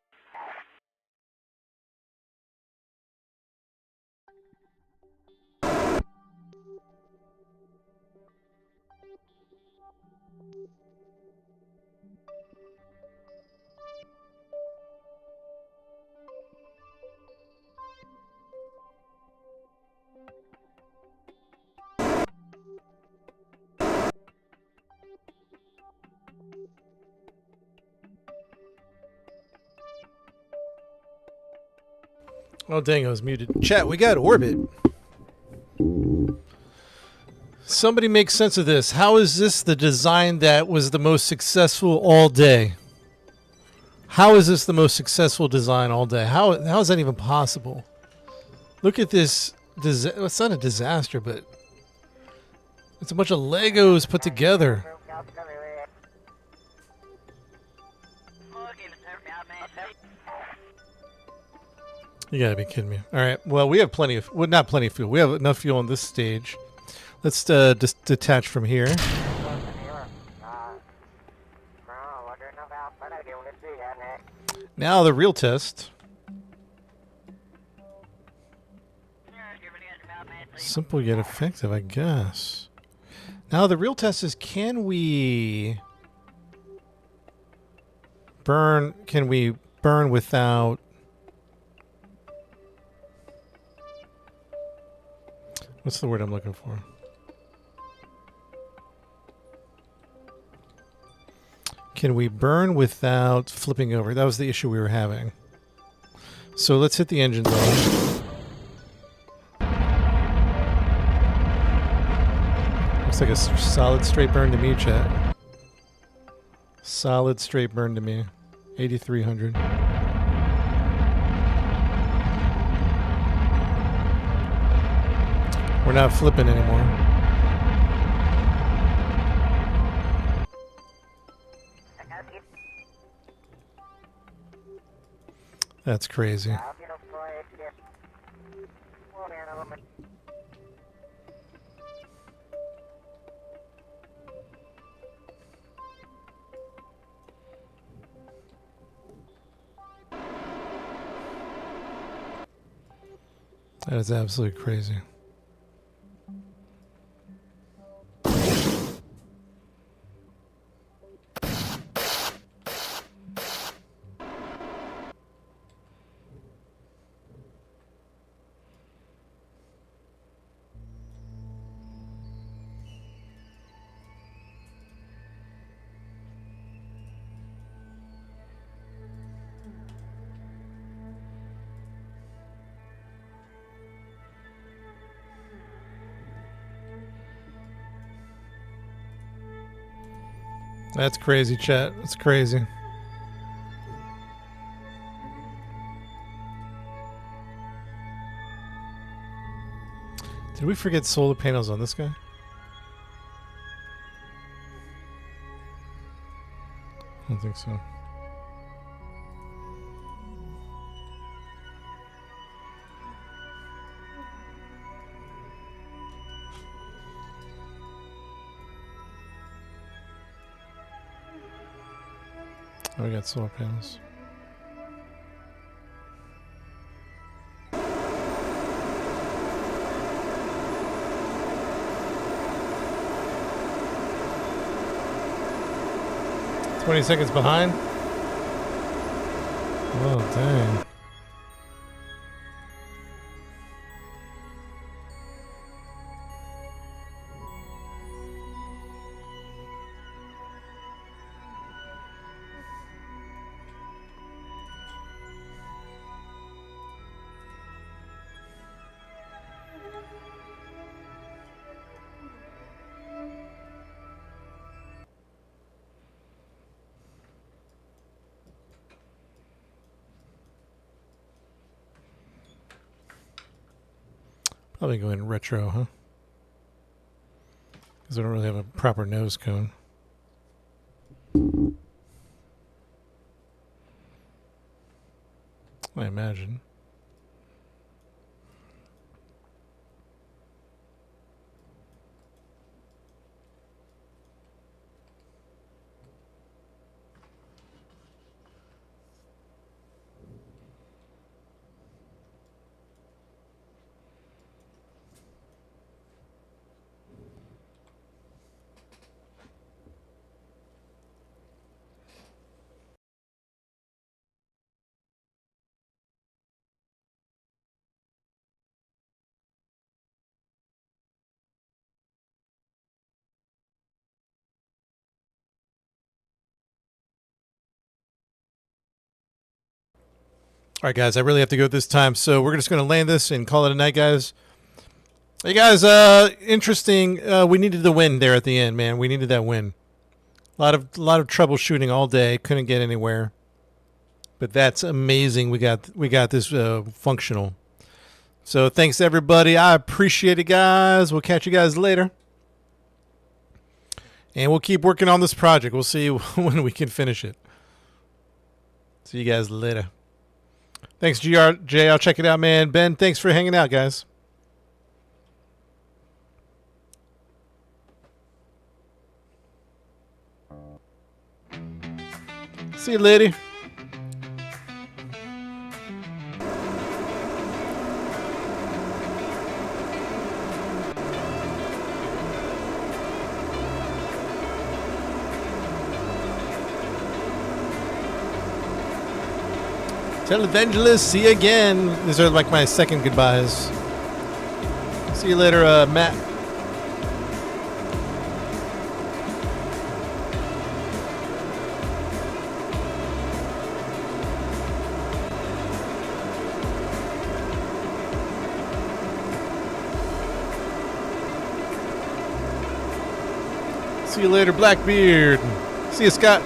Oh, dang, I was muted. Chat, we got orbit. Somebody make sense of this. How is this the design that was the most successful all day? How is this the most successful design all day? How is that even possible? Look at this. It's not a disaster, but it's a bunch of Legos put together. You gotta be kidding me. All right. Well, we have plenty of, well, not plenty of fuel. We have enough fuel on this stage. Let's just detach from here. Now the real test. Simple yet effective, I guess. Now the real test is, can we burn without, what's the word I'm looking for? Can we burn without flipping over? That was the issue we were having. So let's hit the engine zone. Looks like a solid straight burn to me, chat. Solid straight burn to me. 8,300. We're not flipping anymore. That's crazy. That is absolutely crazy. That's crazy, chat. That's crazy. Did we forget solar panels on this guy? I don't think so. Oh, we got solar panels. "20 seconds behind." Oh, dang. Probably going retro, huh? Because I don't really have a proper nose cone. I imagine. All right, guys, I really have to go this time, so we're just going to land this and call it a night, guys. Hey, guys, interesting. We needed the win there at the end, man. We needed that win. A lot of troubleshooting all day. Couldn't get anywhere, but that's amazing. We got this functional. So thanks everybody. I appreciate it, guys. We'll catch you guys later. And we'll keep working on this project. We'll see when we can finish it. See you guys later. Thanks, GRJ. I'll check it out, man. Ben, thanks for hanging out, guys. See you, lady. Televangelist, see you again. These are like my second goodbyes. See you later, Matt. See you later, Blackbeard. See you, Scott.